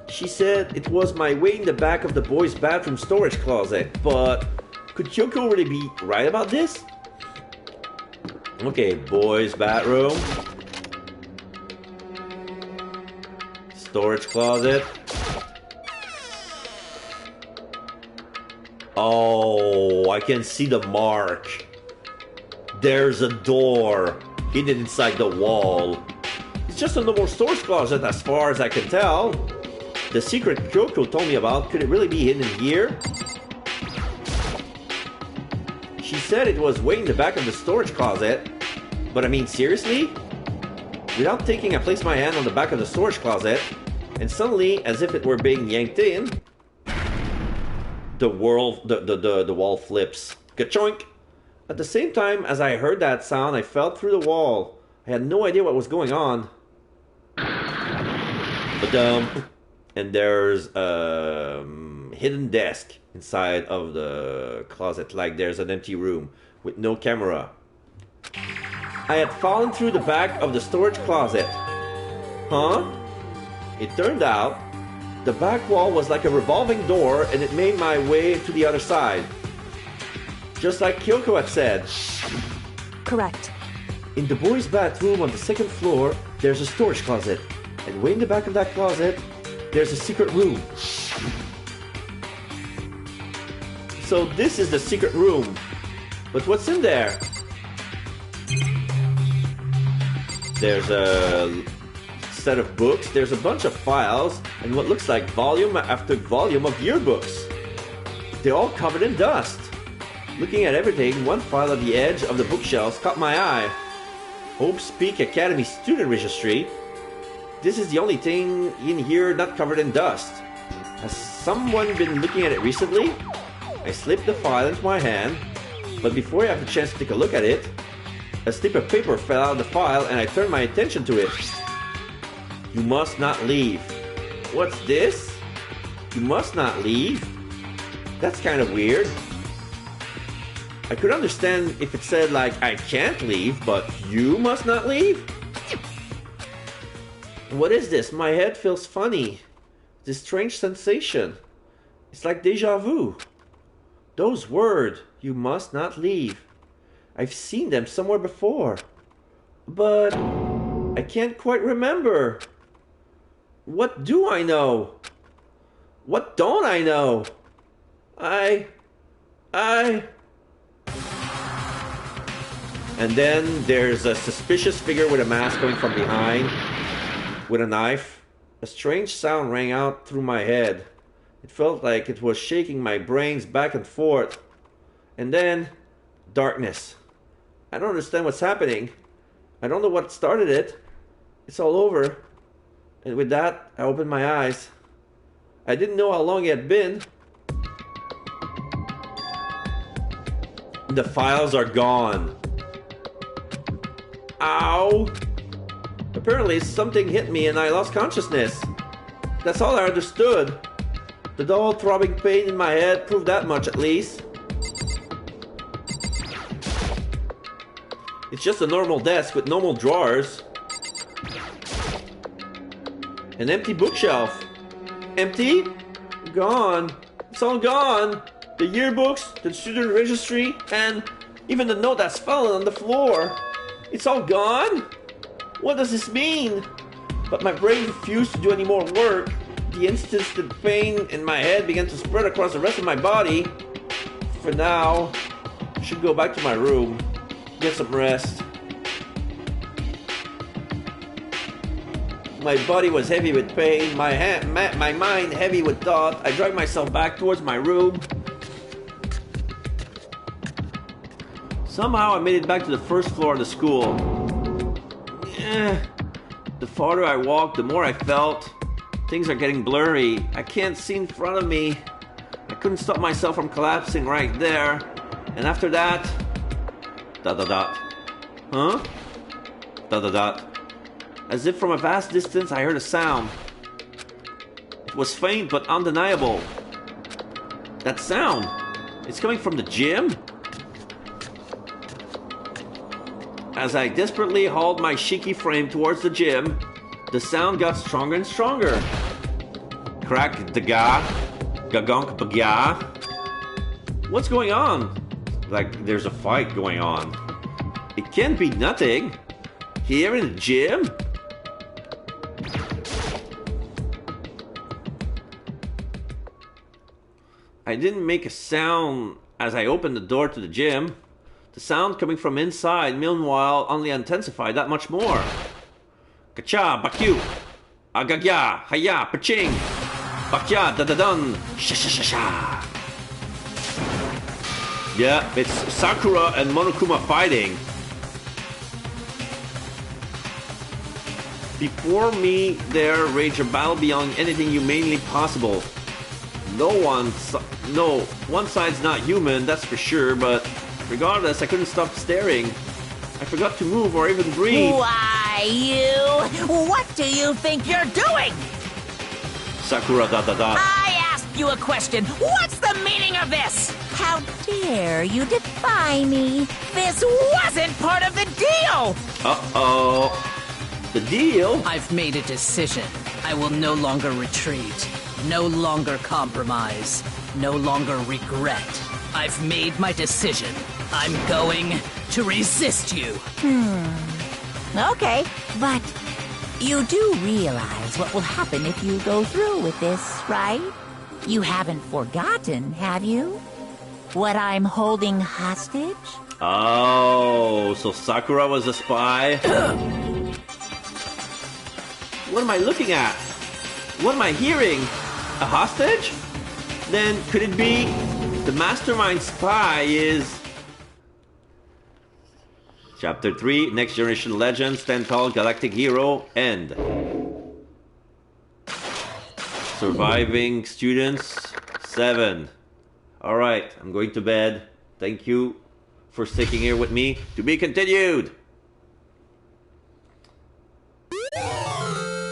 she said it was my way in the back of the boys' bathroom storage closet. But could Kyoko really be right about this? Okay, boys' bathroom. Storage closet. Oh, I can see the mark. There's a door hidden inside the wall. It's just a normal storage closet as far as I can tell. The secret Kyoko told me about, could it really be hidden here? She said it was way in the back of the storage closet. But I mean, seriously? Without thinking, I placed my hand on the back of the storage closet, and suddenly, as if it were being yanked in, the wall flips. Ka-choink! At the same time as I heard that sound, I fell through the wall. I had no idea what was going on. And there's a hidden desk inside of the closet, like there's an empty room with no camera. I had fallen through the back of the storage closet. Huh? It turned out the back wall was like a revolving door, and it made my way to the other side. Just like Kyoko had said. Correct. In the boys' bathroom on the second floor, there's a storage closet. And way in the back of that closet, there's a secret room. So this is the secret room. But what's in there? There's a set of books, there's a bunch of files, and what looks like volume after volume of yearbooks. They're all covered in dust. Looking at everything, one file at the edge of the bookshelves caught my eye. Hope's Peak Academy Student Registry. This is the only thing in here not covered in dust. Has someone been looking at it recently? I slipped the file into my hand, but before I have the chance to take a look at it, a slip of paper fell out of the file and I turned my attention to it. You must not leave. What's this? You must not leave? That's kind of weird. I could understand if it said like, I can't leave, but you must not leave? What is this? My head feels funny. This strange sensation. It's like deja vu. Those words, you must not leave. I've seen them somewhere before. But I can't quite remember. What do I know? What don't I know? And then there's a suspicious figure with a mask coming from behind with a knife. A strange sound rang out through my head. It felt like it was shaking my brains back and forth. And then, darkness. I don't understand what's happening. I don't know what started it. It's all over. And with that, I opened my eyes. I didn't know how long it had been. The files are gone. Ow! Apparently something hit me and I lost consciousness. That's all I understood. The dull throbbing pain in my head proved that much at least. It's just a normal desk with normal drawers. An empty bookshelf. Empty? Gone. It's all gone. The yearbooks, the student registry, and even the note that's fallen on the floor. It's all gone? What does this mean? But my brain refused to do any more work. The instant the pain in my head began to spread across the rest of my body. For now, I should go back to my room, get some rest. My body was heavy with pain, my mind heavy with thought. I dragged myself back towards my room. Somehow I made it back to the first floor of the school. The farther I walked, the more I felt. Things are getting blurry. I can't see in front of me. I couldn't stop myself from collapsing right there. And after that... ... Huh? ... As if from a vast distance I heard a sound. It was faint but undeniable. That sound! It's coming from the gym? As I desperately hauled my shaky frame towards the gym, the sound got stronger and stronger. Crack da ga, gagonk baga. What's going on? Like there's a fight going on. It can't be nothing. Here in the gym? I didn't make a sound as I opened the door to the gym. The sound coming from inside, meanwhile, only intensified that much more. Kacha, bakyu, agagya, haya, paching, bakya, da-da-dun, sha-sha-sha-sha. Yeah, it's Sakura and Monokuma fighting. Before me, there rage a battle beyond anything humanly possible. No, one side's not human, that's for sure, but regardless, I couldn't stop staring. I forgot to move or even breathe. Why, you? What do you think you're doing? Sakura da-da-da. I asked you a question. What's the meaning of this? How dare you defy me? This wasn't part of the deal! Uh-oh. The deal? I've made a decision. I will no longer retreat. No longer compromise. No longer regret. I've made my decision. I'm going to resist you. Okay, but you do realize what will happen if you go through with this, right? You haven't forgotten, have you? What I'm holding hostage? Oh, so Sakura was a spy? What am I looking at? What am I hearing? A hostage? Then could it be the mastermind spy is... Chapter 3, Next Generation Legends, Stand Tall, Galactic Hero, End. Surviving students, 7. Alright, I'm going to bed. Thank you for sticking here with me. To be continued!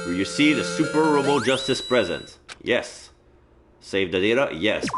Will you see the Super Robo Justice present? Yes. Save the data? Yes.